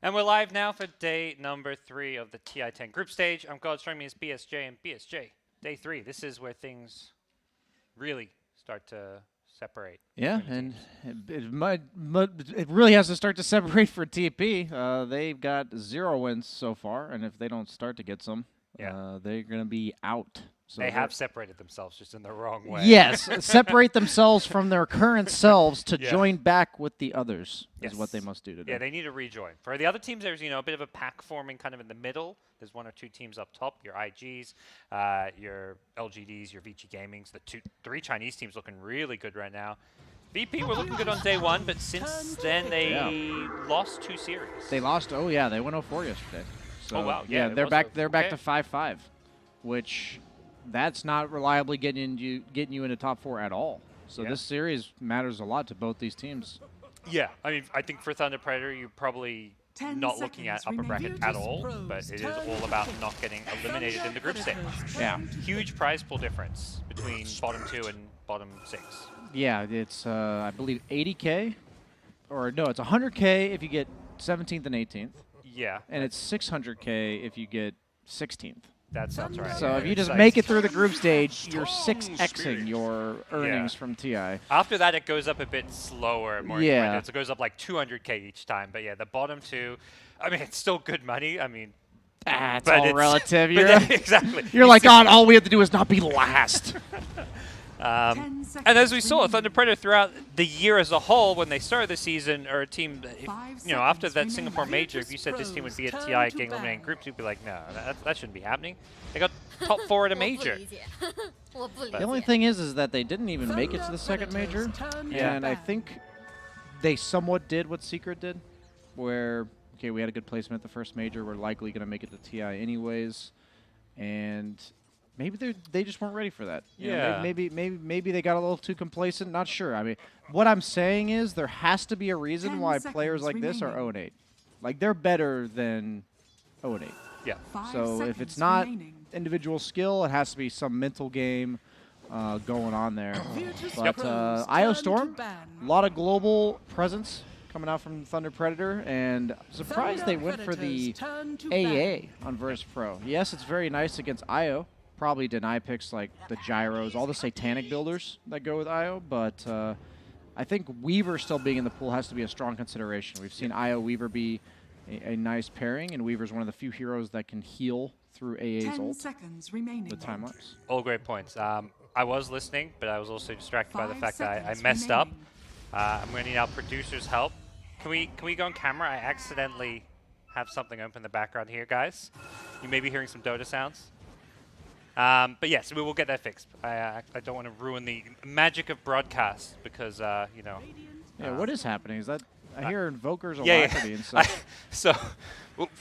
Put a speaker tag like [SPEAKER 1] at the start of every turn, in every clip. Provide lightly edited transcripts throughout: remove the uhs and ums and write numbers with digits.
[SPEAKER 1] And we're live now for day number 3 of the TI-10 group stage. I'm God, joining me is BSJ, and BSJ, day 3. This is where things really start to separate.
[SPEAKER 2] Yeah, and it really has to start to separate for TP. They've got 0 wins so far, and if they don't start to get some, they're going to be out. So
[SPEAKER 1] they have separated themselves just in the wrong way.
[SPEAKER 2] Yes, separate themselves from their current selves to join back with the others is what they must do today.
[SPEAKER 1] Yeah, they need to rejoin. For the other teams, there's a bit of a pack forming kind of in the middle. There's 1 or 2 teams up top, your IGs, your LGDs, your VG Gamings. The 3 Chinese teams looking really good right now. VP were looking good on day 1, but since then they lost 2 series.
[SPEAKER 2] They lost. Oh yeah, they went 0-4 yesterday. So,
[SPEAKER 1] oh wow,
[SPEAKER 2] yeah, they're back. They're back to 5-5, which that's not reliably getting you into top 4 at all. So this series matters a lot to both these teams.
[SPEAKER 1] Yeah, I mean, I think for Thunder Predator, you're probably not looking at upper bracket at all, but it is all about not getting eliminated in the group stage.
[SPEAKER 2] Yeah.
[SPEAKER 1] Huge prize pool difference between bottom 2 and bottom 6.
[SPEAKER 2] Yeah, it's, I believe, 80K. Or, no, it's 100K if you get 17th and 18th.
[SPEAKER 1] Yeah.
[SPEAKER 2] And it's 600K if you get 16th.
[SPEAKER 1] That sounds right.
[SPEAKER 2] So if you just make it through the group stage, you're 6xing your earnings from TI.
[SPEAKER 1] After that, it goes up a bit slower, more incremental. So it goes up like 200K each time. But yeah, the bottom 2, I mean, it's still good money. I mean,
[SPEAKER 2] it's all relative.
[SPEAKER 1] Exactly.
[SPEAKER 2] You're like, God, all we have to do is not be last.
[SPEAKER 1] And as we saw, Thunder Predator throughout the year as a whole, when they started the season, or a team, after that Singapore major, if you said this team would be at TI getting eliminated in groups, you'd be like, no, that shouldn't be happening. They got top 4 at a major.
[SPEAKER 2] The only thing is that they didn't even make it to the second major, and I think they somewhat did what Secret did, where, okay, we had a good placement at the first major, we're likely going to make it to TI anyways, and maybe they just weren't ready for that. You know, maybe they got a little too complacent. Not sure. I mean, what I'm saying is there has to be a reason why players like this are 0-8. Like, they're better than 0-8.
[SPEAKER 1] Yeah.
[SPEAKER 2] So if it's not individual skill, it has to be some mental game going on there. But IO Storm, a lot of global presence coming out from Thunder Predator, and surprised they went for the AA on Versus Pro. Yes, it's very nice against IO. Probably deny picks like the gyros, all the satanic builders that go with IO, but I think Weaver still being in the pool has to be a strong consideration. We've seen IO Weaver be a nice pairing, and Weaver's one of the few heroes that can heal through AA's ult with time lapse.
[SPEAKER 1] All great points. I was listening, but I was also distracted by the fact that I messed up. I'm going to need our producer's help. Can we go on camera? I accidentally have something open in the background here, guys. You may be hearing some Dota sounds. But yes, we will get that fixed. I don't want to ruin the magic of broadcast because,
[SPEAKER 2] Yeah, what is happening? Is that I hear Invoker's alacrity and stuff.
[SPEAKER 1] So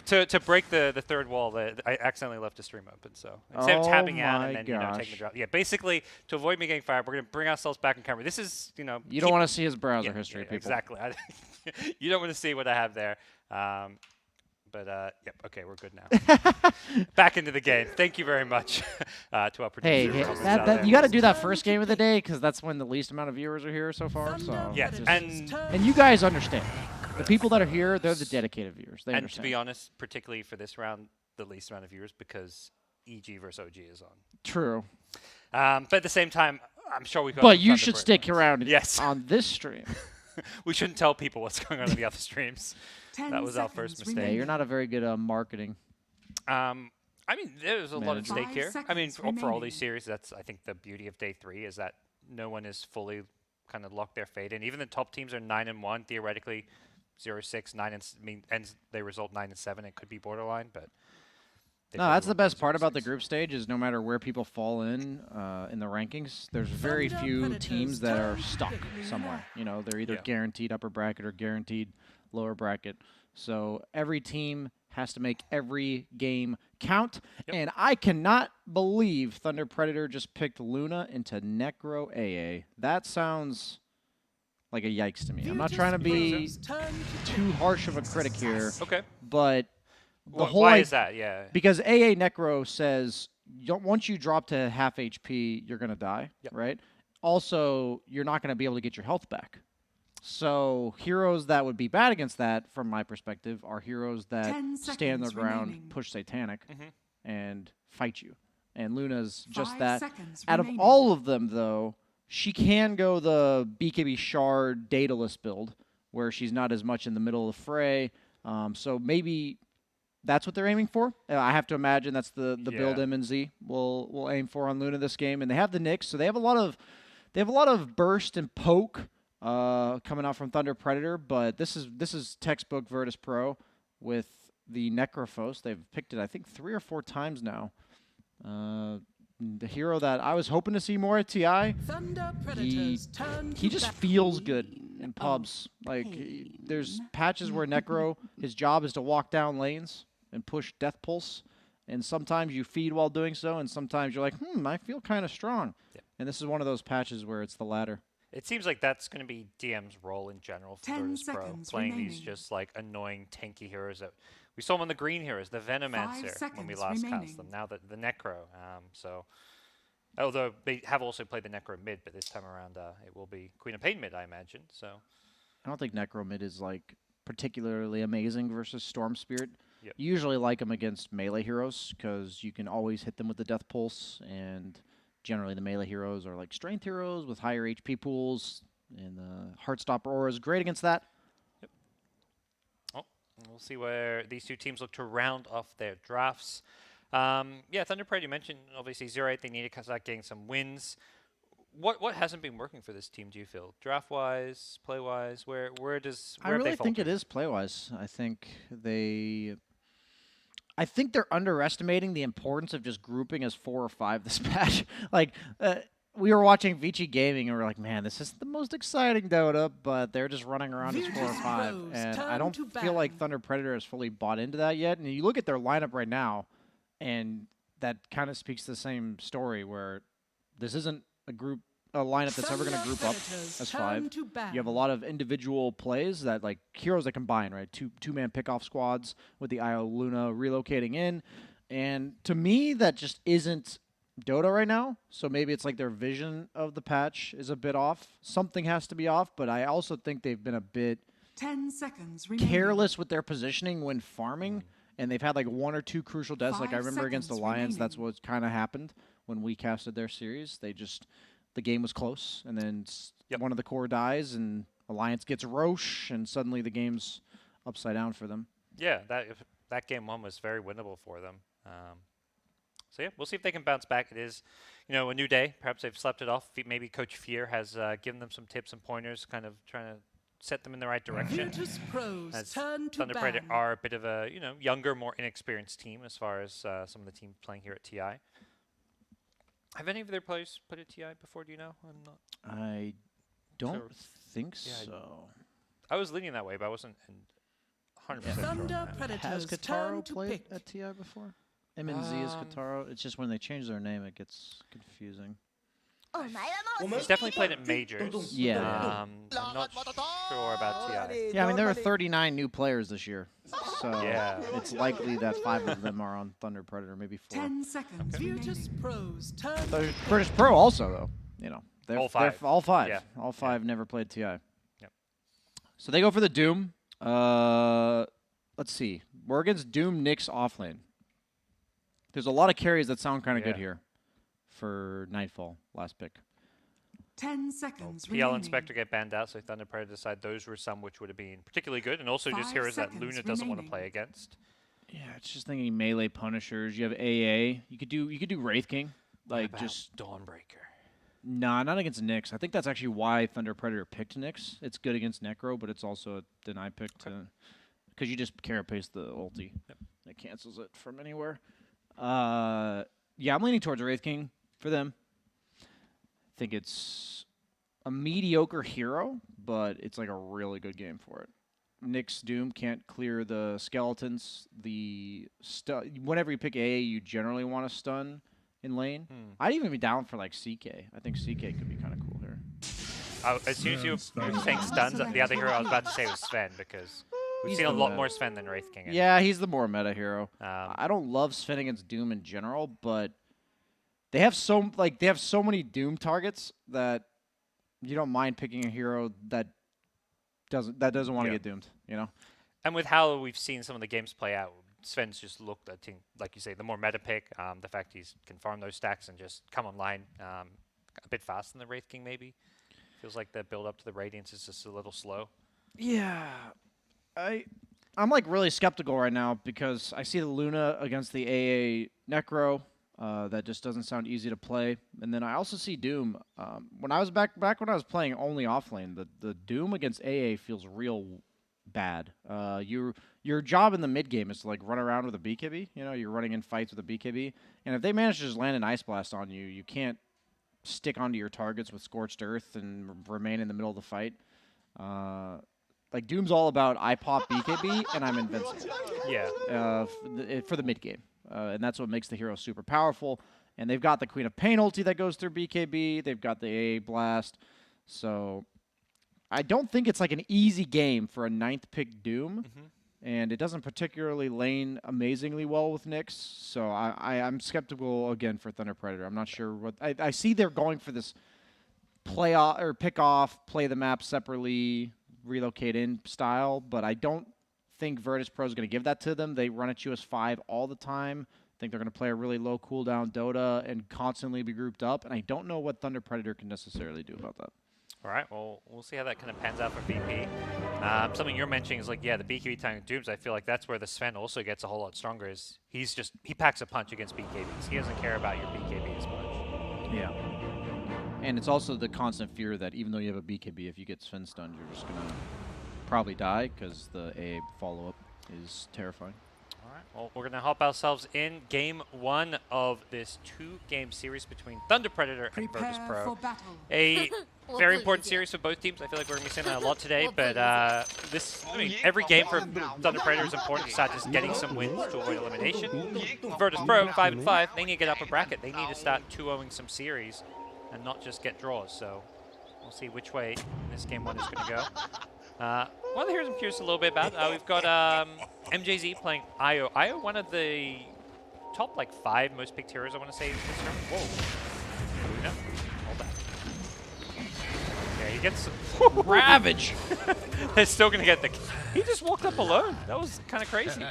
[SPEAKER 1] to break the third wall, I accidentally left the stream open. So instead of tabbing out and then taking the drop. Yeah, basically to avoid me getting fired, we're going to bring ourselves back on camera. This is
[SPEAKER 2] You don't want to see his browser history, people.
[SPEAKER 1] Exactly. You don't want to see what I have there. But, yep, okay, we're good now. Back into the game. Thank you very much to our producer.
[SPEAKER 2] Hey, you got to do that first game of the day because that's when the least amount of viewers are here so far. So
[SPEAKER 1] yes,
[SPEAKER 2] and you guys understand. The people that are here, they're the dedicated viewers. They understand.
[SPEAKER 1] To be honest, particularly for this round, the least amount of viewers because EG versus OG is on.
[SPEAKER 2] True.
[SPEAKER 1] But at the same time, I'm sure we got.
[SPEAKER 2] But you should stick around on this stream.
[SPEAKER 1] We shouldn't tell people what's going on in the other streams. That was our first mistake.
[SPEAKER 2] Yeah, you're not a very good marketing.
[SPEAKER 1] I mean, there's a lot at stake here. I mean, for all these series, that's, I think, the beauty of day 3 is that no one is fully kind of locked their fate in. Even the top teams are 9-1, theoretically 0-6, 9 and they result 9-7. It could be borderline, but
[SPEAKER 2] no, that's the best part about the group stage is no matter where people fall in the rankings, there's very few teams that are stuck somewhere. You know, they're either guaranteed upper bracket or guaranteed lower bracket. So every team has to make every game count. And I cannot believe Thunder Predator just picked Luna into Necro AA. That sounds like a yikes to me. I'm not trying to be too harsh of a critic here.
[SPEAKER 1] Okay.
[SPEAKER 2] But
[SPEAKER 1] why is that? Yeah.
[SPEAKER 2] Because AA Necro says once you drop to half HP, you're going to die, right? Also, you're not going to be able to get your health back. So heroes that would be bad against that, from my perspective, are heroes that stand their ground, push Satanic, and fight you. And Luna's just that. Out of all of them, though, she can go the BKB Shard Daedalus build, where she's not as much in the middle of the fray. So maybe that's what they're aiming for. I have to imagine that's the build M&Z will aim for on Luna this game. And they have the Nyx, so they have a lot of burst and poke coming out from Thunder Predator. But this is textbook Virtus Pro with the Necrophos. They've picked it, I think, 3 or 4 times now. The hero that I was hoping to see more at TI, he just feels good in pubs. Like, there's patches where Necro, his job is to walk down lanes and push Death Pulse, and sometimes you feed while doing so, and sometimes you're like, I feel kind of strong. Yeah. And this is one of those patches where it's the latter.
[SPEAKER 1] It seems like that's going to be DM's role in general for Virtus Pro, playing these just like annoying tanky heroes that we saw them on the green heroes, the Venomancer when we last cast them. Now the Necro. Although they have also played the Necro mid, but this time around it will be Queen of Pain mid, I imagine. So
[SPEAKER 2] I don't think Necro mid is like particularly amazing versus Storm Spirit.
[SPEAKER 1] Yep.
[SPEAKER 2] You usually like them against melee heroes because you can always hit them with the Death Pulse, and generally the melee heroes are like strength heroes with higher HP pools, and the Heartstopper Aura is great against that.
[SPEAKER 1] Yep. Well, we'll see where these two teams look to round off their drafts. Thunder Predator, you mentioned obviously 0-8, they need to start getting some wins. What hasn't been working for this team, do you feel? Draft-wise, play-wise, where
[SPEAKER 2] I really think it is play-wise. I think they're underestimating the importance of just grouping as 4 or 5 this patch. Like, we were watching Vici Gaming, and we were like, man, this isn't the most exciting Dota, but they're just running around as 4 or 5. And I don't feel like Thunder Predator has fully bought into that yet. And you look at their lineup right now, and that kind of speaks to the same story, where this isn't a lineup that's ever going to group up as 5. You have a lot of individual plays that, like, heroes that combine, right? Two-man pick-off squads with the IO Luna relocating in. And to me, that just isn't Dota right now. So maybe it's like their vision of the patch is a bit off. Something has to be off, but I also think they've been a bit
[SPEAKER 3] 10 seconds
[SPEAKER 2] careless with their positioning when farming. And they've had like 1 or 2 crucial deaths. Like I remember against Alliance, that's what kind of happened when we casted their series. The game was close, and then one of the core dies, and Alliance gets Roche, and suddenly the game's upside down for them.
[SPEAKER 1] Yeah, that game 1 was very winnable for them. So yeah, we'll see if they can bounce back. It is, a new day. Perhaps they've slept it off. Maybe Coach Fear has given them some tips and pointers, kind of trying to set them in the right direction. As Thunder Predator are a bit of a younger, more inexperienced team as far as some of the teams playing here at TI. Have any of their players put a TI before? Do you know?
[SPEAKER 2] I don't think so.
[SPEAKER 1] I was leaning that way, but I wasn't 100% sure.
[SPEAKER 2] Has Kataro played at TI before? M&Z is Kataro. It's just when they change their name, it gets confusing.
[SPEAKER 1] He's definitely played at majors.
[SPEAKER 2] Yeah.
[SPEAKER 1] I'm not sure about TI.
[SPEAKER 2] Yeah, I mean, there are 39 new players this year. So it's likely that 5 of them are on Thunder Predator, maybe 4.
[SPEAKER 3] 10 seconds.
[SPEAKER 2] Virtus Pro also, though. They're all 5. All 5.
[SPEAKER 1] Yeah.
[SPEAKER 2] All 5 never played TI.
[SPEAKER 1] Yep.
[SPEAKER 2] So they go for the Doom. Let's see. We're against Doom Nyx offlane. There's a lot of carries that sound kind of good here for Nightfall, last pick.
[SPEAKER 3] 10 seconds.
[SPEAKER 1] PL Inspector get banned out, so Thunder Predator decide those were some which would have been particularly good, and also just heroes that Luna doesn't want to play against.
[SPEAKER 2] Yeah, it's just thinking melee punishers. You have AA. You could do Wraith King, like just
[SPEAKER 1] Dawnbreaker.
[SPEAKER 2] Nah, not against Nyx. I think that's actually why Thunder Predator picked Nyx. It's good against Necro, but it's also a deny pick because you just carapace the ulti.
[SPEAKER 1] Yep.
[SPEAKER 2] It cancels it from anywhere. Yeah, I'm leaning towards Wraith King for them. I think it's a mediocre hero, but it's like a really good game for it. Nyx Doom can't clear the skeletons. Whenever you pick AA, you generally want to stun in lane. I'd even be down for like CK. I think CK could be kind of cool here.
[SPEAKER 1] As soon as you were saying stuns, the other hero I was about to say was Sven, because we've seen a lot more Sven than Wraith King.
[SPEAKER 2] Yeah, he's the more meta hero. I don't love Sven against Doom in general, but they have so many Doom targets that you don't mind picking a hero that doesn't want to get doomed, you know?
[SPEAKER 1] And with how we've seen some of the games play out, Sven's just looked, I think, like you say, the more meta pick, the fact he's can farm those stacks and just come online a bit faster than the Wraith King maybe. Feels like the build up to the Radiance is just a little slow.
[SPEAKER 2] Yeah. I'm like really skeptical right now because I see the Luna against the AA Necro. That just doesn't sound easy to play. And then I also see Doom. When I was back when I was playing only offlane, the Doom against AA feels real bad. Your job in the mid game is to like run around with a BKB. You know, you're running in fights with a BKB, and if they manage to just land an Ice Blast on you, you can't stick onto your targets with Scorched Earth and remain in the middle of the fight. Like Doom's all about I pop BKB and I'm invincible.
[SPEAKER 1] Yeah.
[SPEAKER 2] For the mid game, and that's what makes the hero super powerful. And they've got the Queen of Pain ulti that goes through BKB. They've got the AA Blast. So I don't think it's like an easy game for a 9th pick Doom. And it doesn't particularly lane amazingly well with Nyx. So I'm skeptical again for Thunder Predator. I'm not sure what I see they're going for this play off or pick off, play the map separately, relocate in style, but I don't think Virtus Pro is going to give that to them. They run a QS5 all the time. I think they're going to play a really low cooldown Dota and constantly be grouped up, and I don't know what Thunder Predator can necessarily do about that.
[SPEAKER 1] All right, well, we'll see how that kind of pans out for VP. Something you're mentioning is like, yeah, the BKB time with Dooms, I feel like that's where the Sven also gets a whole lot stronger. Is he packs a punch against BKBs. He doesn't care about your BKB as much.
[SPEAKER 2] Yeah. And it's also the constant fear that even though you have a BKB, if you get Sven stunned, you're just going to probably die because the AA follow-up is terrifying.
[SPEAKER 1] All right, well, we're going to hop ourselves in game 1 of this 2-game series between Thunder Predator and Virtus Pro. A very important series for both teams. I feel like we're going to be seeing that a lot today, but every game for Thunder Predator is important to start just getting some wins to avoid elimination. Virtus Pro, 5-5, they need to get up a bracket. They need to start 2-0ing some series and not just get draws. So we'll see which way this game 1 is going to go. One of the heroes I'm curious a little bit about, we've got MJZ playing Io. Io, one of the top 5 most picked heroes, I want to say. Whoa. Luna, hold that. Yeah, he gets
[SPEAKER 2] Ravage.
[SPEAKER 1] They're still going to get the... He just walked up alone. That was kind of crazy.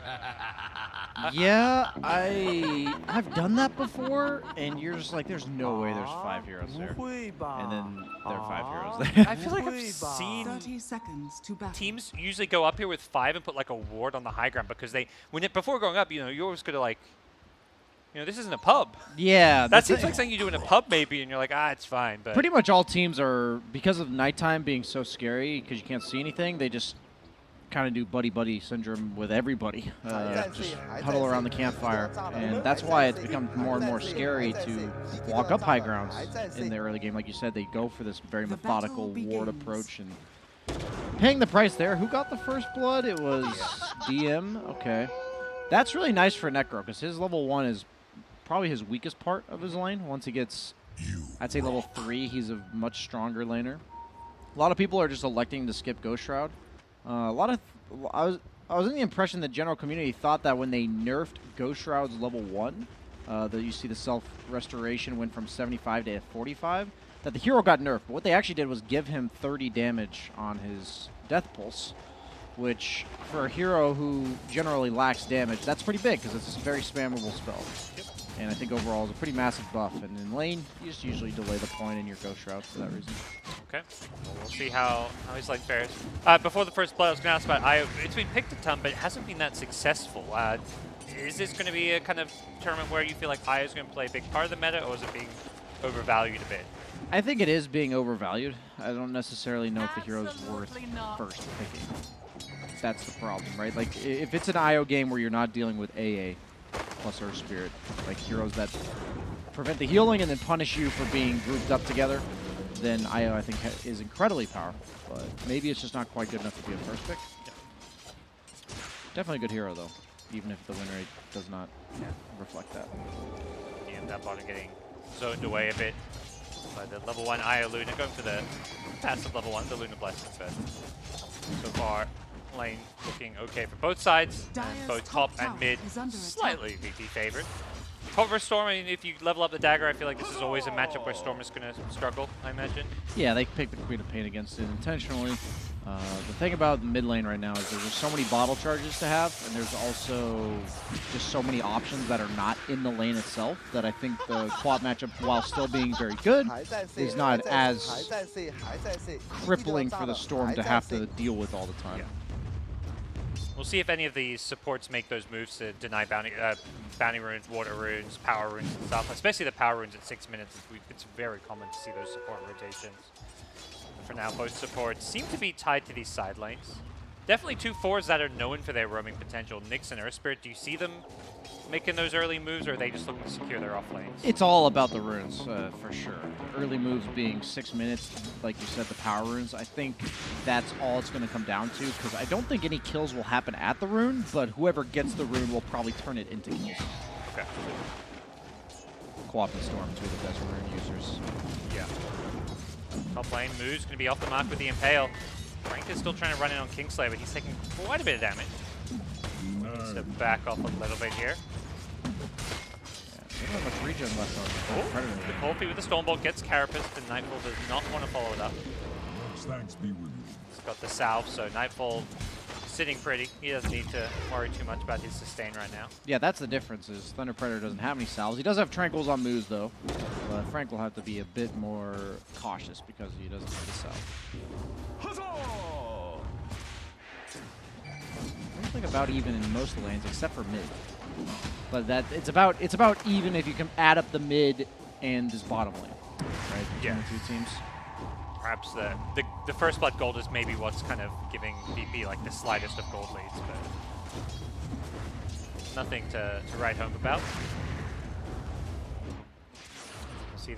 [SPEAKER 2] Yeah, I've done that before, and you're just like, there's no way there's 5 heroes there. And then there are 5 heroes there.
[SPEAKER 1] I feel like I've seen
[SPEAKER 3] 30 seconds to battle.
[SPEAKER 1] teams usually go up here with 5 and put a ward on the high ground because before going up, you're always going to this isn't a pub.
[SPEAKER 2] Yeah.
[SPEAKER 1] That seems like something you do in a pub maybe, and you're like, it's fine. But
[SPEAKER 2] pretty much all teams are, because of nighttime being so scary, because you can't see anything, they just kind of do buddy-buddy syndrome with everybody. Just huddle around the campfire. And that's why it's become more and more scary to walk up high grounds in the early game. Like you said, they go for this very methodical ward approach and paying the price there. Who got the first blood? It was DM. Okay. That's really nice for Necro, because his level 1 is probably his weakest part of his lane. Once he gets, I'd say level 3, he's a much stronger laner. A lot of people are just electing to skip Ghost Shroud. I was in the impression that general community thought that when they nerfed Ghost Shroud's level 1, that you see the self-restoration went from 75 to 45, that the hero got nerfed. But what they actually did was give him 30 damage on his Death Pulse, which for a hero who generally lacks damage, that's pretty big because it's a very spammable spell. And I think overall it's a pretty massive buff. And in lane, you just usually delay the point in your Ghost Shroud for that reason.
[SPEAKER 1] Okay. Well, we'll see how his lane fares. Before the first play, I was going to ask about Io. It's been picked a ton, but it hasn't been that successful. Is this going to be a kind of tournament where you feel like Io is going to play a big part of the meta, or is it being overvalued a bit?
[SPEAKER 2] I think it is being overvalued. I don't necessarily know if the hero is worth first picking. That's the problem, right? Like, if it's an IO game where you're not dealing with AA plus Earth Spirit, like heroes that prevent the healing and then punish you for being grouped up together, then IO, I think, is incredibly powerful. But maybe it's just not quite good enough to be a first pick. Yeah. Definitely a good hero, though, even if the win rate does not reflect that.
[SPEAKER 1] Yeah, that bottom getting zoned away a bit by the level 1 Io Luna, going for the passive level 1, the Luna Blessing. But so far, lane looking okay for both sides, and both top and mid slightly VP favored. Top versus Storm, I mean, if you level up the dagger, I feel like this is always a matchup where Storm is going to struggle, I imagine.
[SPEAKER 2] Yeah, they picked the Queen of Pain against it intentionally. The thing about the mid lane right now is there's just so many bottle charges to have, and there's also just so many options that are not in the lane itself that I think the co-op matchup, while still being very good, is not as crippling for the Storm to have to deal with all the time.
[SPEAKER 1] Yeah. We'll see if any of these supports make those moves to deny bounty runes, water runes, power runes and stuff, especially the power runes at 6 minutes. It's very common to see those support rotations. For now, both supports seem to be tied to these side lanes. Definitely 2 4s that are known for their roaming potential. Nyx and Earth Spirit, do you see them making those early moves, or are they just looking to secure their off lanes?
[SPEAKER 2] It's all about the runes, for sure. The early moves being 6 minutes, like you said, the power runes. I think that's all it's going to come down to, because I don't think any kills will happen at the rune, but whoever gets the rune will probably turn it into kills.
[SPEAKER 1] Okay.
[SPEAKER 2] Co-op and Storm, two of the best rune users.
[SPEAKER 1] Yeah. Top lane, Moo's going to be off the mark with the Impale. Frank is still trying to run in on Kingslayer, but he's taking quite a bit of damage. Needs to back off a little bit here.
[SPEAKER 2] There's not much regen left on Predator.
[SPEAKER 1] The Colby with the Stormbolt gets Carapace, and Nightfall does not want to follow it up.
[SPEAKER 4] Thanks be with you.
[SPEAKER 1] He's got the salve, so Nightfall sitting pretty. He doesn't need to worry too much about his sustain right now.
[SPEAKER 2] Yeah, that's the difference, is Thunder Predator doesn't have any salves. He does have tranquils on moves, though. But Frank will have to be a bit more cautious because he doesn't have the salve. I think about even in most lanes, except for mid. But that it's about even if you can add up the mid and his bottom lane, right?
[SPEAKER 1] Yeah.
[SPEAKER 2] Between the two teams.
[SPEAKER 1] Perhaps the First Blood gold is maybe what's kind of giving BP like the slightest of gold leads, but nothing to write home about. See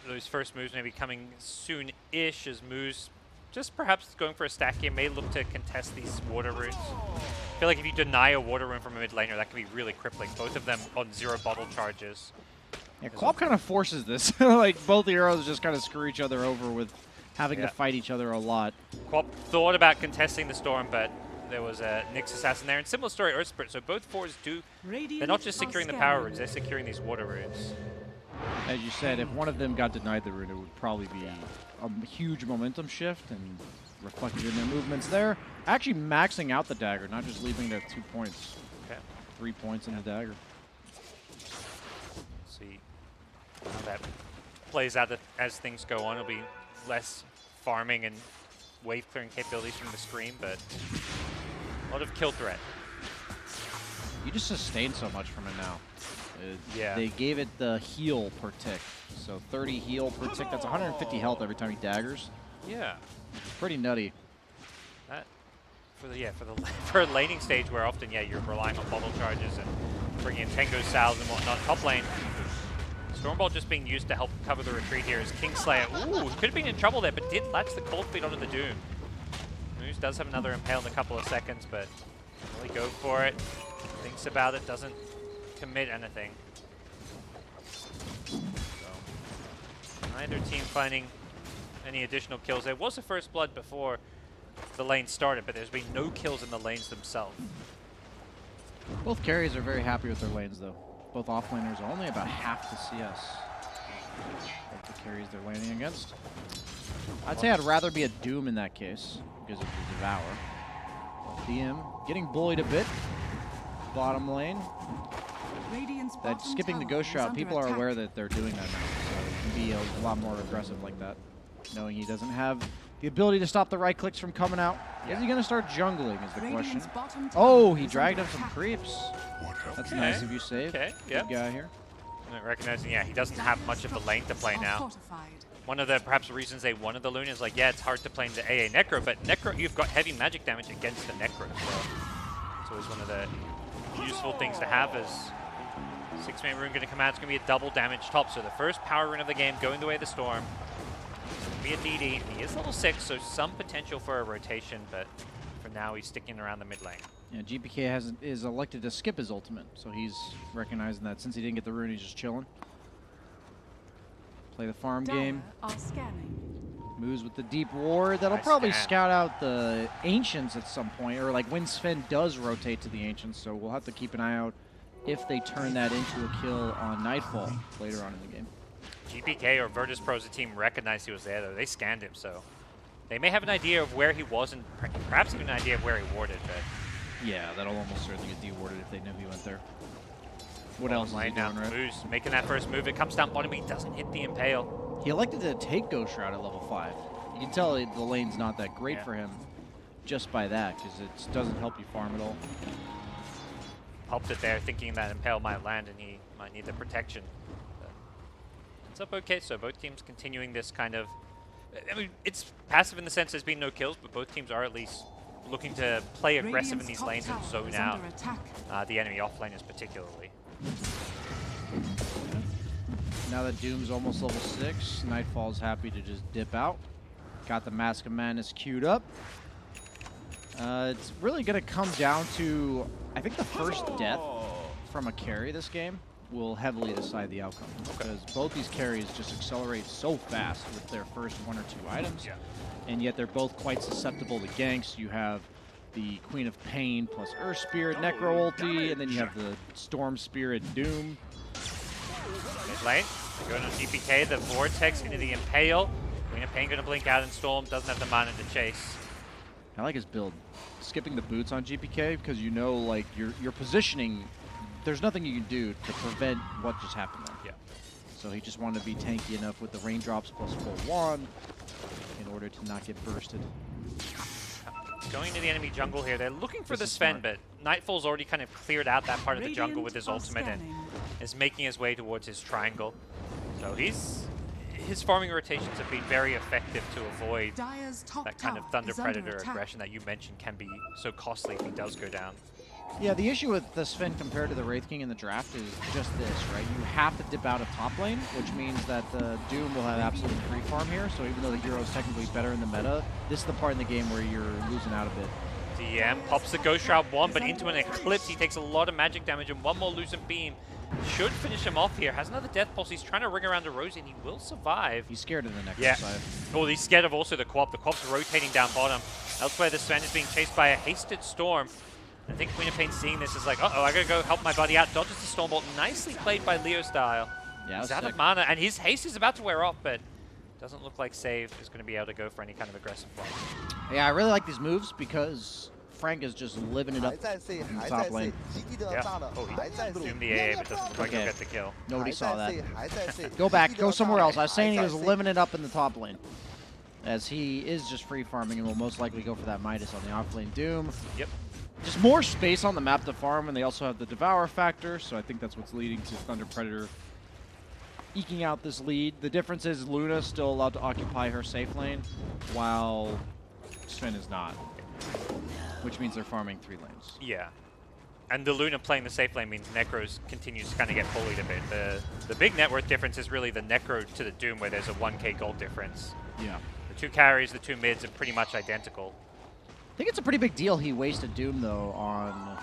[SPEAKER 1] those first moves maybe coming soon-ish as Moose just perhaps going for a stack here, may look to contest these water runes. I feel like if you deny a water rune from a mid laner, that can be really crippling. Both of them on 0 bottle charges.
[SPEAKER 2] Yeah, co-op kind of forces this. Like, both the heroes just kind of screw each other over with having to fight each other a lot.
[SPEAKER 1] Co-op thought about contesting the Storm, but there was a Nyx Assassin there. And similar story, Earth Spirit. So both 4s do... They're not just securing the power runes, they're securing these water runes.
[SPEAKER 2] As you said, if one of them got denied the rune, it would probably be a huge momentum shift and reflected in their movements there. Actually maxing out the dagger, not just leaving it at 2 points.
[SPEAKER 1] Okay.
[SPEAKER 2] 3 points in the dagger.
[SPEAKER 1] Let's see how that plays out as things go on. It'll be less farming and wave clearing capabilities from the Scream, but a lot of kill threat.
[SPEAKER 2] You just sustain so much from it now.
[SPEAKER 1] Yeah.
[SPEAKER 2] They gave it the heal per tick. So 30 heal per tick. That's 150 health every time he daggers.
[SPEAKER 1] Yeah.
[SPEAKER 2] Pretty nutty.
[SPEAKER 1] That for a laning stage where often you're relying on bottle charges and bringing in Tengu Salves and whatnot. Top lane, Stormbolt just being used to help cover the retreat here is Kingslayer. Ooh, could have been in trouble there, but did latch the cold feet onto the Doom. Moose does have another impale in a couple of seconds, but really go for it. Thinks about it, doesn't commit anything. So neither team finding any additional kills. There was a first blood before the lane started, but there's been no kills in the lanes themselves.
[SPEAKER 2] Both carries are very happy with their lanes, though. Both offlaners are only about half the CS. Like the carries they're laning against. I'd say I'd rather be a Doom in that case, because of the Devour. DM getting bullied a bit. Bottom lane. That skipping the Ghost Shroud, people are aware that they're doing that now, so you can be a lot more aggressive like that. Knowing he doesn't have the ability to stop the right clicks from coming out. Is he going to start jungling is the question. Oh, he dragged up some creeps. That's nice of you, Save.
[SPEAKER 1] Okay,
[SPEAKER 2] Good guy here.
[SPEAKER 1] Recognizing, he doesn't have much of the lane to play now. One of the perhaps reasons they wanted the Luna is like, it's hard to play into AA Necro, but Necro, you've got heavy magic damage against the Necro. So it's always one of the useful things to have is 6-man rune going to come out. It's going to be a double damage top. So the first power rune of the game going the way of the Storm. It's going to be a DD. He is level 6, so some potential for a rotation, but for now he's sticking around the mid lane.
[SPEAKER 2] Yeah, GPK is elected to skip his ultimate, so he's recognizing that since he didn't get the rune, he's just chilling. Play the farm game. Moves with the deep ward. That'll probably scout out the Ancients at some point, or like when Sven does rotate to the Ancients, so we'll have to keep an eye out if they turn that into a kill on Nightfall later on in the game.
[SPEAKER 1] GPK or Virtus Pro's team recognized he was there, though. They scanned him, so They may have an idea of where he was and perhaps even an idea of where he warded, but...
[SPEAKER 2] Yeah, that'll almost certainly get de-warded if they knew he went there. What else is he
[SPEAKER 1] now,
[SPEAKER 2] doing, right?
[SPEAKER 1] Moose making that first move. It comes down bottom. He doesn't hit the Impale.
[SPEAKER 2] He elected to take Ghost Shroud at level 5. You can tell the lane's not that great for him just by that, because it doesn't help you farm at all.
[SPEAKER 1] Helped it there, thinking that Impale might land and he might need the protection. But it's up okay, so both teams continuing this kind of... I mean, it's passive in the sense there's been no kills, but both teams are at least looking to play aggressive in these lanes and zone out the enemy offlaners particularly.
[SPEAKER 2] Now that Doom's almost level 6, Nightfall's happy to just dip out. Got the Mask of Madness queued up. It's really going to come down to, I think the first death from a carry this game will heavily decide the outcome. Because both these carries just accelerate so fast with their first 1 or 2 items. And yet they're both quite susceptible to ganks. You have the Queen of Pain plus Earth Spirit, Necro ulti, and then you have the Storm Spirit Doom.
[SPEAKER 1] Mid lane, they're going on GPK, the Vortex into the Impale. Queen of Pain going to blink out and Storm, doesn't have the mana to chase.
[SPEAKER 2] I like his build. Skipping the boots on GPK because you know, like, your positioning, there's nothing you can do to prevent what just happened there.
[SPEAKER 1] Yeah.
[SPEAKER 2] So he just wanted to be tanky enough with the raindrops plus full wand in order to not get bursted.
[SPEAKER 1] Going into the enemy jungle here, they're looking for the Sven, but Nightfall's already kind of cleared out that part of the jungle with his ultimate and is making his way towards his triangle. So his farming rotations have been very effective to avoid that kind of Thunder Predator aggression that you mentioned can be so costly if he does go down.
[SPEAKER 2] Yeah, the issue with the Sven compared to the Wraith King in the draft is just this, right? You have to dip out of top lane, which means that the Doom will have absolute free farm here. So even though the hero is technically better in the meta, this is the part in the game where you're losing out a bit.
[SPEAKER 1] DM pops the Ghost Shroud 1, but into an Eclipse. He takes a lot of magic damage, and one more Lucent Beam should finish him off here. Has another Death Pulse. He's trying to ring around the Rosie, and he will survive.
[SPEAKER 2] He's scared of the Necro
[SPEAKER 1] Yeah.
[SPEAKER 2] side.
[SPEAKER 1] Oh, he's scared of also the Co-op. The Co-op's rotating down bottom. Elsewhere, the Sven is being chased by a Hasted Storm. I think Queen of Pain seeing this is like, uh-oh, I gotta go help my buddy out. Dodges the Stormbolt. Nicely played by Leo Style.
[SPEAKER 2] Yeah,
[SPEAKER 1] he's out of mana, and his haste is about to wear off, but doesn't look like Save is going to be able to go for any kind of aggressive play.
[SPEAKER 2] Yeah, I really like these moves because Frank is just living it up in the top lane.
[SPEAKER 1] Yeah. Oh, he zoomed the AA, but doesn't look like he'll get the kill.
[SPEAKER 2] Nobody saw that. Go back, go somewhere else. I was saying he was living it up in the top lane. As he is just free farming and will most likely go for that Midas on the off lane Doom.
[SPEAKER 1] Yep.
[SPEAKER 2] Just more space on the map to farm, and they also have the Devour factor, so I think that's what's leading to Thunder Predator eking out this lead. The difference is Luna's still allowed to occupy her safe lane, while Sven is not, which means they're farming 3 lanes.
[SPEAKER 1] Yeah. And the Luna playing the safe lane means Necros continues to kind of get bullied a bit. The big net worth difference is really the Necro to the Doom, where there's a 1k gold difference.
[SPEAKER 2] Yeah.
[SPEAKER 1] The 2 carries, the 2 mids are pretty much identical.
[SPEAKER 2] I think it's a pretty big deal he wasted Doom, though, on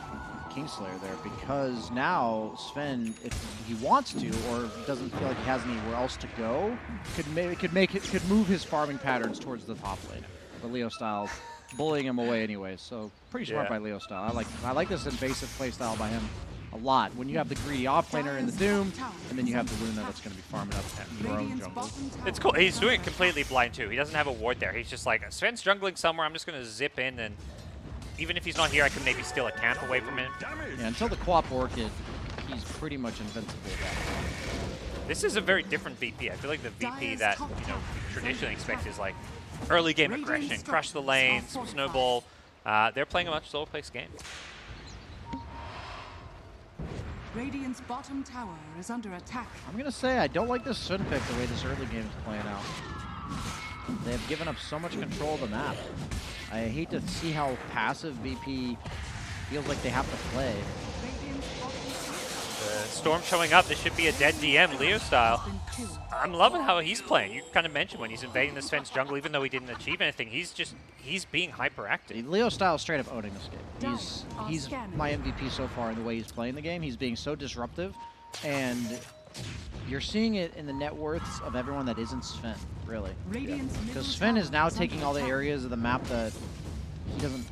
[SPEAKER 2] Kingslayer there, because now Sven, if he wants to or doesn't feel like he has anywhere else to go, could move his farming patterns towards the top lane. But Leo Style bullying him away anyway, so pretty smart by Leo Style. I like this invasive playstyle by him a lot. When you have the greedy offlaner in the Doom, and then you have the Luna that's going to be farming up your own jungle.
[SPEAKER 1] It's cool. He's doing it completely blind too. He doesn't have a ward there. He's just like, Sven's jungling somewhere, I'm just going to zip in, and even if he's not here, I can maybe steal a camp away from him.
[SPEAKER 2] Yeah, until the Co-op Orchid, he's pretty much invincible.
[SPEAKER 1] This is a very different VP. I feel like the VP that we traditionally expect is like early game aggression, crush the lanes, snowball. They're playing a much slower paced game.
[SPEAKER 3] Radiant's bottom tower is under attack.
[SPEAKER 2] I'm going to say I don't like this Sven pick the way this early game is playing out. They have given up so much control of the map. I hate to see how passive VP feels like they have to play.
[SPEAKER 1] Storm showing up. This should be a dead DM, Leo Style. I'm loving how he's playing. You kind of mentioned when he's invading the Sven's jungle, even though he didn't achieve anything, he's being hyperactive.
[SPEAKER 2] Leo Style is straight up owning this game. He's my MVP so far in the way he's playing the game. He's being so disruptive, and you're seeing it in the net worths of everyone that isn't Sven, really. Because Sven is now taking all the areas of the map that he doesn't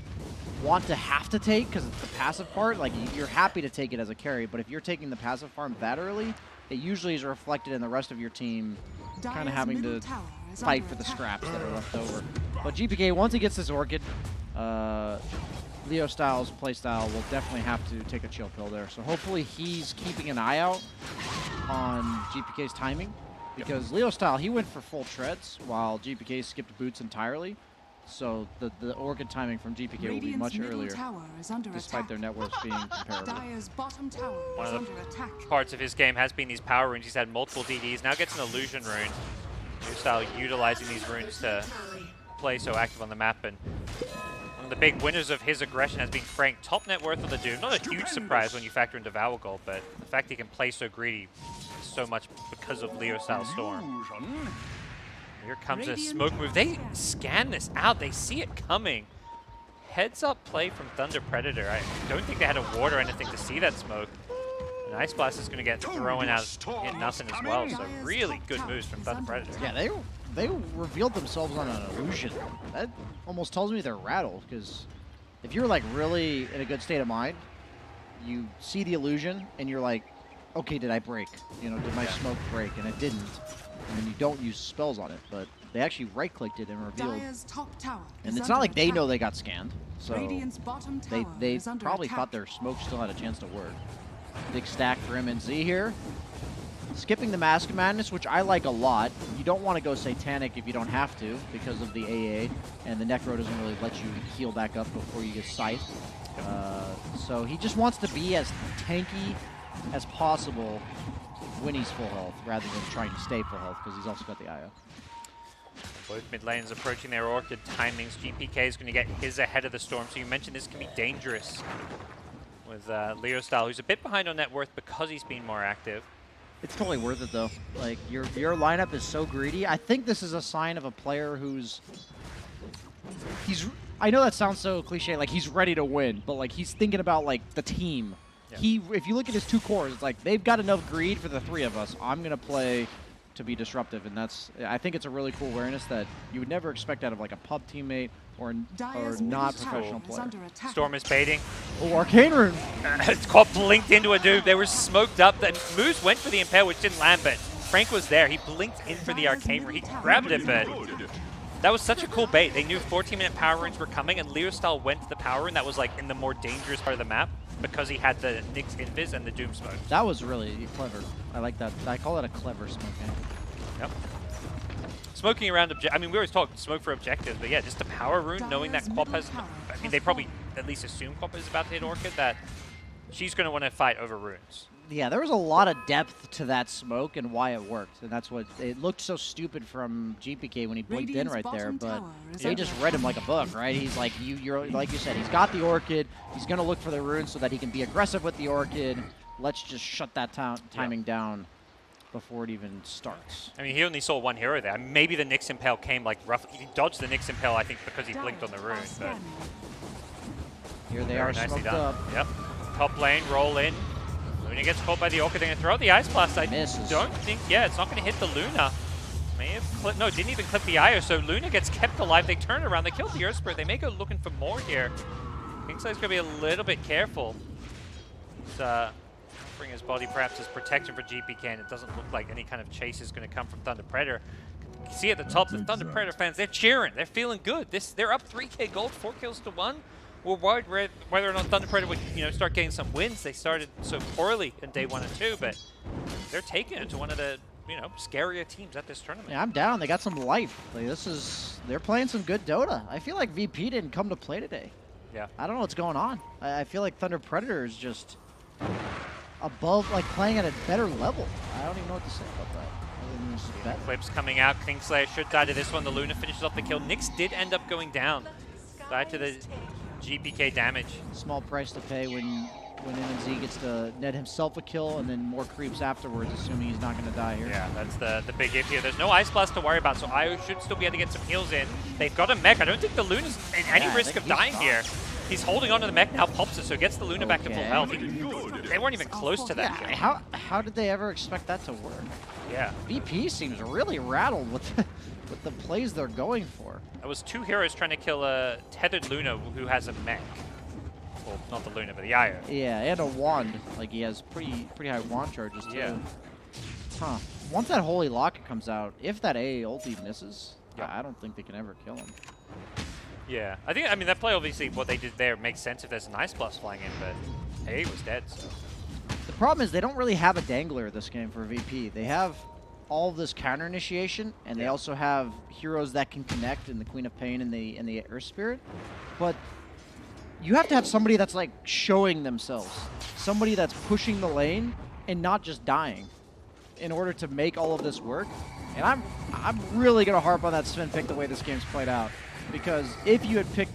[SPEAKER 2] want to have to take because it's the passive part. Like, you're happy to take it as a carry, but if you're taking the passive farm that early, it usually is reflected in the rest of your team kind of having to fight for the scraps that are left over. But GPK, once he gets this Orchid, Leo Styles' playstyle will definitely have to take a chill pill there. So hopefully he's keeping an eye out on GPK's timing, because Leo Style, he went for full treads while GPK skipped boots entirely. So the Orchid timing from GPK will be much earlier, despite their net worths being comparable.
[SPEAKER 1] One of the parts of his game has been these power runes. He's had multiple DDs, now gets an illusion rune. Leo Style utilizing these runes to play so active on the map, and one of the big winners of his aggression has been Frank. Top net worth of the Doom. Not a huge surprise when you factor in Devour Gold, but the fact he can play so greedy is so much because of Leo Style Storm. Here comes a smoke move. They scan this out. They see it coming. Heads up play from Thunder Predator. I don't think they had a ward or anything to see that smoke. And Ice Blast is going to get thrown out hit nothing as well. So really good moves from Thunder Predator.
[SPEAKER 2] Yeah, they revealed themselves on an illusion. That almost tells me they're rattled, because if you're like really in a good state of mind, you see the illusion and you're like, okay, did I break? You know, did my smoke break? And it didn't. And then you don't use spells on it, but they actually right-clicked it and revealed. And it's not like they know they got scanned, so they probably thought their smoke still had a chance to work. Big stack for MNZ here. Skipping the Mask of Madness, which I like a lot. You don't want to go Satanic if you don't have to, because of the AA, and the Necro doesn't really let you heal back up before you get Scythe. So he just wants to be as tanky as possible when he's full health, rather than trying to stay full health, because he's also got the IO.
[SPEAKER 1] Both mid lanes approaching their Orchid timings. GPK is going to get his ahead of the Storm, so you mentioned this can be dangerous with Leo Style, who's a bit behind on net worth because he's been more active.
[SPEAKER 2] It's totally worth it, though. Like, your lineup is so greedy. I think this is a sign of a player who's... I know that sounds so cliche, like he's ready to win, but like he's thinking about like the team. Yeah. If you look at his two cores, it's like they've got enough greed for the three of us. I'm gonna play to be disruptive, and I think it's a really cool awareness that you would never expect out of like a pub teammate or not professional player.
[SPEAKER 1] Storm is baiting.
[SPEAKER 2] Oh, Arcane Rune.
[SPEAKER 1] It's caught blinked into a Doom. They were smoked up. The Moose went for the Impale, which didn't land, but Frank was there. He blinked in for the Arcane Rune. He grabbed it, but that was such a cool bait. They knew 14-minute power runes were coming, and Leo Style went to the power rune that was like in the more dangerous part of the map because he had the Nyx Invis and the Doom smoke.
[SPEAKER 2] That was really clever. I like that. I call it a clever smoking.
[SPEAKER 1] Yep. Smoking around, I mean, we always talk smoke for objectives, but yeah, just the power rune, knowing that Quap has, I mean, they probably at least assume Quap is about to hit Orchid, that she's going to want to fight over runes.
[SPEAKER 2] Yeah, there was a lot of depth to that smoke and why it worked, and that's what it looked so stupid from GPK when he blinked in right there, but they just read him like a book, right? He's like, you're like you said, he's got the Orchid, he's going to look for the runes so that he can be aggressive with the Orchid. Let's just shut that timing down before it even starts.
[SPEAKER 1] I mean, he only saw one hero there. Maybe the Nyx Impale came like roughly. He dodged the Nyx Impale, I think, because he blinked on the rune. But
[SPEAKER 2] here they are, smoked up.
[SPEAKER 1] Yep. Top lane, roll in. Luna gets caught by the Orchid. They're going to throw out the Ice Blast. I don't think, it's not going to hit the Luna. May have clipped, no, didn't even clip the Io, so Luna gets kept alive. They turn around, they killed the Earth Spirit. They may go looking for more here. Kingslay's going to be a little bit careful. He's offering his body perhaps as protection for GPK, and it doesn't look like any kind of chase is going to come from Thunder Predator. You can see at the top, the Thunder Predator fans, they're cheering. They're feeling good. They're up 3K gold, 4 kills to 1. We're worried whether or not Thunder Predator would, start getting some wins. They started so poorly in day 1 and 2, but they're taking it to one of the, scarier teams at this tournament.
[SPEAKER 2] Yeah, I'm down. They got some life. Like, they're playing some good Dota. I feel like VP didn't come to play today.
[SPEAKER 1] Yeah.
[SPEAKER 2] I don't know what's going on. I feel like Thunder Predator is just above, like playing at a better level. I don't even know what to say about that.
[SPEAKER 1] Clips coming out. Kingslayer should die to this one. The Luna finishes off the kill. Nyx did end up going down. Died to the GPK damage.
[SPEAKER 2] Small price to pay when MNZ gets to net himself a kill and then more creeps afterwards, assuming he's not going to die here.
[SPEAKER 1] Yeah, that's the big if here. There's no Ice Blast to worry about, so Io should still be able to get some heals in. They've got a mech. I don't think the Luna's in any risk of dying here. He's holding onto the mech, now pops it, so gets the Luna back to full health. They weren't even close to that.
[SPEAKER 2] Yeah, how did they ever expect that to work?
[SPEAKER 1] Yeah.
[SPEAKER 2] VP seems really rattled with the plays they're going for.
[SPEAKER 1] It was 2 heroes trying to kill a tethered Luna who has a mech. Well, not the Luna, but the Io.
[SPEAKER 2] Yeah, and a wand. Like, he has pretty high wand charges, too.
[SPEAKER 1] Yeah.
[SPEAKER 2] Huh. once that Holy Locket comes out, if that A ulti misses,
[SPEAKER 1] Yeah.
[SPEAKER 2] I don't think they can ever kill him.
[SPEAKER 1] Yeah, I mean, that play, obviously, what they did there makes sense if there's an Ice Blast flying in, but A was dead, so.
[SPEAKER 2] The problem is they don't really have a dangler this game for VP. They have all of this counter initiation, and they also have heroes that can connect in the Queen of Pain and the Earth Spirit. But you have to have somebody that's like showing themselves, somebody that's pushing the lane and not just dying, in order to make all of this work. And I'm really gonna harp on that Sven pick the way this game's played out, because if you had picked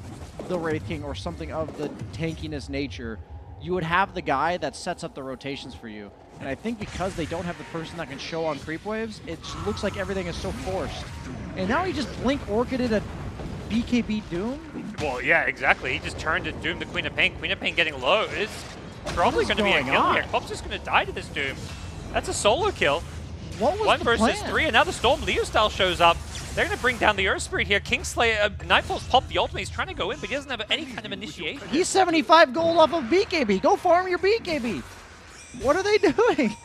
[SPEAKER 2] the Wraith King or something of the tankiness nature, you would have the guy that sets up the rotations for you. And I think because they don't have the person that can show on creep waves, it just looks like everything is so forced. And now he just Blink Orchided a BKB Doom?
[SPEAKER 1] Well, yeah, exactly. He just turned to Doom the Queen of Pain. Queen of Pain getting low is probably going to be a kill here. Pop's just going to die to this Doom. That's a solo kill.
[SPEAKER 2] What was
[SPEAKER 1] 1
[SPEAKER 2] the
[SPEAKER 1] versus
[SPEAKER 2] plan?
[SPEAKER 1] 3, and now the Storm Leo style shows up. They're going to bring down the Earth Spirit here. Kingslayer, Nightfall's popped the ultimate. He's trying to go in, but he doesn't have any kind of initiation.
[SPEAKER 2] He's 75 gold off of BKB. Go farm your BKB. What are they doing?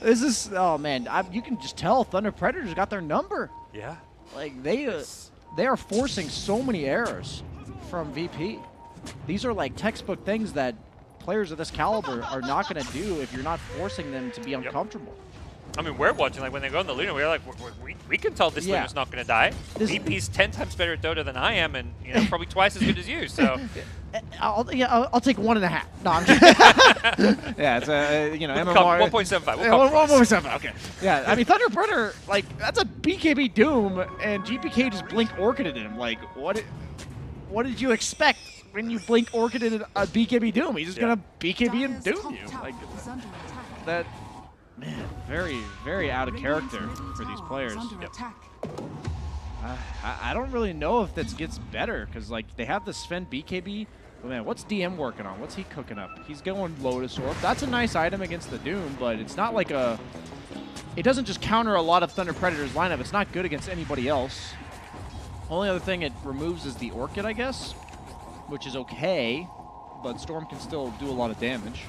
[SPEAKER 2] This is, oh man, you can just tell Thunder Predators got their number.
[SPEAKER 1] Yeah.
[SPEAKER 2] Like they are forcing so many errors from VP. These are like textbook things that players of this caliber are not going to do if you're not forcing them to be uncomfortable.
[SPEAKER 1] I mean, we're watching, like, when they go in the Luna, we're like, we can tell this Luna's not going to die. VP's 10 times better at Dota than I am, and, you know, probably twice as good as you, so.
[SPEAKER 2] I'll take 1.5. No, I'm just yeah, it's a, you know, MMR.
[SPEAKER 1] 1.75.
[SPEAKER 2] Yeah, 1.75, okay. Yeah, I mean, Thunder Predator, like, that's a BKB Doom, and GPK just Blink Orchided him. Like, what did you expect when you Blink Orchided a BKB Doom? He's just going to BKB and Doom you. Like, that, man, very, very out of character for these players. I don't really know if this gets better, because, like, they have the Sven BKB. But, man, what's DM working on? What's he cooking up? He's going Lotus Orb. That's a nice item against the Doom, but it's not like a... It doesn't just counter a lot of Thunder Predators' lineup. It's not good against anybody else. Only other thing it removes is the Orchid, I guess, which is okay, but Storm can still do a lot of damage.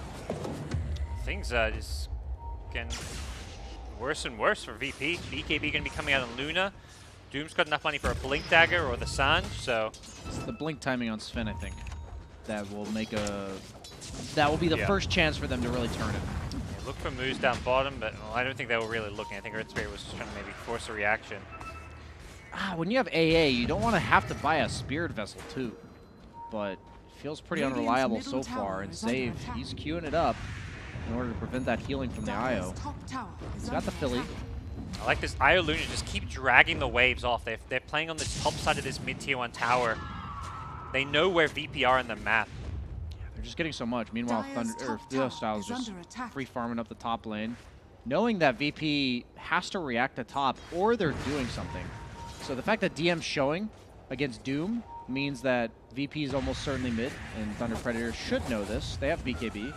[SPEAKER 1] Things just getting worse and worse for VP. BKB going to be coming out on Luna. Doom's got enough money for a Blink Dagger or the Sange, so...
[SPEAKER 2] It's the Blink timing on Sven, I think. That will make a... That will be the first chance for them to really turn it.
[SPEAKER 1] Yeah, look for moves down bottom, but well, I don't think they were really looking. I think Earth Spirit was just trying to maybe force a reaction.
[SPEAKER 2] When you have AA, you don't want to have to buy a Spirit Vessel, too. But it feels pretty unreliable so far. And Save, he's queuing it up in order to prevent that healing from the IO. He's got the Philly.
[SPEAKER 1] I like this. IO Luna just keep dragging the waves off. They're playing on the top side of this mid-tier 1 tower. They know where VP are on the map.
[SPEAKER 2] Yeah, they're just getting so much. Meanwhile, Theo Styles just free farming up the top lane, knowing that VP has to react to top or they're doing something. So the fact that DM's showing against Doom means that VP is almost certainly mid, and Thunder Predator should know this. They have BKB.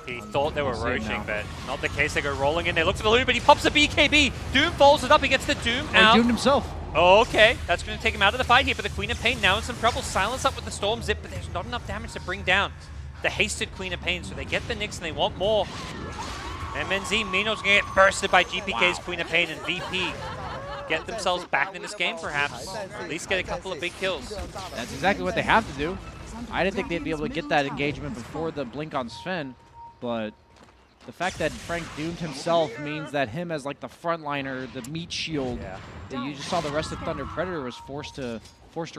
[SPEAKER 1] VP thought they were roaching, but not the case. They go rolling in. They look for the Luna, but he pops a BKB. Doom folds it up. He gets the Doom out.
[SPEAKER 2] He doomed himself.
[SPEAKER 1] Okay, that's going to take him out of the fight here, but the Queen of Pain now in some trouble. Silence up with the Storm Zip, but there's not enough damage to bring down the hasted Queen of Pain, so they get the Nyx and they want more. And MNZ, Mino's going to get bursted by GPK's Queen of Pain, and VP get themselves back in this game, perhaps. At least get a couple of big kills.
[SPEAKER 2] That's exactly what they have to do. I didn't think they'd be able to get that engagement before the blink on Sven, but the fact that Frank doomed himself means that him as like the frontliner, the meat shield, that you just saw the rest of Thunder Predator was forced to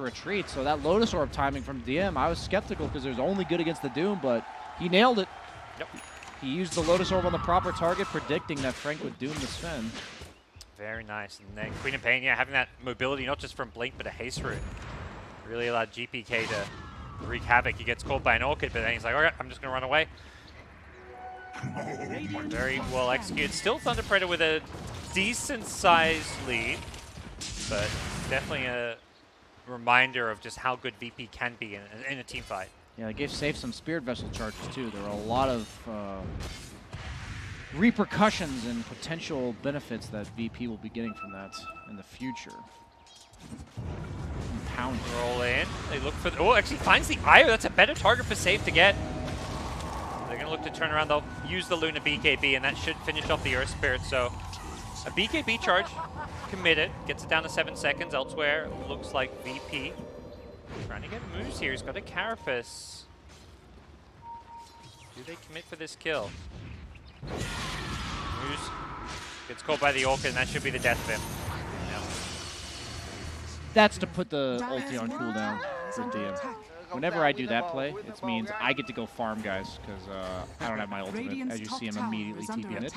[SPEAKER 2] retreat. So that Lotus Orb timing from DM, I was skeptical because it was only good against the Doom, but he nailed it.
[SPEAKER 1] Yep.
[SPEAKER 2] He used the Lotus Orb on the proper target, predicting that Frank would doom the Sven.
[SPEAKER 1] Very nice. And then Queen of Pain, yeah, having that mobility, not just from Blink, but a haste rune, really allowed GPK to wreak havoc. He gets caught by an Orchid, but then he's like, okay, I'm just going to run away. Very well executed. Still Thunder Predator with a decent-sized lead, but definitely a reminder of just how good VP can be in a team fight.
[SPEAKER 2] Yeah, it gave Safe some Spirit Vessel charges, too. There were a lot of repercussions and potential benefits that VP will be getting from that in the future. Pound.
[SPEAKER 1] Roll in. They look for the... Oh, actually finds the IO. That's a better target for Safe to get. They're going to look to turn around. They'll use the Luna BKB, and that should finish off the Earth Spirit. So A BKB charge committed, gets it down to 7 seconds. Elsewhere, looks like VP trying to get moves here. He's got a Carapace. Do they commit for this kill? Moose gets caught by the Orchid, and that should be the death of him.
[SPEAKER 2] That's to put the ulti on cooldown for DM. Whenever I do that play, it means I get to go farm guys, because I don't have my ultimate. As you see him immediately TPing it.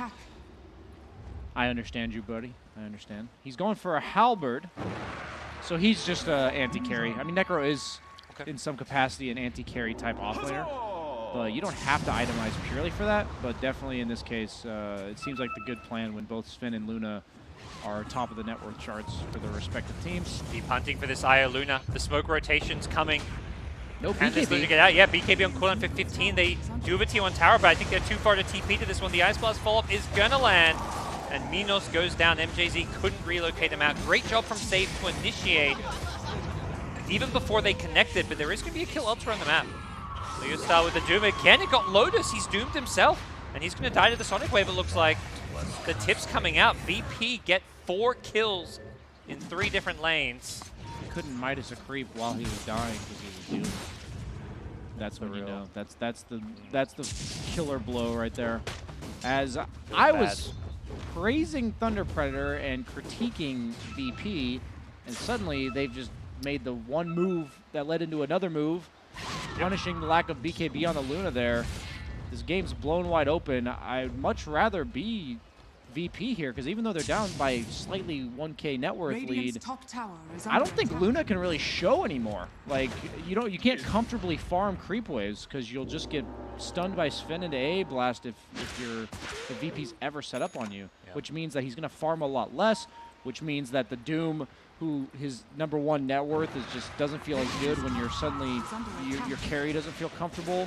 [SPEAKER 2] I understand you, buddy. I understand. He's going for a halberd, so he's just anti-carry. I mean, Necro is, in some capacity, an anti-carry type offlaner, but you don't have to itemize purely for that, but definitely in this case, it seems like the good plan when both Sven and Luna are top of the net worth charts for their respective teams.
[SPEAKER 1] Deep hunting for this Io Luna. The smoke rotation's coming.
[SPEAKER 2] No
[SPEAKER 1] And this Luna
[SPEAKER 2] BKB.
[SPEAKER 1] get out. Yeah, BKB on cooldown for 15. They do have a T1 tower, but I think they're too far to TP to this one. The Ice Blast follow-up is gonna land. And Minos goes down. MJZ couldn't relocate him out. Great job from Save to initiate even before they connected, but there is going to be a kill elsewhere on the map. Leo Star with the Doom again. It got Lotus. He's doomed himself, and he's going to die to the Sonic Wave, it looks like. The tip's coming out. VP get 4 kills in 3 different lanes.
[SPEAKER 2] He couldn't Midas a creep while he was dying because he was doomed. That's when you know. That's the killer blow right there. As I was praising Thunder Predator and critiquing VP, and suddenly they've just made the one move that led into another move, punishing the lack of BKB on the Luna there. This game's blown wide open. I'd much rather be VP here, because even though they're down by slightly 1K net worth lead, I don't think Luna can really show anymore. Like, you can't comfortably farm creep waves, because you'll just get stunned by Sven into A blast if VP's ever set up on you, which means that he's going to farm a lot less, which means that the Doom, who his #1 net worth is just doesn't feel as good when you're suddenly your carry doesn't feel comfortable.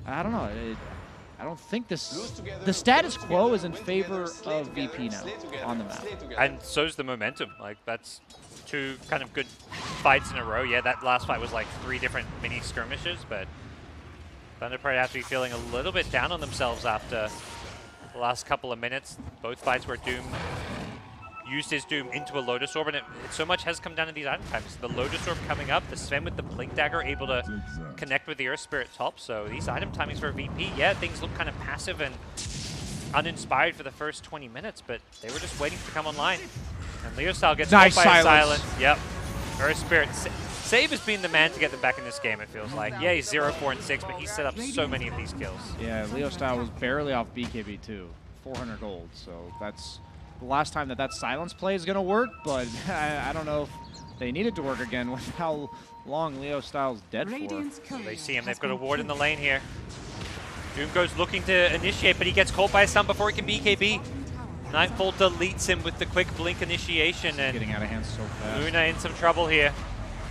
[SPEAKER 2] I don't know. I don't think the status quo is in favor of VP now on the map.
[SPEAKER 1] And so's the momentum. Like, that's 2 kind of good fights in a row. Yeah, that last fight was like 3 different mini skirmishes, but Thunder Predator have to be feeling a little bit down on themselves after the last couple of minutes. Both fights where Doom used his Doom into a Lotus Orb, and it so much has come down to these item times. The Lotus Orb coming up, the Sven with the Blink Dagger able to connect with the Earth Spirit top, so these item timings for VP, yeah, things look kind of passive and uninspired for the first 20 minutes, but they were just waiting to come online. And Leo Style gets
[SPEAKER 2] nice
[SPEAKER 1] caught by a
[SPEAKER 2] silence.
[SPEAKER 1] Yep. Earth Spirit. Save has been the man to get them back in this game, it feels like. Yeah, he's 0, 4, and 6, but he's set up so many of these kills.
[SPEAKER 2] Yeah, Leo Style was barely off BKB too. 400 gold, so that's the last time that silence play is going to work, but I don't know if they need it to work again with how long Leo Style's dead for.
[SPEAKER 1] They see him. They've got a ward in the lane here. Doom goes looking to initiate, but he gets caught by a stun before he can BKB. Nightfall deletes him with the quick blink initiation, and
[SPEAKER 2] getting out of hand so fast.
[SPEAKER 1] Luna in some trouble here.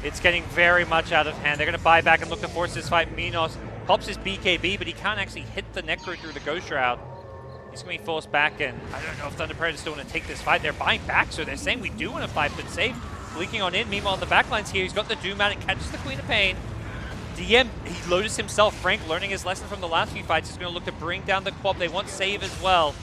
[SPEAKER 1] It's getting very much out of hand. They're going to buy back and look to force this fight. Minos pops his BKB, but he can't actually hit the Necro through the Ghost Shroud. He's going to be forced back, and I don't know if Thunder Predator still want to take this fight. They're buying back, so they're saying we do want to fight, but safe. Blinking on in. Meanwhile, on the backlines here, he's got the Doom out. It catches the Queen of Pain. DM, he Lotus himself. Frank, learning his lesson from the last few fights, is going to look to bring down the Quab. They want save as well.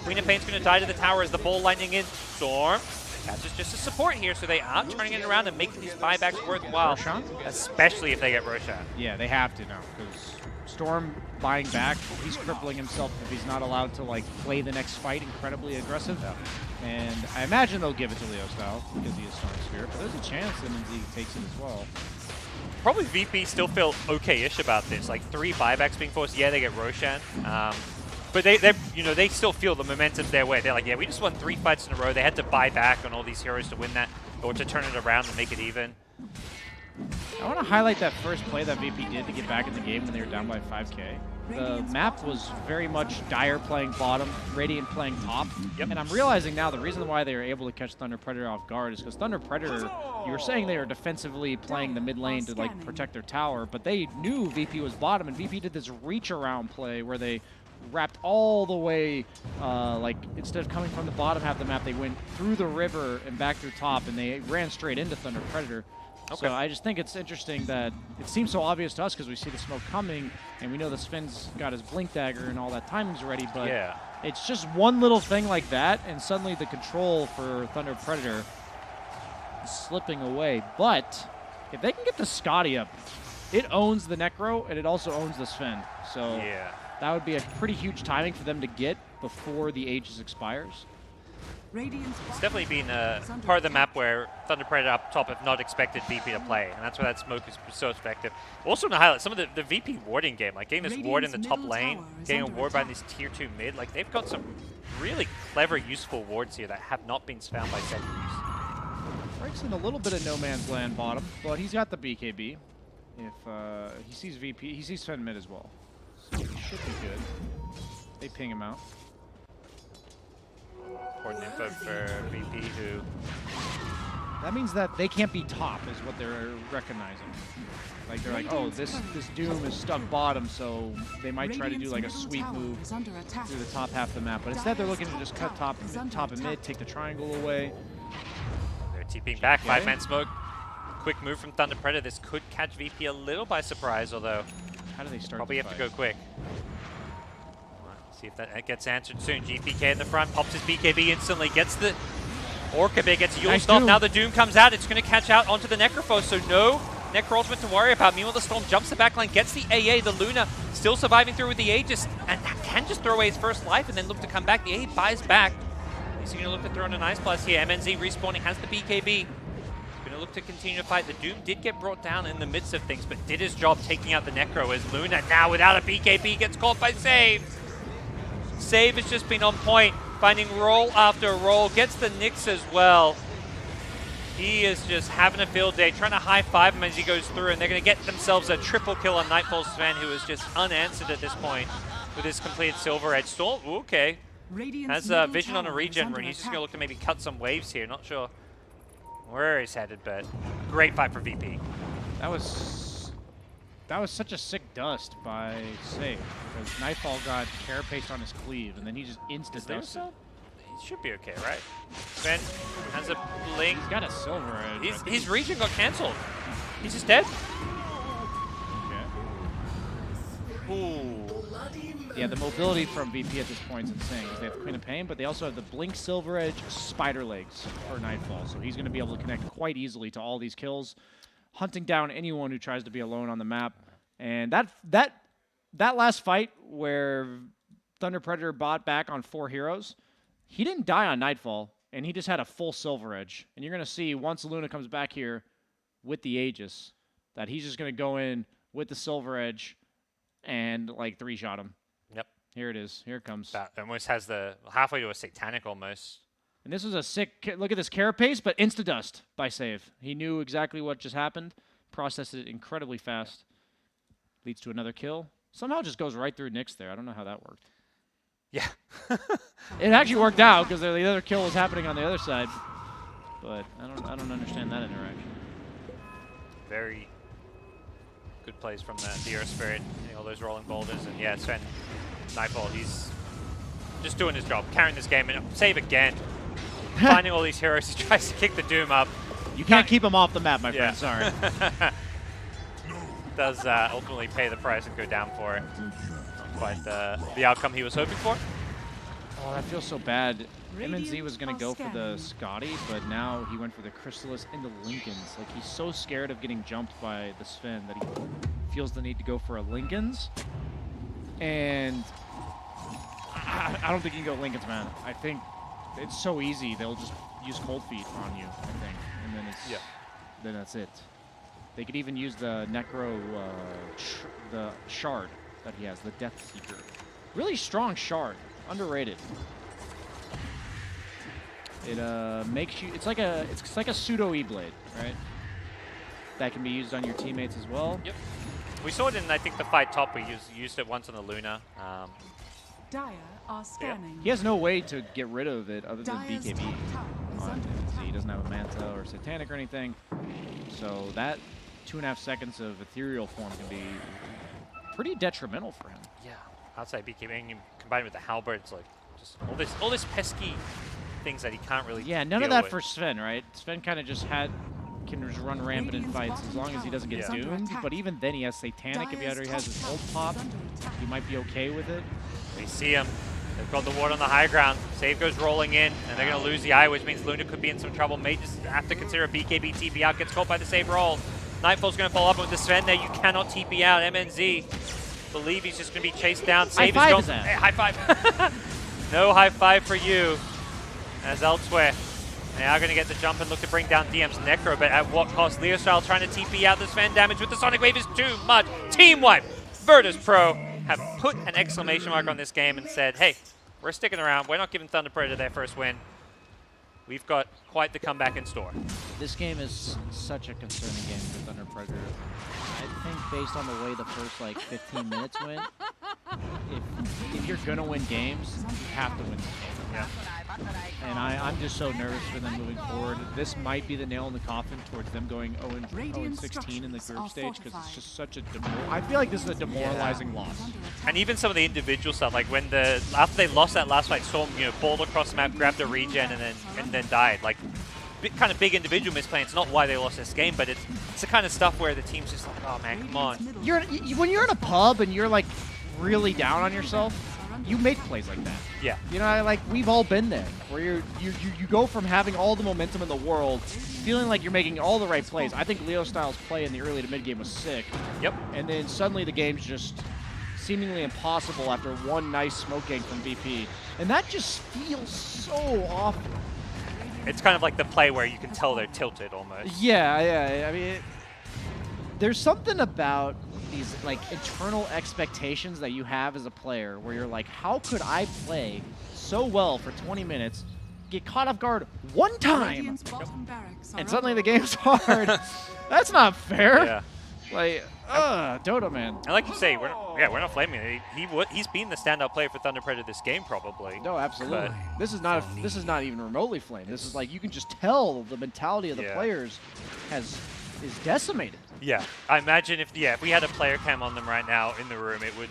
[SPEAKER 1] Queen of Pain's going to die to the tower as the ball lightning in. Storm catches just a support here, so they are turning it around and making these buybacks worthwhile.
[SPEAKER 2] Roshan?
[SPEAKER 1] Especially if they get Roshan.
[SPEAKER 2] Yeah, they have to now, because Storm buying back, he's crippling himself if he's not allowed to like play the next fight incredibly aggressive. Yeah. And I imagine they'll give it to Leo Style because he is Storm Spirit, but there's a chance that he takes it as well.
[SPEAKER 1] Probably VP still feel okay-ish about this. Like 3 buybacks being forced. Yeah, they get Roshan. But they still feel the momentum their way. They're like, yeah, we just won 3 fights in a row. They had to buy back on all these heroes to win that, or to turn it around and make it even.
[SPEAKER 2] I want to highlight that first play that VP did to get back in the game when they were down by 5K. The map was very much Dire playing bottom, Radiant playing top. Yep. And I'm realizing now the reason why they were able to catch Thunder Predator off guard is because Thunder Predator, you were saying they were defensively playing the mid lane to like protect their tower, but they knew VP was bottom, and VP did this reach around play where they wrapped all the way, like instead of coming from the bottom half of the map, they went through the river and back through top, and they ran straight into Thunder Predator. So I just think it's interesting that it seems so obvious to us because we see the smoke coming, and we know that Sven's got his blink dagger and all that timing's ready, but it's just one little thing like that, and suddenly the control for Thunder Predator is slipping away. But if they can get the Scotty up, it owns the Necro, and it also owns the Sven. So that would be a pretty huge timing for them to get before the Aegis expires.
[SPEAKER 1] It's definitely been part of the map where Thunder Predator up top have not expected VP to play, and that's why that smoke is so effective. Also to highlight some of the VP warding game, like getting this ward in the top lane, getting a ward by this tier 2 mid, like they've got some really clever, useful wards here that have not been found by second use.
[SPEAKER 2] Breaks in a little bit of no man's land bottom, but he's got the BKB. If he sees VP, he sees Sven mid as well, so he should be good. They ping him out.
[SPEAKER 1] Important info for VP, who...
[SPEAKER 2] That means that they can't be top, is what they're recognizing. Like, they're like, oh, this Doom is stuck bottom, so they might try to do like a sweep move through the top half of the map. But instead, they're looking to just cut top and mid, take the triangle away.
[SPEAKER 1] They're TPing back, 5-man smoke. Quick move from Thunder Predator. This could catch VP a little by surprise, although
[SPEAKER 2] how do they start?
[SPEAKER 1] Probably have to go quick. See if that gets answered soon. GPK in the front, pops his BKB instantly, gets the Orca Big, gets a Yule Stop. Now the Doom comes out, it's going to catch out onto the Necrophos, so no Necro ultimate to worry about. Meanwhile, the Storm jumps the backline, gets the AA, the Luna still surviving through with the Aegis, and can just throw away his first life and then look to come back. The AA buys back. He's going to look to throw in a nice plus here. MNZ respawning, has the BKB. Going to look to continue to fight. The Doom did get brought down in the midst of things, but did his job taking out the Necro as Luna now without a BKB gets caught by Save. Save has just been on point, finding roll after roll, gets the Nyx as well. He is just having a field day, trying to high-five him as he goes through, and they're going to get themselves a triple kill on Nightfall Sven, who is just unanswered at this point with his completed Silver Edge. Storm, okay, has vision on a regen rune. He's just going to look to maybe cut some waves here. Not sure where he's headed, but great fight for VP.
[SPEAKER 2] That was such a sick dust by Save, because Nightfall got carapace on his cleave, and then he just insta-dusted.
[SPEAKER 1] He should be okay, right? Sven has a blink.
[SPEAKER 2] He's got a Silver Edge.
[SPEAKER 1] His regen got cancelled. He's just dead.
[SPEAKER 2] Okay. Ooh. Yeah, the mobility from VP at this point is insane, because they have Queen of Pain, but they also have the Blink, Silver Edge, Spider Legs for Nightfall, so he's going to be able to connect quite easily to all these kills, hunting down anyone who tries to be alone on the map. And that last fight where Thunder Predator bought back on 4 heroes, he didn't die on Nightfall, and he just had a full Silver Edge. And you're going to see once Luna comes back here with the Aegis that he's just going to go in with the Silver Edge and like 3-shot him.
[SPEAKER 1] Yep.
[SPEAKER 2] Here it is. Here it comes.
[SPEAKER 1] That almost has the halfway to a Satanic almost.
[SPEAKER 2] And this was a sick, look at this carapace, but insta-dust by Save. He knew exactly what just happened, processed it incredibly fast. Leads to another kill. Somehow just goes right through Nyx there. I don't know how that worked.
[SPEAKER 1] Yeah.
[SPEAKER 2] It actually worked out because the other kill was happening on the other side. But I don't understand that interaction.
[SPEAKER 1] Very good plays from the Hero Spirit, all those rolling boulders, and yeah, Sven Nightfall, he's just doing his job, carrying this game, and Save again. Finding all these heroes, he tries to kick the Doom up.
[SPEAKER 2] You can't keep him off the map, my friend, sorry.
[SPEAKER 1] Does ultimately pay the price and go down for it. Not quite the outcome he was hoping for.
[SPEAKER 2] Oh, that feels so bad. MNZ was going to go for the Scotty, but now he went for the Chrysalis and the Lincolns. Like, he's so scared of getting jumped by the Sven that he feels the need to go for a Lincolns. And I don't think you can go Lincolns, man. I think it's so easy. They'll just use Cold Feet on you, I think. And then it's then that's it. They could even use the Necro, the Shard that he has, the Death Seeker. Really strong Shard, underrated. It makes you, it's like a pseudo E-Blade, right? That can be used on your teammates as well.
[SPEAKER 1] Yep. We saw it in, I think, the fight top. We used it once on the Luna.
[SPEAKER 3] Dire are scanning.
[SPEAKER 2] He has no way to get rid of it other than BKB. He doesn't have a Manta or Satanic or anything. So that 2.5 seconds of ethereal form can be pretty detrimental for him.
[SPEAKER 1] Yeah, outside BKB, and you combine it with the halberd, it's like just all this pesky things that he can't really.
[SPEAKER 2] Yeah, none of that for Sven, right? Sven kind of just had can just run rampant in fights as long as he doesn't get doomed. But even then, he has Satanic. If he already has his ult pop, he might be okay with it.
[SPEAKER 1] We see him. They've got the ward on the high ground. Save goes rolling in, and they're going to lose the eye, which means Luna could be in some trouble. May just have to consider a BKB TP out. Gets caught by the save roll. Nightfall's going to follow up with the Sven there. You cannot TP out. MNZ believe he's just going to be chased down. Save
[SPEAKER 2] high five
[SPEAKER 1] is going. Hey, high five. No high five for you. As elsewhere, they are going to get the jump and look to bring down DM's Necro, but at what cost? Leostyle trying to TP out the Sven damage with the Sonic Wave is too much. Team wipe. Virtus Pro have put an exclamation mark on this game and said, hey, we're sticking around. We're not giving Thunder Predator their first win. We've got quite the comeback in store.
[SPEAKER 2] This game is such a concerning game for Thunder Predator. I think based on the way the first like 15 minutes went, if you're going to win games, you have to win this game.
[SPEAKER 1] Yeah.
[SPEAKER 2] And I'm just so nervous for them moving forward. This might be the nail in the coffin towards them going 0-16 in the group stage because it's just such a I feel like this is a demoralizing loss.
[SPEAKER 1] And even some of the individual stuff, like when after they lost that last fight, Storm balled across the map, grabbed a regen, and then died. Like kind of big individual misplay. It's not why they lost this game, but it's the kind of stuff where the team's just like, oh man, come on.
[SPEAKER 2] When you're in a pub and you're like really down on yourself, you make plays like that.
[SPEAKER 1] Yeah.
[SPEAKER 2] You know, like we've all been there, where you go from having all the momentum in the world, feeling like you're making all the right plays. I think Leostyle's play in the early to mid game was sick.
[SPEAKER 1] Yep.
[SPEAKER 2] And then suddenly the game's just seemingly impossible after one nice smoke gank from VP, and that just feels so off.
[SPEAKER 1] It's kind of like the play where you can tell they're tilted almost.
[SPEAKER 2] Yeah. I mean, there's something about these like internal expectations that you have as a player where you're like, how could I play so well for 20 minutes, get caught off guard one time, and suddenly the game's hard? That's not fair.
[SPEAKER 1] Yeah.
[SPEAKER 2] Like, Dota, man.
[SPEAKER 1] And like you say, we're not flaming it. He's been the standout player for Thunder Predator this game, probably.
[SPEAKER 2] No, absolutely. This is not even remotely flame. This is like, you can just tell the mentality of the players is decimated.
[SPEAKER 1] Yeah, I imagine if we had a player cam on them right now in the room, it would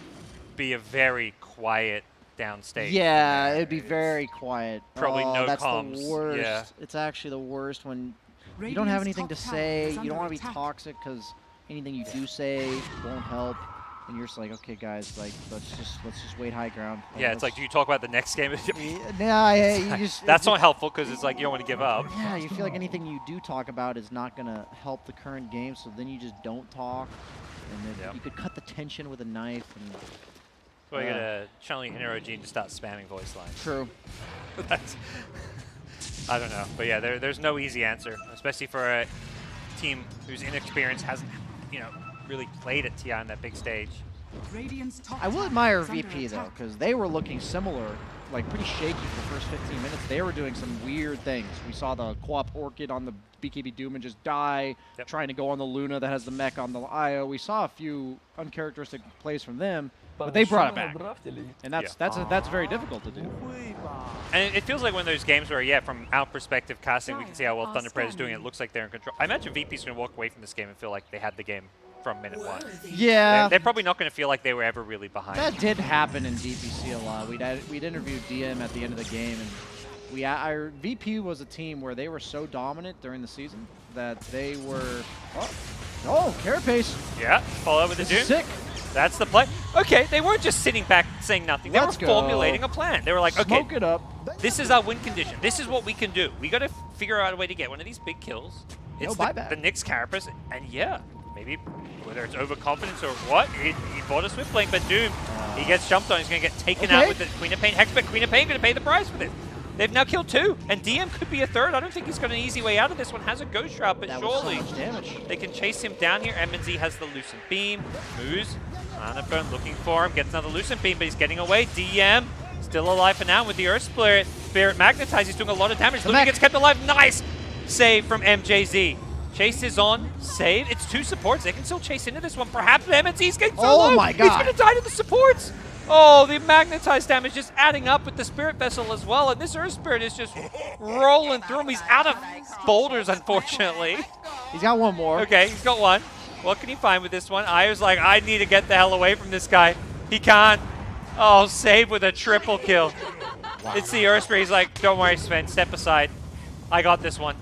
[SPEAKER 1] be a very quiet downstage.
[SPEAKER 2] Yeah, it'd be very quiet.
[SPEAKER 1] Probably no
[SPEAKER 2] that's
[SPEAKER 1] comms.
[SPEAKER 2] The worst.
[SPEAKER 1] Yeah.
[SPEAKER 2] It's actually the worst when you don't have anything to say. You don't want to be toxic because anything you do say won't help. And you're just like, okay, guys, like let's just wait high ground.
[SPEAKER 1] Yeah, it's like, do you talk about the next game?
[SPEAKER 2] Yeah, you just.
[SPEAKER 1] That's not helpful because it's like you don't want to give up.
[SPEAKER 2] Yeah, you feel like anything you do talk about is not gonna help the current game, so then you just don't talk, and then you could cut the tension with a knife. And
[SPEAKER 1] so you gotta channel your inner OG and just start spamming voice lines.
[SPEAKER 2] True.
[SPEAKER 1] That's I don't know, but yeah, there's no easy answer, especially for a team whose inexperience hasn't, really played at TI on that big stage.
[SPEAKER 2] I will admire VP though, because they were looking similar, like pretty shaky for the first 15 minutes. They were doing some weird things. We saw the co-op Orchid on the BKB Doom and just die, trying to go on the Luna that has the mech on the IO. We saw a few uncharacteristic plays from them, but they brought it back. And that's very difficult to do.
[SPEAKER 1] And it feels like one of those games where, from our perspective casting, we can see how well Thunder Predator's doing. It looks like they're in control. I imagine VP's going to walk away from this game and feel like they had the game from minute one.
[SPEAKER 2] Yeah.
[SPEAKER 1] They're probably not going to feel like they were ever really behind.
[SPEAKER 2] That did happen in DPC a lot. We'd interviewed DM at the end of the game, and our VP was a team where they were so dominant during the season that they were. Carapace.
[SPEAKER 1] Yeah, follow up with the Doom.
[SPEAKER 2] Sick.
[SPEAKER 1] That's the play. Okay, they weren't just sitting back saying nothing. They were formulating a plan. They were like, okay,
[SPEAKER 2] smoke it up.
[SPEAKER 1] This is our win condition. This is what we can do. We got to figure out a way to get one of these big kills. It's the Nyx Carapace, and maybe whether it's overconfidence or what, he bought a Swift Link, but Doom, he gets jumped on. He's going to get taken out with the Queen of Pain Hex, but Queen of Pain going to pay the price for this. They've now killed 2, and DM could be a 3rd. I don't think he's got an easy way out of this one. Has a Ghost Shroud, but surely they can chase him down here. MNZ has the Lucent Beam. Moves. Anaburn looking for him. Gets another Lucent Beam, but he's getting away. DM still alive for now with the Earth Spirit. Spirit Magnetize. He's doing a lot of damage. Luna gets kept alive. Nice save from MJZ. Chase is on. Save. It's 2 supports. They can still chase into this one. Perhaps MNZ's getting so low.
[SPEAKER 2] My God.
[SPEAKER 1] He's going to die to the supports. Oh, the magnetized damage just adding up with the Spirit Vessel as well, and this Earth Spirit is just rolling through him. He's out of boulders, unfortunately.
[SPEAKER 2] He's got one more.
[SPEAKER 1] Okay, he's got one. What can he find with this one? Aya's like, I need to get the hell away from this guy. He can't. Oh, save with a triple kill. It's the Earth Spirit. He's like, don't worry, Sven, step aside. I got this one.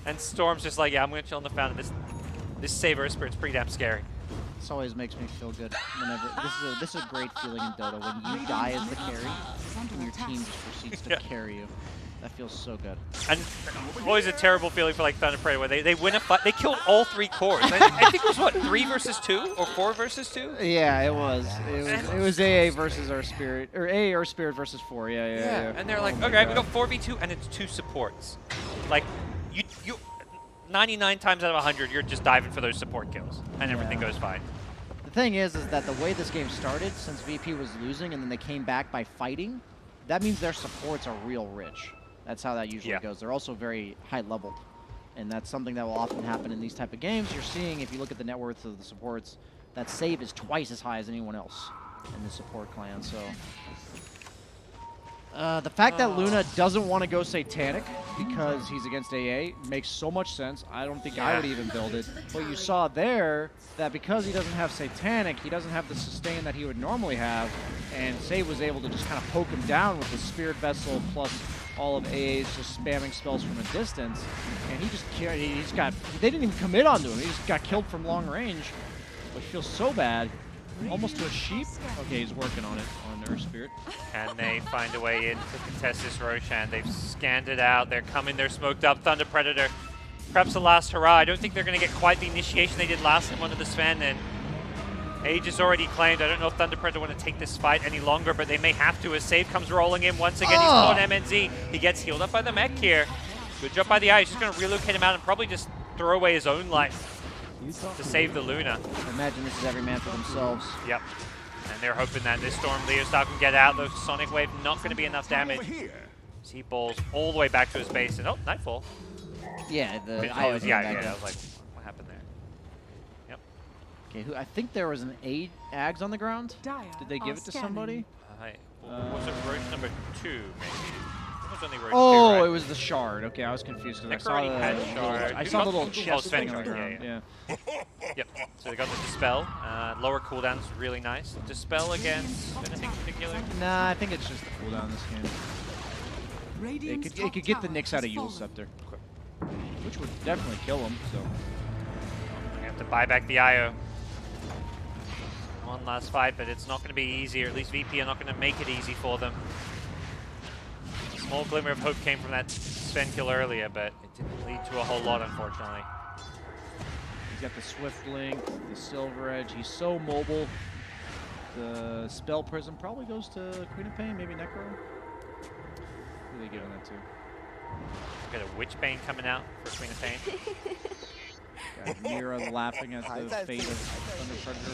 [SPEAKER 1] And Storm's just like, yeah, I'm going to chill on the fountain. This Saber Spirit's pretty damn scary.
[SPEAKER 2] This always makes me feel good. Whenever this is a great feeling in Dota when you die as the carry and your team just proceeds to carry you. That feels so good.
[SPEAKER 1] And always a terrible feeling for like Thunder Predator where they win a fight. They killed all 3 cores. I think it was what, 3 versus 2 or 4 versus 2?
[SPEAKER 2] Yeah, it was. It was AA versus our Spirit, or AA or Spirit versus 4. Yeah.
[SPEAKER 1] And they're like, okay, we got 4v2 and it's 2 supports. Like you 99 times out of 100, you're just diving for those support kills and everything goes fine.
[SPEAKER 2] The thing is that the way this game started, since VP was losing and then they came back by fighting, that means their supports are real rich. That's how that usually goes. They're also very high leveled, and that's something that will often happen in these type of games. You're seeing, if you look at the net worth of the supports, that save is twice as high as anyone else in the support clan. So the fact that Luna doesn't want to go Satanic because he's against AA makes so much sense. I don't think I would even build it. But you saw there that because he doesn't have Satanic, he doesn't have the sustain that he would normally have, and Save was able to just kind of poke him down with the Spirit Vessel plus all of AA's just spamming spells from a distance, and they didn't even commit onto him. He just got killed from long range, which feels so bad. Almost to a sheep. Okay, he's working on it, on Earth Spirit.
[SPEAKER 1] And they find a way in to contest this Roshan. They've scanned it out. They're coming. They're smoked up. Thunder Predator. Perhaps the last hurrah. I don't think they're going to get quite the initiation they did last time under the Sven. And Age is already claimed. I don't know if Thunder Predator want to take this fight any longer, but they may have to as Save comes rolling in once again. He's caught MNZ. He gets healed up by the mech here. Good job by the Eye. He's just going to relocate him out and probably just throw away his own life to save the Luna.
[SPEAKER 2] Imagine this is every man for themselves.
[SPEAKER 1] Yep. And they're hoping that this Storm Leo Star can get out. The Sonic Wave not going to be enough damage. As he balls all the way back to his base. And Nightfall.
[SPEAKER 2] Yeah, the
[SPEAKER 1] I was like, what happened there? Yep.
[SPEAKER 2] Okay, I think there was an Ags on the ground. Did they give it to somebody?
[SPEAKER 1] Was it Roach number 2, maybe? It was only Roach 2,
[SPEAKER 2] Oh,
[SPEAKER 1] right?
[SPEAKER 2] it was the shard. Okay, I was confused because I
[SPEAKER 1] Shard.
[SPEAKER 2] saw the little chest thing on the ground.
[SPEAKER 1] Yeah. Yep. So they got the Dispel. Lower cooldown's really nice. Dispel against anything particular?
[SPEAKER 2] Nah, I think it's just the cooldown this game. It could get the Nyx out of Yule Scepter, which would definitely kill him. So
[SPEAKER 1] we have to buy back the IO. One last fight, but it's not going to be easy, or at least VP are not going to make it easy for them. A small glimmer of hope came from that Sven kill earlier, but it didn't lead to a whole lot, unfortunately.
[SPEAKER 2] He's got the Swift Link, the Silver Edge. He's so mobile. The Spell Prism probably goes to Queen of Pain, maybe Necro. Who are they giving that to?
[SPEAKER 1] Got a Witch Bane coming out for Queen of Pain.
[SPEAKER 2] Got Mira laughing at the fate of Thunder Predator.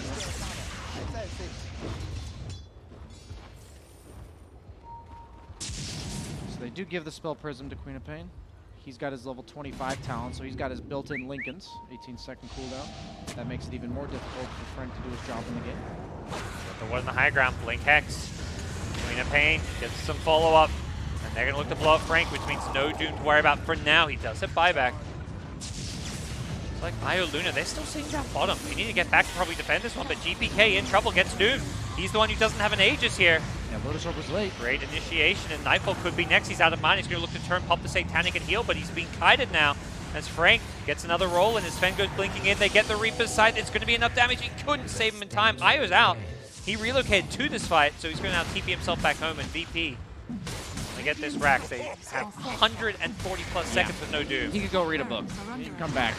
[SPEAKER 2] So they do give the Spell Prism to Queen of Pain. He's got his level 25 talent, so he's got his built-in Lincolns, 18-second cooldown. That makes it even more difficult for Frank to do his job in the game.
[SPEAKER 1] Got the one in the high ground, Blink Hex. Queen of Pain gets some follow-up, and they're going to look to blow up Frank, which means no Doom to worry about for now. He does have buyback. It's like Io Luna, they're still sitting down bottom. They need to get back to probably defend this one, but GPK in trouble, gets Doom. He's the one who doesn't have an Aegis here.
[SPEAKER 2] Yeah, Lotus Orb was late.
[SPEAKER 1] Great initiation, and Nightfall could be next. He's out of mind. He's going to look to turn, pop the Satanic and heal, but he's being kited now. As Frank gets another roll, and his Sven goes blinking in. They get the Reaper's Sight. It's going to be enough damage. He couldn't save him in time. Io's out. He relocated to this fight, so he's going to now TP himself back home, and VP, they get this rack. They have 140 plus seconds with no Doom.
[SPEAKER 2] He could go read a book. He can come back.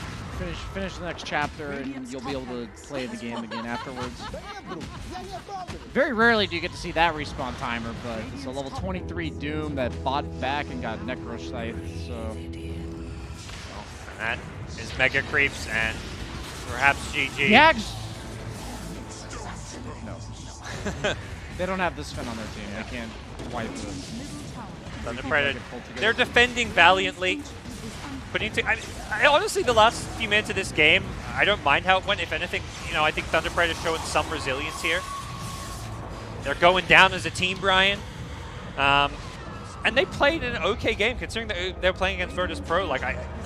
[SPEAKER 2] Finish the next chapter, and you'll be able to play the game again afterwards. Very rarely do you get to see that respawn timer, but it's a level 23 Doom that bought back and got Necro Scythe, so...
[SPEAKER 1] And that is Mega Creeps, and perhaps GG.
[SPEAKER 2] Yags! No. They don't have this Sven on their team. They can't wipe the...
[SPEAKER 1] Thunder Predator. They're defending valiantly. I honestly, the last few minutes of this game, I don't mind how it went. If anything, I think Thunder Predator's showing some resilience here. They're going down as a team, Brian. And they played an okay game, considering that they're playing against Virtus Pro.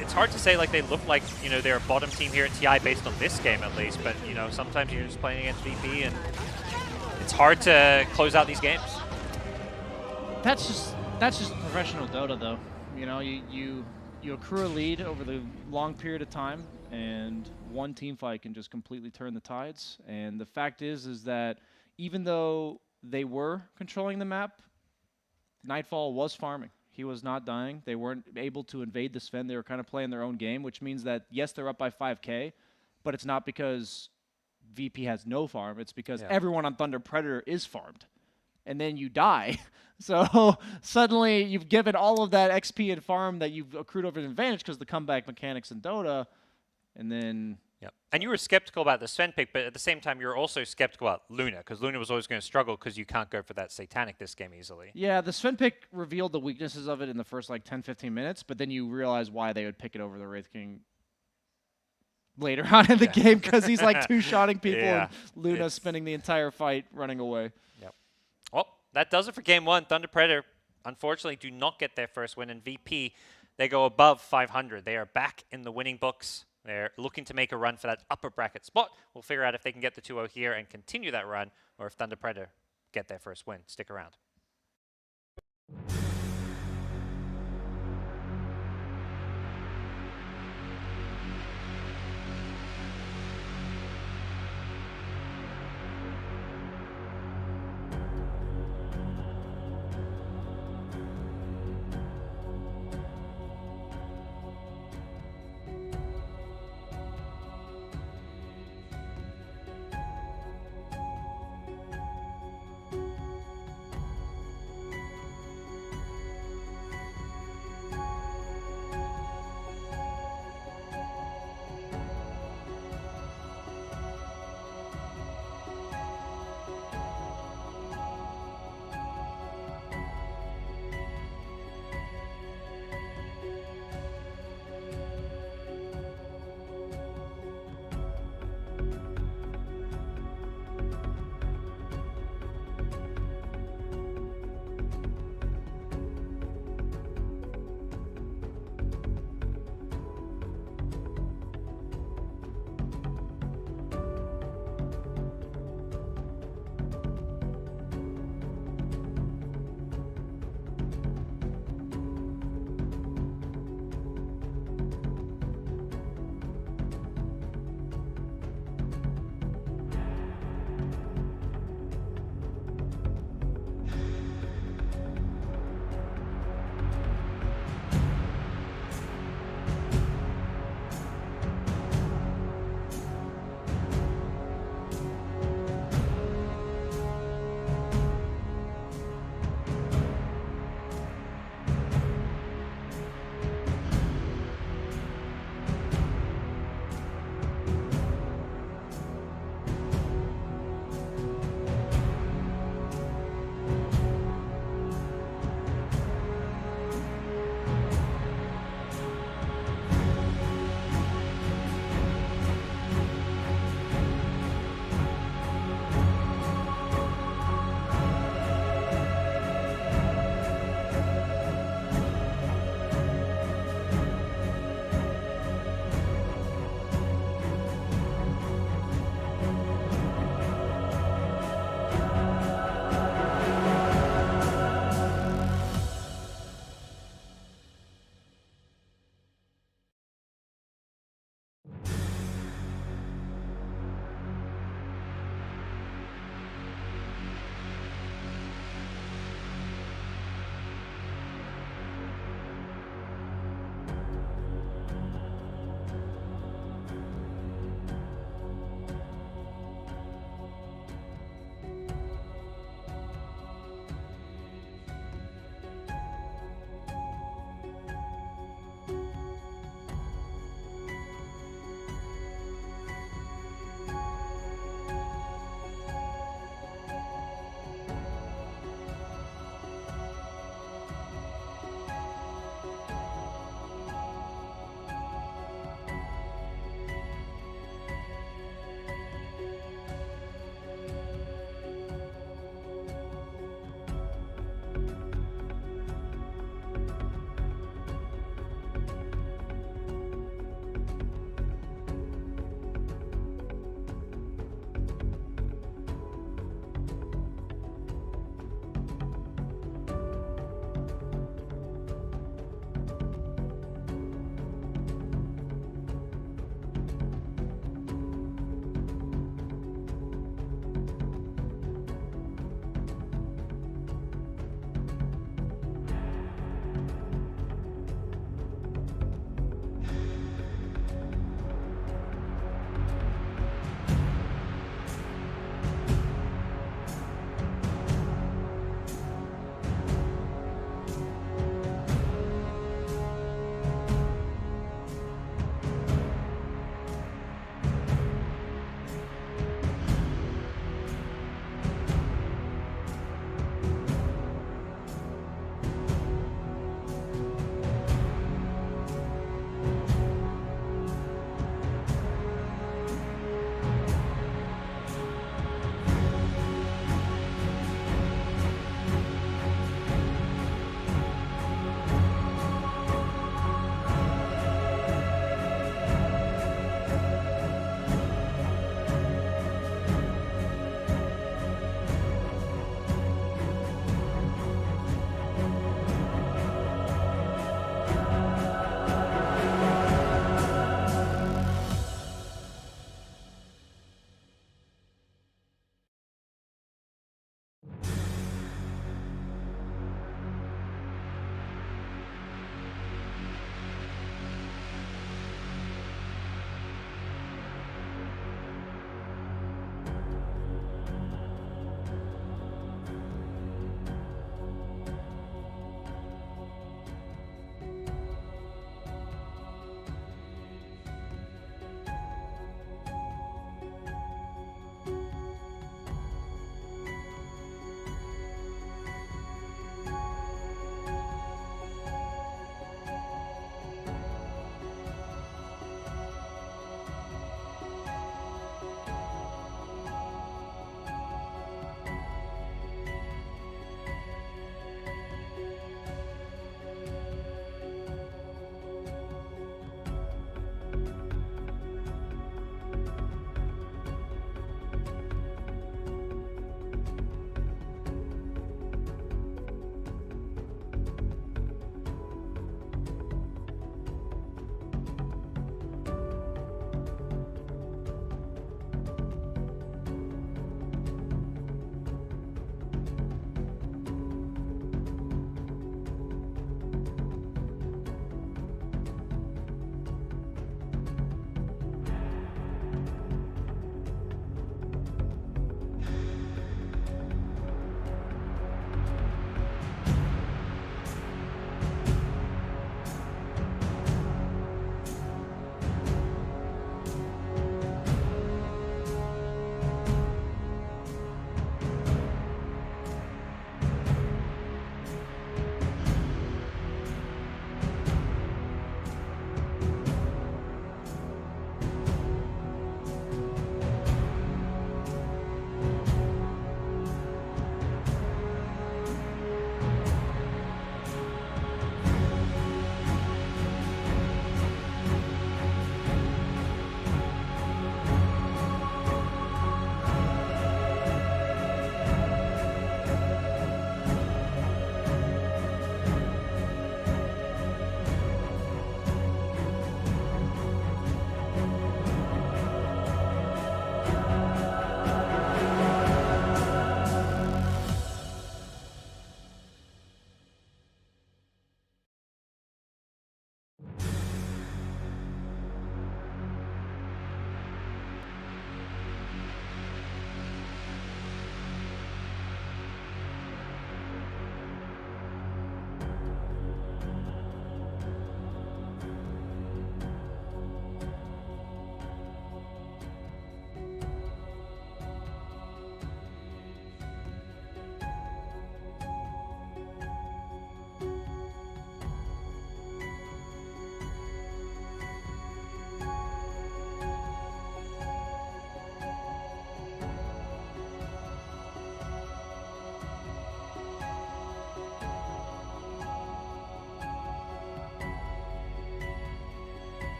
[SPEAKER 1] It's hard to say they look like, they're a bottom team here at TI based on this game at least. But, sometimes you're just playing against VP, and it's hard to close out these games.
[SPEAKER 2] That's just professional Dota, though. you accrue a lead over the long period of time, and one team fight can just completely turn the tides. And the fact is that even though they were controlling the map, Nightfall was farming. He was not dying. They weren't able to invade the Sven. They were kind of playing their own game, which means that, yes, they're up by 5K, but it's not because VP has no farm. It's because everyone on Thunder Predator is farmed. And then you die. So suddenly you've given all of that XP and farm that you've accrued over an advantage because the comeback mechanics in Dota, and then...
[SPEAKER 1] Yep. And you were skeptical about the Sven pick, but at the same time, you were also skeptical about Luna, because Luna was always going to struggle because you can't go for that Satanic this game easily.
[SPEAKER 2] Yeah, the Sven pick revealed the weaknesses of it in the first, like, 10-15 minutes, but then you realize why they would pick it over the Wraith King later on in the game, because he's, like, two-shotting people and Luna spending the entire fight running away.
[SPEAKER 1] Yep. Well, that does it for Game 1. Thunder Predator, unfortunately, do not get their first win, and VP, they go above 500. They are back in the winning books. They're looking to make a run for that upper bracket spot. We'll figure out if they can get the 2-0 here and continue that run, or if Thunder Predator get their first win. Stick around.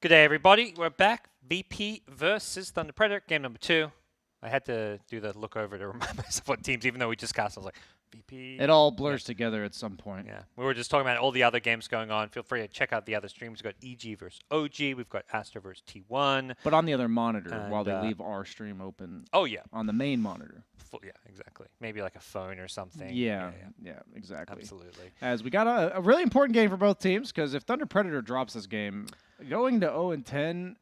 [SPEAKER 1] Good day, everybody. We're back. VP versus Thunder Predator, game number 2. I had to do the look over to remind myself what teams, even though we just cast, I was like, VP.
[SPEAKER 2] It all blurs together at some point.
[SPEAKER 1] Yeah. We were just talking about all the other games going on. Feel free to check out the other streams. We've got EG versus OG. We've got Astra versus T1.
[SPEAKER 2] But on the other monitor,
[SPEAKER 1] And,
[SPEAKER 2] while they leave our stream open.
[SPEAKER 1] Oh, yeah.
[SPEAKER 2] On the main monitor.
[SPEAKER 1] Yeah, exactly. Maybe like a phone or something.
[SPEAKER 2] Yeah, exactly.
[SPEAKER 1] Absolutely.
[SPEAKER 2] As we got a really important game for both teams, because if Thunder Predator drops this game, going to 0-10,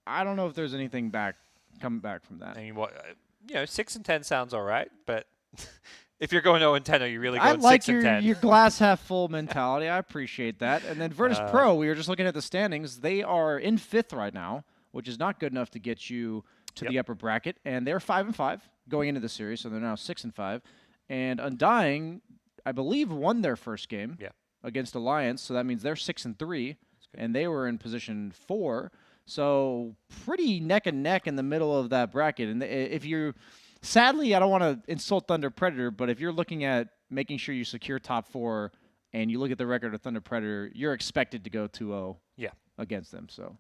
[SPEAKER 2] I don't know if there's anything coming back from that.
[SPEAKER 1] I mean, 6-10 sounds all right, but if you're going 0-10, are you really going 6-10?
[SPEAKER 2] I like your glass half full mentality. I appreciate that. And then Virtus Pro, we were just looking at the standings. They are in 5th right now, which is not good enough to get you to the upper bracket, and they're 5-5 going into the series, so they're now 6-5. And Undying, I believe, won their first game against Alliance, so that means they're 6-3, and they were in position 4. So pretty neck and neck in the middle of that bracket. And if you, sadly, I don't want to insult Thunder Predator, but if you're looking at making sure you secure top 4, and you look at the record of Thunder Predator, you're expected to go 2-0 against them. So,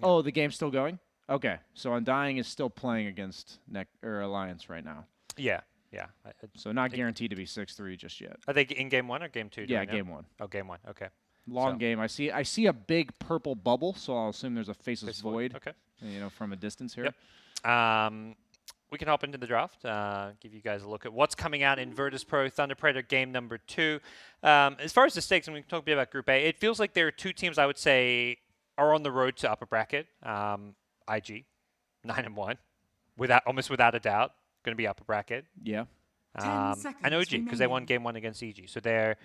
[SPEAKER 2] oh, the game's still going. Okay, so Undying is still playing against Alliance right now.
[SPEAKER 1] Yeah.
[SPEAKER 2] So not guaranteed to be 6-3 just yet.
[SPEAKER 1] Are they in game 1 or game 2?
[SPEAKER 2] Yeah, game 1.
[SPEAKER 1] Oh, game 1. Okay.
[SPEAKER 2] Long game. I see a big purple bubble, so I'll assume there's a faceless void.
[SPEAKER 1] Okay.
[SPEAKER 2] From a distance here.
[SPEAKER 1] Yep. We can hop into the draft. Give you guys a look at what's coming out in Virtus Pro Thunder Predator game number 2. As far as the stakes, and we can talk a bit about Group A. It feels like there are 2 teams I would say are on the road to upper bracket. IG, 9-1, almost without a doubt, going to be upper bracket.
[SPEAKER 2] Yeah.
[SPEAKER 1] And OG, because they won game 1 against EG. So they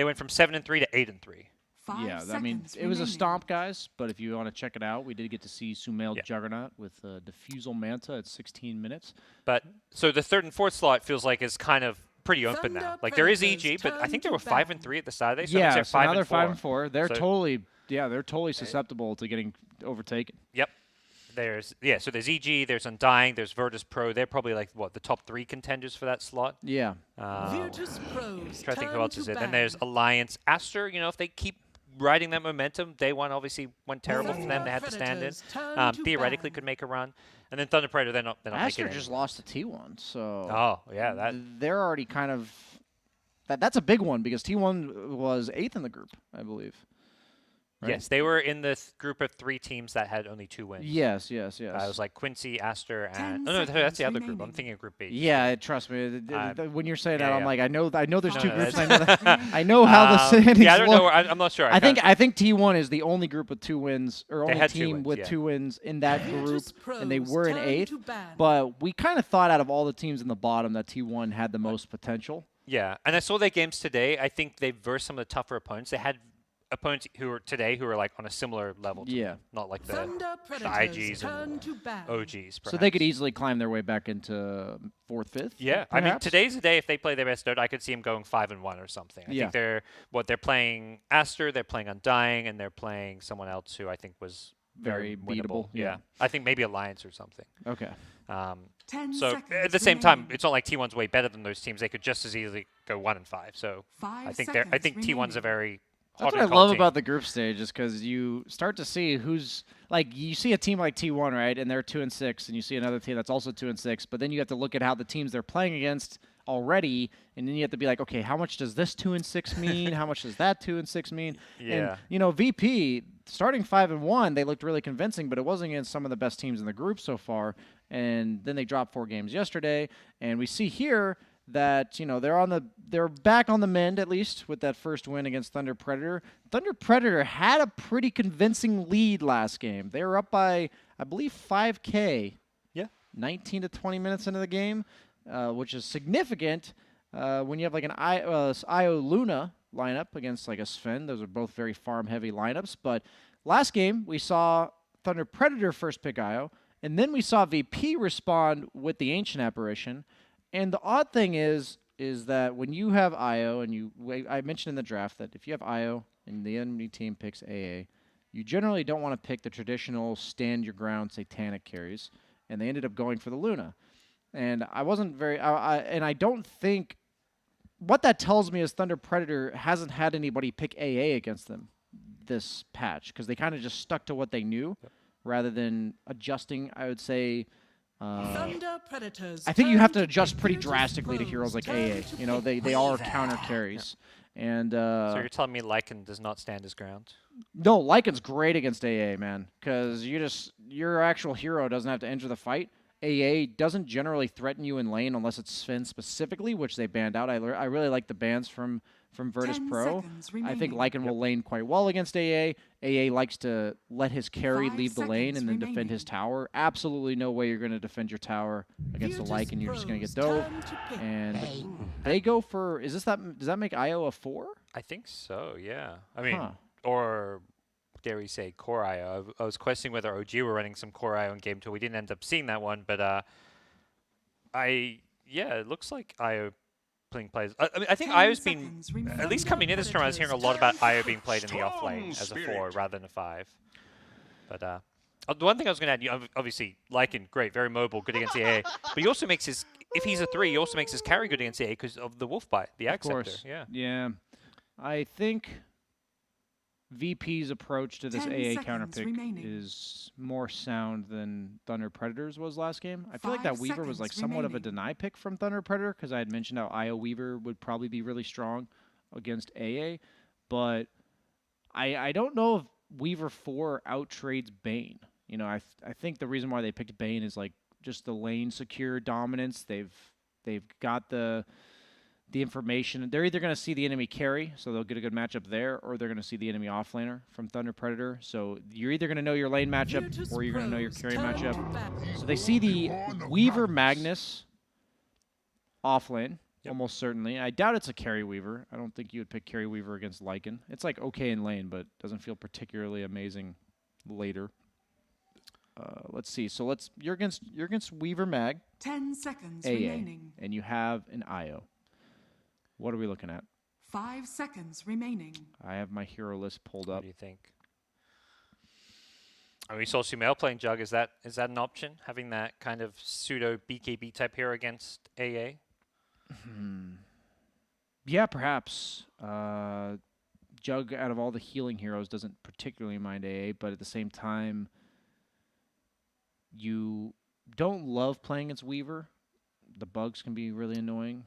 [SPEAKER 1] went from 7-3 to 8-3.
[SPEAKER 2] I mean, it was a stomp, guys, but if you want to check it out, we did get to see Sumail Juggernaut with Diffusal Manta at 16 minutes.
[SPEAKER 1] But so the 3rd and 4th slot feels like is kind of pretty open now. Like there is EG, but I think they were 5-3 at the start of the day.
[SPEAKER 2] So now they're 5-4. They're totally susceptible to getting overtaken.
[SPEAKER 1] Yep. So there's EG, there's Undying, there's Virtus Pro. They're probably like the top 3 contenders for that slot.
[SPEAKER 2] Yeah.
[SPEAKER 3] Virtus Pros.
[SPEAKER 1] Try to think who else is it. Then there's Alliance, Astra. If they keep riding that momentum, day 1 obviously went terrible for them. They had to stand in. Theoretically, could make a run. And then Thunder Predator, they're not
[SPEAKER 2] Astra
[SPEAKER 1] making it.
[SPEAKER 2] just lost to T1, so.
[SPEAKER 1] Oh yeah,
[SPEAKER 2] they're already kind of. That's a big one because T1 was 8th in the group, I believe. Right?
[SPEAKER 1] Yes, they were in the group of 3 teams that had only 2 wins.
[SPEAKER 2] Yes.
[SPEAKER 1] It was like Quincy, Astor, and that's the other group. I'm thinking of Group B.
[SPEAKER 2] Yeah, trust me. When you're saying that, I'm like, I know there's 2 groups. I
[SPEAKER 1] know
[SPEAKER 2] how the standings
[SPEAKER 1] I don't know.
[SPEAKER 2] look.
[SPEAKER 1] I'm not sure.
[SPEAKER 2] I think T1 is the only group with 2 wins, or only team with 2 wins in that group, and they were in 8th. But we kind of thought out of all the teams in the bottom that T1 had the most potential.
[SPEAKER 1] Yeah, and I saw their games today. I think they versed some of the tougher opponents. They had opponents who are like on a similar level to them, not like the IGs and OGs, perhaps.
[SPEAKER 2] So they could easily climb their way back into 4th, 5th.
[SPEAKER 1] Yeah,
[SPEAKER 2] perhaps?
[SPEAKER 1] I mean today's the day. If they play their best Dota, I could see them going 5-1 or something. I think they're playing Astor, they're playing Undying, and they're playing someone else who I think was very
[SPEAKER 2] beatable.
[SPEAKER 1] Yeah, I think maybe Alliance or something.
[SPEAKER 2] Okay.
[SPEAKER 1] So at the same time, it's not like T1's way better than those teams. They could just as easily go 1-5. So I think T1's a very
[SPEAKER 2] That's what I love about the group stage is because you start to see who's like you see a team like T1, right, and they're 2-6, and you see another team that's also 2-6, but then you have to look at how the teams they're playing against already, and then you have to be like, okay, how much does this 2-6 mean? How much does that 2-6 mean?
[SPEAKER 1] Yeah.
[SPEAKER 2] And VP starting 5-1, they looked really convincing, but it wasn't against some of the best teams in the group so far. And then they dropped 4 games yesterday, and we see here that they're back on the mend at least with that first win against Thunder Predator. Thunder Predator had a pretty convincing lead last game. They were up by I believe 5K.
[SPEAKER 1] Yeah.
[SPEAKER 2] 19 to 20 minutes into the game, which is significant when you have like an IO Luna lineup against like a Sven. Those are both very farm heavy lineups. But last game we saw Thunder Predator first pick IO, and then we saw VP respond with the Ancient Apparition. And the odd thing is that when you have IO, and I mentioned in the draft that if you have IO and the enemy team picks AA, you generally don't want to pick the traditional stand your ground satanic carries, and they ended up going for the Luna. And I wasn't very, and I don't think, what that tells me is Thunder Predator hasn't had anybody pick AA against them. this patch because they kind of just stuck to what they knew rather than adjusting, I would say.
[SPEAKER 3] Thunder Predators.
[SPEAKER 2] I think you have to adjust pretty drastically to heroes like AA. You know, they are counter carries. And
[SPEAKER 1] so you're telling me Lycan does not stand his ground?
[SPEAKER 2] no, Lycan's great against AA, man, because your actual hero doesn't have to enter the fight. AA doesn't generally threaten you in lane unless it's Sven specifically, which they banned out. I really like the bans from Virtus Pro. I think Lycan will lane quite well against AA. AA likes to let his carry leave the lane and then defend his tower. Absolutely no way you're going to defend your tower against a Lycan. You're just going to get dove. And they go for, does that make IO a 4?
[SPEAKER 1] I think so, yeah. I mean, or dare we say Core IO. I was questioning whether OG were running some Core IO in Game 2. We didn't end up seeing that one, but it looks like IO playing plays. I mean, I think IO's been, at least coming in this tournament, I was hearing a lot about IO being played in the off lane as a 4 rather than a 5. But the one thing I was going to add, obviously, Lycan, great, very mobile, good against the AA, but he also makes his, if he's a 3, he also makes his carry good against the AA because of the Wolf Bite, the Ag Scepter. Yeah.
[SPEAKER 2] I think VP's approach to this AA counterpick is more sound than Thunder Predators was last game. I feel like that Weaver was like somewhat of a deny pick from Thunder Predator because I had mentioned how IO Weaver would probably be really strong against AA, but I don't know if Weaver 4 outtrades Bane. You know, I think the reason why they picked Bane is like just the lane secure dominance. They've got the information. They're either going to see the enemy carry, so they'll get a good matchup there, or they're going to see the enemy offlaner from Thunder Predator. So you're either going to know your lane matchup, or you're going to know your carry matchup. So they see the Weaver Magnus offlane, almost certainly. I doubt it's a carry Weaver. I don't think you would pick carry Weaver against Lycan. It's like okay in lane, but doesn't feel particularly amazing later. Let's see. So you're against Weaver Mag.
[SPEAKER 3] 10 seconds
[SPEAKER 2] AA,
[SPEAKER 3] remaining.
[SPEAKER 2] and you have an IO. What are we looking at?
[SPEAKER 3] 5 seconds remaining.
[SPEAKER 2] I have my hero list pulled up.
[SPEAKER 1] What do you think? And we saw Sumail playing Jug. Is that an option? Having that kind of pseudo BKB type hero against AA?
[SPEAKER 2] Yeah, perhaps. Jug, out of all the healing heroes, doesn't particularly mind AA, but at the same time, you don't love playing against Weaver. The bugs can be really annoying.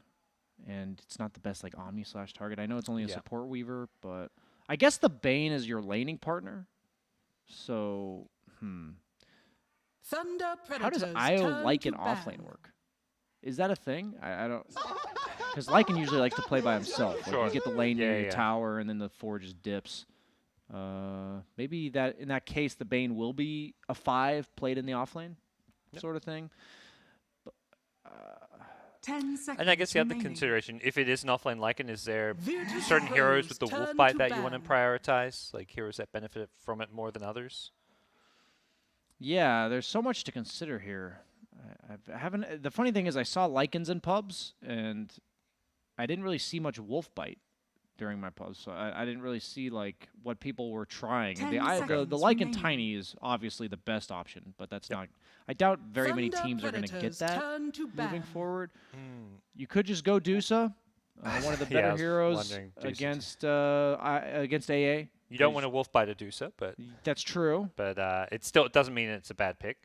[SPEAKER 2] And it's not the best like Omni / target. I know it's only a support Weaver, but I guess the Bane is your laning partner. So,
[SPEAKER 3] Thunder Predators.
[SPEAKER 2] How does IO Lycan offlane work? Is that a thing? I don't. Because Lycan usually likes to play by himself. Like you get the lane near your tower, and then the 4 just dips. Maybe that in that case, the Bane will be a 5 played in the offlane, sort of thing.
[SPEAKER 3] 10 seconds
[SPEAKER 1] and I guess the other consideration, if it is an offlane Lycan, is there certain heroes with the Wolf Bite that you want to prioritize? Like heroes that benefit from it more than others?
[SPEAKER 2] Yeah, there's so much to consider here. The funny thing is I saw Lycans in pubs, and I didn't really see much Wolf Bite during my pubs, so I didn't really see like what people were trying. The Lycan Tiny is obviously the best option, but that's not. I doubt very many teams are going to get that moving forward. You could just go Dusa, one of the better heroes against AA.
[SPEAKER 1] You don't want to Wolf Bite a Dusa, but
[SPEAKER 2] that's true.
[SPEAKER 1] But it doesn't mean it's a bad pick.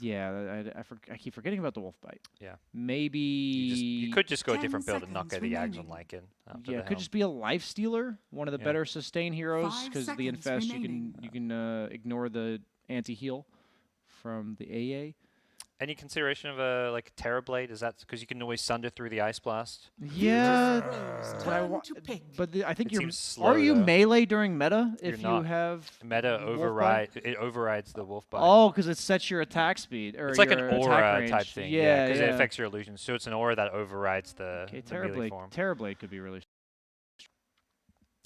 [SPEAKER 2] Yeah, I keep forgetting about the Wolf Bite.
[SPEAKER 1] Yeah.
[SPEAKER 2] Maybe
[SPEAKER 1] you could just go a different build and not go the Yags on Lycan.
[SPEAKER 2] Yeah, it could just be a Life Stealer, one of the better sustain heroes, because the Infest you can ignore the anti-heal from the AA.
[SPEAKER 1] Any consideration of a Terrorblade? Is that because you can always sunder through the Ice Blast?
[SPEAKER 2] Yeah, but I think are you melee during meta if you have
[SPEAKER 1] meta override? It overrides the Wolf Bite.
[SPEAKER 2] Oh, because it sets your attack speed or
[SPEAKER 1] it's like an aura type thing.
[SPEAKER 2] Yeah,
[SPEAKER 1] because it affects your illusions. So it's an aura that overrides the melee form.
[SPEAKER 2] Terrorblade could be really.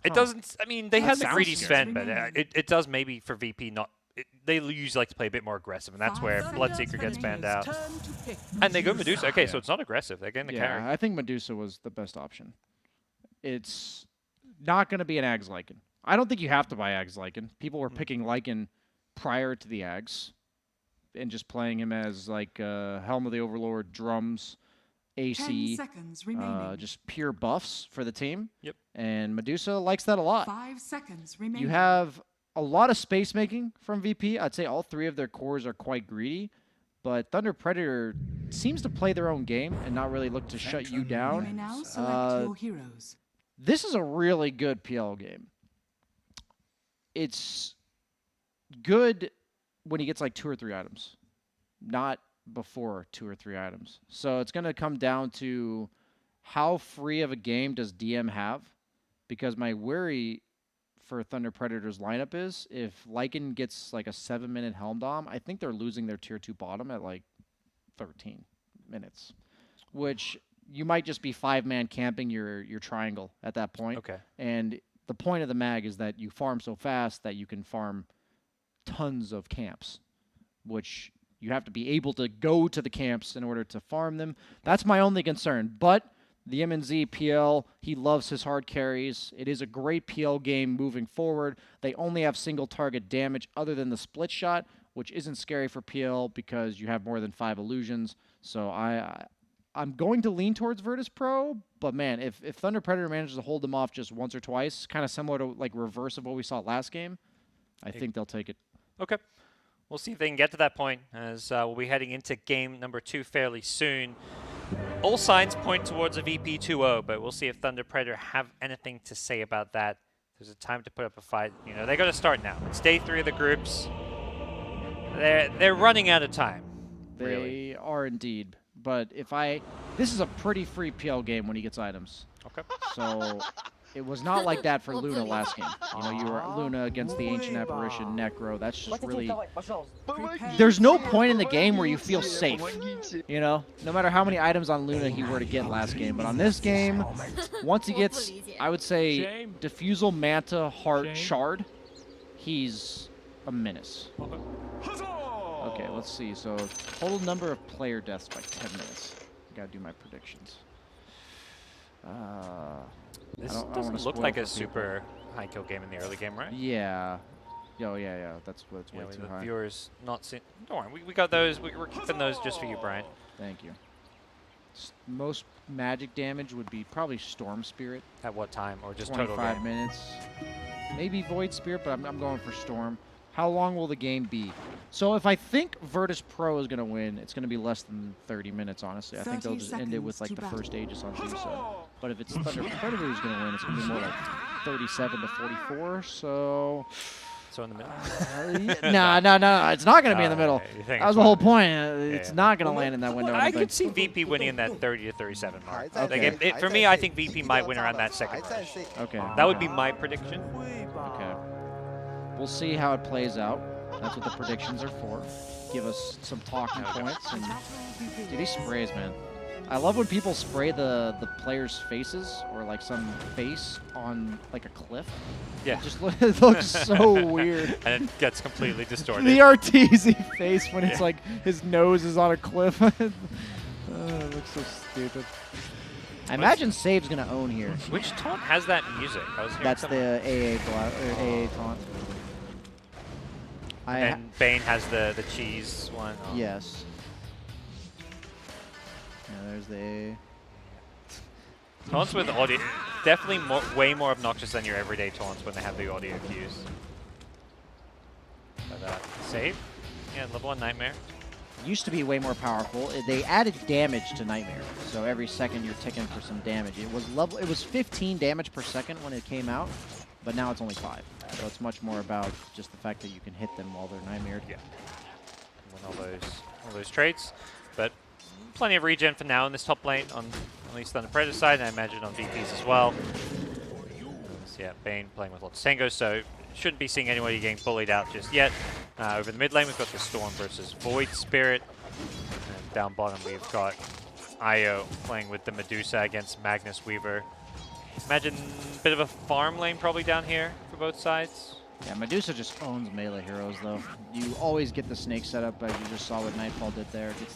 [SPEAKER 1] It doesn't. I mean, they have the greedy Sven, but it does maybe for VP not. They usually like to play a bit more aggressive, and that's where Bloodseeker gets banned out. And they go Medusa. Okay, so it's not aggressive. They're getting the carry.
[SPEAKER 2] I think Medusa was the best option. It's not going to be an Ags Lycan. I don't think you have to buy Ags Lycan. People were picking Lycan prior to the Ags and just playing him as like Helm of the Overlord, Drums, AC,
[SPEAKER 3] 10 seconds remaining.
[SPEAKER 2] just pure buffs for the team.
[SPEAKER 1] Yep.
[SPEAKER 2] And Medusa likes that a lot.
[SPEAKER 3] 5 seconds remaining.
[SPEAKER 2] You have a lot of space making from VP. I'd say all 3 of their cores are quite greedy, but Thunder Predator seems to play their own game and not really look to shut you
[SPEAKER 3] You may
[SPEAKER 2] down.
[SPEAKER 3] now select your heroes.
[SPEAKER 2] This is a really good PL game. It's good when he gets like 2 or 3 items, not before 2 or 3 items. So it's going to come down to how free of a game does DM have, because my worry for Thunder Predator's lineup is if Lycan gets like a 7-minute Helm Dom, I think they're losing their tier 2 bottom at like 13 minutes, which you might just be 5-man camping your triangle at that point.
[SPEAKER 1] Okay.
[SPEAKER 2] And the point of the mag is that you farm so fast that you can farm tons of camps, which you have to be able to go to the camps in order to farm them. That's my only concern. But the MNZ PL, he loves his hard carries. It is a great PL game moving forward. They only have single target damage other than the split shot, which isn't scary for PL because you have more than 5 illusions. So I'm going to lean towards Virtus Pro, but man, if Thunder Predator manages to hold them off just once or twice, kind of similar to like reverse of what we saw last game, I think they'll take it.
[SPEAKER 1] Okay. We'll see if they can get to that point, as we'll be heading into game number 2 fairly soon. All signs point towards a VP 2-0, but we'll see if Thunder Predator have anything to say about that. There's a time to put up a fight. You know, they got to start now. It's day 3 of the groups. They're running out of time.
[SPEAKER 2] They are indeed. But this is a pretty free PL game when he gets items.
[SPEAKER 1] Okay.
[SPEAKER 2] So it was not like that for Luna last game. You know, you were Luna against the Ancient Apparition, Necro. That's just really... There's no point in the game where you feel safe, you know? No matter how many items on Luna he were to get last game. But on this game, once he gets, I would say, Diffusal, Manta, Heart, Shard, he's a menace. Okay, let's see. So total number of player deaths by 10 minutes. Gotta do my predictions.
[SPEAKER 1] This doesn't look like a super high kill game in the early game, right?
[SPEAKER 2] Yeah. Oh, yeah. That's way too
[SPEAKER 1] the
[SPEAKER 2] high.
[SPEAKER 1] viewers not seeing. Don't worry, we got those. We're keeping those just for you, Brian.
[SPEAKER 2] Thank you. Most magic damage would be probably Storm Spirit.
[SPEAKER 1] At what time? Or just total
[SPEAKER 2] 25
[SPEAKER 1] game?
[SPEAKER 2] minutes. Maybe Void Spirit, but I'm going for Storm. How long will the game be? So if I think Virtus Pro is going to win, it's going to be less than 30 minutes, honestly. I think they'll just end it with like the first Aegis on Tusa. But if it's Thunder Predator who's going to win, it's going to be more like 37 to 44. So
[SPEAKER 1] in the middle?
[SPEAKER 2] No. It's not going to be in the middle.
[SPEAKER 1] That
[SPEAKER 2] was the whole point. It's not going to land in that window.
[SPEAKER 1] I could see VP winning in that 30 to 37 mark.
[SPEAKER 2] Okay.
[SPEAKER 1] For me, I think VP might win around that second rush.
[SPEAKER 2] Okay.
[SPEAKER 1] That would be my prediction.
[SPEAKER 2] Okay. We'll see how it plays out. That's what the predictions are for. Give us some talking points. And dude, these sprays, man. I love when people spray the players' faces or like some face on like a cliff.
[SPEAKER 1] Yeah.
[SPEAKER 2] It looks so weird.
[SPEAKER 1] And it gets completely distorted.
[SPEAKER 2] The RTZ face when it's like his nose is on a cliff. It looks so stupid. I imagine Save's going to own here.
[SPEAKER 1] Which taunt has that music?
[SPEAKER 2] That's the AA taunt.
[SPEAKER 1] And Bane has the cheese one. Oh.
[SPEAKER 2] Yes. Yeah, there's the
[SPEAKER 1] taunts with audio, definitely way more obnoxious than your everyday taunts when they have the audio cues. But save, yeah, level 1 Nightmare.
[SPEAKER 2] Used to be way more powerful. They added damage to Nightmare, so every second you're ticking for some damage. It was 15 damage per second when it came out, but now it's only 5. So it's much more about just the fact that you can hit them while they're Nightmared.
[SPEAKER 1] Yeah. Win all those traits, but plenty of regen for now in this top lane on at least on the Predator side, and I imagine on VPs as well. So yeah, Bane playing with lots of Sengo, so shouldn't be seeing anybody getting bullied out just yet. Over the mid lane, we've got the Storm versus Void Spirit, and down bottom we've got Io playing with the Medusa against Magnus Weaver. Imagine a bit of a farm lane probably down here for both sides.
[SPEAKER 2] Yeah, Medusa just owns melee heroes, though. You always get the snake setup, as you just saw what Nightfall did there. Gets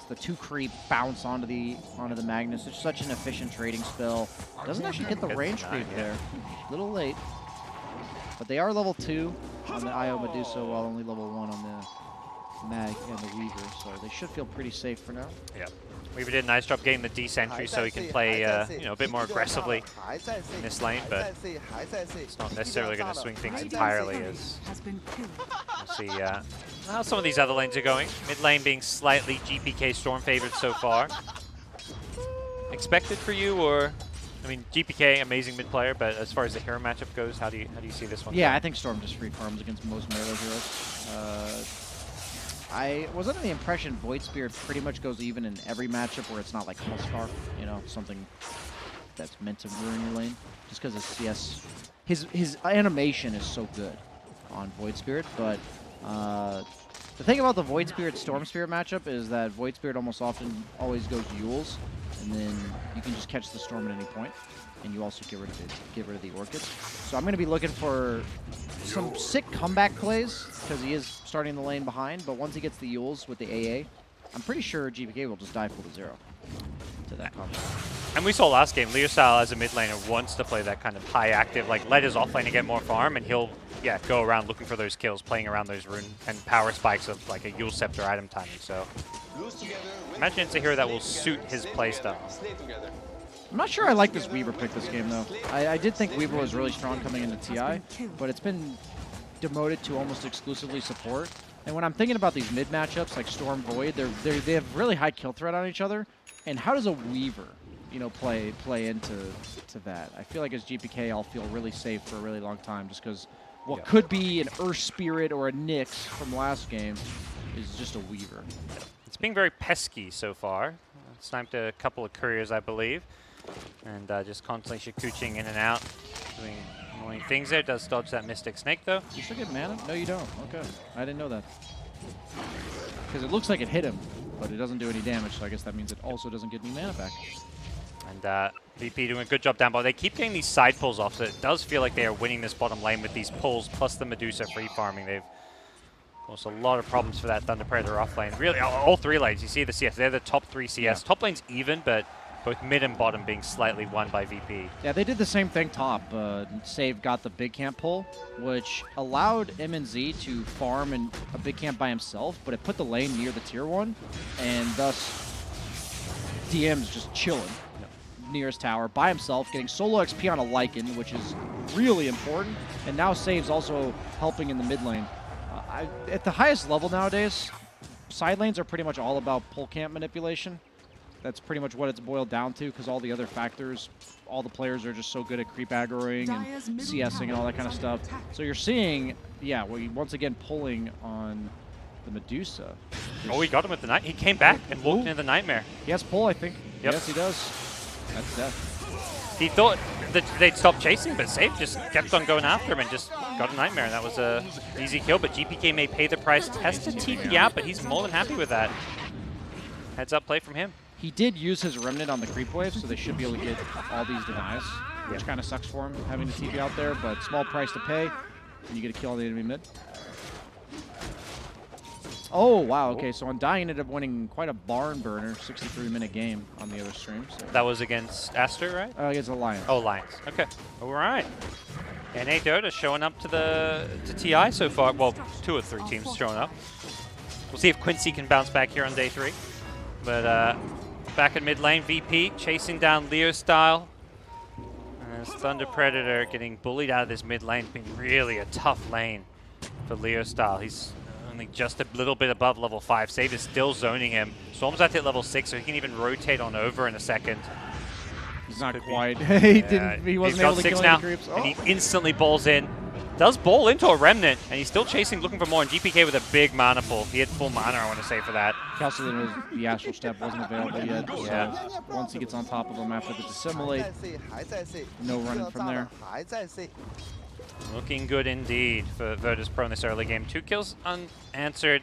[SPEAKER 2] the 2 creep bounce onto the Magnus. It's such an efficient trading spell. Doesn't actually get the range creep there. A little late. But they are level 2 on the Io Medusa, while only level 1 on Mag and the Weaver, so they should feel pretty safe for now.
[SPEAKER 1] Yeah. Weaver did a nice job getting the D-Sentry so he can play you know, a bit more aggressively in this lane, but it's not necessarily going to swing things entirely as we'll see how some of these other lanes are going. Mid lane being slightly GPK Storm favored so far. Expected for you, or I mean GPK amazing mid player, but as far as the hero matchup goes, how do you see this one?
[SPEAKER 2] Yeah,
[SPEAKER 1] going?
[SPEAKER 2] I think Storm just free farms against most melee heroes. I was under the impression Void Spirit pretty much goes even in every matchup where it's not like Hullscar, you know, something that's meant to ruin your lane. Just because his CS, his animation is so good on Void Spirit. But the thing about the Void Spirit Storm Spirit matchup is that Void Spirit almost always goes Yules, and then you can just catch the Storm at any point, and you also get rid of the Orchids. So I'm going to be looking for some sick comeback plays, because he is starting the lane behind, but once he gets the Yules with the AA, I'm pretty sure GPK will just die full to 0 to that combo.
[SPEAKER 1] And we saw last game, Leostyle as a mid laner wants to play that kind of high active, like let his off lane to get more farm, and he'll go around looking for those kills, playing around those rune and power spikes of like a Yule Scepter item timing. So imagine it's a hero that will suit his playstyle.
[SPEAKER 2] I'm not sure I like this Weaver pick this game, though. I did think Weaver was really strong coming into TI, but it's been demoted to almost exclusively support. And when I'm thinking about these mid matchups like Storm Void, they have really high kill threat on each other. And how does a Weaver, you know, play into that? I feel like as GPK, I'll feel really safe for a really long time, just because what could be an Earth Spirit or a Nyx from last game is just a Weaver.
[SPEAKER 1] It's being very pesky so far. Sniped a couple of couriers, I believe. And just constantly shakuching in and out, doing annoying things there. Does dodge that Mystic Snake, though.
[SPEAKER 2] You still get mana? No, you don't. Okay. I didn't know that. Because it looks like it hit him, but it doesn't do any damage, so I guess that means it also doesn't get any mana back.
[SPEAKER 1] And VP doing a good job down bottom. They keep getting these side pulls off, so it does feel like they are winning this bottom lane with these pulls, plus the Medusa free farming. They've caused a lot of problems for that Thunder Predator off lane. Really, all three lanes. You see the CS. They're the top 3 CS. Yeah. Top lane's even, but both mid and bottom being slightly won by VP.
[SPEAKER 2] Yeah, they did the same thing top. Save got the big camp pull, which allowed MNZ to farm in a big camp by himself, but it put the lane near the tier 1, and thus DM's just chilling near his tower by himself, getting solo XP on a Lycan, which is really important, and now Save's also helping in the mid lane. At the highest level nowadays, side lanes are pretty much all about pull camp manipulation. That's pretty much what it's boiled down to, because all the other factors, all the players are just so good at creep aggroing and CSing and all that kind of stuff. So you're seeing, yeah, once again pulling on the Medusa.
[SPEAKER 1] Oh, he got him with the night. He came back and walked into the Nightmare.
[SPEAKER 2] He has pull, I think.
[SPEAKER 1] Yep.
[SPEAKER 2] Yes, he does. That's death.
[SPEAKER 1] He thought that they'd stop chasing, but Save just kept on going after him and just got a Nightmare, and that was a easy kill. But GPK may pay the price. Tested TP out, but he's more than happy with that. Heads up play from him.
[SPEAKER 2] He did use his Remnant on the creep wave, so they should be able to get all these denies, which kind of sucks for him, having the TP out there, but small price to pay, and you get to kill the enemy mid. Oh, wow, okay, so Undying ended up winning quite a barn burner, 63-minute game on the other stream. So.
[SPEAKER 1] That was against Aster, right?
[SPEAKER 2] Against Alliance.
[SPEAKER 1] Oh, Alliance. Okay. All right. NA Dota showing up to TI so far. Well, 2 or 3 teams showing up. We'll see if Quincy can bounce back here on day 3. But back in mid lane, VP chasing down Leostyle. And as Thunder Predator getting bullied out of this mid lane. It's been really a tough lane for Leostyle. He's only just a little bit above level 5. Save is still zoning him. Storm's at level 6, so he can even rotate on over in a second.
[SPEAKER 2] He's not quite. He wasn't able to kill
[SPEAKER 1] now,
[SPEAKER 2] any creeps. Oh.
[SPEAKER 1] And he instantly balls in. Does ball into a Remnant, and he's still chasing, looking for more. And GPK with a big mana pull. He had full mana, I want to say, for that.
[SPEAKER 2] The Astral Step wasn't available yet.
[SPEAKER 1] Yeah.
[SPEAKER 2] So once he gets on top of him after the Dissimulate, no running from there.
[SPEAKER 1] Looking good indeed for Virtus Pro in this early game. 2 kills unanswered.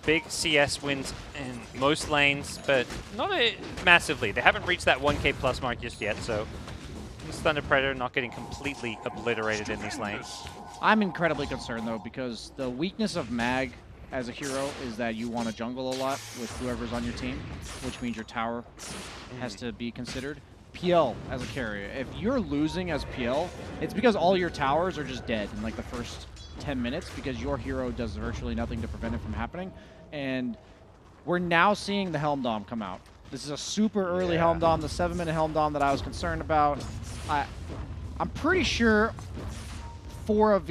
[SPEAKER 1] Big CS wins in most lanes, but not massively. They haven't reached that 1K plus mark just yet, so this Thunder Predator not getting completely obliterated in these lanes.
[SPEAKER 2] I'm incredibly concerned, though, because the weakness of Mag as a hero is that you want to jungle a lot with whoever's on your team, which means your tower has to be considered. PL as a carrier, if you're losing as PL, it's because all your towers are just dead in like the first 10 minutes because your hero does virtually nothing to prevent it from happening. And we're now seeing the Helm Dom come out. This is a super early Helm Dom, the 7-minute Helm Dom that I was concerned about. I'm pretty sure 4 of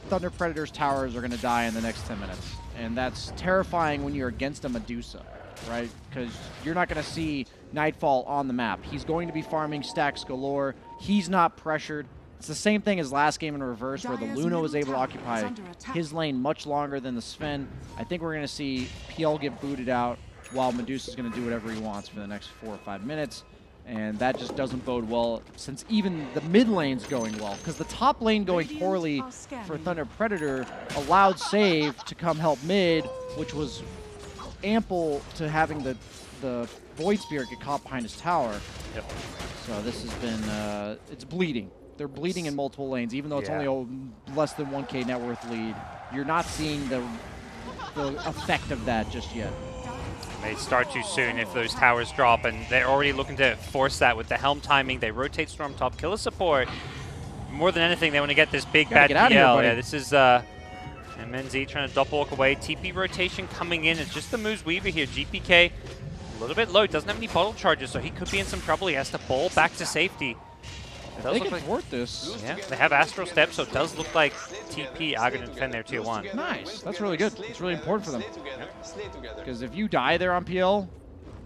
[SPEAKER 2] Thunder Predator's towers are going to die in the next 10 minutes. And that's terrifying when you're against a Medusa, right? Because you're not going to see Nightfall on the map. He's going to be farming stacks galore. He's not pressured. It's the same thing as last game in reverse, where the Luna was able to occupy his lane much longer than the Sven. I think we're going to see PL get booted out while Medusa's going to do whatever he wants for the next 4 or 5 minutes. And that just doesn't bode well, since even the mid lane's going well. Because the top lane going poorly for Thunder Predator allowed Save to come help mid, which was ample to having the Void Spirit get caught behind his tower.
[SPEAKER 1] Yep.
[SPEAKER 2] So this has been, it's bleeding. They're bleeding in multiple lanes, even though it's only a less than 1K net worth lead. You're not seeing the effect of that just yet.
[SPEAKER 1] They start too soon if those towers drop, and they're already looking to force that with the Helm timing. They rotate Storm top, killer support. More than anything, they want to get this big bad PL. Yeah, this is MNZ trying to walk away. TP rotation coming in. It's just the moves Weaver here. GPK a little bit low, doesn't have any bottle charges, so he could be in some trouble. He has to ball back to safety. It does
[SPEAKER 2] they
[SPEAKER 1] look
[SPEAKER 2] can
[SPEAKER 1] like
[SPEAKER 2] thwart this.
[SPEAKER 1] Yeah, they have Astral Step, so it does look like TP are going to defend their tier 1.
[SPEAKER 2] Nice. That's really good. It's really important for them. Because if you die there on PL,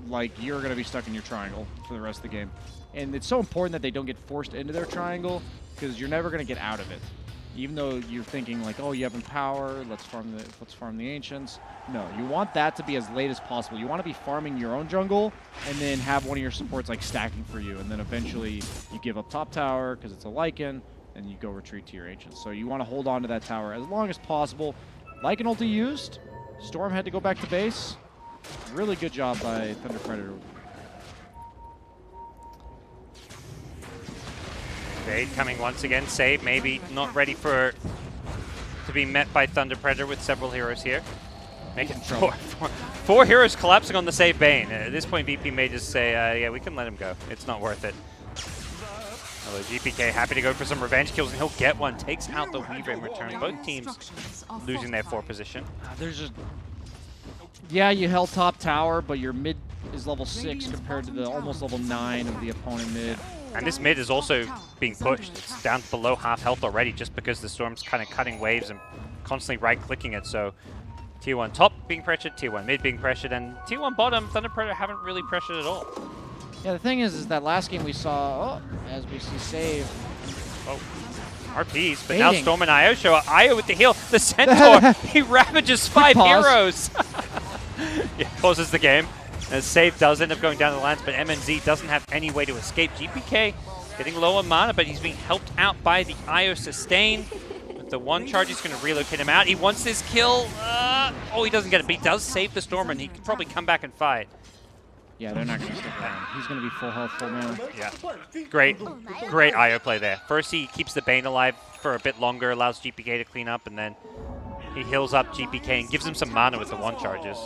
[SPEAKER 2] like, you're going to be stuck in your triangle for the rest of the game. And it's so important that they don't get forced into their triangle, because you're never going to get out of it. Even though you're thinking like, oh, you have Empower, let's farm the Ancients. No, you want that to be as late as possible. You want to be farming your own jungle and then have one of your supports like stacking for you, and then eventually you give up top tower because it's a Lycan, and you go retreat to your Ancients. So you want to hold on to that tower as long as possible. Lycan ulti used. Storm had to go back to base. Really good job by Thunder Predator.
[SPEAKER 1] Fade coming once again. Save maybe not ready to be met by Thunder Predator with several heroes here. Making four heroes collapsing on the Save Bane. At this point, VP may just say, yeah, we can let him go. It's not worth it. Although GPK happy to go for some revenge kills, and he'll get one. Takes out the Weaver in return. Both teams losing their 4 position.
[SPEAKER 2] There's just... Yeah, you held top tower, but your mid is level 6 compared to the almost level 9 of the opponent mid.
[SPEAKER 1] And this mid is also being pushed. It's down below half health already just because the Storm's kind of cutting waves and constantly right-clicking it. So tier 1 top being pressured, tier 1 mid being pressured, and tier 1 bottom, Thunder Predator haven't really pressured at all.
[SPEAKER 2] Yeah, the thing is that last game we saw, as we see Save.
[SPEAKER 1] Oh, RPs, but
[SPEAKER 2] Baiting.
[SPEAKER 1] now Storm and Io show up. Io with the heal. The Centaur, he ravages 5 heroes. Yeah, pauses the game. As Save does end up going down the lines, but MNZ doesn't have any way to escape. GPK getting low on mana, but he's being helped out by the Io sustain. With the 1 charge, he's going to relocate him out. He wants this kill. Oh, he doesn't get it, but he does save the Storm, and he can probably come back and fight.
[SPEAKER 2] Yeah, they're not going to stick around. He's going to be full health, full mana.
[SPEAKER 1] Yeah, great Io play there. First, he keeps the Bane alive for a bit longer, allows GPK to clean up, and then he heals up GPK and gives him some mana with the 1 charges.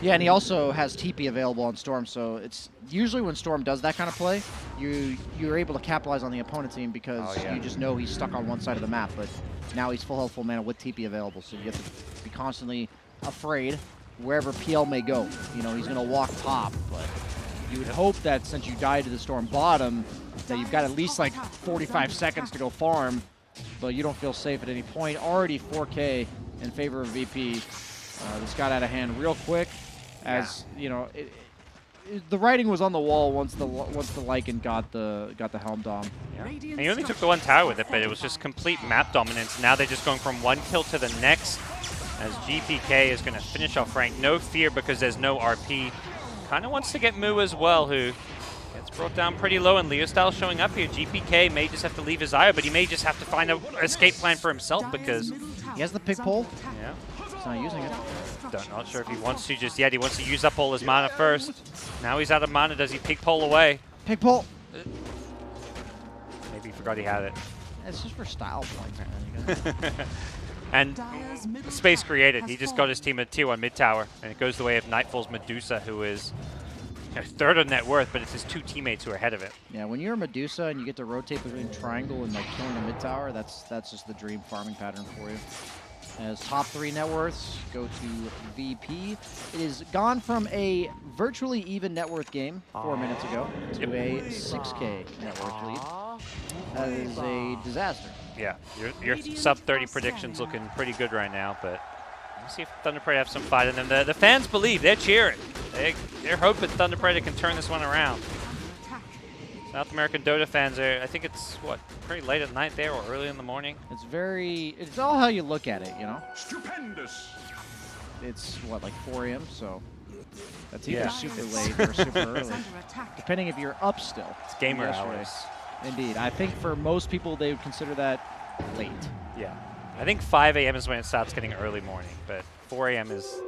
[SPEAKER 2] Yeah, and he also has TP available on Storm, so it's usually when Storm does that kind of play, you're able to capitalize on the opponent team because you just know he's stuck on one side of the map, but now he's full health, full mana with TP available, so you have to be constantly afraid wherever PL may go. You know, he's going to walk top, but you would hope that since you died to the Storm bottom, that you've got at least like 45 seconds to go farm, but you don't feel safe at any point. Already 4K in favor of VP. This got out of hand real quick. As you know, the writing was on the wall once the Lycan got the Helm Dom.
[SPEAKER 1] Yeah. And he only took the 1 tower with it, but it was just complete map dominance. Now they're just going from 1 kill to the next. As GPK is going to finish off Frank. No fear because there's no RP. Kind of wants to get Moo as well, who gets brought down pretty low. And Leo Style showing up here. GPK may just have to leave his Io, but he may just have to find an escape plan for himself because
[SPEAKER 2] he has the pick pole.
[SPEAKER 1] Yeah.
[SPEAKER 2] He's not using it.
[SPEAKER 1] Not sure if he wants to just yet. He wants to use up all his mana first. Now he's out of mana. Does he pick pole away?
[SPEAKER 2] Pick pole.
[SPEAKER 1] Maybe he forgot he had it.
[SPEAKER 2] It's just for style points.
[SPEAKER 1] And space created. He just got his team a tier 1 mid tower, and it goes the way of Nightfall's Medusa, who is third on net worth, but it's his 2 teammates who are ahead of it.
[SPEAKER 2] Yeah, when you're a Medusa and you get to rotate between triangle and like killing a mid tower, that's just the dream farming pattern for you. As top 3 net worths go to VP. It is gone from a virtually even net worth game 4 minutes ago to a 6K net worth lead. That is a disaster.
[SPEAKER 1] Yeah, your sub 30 prediction's looking pretty good right now, but let's see if Thunder Predator have some fight in them. The fans believe, they're cheering. They're hoping Thunder Predator can turn this one around. South American Dota fans are, I think it's, what, pretty late at night there or early in the morning?
[SPEAKER 2] It's all how you look at it, you know?
[SPEAKER 4] Stupendous.
[SPEAKER 2] It's, what, like 4 a.m., so that's either super late or super early, depending if you're up still.
[SPEAKER 1] It's gamer hours.
[SPEAKER 2] Indeed. I think for most people, they would consider that late.
[SPEAKER 1] Yeah. I think 5 a.m. is when it starts getting early morning, but 4 a.m. is...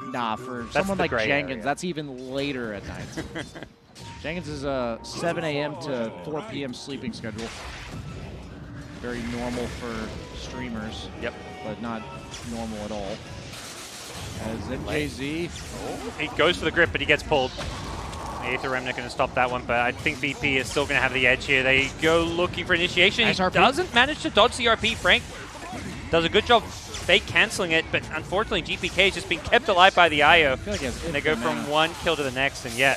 [SPEAKER 2] Nah, for someone like Jenkins,
[SPEAKER 1] area.
[SPEAKER 2] That's even later at night. Jenkins is a 7 a.m. to 4 p.m. sleeping schedule. Very normal for streamers.
[SPEAKER 1] Yep.
[SPEAKER 2] But not normal at all. As MJZ.
[SPEAKER 1] He goes for the grip, but he gets pulled. The Aether Remnant going to stop that one, but I think VP is still going to have the edge here. They go looking for initiation.
[SPEAKER 2] Nice
[SPEAKER 1] He
[SPEAKER 2] RP.
[SPEAKER 1] doesn't manage to dodge the RP. Frank does a good job fake canceling it, but unfortunately GPK is just being kept alive by the IO.
[SPEAKER 2] I feel like
[SPEAKER 1] And they go from one kill to the next, and yeah,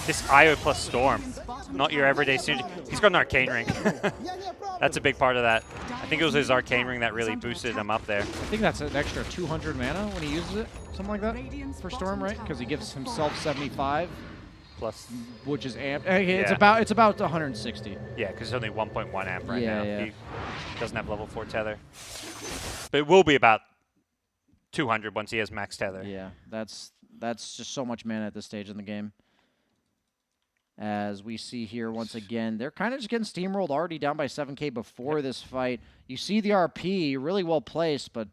[SPEAKER 1] this IO plus Storm, not your everyday synergy. He's got an Arcane Ring. That's a big part of that. I think it was his Arcane Ring that really boosted him up there.
[SPEAKER 2] I think that's an extra 200 mana when he uses it, something like that, for Storm, right? Because he gives himself 75,
[SPEAKER 1] Plus,
[SPEAKER 2] which is amp. It's about 160.
[SPEAKER 1] yeah, because it's only 1.1 amp right now.
[SPEAKER 2] Yeah.
[SPEAKER 1] He doesn't have level 4 tether. But it will be about 200 once he has max tether.
[SPEAKER 2] Yeah, that's just so much mana at this stage in the game. As we see here once again, they're kind of just getting steamrolled, already down by 7K before this fight. You see the RP really well placed, but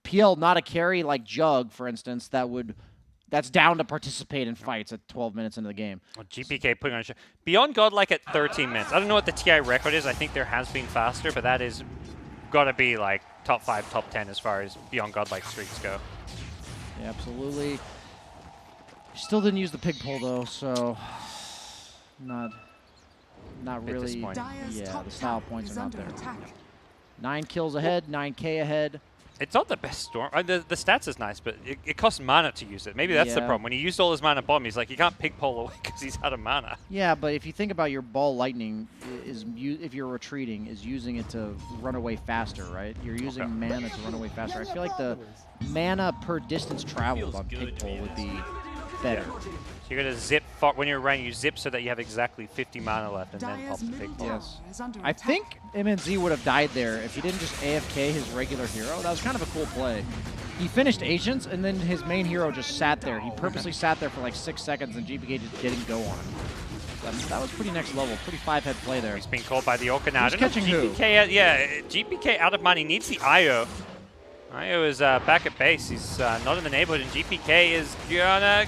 [SPEAKER 2] PL not a carry like Jug, for instance, that's down to participate in fights at 12 minutes into the game.
[SPEAKER 1] Well, GPK putting on a show. Beyond Godlike at 13 minutes. I don't know what the TI record is. I think there has been faster, but that is got to be like top 5, top 10 as far as Beyond Godlike streaks go.
[SPEAKER 2] Yeah, absolutely. Still didn't use the pig pull though, so not really. Yeah, the style points are not there. 9 kills ahead, 9K ahead.
[SPEAKER 1] It's not the best Storm. The stats is nice, but it costs mana to use it. Maybe that's the
[SPEAKER 2] Yeah.
[SPEAKER 1] problem. When he used all his mana bottom, he's like, you can't pig pull away because he's out of mana.
[SPEAKER 2] Yeah, but if you think about your ball lightning, if you're retreating, is using it to run away faster, right? You're using mana to run away faster. I feel like the mana per distance traveled on pig pull would be better.
[SPEAKER 1] So you're going to zip, when you're running, you zip so that you have exactly 50 mana left and then pop the pig pull.
[SPEAKER 2] Yes. I think MNZ would have died there if he didn't just AFK his regular hero. That was kind of a cool play. He finished Ancients, and then his main hero just sat there. He purposely sat there for like 6 seconds, and GPK just didn't go on him. That was pretty next level, pretty 5-head play there.
[SPEAKER 1] He's being called by the Orca now.
[SPEAKER 2] Who's catching who?
[SPEAKER 1] GPK out of money, needs the IO. IO is back at base. He's not in the neighborhood, and GPK is gonna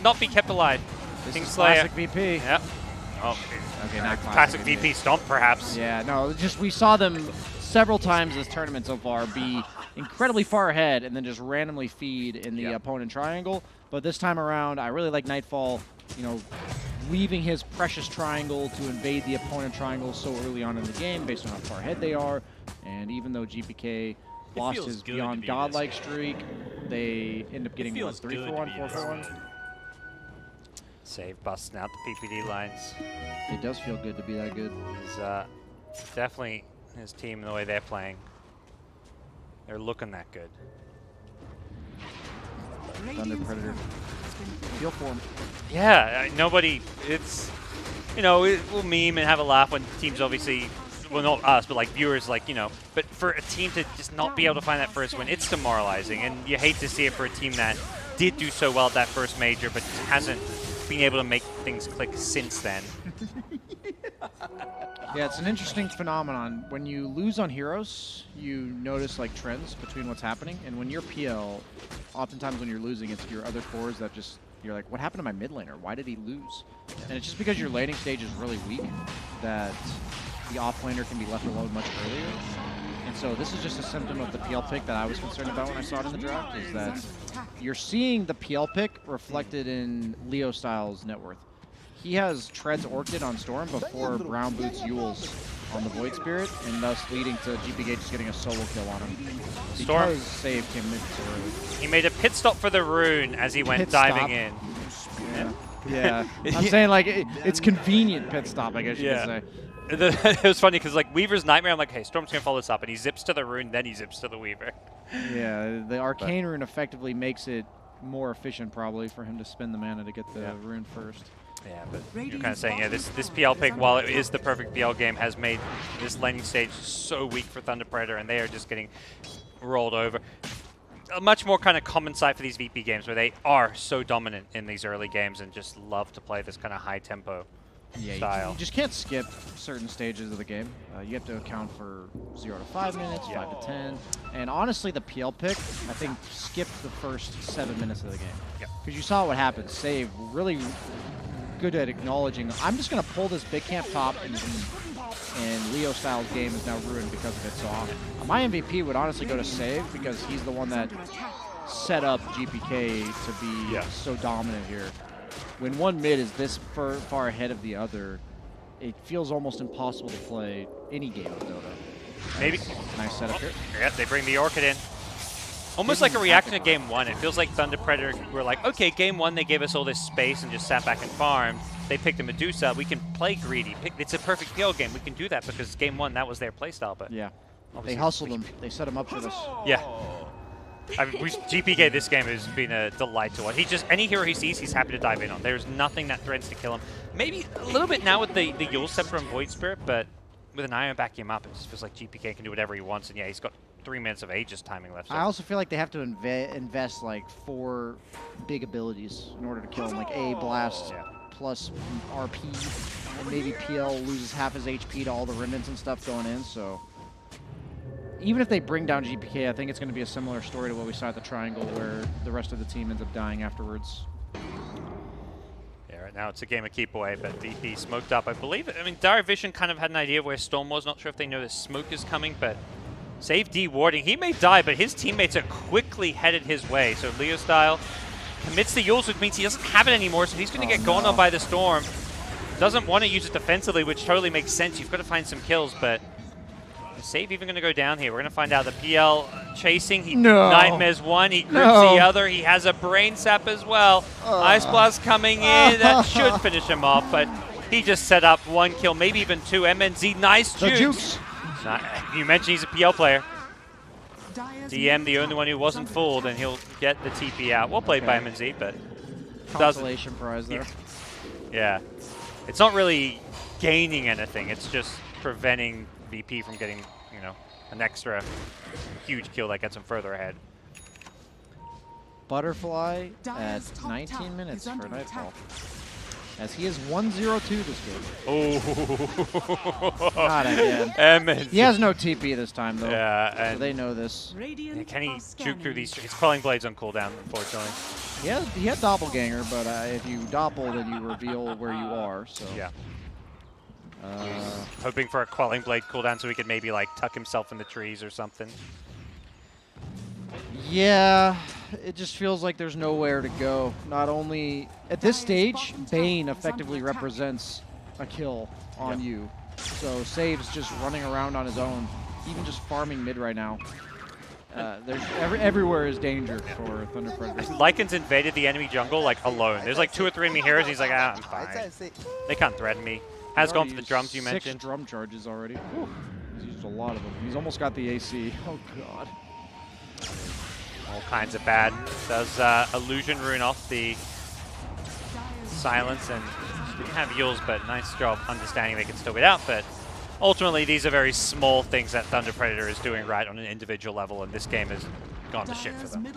[SPEAKER 1] not be kept alive.
[SPEAKER 2] This is
[SPEAKER 1] Kingslayer.
[SPEAKER 2] classic VP.
[SPEAKER 1] Yep. Oh,
[SPEAKER 2] Okay, not
[SPEAKER 1] classic VP stomp, perhaps.
[SPEAKER 2] Yeah, no, just we saw them several times this tournament so far be incredibly far ahead and then just randomly feed in the opponent triangle. But this time around, I really like Nightfall, leaving his precious triangle to invade the opponent triangle so early on in the game based on how far ahead they are. And even though GPK lost his Beyond Godlike streak, they end up getting, what, 3-for-1, 4-for-1?
[SPEAKER 1] Save busting out the PPD lines.
[SPEAKER 2] It does feel good to be that good.
[SPEAKER 1] He's definitely his team and the way they're playing. They're looking that good.
[SPEAKER 2] Thunder Predator. Feel for him.
[SPEAKER 1] Yeah, nobody, it's, we'll meme and have a laugh when teams obviously, well, not us, but like viewers, but for a team to just not be able to find that first win, it's demoralizing. And you hate to see it for a team that did do so well at that first major, but hasn't been able to make things click since then.
[SPEAKER 2] Yeah, it's an interesting phenomenon. When you lose on heroes, you notice like trends between what's happening. And when you're PL, oftentimes when you're losing, it's your other cores that just, you're like, what happened to my mid laner? Why did he lose? And it's just because your laning stage is really weak that the off laner can be left alone much earlier. And so this is just a symptom of the PL pick that I was concerned about when I saw it in the draft, is that you're seeing the PL pick reflected in Leo Styles' net worth. He has Treads Orchid on Storm before Brown Boots Yules on the Void Spirit, and thus leading to GPK just getting a solo kill on him.
[SPEAKER 1] Storm.
[SPEAKER 2] Because save came in so early.
[SPEAKER 1] He made a pit stop for the rune as he went
[SPEAKER 2] Pit
[SPEAKER 1] diving
[SPEAKER 2] stop.
[SPEAKER 1] in.
[SPEAKER 2] Yeah. I'm saying, like, it's convenient pit stop, I guess you could say.
[SPEAKER 1] It was funny because, like, Weaver's Nightmare, I'm like, hey, Storm's going to follow this up, and he zips to the rune, then he zips to the Weaver.
[SPEAKER 2] Yeah, the Arcane Rune effectively makes it more efficient, probably, for him to spend the mana to get the rune first.
[SPEAKER 1] Yeah, but you're kind of saying, yeah, this PL pick, while it is the perfect PL game, has made this laning stage so weak for Thunder Predator, and they are just getting rolled over. A much more kind of common sight for these VP games, where they are so dominant in these early games and just love to play this kind of high tempo style.
[SPEAKER 2] You just can't skip certain stages of the game. You have to account for 0 to 5 minutes, 5 to 10. And honestly, the PL pick, I think, skipped the first 7 minutes of the game. Because you saw what happened. Save really good at acknowledging, I'm just going to pull this big camp top, and Leo Styles' game is now ruined because of it. So my MVP would honestly go to Save, because he's the one that set up GPK to be so dominant here. When one mid is this far ahead of the other, it feels almost impossible to play any game of Dota.
[SPEAKER 1] Maybe.
[SPEAKER 2] Nice setup here.
[SPEAKER 1] Yeah, they bring the Orchid in. Almost like a reaction to Game 1. It feels like Thunder Predator were like, okay, Game 1 they gave us all this space and just sat back and farmed. They picked a Medusa. We can play greedy. It's a perfect PL game. We can do that because Game 1, that was their playstyle. But
[SPEAKER 2] yeah, they hustled him. They set him up for this.
[SPEAKER 1] Yeah. I mean, GPK this game has been a delight to watch. He just, any hero he sees, he's happy to dive in on. There's nothing that threatens to kill him. Maybe a little bit now with the Yule Scepter and Void Spirit, but with an Iron backing him up, it just feels like GPK can do whatever he wants. And yeah, he's got 3 minutes of Aegis timing left. So.
[SPEAKER 2] I also feel like they have to invest like 4 big abilities in order to kill him, like A, Blast, plus RP, and maybe PL loses half his HP to all the remnants and stuff going in, so... Even if they bring down GPK, I think it's going to be a similar story to what we saw at the Triangle, where the rest of the team ends up dying afterwards.
[SPEAKER 1] Yeah, right now it's a game of keep away, but VP smoked up. I believe, I mean, Dire Vision kind of had an idea of where Storm was. Not sure if they know the smoke is coming, but save D-warding. He may die, but his teammates are quickly headed his way. So Leo Style commits the Yules, which means he doesn't have it anymore, so he's going to get gone on by the Storm. Doesn't want to use it defensively, which totally makes sense. You've got to find some kills, but... Save even going to go down here. We're going to find out the PL chasing. He Nightmares one. He grips the other. He has a Brain Sap as well. Ice Blast coming in. That should finish him off, but he just set up 1 kill, maybe even 2. MNZ, nice juice. You mentioned he's a PL player. DM, the only one who wasn't fooled, and he'll get the TP out. Well played by MNZ, but
[SPEAKER 2] consolation prize there.
[SPEAKER 1] Yeah. It's not really gaining anything. It's just preventing VP from getting, you know, an extra huge kill that gets him further ahead.
[SPEAKER 2] Butterfly at 19 minutes for Nightfall. As he is 1-0-2 this game.
[SPEAKER 1] Oh.
[SPEAKER 2] Not again.
[SPEAKER 1] MNZ.
[SPEAKER 2] He has no TP this time, though.
[SPEAKER 1] Yeah, and
[SPEAKER 2] so they know this.
[SPEAKER 1] Yeah, can he juke through these? His Quelling Blade's on cooldown, unfortunately.
[SPEAKER 2] He had Doppelganger, but if you doppel, then you reveal where you are. So
[SPEAKER 1] yeah. Hoping for a Quelling Blade cooldown so he could maybe like tuck himself in the trees or something.
[SPEAKER 2] Yeah, it just feels like there's nowhere to go. Not only at this stage, Bane effectively represents a kill on you. So Save's just running around on his own, even just farming mid right now. There's everywhere is danger for Thunder Predators.
[SPEAKER 1] Lycan's invaded the enemy jungle like alone. There's like 2 or 3 enemy heroes. He's like, I'm fine. They can't threaten me. Has gone for the drums you mentioned.
[SPEAKER 2] 6 drum charges already. Whew. He's used a lot of them. He's almost got the AC. Oh god.
[SPEAKER 1] All kinds of bad. Does Illusion rune off the silence, and didn't have Yules, but nice job understanding they can still get out. But ultimately, these are very small things that Thunder Predator is doing right on an individual level, and this game has gone to shit for them.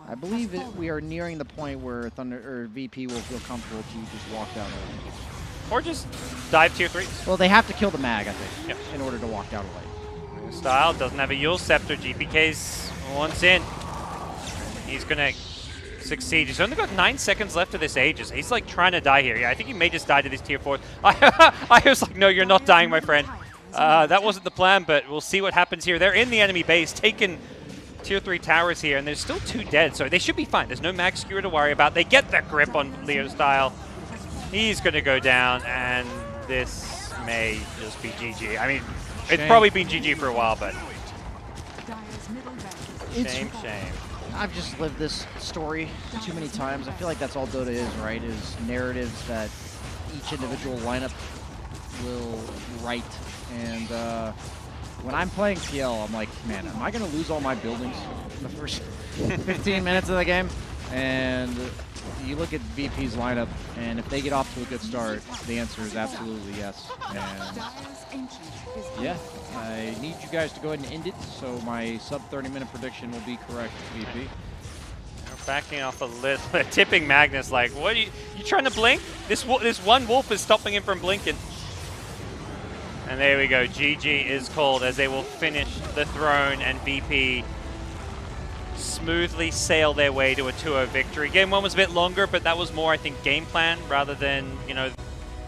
[SPEAKER 2] I believe we are nearing the point where VP will feel comfortable to just walk down the lane.
[SPEAKER 1] Or just dive tier 3.
[SPEAKER 2] Well, they have to kill the mag, I think, in order to walk down the lane.
[SPEAKER 1] Style doesn't have a Yule Scepter. GPK's once in. He's going to succeed. He's only got 9 seconds left of this Aegis. He's like trying to die here. Yeah, I think he may just die to this tier 4. I was like, no, you're not dying, my friend. That wasn't the plan, but we'll see what happens here. They're in the enemy base, taking tier 3 towers here, and there's still 2 dead, so they should be fine. There's no mag skewer to worry about. They get the grip on Leo Style. He's going to go down, and this may just be GG. I mean, it's probably been GG for a while, but shame.
[SPEAKER 2] I've just lived this story too many times. I feel like that's all Dota is, right? Is narratives that each individual lineup will write. And when I'm playing PL, I'm like, man, am I going to lose all my buildings in the first 15 minutes of the game? And you look at VP's lineup, and if they get off to a good start, the answer is absolutely yes. And yeah, I need you guys to go ahead and end it, so my sub 30-minute prediction will be correct, VP.
[SPEAKER 1] We're backing off a little bit. Tipping Magnus like, what are you trying to blink? This one wolf is stopping him from blinking. And there we go, GG is called as they will finish the throne, and VP smoothly sail their way to a 2-0 victory. Game 1 was a bit longer, but that was more, I think, game plan rather than, you know,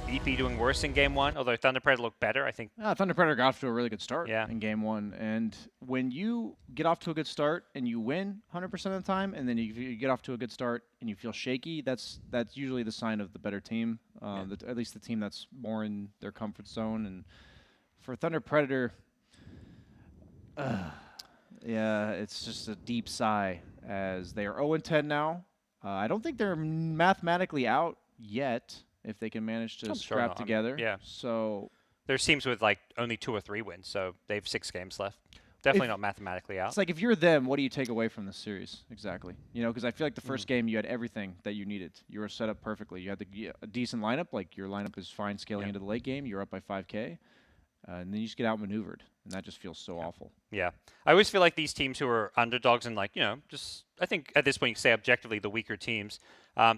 [SPEAKER 1] VP doing worse in Game 1, although Thunder Predator looked better, I think.
[SPEAKER 2] Thunder Predator got off to a really good start in Game 1, and when you get off to a good start and you win 100% of the time, and then you get off to a good start and you feel shaky, that's usually the sign of the better team, at least the team that's more in their comfort zone. And for Thunder Predator, yeah, it's just a deep sigh as they are 0-10 now. I don't think they're mathematically out yet if they can manage to scrap together.
[SPEAKER 1] Yeah.
[SPEAKER 2] So
[SPEAKER 1] there's teams with like only 2 or 3 wins, so they have 6 games left. Definitely not mathematically out.
[SPEAKER 2] It's like if you're them, what do you take away from this series exactly? You know, because I feel like the first game you had everything that you needed. You were set up perfectly. You had a decent lineup. Like your lineup is fine scaling into the late game. You're up by 5K. And then you just get outmaneuvered, and that just feels so awful.
[SPEAKER 1] Yeah. I always feel like these teams who are underdogs and, like, you know, just, I think at this point you can say objectively the weaker teams,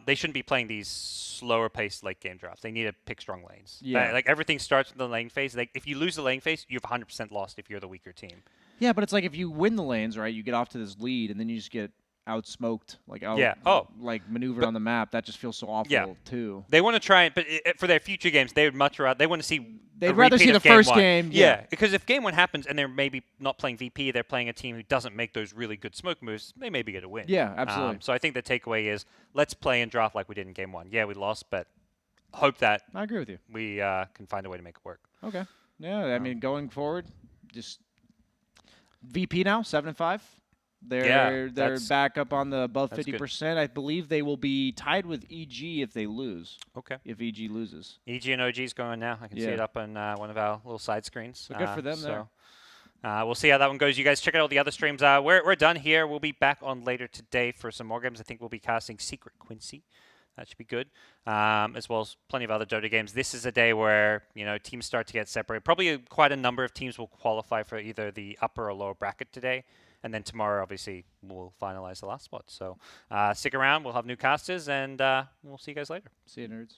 [SPEAKER 1] they shouldn't be playing these slower-paced late-game drafts. They need to pick strong lanes.
[SPEAKER 2] Yeah.
[SPEAKER 1] Like, everything starts with the lane phase. Like, if you lose the lane phase, you've 100% lost if you're the weaker team.
[SPEAKER 2] Yeah, but it's like if you win the lanes, right, you get off to this lead, and then you just get outsmoked, like like maneuvered on the map. That just feels so awful too.
[SPEAKER 1] They want to try it, but for their future games, they would much rather, they want to see
[SPEAKER 2] They'd rather see the first game.
[SPEAKER 1] Yeah, because if game 1 happens and they're maybe not playing VP, they're playing a team who doesn't make those really good smoke moves, they maybe get a win.
[SPEAKER 2] Yeah, absolutely.
[SPEAKER 1] So I think the takeaway is let's play and draft like we did in game 1. Yeah, we lost, but hope that
[SPEAKER 2] I agree with you.
[SPEAKER 1] We can find a way to make it work.
[SPEAKER 2] Okay. Yeah, I mean, going forward, just VP now, 7-5. They're back up on the above 50%. I believe they will be tied with EG if they lose.
[SPEAKER 1] Okay.
[SPEAKER 2] If EG loses.
[SPEAKER 1] EG and OG is going now. I can see it up on one of our little side screens.
[SPEAKER 2] So good for them there.
[SPEAKER 1] We'll see how that one goes. You guys check out all the other streams. We're done here. We'll be back on later today for some more games. I think we'll be casting Secret Quincy. That should be good, as well as plenty of other Dota games. This is a day where, you know, teams start to get separated. Probably quite a number of teams will qualify for either the upper or lower bracket today. And then tomorrow, obviously, we'll finalize the last spot. So stick around. We'll have new casters, and we'll see you guys later.
[SPEAKER 2] See you, nerds.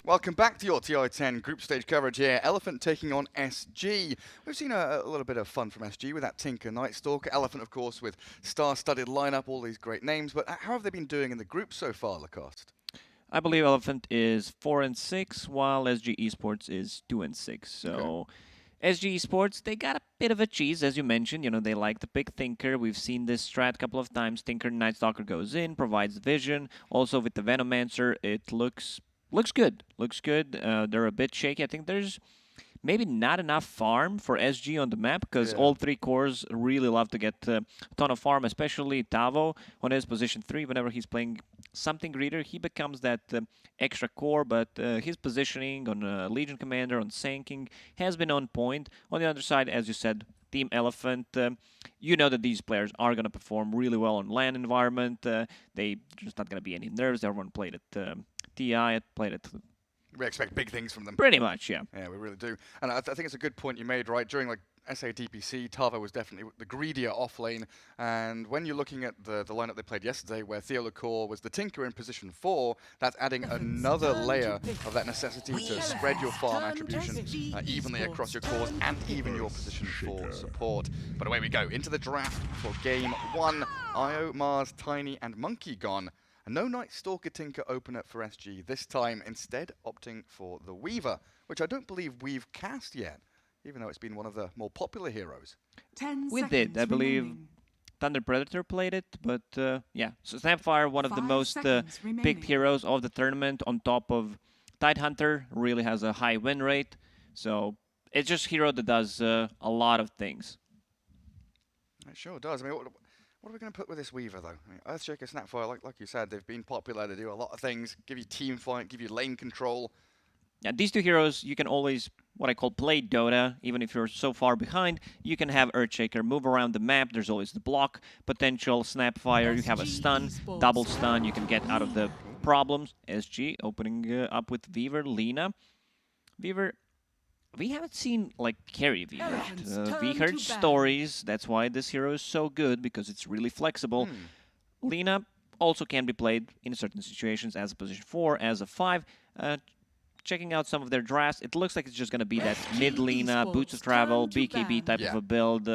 [SPEAKER 5] Welcome back to your TI10 group stage coverage here. Elephant taking on SG. We've seen a little bit of fun from SG with that Tinker Night Stalker. Elephant, of course, with star-studded lineup, all these great names. But how have they been doing in the group so far, Lacoste?
[SPEAKER 6] I believe Elephant is 4-6, while SG Esports is 2-6. So
[SPEAKER 5] Okay.
[SPEAKER 6] SG Esports, they got a bit of a cheese, as you mentioned. You know, they like to pick Tinker. We've seen this strat a couple of times. Tinker Night Stalker goes in, provides vision. Also with the Venomancer, it looks good. Looks good. They're a bit shaky. I think there's maybe not enough farm for SG on the map because all three cores really love to get a ton of farm, especially Tavo on his position 3. Whenever he's playing something greater, he becomes that extra core, but his positioning on Legion Commander, on Sanking, has been on point. On the other side, as you said, Team Elephant, you know that these players are going to perform really well on LAN environment. They just not going to be any nerves. Everyone played at TI, played at...
[SPEAKER 5] We expect big things from them.
[SPEAKER 6] Pretty much, yeah.
[SPEAKER 5] Yeah, we really do. And I think it's a good point you made, right? During like SA-DPC, Tavo was definitely the greedier off lane. And when you're looking at the lineup they played yesterday, where Theo Lacour was the Tinker in position 4, that's adding another layer of that necessity to spread your farm attribution evenly across your cores and even your position 4 support. But away we go into the draft for game 1. Io, Mars, Tiny, and Monkey gone. A no Night Stalker Tinker opener for SG, this time instead opting for the Weaver, which I don't believe we've cast yet, even though it's been one of the more popular heroes.
[SPEAKER 6] We did, I believe. Thunder Predator played it, but yeah. So Snapfire, one of the most picked heroes of the tournament, on top of Tidehunter, really has a high win rate. So it's just a hero that does a lot of things.
[SPEAKER 5] It sure does. I mean, what are we going to put with this Weaver, though? I mean, Earthshaker, Snapfire, like you said, they've been popular. They do a lot of things, give you team fight, give you lane control.
[SPEAKER 6] Yeah, these two heroes, you can always, what I call, play Dota. Even if you're so far behind, you can have Earthshaker move around the map. There's always the block potential, Snapfire, you have a stun, double stun, you can get out of the problems. SG opening up with Weaver, Lina. Weaver, we haven't seen, like, carry Weaver. We heard stories, that's why this hero is so good, because it's really flexible. Lina also can be played in certain situations as a position 4, as a 5. Checking out some of their drafts, it looks like it's just going to be that mid-Lina, Boots of Travel, BKB type of a build,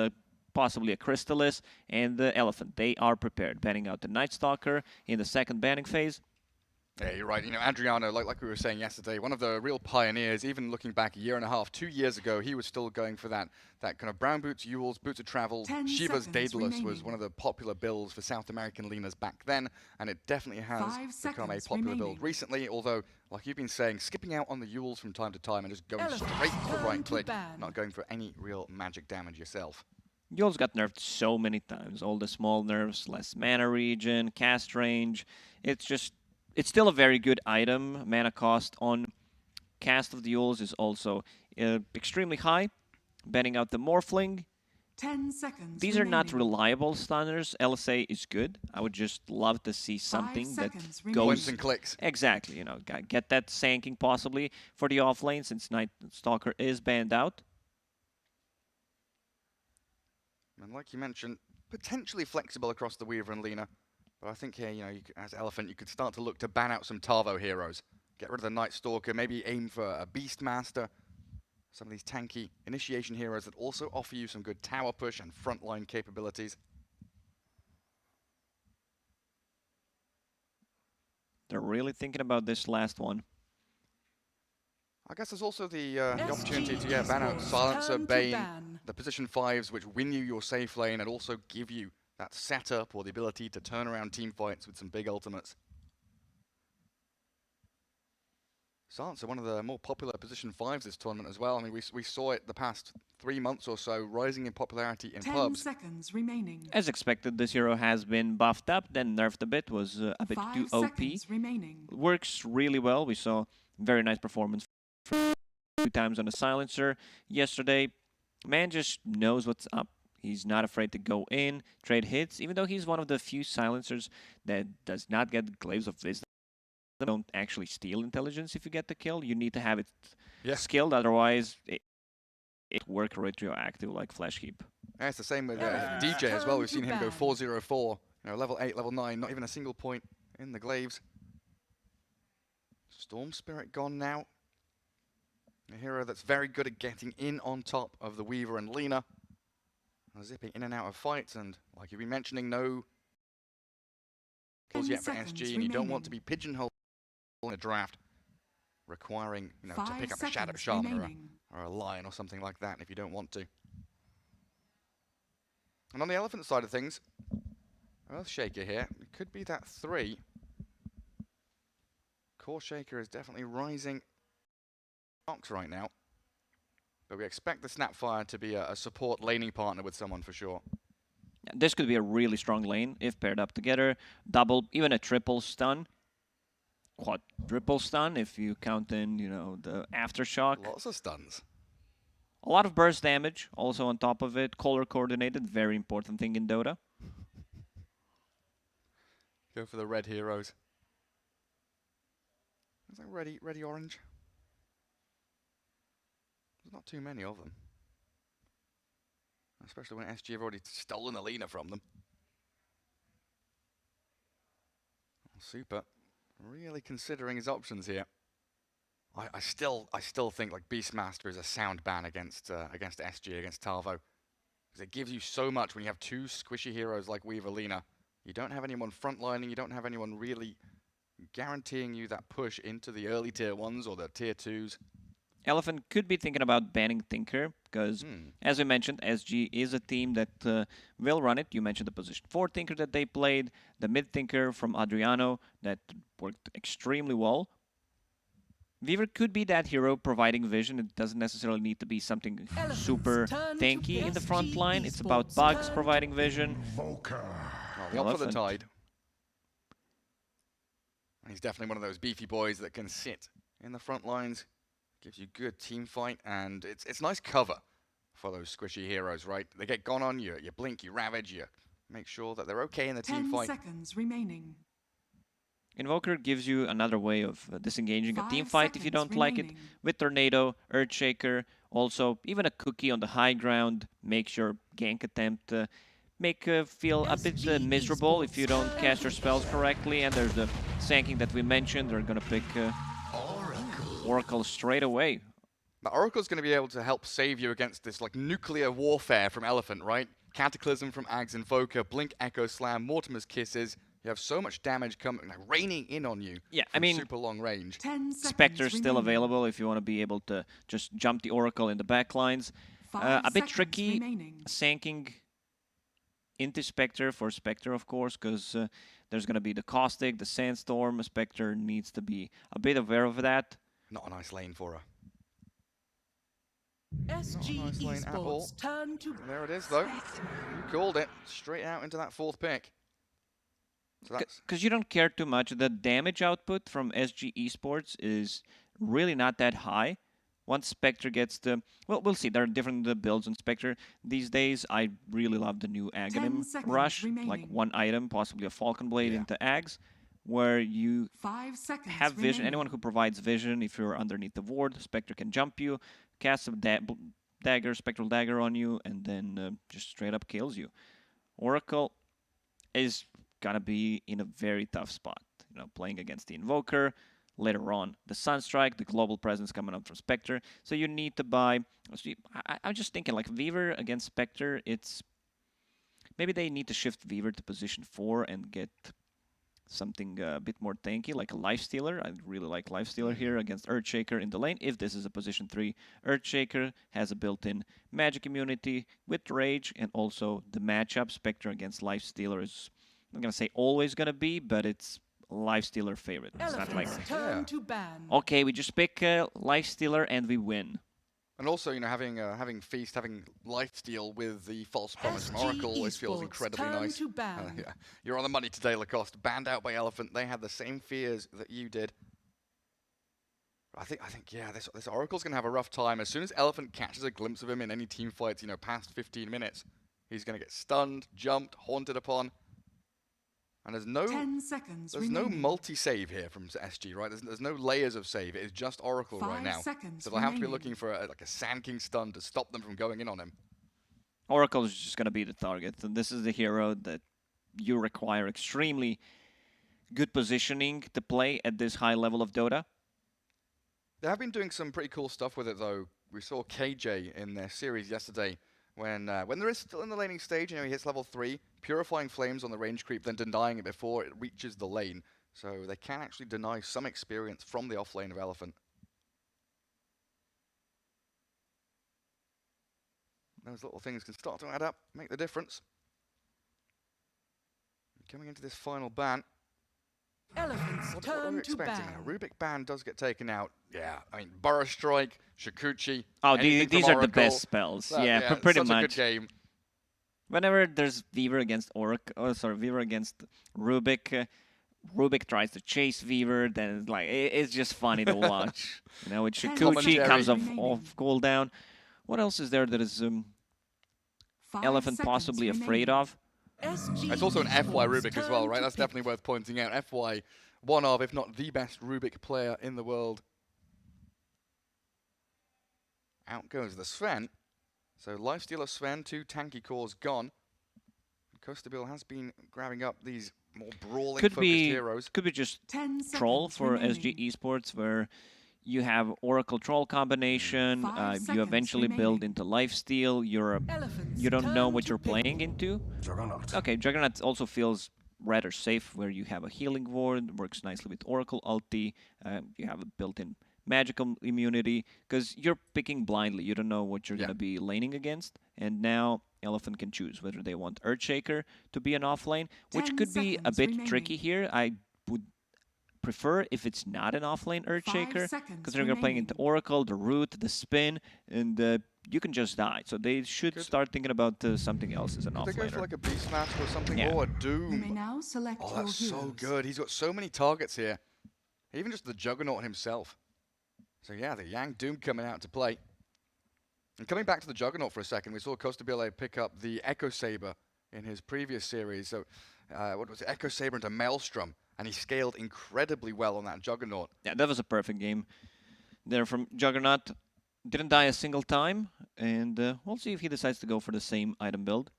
[SPEAKER 6] possibly a Crystallis, and the Elephant. They are prepared, banning out the Night Stalker in the second banning phase.
[SPEAKER 5] Yeah, you're right. You know, Adriano, like we were saying yesterday, one of the real pioneers, even looking back a year and a half, 2 years ago, he was still going for that kind of brown boots, Ewells, Boots of Travel. Shiva's Daedalus was one of the popular builds for South American Linas back then, and it definitely has become a popular build recently, although, like you've been saying, skipping out on the Ewells from time to time and just going straight for right click, not going for any real magic damage yourself.
[SPEAKER 6] Ewells got nerfed so many times. All the small nerfs, less mana regen, cast range. It's still a very good item. Mana cost on cast of the Ewells is also extremely high. Banning out the Morphling.
[SPEAKER 3] 10 seconds
[SPEAKER 6] These are not reliable stunners. LSA is good. I would just love to see something that goes...
[SPEAKER 5] Points and clicks.
[SPEAKER 6] Exactly. You know, get that Sanking possibly for the off lane, since Night Stalker is banned out.
[SPEAKER 5] And like you mentioned, potentially flexible across the Weaver and Lina. But I think here, you know, as Elephant, you could start to look to ban out some Tavo heroes. Get rid of the Night Stalker, maybe aim for a Beastmaster. Some of these tanky initiation heroes that also offer you some good tower push and frontline capabilities.
[SPEAKER 6] They're really thinking about this last one.
[SPEAKER 5] I guess there's also the opportunity to ban out Silencer, Bane, the position 5s, which win you your safe lane and also give you that setup or the ability to turn around team fights with some big ultimates. Silencer, one of the more popular position 5s this tournament as well. I mean, we saw it the past 3 months or so, rising in popularity in
[SPEAKER 3] 10
[SPEAKER 5] pubs.
[SPEAKER 3] seconds remaining.
[SPEAKER 6] As expected, this hero has been buffed up, then nerfed a bit, was a bit too OP.
[SPEAKER 3] Remaining.
[SPEAKER 6] Works really well. We saw very nice performance 2 times on the Silencer yesterday. Man just knows what's up. He's not afraid to go in, trade hits, even though he's one of the few Silencers that does not get Glaives of Wisdom. Don't actually steal intelligence if you get the kill. You need to have it skilled, otherwise it work retroactive like Flash Heap.
[SPEAKER 5] Yeah, it's the same with DJ as well. We've seen him go 4-0-4, you know, level 8, level 9, not even a single point in the Glaives. Storm Spirit gone now. A hero that's very good at getting in on top of the Weaver and Lina. Zipping in and out of fights, and like you've been mentioning, no kills yet for SG, and you don't want to be pigeonholed in a draft requiring, you know, to pick up a Shadow Shaman or a Lion or something like that if you don't want to. And on the Elephant side of things, Earthshaker here, it could be that 3. Core Shaker is definitely rising box right now. But we expect the Snapfire to be a support laning partner with someone for sure.
[SPEAKER 6] This could be a really strong lane if paired up together. Double, even a triple stun. Quadruple stun if you count in, you know, the aftershock.
[SPEAKER 5] Lots of stuns.
[SPEAKER 6] A lot of burst damage also on top of it. Color coordinated, very important thing in Dota.
[SPEAKER 5] Go for the red heroes. Is that ready orange? There's not too many of them. Especially when SG have already stolen the Lina from them. Super. Really considering his options here. I still think like Beastmaster is a sound ban against SG, against Talvo. Because it gives you so much when you have 2 squishy heroes like Weaver Lina. You don't have anyone frontlining, you don't have anyone really guaranteeing you that push into the early tier 1s or the tier 2s.
[SPEAKER 6] Elephant could be thinking about banning Tinker, because, as we mentioned, SG is a team that will run it. You mentioned the position 4 Tinker that they played, the mid Tinker from Adriano that worked extremely well. Weaver could be that hero providing vision. It doesn't necessarily need to be something super tanky in the front line. It's about bugs providing vision.
[SPEAKER 5] Up for the tide. He's definitely one of those beefy boys that can sit in the front lines. Gives you good team fight, and it's nice cover for those squishy heroes, right? They get gone on, you blink, you ravage, you make sure that they're okay in the team fight.
[SPEAKER 3] 10 seconds remaining.
[SPEAKER 6] Invoker gives you another way of disengaging a team fight if you don't like it. With Tornado, Earthshaker, also even a cookie on the high ground makes your gank attempt feel a bit miserable if you don't cast your spells correctly. And there's the Sanking that we mentioned. They're going to pick Oracle straight away.
[SPEAKER 5] The Oracle's going to be able to help save you against this like nuclear warfare from Elephant, right? Cataclysm from Ag's Invoker, Blink, Echo Slam, Mortimer's Kisses. You have so much damage coming, like, raining in on you.
[SPEAKER 6] Yeah, I mean,
[SPEAKER 5] super long range.
[SPEAKER 6] Spectre's still available if you want to be able to just jump the Oracle in the back lines. A bit tricky Sanking into Spectre for Spectre, of course, because there's going to be the Caustic, the Sandstorm. Spectre needs to be a bit aware of that.
[SPEAKER 5] Not a nice lane for her.
[SPEAKER 3] SG
[SPEAKER 5] Not a nice lane at all.
[SPEAKER 3] turn to
[SPEAKER 5] There it is, though. You called it. Straight out into that 4th pick.
[SPEAKER 6] Because you don't care too much. The damage output from SG Esports is really not that high. Once Spectre gets the... Well, we'll see. There are different builds on Spectre these days. I really love the new Aghanim Rush. Like 1 item, possibly a Falcon Blade into Ags, where you have vision. Anyone who provides vision, if you're underneath the ward, Spectre can jump you, cast a dagger, Spectral Dagger on you, and then just straight up kills you. Oracle is gonna be in a very tough spot, you know, playing against the Invoker. Later on, the Sunstrike, the global presence coming up from Spectre. So you need to buy... I'm just thinking, like, Weaver against Spectre, it's... Maybe they need to shift Weaver to position 4 and get something a bit more tanky, like a Lifestealer. I really like Lifestealer here against Earthshaker in the lane. If this is a position 3, Earthshaker has a built-in magic immunity with Rage, and also the matchup, Spectre against Lifestealer is... I'm going to say always going to be, but it's Lifestealer favorite. It's not like, okay, we just pick Lifestealer and we win.
[SPEAKER 5] And also, you know, having Feast, having Lifesteal with the False Promise from Oracle always feels incredibly nice. Yeah. You're on the money today, Lacoste. Banned out by Elephant. They had the same fears that you did. I think, yeah, this Oracle's going to have a rough time. As soon as Elephant catches a glimpse of him in any team fights, you know, past 15 minutes, he's going to get stunned, jumped, haunted upon. And there's no multi-save here from SG, right? There's no layers of save. It's just Oracle right now. So they'll have to be looking for like a Sand King stun to stop them from going in on him.
[SPEAKER 6] Oracle is just going to be the target. And this is the hero that you require extremely good positioning to play at this high level of Dota.
[SPEAKER 5] They have been doing some pretty cool stuff with it, though. We saw KJ in their series yesterday when there is still in the laning stage, he hits level 3, purifying flames on the range creep, then denying it before it reaches the lane. So they can actually deny some experience from the off lane of Elephant. Those little things can start to add up, make the difference. Coming into this final ban.
[SPEAKER 3] Elephants
[SPEAKER 5] What are we
[SPEAKER 3] turn to
[SPEAKER 5] expecting
[SPEAKER 3] ban.
[SPEAKER 5] now? Rubik ban does get taken out. Yeah, I mean, Burrow Strike, Shikuchi.
[SPEAKER 6] Oh,
[SPEAKER 5] anything
[SPEAKER 6] these
[SPEAKER 5] from
[SPEAKER 6] are the
[SPEAKER 5] Oracle.
[SPEAKER 6] best spells.
[SPEAKER 5] That-
[SPEAKER 6] Yeah, pretty
[SPEAKER 5] such
[SPEAKER 6] much.
[SPEAKER 5] a good game.
[SPEAKER 6] Whenever there's Weaver against Weaver against Rubik, Rubik tries to chase Weaver, then it's like it's just funny to watch. You know, with Shikuchi
[SPEAKER 5] Commentary.
[SPEAKER 6] comes off cooldown. What else is there that is
[SPEAKER 3] 5
[SPEAKER 6] Elephant
[SPEAKER 3] seconds
[SPEAKER 6] possibly afraid
[SPEAKER 3] remaining.
[SPEAKER 6] of?
[SPEAKER 5] It's also an FY Rubik as well, right? That's definitely worth pointing out. FY, one of, if not the best Rubik player in the world. Out goes the Sven. So Lifestealer Sven, 2 tanky cores gone. Kostabil has been grabbing up these more brawling focused heroes.
[SPEAKER 6] Could be just
[SPEAKER 3] 10
[SPEAKER 6] Troll
[SPEAKER 3] seconds
[SPEAKER 6] for
[SPEAKER 3] remaining.
[SPEAKER 6] SG Esports, where you have Oracle Troll combination,
[SPEAKER 3] 5
[SPEAKER 6] you
[SPEAKER 3] seconds
[SPEAKER 6] eventually build
[SPEAKER 3] remaining.
[SPEAKER 6] into lifesteal,
[SPEAKER 3] Elephants
[SPEAKER 6] you don't know
[SPEAKER 3] turn
[SPEAKER 6] what
[SPEAKER 3] to
[SPEAKER 6] you're
[SPEAKER 3] pick.
[SPEAKER 6] playing into.
[SPEAKER 4] Juggernaut.
[SPEAKER 6] Okay, Juggernaut also feels rather safe, where you have a healing ward, works nicely with Oracle ulti, you have a built-in magical immunity, because you're picking blindly, you don't know what you're going to be laning against, and now Elephant can choose whether they want Earthshaker to be an offlane, which
[SPEAKER 3] 10
[SPEAKER 6] could be a
[SPEAKER 3] seconds
[SPEAKER 6] bit
[SPEAKER 3] remaining.
[SPEAKER 6] tricky here. I would prefer if it's not an offlane
[SPEAKER 3] 5
[SPEAKER 6] Earthshaker,
[SPEAKER 3] seconds
[SPEAKER 6] considering you're playing into Oracle, the root, the spin, and you can just die. So they should start thinking about something else as an
[SPEAKER 5] Could they go for
[SPEAKER 6] offlaner.
[SPEAKER 5] like a Beast Mask or something?
[SPEAKER 6] Yeah.
[SPEAKER 5] Or a
[SPEAKER 3] You may
[SPEAKER 5] Doom?
[SPEAKER 3] now select
[SPEAKER 5] Oh,
[SPEAKER 3] your
[SPEAKER 5] that's so
[SPEAKER 3] heroes.
[SPEAKER 5] good. He's got so many targets here. Even just the Juggernaut himself. So yeah, the Yang Doom coming out to play. And coming back to the Juggernaut for a second, we saw Costabile pick up the Echo Saber in his previous series. So what was it? Echo Saber into Maelstrom. And he scaled incredibly well on that Juggernaut.
[SPEAKER 6] Yeah, that was a perfect game there from Juggernaut. Didn't die a single time, and we'll see if he decides to go for the same item build.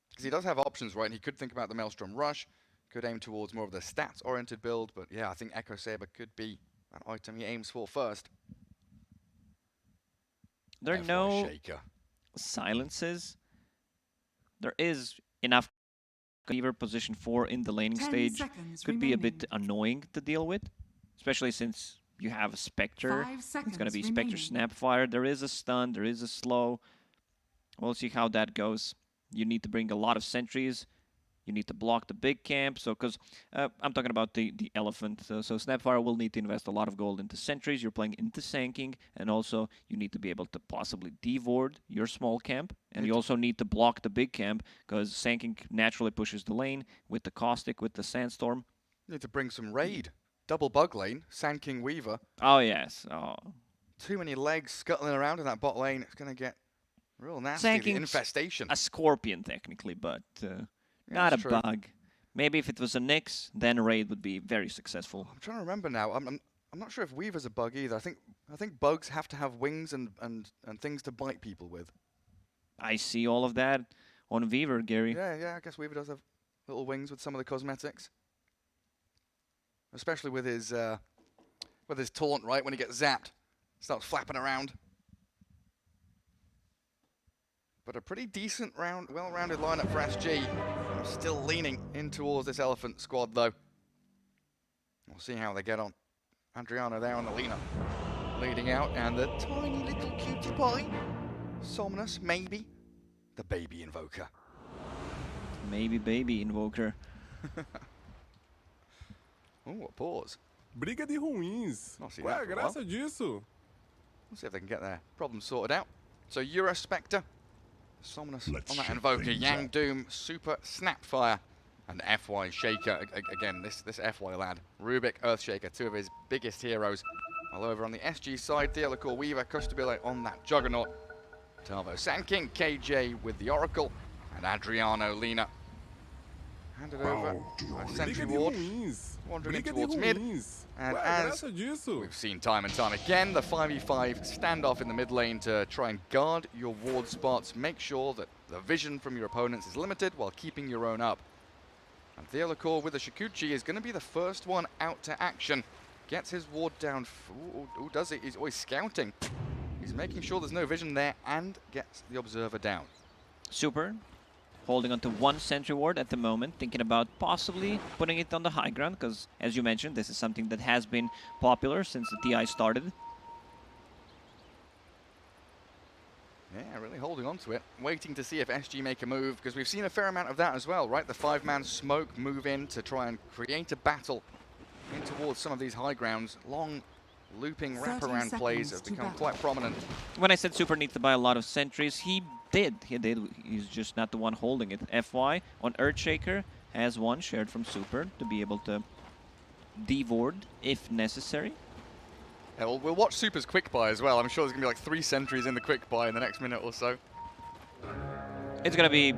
[SPEAKER 5] Because he does have options, right? And he could think about the Maelstrom Rush, could aim towards more of the stats-oriented build, but yeah, I think Echo Saber could be that item he aims for first.
[SPEAKER 6] There are
[SPEAKER 5] FY
[SPEAKER 6] no
[SPEAKER 5] Shaker.
[SPEAKER 6] silences. There is enough Cleaver position 4 in the laning
[SPEAKER 3] 10
[SPEAKER 6] stage.
[SPEAKER 3] seconds
[SPEAKER 6] Could be a bit
[SPEAKER 3] remaining.
[SPEAKER 6] annoying to deal with, especially since you have a Spectre.
[SPEAKER 3] 5
[SPEAKER 6] It's going to
[SPEAKER 3] seconds
[SPEAKER 6] be Spectre
[SPEAKER 3] remaining.
[SPEAKER 6] Snapfire. There is a stun, there is a slow. We'll see how that goes. You need to bring a lot of sentries. You need to block the big camp. So, because I'm talking about the elephant. So Snapfire will need to invest a lot of gold into sentries. You're playing into Sanking. And also, you need to be able to possibly devord your small camp. And you also need to block the big camp, because Sanking naturally pushes the lane with the Caustic, with the Sandstorm.
[SPEAKER 5] Need to bring some raid. Double bug lane, Sand King Weaver.
[SPEAKER 6] Oh, yes. Oh.
[SPEAKER 5] Too many legs scuttling around in that bot lane. It's going to get real nasty.
[SPEAKER 6] Sand
[SPEAKER 5] The
[SPEAKER 6] King's
[SPEAKER 5] infestation.
[SPEAKER 6] a Scorpion, technically, but not a
[SPEAKER 5] that's true.
[SPEAKER 6] bug. Maybe if it was a Nyx, then Raid would be very successful.
[SPEAKER 5] I'm trying to remember now. I'm not sure if Weaver's a bug either. I think bugs have to have wings and things to bite people with.
[SPEAKER 6] I see all of that on Weaver, Gary.
[SPEAKER 5] Yeah, I guess Weaver does have little wings with some of the cosmetics. Especially with his taunt, right? When he gets zapped, starts flapping around. But a pretty decent well-rounded lineup for SG. I'm still leaning in towards this Elephant squad, though. We'll see how they get on. Adriano there on the Lena, leading out, and the tiny little cutie pie. Somnus, maybe. The baby invoker.
[SPEAKER 6] Maybe Baby Invoker.
[SPEAKER 5] Oh, a pause.
[SPEAKER 7] Briga de ruins.
[SPEAKER 5] Not seen
[SPEAKER 7] Qual é
[SPEAKER 5] that
[SPEAKER 7] a
[SPEAKER 5] for a while.
[SPEAKER 7] graça disso?
[SPEAKER 5] We'll see if they can get their problem sorted out. So Eurospectre, Somnus
[SPEAKER 4] Let's
[SPEAKER 5] on that
[SPEAKER 4] shake
[SPEAKER 5] Invoker,
[SPEAKER 4] things
[SPEAKER 5] Yang
[SPEAKER 4] up.
[SPEAKER 5] Doom, Super Snapfire, and FY Shaker. Again, this FY lad, Rubik, Earthshaker, two of his biggest heroes. While over on the SG side, Theolacor Weaver, Costabile on that Juggernaut, Tavo Sand King, KJ with the Oracle, and Adriano Lena. Handed over a Sentry
[SPEAKER 7] Briga de
[SPEAKER 5] Ward,
[SPEAKER 7] ruins.
[SPEAKER 5] wandering in
[SPEAKER 7] Briga de
[SPEAKER 5] towards mid.
[SPEAKER 7] ruins.
[SPEAKER 5] And
[SPEAKER 7] Qual é a
[SPEAKER 5] as
[SPEAKER 7] graça disso?
[SPEAKER 5] we've seen time and time again, the 5v5 standoff in the mid lane to try and guard your ward spots. Make sure that the vision from your opponents is limited while keeping your own up. And Theolacor with the Shikuchi is going to be the first one out to action. gets his ward down. Ooh, does it? He's always scouting. He's making sure there's no vision there and gets the observer down.
[SPEAKER 6] Super. Holding onto one sentry ward at the moment, thinking about possibly putting it on the high ground, because as you mentioned, this is something that has been popular since the TI started.
[SPEAKER 5] Yeah, really holding on to it, waiting to see if SG make a move, because we've seen a fair amount of that as well, right? The 5-man smoke move in to try and create a battle in towards some of these high grounds. Long looping wraparound plays have become quite prominent.
[SPEAKER 6] When I said Super needs to buy a lot of sentries, he did. He's just not the one holding it. FY on Earthshaker has one shared from Super to be able to devord if necessary.
[SPEAKER 5] Yeah, well, we'll watch Super's quick buy as well. I'm sure there's going to be like 3 sentries in the quick buy in the next minute or so.
[SPEAKER 6] It's going to be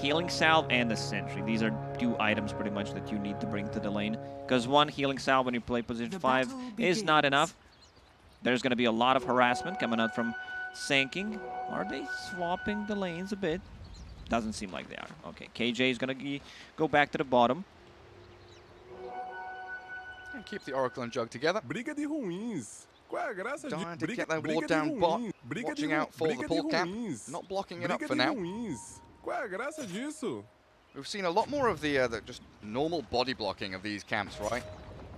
[SPEAKER 6] Healing Salve and a Sentry. These are 2 items pretty much that you need to bring to the lane. Because 1 Healing Salve when you play position 5 is not enough. There's going to be a lot of harassment coming out from Sanking. Are they swapping the lanes a bit? Doesn't seem like they are. Okay, KJ is going to go back to the bottom.
[SPEAKER 5] And keep the Oracle and Jug together.
[SPEAKER 7] Briga de ruins. Qual é a graça de
[SPEAKER 5] Trying to
[SPEAKER 7] briga,
[SPEAKER 5] get that
[SPEAKER 7] briga
[SPEAKER 5] ward
[SPEAKER 7] de
[SPEAKER 5] down bot.
[SPEAKER 7] ruins? Briga
[SPEAKER 5] Watching
[SPEAKER 7] de
[SPEAKER 5] out for the
[SPEAKER 7] briga de
[SPEAKER 5] pull cap.
[SPEAKER 7] ruins.
[SPEAKER 5] Not blocking it up
[SPEAKER 7] Briga
[SPEAKER 5] for
[SPEAKER 7] de
[SPEAKER 5] now.
[SPEAKER 7] ruins. Qual é a graça disso?
[SPEAKER 5] We've seen a lot more of the just normal body blocking of these camps, right?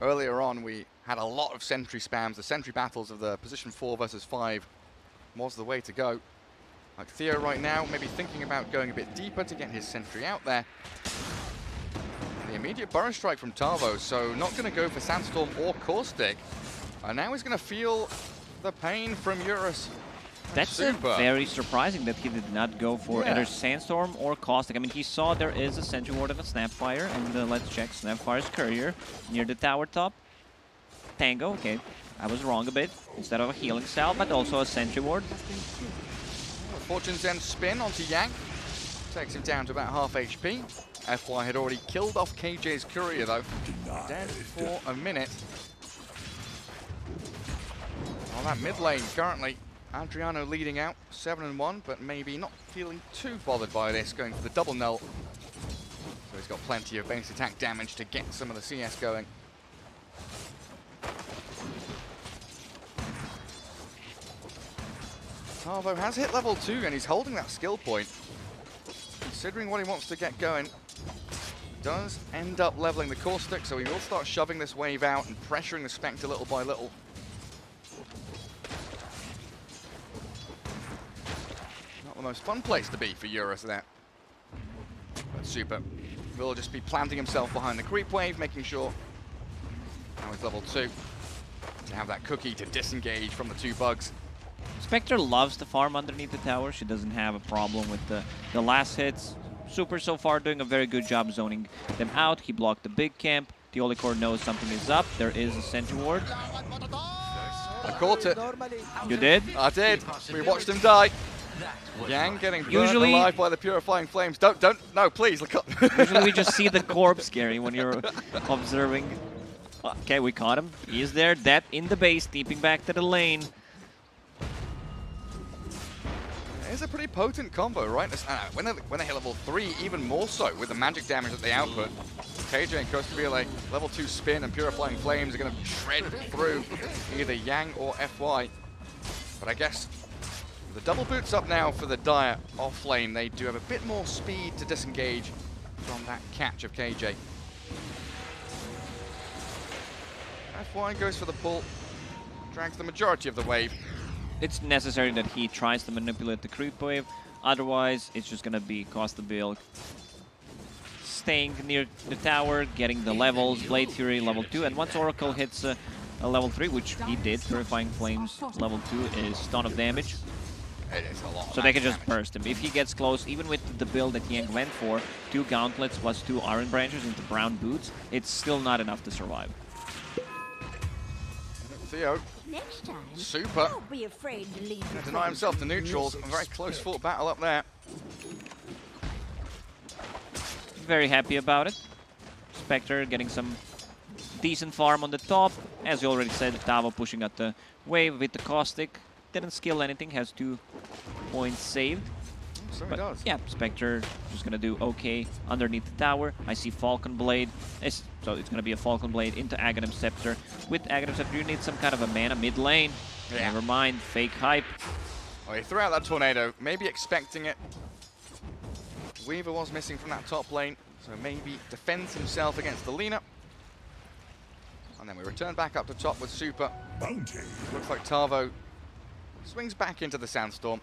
[SPEAKER 5] Earlier on, we had a lot of sentry spams. The sentry battles of the position 4 versus 5 was the way to go. Like Theo right now, maybe thinking about going a bit deeper to get his sentry out there. The immediate burrow strike from Tavo, so not going to go for Sandstorm or Caustic. And now he's going to feel the pain from Eurus.
[SPEAKER 6] That's very surprising that he did not go for either Sandstorm or Caustic. I mean, he saw there is a Sentry Ward of a Snapfire, and let's check Snapfire's Courier near the tower top. Tango, okay, I was wrong a bit. Instead of a Healing Salve, but also a Sentry Ward.
[SPEAKER 5] Fortune's End spin onto Yang. Takes him down to about half HP. FY had already killed off KJ's Courier though. Dead for a minute. On that mid lane currently, Adriano leading out, 7-1, but maybe not feeling too bothered by this, going for the double null. So he's got plenty of base attack damage to get some of the CS going. Tavo has hit level 2 and he's holding that skill point. Considering what he wants to get going, does end up leveling the Caustic, so he will start shoving this wave out and pressuring the Spectre little by little. Not the most fun place to be for Eurus there. But Super will just be planting himself behind the creep wave, making sure now he's level 2 to have that cookie to disengage from the 2 bugs.
[SPEAKER 6] Spectre loves to farm underneath the tower. She doesn't have a problem with the last hits. Super so far doing a very good job zoning them out. He blocked the big camp. The Holy Core knows something is up. There is a Sentry Ward.
[SPEAKER 5] I caught it.
[SPEAKER 6] You did?
[SPEAKER 5] I did. We watched him die. Yang getting burned alive by the purifying flames. No, please, look up.
[SPEAKER 6] Usually we just see the corpse, Gary, when you're observing. Okay, we caught him. He is there, dead in the base, steeping back to the lane.
[SPEAKER 5] It's a pretty potent combo, right? When they hit level 3, even more so with the magic damage that they output. KJ and Costabile, level 2 spin and Purifying Flames are going to shred through either Yang or FY. But I guess the double boots up now for the Dire off lane. They do have a bit more speed to disengage from that catch of KJ. FY goes for the pull, drags the majority of the wave.
[SPEAKER 6] It's necessary that he tries to manipulate the creep wave, otherwise it's just gonna be Costabile staying near the tower, getting the levels, Blade Fury level 2, and once Oracle hits a level 3, which he did, Purifying Flames level 2 is ton of damage.
[SPEAKER 5] It is a lot.
[SPEAKER 6] So they can just burst him. If he gets close, even with the build that Yang went for, 2 gauntlets plus 2 iron branches into brown boots, it's still not enough to survive.
[SPEAKER 5] Theo,
[SPEAKER 8] Next time,
[SPEAKER 5] Super,
[SPEAKER 8] don't be afraid to leave your
[SPEAKER 5] deny himself to neutrals. A very close fought battle up there.
[SPEAKER 6] Very happy about it. Spectre getting some decent farm on the top. As you already said, Tavo pushing at the wave with the Caustic. Didn't skill anything, has 2 points saved.
[SPEAKER 5] So
[SPEAKER 6] But
[SPEAKER 5] he does.
[SPEAKER 6] yeah, Spectre just gonna do okay underneath the tower. I see Falcon Blade. So it's gonna be a Falcon Blade into Aghanim Scepter. With Aghanim Scepter, you need some kind of a mana mid lane.
[SPEAKER 5] Yeah.
[SPEAKER 6] Never mind, fake hype.
[SPEAKER 5] Oh, he threw out that tornado, maybe expecting it. Weaver was missing from that top lane, so maybe defends himself against the Lina. And then we return back up to top with Super.
[SPEAKER 4] Bounty.
[SPEAKER 5] Looks like Tavo swings back into the Sandstorm.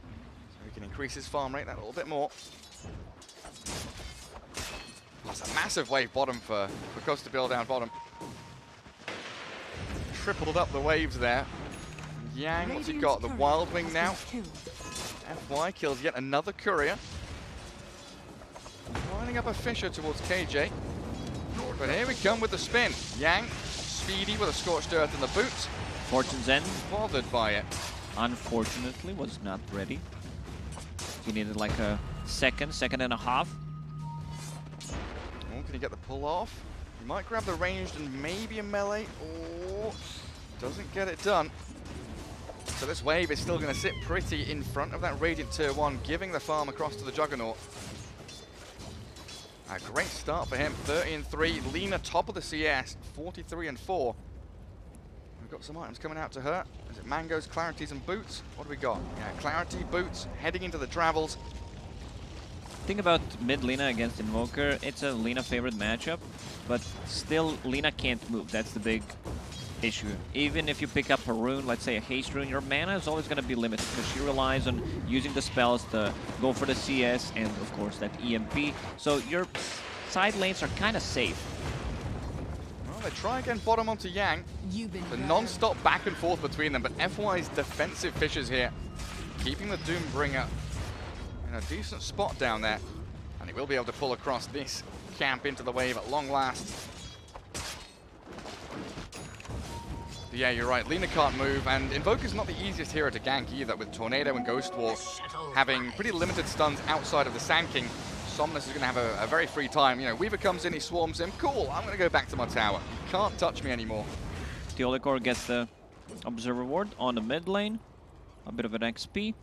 [SPEAKER 5] So he can increase his farm rate that little bit more. That's a massive wave bottom for Costa Bill down bottom. Tripled up the waves there. Yang, what's he got? The Wild Wing now. FY kills yet another courier. Lining up a Fisher towards KJ. But here we come with the spin. Yang, speedy with a Scorched Earth in the boots.
[SPEAKER 6] Fortune's End,
[SPEAKER 5] Bothered by it.
[SPEAKER 6] unfortunately, was not ready. He needed like a second and a half.
[SPEAKER 5] Oh, can he get the pull off? He might grab the ranged and maybe a melee. Oh, doesn't get it done. So this wave is still going to sit pretty in front of that Radiant Tier 1, giving the farm across to the Juggernaut. A great start for him, 30-3. Lina top of the CS, 43-4. We've got some items coming out to her. Is it Mangoes, Clarities, and Boots? What do we got? Yeah, Clarity, Boots, heading into the travels.
[SPEAKER 6] Thing about mid Lina against Invoker, it's a Lina favorite matchup, but still Lina can't move. That's the big issue. Even if you pick up a rune, let's say a haste rune, your mana is always going to be limited because she relies on using the spells to go for the CS and of course that EMP. So your side lanes are kind of safe.
[SPEAKER 5] Well, they try again bottom onto Yang. The non-stop back and forth between them, but FY's defensive Fishers here, keeping the Doombringer in a decent spot down there. And he will be able to pull across this camp into the wave at long last. Yeah, you're right. Lina can't move, and Invoker's not the easiest hero to gank either, with Tornado and Ghost Wall having pretty limited stuns outside of the Sand King. Somnus is going to have a very free time. You know, Weaver comes in, he swarms him. Cool, I'm going to go back to my tower. You can't touch me anymore.
[SPEAKER 6] Teolikor gets the Observer Ward on the mid lane. A bit of an XP.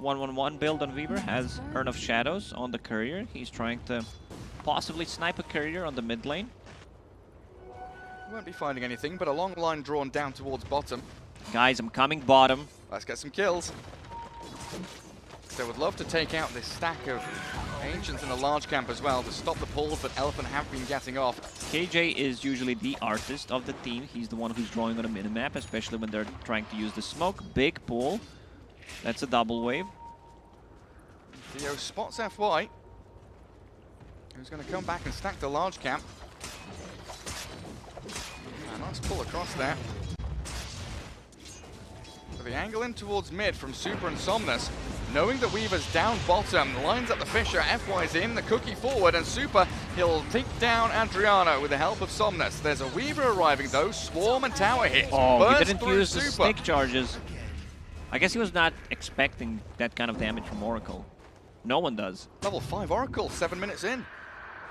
[SPEAKER 6] 1-1-1 build on Weaver has Urn of Shadows on the Courier. He's trying to possibly snipe a Courier on the mid lane.
[SPEAKER 5] Won't be finding anything, but a long line drawn down towards bottom.
[SPEAKER 6] Guys, I'm coming bottom.
[SPEAKER 5] Let's get some kills. So would love to take out this stack of Ancients in the large camp as well to stop the pulls that Elephant have been getting off.
[SPEAKER 6] KJ is usually the artist of the team. He's the one who's drawing on a minimap, especially when they're trying to use the smoke. Big pull. That's a double wave.
[SPEAKER 5] Theo spots FY. Who's going to come back and stack the large camp. Nice pull across there. So the angle in towards mid from Super and Somnus. Knowing that Weaver's down bottom, lines up the Fisher, FY's in, the cookie forward, and Super, he'll take down Adriano with the help of Somnus. There's a Weaver arriving though, Swarm and Tower hit.
[SPEAKER 6] Oh, he
[SPEAKER 5] Burst
[SPEAKER 6] didn't
[SPEAKER 5] through
[SPEAKER 6] use the
[SPEAKER 5] Super.
[SPEAKER 6] snake charges. I guess he was not expecting that kind of damage from Oracle. No one does.
[SPEAKER 5] Level 5 Oracle, 7 minutes in.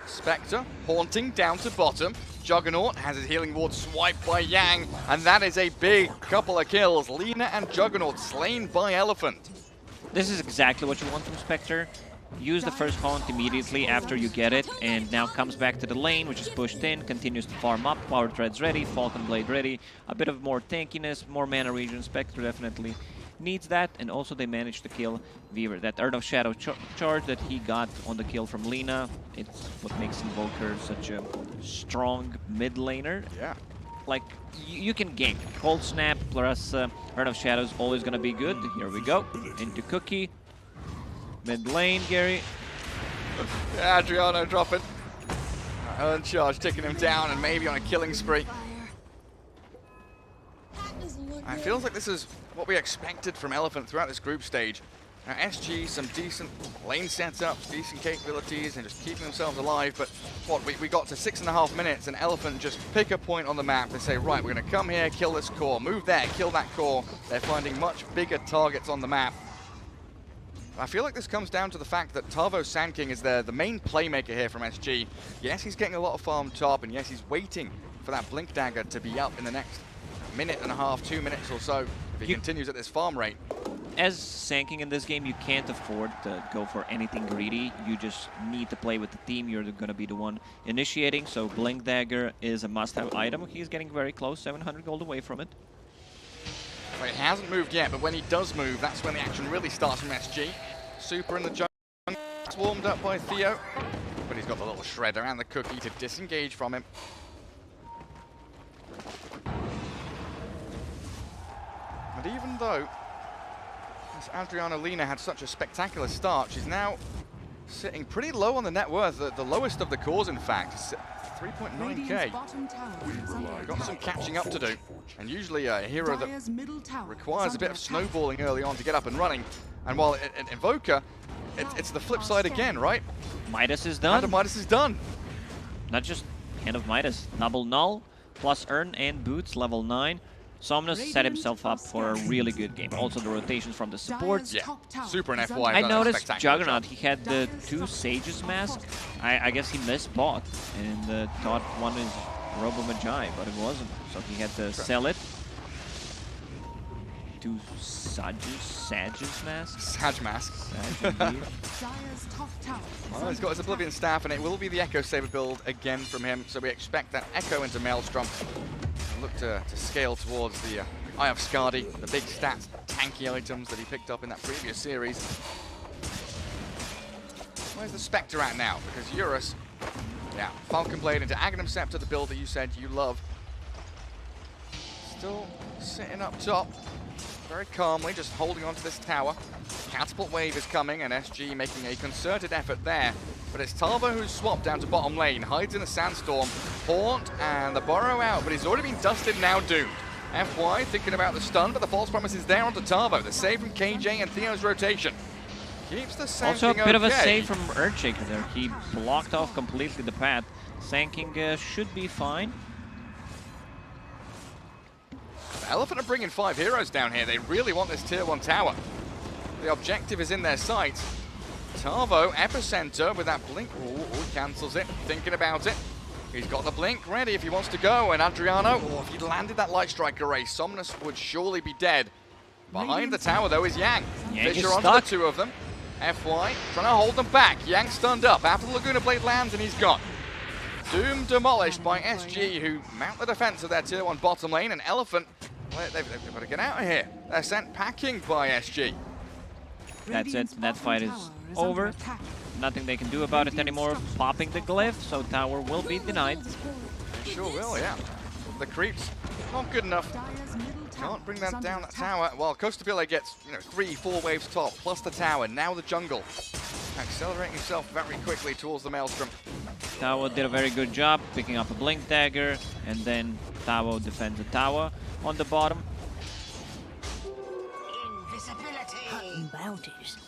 [SPEAKER 5] Spectre, haunting down to bottom. Juggernaut has his healing ward swiped by Yang, and that is a big couple of kills. Lina and Juggernaut slain by Elephant.
[SPEAKER 6] This is exactly what you want from Spectre. Use the first haunt immediately after you get it, and now comes back to the lane, which is pushed in, continues to farm up, Power Threads ready, Falcon Blade ready, a bit of more tankiness, more mana regen. Spectre definitely needs that, and also they managed to kill Weaver. That Urn of Shadow charge that he got on the kill from Lina, it's what makes Invoker such a strong mid laner.
[SPEAKER 5] Yeah.
[SPEAKER 6] Like, you can gank. Cold Snap plus Urn of Shadows always gonna be good. Here we go. Into Cookie. Mid lane, Gary.
[SPEAKER 5] Yeah, Adriano dropping. Urn charge taking him down and maybe on a killing spree. It feels like this is what we expected from Elephant throughout this group stage. Now, SG, some decent lane setups, decent capabilities, and just keeping themselves alive. But what, we got to 6.5 minutes, and Elephant just pick a point on the map. They say, right, we're going to come here, kill this core, move there, kill that core. They're finding much bigger targets on the map. I feel like this comes down to the fact that Tavo Sand King is the main playmaker here from SG. Yes, he's getting a lot of farm top, and yes, he's waiting for that Blink Dagger to be up in the next minute and a half, 2 minutes or so, if he continues at this farm rate.
[SPEAKER 6] as Sanking in this game, you can't afford to go for anything greedy. You just need to play with the team. You're going to be the one initiating. So Blink Dagger is a must-have item. He's getting very close, 700 gold away from it.
[SPEAKER 5] Well, he hasn't moved yet, but when he does move, that's when the action really starts from SG. Super in the jungle, swarmed up by Theo, but he's got the little shredder and the cookie to disengage from him. And even though this Adriana Lina had such a spectacular start, she's now sitting pretty low on the net worth, the lowest of the cores in fact, 3.9k. Got some catching up to do, and usually a hero that requires a bit of snowballing early on to get up and running. And while in Invoker, it's the flip side again, right?
[SPEAKER 6] Midas is done.
[SPEAKER 5] Hand of Midas is done.
[SPEAKER 6] Not just Hand of Midas, double null, plus Urn and Boots, level 9. Somnus set himself up for a really good game. Also the rotations from the supports.
[SPEAKER 5] Yeah, Super and FY.
[SPEAKER 6] I noticed Juggernaut, he had the 2 Sages mask. I guess he missed bot and thought one is Robo Magi, but it wasn't. So he had to sell it. 2 Sages masks?
[SPEAKER 5] Sag masks. Well, he's got his Oblivion Staff, and it will be the Echo Saber build again from him. So we expect that Echo into Maelstrom. Look to scale towards the Eye of Skadi, the big stats, tanky items that he picked up in that previous series. Where's the Spectre at now? Because Eurus, yeah, Falcon Blade into Aghanim Scepter, the build that you said you love. Still sitting up top, very calmly, just holding on to this tower. Catapult Wave is coming, and SG making a concerted effort there. But it's Talbot who's swapped down to bottom lane, hides in the Sandstorm, Haunt, and the Burrow out, but he's already been dusted, now doomed. FY thinking about the stun, but the false promise is there onto Tarbo. The save from KJ and Theo's rotation. Keeps the Sanking
[SPEAKER 6] Also a bit of a
[SPEAKER 5] okay.
[SPEAKER 6] save from Earthshaker there. He blocked off completely the path. Sanking should be fine.
[SPEAKER 5] The Elephant are bringing 5 heroes down here. They really want this tier 1 tower. The objective is in their sights. Tarvo, Epicenter with that blink. Ooh, he cancels it, thinking about it. He's got the blink ready if he wants to go. And Adriano, if he'd landed that Light Strike array, Somnus would surely be dead. Behind the tower, though, is Yang. Fisher onto the 2 of them. FY trying to hold them back. Yang stunned up after the Laguna Blade lands, and he's gone. Doom demolished by SG, who mount the defense of their tier 1 bottom lane. And Elephant, well, they've got to get out of here. They're sent packing by SG.
[SPEAKER 6] That's it. That fight is over. Nothing they can do about it anymore. Popping the glyph, so tower will be denied.
[SPEAKER 5] They sure will, yeah. The creeps, not good enough. Can't bring that down, that tower. Well, Costabile gets, 3-4 waves top, plus the tower. Now the jungle. Accelerating himself very quickly towards the Maelstrom.
[SPEAKER 6] Tao did a very good job picking up a Blink Dagger, and then Tao defends the tower on the bottom.
[SPEAKER 8] Bounties.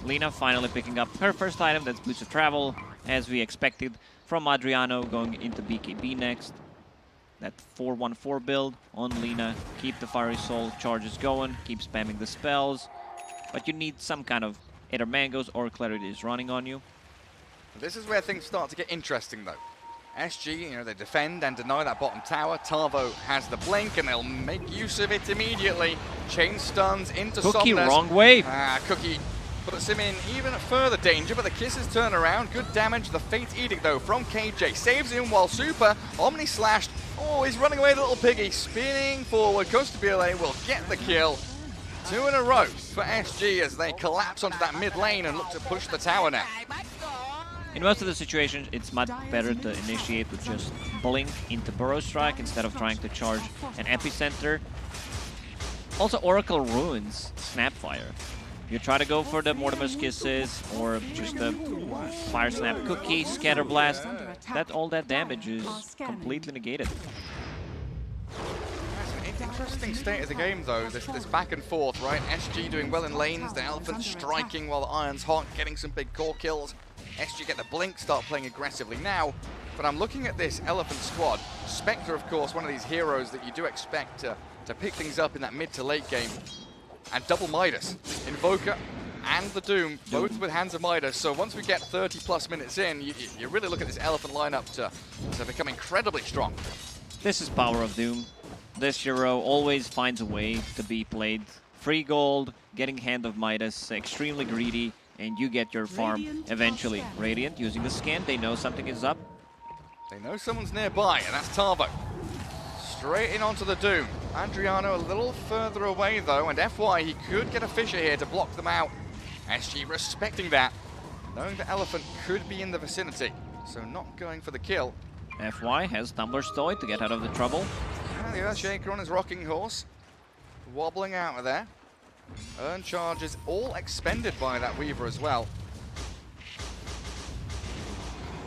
[SPEAKER 6] Lina finally picking up her first item, that's Boots of Travel, as we expected from Adriano, going into BKB next. That 4-1-4 build on Lina. Keep the Fiery Soul charges going, keep spamming the spells, but you need some kind of either Mangoes or Clarities running on you.
[SPEAKER 5] This is where things start to get interesting, though. SG, they defend and deny that bottom tower. Tarvo has the blink, and they'll make use of it immediately. Chain stuns into
[SPEAKER 6] Cookie,
[SPEAKER 5] Somnus.
[SPEAKER 6] wrong way.
[SPEAKER 5] Cookie puts him in even further danger, but the kisses turn around. Good damage. The Fate Edict, though, from KJ. Saves him while Super, Omni slashed. Oh, he's running away, the little piggy. Spinning forward. Costabile will get the kill. 2 in a row for SG as they collapse onto that mid lane and look to push the tower now.
[SPEAKER 6] In most of the situations, it's much better to initiate with just Blink into Burrow Strike instead of trying to charge an Epicenter. Also, Oracle Ruins Snapfire. You try to go for the Mortimer's Kisses or just the Fire Snap Cookie, Scatter Blast. All that damage is completely negated.
[SPEAKER 5] That's an interesting state of the game, though. This back and forth, right? SG doing well in lanes, the Elephant striking while the Iron's hot, getting some big core kills. SG get the blink, start playing aggressively now. But I'm looking at this Elephant squad. Spectre, of course, one of these heroes that you do expect to pick things up in that mid to late game. And double Midas, Invoker and the Doom, both with Hands of Midas. So once we get 30 plus minutes in, you really look at this Elephant lineup to become incredibly strong.
[SPEAKER 6] This is Power of Doom. This hero always finds a way to be played free gold, getting Hand of Midas, extremely greedy, and you get your farm eventually. Radiant using the scan, they know something is up.
[SPEAKER 5] They know someone's nearby, and that's Tavo. Straight in onto the Doom. Adriano a little further away though, and FY, he could get a Fissure here to block them out. SG respecting that, knowing the Elephant could be in the vicinity, so not going for the kill.
[SPEAKER 6] FY has Tumbler's Toy to get out of the trouble.
[SPEAKER 5] Yeah, the Earthshaker on his rocking horse, wobbling out of there. Earn charges all expended by that Weaver as well.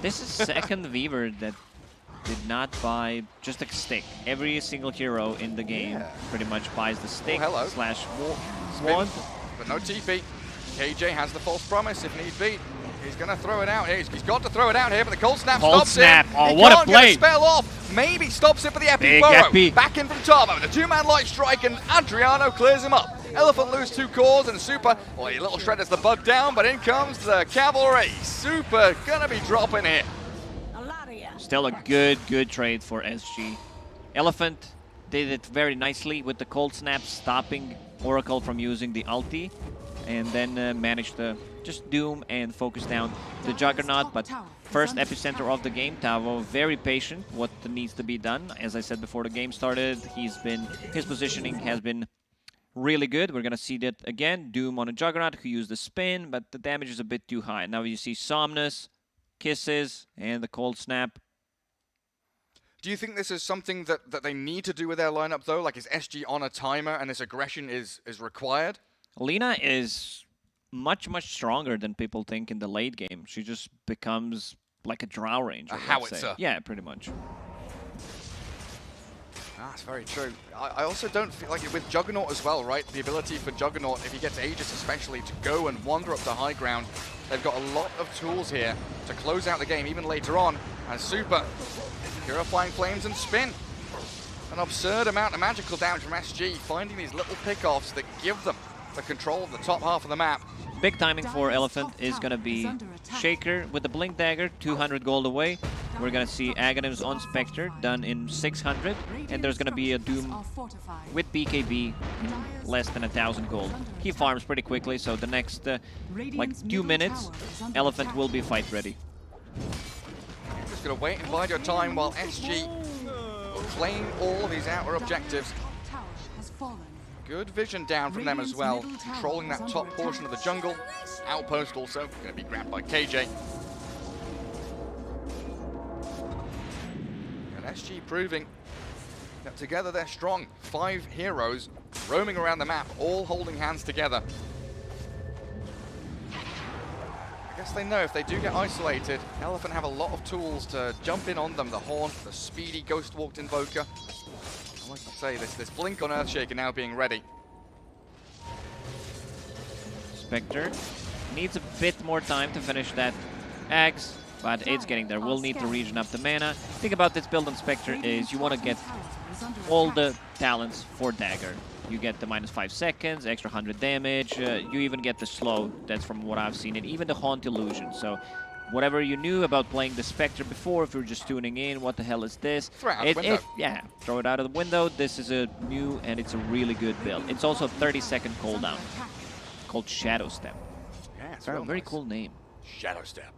[SPEAKER 6] This is second Weaver that did not buy just a stick. Every single hero in the game pretty much buys the stick slash wand.
[SPEAKER 5] But no TP. KJ has the false promise if need be. He's going to throw it out here. He's got to throw it out here, but the cold snap stops him.
[SPEAKER 6] Oh,
[SPEAKER 5] he
[SPEAKER 6] what
[SPEAKER 5] can't
[SPEAKER 6] a play.
[SPEAKER 5] Get a spell off. Maybe stops it for the Epic
[SPEAKER 6] Big
[SPEAKER 5] Burrow.
[SPEAKER 6] Epi.
[SPEAKER 5] Back in from Tavo. The two-man light strike, and Adriano clears him up. Elephant lose 2 cores, and Super, well, a little shredders the bug down, but in comes the cavalry. Super going to be dropping here.
[SPEAKER 6] Still a good trade for SG. Elephant did it very nicely with the cold snap, stopping Oracle from using the ulti, and then managed to just Doom and focus down the Juggernaut. But first epicenter of the game, Tavo very patient what needs to be done. As I said before the game started, his positioning has been really good. We're gonna see that again. Doom on a Juggernaut who used the spin, but the damage is a bit too high. Now you see Somnus, Kisses, and the cold snap.
[SPEAKER 5] Do you think this is something that they need to do with their lineup though? Like, is SG on a timer and this aggression is required?
[SPEAKER 6] Lina is much stronger than people think in the late game. She just becomes like a Drow Ranger.
[SPEAKER 5] A howitzer.
[SPEAKER 6] Yeah, pretty much.
[SPEAKER 5] That's very true. I also don't feel like with Juggernaut as well, right? The ability for Juggernaut, if he gets Aegis especially, to go and wander up to high ground. They've got a lot of tools here to close out the game, even later on. And Super, Purifying Flames and Spin. An absurd amount of magical damage from SG, finding these little pickoffs that give them the control of the top half of the map.
[SPEAKER 6] Big timing for Elephant is going to be Shaker with the Blink Dagger, 200 gold away. We're going to see Aghanims on Spectre, done in 600. And there's going to be a Doom with BKB, less than 1,000 gold. He farms pretty quickly, so the next like 2 minutes, Elephant will be fight ready.
[SPEAKER 5] Just going to wait and bide your time while SG will claim all these outer objectives. Good vision down from them as well, controlling that top portion of the jungle. Outpost also going to be grabbed by KJ. And SG proving that together they're strong. 5 heroes roaming around the map, all holding hands together. I guess they know if they do get isolated, Elephant have a lot of tools to jump in on them. The Haunt, the speedy Ghost Walked Invoker. Like I say, this blink on Earthshaker now being ready.
[SPEAKER 6] Spectre needs a bit more time to finish that Axe, but it's getting there. We'll need to regen up the mana. Thing about this build on Spectre is you want to get all the talents for Dagger. You get the -5 seconds, extra 100 damage, you even get the slow, that's from what I've seen, and even the Haunt Illusion. So whatever you knew about playing the Spectre before, if you're just tuning in, what the hell is this?
[SPEAKER 5] Throw it out the window.
[SPEAKER 6] Yeah, throw it out of the window. This is a new and it's a really good build. It's also a 30-second cooldown called Shadow Step.
[SPEAKER 5] Yeah, it's
[SPEAKER 6] Very
[SPEAKER 5] nice.
[SPEAKER 6] cool name.
[SPEAKER 5] Shadow Step.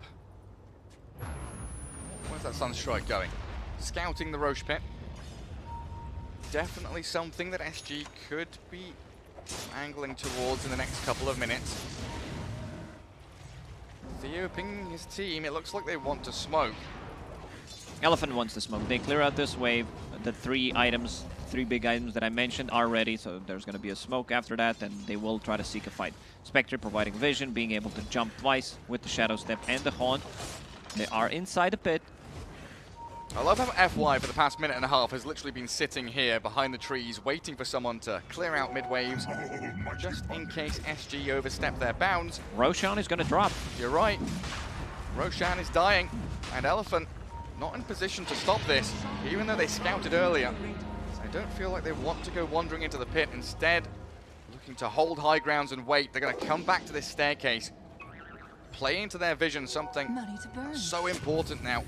[SPEAKER 5] Where's that Sunstrike going? Scouting the Roche Pit. Definitely something that SG could be angling towards in the next couple of minutes. Theo pinging his team. It looks like they want to smoke.
[SPEAKER 6] Elephant wants to smoke. They clear out this wave. The 3 big items that I mentioned are ready, so there's going to be a smoke after that, and they will try to seek a fight. Spectre providing vision, being able to jump twice with the Shadow Step and the Haunt. They are inside the pit.
[SPEAKER 5] I love how FY for the past minute and a half has literally been sitting here behind the trees waiting for someone to clear out mid-waves just in case SG overstep their bounds.
[SPEAKER 6] Roshan is going to drop.
[SPEAKER 5] You're right. Roshan is dying, and Elephant not in position to stop this, even though they scouted earlier. I don't feel like they want to go wandering into the pit. Instead, looking to hold high grounds and wait. They're going to come back to this staircase, play into their vision, something so important now.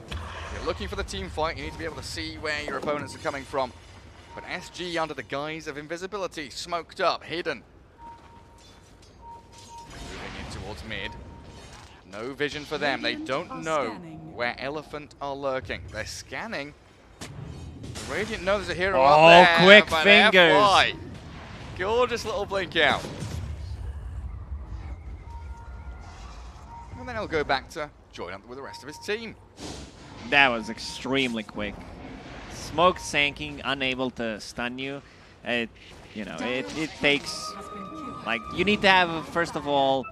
[SPEAKER 5] If you're looking for the team fight, you need to be able to see where your opponents are coming from. But SG under the guise of invisibility, smoked up, hidden. Moving in towards mid. No vision for them. They don't know where Elephant are lurking. They're scanning. Radiant know there's a hero up there.
[SPEAKER 6] Quick
[SPEAKER 5] but
[SPEAKER 6] fingers.
[SPEAKER 5] FY. Gorgeous little blink out. And then he'll go back to join up with the rest of his team.
[SPEAKER 6] That was extremely quick. Smoke sanking, unable to stun you. It takes, like, you need to have, first of all,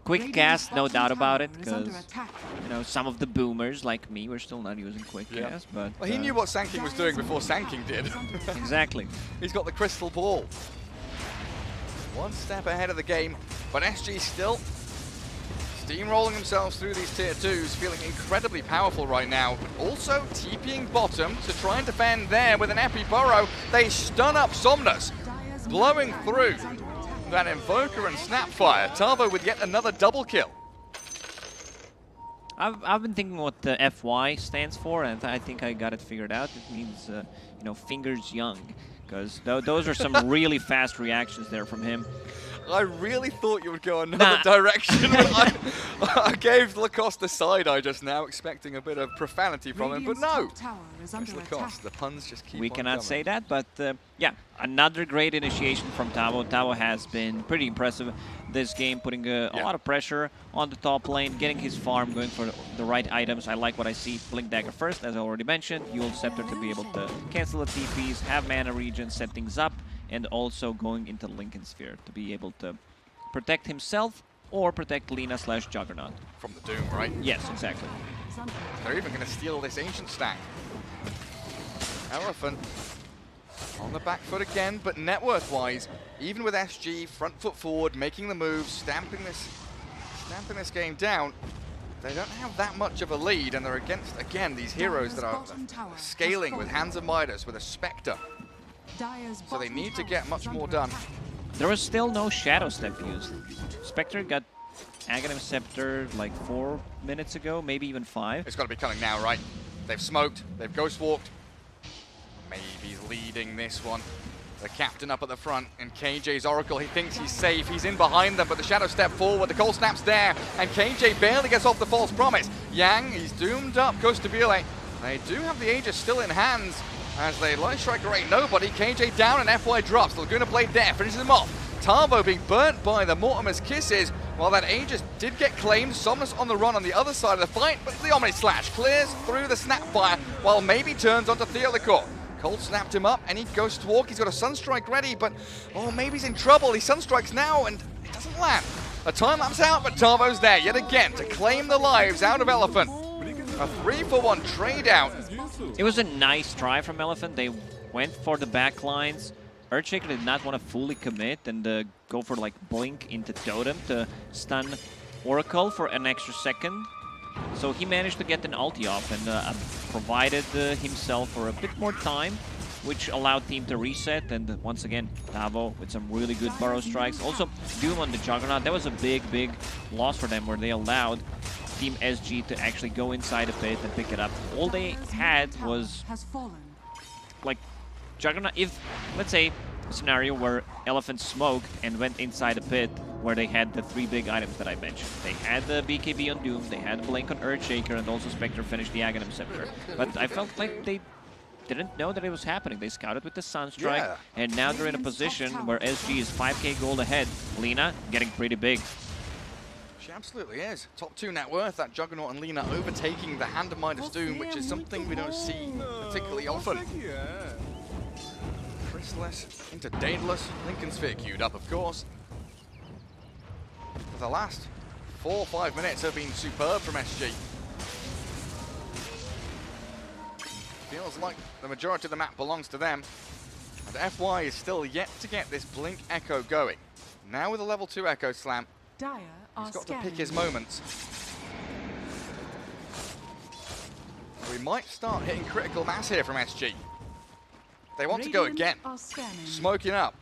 [SPEAKER 6] quick cast, no doubt about it, because, you know, some of the boomers like me were still not using quick cast, but...
[SPEAKER 5] Well, he knew what Sanking was doing before Sanking did.
[SPEAKER 6] Exactly.
[SPEAKER 5] He's got the crystal ball. One step ahead of the game, but SG still steamrolling themselves through these tier 2s, feeling incredibly powerful right now. Also TPing bottom to try and defend there with an Epi Burrow. They stun up Somnus, blowing through that Invoker and Snapfire. Tavo with yet another double kill.
[SPEAKER 6] I've been thinking what the FY stands for, and I think I got it figured out. It means, you know, fingers young, because those are some really fast reactions there from him.
[SPEAKER 5] I really thought you would go another direction. But I gave Lacoste the side eye just now, expecting a bit of profanity from him, but no. It's Lacoste. The puns just keep
[SPEAKER 6] We
[SPEAKER 5] on
[SPEAKER 6] cannot
[SPEAKER 5] coming.
[SPEAKER 6] say that, but yeah, another great initiation from Tavo. Tavo has been pretty impressive this game, putting a lot of pressure on the top lane, getting his farm, going for the right items. I like what I see. Blink Dagger first, as I already mentioned. Yule Scepter to be able to cancel the TPs, have mana regen, set things up, and also going into Lincoln Sphere to be able to protect himself or protect Lina/Juggernaut.
[SPEAKER 5] From the Doom, right?
[SPEAKER 6] Yes, exactly.
[SPEAKER 5] They're even going to steal this Ancient stack. Elephant on the back foot again, but net worth-wise, even with SG front foot forward, making the moves, stamping this game down, they don't have that much of a lead, and they're against, again, these heroes that are scaling with Hands of Midas, with a Spectre. So they need to get much more done.
[SPEAKER 6] There was still no Shadow Step used. Spectre got Aghanim Scepter like 4 minutes ago, maybe even 5.
[SPEAKER 5] It's got to be coming now, right? They've smoked, they've ghost walked. Maybe leading this one. The captain up at the front, and KJ's Oracle, he thinks he's safe. He's in behind them, but the Shadow Step forward, the Cold Snap's there, and KJ barely gets off the false promise. Yang, he's doomed up, goes to Bule. They do have the Aegis still in hands, as they Light Striker ain't nobody. KJ down and FY drops. Laguna Blade there, finishes him off. Tavo being burnt by the Mortimer's kisses, while that Aegis did get claimed. Somnus on the run on the other side of the fight, but the Omni Slash clears through the Snapfire, while maybe turns onto Theolicor. Cold snapped him up, and he Ghost Walk. He's got a Sunstrike ready, but oh, maybe he's in trouble. He Sunstrikes now, and it doesn't land. A time lapse out, but Tavo's there yet again to claim the lives out of Elephant. A 3-for-1 trade out.
[SPEAKER 6] It was a nice try from Elephant. They went for the back lines. Earthshaker did not want to fully commit and go for like Blink into Totem to stun Oracle for an extra second. So he managed to get an ulti off and provided himself for a bit more time, which allowed team to reset. And once again, Tavo with some really good burrow strikes. Also, Doom on the Juggernaut. That was a big, big loss for them, where they allowed Team SG to actually go inside a pit and pick it up. All they had was like Juggernaut. If, let's say, a scenario where Elephant smoked and went inside a pit where they had the 3 big items that I mentioned. They had the BKB on Doom, they had Blink on Earthshaker, and also Spectre finished the Aghanim Scepter. But I felt like they didn't know that it was happening. They scouted with the Sunstrike, and now they're in a position where SG is 5k gold ahead. Lina getting pretty big.
[SPEAKER 5] She absolutely is. Top 2 net worth, that Juggernaut and Lina overtaking the Hand of Midas Doom, which is something we don't see particularly often. Chrysalis into Daedalus, Lincoln Sphere queued up, of course. The last 4 or 5 minutes have been superb from SG. Feels like the majority of the map belongs to them. And FY is still yet to get this Blink Echo going. Now with a level 2 Echo Slam, he's got to pick his moments. We might start hitting critical mass here from SG. They want to go again. Smoking up.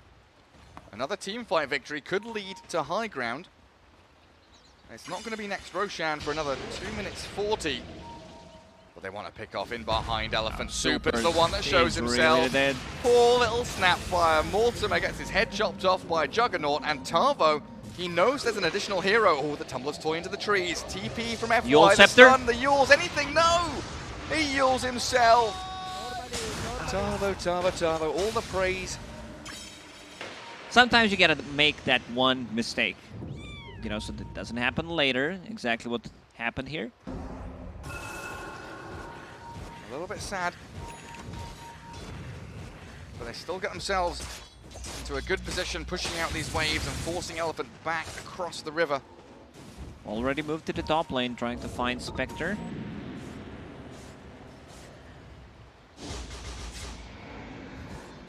[SPEAKER 5] Another team fight victory could lead to high ground. It's not going to be next Roshan for another 2 minutes 40. But they want to pick off in behind Elephant.
[SPEAKER 6] Super
[SPEAKER 5] Super's the one that shows himself.
[SPEAKER 6] Really dead.
[SPEAKER 5] Poor little Snapfire. Mortimer gets his head chopped off by Juggernaut, and Tavo, he knows there's an additional hero. Oh, the Tumbler's toy into the trees. TP from FY,
[SPEAKER 6] Yule
[SPEAKER 5] the
[SPEAKER 6] Scepter.
[SPEAKER 5] stun, the Yules, anything, no! He Yules himself. Tavo, all the praise.
[SPEAKER 6] Sometimes you gotta make that one mistake, you know, so that it doesn't happen later. Exactly what happened here.
[SPEAKER 5] A little bit sad. But they still get themselves into a good position, pushing out these waves and forcing Elephant back across the river.
[SPEAKER 6] Already moved to the top lane, trying to find Spectre.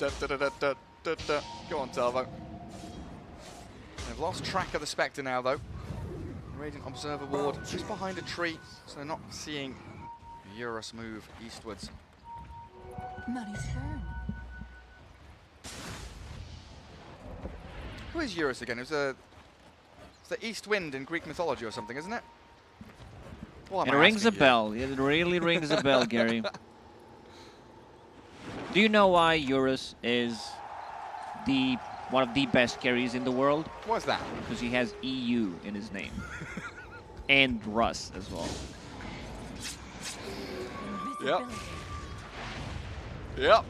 [SPEAKER 5] Go on, Tavo. They've lost track of the Spectre now, though. Radiant Observer Ward just behind a tree, so they're not seeing Eurus move eastwards.
[SPEAKER 3] Money's firm.
[SPEAKER 5] Who is Eurus again? It's the East Wind in Greek mythology or something, isn't it? Well,
[SPEAKER 6] It rings a bell. It really rings a bell, Gary. Do you know why Eurus is one of the best carries in the world?
[SPEAKER 5] What's that?
[SPEAKER 6] Because he has EU in his name. And Russ as well.
[SPEAKER 5] Yep. Yep.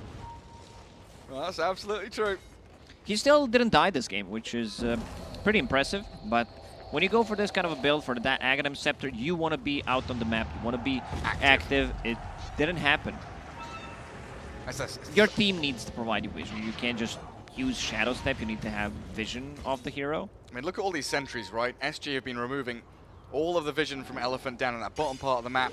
[SPEAKER 5] Well, that's absolutely true.
[SPEAKER 6] He still didn't die this game, which is pretty impressive. But when you go for this kind of a build for that Aghanim Scepter, you want to be out on the map. You want to be active. It didn't happen. Your team needs to provide you vision. You can't just use Shadow Step. You need to have vision of the hero.
[SPEAKER 5] I mean, look at all these sentries, right? SG have been removing all of the vision from Elephant down in that bottom part of the map.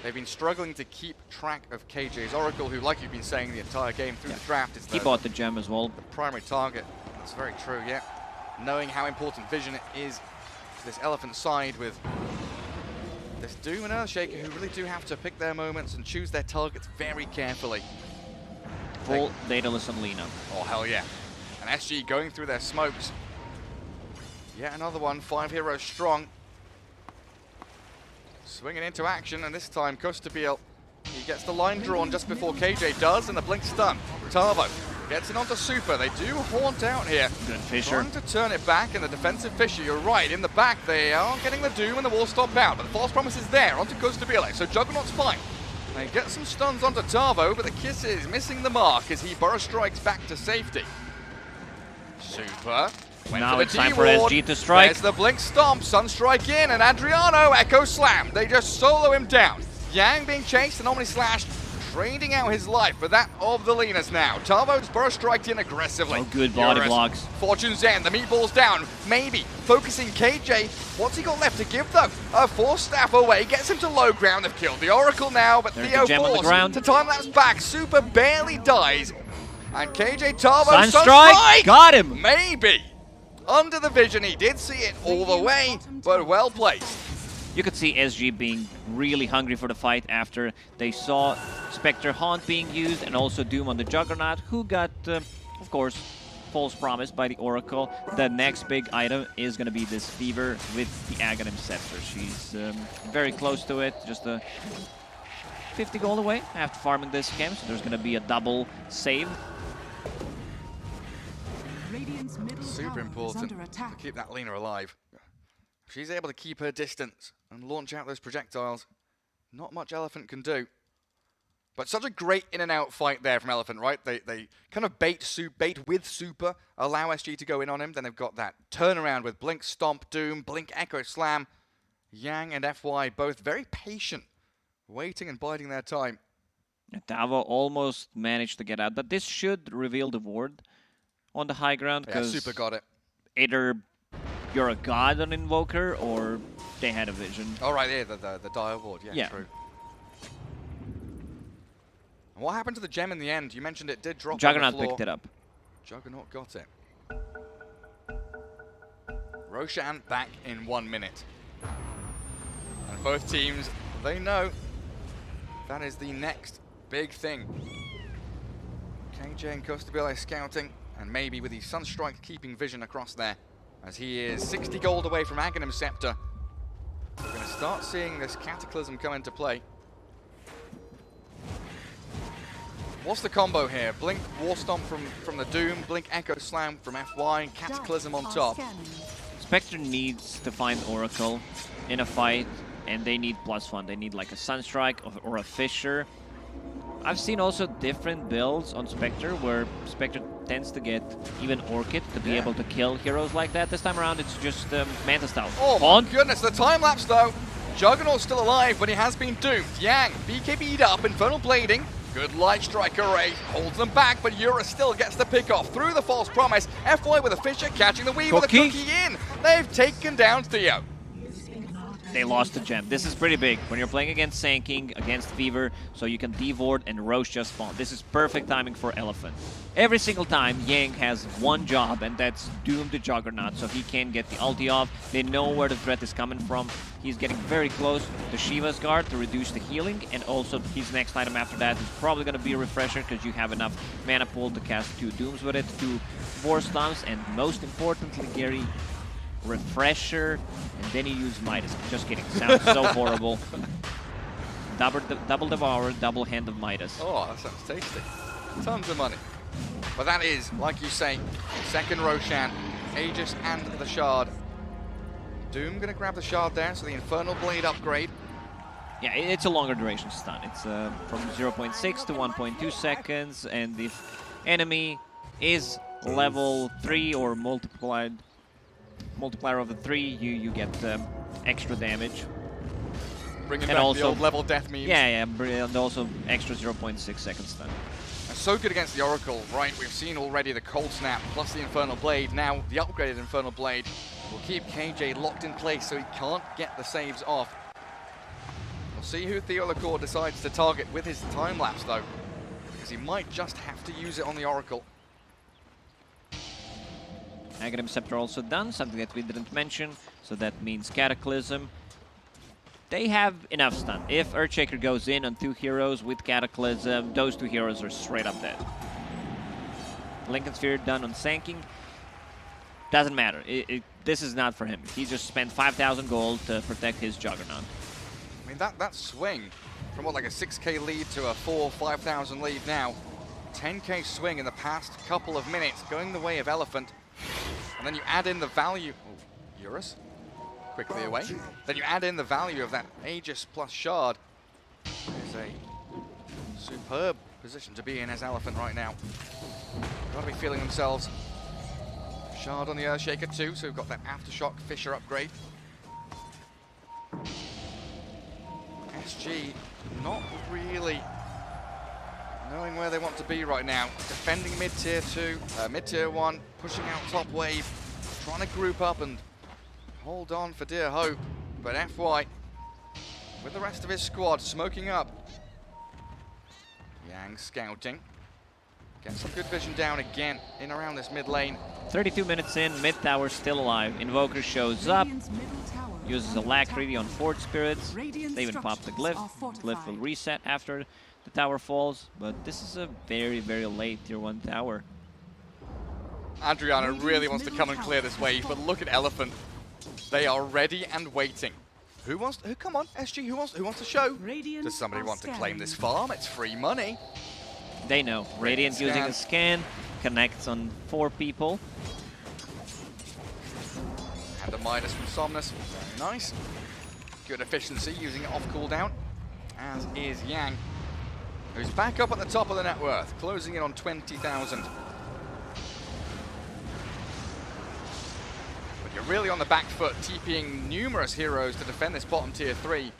[SPEAKER 5] They've been struggling to keep track of KJ's Oracle, who, like you've been saying the entire game through the draft, is
[SPEAKER 6] He bought the gem as well.
[SPEAKER 5] the primary target. That's very true, yeah. Knowing how important vision is to this Elephant side with this Doom and Earthshaker, who really do have to pick their moments and choose their targets very carefully.
[SPEAKER 6] Full Daedalus and Lina.
[SPEAKER 5] Oh, hell yeah. And SG going through their smokes. Yet another one, 5 heroes strong. Swinging into action, and this time Kostabil, he gets the line drawn just before KJ does, and the blink stun. Tavo gets it onto Super. They do haunt out here.
[SPEAKER 6] Good Fisher.
[SPEAKER 5] Trying to turn it back, and the defensive Fisher, you're right, in the back they are getting the Doom and the wall stop out, but the false promise is there onto Kostabil, so Juggernaut's fine. They get some stuns onto Tavo, but the kiss is missing the mark as he burrow strikes back to safety. Super.
[SPEAKER 6] Now it's time for SG to strike.
[SPEAKER 5] There's the blink stomp, Sunstrike in, and Adriano Echo Slam. They just solo him down. Yang being chased and Omni Slash trading out his life for that of the Linas now. Tavo's burrow striked in aggressively.
[SPEAKER 6] Oh, good body
[SPEAKER 5] Eurus,
[SPEAKER 6] blocks.
[SPEAKER 5] Fortune's End, the meatball's down. Maybe focusing KJ. What's he got left to give though? A force staff away, gets him to low ground. They've killed the Oracle now, but
[SPEAKER 6] There's
[SPEAKER 5] Theo
[SPEAKER 6] the gem on the
[SPEAKER 5] forced
[SPEAKER 6] ground.
[SPEAKER 5] to time lapse back. Super barely dies. And KJ Tavo,
[SPEAKER 6] Sunstrike! Got him!
[SPEAKER 5] Maybe. Under the vision, he did see it all the way, but well placed.
[SPEAKER 6] You could see SG being really hungry for the fight after they saw Spectre Haunt being used and also Doom on the Juggernaut, who got, of course, false promise by the Oracle. The next big item is going to be this Fever with the Aghanim Scepter. She's very close to it, just a 50 gold away after farming this game, so there's going to be a double save.
[SPEAKER 5] Super important to keep that Lina alive. If she's able to keep her distance and launch out those projectiles, not much Elephant can do. But such a great in and out fight there from Elephant, right? They kind of bait with Super, allow SG to go in on him. Then they've got that turnaround with Blink Stomp, Doom, Blink Echo Slam. Yang and FY both very patient, waiting and biding their time.
[SPEAKER 6] Tavo almost managed to get out, but this should reveal the ward on the high ground.
[SPEAKER 5] Yeah, Super got it.
[SPEAKER 6] Either you're a god on Invoker, or they had a vision.
[SPEAKER 5] Oh, right, yeah, the Dire Ward, yeah, true. And what happened to the gem in the end? You mentioned it did drop
[SPEAKER 6] Juggernaut
[SPEAKER 5] on the floor.
[SPEAKER 6] picked it up.
[SPEAKER 5] Juggernaut got it. Roshan back in 1 minute. And both teams, they know that is the next big thing. KJ and Kostabil scouting, and maybe with the Sunstrike keeping vision across there, as he is 60 gold away from Aghanim Scepter. We're going to start seeing this Cataclysm come into play. What's the combo here? Blink Warstomp from the Doom, Blink Echo Slam from FY, and Cataclysm on top.
[SPEAKER 6] Spectre needs to find Oracle in a fight, and they need +1. They need like a Sunstrike or a Fissure. I've seen also different builds on Spectre where Spectre tends to get even Orchid to be able to kill heroes like that. This time around, it's just Manta style.
[SPEAKER 5] Oh my goodness, the time lapse though. Juggernaut's still alive, but he has been doomed. Yang, BKB'd up, Infernal Blading. Good Light Strike array, holds them back, but Yura still gets the pick off through the False Promise. FY with a Fissure, catching the Weave with a Cookie in. They've taken down Theo.
[SPEAKER 6] They lost the gem. This is pretty big when you're playing against Sanking, against Fever, so you can Devord and Roche just spawn. This is perfect timing for Elephant. Every single time, Yang has one job, and that's doom the Juggernaut, so he can get the ulti off. They know where the threat is coming from. He's getting very close to Shiva's guard to reduce the healing, and also his next item after that is probably going to be a Refresher, because you have enough mana pool to cast 2 Dooms with it, 2 Force Stomps, and most importantly, Gary, Refresher, and then you use Midas. Just kidding. Sounds so horrible. Double Devour, double Hand of Midas.
[SPEAKER 5] Oh, that sounds tasty. Tons of money. But that is, like you say, second Roshan, Aegis and the Shard. Doom gonna grab the Shard there, so the Infernal Blade upgrade.
[SPEAKER 6] Yeah, it's a longer duration stun. It's from 0.6 to 1.2 seconds, and if enemy is level 3 or multiplier of the 3, you get extra damage.
[SPEAKER 5] Bringing back the old level death memes.
[SPEAKER 6] Yeah, and also extra 0.6 seconds stun.
[SPEAKER 5] And so good against the Oracle, right? We've seen already the Cold Snap plus the Infernal Blade. Now the upgraded Infernal Blade will keep KJ locked in place so he can't get the saves off. We'll see who Theolacor decides to target with his time lapse though, because he might just have to use it on the Oracle.
[SPEAKER 6] Aghanim Scepter also done, something that we didn't mention, so that means Cataclysm. They have enough stun. If Earthshaker goes in on 2 heroes with Cataclysm, those 2 heroes are straight up dead. Lincoln Sphere done on Sanking. Doesn't matter. This is not for him. He just spent 5,000 gold to protect his Juggernaut.
[SPEAKER 5] I mean, that swing from what, like a 6k lead to a 5,000 lead now. 10k swing in the past couple of minutes, going the way of Elephant. And then you add in the value, Eurus, quickly away. Then you add in the value of that Aegis plus Shard. It's a superb position to be in as Elephant right now. Gotta be feeling themselves. Shard on the Earthshaker too, so we've got that Aftershock Fissure upgrade. SG not really knowing where they want to be right now. Defending mid-tier 2, mid-tier 1, pushing out top wave, trying to group up and hold on for dear hope. But FY, with the rest of his squad, smoking up. Yang scouting. Gets some good vision down again in around this mid lane.
[SPEAKER 6] 32 minutes in, mid tower still alive. Invoker shows up, uses Alacrity on Fort Spirits. They even pop the Glyph. Glyph will reset after the tower falls, but this is a very, very late tier 1 tower.
[SPEAKER 5] Adriana really wants to come and clear this wave, but look at Elephant. They are ready and waiting. Who wants to, come on, SG, who wants to show? Does somebody want to claim this farm? It's free money.
[SPEAKER 6] They know. Radiant using a scan, connects on 4 people.
[SPEAKER 5] And a Midas from Somnus, very nice. Good efficiency using it off cooldown, as is Yang, who's back up at the top of the net worth, closing in on 20,000. But you're really on the back foot, TPing numerous heroes to defend this bottom tier 3.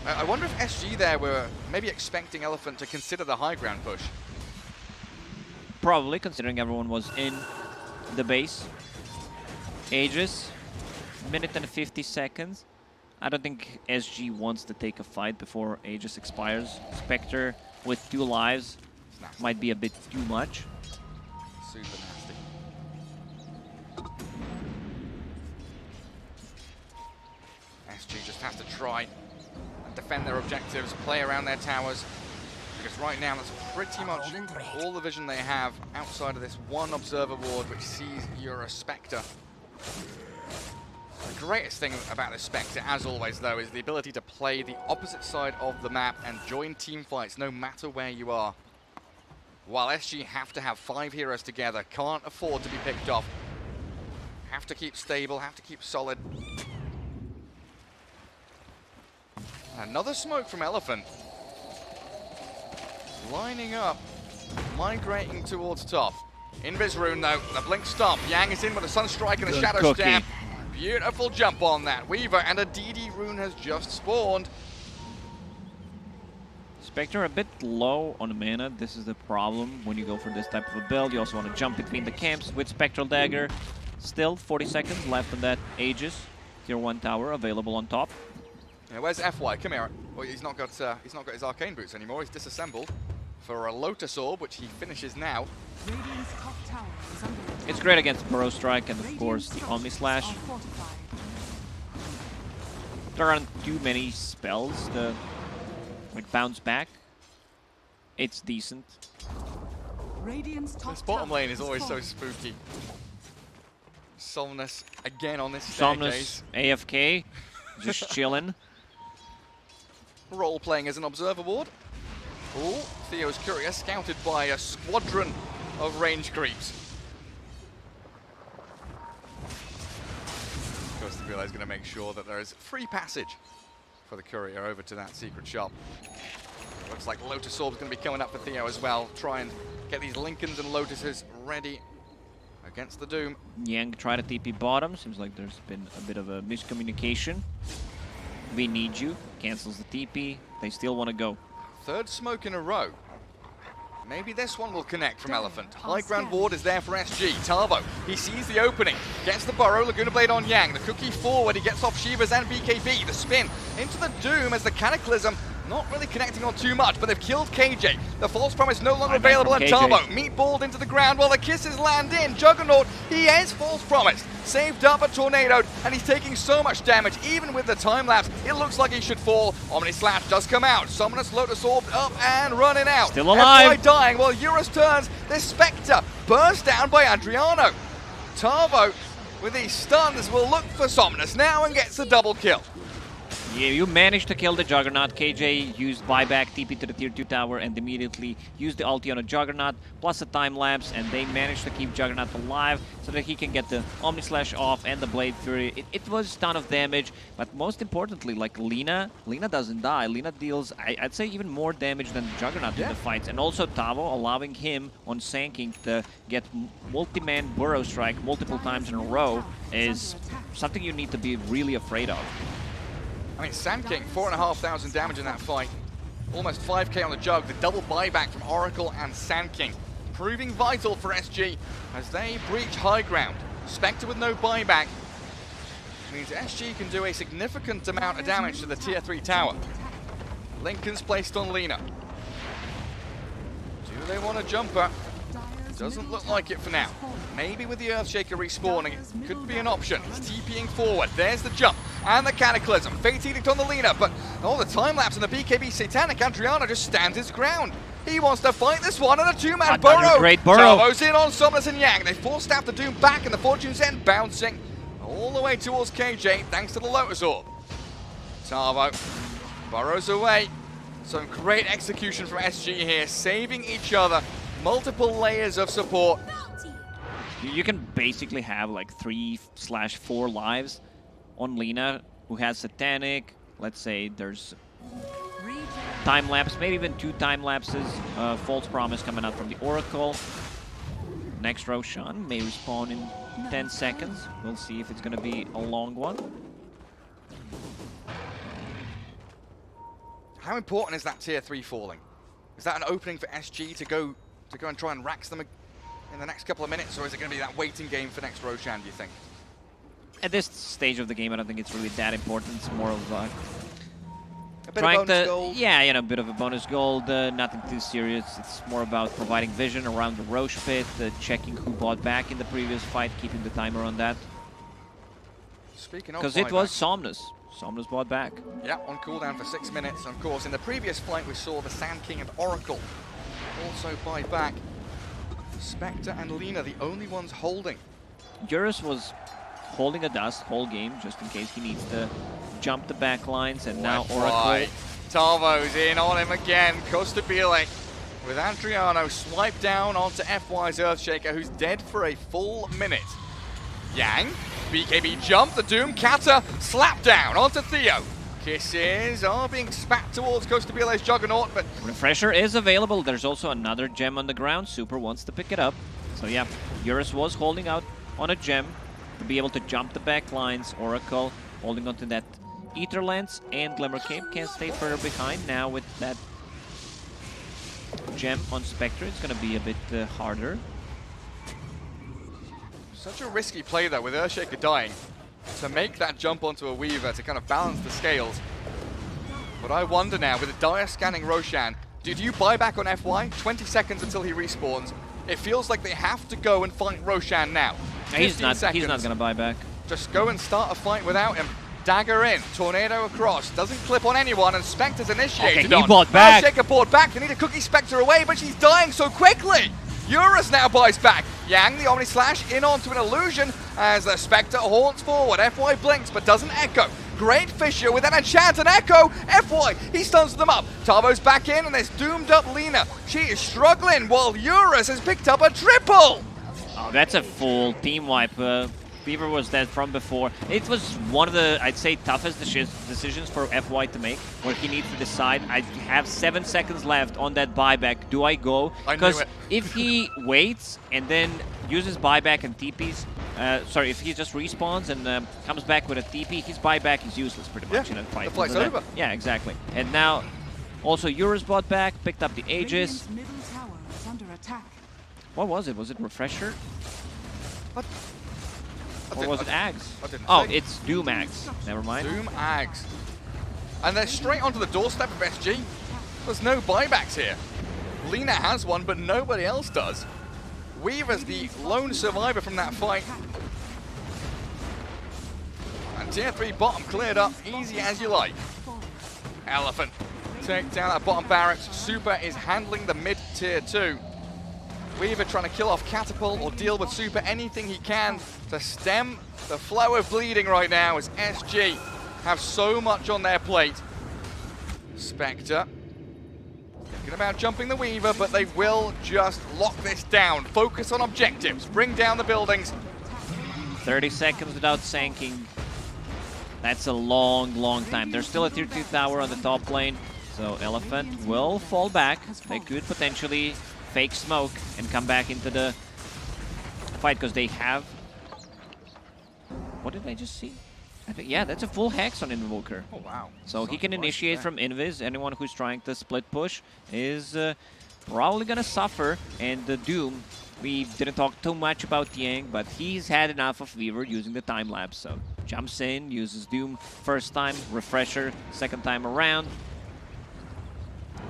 [SPEAKER 5] I wonder if SG there were maybe expecting Elephant to consider the high ground push.
[SPEAKER 6] Probably, considering everyone was in the base. Aegis, minute and 50 seconds. I don't think SG wants to take a fight before Aegis expires. Spectre with 2 lives might be a bit too much.
[SPEAKER 5] Super nasty. SG just has to try and defend their objectives, play around their towers, because right now that's pretty much all the vision they have outside of this one observer ward which sees you're a Spectre. The greatest thing about this Spectre, as always though, is the ability to play the opposite side of the map and join team fights no matter where you are. while SG have to have 5 heroes together, can't afford to be picked off. Have to keep stable, have to keep solid. Another smoke from Elephant. Lining up, migrating towards top. Invis rune though, the blink stomp. Yang is in with a Sunstrike and a
[SPEAKER 6] Good
[SPEAKER 5] Shadow
[SPEAKER 6] cookie.
[SPEAKER 5] Stab. Beautiful jump on that. Weaver and a DD rune has just spawned.
[SPEAKER 6] Spectre a bit low on mana. This is the problem when you go for this type of a build. You also want to jump between the camps with Spectral Dagger. Still 40 seconds left on that Aegis. Tier 1 tower available on top.
[SPEAKER 5] Yeah, where's FY? Come here. Well, he's not got his arcane boots anymore. He's disassembled for a Lotus Orb, which he finishes now.
[SPEAKER 3] Radiant's top tower is under attack.
[SPEAKER 6] It's great against Burrow Strike and of course the
[SPEAKER 3] Radiant's
[SPEAKER 6] Omni Slash.
[SPEAKER 3] structures are fortified.
[SPEAKER 6] There aren't too many spells to like bounce back. It's decent.
[SPEAKER 3] Radiant's top
[SPEAKER 5] This bottom
[SPEAKER 3] tower
[SPEAKER 5] lane is always so
[SPEAKER 3] fallen.
[SPEAKER 5] spooky. Somnus again on this
[SPEAKER 6] Somnus
[SPEAKER 5] staircase.
[SPEAKER 6] AFK, just chilling.
[SPEAKER 5] Role-playing as an observer ward. Oh, Theo's Courier scouted by a squadron of range creeps. Of course, the Relay is going to make sure that there is free passage for the Courier over to that secret shop. Looks like Lotus Orb's going to be coming up for Theo as well. Try and get these Lincolns and Lotuses ready against the Doom.
[SPEAKER 6] Yang try to TP bottom. Seems like there's been a bit of a miscommunication. We need you. Cancels the TP. They still want to go.
[SPEAKER 5] Third smoke in a row. Maybe this one will connect from Elephant. High ground ward is there for SG. Tarvo, he sees the opening. Gets the burrow, Laguna Blade on Yang. The cookie forward, he gets off Shivas and BKB. The spin into the Doom as the Cataclysm not really connecting on too much, but they've killed KJ. The false promise no longer available, and Tarvo meatballed into the ground while the kisses land in. Juggernaut, he is false promised. Saved up a tornado, and he's taking so much damage, even with the time lapse. It looks like he should fall. Omni Slash does come out. Summonus Lotus Orb up and running out.
[SPEAKER 6] Still alive.
[SPEAKER 5] FY dying while Eurus turns. This Spectre burst down by Adriano. Tarvo, with these stuns, will look for Somnus now and gets a double kill.
[SPEAKER 6] Yeah, you managed to kill the Juggernaut. KJ used buyback, TP to the tier 2 tower, and immediately used the ulti on a Juggernaut, plus a time lapse, and they managed to keep Juggernaut alive so that he can get the Omni Slash off and the Blade Fury. It was a ton of damage, but most importantly, like Lina doesn't die. Lina deals, I'd say, even more damage than Juggernaut in the fights, and also Tavo allowing him on Sanking to get multi-man Burrow Strike multiple times in a row is something you need to be really afraid of.
[SPEAKER 5] I mean, Sand King, 4,500 damage in that fight. Almost 5k on the Jug. The double buyback from Oracle and Sand King, proving vital for SG as they breach high ground. Spectre with no buyback means SG can do a significant amount of damage to the tier 3 tower. Lincoln's placed on Lina. Do they want to jump her? Doesn't look like it for now. Maybe with the Earthshaker respawning, it could be an option. He's TPing forward. There's the jump and the Cataclysm. Fate Edict on the Lina, but the time lapse and the BKB Satanic. Adriano just stands his ground. He wants to fight this one, and a two-man burrow.
[SPEAKER 6] Great burrow.
[SPEAKER 5] Tavo's in on Somnus and Yang. They forced out the Doom back, and the Fortune's End bouncing all the way towards KJ, thanks to the Lotus Orb. Tavo burrows away. Some great execution from SG here, saving each other. Multiple layers of support.
[SPEAKER 6] You can basically have like 3/4 lives on Lina, who has Satanic. Let's say there's time lapse, maybe even 2 time lapses. False Promise coming out from the Oracle. Next Roshan may respawn in 10 seconds. We'll see if it's going to be a long one.
[SPEAKER 5] How important is that tier 3 falling? Is that an opening for SG to go and try and rax them in the next couple of minutes, or is it going to be that waiting game for next Roshan, do you think?
[SPEAKER 6] At this stage of the game, I don't think it's really that important. It's more of
[SPEAKER 5] A bit
[SPEAKER 6] trying
[SPEAKER 5] of bonus
[SPEAKER 6] to,
[SPEAKER 5] gold?
[SPEAKER 6] yeah, a bit of a bonus gold, nothing too serious. It's more about providing vision around the Roche pit, checking who bought back in the previous fight, keeping the timer on that.
[SPEAKER 5] Speaking of
[SPEAKER 6] Because it was Somnus. Somnus bought back.
[SPEAKER 5] Yeah, on cooldown for 6 minutes. And of course, in the previous fight, we saw the Sand King and Oracle also buy back. Spectre and Lina, the only ones holding.
[SPEAKER 6] Eurus was holding a dust whole game, just in case he needs to jump the back lines, and now Oracle.
[SPEAKER 5] Tavo's in on him again. Kostabile with Adriano swiped down onto FY's Earthshaker, who's dead for a full minute. Yang, BKB jump, the Doom, Kata, slap down onto Theo. Kisses are being spat towards Ghost of BLA's Juggernaut, but...
[SPEAKER 6] Refresher is available. There's also another gem on the ground. Super wants to pick it up. So yeah, Eurus was holding out on a gem to be able to jump the back lines. Oracle holding onto that Ether Lens, and Glimmer Cape can stay further behind. Now with that gem on Spectre, it's going to be a bit harder.
[SPEAKER 5] Such a risky play though, with Earthshaker dying, to make that jump onto a Weaver to kind of balance the scales. But I wonder now, with a dire scanning Roshan, do you buy back on FY? 20 seconds until he respawns. It feels like they have to go and fight Roshan now.
[SPEAKER 6] He's not going to buy back.
[SPEAKER 5] Just go and start a fight without him. Dagger in, tornado across, doesn't clip on anyone, and Spectre's initiated
[SPEAKER 6] he bought back.
[SPEAKER 5] Earthshaker bought back, they need to cookie Spectre away, but she's dying so quickly! Eurus now buys back. Yang, the Omni Slash, in onto an illusion as the Spectre haunts forward. FY blinks, but doesn't echo. Great Fissure with an enchant and echo. FY, he stuns them up. Tavo's back in, and there's doomed up Lina. She is struggling, while Eurus has picked up a triple!
[SPEAKER 6] Oh, that's a full team wipe. Fever was dead from before. It was one of the, I'd say, toughest decisions for FY to make, where he needs to decide. I have 7 seconds left on that buyback. Do I go? Because if he waits and then uses buyback and TPs, sorry, if he just respawns and comes back with a TP, his buyback is useless pretty much in a fight.
[SPEAKER 5] The fight's over.
[SPEAKER 6] Yeah, exactly. And now, also Eurus bought back, picked up the Aegis.
[SPEAKER 3] Radiant's middle tower is under attack.
[SPEAKER 6] What was it? Was it Refresher?
[SPEAKER 5] What?
[SPEAKER 6] Or was it Ags?
[SPEAKER 5] Oh,
[SPEAKER 6] it's Doom Ags. Never mind.
[SPEAKER 5] Doom Ags. And they're straight onto the doorstep of SG. There's no buybacks here. Lina has one, but nobody else does. Weaver's the lone survivor from that fight. And tier 3 bottom cleared up, easy as you like. Elephant take down that bottom barracks. Super is handling the mid tier 2. Weaver trying to kill off Catapult or deal with Super, anything he can to stem the flow of bleeding right now as SG have so much on their plate. Spectre thinking about jumping the Weaver, but they will just lock this down. Focus on objectives, bring down the buildings.
[SPEAKER 6] 30 seconds without sanking. That's a long, long time. There's still a tier 2 tower on the top lane, so Elephant will fall back. They could potentially fake smoke and come back into the fight because they have... What did I just see? I think, yeah, that's a full Hex on Invoker.
[SPEAKER 5] Oh, wow.
[SPEAKER 6] So he can initiate from Invis. Anyone who's trying to split push is probably going to suffer. And the Doom, we didn't talk too much about Yang, but he's had enough of Weaver using the time lapse. So jumps in, uses Doom first time, Refresher second time around,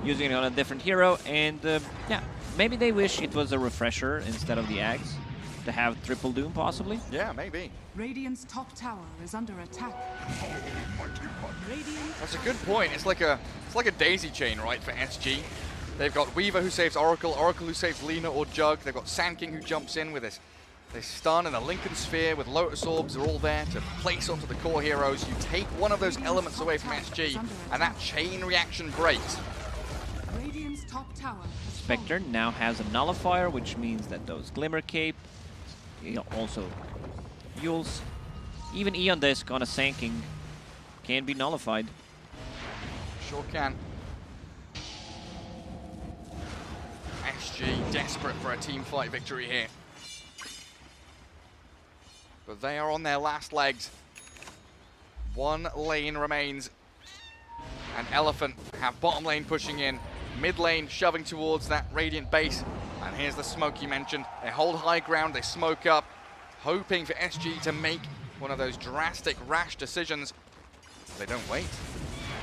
[SPEAKER 6] using it on a different hero. And yeah, maybe they wish it was a Refresher instead of the Ags to have triple Doom possibly.
[SPEAKER 5] Yeah, maybe.
[SPEAKER 3] Radiant's top tower is under attack.
[SPEAKER 5] That's a good point. It's like a daisy chain, right, for SG. They've got Weaver who saves Oracle, Oracle who saves Lina or Jug. They've got Sand King who jumps in with this stun and the Lincoln Sphere with Lotus Orbs are all there to place onto the core heroes. You take one of those elements away from SG and that chain reaction breaks.
[SPEAKER 3] Radiant's top tower.
[SPEAKER 6] Spectre now has a nullifier, which means that those Glimmer Cape, also Yules, even Eon Disc on a Sanking can be nullified.
[SPEAKER 5] Sure can. SG desperate for a team fight victory here. But they are on their last legs. One lane remains. And Elephant have bottom lane pushing in, mid lane shoving towards that Radiant base. And here's the smoke you mentioned. They hold high ground, they smoke up, hoping for SG to make one of those drastic, rash decisions. They don't wait.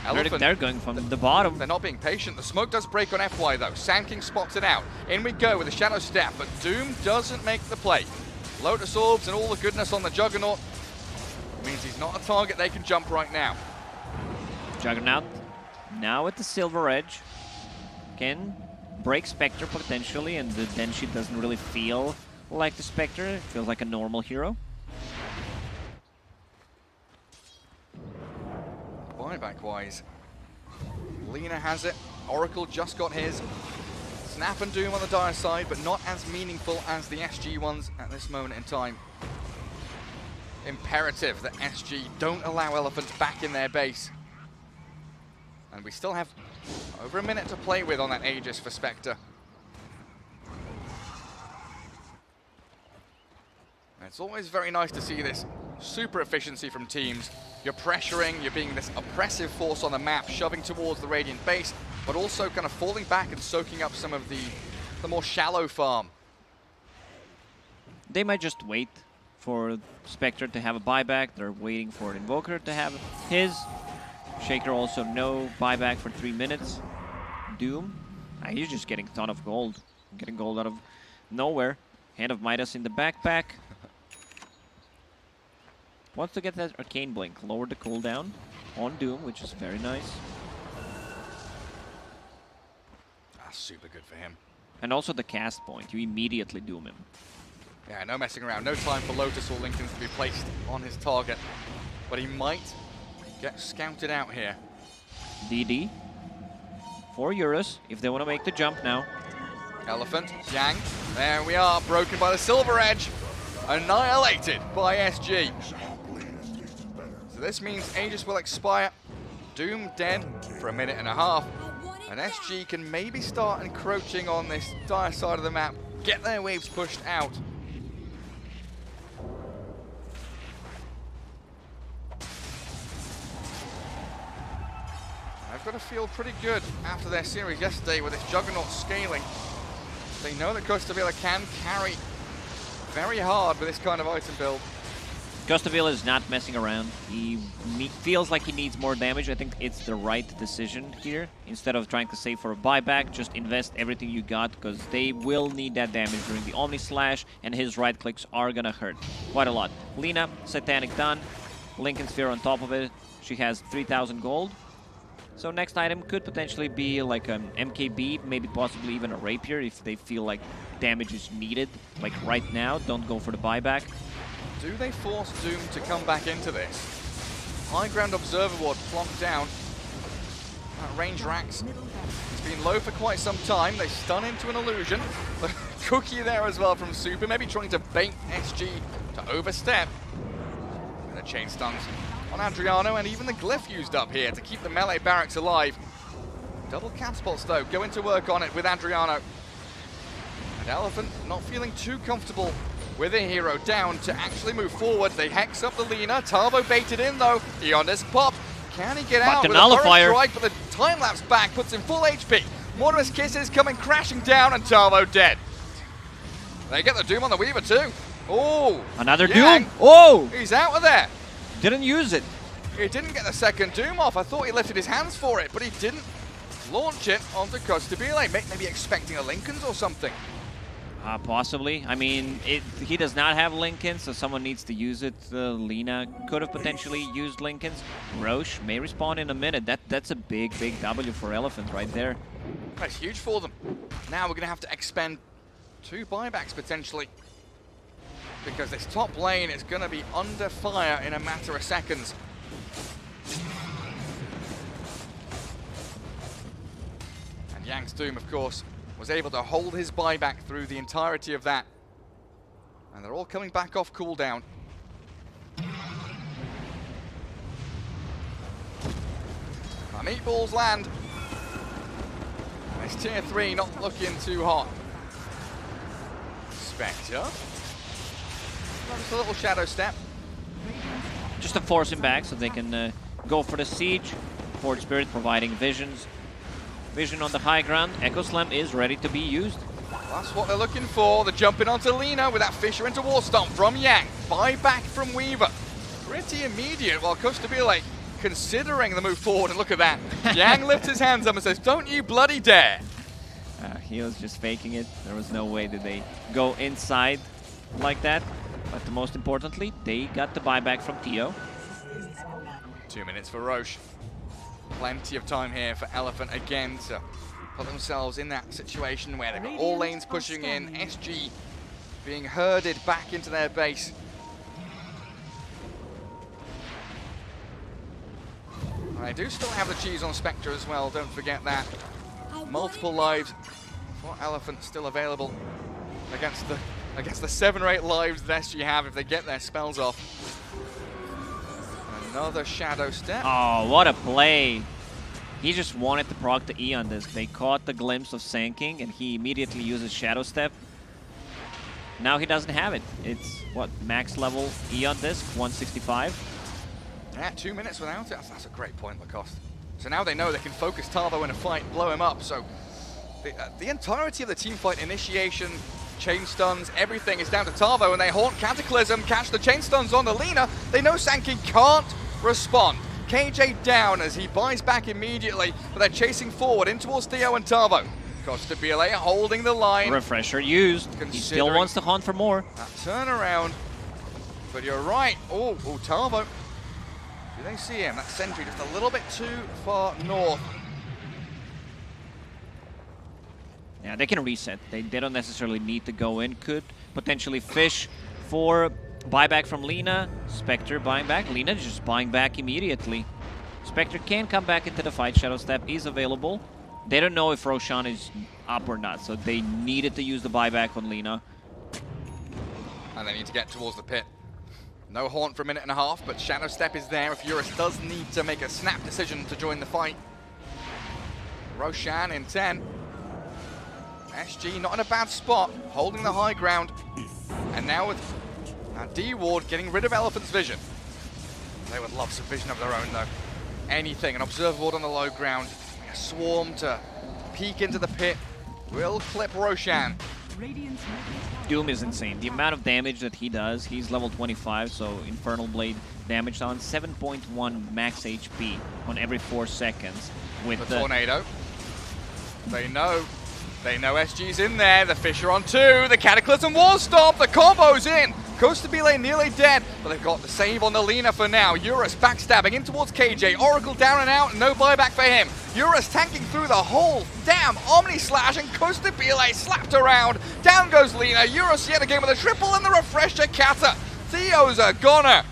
[SPEAKER 5] Elephant,
[SPEAKER 6] they're going from the bottom.
[SPEAKER 5] They're not being patient. The smoke does break on FY though. Sand King spots it out. In we go with the Shadow Step, but Doom doesn't make the play. Lotus Orbs and all the goodness on the Juggernaut means he's not a target they can jump right now.
[SPEAKER 6] Juggernaut now at the Silver Edge can break Spectre potentially, and then she doesn't really feel like the Spectre. It feels like a normal hero.
[SPEAKER 5] Buyback wise, Lina has it. Oracle just got his. Snap and Doom on the Dire side, but not as meaningful as the SG ones at this moment in time. Imperative that SG don't allow Elephants back in their base. And we still have over a minute to play with on that Aegis for Spectre. It's always very nice to see this super efficiency from teams. You're pressuring, you're being this oppressive force on the map, shoving towards the Radiant base, but also kind of falling back and soaking up some of the more shallow farm.
[SPEAKER 6] They might just wait for Spectre to have a buyback. They're waiting for Invoker to have his. Shaker also no buyback for 3 minutes. Doom, he's just getting a ton of gold. Getting gold out of nowhere. Hand of Midas in the backpack. Wants to get that Arcane Blink. Lower the cooldown on Doom, which is very nice.
[SPEAKER 5] That's super good for him.
[SPEAKER 6] And also the cast point. You immediately Doom him.
[SPEAKER 5] Yeah, no messing around. No time for Lotus or Linken's to be placed on his target. But he might get scouted out here.
[SPEAKER 6] DD. 4 euros if they want to make the jump now.
[SPEAKER 5] Elephant, Yang. There we are, broken by the Silver Edge. Annihilated by SG. So this means Aegis will expire. Doom dead for a minute and a half. And SG can maybe start encroaching on this Dire side of the map. Get their waves pushed out. I've got to feel pretty good after their series yesterday with this Juggernaut scaling. They know that Costa Villa can carry very hard with this kind of item build.
[SPEAKER 6] Costa Villa is not messing around. He feels like he needs more damage. I think it's the right decision here. Instead of trying to save for a buyback, just invest everything you got, because they will need that damage during the Omni Slash, and his right clicks are gonna hurt quite a lot. Lina, Satanic done. Lincoln Sphere on top of it. She has 3,000 gold. So next item could potentially be like an MKB, maybe possibly even a Rapier if they feel like damage is needed. Like right now, don't go for the buyback.
[SPEAKER 5] Do they force Doom to come back into this? High ground Observer Ward plonked down. That range Rax has been low for quite some time. They stun into an illusion. The cookie there as well from Super, maybe trying to bait SG to overstep. And the chain stuns on Adriano, and even the glyph used up here to keep the melee barracks alive. Double catapults though, going to work on it with Adriano. And Elephant not feeling too comfortable with a hero down to actually move forward. They hex up the Lina. Tarvo baited in though. Eondis pop. Can he get out
[SPEAKER 6] the
[SPEAKER 5] with a
[SPEAKER 6] nullifier
[SPEAKER 5] strike? But the time lapse back puts him full HP. Mortimer's Kisses coming crashing down, and Tarvo dead. They get the Doom on the Weaver too. Oh,
[SPEAKER 6] another
[SPEAKER 5] Yang,
[SPEAKER 6] Doom. Oh,
[SPEAKER 5] he's out of there.
[SPEAKER 6] didn't use it.
[SPEAKER 5] He didn't get the second Doom off. I thought he lifted his hands for it, but he didn't launch it onto Costabile. Maybe expecting a Lincoln's or something.
[SPEAKER 6] Possibly. I mean, he does not have Lincoln, so someone needs to use it. Lina could have potentially used Lincolns. Roche may respawn in a minute. That's a big W for Elephant right there.
[SPEAKER 5] That's huge for them. Now we're going to have to expend 2 buybacks potentially, because this top lane is going to be under fire in a matter of seconds. And Yang's Doom, of course, was able to hold his buyback through the entirety of that. And they're all coming back off cooldown. Our meatballs land. It's tier 3, not looking too hot. Spectre. Just a little shadow step.
[SPEAKER 6] Just to force him back so they can go for the siege. Forge Spirit providing visions. Vision on the high ground. Echo Slam is ready to be used.
[SPEAKER 5] That's what they're looking for. They're jumping onto Lina with that Fissure into War Stomp from Yang. Buyback from Weaver. Pretty immediate, while Costabile considering the move forward, and look at that. Yang lifts his hands up and says, "Don't you bloody dare."
[SPEAKER 6] He was just faking it. There was no way that they go inside like that. But the most importantly, they got the buyback from Tio.
[SPEAKER 5] 2 minutes for Roche. Plenty of time here for Elephant again to put themselves in that situation where they've got all lanes pushing in, SG being herded back into their base. And they do still have the cheese on Spectre as well, don't forget that. Multiple lives What Elephant still available against the 7 or 8 lives that SG have if they get their spells off. Another Shadow Step.
[SPEAKER 6] Oh, what a play. He just wanted to proc the E on this. They caught the glimpse of Sanking, and he immediately uses Shadow Step. Now he doesn't have it. It's, what, max level E on disc, 165.
[SPEAKER 5] Yeah, 2 minutes without it. That's a great point, Lacoste. So now they know they can focus Tarvo in a fight, blow him up. So the entirety of the team fight, initiation, chain stuns, everything is down to Tarvo, and they haunt Cataclysm, catch the chain stuns on the Lina. They know Sanking can't respond. KJ down as he buys back immediately, but they're chasing forward in towards Theo and Tarvo. Costabile holding the line.
[SPEAKER 6] Refresher used. He still wants to hunt for more.
[SPEAKER 5] That turnaround. But you're right. Oh, Tarvo. Do they see him? That sentry just a little bit too far north.
[SPEAKER 6] Yeah, they can reset. They don't necessarily need to go in. Could potentially fish for buyback from Lina. Spectre buying back. Lina just buying back immediately. Spectre can come back into the fight. Shadow Step is available. They don't know if Roshan is up or not, so they needed to use the buyback on Lina.
[SPEAKER 5] And they need to get towards the pit. No haunt for a minute and a half, but Shadow Step is there if Eurus does need to make a snap decision to join the fight. Roshan in 10. SG not in a bad spot, holding the high ground. And now with D-Ward getting rid of Elephant's vision. They would love some vision of their own though. Anything, an Observer Ward on the low ground. A swarm to peek into the pit. Will clip Roshan.
[SPEAKER 6] Doom is insane. The amount of damage that he does, he's level 25, so Infernal Blade damage on 7.1 max HP on every 4 seconds. With
[SPEAKER 5] the Tornado. They know SG's in there. The Fisher on 2. The Cataclysm War Stop. The combo's in. Costabile nearly dead, but they've got the save on the Lina for now. Eurus backstabbing in towards KJ. Oracle down and out, no buyback for him. Eurus tanking through the whole damn Omni Slash, and Costabile slapped around. Down goes Lina. Eurus yet again with a triple and the Refresher Kata. Theo's a goner.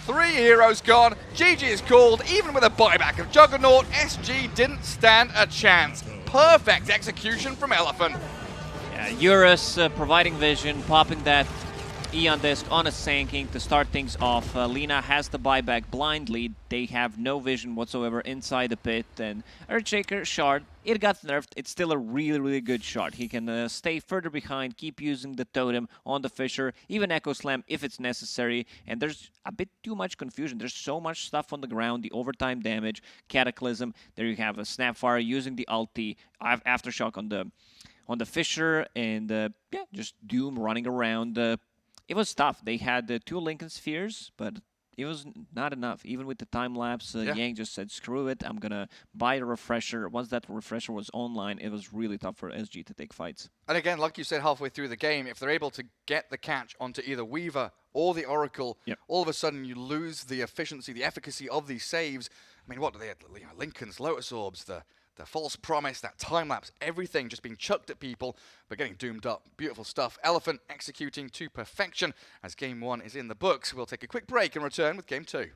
[SPEAKER 5] 3 heroes gone. GG is called. Even with a buyback of Juggernaut, SG didn't stand a chance. Perfect execution from Elephant.
[SPEAKER 6] Yeah, Eurus providing vision, popping that Eon disc on a Sanking to start things off. Lina has the buyback blindly. They have no vision whatsoever inside the pit. And Earthshaker shard, it got nerfed. It's still a really, really good shard. He can stay further behind, keep using the totem on the Fisher, even Echo Slam if it's necessary. And there's a bit too much confusion. There's so much stuff on the ground. The overtime damage, Cataclysm. There you have a Snapfire using the ulti, Aftershock on the Fisher, and yeah, just Doom running around. It was tough. They had 2 Lincoln Spheres, but it was not enough. Even with the time lapse, Yang just said, screw it, I'm going to buy a refresher. Once that refresher was online, it was really tough for SG to take fights.
[SPEAKER 5] And again, like you said halfway through the game, if they're able to get the catch onto either Weaver or the Oracle, all of a sudden you lose the efficiency, the efficacy of these saves. I mean, what do they have? You know, Lincoln's, Lotus Orbs, the False Promise, that time-lapse, everything just being chucked at people, but getting doomed up. Beautiful stuff. Elephant executing to perfection as Game 1 is in the books. We'll take a quick break and return with Game 2.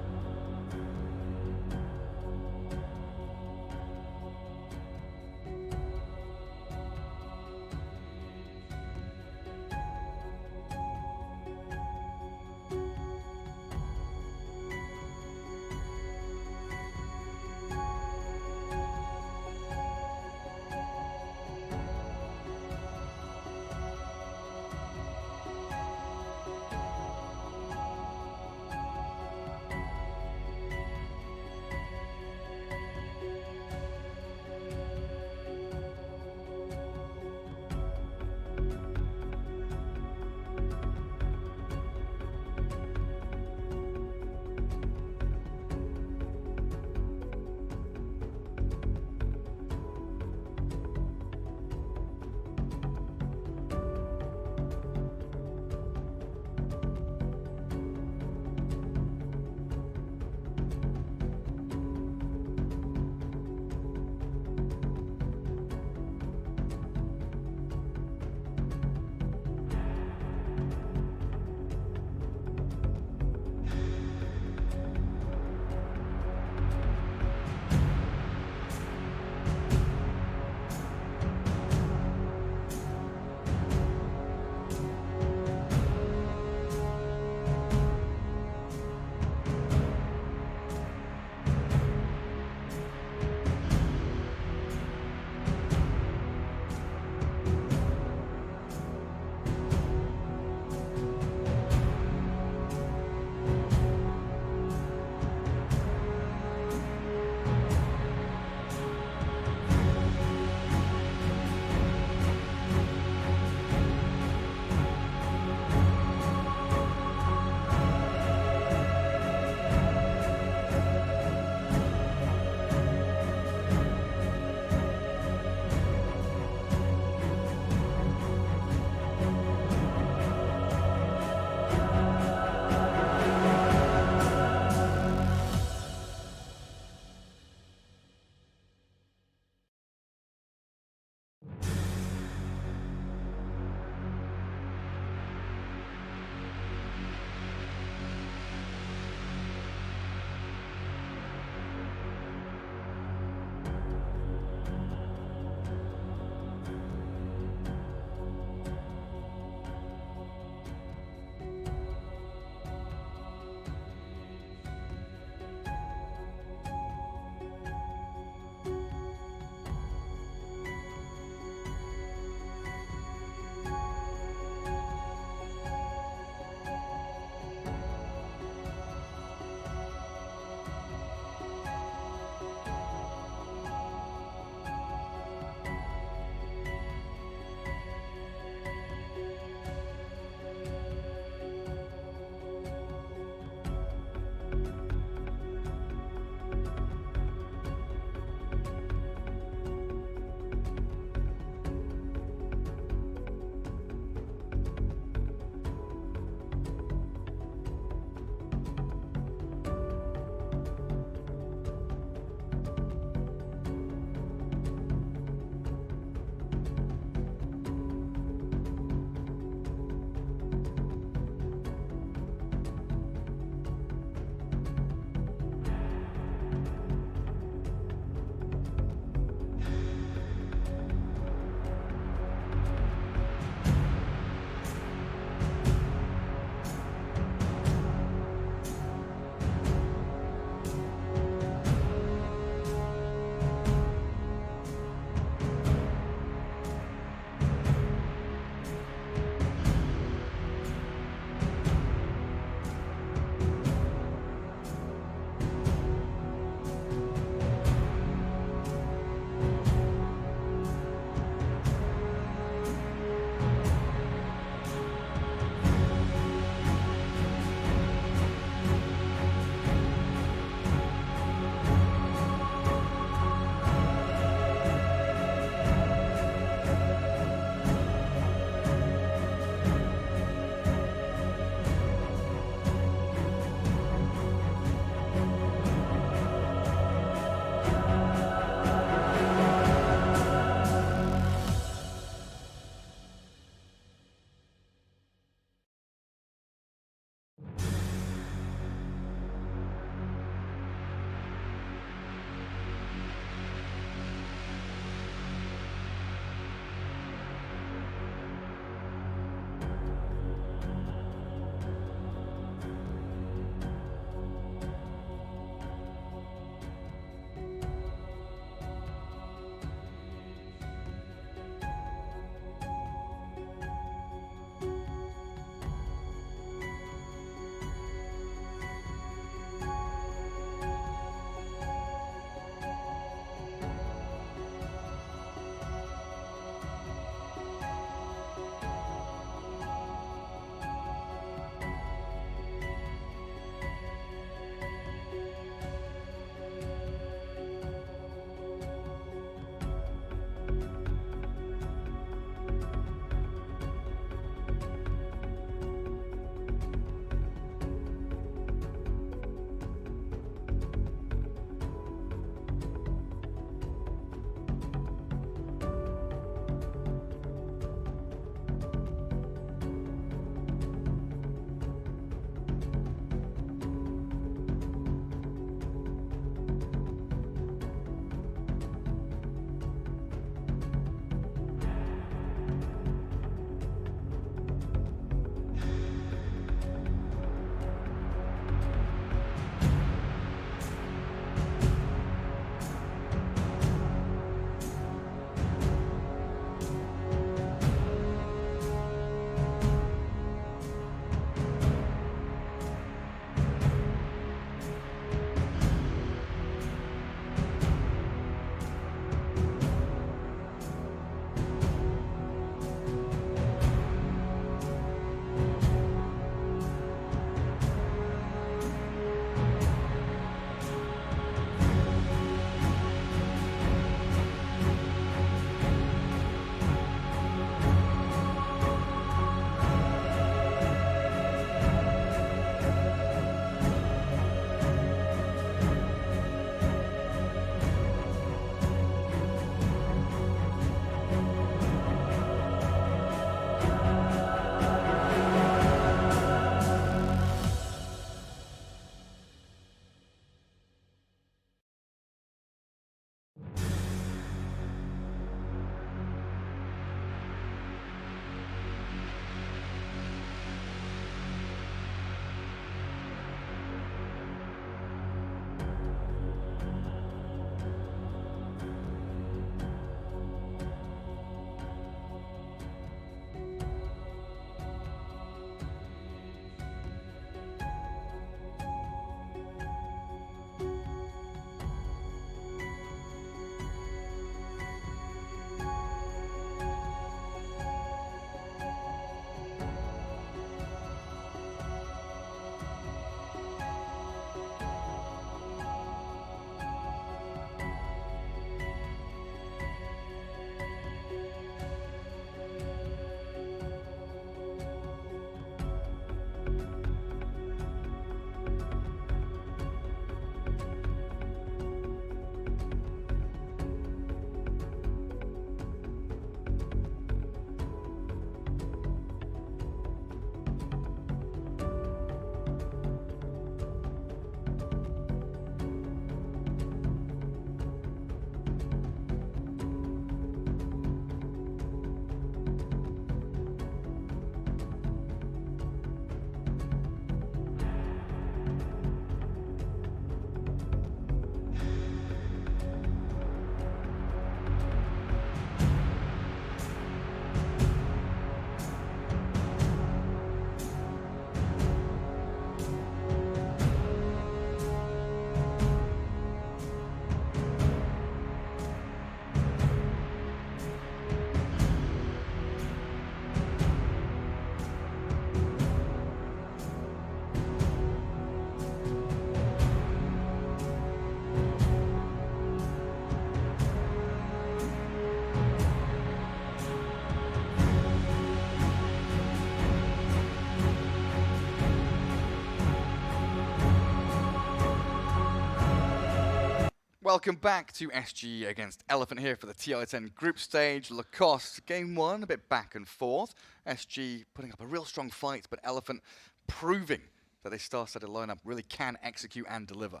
[SPEAKER 5] welcome back to SG against Elephant here for the TI10 group stage. Lacoste, game one, a bit back and forth. SG putting up a real strong fight, but Elephant proving that their star-studded lineup really can execute and deliver.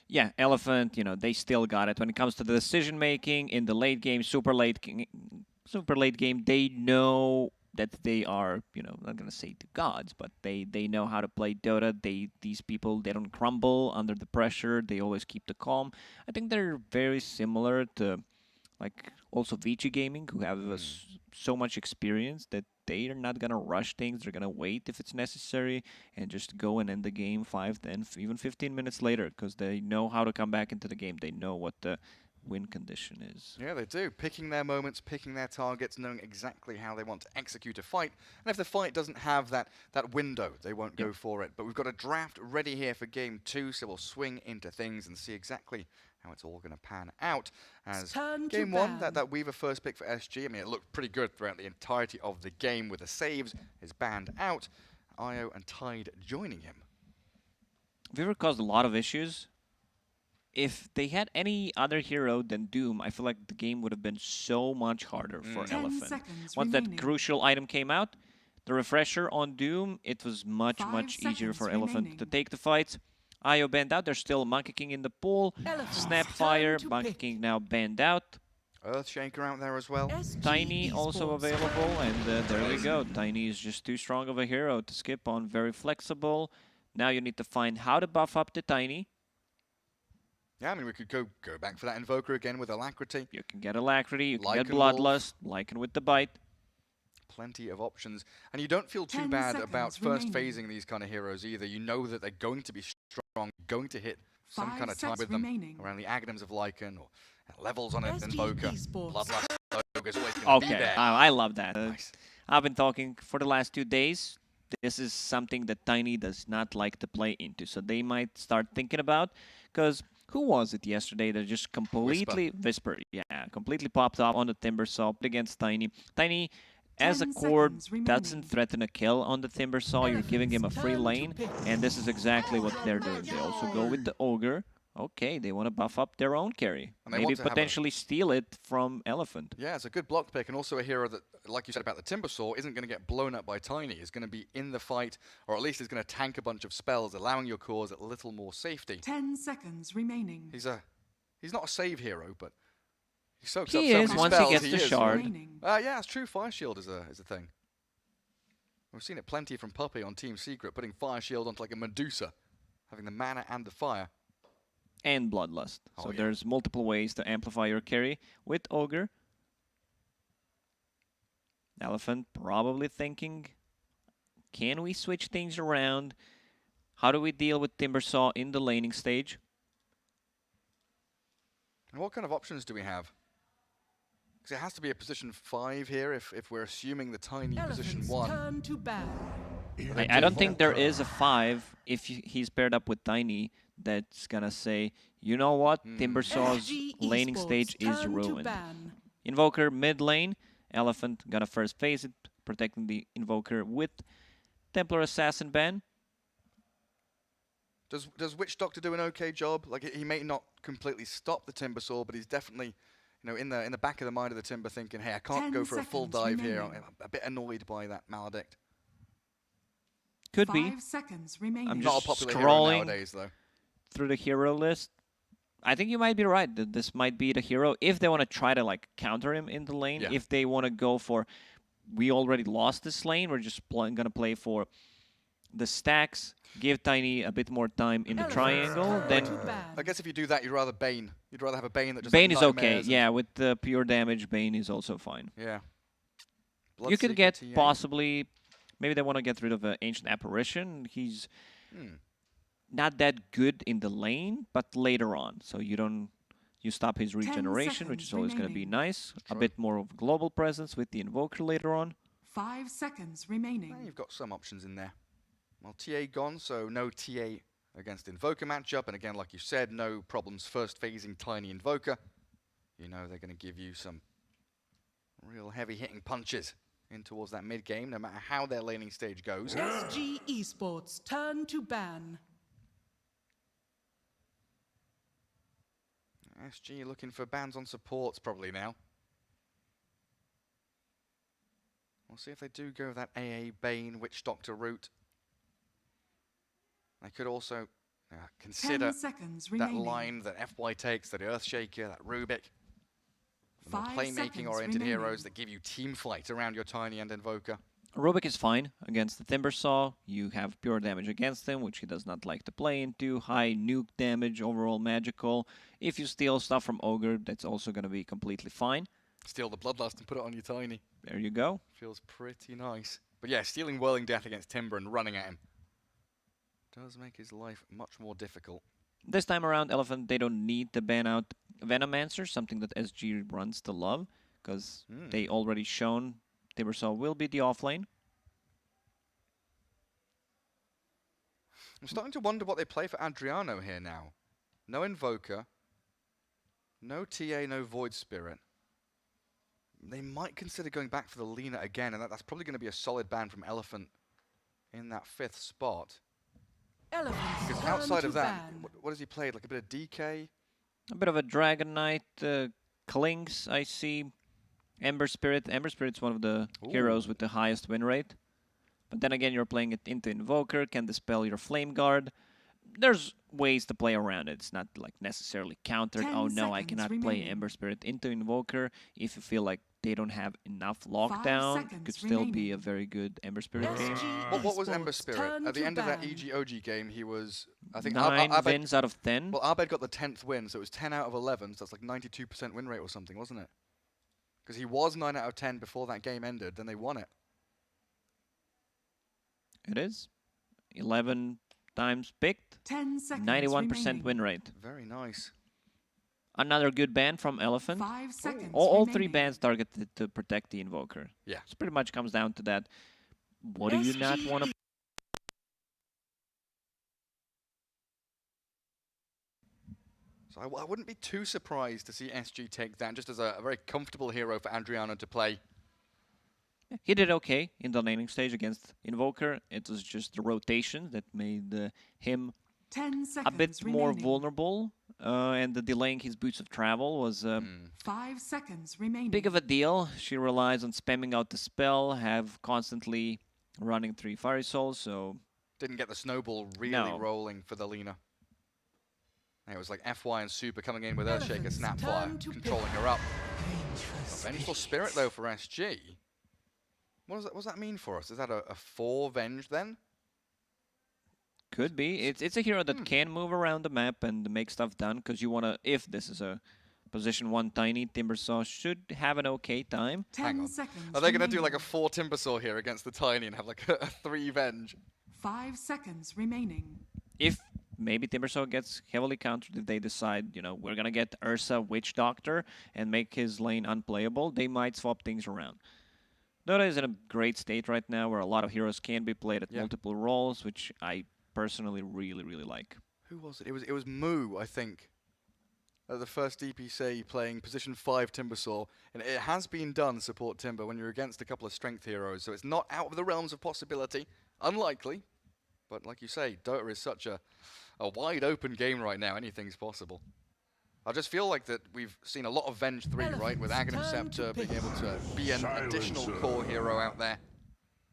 [SPEAKER 6] Yeah, Elephant, they still got it. When it comes to the decision-making in the late game, super late game, they know that they are, not going to say the gods, but they know how to play Dota. These people, they don't crumble under the pressure. They always keep the calm. I think they're very similar to, like, also Vici Gaming, who have so much experience that they are not going to rush things. They're going to wait if it's necessary and just go and end the game 5, 10, even 15 minutes later, because they know how to come back into the game. They know what the win condition is.
[SPEAKER 5] Yeah, they do. Picking their moments, picking their targets, knowing exactly how they want to execute a fight. And if the fight doesn't have that window, they won't go for it. But we've got a draft ready here for game 2, so we'll swing into things and see exactly how it's all going to pan out. As game 1, that Weaver first pick for SG, I mean, it looked pretty good throughout the entirety of the game with the saves, is banned out. Io and Tide joining him.
[SPEAKER 6] Weaver caused a lot of issues. If they had any other hero than Doom, I feel like the game would have been so much harder for Elephant. Once that crucial item came out, the refresher on Doom, it was much easier for Elephant to take the fights. Io banned out. There's still Monkey King in the pool. Snapfire, Monkey King now banned out.
[SPEAKER 5] Earthshaker out there as well.
[SPEAKER 6] Tiny also available, and there we go. Tiny is just too strong of a hero to skip on. Very flexible. Now you need to find how to buff up the Tiny.
[SPEAKER 5] Yeah, I mean, we could go back for that Invoker again with Alacrity.
[SPEAKER 6] You can get Alacrity, you can get
[SPEAKER 5] Wolf.
[SPEAKER 6] Bloodlust, Lycan with the Bite.
[SPEAKER 5] Plenty of options. And you don't feel too bad about first phasing these kind of heroes either. You know that they're going to be strong, going to hit some kind of time with them around the Aghanims of Lycan or levels on an Invoker. Bloodlust is always going to be there.
[SPEAKER 6] I love that.
[SPEAKER 5] Nice.
[SPEAKER 6] I've been talking for the last 2 days. This is something that Tiny does not like to play into. So they might start thinking about, because who was it yesterday that just completely Whisper, completely popped off on the Timbersaw against Tiny. Tiny, as a core, doesn't threaten a kill on the Timbersaw. You're giving him a free lane, and this is exactly what they're doing. They also go with the Ogre. Okay, they want to buff up their own carry. Maybe potentially steal it from Elephant.
[SPEAKER 5] Yeah, it's a good block pick, and also a hero that, like you said about the Timbersaw, isn't going to get blown up by Tiny. Is going to be in the fight, or at least is going to tank a bunch of spells, allowing your cores a little more safety.
[SPEAKER 3] 10 seconds remaining.
[SPEAKER 5] He's not a save hero, but he soaks up
[SPEAKER 6] He
[SPEAKER 5] so
[SPEAKER 6] is
[SPEAKER 5] many
[SPEAKER 6] once
[SPEAKER 5] spells.
[SPEAKER 6] he gets the shard.
[SPEAKER 5] Yeah, it's true. Fire Shield is a thing. We've seen it plenty from Puppy on Team Secret, putting Fire Shield onto like a Medusa, having the mana and the fire.
[SPEAKER 6] And Bloodlust. So there's multiple ways to amplify your carry with Ogre. Elephant probably thinking, can we switch things around? How do we deal with Timbersaw in the laning stage?
[SPEAKER 5] And what kind of options do we have? Because it has to be a position 5 here if we're assuming the Tiny position 1.
[SPEAKER 6] I don't think there is a 5 if he's paired up with Tiny that's gonna say, you know what, Timbersaw's laning stage is ruined. Invoker mid lane, Elephant gonna first phase it, protecting the Invoker with Templar Assassin ban.
[SPEAKER 5] Does Witch Doctor do an okay job? Like, he may not completely stop the Timbersaw, but he's definitely, in the back of the mind of the Timber thinking, hey, I can't go for a full dive here. I'm a bit annoyed by that Maledict.
[SPEAKER 6] Could be.
[SPEAKER 3] 5 seconds remaining.
[SPEAKER 6] I'm
[SPEAKER 5] Not a
[SPEAKER 6] just
[SPEAKER 5] popular
[SPEAKER 6] scrolling
[SPEAKER 5] hero nowadays, though.
[SPEAKER 6] through the hero list. I think you might be right that this might be the hero if they want to try to like counter him in the lane.
[SPEAKER 5] Yeah.
[SPEAKER 6] If they want to go for, we already lost this lane, we're just gonna play for the stacks, give Tiny a bit more time in the triangle, then
[SPEAKER 5] I guess if you do that, you'd rather Bane. You'd rather have a Bane that just
[SPEAKER 6] Bane is okay. Yeah, with the pure damage, Bane is also fine.
[SPEAKER 5] Yeah.
[SPEAKER 6] You could
[SPEAKER 5] Bloodseeker
[SPEAKER 6] get
[SPEAKER 5] TA.
[SPEAKER 6] possibly, maybe they want to get rid of an Ancient Apparition. He's not that good in the lane, but later on. So you stop his regeneration, which is always going to be nice. A bit more of global presence with the Invoker later on.
[SPEAKER 3] 5 seconds remaining.
[SPEAKER 5] Well, you've got some options in there. Well, TA gone, so no TA against Invoker matchup. And again, like you said, no problems first phasing Tiny Invoker. You know they're going to give you some real heavy-hitting punches in towards that mid-game, no matter how their laning stage goes.
[SPEAKER 3] SG Esports turn to ban.
[SPEAKER 5] SG looking for bans on supports probably now. We'll see if they do go that AA Bane Witch Doctor route. They could also consider
[SPEAKER 3] 10 seconds
[SPEAKER 5] that
[SPEAKER 3] remaining.
[SPEAKER 5] line that FY takes, that Earthshaker, that Rubik. The more
[SPEAKER 3] 5
[SPEAKER 5] playmaking
[SPEAKER 3] seconds
[SPEAKER 5] oriented
[SPEAKER 3] remaining.
[SPEAKER 5] heroes that give you team fight around your Tiny and Invoker.
[SPEAKER 6] Rubik is fine against the Timbersaw. You have pure damage against him, which he does not like to play into. High nuke damage, overall magical. If you steal stuff from Ogre, that's also going to be completely fine.
[SPEAKER 5] Steal the Bloodlust and put it on your Tiny.
[SPEAKER 6] There you go.
[SPEAKER 5] Feels pretty nice. But yeah, stealing Whirling Death against Timber and running at him does make his life much more difficult.
[SPEAKER 6] This time around, Elephant, they don't need to ban out Venomancer, something that SG runs to love, because they already shown Timbersaw will be the offlane.
[SPEAKER 5] I'm starting to wonder what they play for Adriano here now. No Invoker, no TA, no Void Spirit. They might consider going back for the Lina again, and that's probably going to be a solid ban from Elephant in that 5th spot. Because outside of that, what has he played? Like a bit of DK?
[SPEAKER 6] A bit of a Dragon Knight, Clinks, I see. Ember Spirit. Ember Spirit's one of the heroes with the highest win rate. But then again, you're playing it into Invoker, can dispel your Flame Guard. There's ways to play around it. It's not like necessarily countered. Oh no, I cannot play Ember Spirit into Invoker. If you feel like they don't have enough lockdown, could still be a very good Ember Spirit game.
[SPEAKER 5] What was Ember Spirit? At the end of that EG-OG game, he was, I think,
[SPEAKER 6] 9 wins out of 10.
[SPEAKER 5] Well, Abed got the 10th win, so it was 10 out of 11, so that's like 92% win rate or something, wasn't it? Because he was 9 out of 10 before that game ended, then they won it.
[SPEAKER 6] It is. 11 times picked.
[SPEAKER 3] 10 seconds
[SPEAKER 6] 91%
[SPEAKER 3] remaining.
[SPEAKER 6] win rate.
[SPEAKER 5] Very nice.
[SPEAKER 6] Another good ban from Elephant.
[SPEAKER 3] 5 seconds
[SPEAKER 6] All 3
[SPEAKER 3] remaining.
[SPEAKER 6] bans targeted to protect the Invoker.
[SPEAKER 5] Yeah.
[SPEAKER 6] So pretty much comes down to that. What do you not want to...
[SPEAKER 5] So I wouldn't be too surprised to see SG take that just as a very comfortable hero for Adriano to play.
[SPEAKER 6] He did okay in the laning stage against Invoker. It was just the rotation that made him
[SPEAKER 3] 10 seconds
[SPEAKER 6] a bit more
[SPEAKER 3] remaining.
[SPEAKER 6] vulnerable. And the delaying his boots of travel was
[SPEAKER 3] 5 seconds remaining.
[SPEAKER 6] big of a deal. She relies on spamming out the spell, have constantly running 3 Fiery Souls, so...
[SPEAKER 5] Didn't get the snowball really rolling for the Lina. It was like FY and Super coming in with Earthshaker, Snapfire, controlling her up. A Vengeful Spirit though for SG. What does that mean for us? Is that a 4 Venge then?
[SPEAKER 6] Could be. It's a hero that can move around the map and make stuff done, because you want to, if this is a position 1 Tiny, Timbersaw should have an okay time.
[SPEAKER 3] 10 seconds
[SPEAKER 5] Are they going to
[SPEAKER 3] remaining.
[SPEAKER 5] do like a 4 Timbersaw here against the Tiny and have like a 3 Venge?
[SPEAKER 3] 5 seconds remaining.
[SPEAKER 6] If maybe Timbersaw gets heavily countered, if they decide, you know, we're going to get Ursa Witch Doctor and make his lane unplayable, they might swap things around. Dota is in a great state right now where a lot of heroes can be played at multiple roles, which I personally really, really like.
[SPEAKER 5] Who was it? It was Moo, I think. The first DPC playing position 5 Timbersaw. And it has been done, support Timber, when you're against a couple of strength heroes. So it's not out of the realms of possibility. Unlikely. But like you say, Dota is such a wide open game right now. Anything's possible. I just feel like that we've seen a lot of Venge 3, right? With Aghanim Scepter being able to be an additional core hero out there.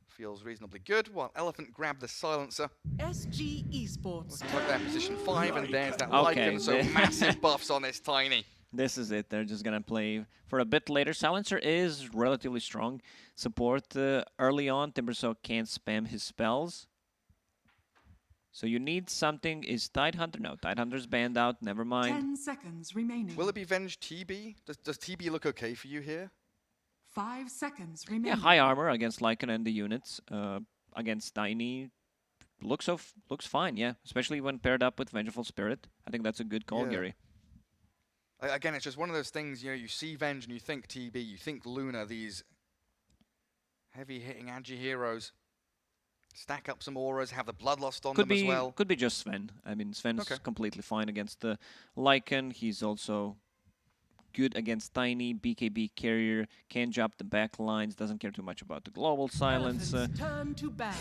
[SPEAKER 5] Feels reasonably good. While Elephant grabbed the Silencer.
[SPEAKER 3] SG Esports.
[SPEAKER 5] Looking like they're position 5, and there's that
[SPEAKER 6] Okay.
[SPEAKER 5] Lycan. So massive buffs on this Tiny.
[SPEAKER 6] This is it. They're just going to play for a bit later. Silencer is relatively strong support. Early on, Timbersaw can't spam his spells. So you need something. Is Tidehunter? No, Tidehunter's banned out. Never mind.
[SPEAKER 3] 10 seconds remaining.
[SPEAKER 5] Will it be Venge TB? Does TB look okay for you here?
[SPEAKER 3] 5 seconds remaining.
[SPEAKER 6] Yeah, high armor against Lycan and the units. Against Tiny, looks fine, yeah. Especially when paired up with Vengeful Spirit. I think that's a good call, Gary.
[SPEAKER 5] Again, it's just one of those things, you know, you see Venge and you think TB, you think Luna, these heavy-hitting agi heroes. Stack up some auras, have the Bloodlust on them as well.
[SPEAKER 6] Could be just Sven. I mean, Sven's completely fine against the Lycan. He's also good against Tiny, BKB carrier, can jump the back lines, doesn't care too much about the global silence.
[SPEAKER 3] Turn to ban.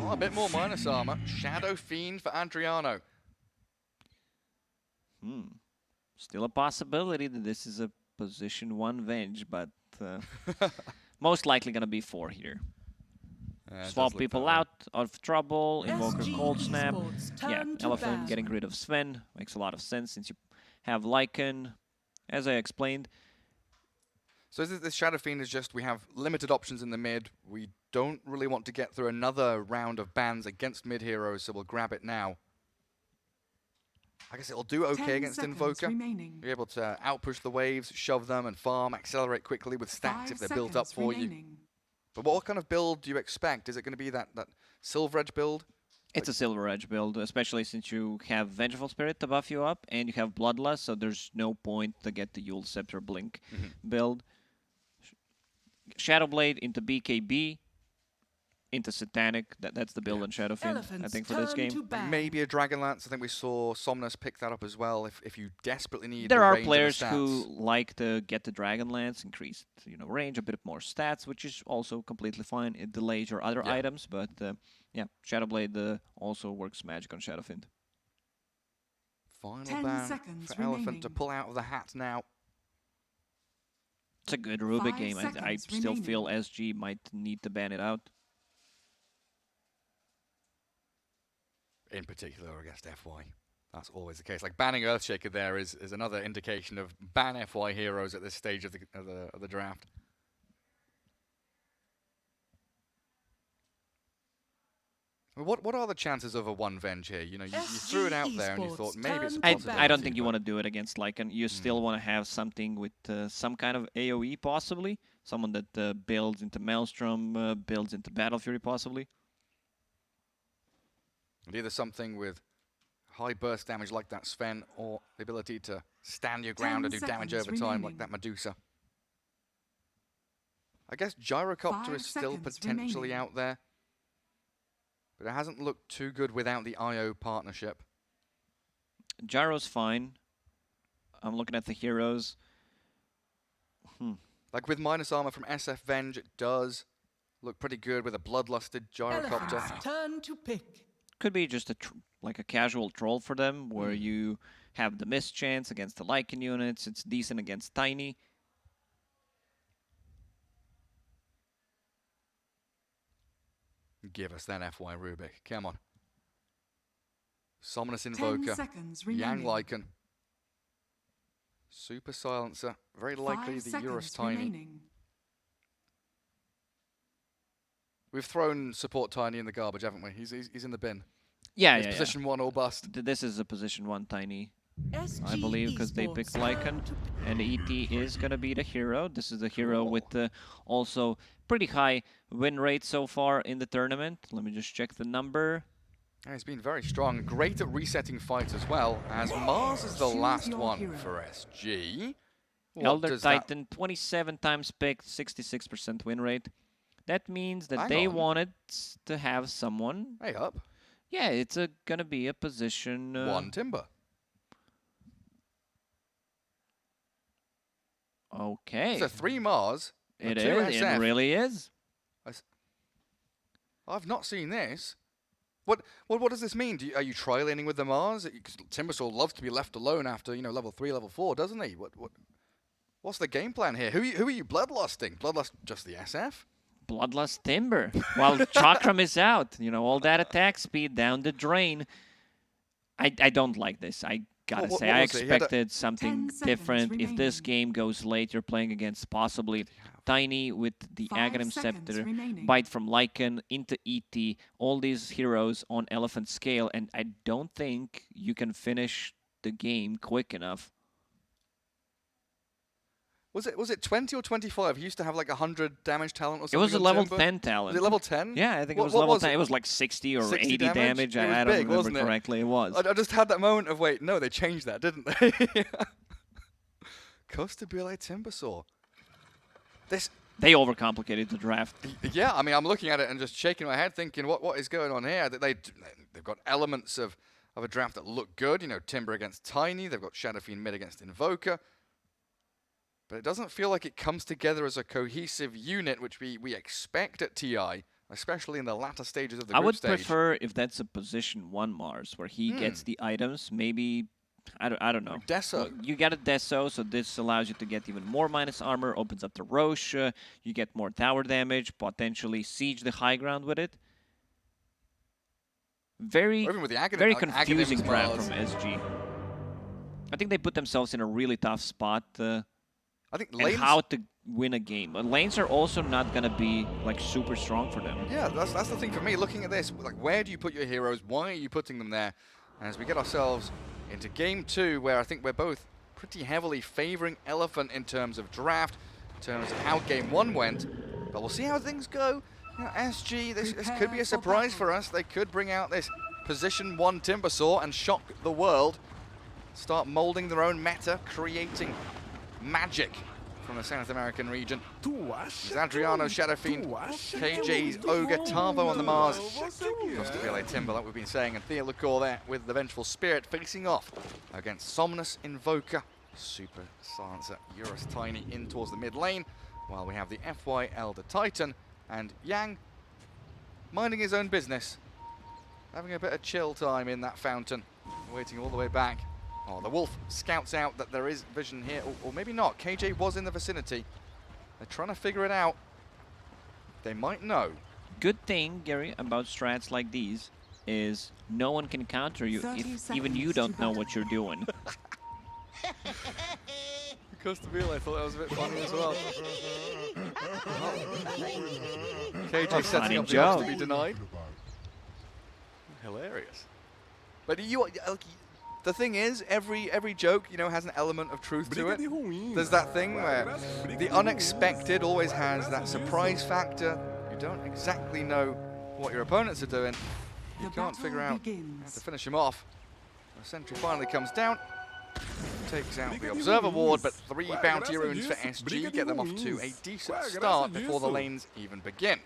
[SPEAKER 5] A bit more minus armor. Shadow Fiend for Adriano.
[SPEAKER 6] Still a possibility that this is a position 1 Venge, but most likely going to be 4 here. Swap people out of trouble, Invoker Cold Snap. Yeah, Elephant getting rid of Sven makes a lot of sense since you have Lycan, as I explained.
[SPEAKER 5] So this Shadow Fiend is just, we have limited options in the mid. We don't really want to get through another round of bans against mid heroes, so we'll grab it now. I guess it'll do okay against Invoker. You're able to outpush the waves, shove them, and farm, accelerate quickly with stacks if they're built up for you. But what kind of build do you expect? Is it going to be that Silver Edge build?
[SPEAKER 6] It's a Silver Edge build, especially since you have Vengeful Spirit to buff you up, and you have Bloodlust, so there's no point to get the Yule Scepter Blink build. Shadowblade into BKB, into Satanic. That's the build on Shadowfiend, I think, for this game.
[SPEAKER 5] Maybe a Dragonlance. I think we saw Somnus pick that up as well. If you desperately need
[SPEAKER 6] there
[SPEAKER 5] the
[SPEAKER 6] are
[SPEAKER 5] range
[SPEAKER 6] players
[SPEAKER 5] and the
[SPEAKER 6] who like to get the Dragonlance, increased range, a bit more stats, which is also completely fine. It delays your other items, but yeah, Shadowblade also works magic on Shadowfiend.
[SPEAKER 5] Final ban for Elephant to pull out of the hat now.
[SPEAKER 6] It's a good Rubik game. I still feel SG might need to ban it out.
[SPEAKER 5] In particular against FY. That's always the case. Like banning Earthshaker there is another indication of ban FY heroes at this stage of the draft. What are the chances of a 1 Venge here? You threw it out there and you thought maybe it's a possibility.
[SPEAKER 6] I don't think you want to do it against Lycan. You still want to have something with some kind of AoE possibly. Someone that builds into Maelstrom, builds into Battle Fury possibly.
[SPEAKER 5] And either something with high burst damage like that Sven, or the ability to stand your ground and do damage over time like that Medusa. I guess Gyrocopter is still potentially out there, but it hasn't looked too good without the IO partnership.
[SPEAKER 6] Gyro's fine. I'm looking at the heroes.
[SPEAKER 5] Like with minus armor from SF Venge, it does look pretty good with a bloodlusted Gyrocopter.
[SPEAKER 3] Turn to pick.
[SPEAKER 6] Could be just like a casual troll for them, where you have the miss chance against the Lycan units. It's decent against Tiny.
[SPEAKER 5] Give us that FY Rubik. Come on. Somnus Invoker. Yang Lycan. Super Silencer. Very likely the Eurus Tiny. We've thrown support Tiny in the garbage, haven't we? He's in the bin.
[SPEAKER 6] Yeah,
[SPEAKER 5] He's position 1 or bust.
[SPEAKER 6] This is a position 1 Tiny, I believe, because they picked Lycan. And ET is going to be the hero. This is the hero with also pretty high win rate so far in the tournament. Let me just check the number.
[SPEAKER 5] Yeah, he's been very strong. Great at resetting fights as well, as Mars is the last one for SG.
[SPEAKER 6] Elder Titan, 27 times picked, 66% win rate. That means that they wanted to have someone.
[SPEAKER 5] Hey, up.
[SPEAKER 6] Yeah, it's gonna be a position.
[SPEAKER 5] 1 Timber.
[SPEAKER 6] Okay.
[SPEAKER 5] So 3 Mars.
[SPEAKER 6] It is.
[SPEAKER 5] SF.
[SPEAKER 6] It really is.
[SPEAKER 5] I've not seen this. What does this mean? Are you tri-laning with the Mars? Because Timbersaw loves to be left alone after level 3, level 4, doesn't he? What's the game plan here? Who are you bloodlusting? Bloodlust just the SF?
[SPEAKER 6] Bloodlust Timber, while Chakram is out. All that attack speed down the drain. I don't like this. I gotta say, I expected something different. If this game goes late, you're playing against possibly Tiny with the Aghanim Scepter, Bite from Lycan into ET, all these heroes on Elephant scale, and I don't think you can finish the game quick enough.
[SPEAKER 5] Was it 20 or 25? He used to have like 100 damage talent or something.
[SPEAKER 6] It was a level 10 talent.
[SPEAKER 5] Was it level 10?
[SPEAKER 6] Yeah, I think it was level 10. It was like 60 or 80 damage. I don't remember correctly. It was.
[SPEAKER 5] I just had that moment of, wait, no, they changed that, didn't they? Costabile Timbersaw.
[SPEAKER 6] They overcomplicated the draft.
[SPEAKER 5] Yeah, I mean, I'm looking at it and just shaking my head thinking, what is going on here? They've got elements of a draft that look good. Timber against Tiny. They've got Shadowfiend mid against Invoker. But it doesn't feel like it comes together as a cohesive unit, which we expect at TI, especially in the latter stages of the group stage.
[SPEAKER 6] I would prefer if that's a position 1 Mars, where he gets the items, maybe I don't know.
[SPEAKER 5] Deso.
[SPEAKER 6] Well, you get a Deso, so this allows you to get even more minus armor, opens up the Roche, you get more tower damage, potentially siege the high ground with it. Very,
[SPEAKER 5] Or even with the
[SPEAKER 6] very
[SPEAKER 5] like
[SPEAKER 6] confusing
[SPEAKER 5] Aghanim's
[SPEAKER 6] brand
[SPEAKER 5] bars.
[SPEAKER 6] from SG. I think they put themselves in a really tough spot
[SPEAKER 5] I think
[SPEAKER 6] and
[SPEAKER 5] lanes,
[SPEAKER 6] how to win a game. But lanes are also not going to be like super strong for them.
[SPEAKER 5] yeah, that's the thing for me. Looking at this, like, where do you put your heroes? Why are you putting them there? And as we get ourselves into game 2, where I think we're both pretty heavily favoring Elephant in terms of draft, in terms of how game 1 went. But we'll see how things go. You know, SG, this could be a surprise for us. They could bring out this position 1 Timbersaw and shock the world. Start molding their own meta, creating magic from the South American region. There's Adriano, Shadowfiend, KJ's Ogre, Tavo on the Mars, Costabile Timber, like we've been saying, and Theolucor there with the Vengeful Spirit facing off against Somnus Invoker, Super Silencer, Eurus Tiny in towards the mid lane, while we have the FY Elder Titan and Yang minding his own business, having a bit of chill time in that fountain, waiting all the way back. Oh, the Wolf scouts out that there is vision here, or maybe not. KJ was in the vicinity. They're trying to figure it out. They might know.
[SPEAKER 6] Good thing, Gary, about strats like these is no one can counter you if even you don't know what you're doing.
[SPEAKER 5] Costabile, I thought that was a bit funny as well. KJ setting up the odds to be denied. Hilarious. But the thing is, every joke, you know, has an element of truth to it. There's that thing where the unexpected always has that surprise factor. You don't exactly know what your opponents are doing. You can't figure out how to finish him off. The sentry finally comes down, takes out the Observer Ward, but 3 bounty runes for SG get them off to a decent start before the lanes even begin.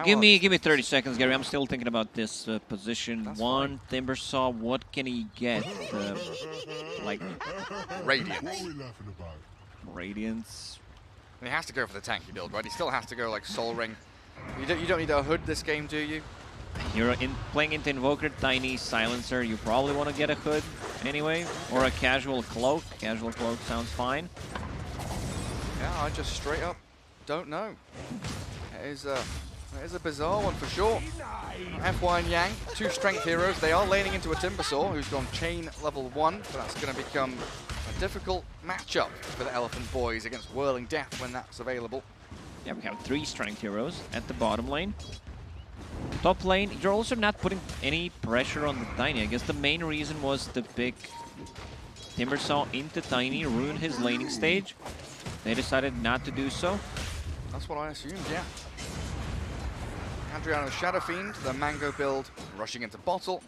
[SPEAKER 6] Give me 30 seconds, Gary. I'm still thinking about this position.
[SPEAKER 5] That's
[SPEAKER 6] 1, Timbersaw, what can he get? Like
[SPEAKER 5] Radiance.
[SPEAKER 4] What are we laughing about?
[SPEAKER 6] Radiance?
[SPEAKER 5] And he has to go for the tanky build, right? He still has to go like Soul Ring. You don't need a hood this game, do you?
[SPEAKER 6] You're playing into Invoker, Tiny, Silencer. You probably want to get a hood anyway, or a casual cloak. Casual cloak sounds fine.
[SPEAKER 5] Yeah, I just straight up don't know. It is a bizarre one for sure. FY and Yang, 2 strength heroes. They are laning into a Timbersaw who's gone chain level 1, but that's going to become a difficult matchup for the Elephant Boys against Whirling Death when that's available.
[SPEAKER 6] Yeah, we have 3 strength heroes at the bottom lane. Top lane, you're also not putting any pressure on the Tiny. I guess the main reason was to pick Timbersaw into Tiny, ruin his laning stage. They decided not to do so.
[SPEAKER 5] That's what I assumed, yeah. Adriano Shadowfiend, the Mango build, rushing into bottle.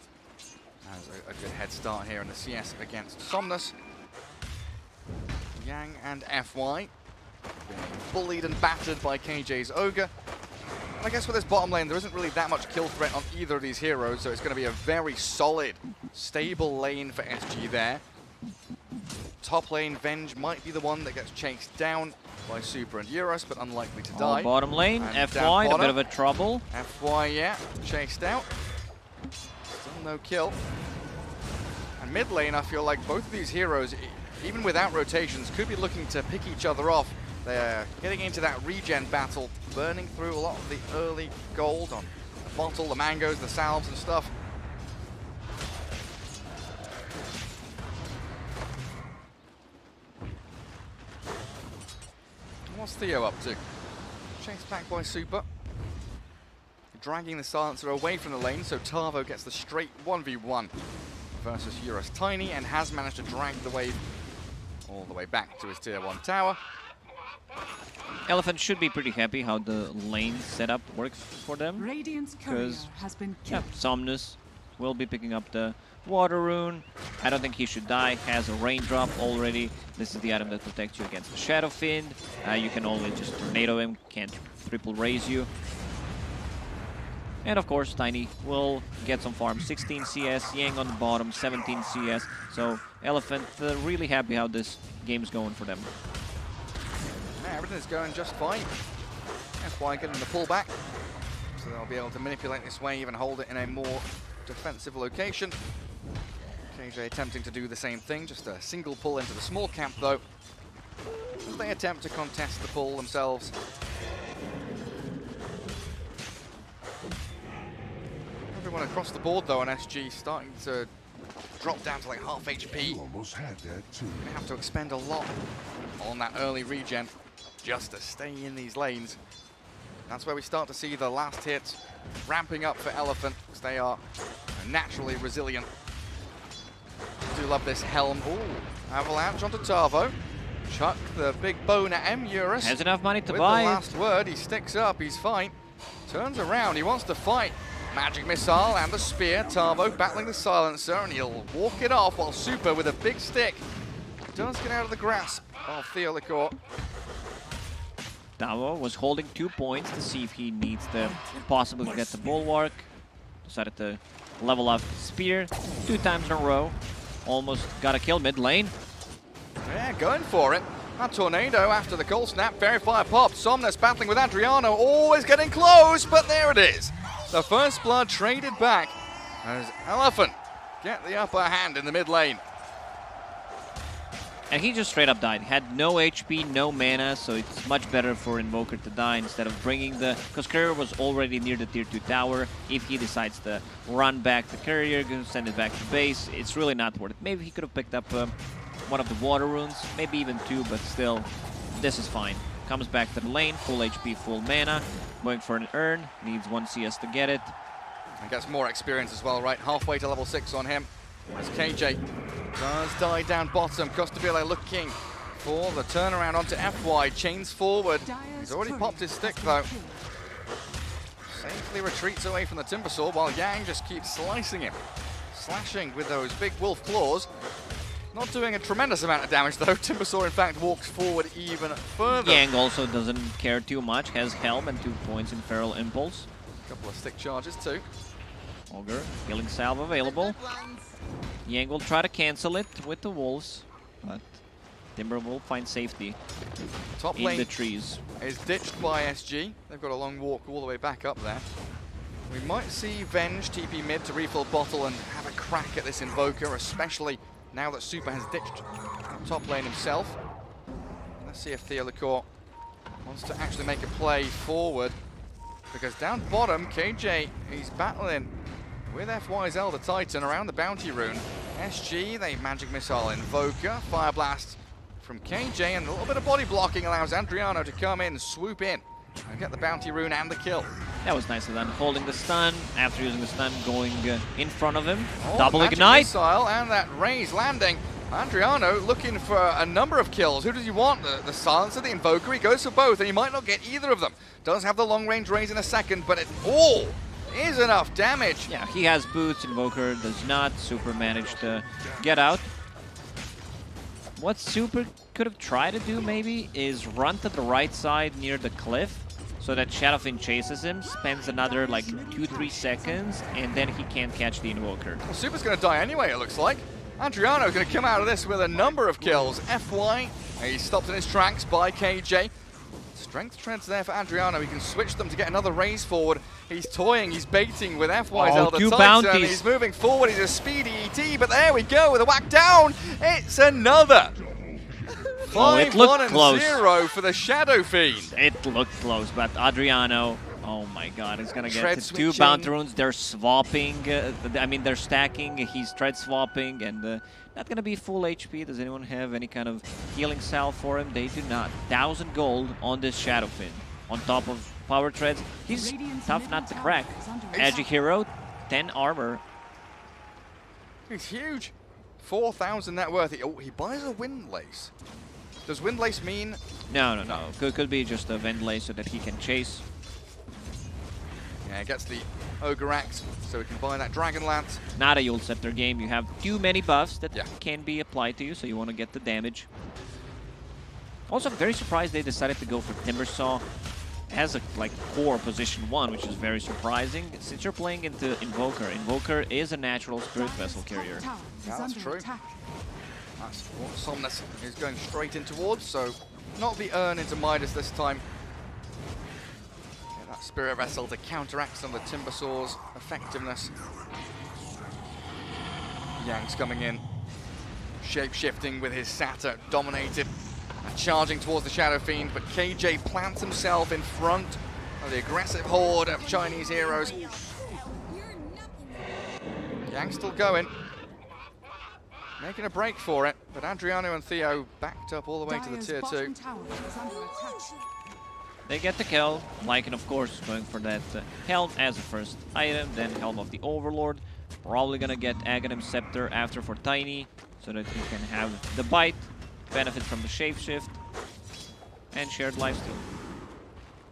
[SPEAKER 5] Has a good head start here in the CS against Somnus. Yang and FY being bullied and battered by KJ's Ogre. I guess with this bottom lane, there isn't really that much kill threat on either of these heroes, so it's going to be a very solid, stable lane for SG there. Top lane, Venge might be the one that gets chased down by Super and Eurus, but unlikely to die.
[SPEAKER 6] Bottom lane,
[SPEAKER 5] And
[SPEAKER 6] FY,
[SPEAKER 5] down
[SPEAKER 6] a bit of a trouble.
[SPEAKER 5] FY, yeah, chased out. Still no kill. And mid lane, I feel like both of these heroes, even without rotations, could be looking to pick each other off. They're getting into that regen battle, burning through a lot of the early gold on the bottle, the mangoes, the salves and stuff. What's Theo up to? Chased back by Super. Dragging the Silencer away from the lane, so Tavo gets the straight 1v1 versus Eurus Tiny and has managed to drag the wave all the way back to his tier 1 tower.
[SPEAKER 6] Elephant should be pretty happy how the lane setup works for them.
[SPEAKER 3] Radiant's courier
[SPEAKER 6] Because
[SPEAKER 3] has been killed.
[SPEAKER 6] Somnus will be picking up the Water Rune. I don't think he should die. Has a Raindrop already. This is the item that protects you against the Shadowfiend. You can only just tornado him, can't triple raise you. And of course, Tiny will get some farm. 16 CS, Yang on the bottom, 17 CS. So Elephant really happy how this game's going for them.
[SPEAKER 5] Yeah, everything is going just fine. FY getting the pullback, so they'll be able to manipulate this wave and hold it in a more defensive location. KJ attempting to do the same thing, just a single pull into the small camp though. As they attempt to contest the pull themselves. Everyone across the board though on SG starting to drop down to like half HP.
[SPEAKER 4] Almost had that too.
[SPEAKER 5] They have to expend a lot on that early regen just to stay in these lanes. That's where we start to see the last hits ramping up for Elephant, because they are naturally resilient. I do love this helm. Ooh, avalanche onto Tavo. Chuck the big bone at M. Eurus.
[SPEAKER 6] Has enough money to
[SPEAKER 5] With
[SPEAKER 6] buy
[SPEAKER 5] the
[SPEAKER 6] it.
[SPEAKER 5] last word, he sticks up, he's fine. Turns around, he wants to fight. Magic Missile and the Spear. Tavo battling the Silencer, and he'll walk it off while Super with a big stick does get out of the grasp of Theolicourt.
[SPEAKER 6] Tavo was holding 2 points to see if he needs to possibly get the Bulwark. Decided to level up Spear 2 times in a row. Almost got a kill mid lane.
[SPEAKER 5] Yeah, going for it. That Tornado after the cold snap. Fairy Fire popped. Somnus battling with Adriano. Always getting close, but there it is. The first blood traded back as Elephant get the upper hand in the mid lane.
[SPEAKER 6] And he just straight up died. He had no HP, no mana, so it's much better for Invoker to die instead of bringing the... Because Courier was already near the tier 2 tower. If he decides to run back the Courier, send it back to base, it's really not worth it. Maybe he could have picked up one of the water runes, maybe even 2, but still, this is fine. Comes back to the lane, full HP, full mana, going for an urn, needs 1 CS to get it.
[SPEAKER 5] And gets more experience as well, right? Halfway to level 6 on him. As KJ does die down bottom. Costabile looking for the turnaround onto FY. Chains forward. He's already popped his stick though. Safely retreats away from the Timbersaw while Yang just keeps slicing him. Slashing with those big wolf claws. Not doing a tremendous amount of damage though. Timbersaw in fact walks forward even further.
[SPEAKER 6] Yang also doesn't care too much, has Helm and 2 points in Feral Impulse.
[SPEAKER 5] Couple of stick charges too.
[SPEAKER 6] Ogre, healing salve available. Yang will try to cancel it with the wolves, but Timber will find safety
[SPEAKER 5] Top
[SPEAKER 6] in
[SPEAKER 5] lane
[SPEAKER 6] the trees.
[SPEAKER 5] is ditched by SG. They've got a long walk all the way back up there. We might see Venge TP mid to refill bottle and have a crack at this Invoker, especially now that Super has ditched top lane himself. Let's see if Theolicourt wants to actually make a play forward, because down bottom, KJ, he's battling with FY's Elder Titan around the Bounty Rune. SG, they Magic Missile Invoker, Fire Blast from KJ, and a little bit of body blocking allows Adriano to come in, swoop in, and get the Bounty Rune and the kill.
[SPEAKER 6] That was nicely done. Holding the stun, after using the stun, going in front of him.
[SPEAKER 5] Oh,
[SPEAKER 6] Double
[SPEAKER 5] Magic
[SPEAKER 6] ignite.
[SPEAKER 5] Missile and that raise landing. Adriano looking for a number of kills. Who does he want? The Silencer, the Invoker? He goes for both, and he might not get either of them. Does have the long range raise in a second, but it all is enough damage.
[SPEAKER 6] Yeah, he has boots. Invoker does not. Super managed to get out. What Super could have tried to do maybe is run to the right side near the cliff so that Shadowfin chases him, spends another like 2-3 seconds, and then he can't catch the Invoker.
[SPEAKER 5] Well, Super's going to die anyway, it looks like. Adriano's going to come out of this with a number of kills. FY, he's stopped in his tracks by KJ. Strength treads there for Adriano. He can switch them to get another raise forward. He's toying, he's baiting with FY's Elder
[SPEAKER 6] 2
[SPEAKER 5] Titan.
[SPEAKER 6] bounties.
[SPEAKER 5] He's moving forward, he's a speedy ET, but there we go with a whack down. It's another. 5-1 and
[SPEAKER 6] close.
[SPEAKER 5] 0 for the Shadow Fiend.
[SPEAKER 6] It looked close, but Adriano, oh my god, he's gonna
[SPEAKER 5] Tread
[SPEAKER 6] get to 2
[SPEAKER 5] switching.
[SPEAKER 6] bounty runes. They're swapping, I mean they're stacking, he's tread swapping, and not gonna be full HP. Does anyone have any kind of healing salve for him? They do not. 1,000 gold on this Shadowfin. On top of power treads. He's tough not to crack. Edgy hero, 10 armor.
[SPEAKER 5] He's huge. 4,000 net worth. Oh, he buys a Windlace. Does Windlace mean...
[SPEAKER 6] No. Could be just a Vendlay so that he can chase.
[SPEAKER 5] Yeah, he gets the Ogre Axe, so he can buy that Dragon Lance.
[SPEAKER 6] Not a Yule Scepter game. You have too many buffs that
[SPEAKER 5] Yeah.
[SPEAKER 6] can be applied to you, so you want to get the damage. Also, I'm very surprised they decided to go for Timbersaw as a core position 1, which is very surprising. Since you're playing into Invoker, Invoker is a natural Spirit Vessel carrier.
[SPEAKER 5] Yeah, that's true. That's what Somnus is going straight in towards, so not the urn into Midas this time. Yeah, that Spirit Vessel to counteract some of the Timbersaw's effectiveness. Yang's coming in, shape-shifting with his Sata, dominated, and charging towards the Shadow Fiend, but KJ plants himself in front of the aggressive horde of Chinese heroes. Yang's still going, making a break for it, but Adriano and Theo backed up all the way to the tier 2.
[SPEAKER 6] They get the kill. Lycan, of course, going for that helm as the first item, then Helm of the Overlord. Probably gonna get Aghanim's Scepter after for Tiny, so that he can have the bite, benefit from the shapeshift, and shared lifesteal.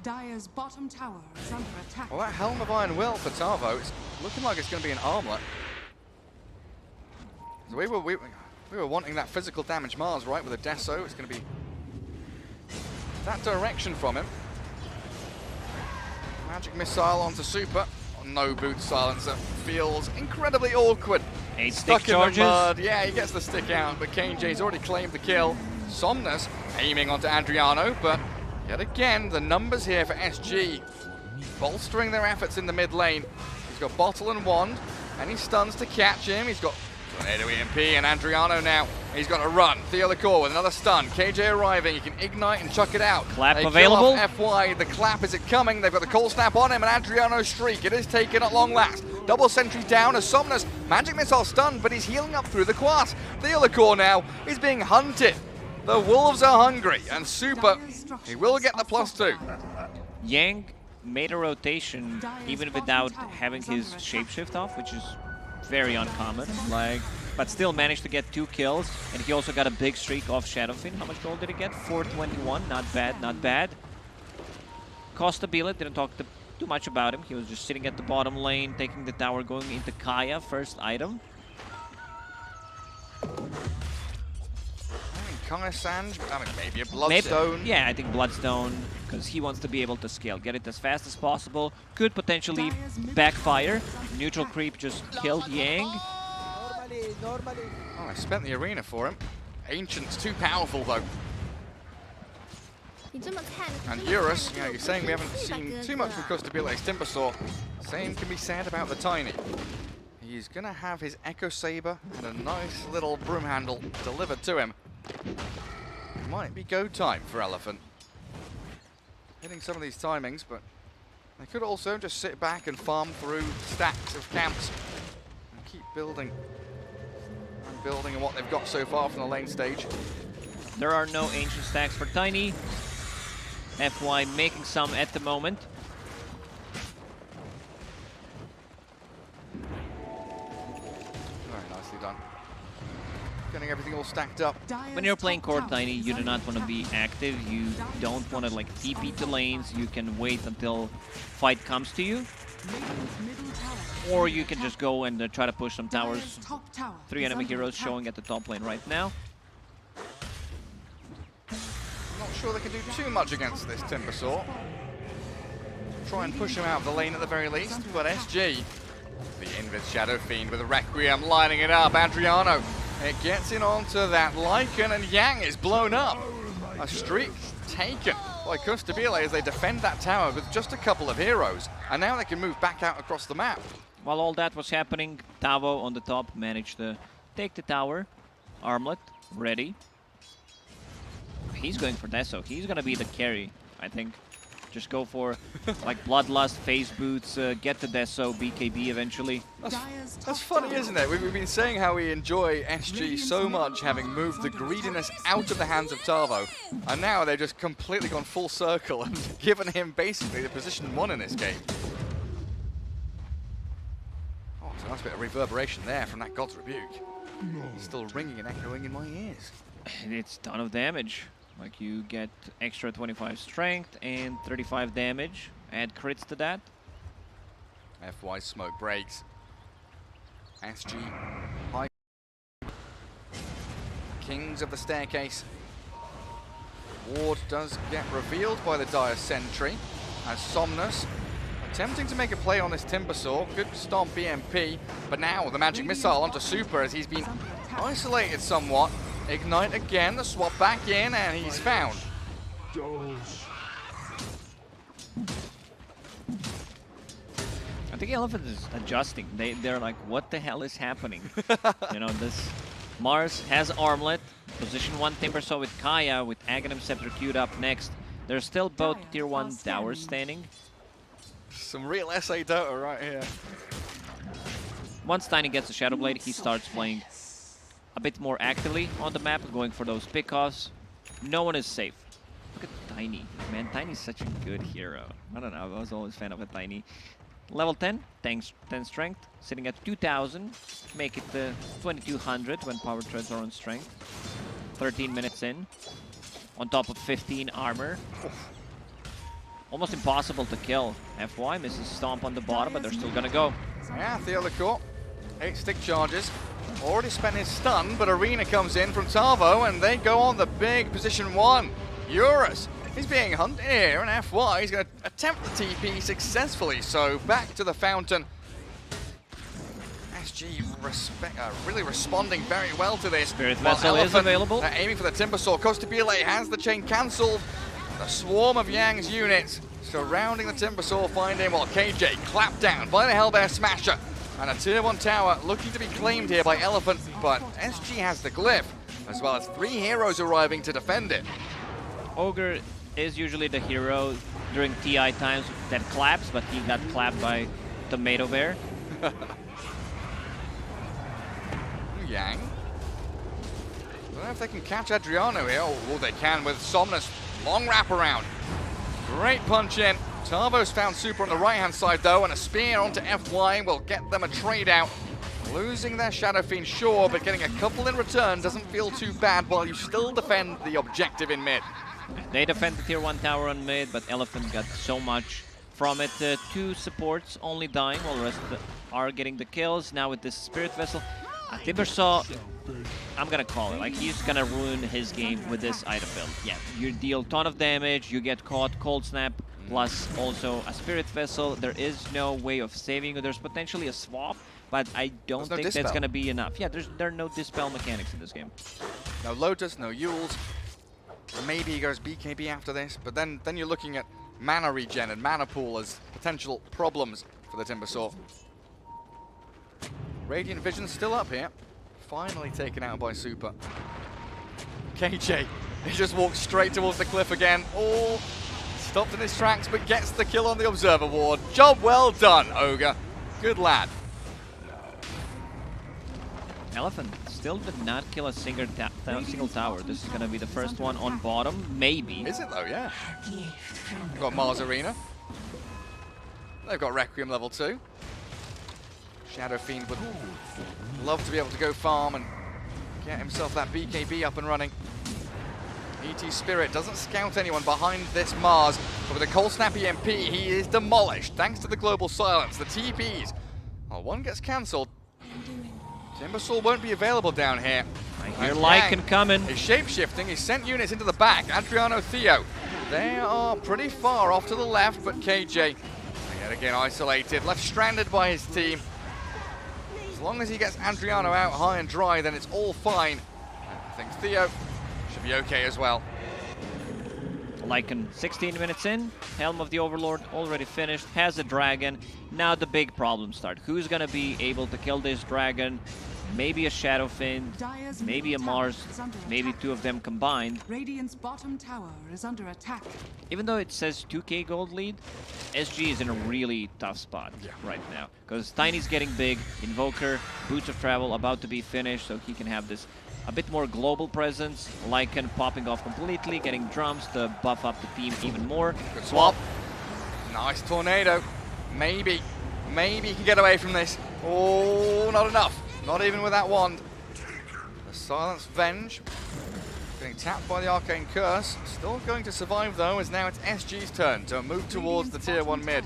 [SPEAKER 3] Dire's bottom tower is under attack.
[SPEAKER 5] Well, that Helm of Iron Will for Tavo, it's looking like it's going to be an armlet. So we were wanting that physical damage Mars, right, with a Deso. It's going to be that direction from him. Magic Missile onto Super. Oh, no boot silencer. Feels incredibly awkward.
[SPEAKER 6] 8
[SPEAKER 5] Stuck
[SPEAKER 6] stick
[SPEAKER 5] in
[SPEAKER 6] charges.
[SPEAKER 5] the mud. Yeah, he gets the stick out, but KJ's already claimed the kill. Somnus aiming onto Adriano, but yet again, the numbers here for SG bolstering their efforts in the mid lane. He's got Bottle and Wand, and he stuns to catch him. He's got Tornado EMP, and Adriano now, he's got to run. Theo the Core with another stun. KJ arriving, he can ignite and chuck it out.
[SPEAKER 6] Clap
[SPEAKER 5] they
[SPEAKER 6] available.
[SPEAKER 5] Kill off FY, the clap, is it coming? They've got the cold snap on him, and Adriano's streak. It is taken at long last. Double sentry down as Somnus. Magic Missile stunned, but he's healing up through the quas. Theo the Core now is being hunted. The wolves are hungry, and Super, he will get the +2.
[SPEAKER 6] Yang made a rotation even without having his shapeshift off, which is very uncommon. But still managed to get 2 kills, and he also got a big streak off Shadowfin. How much gold did he get? 421. Not bad, not bad. Costa Billet didn't talk too much about him. He was just sitting at the bottom lane, taking the tower, going into Kaya, first item.
[SPEAKER 5] Sanj, I mean, maybe a Bloodstone.
[SPEAKER 6] Maybe, yeah, I think Bloodstone, because he wants to be able to scale, get it as fast as possible. Could potentially backfire. Neutral creep just killed Yang.
[SPEAKER 5] Oh, I spent the arena for him. Ancient's too powerful, though. And Eurus, you know, you're saying we haven't seen too much from Costa Bile's Timbersaw. Same can be said about the Tiny. He's going to have his Echo Saber and a nice little broom handle delivered to him. It might be go time for Elephant. Hitting some of these timings, but they could also just sit back and farm through stacks of camps and keep building and building on what they've got so far from the lane stage.
[SPEAKER 6] There are no ancient stacks for Tiny. FY making some at the moment.
[SPEAKER 5] Very nicely done. Getting everything all stacked up.
[SPEAKER 6] When you're playing core Tiny, you do not want to be active. You don't want to like TP to lanes. You can wait until fight comes to you. Or you can just go and try to push some towers. 3 enemy heroes showing at the top lane right now.
[SPEAKER 5] Not sure they can do too much against this Timbersaw. Try and push him out of the lane at the very least, but SG, the Invis Shadow Fiend with a Requiem lining it up. Adriano, it gets in onto that Lycan, and Yang is blown up. A streak taken by Costabile as they defend that tower with just a couple of heroes, and now they can move back out across the map.
[SPEAKER 6] While all that was happening, Tavo on the top managed to take the tower. Armlet ready. He's going for Deso. He's going to be the carry, I think. Just go for like Bloodlust, Phase Boots, get the Deso, BKB eventually.
[SPEAKER 5] That's funny, isn't it? We've been saying how we enjoy SG so much, having moved the greediness out of the hands of Tavo, and now they've just completely gone full circle and given him basically the position 1 in this game. Oh, it's a nice bit of reverberation there from that God's Rebuke. It's still ringing and echoing in my ears.
[SPEAKER 6] It's a ton of damage. Like you get extra 25 strength and 35 damage. Add crits to that.
[SPEAKER 5] FY smoke breaks. SG high. Kings of the Staircase. Ward does get revealed by the Dire Sentry as Somnus attempting to make a play on this Timbersaw. Good stomp EMP, but now the Magic Missile onto Super as he's been isolated somewhat. Ignite again, the swap back in, and he's found.
[SPEAKER 6] I think Elephant is adjusting. They're like, what the hell is happening? You know, this Mars has Armlet, position 1 Timbersaw with Kaya, with Aghanim Scepter queued up next. There's still both tier 1 towers standing.
[SPEAKER 5] Some real SA Dota right here.
[SPEAKER 6] Once Tiny gets the Shadow Blade, he starts playing a bit more actively on the map, going for those pickoffs. No one is safe. Look at Tiny. Man, Tiny's such a good hero. I don't know, I was always a fan of a Tiny. Level 10, 10 strength, sitting at 2000. Make it 2200 when power treads are on strength. 13 minutes in. On top of 15 armor. Almost impossible to kill. FY misses Stomp on the bottom, but they're still gonna go.
[SPEAKER 5] Yeah, Theodore, 8 stick charges. Already spent his stun, but Arena comes in from Tavo, and they go on the big position 1. Eurus, he's being hunted here, and FY is going to attempt the TP successfully. So back to the fountain. SG really responding very well to this.
[SPEAKER 6] Spirit Vessel is available.
[SPEAKER 5] Aiming for the Timbersaw. Costabile has the chain cancelled. The swarm of Yang's units surrounding the Timbersaw find him, while KJ clapped down by the Hellbear Smasher. And a tier 1 tower looking to be claimed here by Elephant, but SG has the glyph, as well as 3 heroes arriving to defend it.
[SPEAKER 6] Ogre is usually the hero during TI times that claps, but he got clapped by Tomato Bear.
[SPEAKER 5] Yang. I don't know if they can catch Adriano here. Oh, they can with Somnus. Long wraparound. Great punch in. Tavo's found Super on the right-hand side, though, and a spear onto FY will get them a trade out. Losing their Shadow Fiend, sure, but getting a couple in return doesn't feel too bad while you still defend the objective in mid.
[SPEAKER 6] They defend the tier 1 tower on mid, but Elephant got so much from it. 2 supports only dying, while the rest are getting the kills. Now with this Spirit Vessel, Timbersaw, I'm gonna call it, like he's gonna ruin his game with this item build. Yeah, you deal ton of damage, you get caught, Cold Snap, plus also a Spirit Vessel. There is no way of saving you. There's potentially a swap, but I don't think that's gonna be enough. Yeah, there are no dispel mechanics in this game.
[SPEAKER 5] No Lotus, no Yules. Maybe he goes BKB after this, but then you're looking at mana regen and mana pool as potential problems for the Timbersaw. Radiant Vision still up here. Finally taken out by Super. KJ, he just walks straight towards the cliff again. Oh, stopped in his tracks, but gets the kill on the Observer Ward. Job well done, Ogre. Good lad. Elephant
[SPEAKER 6] still did not kill a single tower. This is going to be the first one on bottom, maybe.
[SPEAKER 5] Is it though? Yeah. Got Mars Arena. They've got Requiem level 2. Shadow Fiend would love to be able to go farm and get himself that BKB up and running. ET Spirit doesn't scout anyone behind this Mars, but with a Cold Snap EMP, he is demolished thanks to the global silence. The TPs. Well, one gets cancelled. Timbersaw won't be available down here.
[SPEAKER 6] I hear Lycan coming.
[SPEAKER 5] He's shape-shifting. He's sent units into the back. Adriano, Theo. They are pretty far off to the left, but KJ, yet again isolated, left stranded by his team. As long as he gets Adriano out high and dry, then it's all fine. I think Theo should be okay as well.
[SPEAKER 6] Lycan 16 minutes in, Helm of the Overlord already finished, has a dragon. Now the big problems start. Who's gonna be able to kill this dragon? Maybe a Shadow Fiend, maybe a Mars, maybe 2 of them combined.
[SPEAKER 3] Radiant's bottom tower is under attack.
[SPEAKER 6] Even though it says 2k gold lead, SG is in a really tough spot right now. Because Tiny's getting big, Invoker, Boots of Travel about to be finished, so he can have this a bit more global presence. Lycan popping off completely, getting drums to buff up the team even more.
[SPEAKER 5] Good swap. Nice tornado. Maybe he can get away from this. Oh, not enough. Not even with that wand. The Silence Venge. Getting tapped by the Arcane Curse. Still going to survive though, as now it's SG's turn to move towards the tier 1 mid.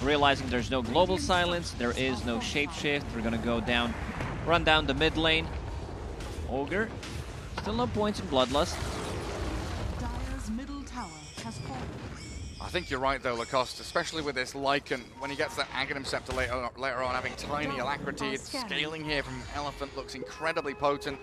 [SPEAKER 6] Realizing there's no global silence, there is no shapeshift. We're gonna go down, run down the mid lane. Ogre, still no points in Bloodlust.
[SPEAKER 3] Dire's middle tower has fallen.
[SPEAKER 5] I think you're right though, Lacoste, especially with this Lycan, when he gets that Aghanim Scepter later on, having tiny alacrity. Scaling here from Elephant looks incredibly potent.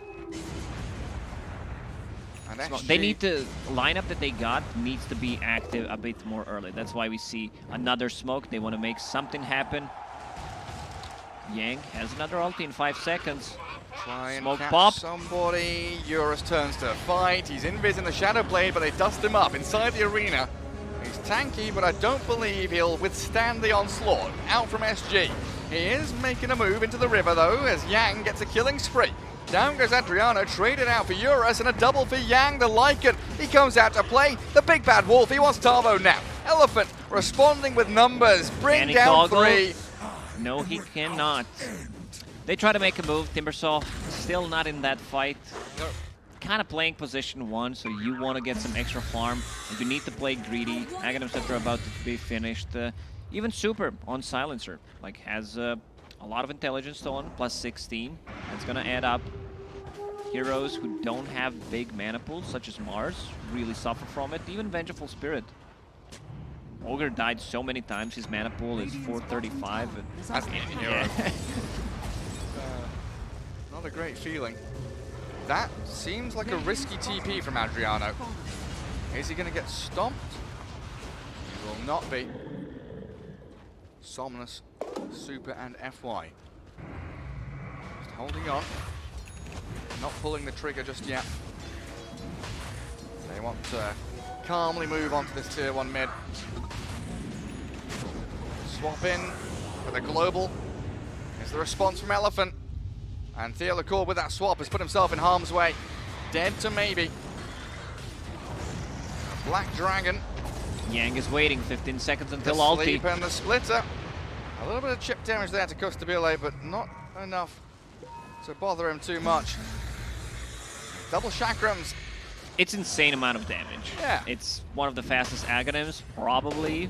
[SPEAKER 5] And
[SPEAKER 6] They
[SPEAKER 5] SG
[SPEAKER 6] need to lineup that they got needs to be active a bit more early. That's why we see another smoke. They want to make something happen. Yang has another ulti in 5 seconds.
[SPEAKER 5] try and
[SPEAKER 6] Smoke
[SPEAKER 5] catch
[SPEAKER 6] pop.
[SPEAKER 5] somebody. Eurus turns to fight. He's invis in the Shadow Blade, but they dust him up inside the arena. He's tanky, but I don't believe he'll withstand the onslaught. Out from SG. He is making a move into the river, though, as Yang gets a killing spree. Down goes Adriano, traded out for Eurus, and a double for Yang, the Lycan. He comes out to play the big bad wolf. He wants Tavo now. Elephant responding with numbers. Bring down
[SPEAKER 6] Toggle?
[SPEAKER 5] 3.
[SPEAKER 6] No, he cannot. They try to make a move. Timbersaw still not in that fight. Kind of playing position 1, so you want to get some extra farm. And you need to play greedy. Aghanim Scepter about to be finished. Even Super on Silencer. Like, has a lot of intelligence stolen, plus 16. That's going to add up. Heroes who don't have big mana pools, such as Mars, really suffer from it. Even Vengeful Spirit. Ogre died so many times, his mana pool is 435.
[SPEAKER 5] That's
[SPEAKER 6] Yeah.
[SPEAKER 5] Not a great feeling. That seems like a risky TP from Adriano. Is he going to get stomped? He will not be. Somnus, Super, and FY. Just holding on. Not pulling the trigger just yet. They want to calmly move on to this tier 1 mid. Swap in with a global. Is the response from Elephant. And Theo Lacour with that swap has put himself in harm's way. Dead to maybe. Black Dragon.
[SPEAKER 6] Yang is waiting 15 seconds until
[SPEAKER 5] The
[SPEAKER 6] ulti.
[SPEAKER 5] sleep and the splitter. A little bit of chip damage there to Costabile, but not enough to bother him too much. Double chakrams.
[SPEAKER 6] It's insane amount of damage.
[SPEAKER 5] Yeah.
[SPEAKER 6] It's one of the fastest Aghanims, probably,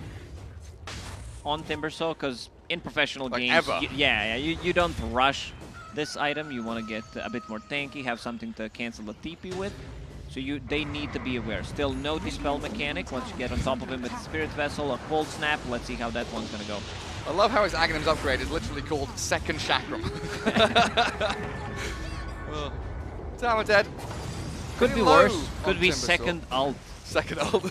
[SPEAKER 6] on Timbersaw, because in professional
[SPEAKER 5] Like
[SPEAKER 6] games,
[SPEAKER 5] ever.
[SPEAKER 6] you don't rush this item. You want to get a bit more tanky, have something to cancel the TP with. So they need to be aware. Still no dispel mechanic. Once you get on top of him with the Spirit Vessel, a Cold Snap, let's see how that one's going to go.
[SPEAKER 5] I love how his Aghanim's upgrade is literally called Second Chakram. Tower dead.
[SPEAKER 6] Could
[SPEAKER 5] Pretty
[SPEAKER 6] be
[SPEAKER 5] low
[SPEAKER 6] worse.
[SPEAKER 5] on
[SPEAKER 6] Could be
[SPEAKER 5] Timbersaw.
[SPEAKER 6] second ult.
[SPEAKER 5] Second ult.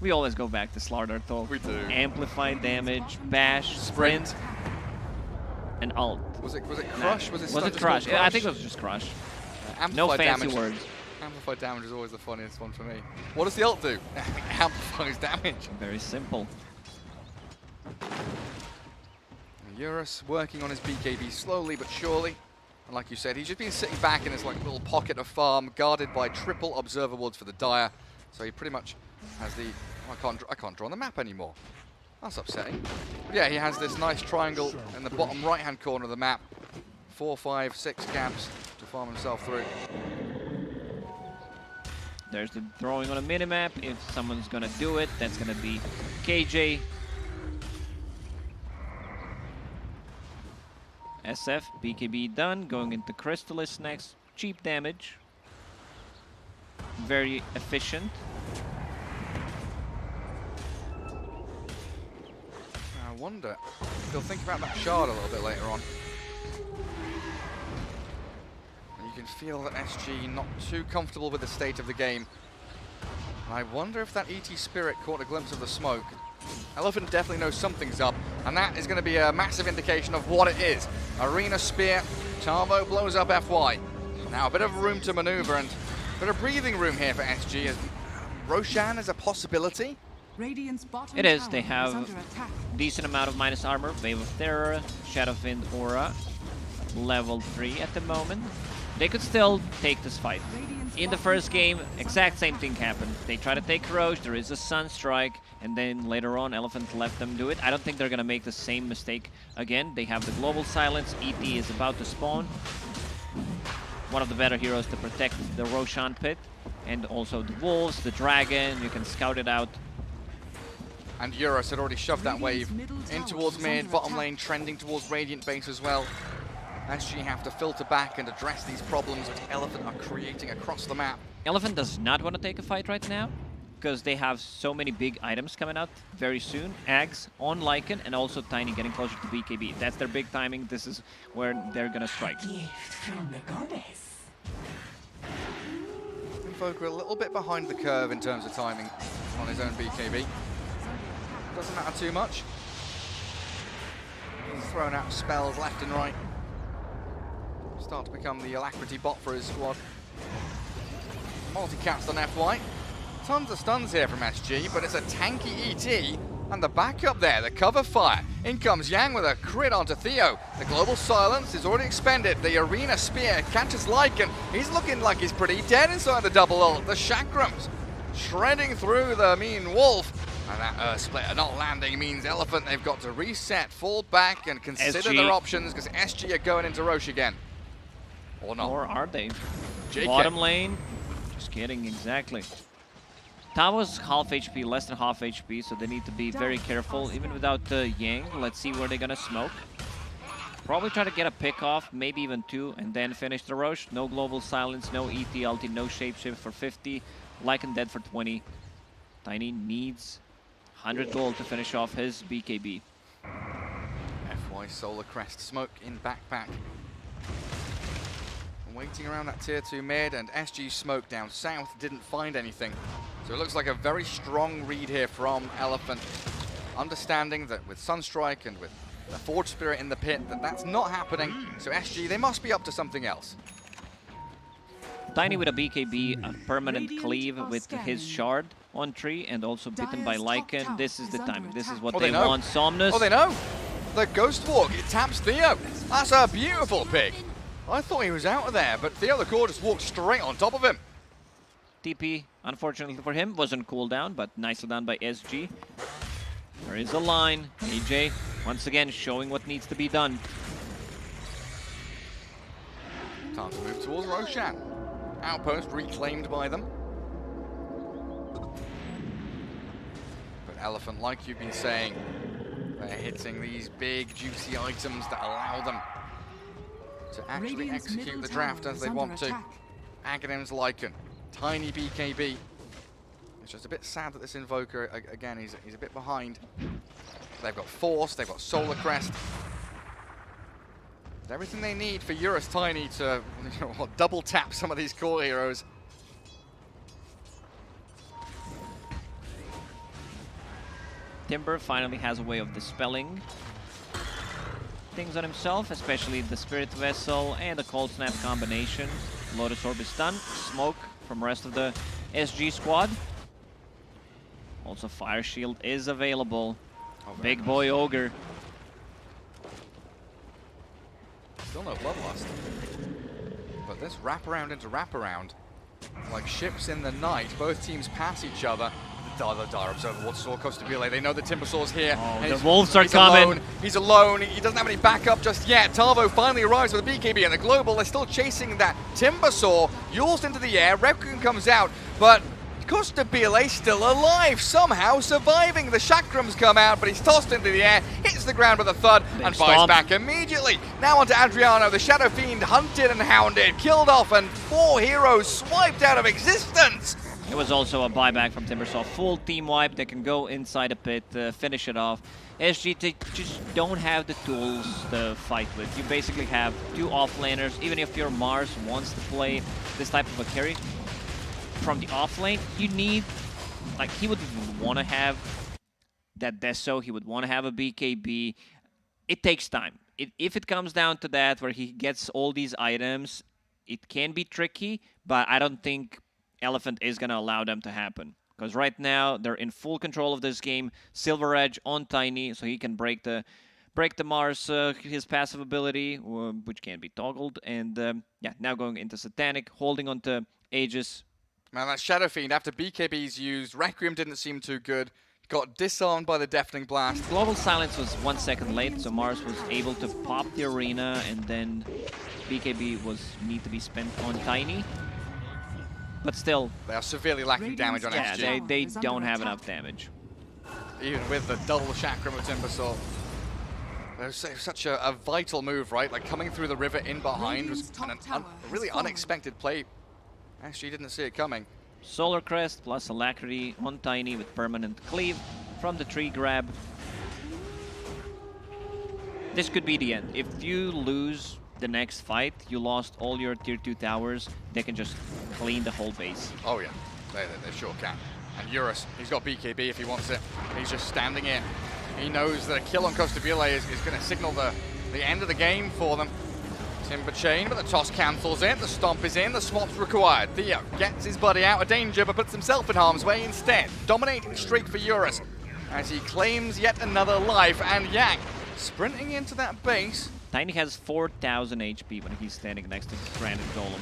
[SPEAKER 6] We always go back to Slardar talk.
[SPEAKER 5] We do.
[SPEAKER 6] Amplified damage, bash, sprint, and ult.
[SPEAKER 5] Was it crush? Was it
[SPEAKER 6] Was it crush? Yeah, I think it was just crush. No
[SPEAKER 5] Amplified
[SPEAKER 6] fancy
[SPEAKER 5] damage.
[SPEAKER 6] words.
[SPEAKER 5] Amplified damage is always the funniest one for me. What does the ult do? Amplifies damage.
[SPEAKER 6] Very simple.
[SPEAKER 5] Eurus working on his BKB slowly but surely. And like you said, he's just been sitting back in his like little pocket of farm, guarded by triple observer wards for the Dire. So he pretty much has the... Oh, I can't draw on the map anymore. That's upsetting. But yeah, he has this nice triangle in the bottom right-hand corner of the map. 4, 5, 6 camps to farm himself through.
[SPEAKER 6] There's the throwing on a minimap. If someone's gonna do it, that's gonna be KJ. SF, BKB done. Going into Crystallis next. Cheap damage. Very efficient.
[SPEAKER 5] I wonder if they'll think about that shard a little bit later on. And you can feel that SG not too comfortable with the state of the game. And I wonder if that ET Spirit caught a glimpse of the smoke. Elephant definitely knows something's up, and that is going to be a massive indication of what it is. Arena Spear, Tavo blows up FY. Now a bit of room to maneuver and a bit of breathing room here for SG. As Roshan is a possibility.
[SPEAKER 3] Radiant's bottom
[SPEAKER 6] It is.
[SPEAKER 3] tower
[SPEAKER 6] They have
[SPEAKER 3] under attack.
[SPEAKER 6] decent amount of minus armor. Wave of Terror, Shadowfiend Aura, level 3 at the moment. They could still take this fight. In the first game, exact same thing happened. They try to take Roche, there is a Sunstrike, and then later on, Elephant let them do it. I don't think they're gonna make the same mistake again. They have the Global Silence, ET is about to spawn. One of the better heroes to protect the Roshan pit. And also the Wolves, the Dragon, you can scout it out.
[SPEAKER 5] And Eurus had already shoved that wave in towards mid, bottom lane, trending towards Radiant base as well. SG have to filter back and address these problems that Elephant are creating across the map.
[SPEAKER 6] Elephant does not want to take a fight right now, because they have so many big items coming out very soon. Ags on Lycan and also Tiny getting closer to BKB. That's their big timing. This is where they're going to strike.
[SPEAKER 8] Gift from the goddess.
[SPEAKER 5] Invoker a little bit behind the curve in terms of timing on his own BKB. Doesn't matter too much. He's thrown out spells left and right. Start to become the alacrity bot for his squad. Multi-cast on FY. Tons of stuns here from SG, but it's a tanky ET. And the backup there, the cover fire. In comes Yang with a crit onto Theo. The global silence is already expended. The arena spear catches Lycan. He's looking like he's pretty dead inside the double ult. The chakrams shredding through the mean wolf. And that splitter not landing means Elephant, they've got to reset, fall back, and consider
[SPEAKER 6] SG.
[SPEAKER 5] their options, because SG are going into Roche again. Or not.
[SPEAKER 6] Or are they?
[SPEAKER 5] JK.
[SPEAKER 6] Bottom lane. Just kidding, exactly. Tavo's half HP, less than half HP, so they need to be very careful. Even without Yang, let's see where they're gonna smoke. Probably try to get a pick off, maybe even 2, and then finish the Roche. No global silence, no ET ulti, no shapeshift for 50. Lycan dead for 20. Tiny needs 100 gold to finish off his BKB.
[SPEAKER 5] FY Solar Crest smoke in backpack. Waiting around that tier 2 mid, and SG smoke down south didn't find anything. So it looks like a very strong read here from Elephant. Understanding that with Sunstrike and with the Forge Spirit in the pit, that's not happening. So SG, they must be up to something else.
[SPEAKER 6] Tiny with a BKB, a permanent cleave with his shard on tree, and also bitten by Lycan. This is the time. This is what they want. Somnus.
[SPEAKER 5] Oh, they know. The Ghost Walk, it taps Theo. That's a beautiful pick. I thought he was out of there, but Theo the Core just walked straight on top of him.
[SPEAKER 6] TP, unfortunately for him, wasn't cooldown, but nicely done by SG. There is a line. AJ, once again, showing what needs to be done.
[SPEAKER 5] Time to move towards Roshan. Outpost reclaimed by them. But Elephant, like you've been saying, they're hitting these big, juicy items that allow them to actually execute the draft as they want to. Aghanim's Lycan, Tiny BKB. It's just a bit sad that this Invoker, again, he's a bit behind. They've got Force, they've got Solar Crest. Everything they need for Eurus Tiny to double tap some of these core heroes.
[SPEAKER 6] Timber finally has a way of dispelling things on himself, especially the Spirit Vessel and the Cold Snap combination. Lotus Orb is done. Smoke from the rest of the SG squad. Also, Fire Shield is available.
[SPEAKER 5] Oh,
[SPEAKER 6] Big boy Ogre.
[SPEAKER 5] Still no Bloodlust. But this wraparound into wraparound, like ships in the night, both teams pass each other. The Dire Observer wants to Costabile. They know the Timbersaw's here.
[SPEAKER 6] Oh, the wolves are coming.
[SPEAKER 5] Alone. He's alone. He doesn't have any backup just yet. Tavo finally arrives with a BKB and the global. They're still chasing that Timbersaw. Yule's into the air. Requiem comes out, but Costabile still alive, somehow surviving. The chakrams come out, but he's tossed into the air, hits the ground with a thud, and buys back immediately. Now onto Adriano, the Shadow Fiend, hunted and hounded, killed off, and 4 heroes swiped out of existence.
[SPEAKER 6] It was also a buyback from Timbersaw. Full team wipe. They can go inside a pit, finish it off. SG just don't have the tools to fight with. You basically have 2 offlaners. Even if your Mars wants to play this type of a carry, from the offlane, you need, like, he would want to have that Deso. He would want to have a BKB. It takes time. If it comes down to that, where he gets all these items, it can be tricky, but I don't think Elephant is going to allow them to happen. Because right now, they're in full control of this game. Silver Edge on Tiny, so he can break the Mars, his passive ability, which can be toggled. And yeah, now going into Satanic, holding on to Aegis.
[SPEAKER 5] Man, that Shadow Fiend, after BKB's used, Requiem didn't seem too good. Got disarmed by the Deafening Blast.
[SPEAKER 6] Global Silence was 1 second late, so Mars was able to pop the arena, and then BKB need to be spent on Tiny. But still,
[SPEAKER 5] they are severely lacking damage on SG.
[SPEAKER 6] Yeah, they don't have enough damage.
[SPEAKER 5] Even with the double chakram of Timbersaw. It was such a vital move, right? Like coming through the river in behind was a really unexpected play. SG didn't see it coming.
[SPEAKER 6] Solar Crest plus Alacrity on Tiny with permanent cleave from the tree grab. This could be the end. If you lose the next fight, you lost all your tier 2 towers, they can just clean the whole base.
[SPEAKER 5] Oh yeah, they sure can. And Eurus, he's got BKB if he wants it. He's just standing in. He knows that a kill on Costabile is going to signal the end of the game for them. Timber chain, but the toss cancels it. The stomp is in, the swap's required. Theo gets his buddy out of danger, but puts himself in harm's way instead. Dominating streak for Eurus as he claims yet another life. And Yang sprinting into that base.
[SPEAKER 6] Tiny has 4,000 HP when he's standing next to the stranded golem.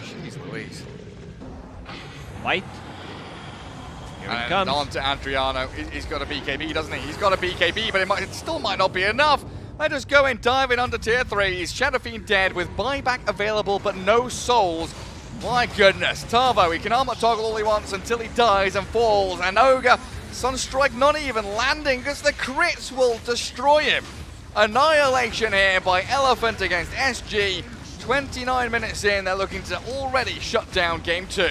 [SPEAKER 5] Jeez Louise.
[SPEAKER 6] Fight. Here it comes.
[SPEAKER 5] On to Adriano. He's got a BKB, doesn't he? He's got a BKB, but it still might not be enough. Let us go in, diving under tier 3. Is Shadowfiend dead with buyback available but no souls? My goodness. Tavo, he can armor toggle all he wants until he dies and falls. And Ogre, Sunstrike not even landing because the crits will destroy him. Annihilation here by Elephant against SG. 29 minutes in, they're looking to already shut down game 2.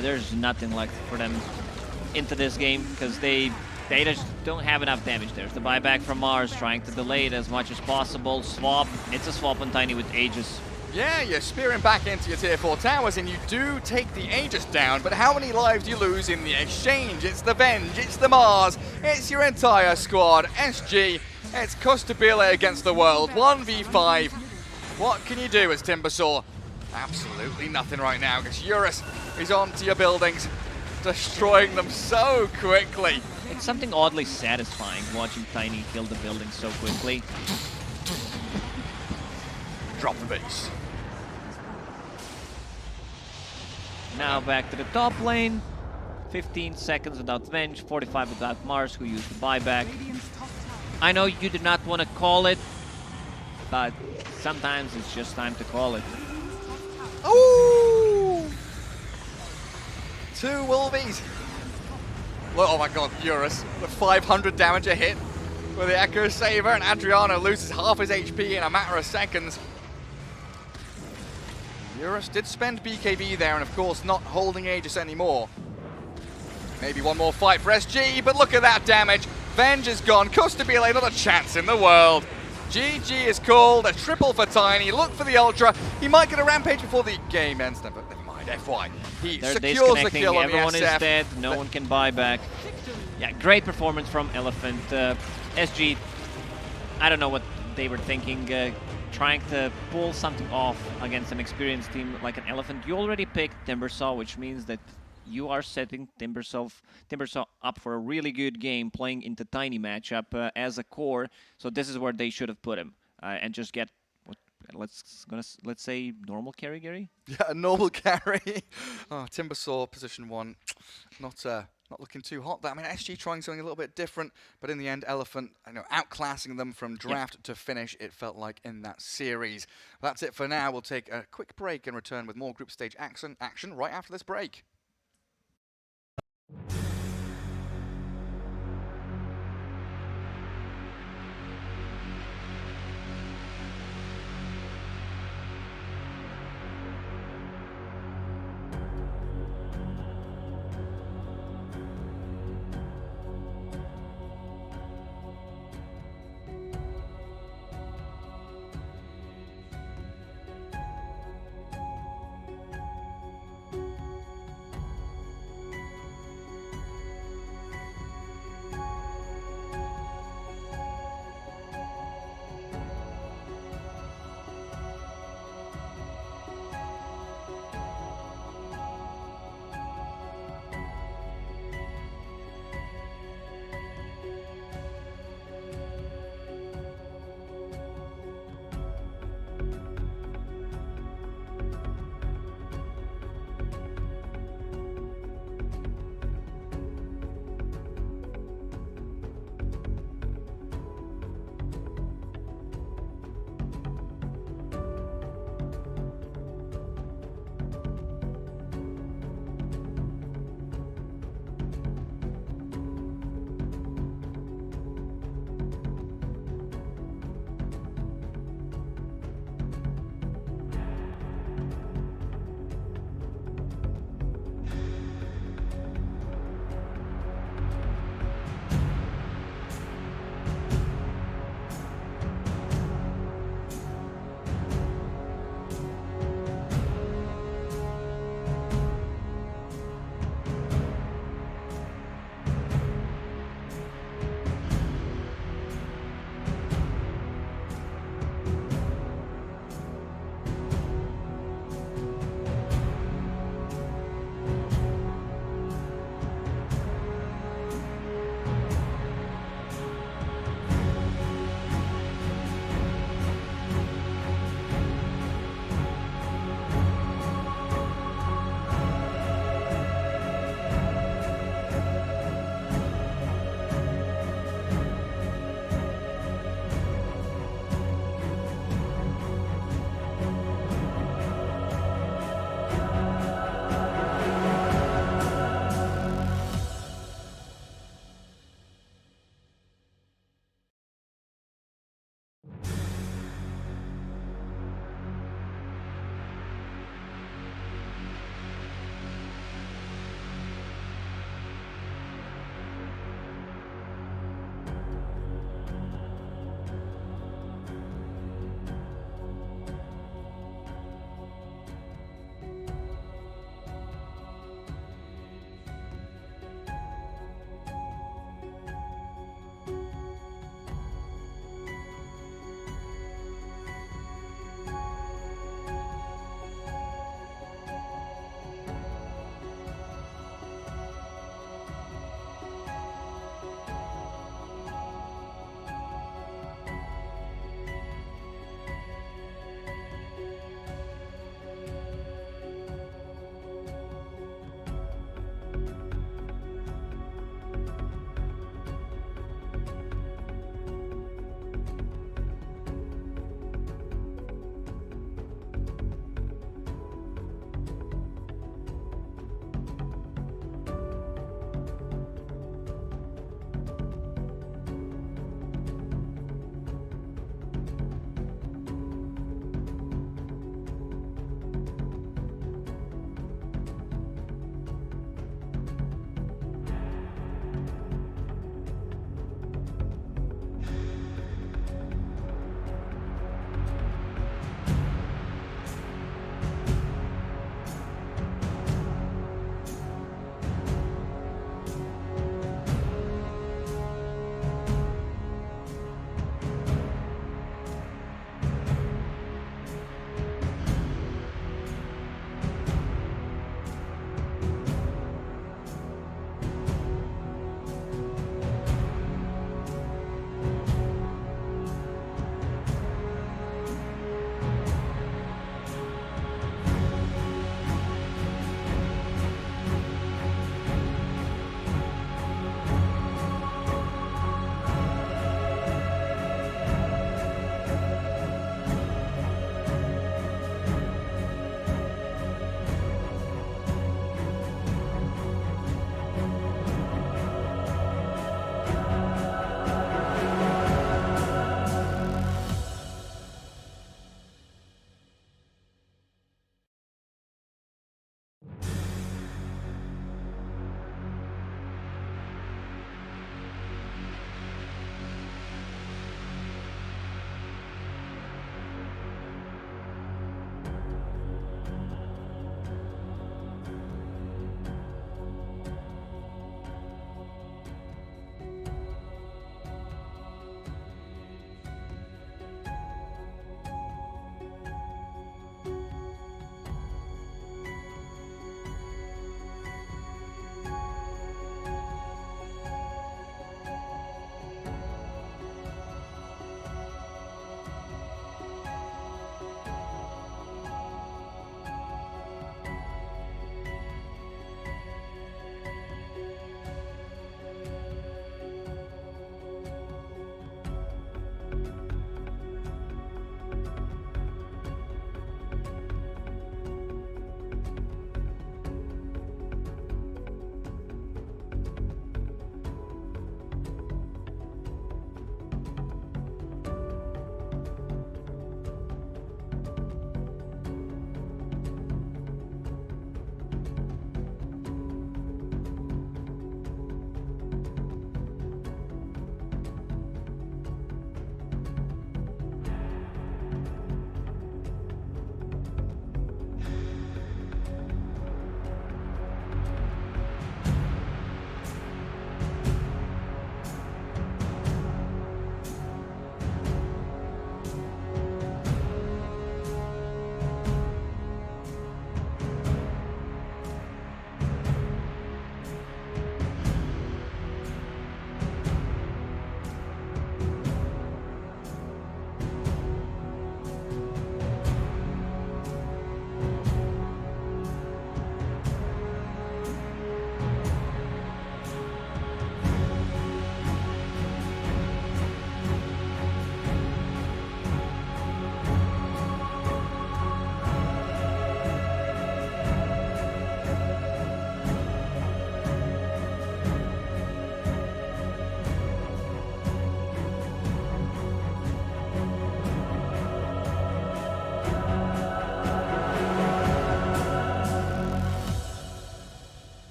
[SPEAKER 6] There's nothing left for them into this game because they just don't have enough damage. There's the buyback from Mars, trying to delay it as much as possible. Swap, it's a swap on Tiny with Aegis.
[SPEAKER 5] Yeah, you're spearing back into your tier 4 towers and you do take the Aegis down, but how many lives do you lose in the exchange? It's the Venge, it's the Mars, it's your entire squad. SG, it's Costabile against the world, 1v5. What can you do as Timbersaw? Absolutely nothing right now because Eurus is onto your buildings, destroying them so quickly.
[SPEAKER 6] It's something oddly satisfying watching Tiny kill the building so quickly.
[SPEAKER 5] Drop the base.
[SPEAKER 6] Now back to the top lane. 15 seconds without Venge, 45 without Mars, who used the buyback. I know you did not want to call it, but sometimes it's just time to call it.
[SPEAKER 5] Ooh! 2 Wolvies. Oh my god, Eurus with 500 damage a hit with the Echo Saver, and Adriano loses half his HP in a matter of seconds. Eurus did spend BKB there, and of course not holding Aegis anymore. Maybe one more fight for SG, but look at that damage. Venge is gone. Costabile, not a chance in the world. GG is called, a triple for Tiny. Look for the Ultra. He might get a Rampage before the game ends. No, but never mind, FY. He
[SPEAKER 6] They're
[SPEAKER 5] secures the kill on the
[SPEAKER 6] Everyone
[SPEAKER 5] SF.
[SPEAKER 6] is dead. No one can buy back. Yeah, great performance from Elephant. SG, I don't know what they were thinking. Trying to pull something off against an experienced team like an Elephant. You already picked Timbersaw, which means that you are setting Timbersaw up for a really good game playing into Tiny matchup as a core. So this is where they should have put him and just get let's say normal carry, Gary.
[SPEAKER 5] Yeah, a normal carry. Oh, Timbersaw position 1, not looking too hot. I mean, SG trying something a little bit different, but in the end, Elephant, outclassing them from draft to finish. It felt like in that series. That's it for now. We'll take a quick break and return with more group stage action right after this break.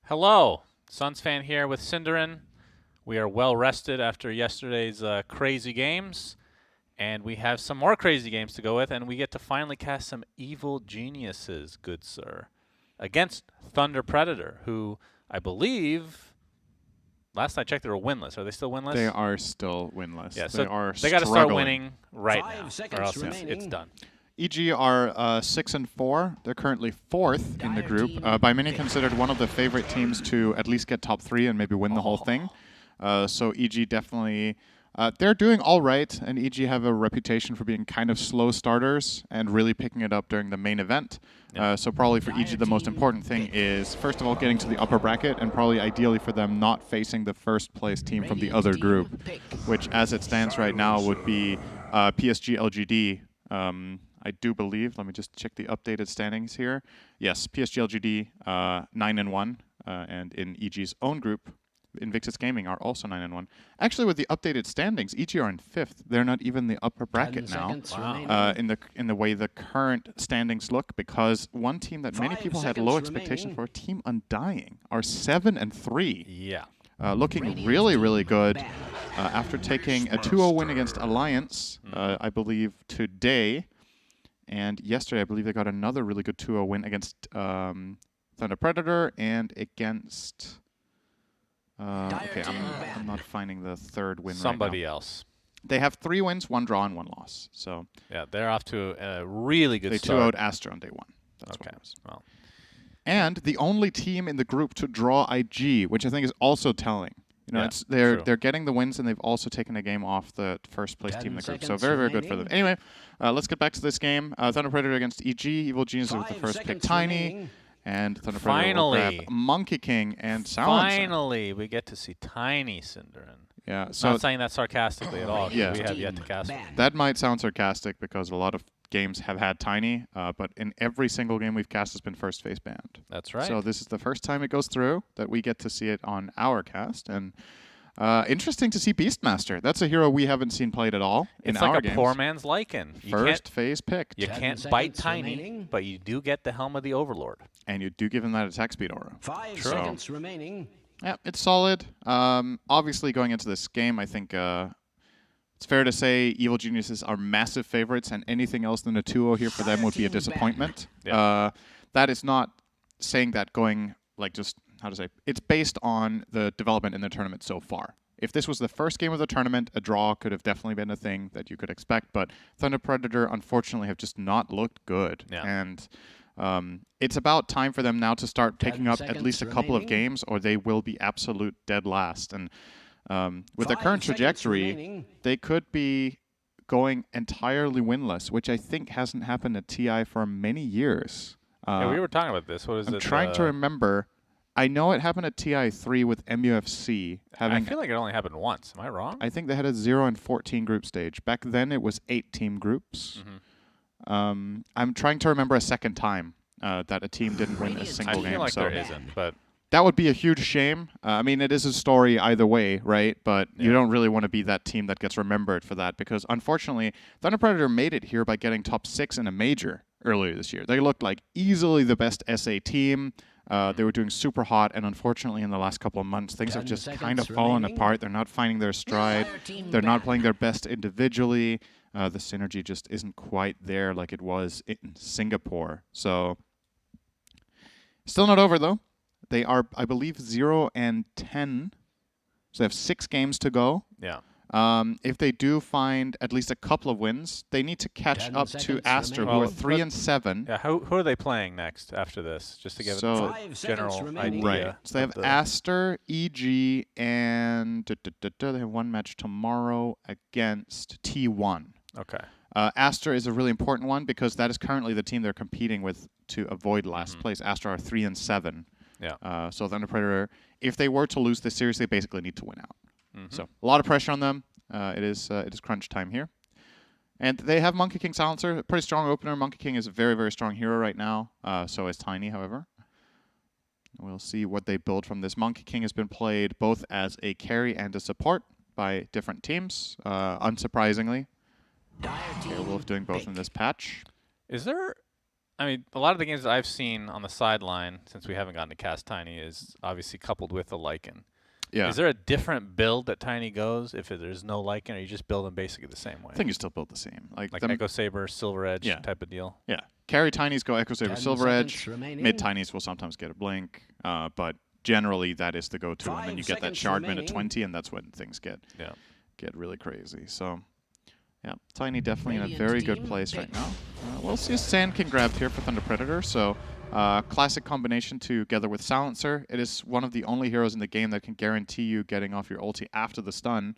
[SPEAKER 9] Hello, Suns fan here with Cinderin. We are well rested after yesterday's crazy games, and we have some more crazy games to go with, and we get to finally cast some evil geniuses, good sir, against Thunder Predator, who I believe, last I checked, they were winless. Are they still winless?
[SPEAKER 10] They are still winless.
[SPEAKER 9] Yeah,
[SPEAKER 10] they are
[SPEAKER 9] they got to start winning right now, or else it's done.
[SPEAKER 10] EG are 6-4. They're currently 4th in the group. By many considered one of the favorite teams to at least get top 3 and maybe win the whole thing. So EG definitely, they're doing all right, and EG have a reputation for being kind of slow starters and really picking it up during the main event. So probably for EG the most important thing is, first of all, getting to the upper bracket, and probably ideally for them not facing the first place team from the other group, which as it stands right now would be PSG LGD. I do believe, let me just check the updated standings here. Yes, PSG LGD 9-1, and in EG's own group, Invictus Gaming are also 9-1. Actually, with the updated standings, EG are in 5th. They're not even the upper bracket now. In the way the current standings look, because one team that many people had low expectations for, Team Undying, are 7-3.
[SPEAKER 9] Yeah.
[SPEAKER 10] Looking really, really good after taking a 2-0 win against Alliance, I believe, today. And yesterday, I believe they got another really good 2-0 win against Thunder Predator and against... okay, I'm not finding the third win
[SPEAKER 9] Somebody
[SPEAKER 10] right now.
[SPEAKER 9] else.
[SPEAKER 10] They have 3 wins, 1 draw, and 1 loss. So
[SPEAKER 9] yeah, they're off to a really good
[SPEAKER 10] they
[SPEAKER 9] start.
[SPEAKER 10] They 2-0'd Astra on day 1. That's
[SPEAKER 9] okay.
[SPEAKER 10] what it was.
[SPEAKER 9] Well.
[SPEAKER 10] And the only team in the group to draw IG, which I think is also telling. You know,
[SPEAKER 9] yeah,
[SPEAKER 10] they're getting the wins, and they've also taken a game off the first place team in the group. So very, very good for them. Anyway, let's get back to this game. Thunder Predator against EG. Evil Genius with the first pick, Tiny. And Thunder Predator will grab Monkey King and Silencer.
[SPEAKER 9] Finally, we get to see Tiny Cinderin.
[SPEAKER 10] Yeah, so
[SPEAKER 9] not saying that sarcastically at all.
[SPEAKER 10] Yeah.
[SPEAKER 9] We have yet to cast one.
[SPEAKER 10] That might sound sarcastic because a lot of games have had Tiny, but in every single game we've cast has been first phase banned.
[SPEAKER 9] That's right.
[SPEAKER 10] So this is the first time it goes through that we get to see it on our cast, and interesting to see Beastmaster. That's a hero we haven't seen played at all in our games.
[SPEAKER 9] It's like a poor man's Lycan.
[SPEAKER 10] First phase picked.
[SPEAKER 9] You can't bite Tiny, but you do get the Helm of the Overlord.
[SPEAKER 10] And you do give him that attack speed aura.
[SPEAKER 11] 5 seconds remaining.
[SPEAKER 10] Yeah, it's solid. Obviously, going into this game, I think it's fair to say Evil Geniuses are massive favorites, and anything else than a 2-0 here for them would be a disappointment.
[SPEAKER 9] Yeah.
[SPEAKER 10] That is not saying that going, like, just, how to say, it's based on the development in the tournament so far. If this was the first game of the tournament, a draw could have definitely been a thing that you could expect, but Thunder Predator, unfortunately, have just not looked good.
[SPEAKER 9] Yeah.
[SPEAKER 10] And it's about time for them now to start picking up at least a couple of games, or they will be absolute dead last. And with the current trajectory, they could be going entirely winless, which I think hasn't happened at TI for many years.
[SPEAKER 9] Yeah, we were talking about this. What is it?
[SPEAKER 10] I'm trying to remember. I know it happened at TI3 with MUFC.
[SPEAKER 9] I feel like it only happened once. Am I wrong?
[SPEAKER 10] I think they had a 0-14 group stage. Back then, it was 8-team groups. I'm trying to remember a second time that a team didn't win a single game.
[SPEAKER 9] I feel like
[SPEAKER 10] so
[SPEAKER 9] there isn't, but
[SPEAKER 10] that would be a huge shame. I mean, it is a story either way, right? But you don't really want to be that team that gets remembered for that, because unfortunately, Thunder Predator made it here by getting top 6 in a major earlier this year. They looked like easily the best SA team. They were doing super hot, and unfortunately in the last couple of months, things have just kind of fallen apart. They're not finding their stride. They're not playing their best individually. The synergy just isn't quite there like it was in Singapore. So, still not over, though. They are, I believe, 0-10. So they have 6 games to go.
[SPEAKER 9] Yeah.
[SPEAKER 10] If they do find at least a couple of wins, they need to catch up to Astra, who are 3-7.
[SPEAKER 9] Yeah, who are they playing next after this? Just to give a general idea.
[SPEAKER 10] Right. So they have Astra, EG, and they have one match tomorrow against T1.
[SPEAKER 9] Okay.
[SPEAKER 10] Astra is a really important one because that is currently the team they're competing with to avoid last place. Astra are 3-7.
[SPEAKER 9] Yeah.
[SPEAKER 10] So Thunder Predator, if they were to lose this series, they basically need to win out. So a lot of pressure on them. It is crunch time here. And they have Monkey King Silencer, a pretty strong opener. Monkey King is a very, very strong hero right now. So is Tiny, however. We'll see what they build from this. Monkey King has been played both as a carry and a support by different teams, unsurprisingly. Wolf doing both in this patch.
[SPEAKER 9] Is there I mean, a lot of the games that I've seen on the sideline, since we haven't gotten to cast Tiny, is obviously coupled with the Lycan.
[SPEAKER 10] Yeah.
[SPEAKER 9] Is there a different build that Tiny goes if there's no Lycan, or you just build them basically the same way?
[SPEAKER 10] I think you still build the same. Like
[SPEAKER 9] Echo Saber, Silver Edge type of deal?
[SPEAKER 10] Yeah. Carry Tinies go Echo Saber,
[SPEAKER 11] 10
[SPEAKER 10] Silver Edge.
[SPEAKER 11] seconds remaining.
[SPEAKER 10] Mid Tinies will sometimes get a blink, but generally that is the go-to. And then you get that
[SPEAKER 11] 5
[SPEAKER 10] shard
[SPEAKER 11] seconds
[SPEAKER 10] minute 20, and that's when things get really crazy. So, yeah, Tiny definitely in a
[SPEAKER 11] Radiant
[SPEAKER 10] very good
[SPEAKER 11] team
[SPEAKER 10] place right
[SPEAKER 11] pick.
[SPEAKER 10] now. We'll see a Sand King grabbed here for Thunder Predator. So, classic combination together with Silencer. It is one of the only heroes in the game that can guarantee you getting off your ulti after the stun.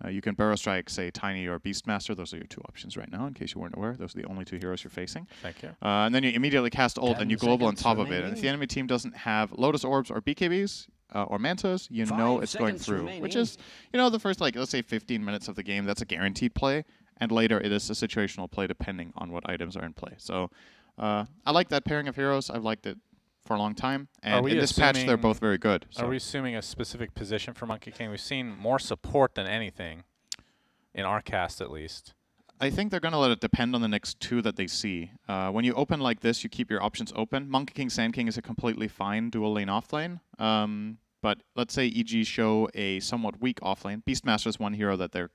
[SPEAKER 10] You can Burrow Strike, say, Tiny or Beastmaster. Those are your 2 options right now, in case you weren't aware. Those are the only 2 heroes you're facing.
[SPEAKER 9] Thank you.
[SPEAKER 10] And then you immediately cast ult
[SPEAKER 11] 10
[SPEAKER 10] and you global on
[SPEAKER 11] seconds
[SPEAKER 10] top of it. And if
[SPEAKER 11] remaining.
[SPEAKER 10] the enemy team doesn't have Lotus Orbs or BKBs or Mantas, you know
[SPEAKER 11] 5
[SPEAKER 10] it's going
[SPEAKER 11] seconds
[SPEAKER 10] through.
[SPEAKER 11] remaining.
[SPEAKER 10] Which is, the first, let's say 15 minutes of the game, that's a guaranteed play. And later it is a situational play depending on what items are in play. So I like that pairing of heroes. I've liked it for a long time. And in this patch, they're both very good. So.
[SPEAKER 9] Are we assuming a specific position for Monkey King? We've seen more support than anything, in our cast at least.
[SPEAKER 10] I think they're going to let it depend on the next 2 that they see. When you open like this, you keep your options open. Monkey King, Sand King is a completely fine dual lane offlane. But let's say EG show a somewhat weak offlane. Beastmaster is one hero that they're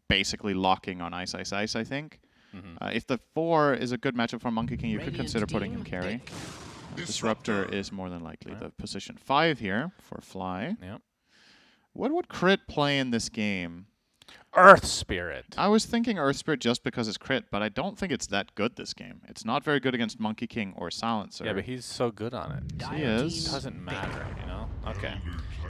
[SPEAKER 10] basically locking on Ice, Ice, Ice, I think. If the 4 is a good matchup for Monkey King, you could consider putting him carry. Disruptor is more than likely the position 5 here for Fly.
[SPEAKER 9] Yep.
[SPEAKER 10] What would Crit play in this game?
[SPEAKER 9] Earth Spirit.
[SPEAKER 10] I was thinking Earth Spirit just because it's crit, but I don't think it's that good this game. It's not very good against Monkey King or Silencer.
[SPEAKER 9] Yeah, but he's so good on it.
[SPEAKER 10] He is.
[SPEAKER 9] It doesn't matter, Okay.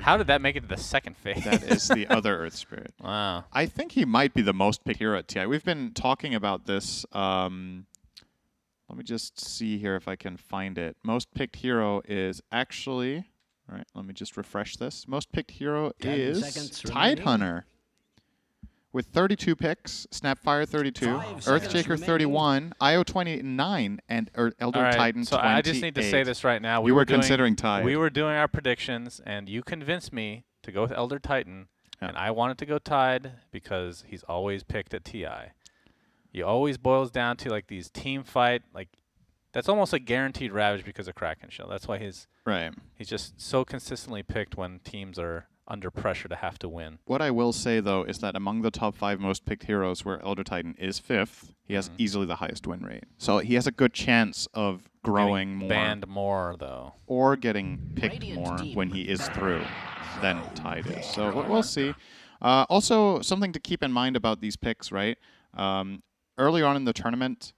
[SPEAKER 9] How did that make it to the second phase?
[SPEAKER 10] That is the other Earth Spirit.
[SPEAKER 9] Wow.
[SPEAKER 10] I think he might be the most picked hero at TI. We've been talking about this. Let me just see here if I can find it. Most picked hero is actually... All right, let me just refresh this. Most picked hero is Tidehunter. With 32 picks, Snapfire 32, Earthshaker 31, IO 29, and Elder Titan 28.
[SPEAKER 9] So I just need to say this right now.
[SPEAKER 10] We were considering Tide.
[SPEAKER 9] We were doing our predictions, and you convinced me to go with Elder Titan, and I wanted to go Tide because he's always picked at TI. He always boils down to these team fight, that's almost a guaranteed Ravage because of Kraken Shell. That's why he's just so consistently picked when teams are under pressure to have to win.
[SPEAKER 10] What I will say, though, is that among the top 5 most picked heroes, where Elder Titan is 5th, he has easily the highest win rate. So he has a good chance of growing more.
[SPEAKER 9] Banned more, though.
[SPEAKER 10] Or getting picked more when he is through than Tide is. So we'll see. Also, something to keep in mind about these picks, right? Early on in the tournament,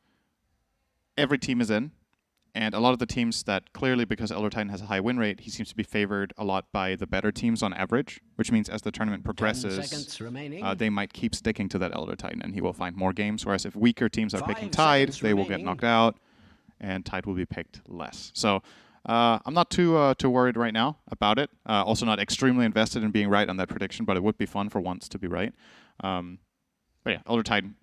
[SPEAKER 10] every team is in. And a lot of the teams that clearly, because Elder Titan has a high win rate, he seems to be favored a lot by the better teams on average, which means as the tournament progresses, they might keep sticking to that Elder Titan, and he will find more games. Whereas if weaker teams are picking Tide, they will get knocked out, and Tide will be picked less. So I'm not too worried right now about it. Also not extremely invested in being right on that prediction, but it would be fun for once to be right. But yeah, Elder Titan.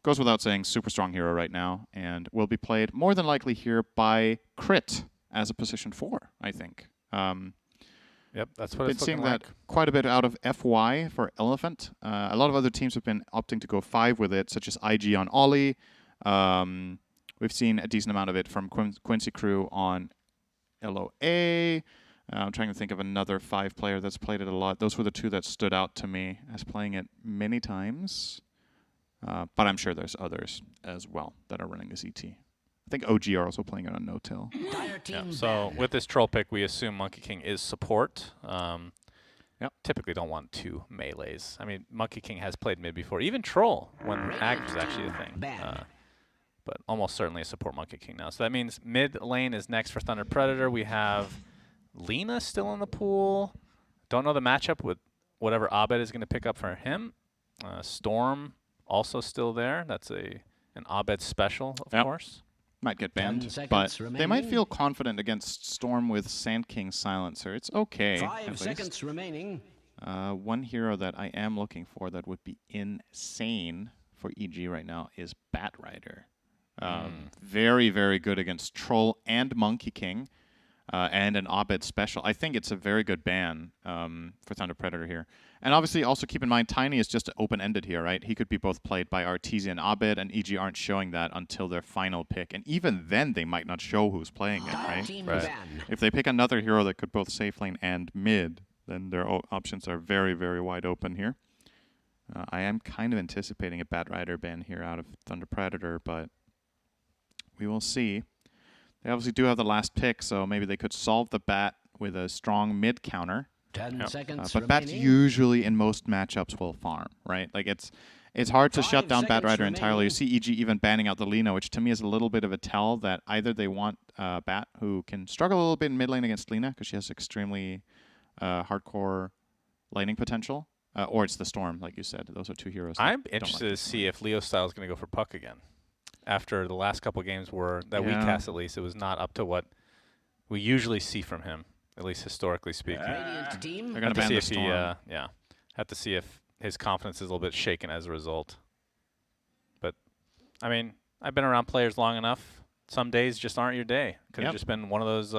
[SPEAKER 10] Goes without saying, super strong hero right now, and will be played more than likely here by Crit as a position 4, I think.
[SPEAKER 9] Yep, that's what it's looking
[SPEAKER 10] seeing
[SPEAKER 9] like.
[SPEAKER 10] that quite a bit out of FY for Elephant. A lot of other teams have been opting to go 5 with it, such as IG on Ollie. We've seen a decent amount of it from Quincy Crew on LOA. I'm trying to think of another 5 player that's played it a lot. Those were the 2 that stood out to me as playing it many times. But I'm sure there's others as well that are running this ET. I think OG are also playing it on no-till.
[SPEAKER 9] Yeah, so with this troll pick, we assume Monkey King is support. Typically don't want 2 melees. I mean, Monkey King has played mid before. Even troll, when Ag was actually a thing. But almost certainly a support Monkey King now. So that means mid lane is next for Thunder Predator. We have Lina still in the pool. Don't know the matchup with whatever Abed is going to pick up for him. Storm also still there. That's an Abed special, of course.
[SPEAKER 10] Might get banned, but they might feel confident against Storm with Sand King Silencer. It's okay.
[SPEAKER 11] 5 seconds remaining.
[SPEAKER 10] One hero that I am looking for that would be insane for EG right now is Bat Rider. Very, very good against Troll and Monkey King. and an Abed special. I think it's a very good ban for Thunder Predator here. And obviously, also keep in mind, Tiny is just open-ended here, right? He could be both played by Artesia and Abed, and EG aren't showing that until their final pick. And even then, they might not show who's playing it, right? If they pick another hero that could both safe lane and mid, then their options are very, very wide open here. I am kind of anticipating a Batrider ban here out of Thunder Predator, but we will see. They obviously do have the last pick, so maybe they could solve the Bat with a strong mid counter.
[SPEAKER 11] 10 seconds
[SPEAKER 10] But Bat usually in most matchups will farm, right? Like it's hard to shut down Batrider entirely. You see EG even banning out the Lina, which to me is a little bit of a tell that either they want Bat, who can struggle a little bit in mid lane against Lina because she has extremely hardcore laning potential, or it's the Storm, like you said. Those are two heroes.
[SPEAKER 9] I'm interested to see if Leo Style is going to go for Puck again. After the last couple games were, that we cast at least, it was not up to what we usually see from him, at least historically speaking.
[SPEAKER 10] They're going to ban the Storm.
[SPEAKER 9] Have to see if his confidence is a little bit shaken as a result. But, I mean, I've been around players long enough. Some days just aren't your day. Could have just been one of those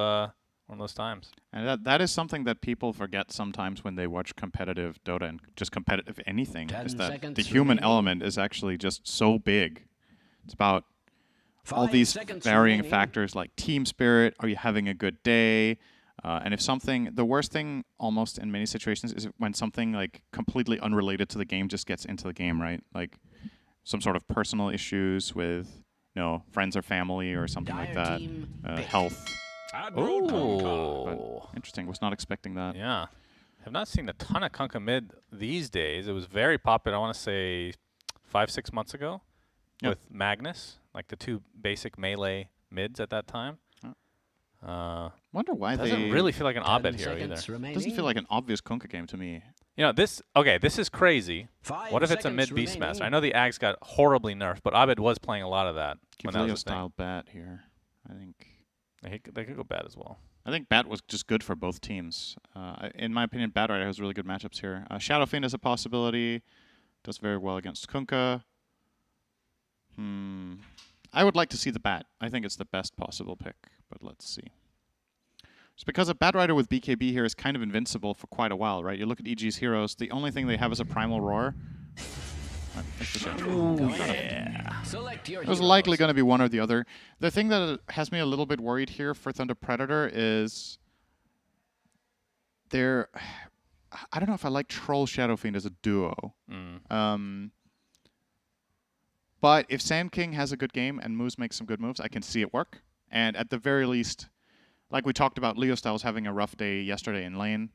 [SPEAKER 9] times.
[SPEAKER 10] And that is something that people forget sometimes when they watch competitive Dota and just competitive anything, is that the human element is actually just so big. It's about all these varying factors like team spirit. Are you having a good day? And if something, the worst thing almost in many situations is when something like completely unrelated to the game just gets into the game, right? Like some sort of personal issues with, friends or family or something like that. Health.
[SPEAKER 9] Oh,
[SPEAKER 10] interesting. Was not expecting that.
[SPEAKER 9] Yeah. Have not seen a ton of Kunkka mid these days. It was very popular, I want to say 5-6 months ago. With Magnus, like the two basic melee mids at that time.
[SPEAKER 10] Wonder why
[SPEAKER 9] doesn't really feel like an Abed hero either.
[SPEAKER 10] Doesn't feel like an obvious Kunkka game to me.
[SPEAKER 9] This is crazy. What if it's a mid Beastmaster? I know the Ags got horribly nerfed, but Abed was playing a lot of that.
[SPEAKER 10] Give Leo style Bat here. I think
[SPEAKER 9] they could go Bat as well.
[SPEAKER 10] I think Bat was just good for both teams. In my opinion, Batrider has really good matchups here. Shadow Fiend is a possibility. Does very well against Kunkka. I would like to see the Bat. I think it's the best possible pick, but let's see. It's because a Batrider with BKB here is kind of invincible for quite a while, right? You look at EG's heroes, the only thing they have is a Primal Roar. It was likely going to be one or the other. The thing that has me a little bit worried here for Thunder Predator is I don't know if I like Troll Shadow Fiend as a duo. But if Sand King has a good game and Moose makes some good moves, I can see it work. And at the very least, like we talked about, Leo Styles having a rough day yesterday in lane.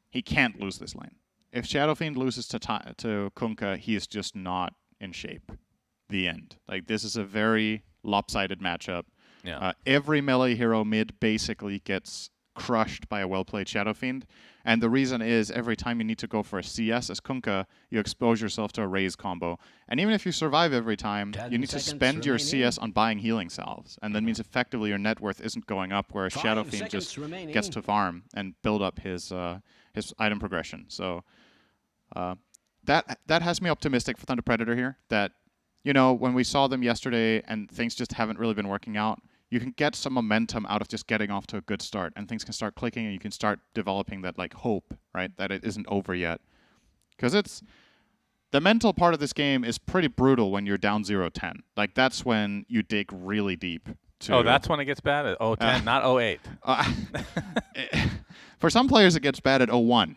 [SPEAKER 10] He can't lose this lane. If Shadow Fiend loses to Kunkka, he is just not in shape. The end. Like, this is a very lopsided matchup.
[SPEAKER 9] Yeah.
[SPEAKER 10] Every melee hero mid basically gets crushed by a well-played Shadow Fiend. And the reason is every time you need to go for a CS as Kunkka, you expose yourself to a raise combo. And even if you survive every time, you need to spend your CS on buying healing salves. And that means effectively your net worth isn't going up, whereas Shadow Fiend just gets to farm and build up his item progression. So that has me optimistic for Thunder Predator here, that, when we saw them yesterday and things just haven't really been working out, you can get some momentum out of just getting off to a good start, and things can start clicking, and you can start developing that hope, right, that it isn't over yet. Because the mental part of this game is pretty brutal when you're down 0-10. Like, that's when you dig really deep.
[SPEAKER 9] That's when it gets bad at 0-10, not 0-8.
[SPEAKER 10] For some players, it gets bad at 0-1.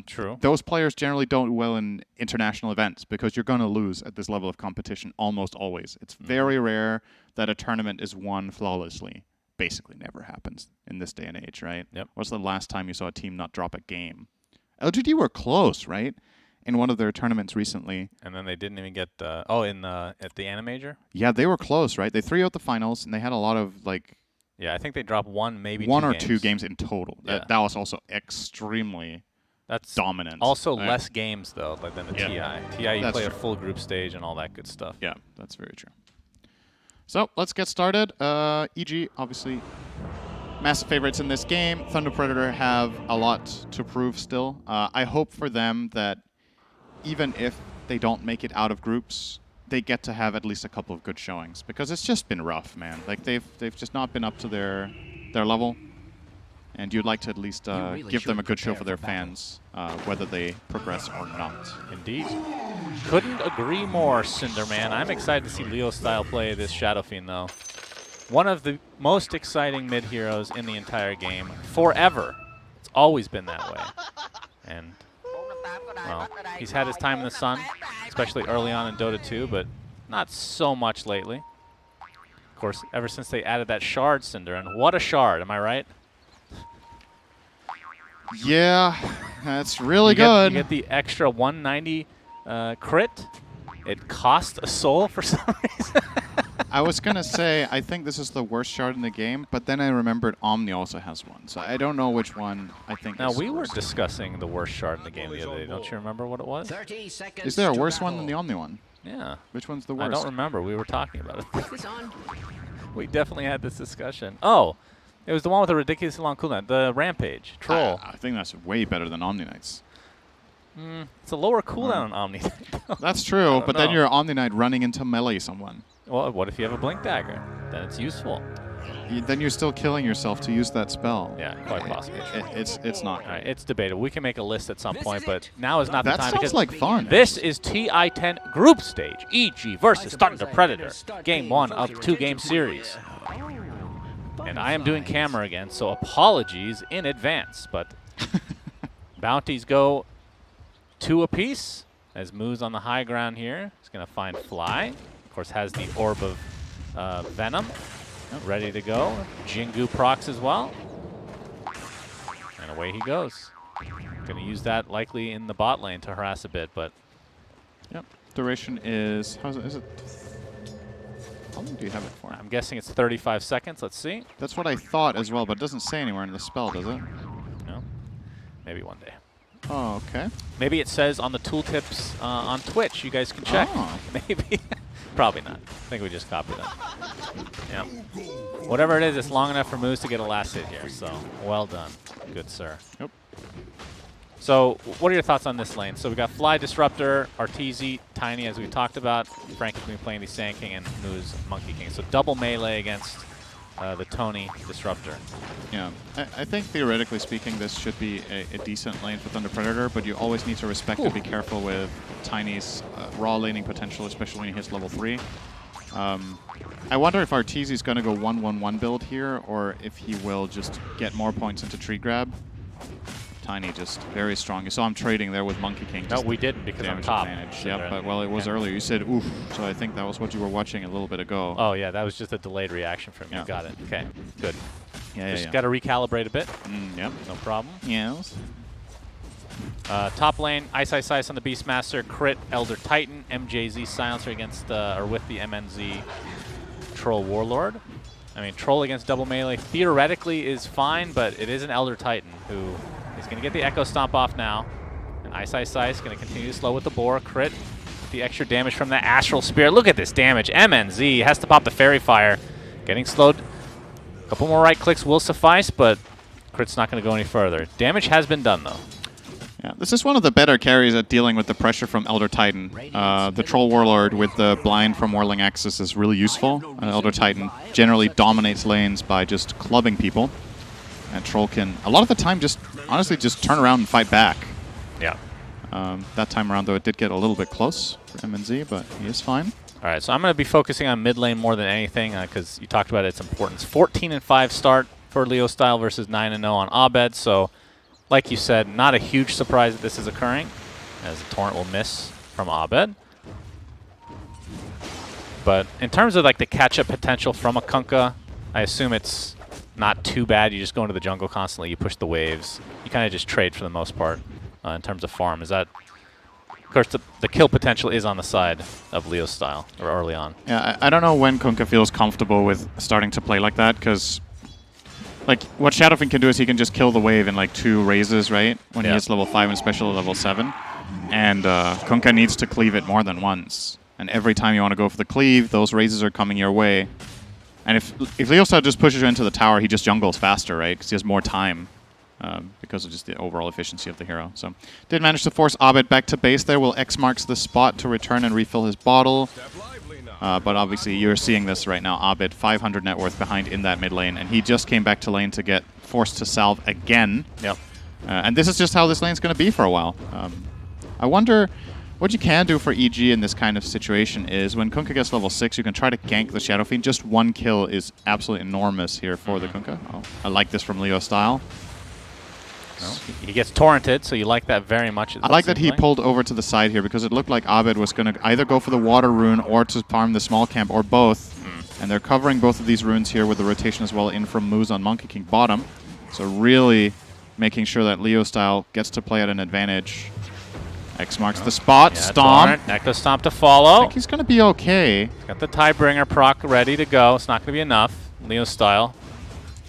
[SPEAKER 9] True.
[SPEAKER 10] Those players generally don't do well in international events because you're going to lose at this level of competition almost always. It's very rare that a tournament is won flawlessly. Basically never happens in this day and age, right?
[SPEAKER 9] Yep.
[SPEAKER 10] What's the last time you saw a team not drop a game? LGD were close, right? In one of their tournaments recently.
[SPEAKER 9] And then they didn't even get at the Animajor?
[SPEAKER 10] Yeah, they were close, right? They 3-0'd the finals, and they had a lot of,
[SPEAKER 9] Yeah, I think they dropped one
[SPEAKER 10] or two games in total.
[SPEAKER 9] Yeah.
[SPEAKER 10] That was also extremely...
[SPEAKER 9] That's
[SPEAKER 10] dominant.
[SPEAKER 9] Also less games, though, than the TI. TI, you play a full group stage and all that good stuff.
[SPEAKER 10] Yeah, that's very true. So, let's get started. EG, obviously, massive favorites in this game. Thunder Predator have a lot to prove still. I hope for them that even if they don't make it out of groups, they get to have at least a couple of good showings. Because it's just been rough, man. Like, they've just not been up to their level. and you'd like to at least
[SPEAKER 11] really
[SPEAKER 10] give them a
[SPEAKER 11] should
[SPEAKER 10] good show
[SPEAKER 11] prepare
[SPEAKER 10] for their
[SPEAKER 11] for battle.
[SPEAKER 10] fans, whether they progress or not.
[SPEAKER 9] Indeed. Couldn't agree more, Cinderman. I'm excited to see Leo style play this Shadow Fiend, though. One of the most exciting mid heroes in the entire game forever. It's always been that way. And, well, he's had his time in the sun, especially early on in Dota 2, but not so much lately. Of course, ever since they added that shard, Cinder, and what a shard, am I right?
[SPEAKER 10] Yeah, that's really
[SPEAKER 9] You
[SPEAKER 10] good.
[SPEAKER 9] get the extra 190 crit. It cost a soul for some reason.
[SPEAKER 10] I was going to say, I think this is the worst shard in the game, but then I remembered Omni also has one. So I don't know which one I think
[SPEAKER 9] Now,
[SPEAKER 10] is
[SPEAKER 9] we
[SPEAKER 10] the
[SPEAKER 9] were
[SPEAKER 10] worst.
[SPEAKER 9] discussing the worst shard in the game the other day. Don't you remember what it was?
[SPEAKER 11] 30 seconds
[SPEAKER 10] Is there a
[SPEAKER 11] to
[SPEAKER 10] worse one
[SPEAKER 11] battle.
[SPEAKER 10] than the Omni one?
[SPEAKER 9] Yeah.
[SPEAKER 10] Which one's the
[SPEAKER 9] I
[SPEAKER 10] worst?
[SPEAKER 9] don't remember. We were talking about it.
[SPEAKER 11] Is this on?
[SPEAKER 9] We definitely had this discussion. Oh, it was the one with the ridiculously long cooldown. The Rampage. Troll.
[SPEAKER 10] I think that's way better than Omni Knights.
[SPEAKER 9] It's a lower cooldown on Omni.
[SPEAKER 10] That's true, but then
[SPEAKER 9] know.
[SPEAKER 10] you're Omni Knight running into melee someone.
[SPEAKER 9] Well, what if you have a Blink Dagger? Then it's useful.
[SPEAKER 10] Then you're still killing yourself to use that spell.
[SPEAKER 9] Yeah, quite possibly.
[SPEAKER 10] It's not.
[SPEAKER 9] All right, it's debatable. We can make a list at some point, but now is not
[SPEAKER 10] That
[SPEAKER 9] the time
[SPEAKER 10] sounds
[SPEAKER 9] because
[SPEAKER 10] like fun.
[SPEAKER 9] this is TI-10 Group Stage, EG versus Thunder Predator, Game 1 of 2-game series. And I am doing camera again, so apologies in advance, but bounties go 2 apiece as Moo's on the high ground here. He's going to find Fly. Of course, has the Orb of Venom ready to go. Jingu procs as well. And away he goes. Going to use that likely in the bot lane to harass a bit, but
[SPEAKER 10] Yep. Duration is, how is it? How long do you have it for?
[SPEAKER 9] I'm guessing it's 35 seconds. Let's see.
[SPEAKER 10] That's what I thought as well, but it doesn't say anywhere in the spell, does it?
[SPEAKER 9] No? Maybe one day.
[SPEAKER 10] Oh, okay.
[SPEAKER 9] Maybe it says on the tooltips on Twitch. You guys can check.
[SPEAKER 10] Oh.
[SPEAKER 9] Maybe. Probably not. I think we just copied that. Yeah. Whatever it is, it's long enough for Moose to get a last hit here. So, well done. Good, sir.
[SPEAKER 10] Yep.
[SPEAKER 9] So, what are your thoughts on this lane? So, we got Fly Disruptor, Arteezy, Tiny, as we talked about. Frank has been playing the Sand King and Moose Monkey King. So, double melee against the Tony Disruptor.
[SPEAKER 10] Yeah. I think theoretically speaking, this should be a decent lane for Thunder Predator, but you always need to respect and be careful with Tiny's raw laning potential, especially when he hits level 3. I wonder if Arteezy's going to go 1-1-1 build here, or if he will just get more points into tree grab. Tiny just very strong. You saw him trading there with Monkey King.
[SPEAKER 9] No, we didn't because I'm top.
[SPEAKER 10] Yep, but well, it was earlier. You said oof, so I think that was what you were watching a little bit ago.
[SPEAKER 9] Oh, yeah, that was just a delayed reaction from you.
[SPEAKER 10] Yeah.
[SPEAKER 9] Got it. Okay, good.
[SPEAKER 10] Yeah,
[SPEAKER 9] Just got to recalibrate a bit.
[SPEAKER 10] Yep.
[SPEAKER 9] No problem.
[SPEAKER 10] Yes.
[SPEAKER 9] Top lane, Ice Ice Ice on the Beastmaster, crit Elder Titan, MJZ Silencer against, or with the MNZ Troll Warlord. I mean, Troll against double melee theoretically is fine, but it is an Elder Titan who is going to get the Echo Stomp off now. And Ice Ice Ice going to continue to slow with the Boar, crit with the extra damage from the Astral Spear. Look at this damage. MNZ has to pop the Fairy Fire. Getting slowed. A couple more right clicks will suffice, but crit's not going to go any further. Damage has been done, though.
[SPEAKER 10] Yeah, this is one of the better carries at dealing with the pressure from Elder Titan. The Troll Warlord with the blind from Whirling Axis is really useful. Elder Titan generally dominates lanes by just clubbing people. And Troll can, a lot of the time, just honestly just turn around and fight back.
[SPEAKER 9] Yeah.
[SPEAKER 10] That time around, though, it did get a little bit close for MNZ, but he is fine.
[SPEAKER 9] All right, so I'm going to be focusing on mid lane more than anything because you talked about its importance. 14-5 start for Leo Style versus 9-0 on Abed, so like you said, not a huge surprise that this is occurring, as the Torrent will miss from Abed. But in terms of like the catch-up potential from a Kunkka, I assume it's not too bad. You just go into the jungle constantly, you push the waves. You kind of just trade for the most part in terms of farm. Is that... Of course, the kill potential is on the side of Leo Style, or early on.
[SPEAKER 10] Yeah, I don't know when Kunkka feels comfortable with starting to play like that, because like what Shadowfiend can do is he can just kill the wave in like 2 raises, right? When he hits level 5 and special at level 7. And Kunkka needs to cleave it more than once. And every time you want to go for the cleave, those raises are coming your way. And if Leostyle just pushes you into the tower, he just jungles faster, right? Because he has more time because of just the overall efficiency of the hero. So did manage to force Abed back to base there. Will X marks the spot to return and refill his bottle. But obviously, you're seeing this right now. Abed, 500 net worth behind in that mid lane, and he just came back to lane to get forced to salve again.
[SPEAKER 9] Yep.
[SPEAKER 10] And this is just how this lane's going to be for a while. I wonder what you can do for EG in this kind of situation is when Kunkka gets level 6, you can try to gank the Shadow Fiend. Just one kill is absolutely enormous here for the Kunkka. Oh, I like this from Leo style.
[SPEAKER 9] No. He gets torrented, so you like that very much.
[SPEAKER 10] I like that he pulled over to the side here because it looked like Abed was going to either go for the water rune or to farm the small camp or both. And they're covering both of these runes here with the rotation as well in from Moose on Monkey King bottom. So really making sure that Leo style gets to play at an advantage. X marks the spot.
[SPEAKER 9] Yeah,
[SPEAKER 10] Stomp.
[SPEAKER 9] Echo Stomp to follow.
[SPEAKER 10] I think he's going to be okay.
[SPEAKER 9] He's got the Tidebringer proc ready to go. It's not going to be enough. Leo style.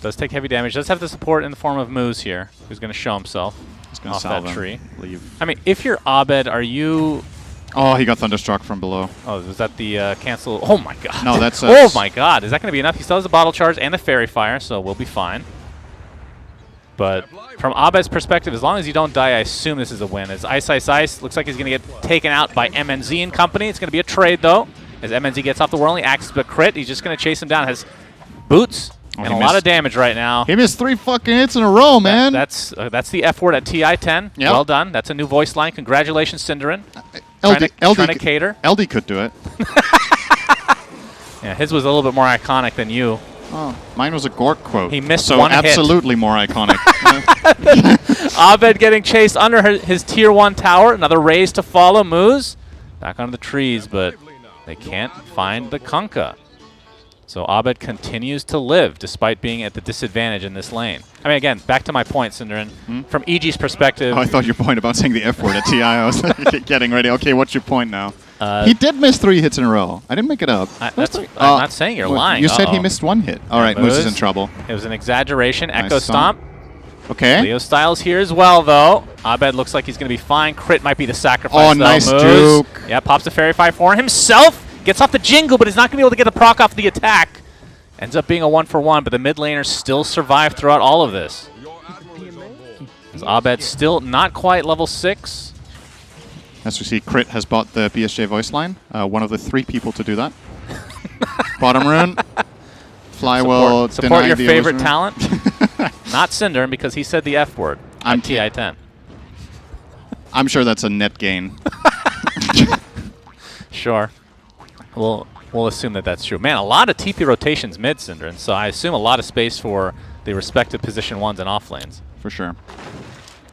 [SPEAKER 9] Does take heavy damage. Does have the support in the form of Moose here, who's going to show himself off that tree.
[SPEAKER 10] Leave.
[SPEAKER 9] I mean, if you're Abed, are you...
[SPEAKER 10] Oh, he got Thunderstruck from below.
[SPEAKER 9] Oh, was that the cancel? Oh, my God.
[SPEAKER 10] No, that's...
[SPEAKER 9] oh, my God. Is that going to be enough? He still has the Bottle Charge and the Fairy Fire, so we'll be fine. But from Abed's perspective, as long as you don't die, I assume this is a win. As Ice Ice Ice looks like he's going to get taken out by MNZ and company. It's going to be a trade, though. As MNZ gets off the Whirling, acts the crit. He's just going to chase him down. Has boots and a lot of damage right now.
[SPEAKER 10] He missed 3 fucking hits in a row, man.
[SPEAKER 9] That's the F word at TI-10.
[SPEAKER 10] Yep.
[SPEAKER 9] Well done. That's a new voice line. Congratulations, Cinderin. Trying to cater.
[SPEAKER 10] LD could do it.
[SPEAKER 9] Yeah, his was a little bit more iconic than you.
[SPEAKER 10] Oh, mine was a Gork quote.
[SPEAKER 9] He missed
[SPEAKER 10] so
[SPEAKER 9] one hit.
[SPEAKER 10] absolutely more iconic.
[SPEAKER 9] Abed getting chased under his tier 1 tower. Another raise to follow. Moose back onto the trees, but they can't find the Kunkka. So Abed continues to live despite being at the disadvantage in this lane. I mean, again, back to my point, Cinderin. From EG's perspective...
[SPEAKER 10] Oh, I thought your point about saying the F word at TI. I was getting ready. Okay, what's your point now? He did miss 3 hits in a row. I didn't make it up.
[SPEAKER 9] I'm not saying you're lying.
[SPEAKER 10] You said he missed 1 hit. All right, Moose is in trouble.
[SPEAKER 9] It was an exaggeration.
[SPEAKER 10] Nice
[SPEAKER 9] Echo Stomp.
[SPEAKER 10] Okay.
[SPEAKER 9] Leo Styles here as well, though. Abed looks like he's going to be fine. Crit might be the sacrifice.
[SPEAKER 10] Oh, nice juke.
[SPEAKER 9] Yeah, pops the Fairy Fire for himself. Gets off the jingle, but he's not going to be able to get the proc off the attack. Ends up being a 1-for-1, but the mid laners still survive throughout all of this. As Abed still not quite level 6.
[SPEAKER 10] As we see, Crit has bought the BSJ voice line. One of the 3 people to do that. Bottom rune. Fly will
[SPEAKER 9] support your favorite talent. Not Cinder, because he said the F word on TI-10.
[SPEAKER 10] I'm sure that's a net gain.
[SPEAKER 9] Sure. We'll assume that that's true. Man, a lot of TP rotations mid, Cinder, and so I assume a lot of space for the respective position 1s and off lanes.
[SPEAKER 10] For sure.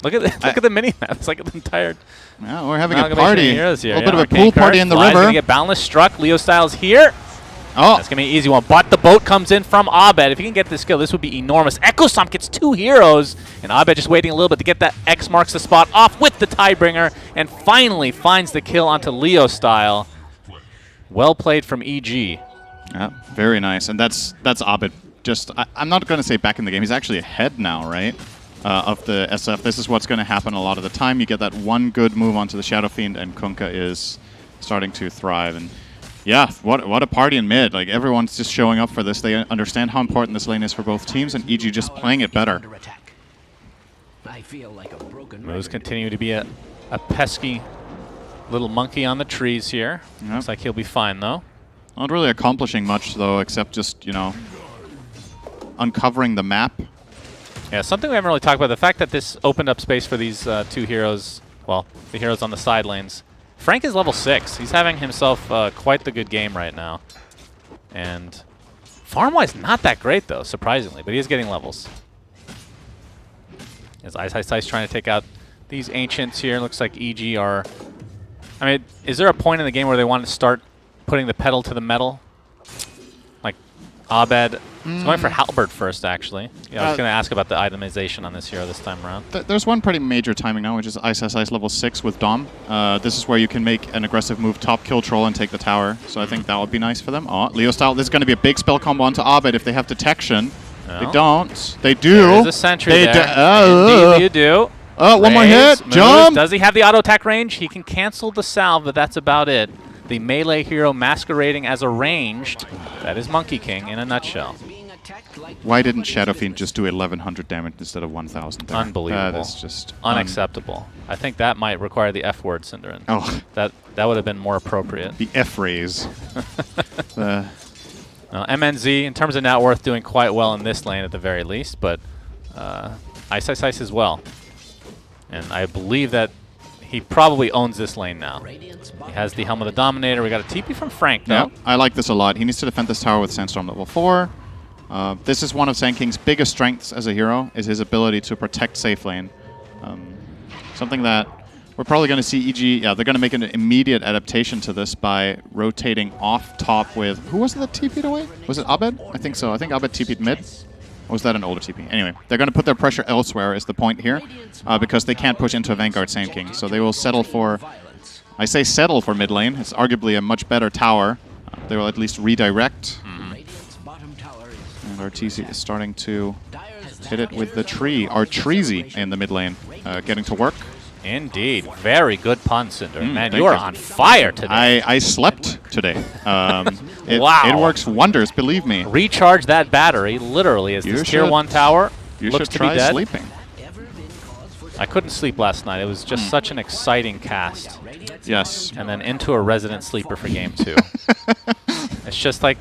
[SPEAKER 9] Look at the mini map. It's like an entire.
[SPEAKER 10] Yeah, we're having a party.
[SPEAKER 9] Here.
[SPEAKER 10] A little bit of a pool party in the river.
[SPEAKER 9] Gonna get Boundless Struck. Leo Styles here.
[SPEAKER 10] Oh,
[SPEAKER 9] that's gonna be an easy one. But the boat comes in from Abed. If he can get this kill, this would be enormous. Echo Stomp gets 2 heroes, and Abed just waiting a little bit to get that X marks the spot off with the Tidebringer, and finally finds the kill onto Leo Style. Well played from EG.
[SPEAKER 10] Yeah, very nice. And that's Abed. Just I'm not going to say back in the game. He's actually ahead now, right? Of the SF. This is what's going to happen a lot of the time. You get that one good move onto the Shadow Fiend, and Kunkka is starting to thrive. And yeah, what a party in mid. Like, everyone's just showing up for this. They understand how important this lane is for both teams, and EG just playing it better.
[SPEAKER 9] Moose continue to be a pesky little monkey on the trees here. Yep. Looks like he'll be fine, though.
[SPEAKER 10] Not really accomplishing much, though, except just, you know, uncovering the map.
[SPEAKER 9] Yeah, something we haven't really talked about, the fact that this opened up space for these 2 heroes, well, the heroes on the side lanes. Frank is level 6. He's having himself quite the good game right now. And farm-wise, not that great, though, surprisingly, but he is getting levels. As Ice Ice Ice trying to take out these Ancients here. Looks like EG are... I mean, is there a point in the game where they want to start putting the pedal to the metal? Like Abed... He's going for Halberd first, actually. Yeah, I was going to ask about the itemization on this hero this time around.
[SPEAKER 10] There's one pretty major timing now, which is Ice Ice Ice level 6 with Dom. This is where you can make an aggressive move, top kill troll, and take the tower. So I think that would be nice for them. Oh, Leo style. This is going to be a big spell combo onto Abed if they have detection. No. They don't. They do.
[SPEAKER 9] There's a sentry there. Indeed you do.
[SPEAKER 10] Oh, one more hit.
[SPEAKER 9] Moves.
[SPEAKER 10] Jump.
[SPEAKER 9] Does he have the auto attack range? He can cancel the salve, but that's about it. The melee hero masquerading as a ranged. That is Monkey King in a nutshell.
[SPEAKER 10] Why didn't Shadow Fiend just do 1100 damage instead of 1000 there?
[SPEAKER 9] Unbelievable.
[SPEAKER 10] That is just
[SPEAKER 9] unacceptable. I think that might require the F word, Cinderin.
[SPEAKER 10] Oh.
[SPEAKER 9] That would have been more appropriate.
[SPEAKER 10] The F raise.
[SPEAKER 9] MNZ, in terms of net worth, doing quite well in this lane at the very least, but Ice as well. And I believe that he probably owns this lane now. He has the Helm of the Dominator. We got a TP from Frank, though.
[SPEAKER 10] Yeah, I like this a lot. He needs to defend this tower with Sandstorm level 4. This is one of Sand King's biggest strengths as a hero, is his ability to protect safe lane. Something that we're probably going to see EG, they're going to make an immediate adaptation to this by rotating off top with, who was it that TP'd away? Was it Abed? I think so. I think Abed TP'd mid. Or was that an older TP? Anyway, they're going to put their pressure elsewhere is the point here, because they can't push into a Vanguard Sand King. So they will settle for, I say settle for mid lane. It's arguably a much better tower. They will at least redirect. And Arteezy is starting to hit it with the tree. Artreezy in the mid lane, getting to work.
[SPEAKER 9] Indeed. Very good pun, Cinder. Man, you are on fire today.
[SPEAKER 10] I slept today.
[SPEAKER 9] Wow.
[SPEAKER 10] It works wonders, believe me.
[SPEAKER 9] Recharge that battery, literally, as this Tier 1 tower looks to be dead.
[SPEAKER 10] You should try sleeping.
[SPEAKER 9] I couldn't sleep last night. It was just such an exciting cast.
[SPEAKER 10] Yes.
[SPEAKER 9] And then into a resident sleeper for Game 2. It's just like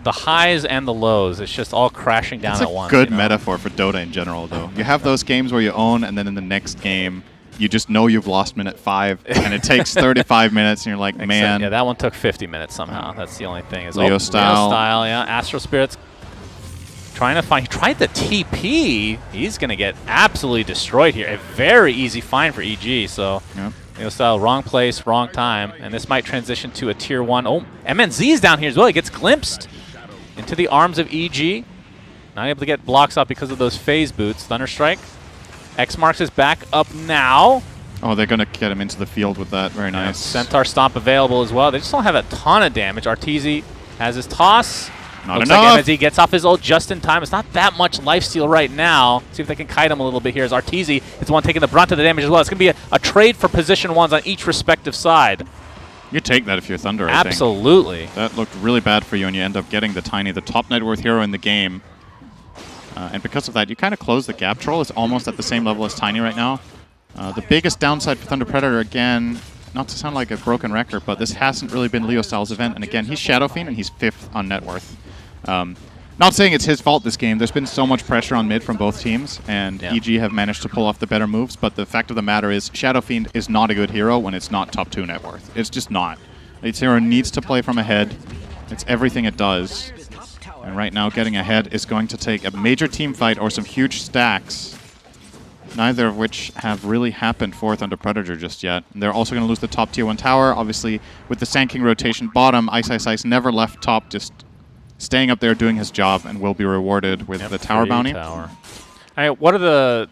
[SPEAKER 9] the highs and the lows. It's just all crashing down at once.
[SPEAKER 10] It's a good metaphor for Dota in general, though. You have those games where you own, and then in the next game, you just know you've lost minute 5, and it takes 35 minutes, and you're like, man.
[SPEAKER 9] Yeah, that one took 50 minutes somehow. That's the only thing.
[SPEAKER 10] Leo style.
[SPEAKER 9] Leo style, yeah. Astral Spirits trying to find. He tried the TP. He's going to get absolutely destroyed here. A very easy find for EG, so Leo style, wrong place, wrong time, and this might transition to a Tier 1. Oh, MNZ is down here as well. He gets glimpsed into the arms of EG. Not able to get blocks off because of those phase boots. Thunderstrike. X marks is back up now.
[SPEAKER 10] Oh, they're going to get him into the field with that. Very nice.
[SPEAKER 9] Centaur Stomp available as well. They just don't have a ton of damage. Arteezy has his toss.
[SPEAKER 10] Not
[SPEAKER 9] Looks
[SPEAKER 10] enough.
[SPEAKER 9] like MNZ gets off his ult just in time. It's not that much lifesteal right now. See if they can kite him a little bit here as Arteezy is the one taking the brunt of the damage as well. It's going to be a trade for position ones on each respective side.
[SPEAKER 10] You take that if you're Thunder, I think.
[SPEAKER 9] Absolutely.
[SPEAKER 10] That looked really bad for you, and you end up getting the Tiny, the top net worth hero in the game. And because of that, you kind of close the gap. Troll is almost at the same level as Tiny right now. The biggest downside for Thunder Predator, again, not to sound like a broken record, but this hasn't really been Leo Styles' event. And again, he's Shadow Fiend, and he's 5th on net worth. Not saying it's his fault this game. There's been so much pressure on mid from both teams, and EG have managed to pull off the better moves. But the fact of the matter is, Shadow Fiend is not a good hero when it's not top 2 net worth. It's just not. Its hero needs to play from ahead. It's everything it does. And right now, getting ahead is going to take a major team fight or some huge stacks, neither of which have really happened for Thunder Predator just yet. And they're also going to lose the top Tier 1 tower. Obviously, with the Sand King rotation bottom, Ice never left top, just staying up there doing his job, and will be rewarded with the tower bounty.
[SPEAKER 9] All right, what are the,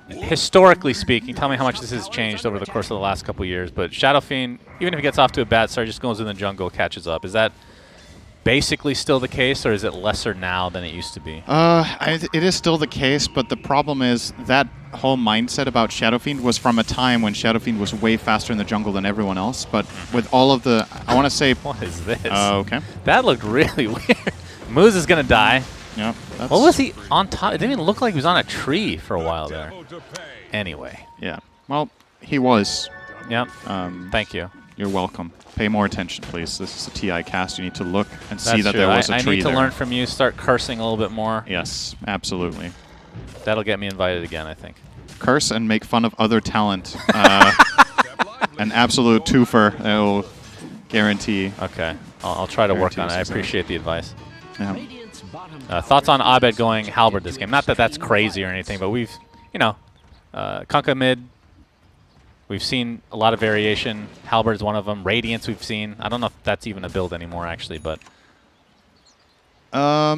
[SPEAKER 9] historically speaking, tell me how much this has changed over the course of the last couple of years, but Shadow Fiend, even if he gets off to a bad start, just goes in the jungle, catches up. Is that basically still the case, or is it lesser now than it used to be?
[SPEAKER 10] It is still the case, but the problem is that whole mindset about Shadow Fiend was from a time when Shadow Fiend was way faster in the jungle than everyone else. But with all of the, I want to say,
[SPEAKER 9] what is this?
[SPEAKER 10] Okay.
[SPEAKER 9] That looked really weird. Moose is gonna die.
[SPEAKER 10] Yeah.
[SPEAKER 9] What was he on top? It didn't even look like he was on a tree for a while there. Anyway.
[SPEAKER 10] Yeah. Well, he was.
[SPEAKER 9] Yep. Thank you.
[SPEAKER 10] You're welcome. Pay more attention, please. This is a TI cast. You need to look and see that there was a tree
[SPEAKER 9] I need to learn from you. Start cursing a little bit more.
[SPEAKER 10] Yes, absolutely.
[SPEAKER 9] That'll get me invited again, I think.
[SPEAKER 10] Curse and make fun of other talent. An absolute twofer. That will guarantee.
[SPEAKER 9] Okay. I'll try to work on it. I appreciate the advice.
[SPEAKER 10] Yeah.
[SPEAKER 9] Thoughts on Abed going Halberd this game? Not that that's crazy or anything, but we've, Kunkka mid. We've seen a lot of variation. Halberd's one of them. Radiance we've seen. I don't know if that's even a build anymore, actually, but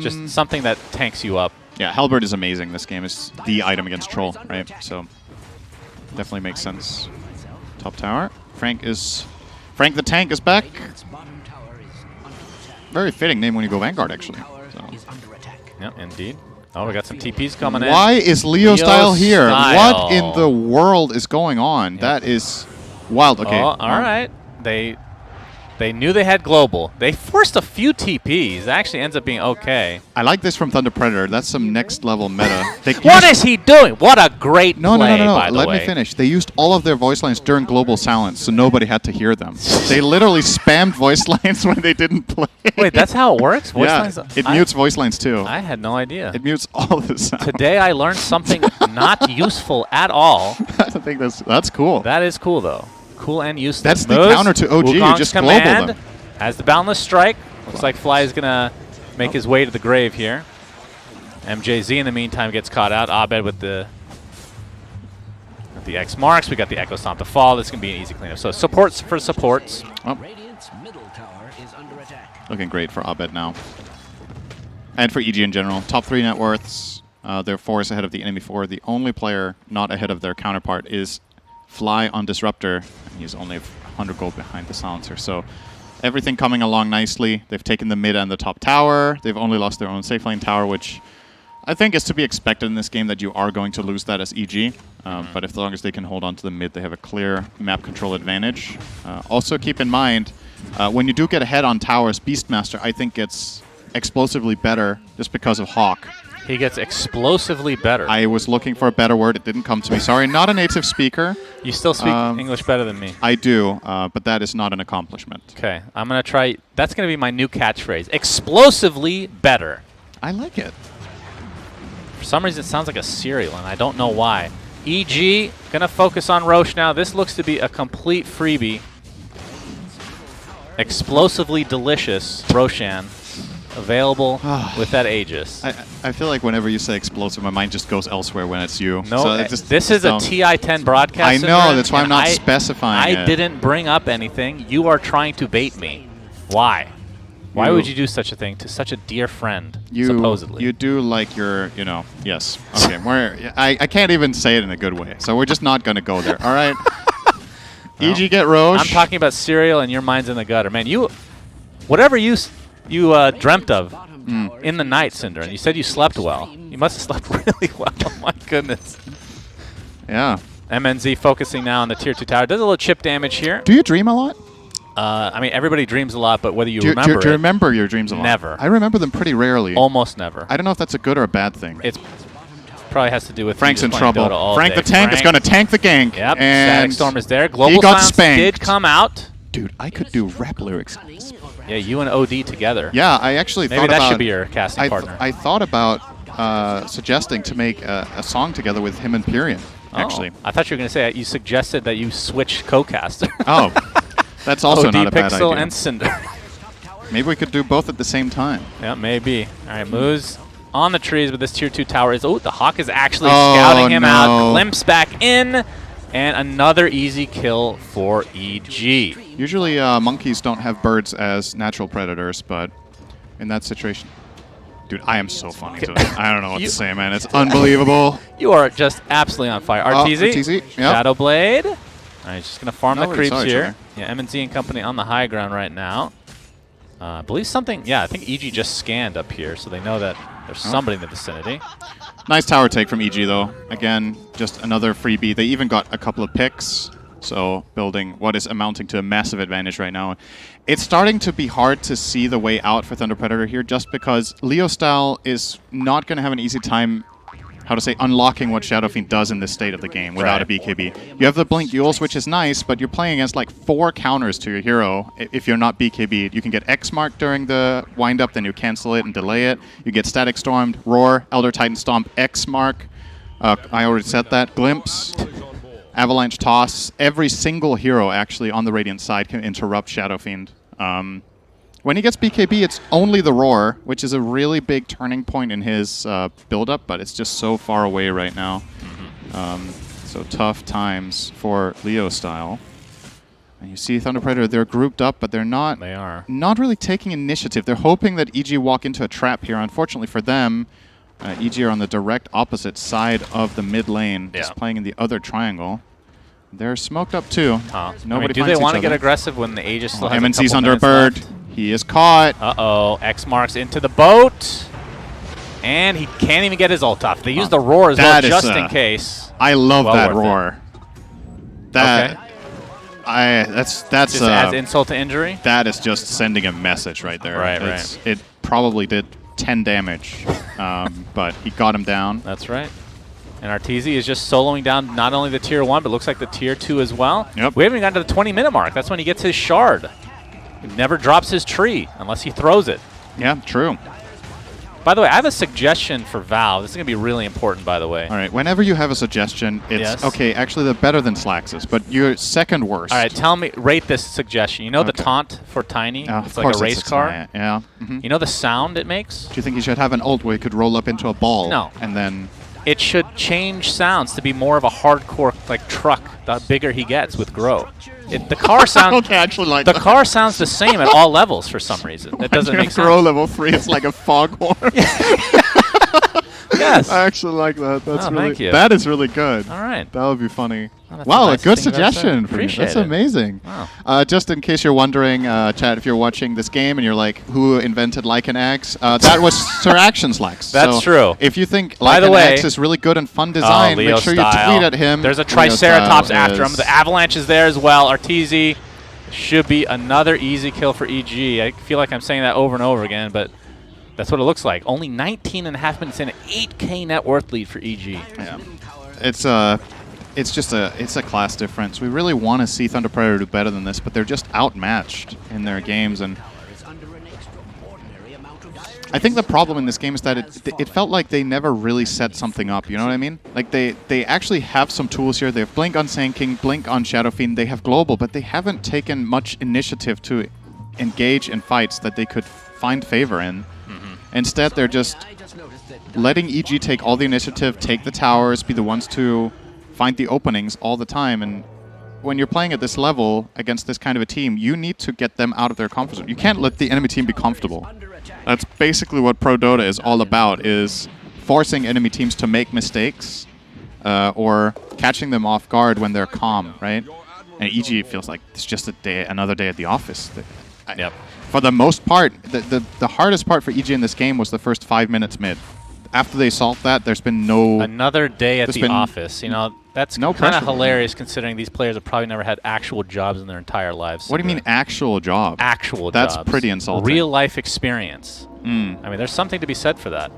[SPEAKER 9] just something that tanks you up.
[SPEAKER 10] Yeah, Halberd is amazing. This game is the item against Troll, right? So definitely makes sense. Top tower. Frank the Tank is back. Very fitting name when you go Vanguard, actually. So.
[SPEAKER 9] Yep, indeed. Oh, we got some TPs coming in.
[SPEAKER 10] Why is Leo Style here? What in the world is going on? Yep. That is wild. Okay.
[SPEAKER 9] Oh, all right. They They knew they had global. They forced a few TPs. It actually ends up being okay.
[SPEAKER 10] I like this from Thunder Predator. That's some next level meta.
[SPEAKER 9] What is he doing? What a great play,
[SPEAKER 10] No.
[SPEAKER 9] by the
[SPEAKER 10] Let
[SPEAKER 9] way.
[SPEAKER 10] me finish. They used all of their voice lines during global silence, so nobody had to hear them. They literally spammed voice lines when they didn't play.
[SPEAKER 9] Wait, that's how it works? Voice
[SPEAKER 10] yeah,
[SPEAKER 9] lines?
[SPEAKER 10] it mutes voice lines too.
[SPEAKER 9] I had no idea.
[SPEAKER 10] It mutes all the sound.
[SPEAKER 9] Today I learned something not useful at all.
[SPEAKER 10] I think that's cool.
[SPEAKER 9] That is cool, though. Cool and useless.
[SPEAKER 10] That's the
[SPEAKER 9] Moves.
[SPEAKER 10] counter to OG. You
[SPEAKER 9] Wukong's
[SPEAKER 10] just
[SPEAKER 9] command
[SPEAKER 10] global them.
[SPEAKER 9] has the boundless strike. Looks like Fly is going to make his way to the grave here. MJZ in the meantime gets caught out. Abed with the X marks. We got the Echo Stomp to fall. This is going to be an easy cleanup. So supports for supports.
[SPEAKER 10] Oh.
[SPEAKER 11] Radiant's middle tower is under attack.
[SPEAKER 10] Looking great for Abed now. And for EG in general. Top 3 net worths. They're 4 is ahead of the enemy 4. The only player not ahead of their counterpart is Fly on Disruptor. And he's only 100 gold behind the Silencer. So everything coming along nicely. They've taken the mid and the top tower. They've only lost their own safe lane tower, which I think is to be expected in this game that you are going to lose that as EG. But as long as they can hold on to the mid, they have a clear map control advantage. Also keep in mind, when you do get ahead on towers, Beastmaster, I think, gets explosively better just because of Hawk.
[SPEAKER 9] He gets explosively better.
[SPEAKER 10] I was looking for a better word. It didn't come to me. Sorry, not a native speaker.
[SPEAKER 9] You still speak English better than me.
[SPEAKER 10] I do, but that is not an accomplishment.
[SPEAKER 9] Okay, I'm going to try. That's going to be my new catchphrase. Explosively better.
[SPEAKER 10] I like it.
[SPEAKER 9] For some reason, it sounds like a cereal, and I don't know why. EG, going to focus on Roche now. This looks to be a complete freebie. Explosively delicious Roshan. Available with that Aegis.
[SPEAKER 10] I feel like whenever you say explosive, my mind just goes elsewhere when it's you.
[SPEAKER 9] No,
[SPEAKER 10] so
[SPEAKER 9] this is a TI-10 broadcast.
[SPEAKER 10] I know, that's why I'm not specifying
[SPEAKER 9] I didn't bring up anything. You are trying to bait me. Why? Why would you do such a thing to such a dear friend, supposedly?
[SPEAKER 10] You do like your, yes. Okay, I can't even say it in a good way, so we're just not going to go there, all right?
[SPEAKER 9] No.
[SPEAKER 10] EG get Roche.
[SPEAKER 9] I'm talking about cereal and your mind's in the gutter. Man, whatever you dreamt of in the night, Cinder, and you said you slept well. You must have slept really well. Oh my goodness.
[SPEAKER 10] Yeah.
[SPEAKER 9] MNZ focusing now on the tier 2 tower. Does a little chip damage here.
[SPEAKER 10] Do you dream a lot?
[SPEAKER 9] I mean, everybody dreams a lot, but whether you
[SPEAKER 10] do
[SPEAKER 9] remember
[SPEAKER 10] you remember your dreams a lot?
[SPEAKER 9] Never.
[SPEAKER 10] I remember them pretty rarely.
[SPEAKER 9] Almost never.
[SPEAKER 10] I don't know if that's a good or a bad thing.
[SPEAKER 9] It probably has to do with
[SPEAKER 10] Frank's in
[SPEAKER 9] just playing
[SPEAKER 10] trouble.
[SPEAKER 9] Dota all
[SPEAKER 10] Frank
[SPEAKER 9] day.
[SPEAKER 10] the tank is going to tank the gank.
[SPEAKER 9] Yep.
[SPEAKER 10] And
[SPEAKER 9] Static Storm is there. Global
[SPEAKER 10] he got
[SPEAKER 9] Silence
[SPEAKER 10] spanked.
[SPEAKER 9] did come out.
[SPEAKER 10] Dude, I could do rap lyrics.
[SPEAKER 9] Yeah, you and OD together.
[SPEAKER 10] Yeah, I actually
[SPEAKER 9] Maybe
[SPEAKER 10] thought about...
[SPEAKER 9] that should be your casting partner.
[SPEAKER 10] I thought about suggesting to make a song together with him and Pyrian, actually.
[SPEAKER 9] I thought you were going to say you suggested that you switch co-caster.
[SPEAKER 10] Oh, that's also
[SPEAKER 9] OD
[SPEAKER 10] not a bad
[SPEAKER 9] Pixel
[SPEAKER 10] idea.
[SPEAKER 9] and Cinder.
[SPEAKER 10] Maybe we could do both at the same time.
[SPEAKER 9] Yeah, maybe. All right, moves on the trees, but this tier 2 tower is... Oh, the Hawk is actually scouting him out. Glimpse back in. And another easy kill for EG.
[SPEAKER 10] Usually monkeys don't have birds as natural predators, but in that situation... Dude, I am so funny today. I don't know what to say, man. It's unbelievable.
[SPEAKER 9] You are just absolutely on fire. RTZ.
[SPEAKER 10] RTZ, yep.
[SPEAKER 9] Shadow Blade. All right, he's just going to farm the
[SPEAKER 10] Nobody
[SPEAKER 9] creeps
[SPEAKER 10] saw each
[SPEAKER 9] here.
[SPEAKER 10] other.
[SPEAKER 9] Yeah, MNZ and company on the high ground right now. I believe something... Yeah, I think EG just scanned up here, so they know that there's somebody in the vicinity.
[SPEAKER 10] Nice tower take from EG, though. Again, just another freebie. They even got a couple of picks, so building what is amounting to a massive advantage right now. It's starting to be hard to see the way out for Thunder Predator here, just because Leo Style is not going to have an easy time, unlocking what Shadow Fiend does in this state of the game without a BKB. You have the Blink Duels, which is nice, but you're playing against like 4 counters to your hero. If you're not BKB'd, you can get X marked during the wind-up, then you cancel it and delay it. You get Static Stormed, Roar, Elder Titan Stomp, X mark. I already said that. Glimpse, Avalanche Toss. Every single hero actually on the Radiant side can interrupt Shadow Fiend. When he gets BKB, it's only the Roar, which is a really big turning point in his build-up, but it's just so far away right now. So tough times for Leo Style. And you see Thunder Predator, they're grouped up, but they're not, not really taking initiative. They're hoping that EG walk into a trap here. Unfortunately for them, EG are on the direct opposite side of the mid lane, just playing in the other triangle. They're smoked up too. Nobody
[SPEAKER 9] do they want to get aggressive when the Aegis still has
[SPEAKER 10] MNC's
[SPEAKER 9] a
[SPEAKER 10] under a bird.
[SPEAKER 9] Left?
[SPEAKER 10] He is caught.
[SPEAKER 9] Uh-oh. X marks into the boat. And he can't even get his ult off. They use the Roar as well, just in case.
[SPEAKER 10] I love that Roar. That That's
[SPEAKER 9] just adds insult to injury.
[SPEAKER 10] That is just sending a message right there.
[SPEAKER 9] Right.
[SPEAKER 10] It probably did 10 damage, but he got him down.
[SPEAKER 9] That's right. And Arteezy is just soloing down not only the tier 1, but looks like the tier 2 as well.
[SPEAKER 10] Yep.
[SPEAKER 9] We haven't even gotten to the 20-minute mark. That's when he gets his shard. He never drops his tree unless he throws it.
[SPEAKER 10] Yeah, true.
[SPEAKER 9] By the way, I have a suggestion for Valve. This is going to be really important, by the way.
[SPEAKER 10] All right, whenever you have a suggestion, it's okay, actually they're better than Slax's, but you're second worst.
[SPEAKER 9] All right, rate this suggestion. You know the taunt for Tiny? It's like a race car?
[SPEAKER 10] Yeah.
[SPEAKER 9] You know the sound it makes?
[SPEAKER 10] Do you think he should have an ult where he could roll up into a ball?
[SPEAKER 9] No.
[SPEAKER 10] And then...
[SPEAKER 9] It should change sounds to be more of a hardcore like truck the bigger he gets with Grow. The car sounds the car sounds the same at all levels for some reason. That doesn't make sense.
[SPEAKER 10] Grow level 3 is like a foghorn.
[SPEAKER 9] Yes.
[SPEAKER 10] I actually like that. That's really
[SPEAKER 9] thank you.
[SPEAKER 10] That is really good.
[SPEAKER 9] All right.
[SPEAKER 10] That would be funny.
[SPEAKER 9] Oh,
[SPEAKER 10] wow,
[SPEAKER 9] nice
[SPEAKER 10] a good
[SPEAKER 9] thing to say.
[SPEAKER 10] suggestion for you.
[SPEAKER 9] Appreciate
[SPEAKER 10] That's
[SPEAKER 9] it.
[SPEAKER 10] amazing.
[SPEAKER 9] Wow.
[SPEAKER 10] Just in case you're wondering, chat, if you're watching this game and you're like, who invented Lycan X? That was Sir Action Slacks.
[SPEAKER 9] That's true.
[SPEAKER 10] If you think
[SPEAKER 9] By the
[SPEAKER 10] Lycan
[SPEAKER 9] way,
[SPEAKER 10] X is really good and fun design,
[SPEAKER 9] Leo
[SPEAKER 10] make sure
[SPEAKER 9] style.
[SPEAKER 10] you tweet at him.
[SPEAKER 9] There's a
[SPEAKER 10] Leo
[SPEAKER 9] Triceratops
[SPEAKER 10] style
[SPEAKER 9] after him.
[SPEAKER 10] is-
[SPEAKER 9] The Avalanche is there as well. Arteezy should be another easy kill for EG. I feel like I'm saying that over and over again, but that's what it looks like. Only 19.5 minutes in, an 8K net worth lead for EG.
[SPEAKER 10] Yeah. It's a class difference. We really want to see Thunder Predator do better than this, but they're just outmatched in their games. And I think the problem in this game is that it felt like they never really set something up. You know what I mean? Like they actually have some tools here. They have Blink on Sand King, Blink on Shadow Fiend. They have Global, but they haven't taken much initiative to engage in fights that they could find favor in. Instead, they're just letting EG take all the initiative, take the towers, be the ones to find the openings all the time. And when you're playing at this level against this kind of a team, you need to get them out of their comfort zone. You can't let the enemy team be comfortable. That's basically what Pro Dota is all about, is forcing enemy teams to make mistakes or catching them off guard when they're calm, right? And EG feels like it's just another day at the office.
[SPEAKER 9] Yep.
[SPEAKER 10] For the most part, the hardest part for EG in this game was the first 5 minutes mid. After they solved that, there's been no...
[SPEAKER 9] Another day at the office. You know, that's
[SPEAKER 10] no
[SPEAKER 9] kind of
[SPEAKER 10] pressure.
[SPEAKER 9] considering considering these players have probably never had actual jobs in their entire lives.
[SPEAKER 10] What do you mean actual job?
[SPEAKER 9] Actual jobs.
[SPEAKER 10] That's pretty insulting.
[SPEAKER 9] Real life experience. I
[SPEAKER 10] Mm.
[SPEAKER 9] mean, there's something to be said for that.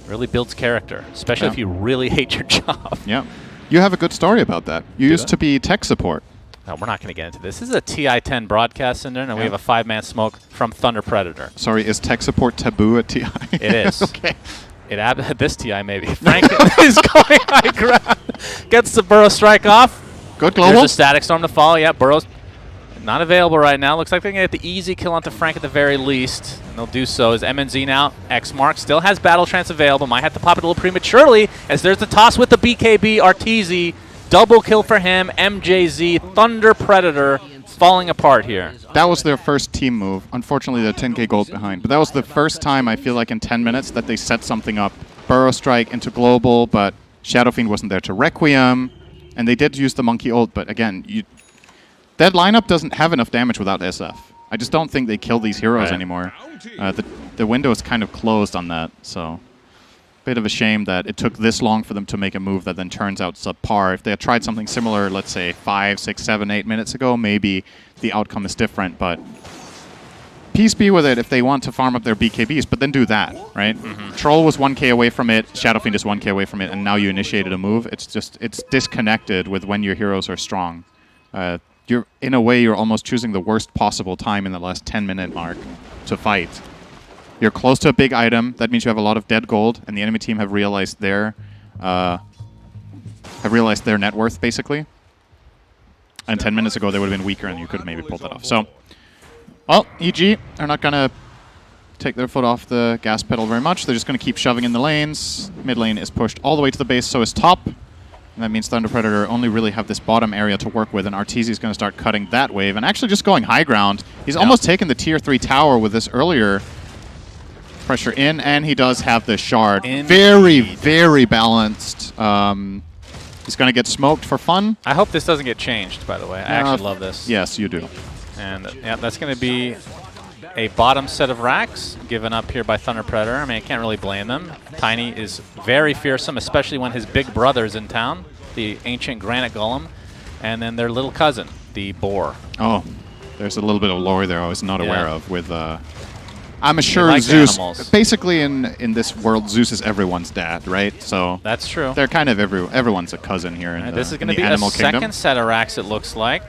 [SPEAKER 9] Really builds character, especially if you really hate your job.
[SPEAKER 10] Yeah. You have a good story about that. You used to be tech support.
[SPEAKER 9] No, we're not going to get into this. This is a TI-10 broadcast, and we have a 5-man smoke from Thunder Predator.
[SPEAKER 10] Sorry, is tech support taboo at TI?
[SPEAKER 9] It is.
[SPEAKER 10] Okay.
[SPEAKER 9] This TI maybe. Frank is going high ground. Gets the Burrow strike off.
[SPEAKER 10] Good global.
[SPEAKER 9] There's a static storm to follow. Yeah, Burrow's not available right now. Looks like they're going to get the easy kill onto Frank at the very least. And they'll do so as MNZ now. X-Mark still has Battle Trance available. Might have to pop it a little prematurely as there's the toss with the BKB. Arteezy. Double kill for him. MJZ. Thunder Predator falling apart here.
[SPEAKER 10] That was their first team move. Unfortunately, they're 10k gold behind. But that was the first time, I feel like, in 10 minutes that they set something up. Burrow strike into global, but Shadow Fiend wasn't there to Requiem. And they did use the monkey ult, but again, that lineup doesn't have enough damage without SF. I just don't think they kill these heroes anymore. The window is kind of closed on that, so... Bit of a shame that it took this long for them to make a move that then turns out subpar. If they had tried something similar, let's say 5, 6, 7, 8 minutes ago, maybe the outcome is different, but peace be with it if they want to farm up their BKBs, but then do that, right? Troll was 1k away from it, Shadow Fiend is 1k away from it, and now you initiated a move. It's disconnected with when your heroes are strong. In a way, you're almost choosing the worst possible time in the last 10-minute mark to fight. You're close to a big item. That means you have a lot of dead gold, and the enemy team have realized their net worth, basically. And 10 minutes ago, they would have been weaker, and you could have maybe pulled that off. So, well, EG are not going to take their foot off the gas pedal very much. They're just going to keep shoving in the lanes. Mid lane is pushed all the way to the base, so is top. And that means Thunder Predator only really have this bottom area to work with, and Arteezy is going to start cutting that wave, and actually just going high ground. He's almost taken the tier 3 tower with this earlier pressure in, and he does have the shard. Very, very balanced. He's going to get smoked for fun.
[SPEAKER 9] I hope this doesn't get changed, by the way. I actually love this.
[SPEAKER 10] Yes, you do.
[SPEAKER 9] And yeah, that's going to be a bottom set of racks given up here by Thunder Predator. I mean, I can't really blame them. Tiny is very fearsome, especially when his big brother's in town, the ancient Granite Golem, and then their little cousin. the boar.
[SPEAKER 10] Oh, there's a little bit of lore there I was not aware of with... I'm
[SPEAKER 9] They
[SPEAKER 10] sure
[SPEAKER 9] like
[SPEAKER 10] Zeus...
[SPEAKER 9] animals.
[SPEAKER 10] Basically, in this world, Zeus is everyone's dad, right? So
[SPEAKER 9] That's true.
[SPEAKER 10] they're kind of everyone's a cousin here in
[SPEAKER 9] This is
[SPEAKER 10] in
[SPEAKER 9] going to
[SPEAKER 10] the
[SPEAKER 9] be a
[SPEAKER 10] animal
[SPEAKER 9] second
[SPEAKER 10] kingdom.
[SPEAKER 9] set of racks, it looks like.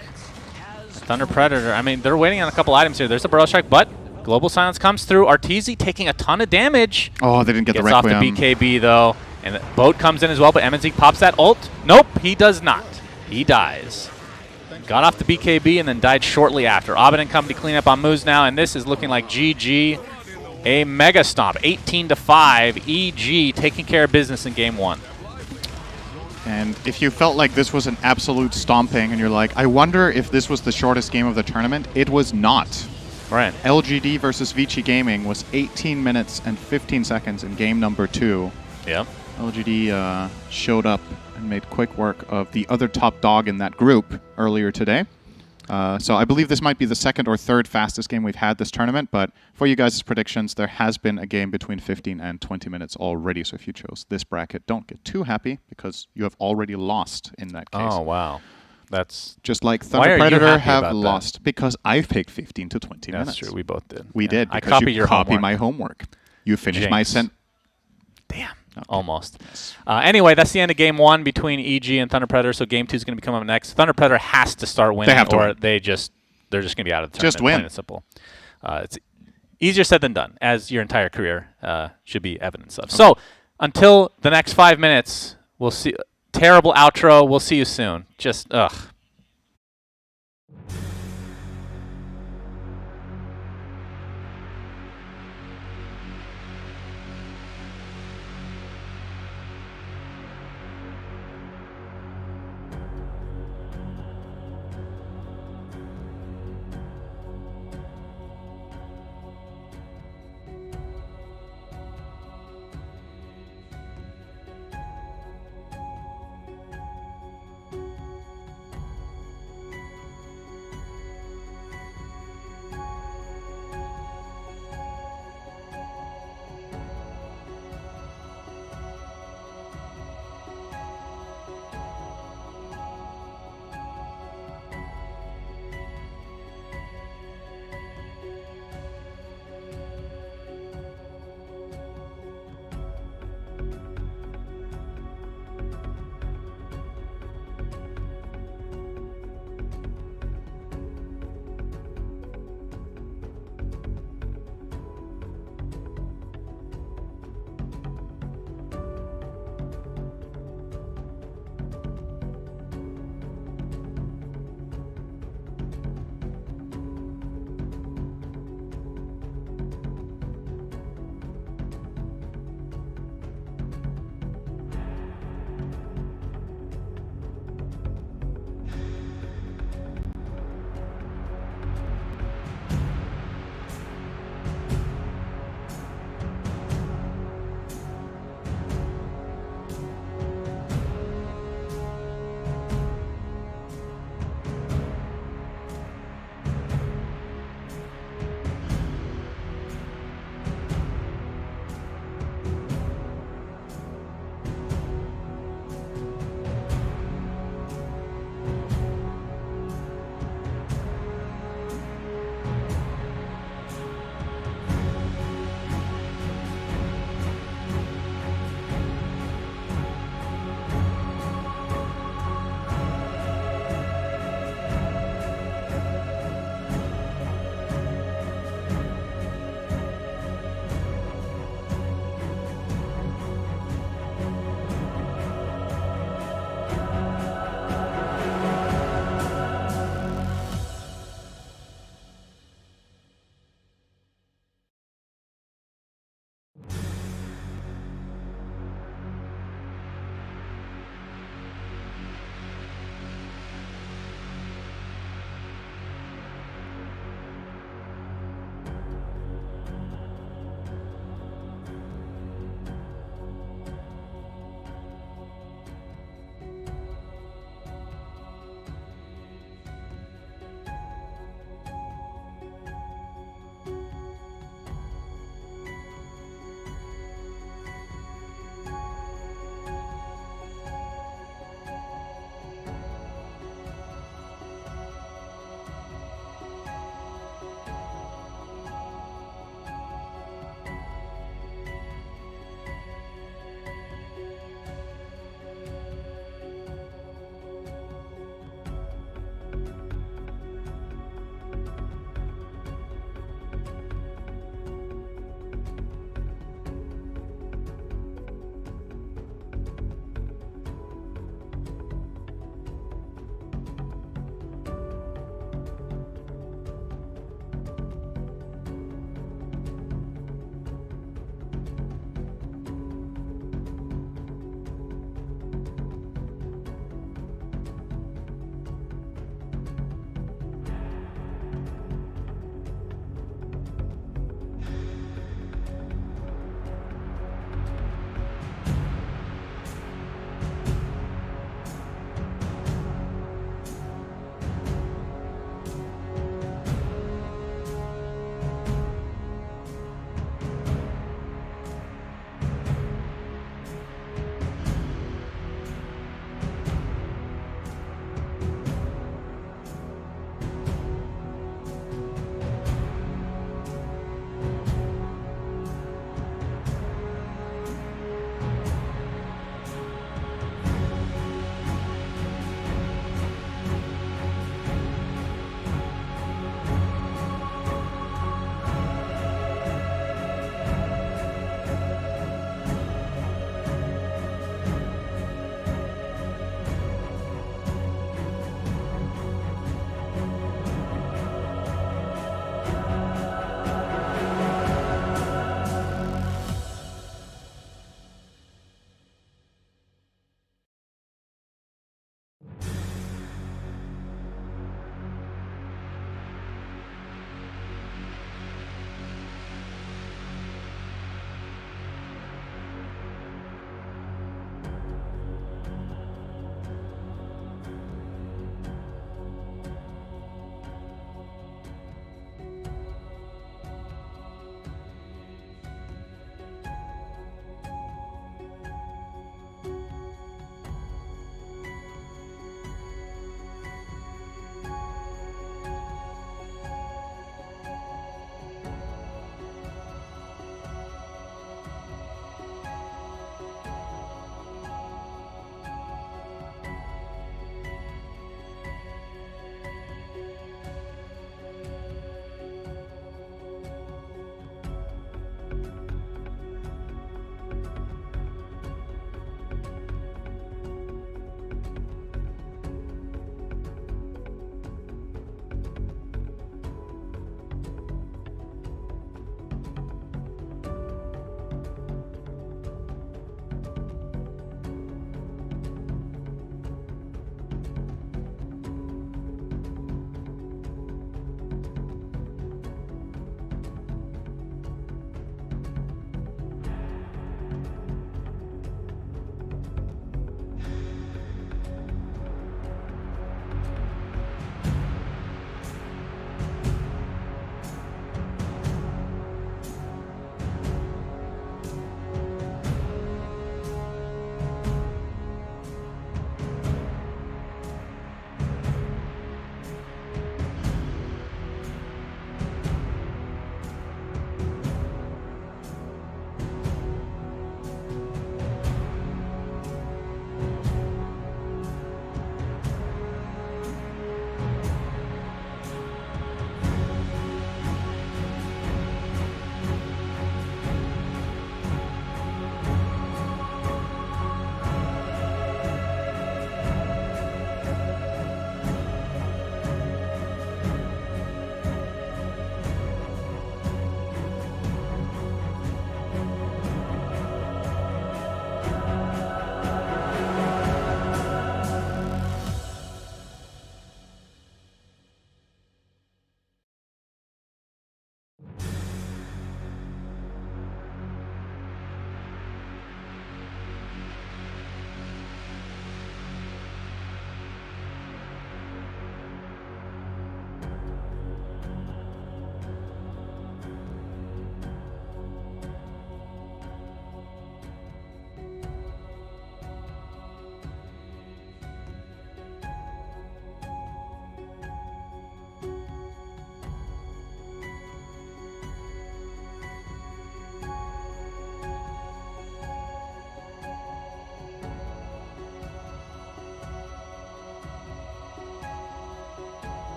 [SPEAKER 9] Thunder Predator, I mean, they're waiting on a couple items here. There's a Burrow Strike, but Global Silence comes through. Arteezy taking a ton of damage.
[SPEAKER 10] Oh, they didn't get
[SPEAKER 9] Gets
[SPEAKER 10] the
[SPEAKER 9] off the
[SPEAKER 10] Requiem.
[SPEAKER 9] BKB, though. And the Boat comes in as well, but MNZ pops that ult. Nope, he does not. He dies. Got off the BKB and then died shortly after. Abed and company clean up on moves now, and this is looking like GG. A mega stomp, 18-5. EG taking care of business in game 1.
[SPEAKER 10] And if you felt like this was an absolute stomping and you're like, I wonder if this was the shortest game of the tournament, it was not.
[SPEAKER 9] Right.
[SPEAKER 10] LGD versus Vici Gaming was 18 minutes and 15 seconds in game number 2.
[SPEAKER 9] Yeah.
[SPEAKER 10] LGD showed up and made quick work of the other top dog in that group earlier today. So I believe this might be the second or third fastest game we've had this tournament, but for you guys' predictions, there has been a game between 15 and 20 minutes already, so if you chose this bracket, don't get too happy, because you have already lost in that case.
[SPEAKER 9] Oh, wow. That's
[SPEAKER 10] just like
[SPEAKER 9] Why
[SPEAKER 10] Thunder
[SPEAKER 9] are you
[SPEAKER 10] Predator
[SPEAKER 9] happy
[SPEAKER 10] have
[SPEAKER 9] about that?
[SPEAKER 10] lost, because I've picked 15 to 20 minutes.
[SPEAKER 9] That's true. We both did.
[SPEAKER 10] We did,
[SPEAKER 9] I
[SPEAKER 10] because
[SPEAKER 9] copied
[SPEAKER 10] you
[SPEAKER 9] your
[SPEAKER 10] copy
[SPEAKER 9] homework.
[SPEAKER 10] my homework. You finished my
[SPEAKER 9] Jinx.
[SPEAKER 10] Damn. Okay.
[SPEAKER 9] Almost. Anyway, that's the end of game 1 between EG and Thunder Predator, so game 2 is going to be coming up next. Thunder Predator has to start winning,
[SPEAKER 10] They have to
[SPEAKER 9] or
[SPEAKER 10] win.
[SPEAKER 9] they're just going to be out of the
[SPEAKER 10] Just
[SPEAKER 9] tournament.
[SPEAKER 10] win.
[SPEAKER 9] Plain and simple. It's easier said than done, as your entire career should be evidence of. So, until the next 5 minutes, we'll see. Terrible outro. We'll see you soon. Just, ugh.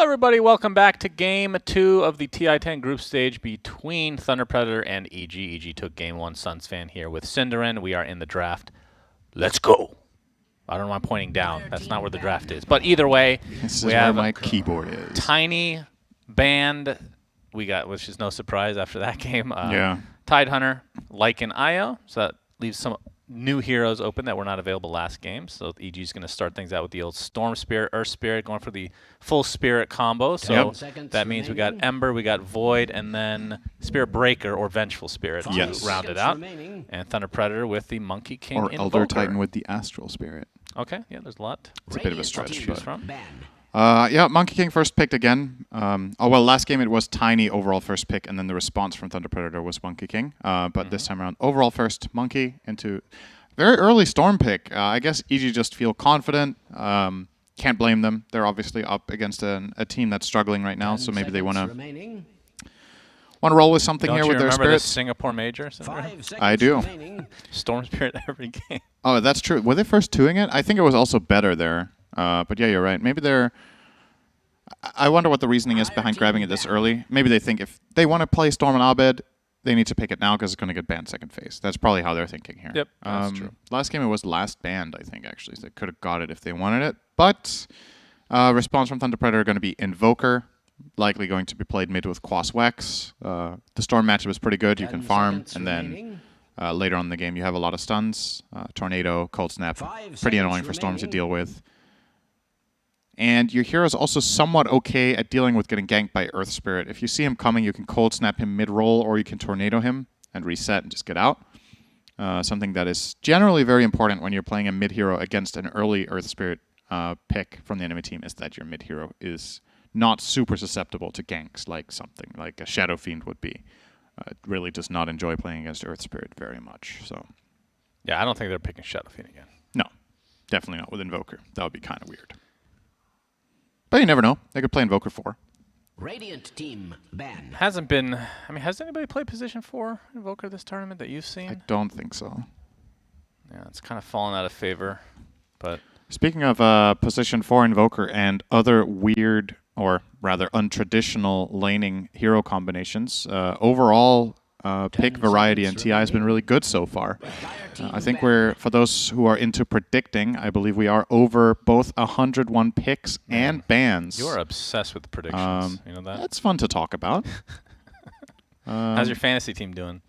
[SPEAKER 9] everybody. Welcome back to Game 2 of the TI-10 group stage between Thunder Predator and EG. EG took Game 1. Suns fan here with Cinderin. We are in the draft. Let's go. I don't know why I'm pointing down. That's not where the draft is. But either way,
[SPEAKER 10] This is
[SPEAKER 9] we
[SPEAKER 10] where
[SPEAKER 9] have
[SPEAKER 10] my keyboard is.
[SPEAKER 9] tiny band we got, which is no surprise after that game.
[SPEAKER 10] Yeah.
[SPEAKER 9] Tidehunter, Lycan, Io. So that leaves some new heroes open that were not available last game. So EG is going to start things out with the old Storm Spirit, Earth Spirit, going for the full Spirit combo. So that means we got Ember, we got Void, and then Spirit Breaker or Vengeful Spirit to round it out. And Thunder Predator with the Monkey King
[SPEAKER 10] Or
[SPEAKER 9] Invoker.
[SPEAKER 10] Elder Titan with the Astral Spirit.
[SPEAKER 9] Okay, yeah, there's a lot.
[SPEAKER 10] It's a bit of a stretch.
[SPEAKER 9] To choose from.
[SPEAKER 10] Yeah, Monkey King first picked again. Last game it was Tiny overall first pick, and then the response from Thunder Predator was Monkey King. But this time around, overall first Monkey into very early Storm pick. I guess EG just feel confident. Can't blame them. They're obviously up against a team that's struggling right now, so maybe they want to roll with something here with their
[SPEAKER 9] Don't you remember the
[SPEAKER 10] spirits.
[SPEAKER 9] Singapore Major?
[SPEAKER 10] I do.
[SPEAKER 9] Storm Spirit every game.
[SPEAKER 10] Oh, that's true. Were they first doing it? I think it was also better there. But yeah, you're right. Maybe they're... I wonder what the reasoning is behind grabbing it this early. Maybe they think if they want to play Storm and Abed, they need to pick it now because it's going to get banned second phase. That's probably how they're thinking here.
[SPEAKER 9] Yep, that's true.
[SPEAKER 10] Last game it was last banned, I think, actually. So they could have got it if they wanted it. But response from Thunder Predator going to be Invoker. Likely going to be played mid with Quas Wex. The Storm matchup is pretty good. You can farm, and then later on in the game you have a lot of stuns. Tornado, Cold Snap, pretty annoying for Storm to deal with. And your hero is also somewhat okay at dealing with getting ganked by Earth Spirit. If you see him coming, you can Cold Snap him mid-roll, or you can Tornado him and reset and just get out. Something that is generally very important when you're playing a mid-hero against an early Earth Spirit pick from the enemy team is that your mid-hero is not super susceptible to ganks like something like a Shadow Fiend would be. It really does not enjoy playing against Earth Spirit very much. So,
[SPEAKER 9] yeah, I don't think they're picking Shadow Fiend again.
[SPEAKER 10] No, definitely not with Invoker. That would be kind of weird. But you never know. They could play Invoker 4.
[SPEAKER 11] Radiant team ban.
[SPEAKER 9] Hasn't been... I mean, has anybody played Position 4 Invoker this tournament that you've seen?
[SPEAKER 10] I don't think so.
[SPEAKER 9] Yeah, it's kind of fallen out of favor. But
[SPEAKER 10] speaking of Position 4 Invoker and other weird, or rather untraditional laning hero combinations, overall pick variety in TI has been really good so far. I think we're, for those who are into predicting, I believe we are over both 101 picks and bans.
[SPEAKER 9] You're obsessed with the predictions. You know that?
[SPEAKER 10] That's fun to talk about.
[SPEAKER 9] How's your fantasy team doing?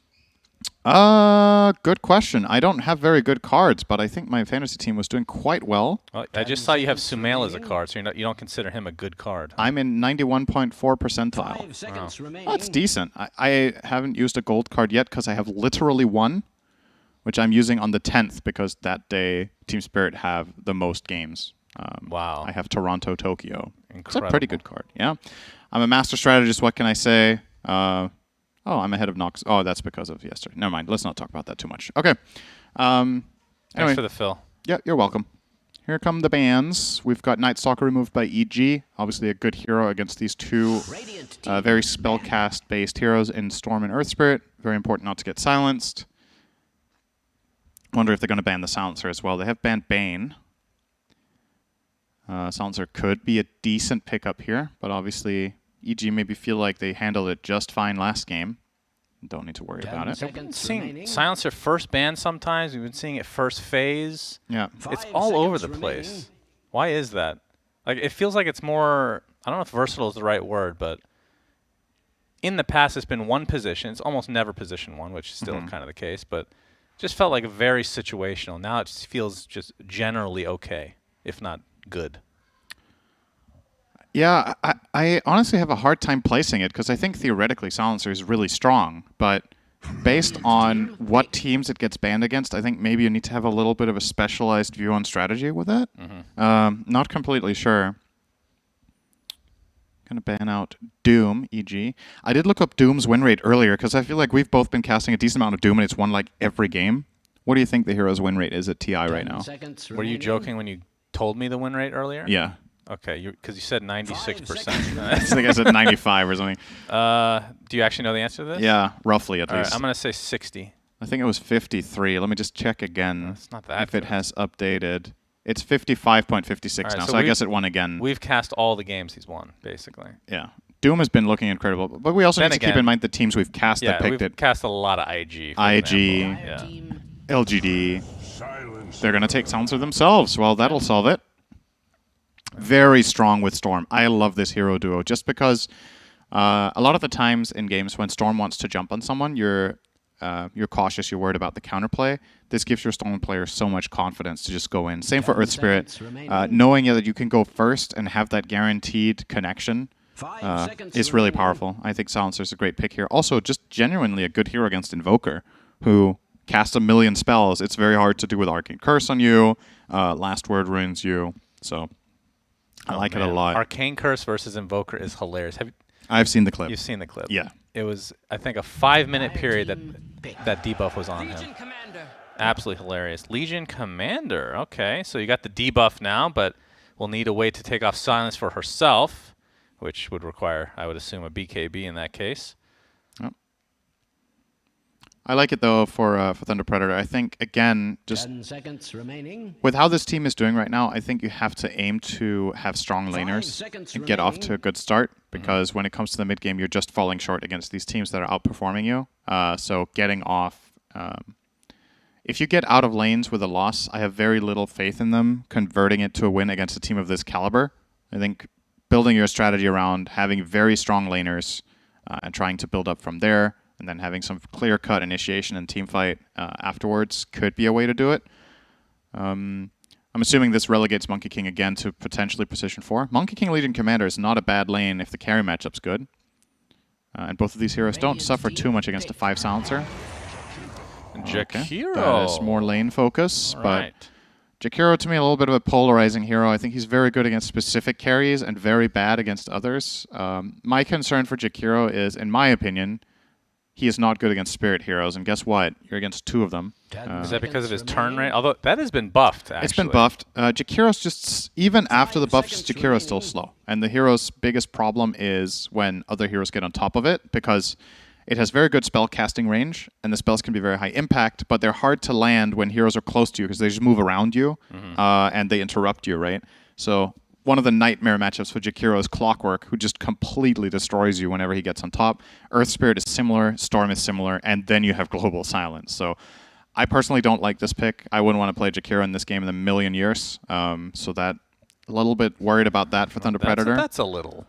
[SPEAKER 10] Good question. I don't have very good cards, but I think my fantasy team was doing quite well.
[SPEAKER 9] I just saw you have Sumail as a card, so you don't consider him a good card.
[SPEAKER 10] I'm in 91.4 percentile. Wow. That's decent. I haven't used a gold card yet because I have literally one, which I'm using on the 10th because that day Team Spirit have the most games.
[SPEAKER 9] Wow.
[SPEAKER 10] I have Toronto, Tokyo.
[SPEAKER 9] Incredible.
[SPEAKER 10] It's a pretty good card, yeah. I'm a master strategist, what can I say? Oh, I'm ahead of Nox. Oh, that's because of yesterday. Never mind. Let's not talk about that too much. Okay. Anyway.
[SPEAKER 9] Thanks for the fill.
[SPEAKER 10] Yeah, you're welcome. Here come the bans. We've got Night Stalker removed by EG. Obviously a good hero against these two very spellcast-based heroes in Storm and Earth Spirit. Very important not to get silenced. Wonder if they're going to ban the Silencer as well. They have banned Bane. Silencer could be a decent pickup here, but obviously EG maybe feel like they handled it just fine last game. Don't need to worry about it.
[SPEAKER 9] We've been seeing Silencer first ban sometimes. We've been seeing it first phase.
[SPEAKER 10] Yeah.
[SPEAKER 9] It's all over the place. Why is that? Like, it feels like it's more, I don't know if versatile is the right word, but in the past it's been one position. It's almost never position one, which is still kind of the case, but just felt like very situational. Now it just feels just generally okay, if not good.
[SPEAKER 10] Yeah, I honestly have a hard time placing it because I think theoretically Silencer is really strong, but based on what teams it gets banned against, I think maybe you need to have a little bit of a specialized view on strategy with it. Not completely sure. Gonna ban out Doom, EG. I did look up Doom's win rate earlier because I feel like we've both been casting a decent amount of Doom and it's won like every game. What do you think the hero's win rate is at TI right now?
[SPEAKER 9] Were you joking when you told me the win rate earlier?
[SPEAKER 10] Yeah.
[SPEAKER 9] Okay, because you said 96%.
[SPEAKER 10] I think I said 95 or something.
[SPEAKER 9] Do you actually know the answer to this?
[SPEAKER 10] Yeah, roughly at least.
[SPEAKER 9] Right, I'm going to say 60.
[SPEAKER 10] I think it was 53. Let me just check again
[SPEAKER 9] It's not that
[SPEAKER 10] if it has updated. It's 55.56 now, so I guess it won again.
[SPEAKER 9] We've cast all the games he's won, basically.
[SPEAKER 10] Yeah. Doom has been looking incredible, but we also need to keep in mind the teams we've cast that picked
[SPEAKER 9] we've cast a lot of IG.
[SPEAKER 10] IG, LGD. They're going to take Silencer themselves. Well, that'll solve it. Very strong with Storm. I love this hero duo just because a lot of the times in games when Storm wants to jump on someone, you're cautious, you're worried about the counterplay. This gives your Storm player so much confidence to just go in. Same for Earth Spirit. Knowing that you can go first and have that guaranteed connection is really powerful. I think Silencer's a great pick here. Also, just genuinely a good hero against Invoker, who casts a million spells. It's very hard to do with Arcane Curse on you. Last Word ruins you. So I like it a lot.
[SPEAKER 9] Arcane Curse versus Invoker is hilarious.
[SPEAKER 10] I've seen the clip.
[SPEAKER 9] You've seen the clip.
[SPEAKER 10] Yeah.
[SPEAKER 9] It was, I think, a 5-minute period that debuff was on him. Absolutely hilarious. Legion Commander. Okay, so you got the debuff now, but we'll need a way to take off Silence for herself, which would require, I would assume, a BKB in that case.
[SPEAKER 10] Yep. I like it, though, for Thunder Predator. I think, again, just
[SPEAKER 11] 10 seconds remaining.
[SPEAKER 10] With how this team is doing right now, I think you have to aim to have strong laners and get off to a good start, because when it comes to the mid game, you're just falling short against these teams that are outperforming you. So getting off... if you get out of lanes with a loss, I have very little faith in them converting it to a win against a team of this caliber. I think building your strategy around having very strong laners and trying to build up from there, and then having some clear-cut initiation and team fight afterwards could be a way to do it. I'm assuming this relegates Monkey King again to potentially position 4. Monkey King Legion Commander is not a bad lane if the carry matchup's good. And both of these heroes don't suffer too much against a 5 silencer.
[SPEAKER 9] Jakiro.
[SPEAKER 10] That is more lane focus, but Jakiro to me a little bit of a polarizing hero. I think he's very good against specific carries and very bad against others. My concern for Jakiro is, in my opinion, he is not good against spirit heroes, and guess what? You're against 2 of them.
[SPEAKER 9] Is that because of his turn rate? Although that has been buffed, actually.
[SPEAKER 10] It's been buffed. Jakiro's just, even after the buffs, Jakiro's still slow. And the hero's biggest problem is when other heroes get on top of it, because it has very good spell casting range, and the spells can be very high impact, but they're hard to land when heroes are close to you, because they just move around you, and they interrupt you, right? So one of the nightmare matchups for Jakiro is Clockwork, who just completely destroys you whenever he gets on top. Earth Spirit is similar, Storm is similar, and then you have Global Silence. So I personally don't like this pick. I wouldn't want to play Jakiro in this game in a million years. So that, a little bit worried about that for Thunder Predator.
[SPEAKER 9] That's a little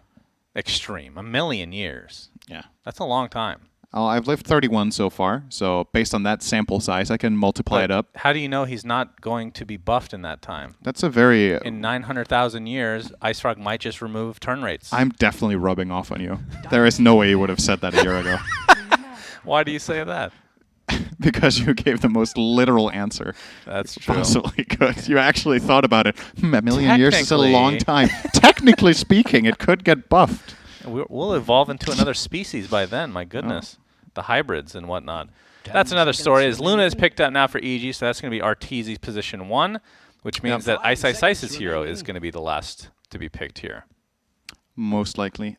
[SPEAKER 9] extreme. A million years.
[SPEAKER 10] Yeah.
[SPEAKER 9] That's a long time.
[SPEAKER 10] I've lived 31 so far, so based on that sample size, I can multiply it up.
[SPEAKER 9] How do you know he's not going to be buffed in that time?
[SPEAKER 10] That's a very...
[SPEAKER 9] In 900,000 years, Ice Frog might just remove turn rates.
[SPEAKER 10] I'm definitely rubbing off on you. There is no way you would have said that a year ago.
[SPEAKER 9] Why do you say that?
[SPEAKER 10] Because you gave the most literal answer.
[SPEAKER 9] That's true.
[SPEAKER 10] Possibly could. You actually thought about it. A million years is a long time. Technically speaking, it could get buffed.
[SPEAKER 9] We'll evolve into another species by then, my goodness. The hybrids and whatnot. That's another story. As Luna is picked up now for EG, so that's going to be Arteezy's position 1, which means that Ice Ice's hero is going to be the last to be picked here.
[SPEAKER 10] Most likely.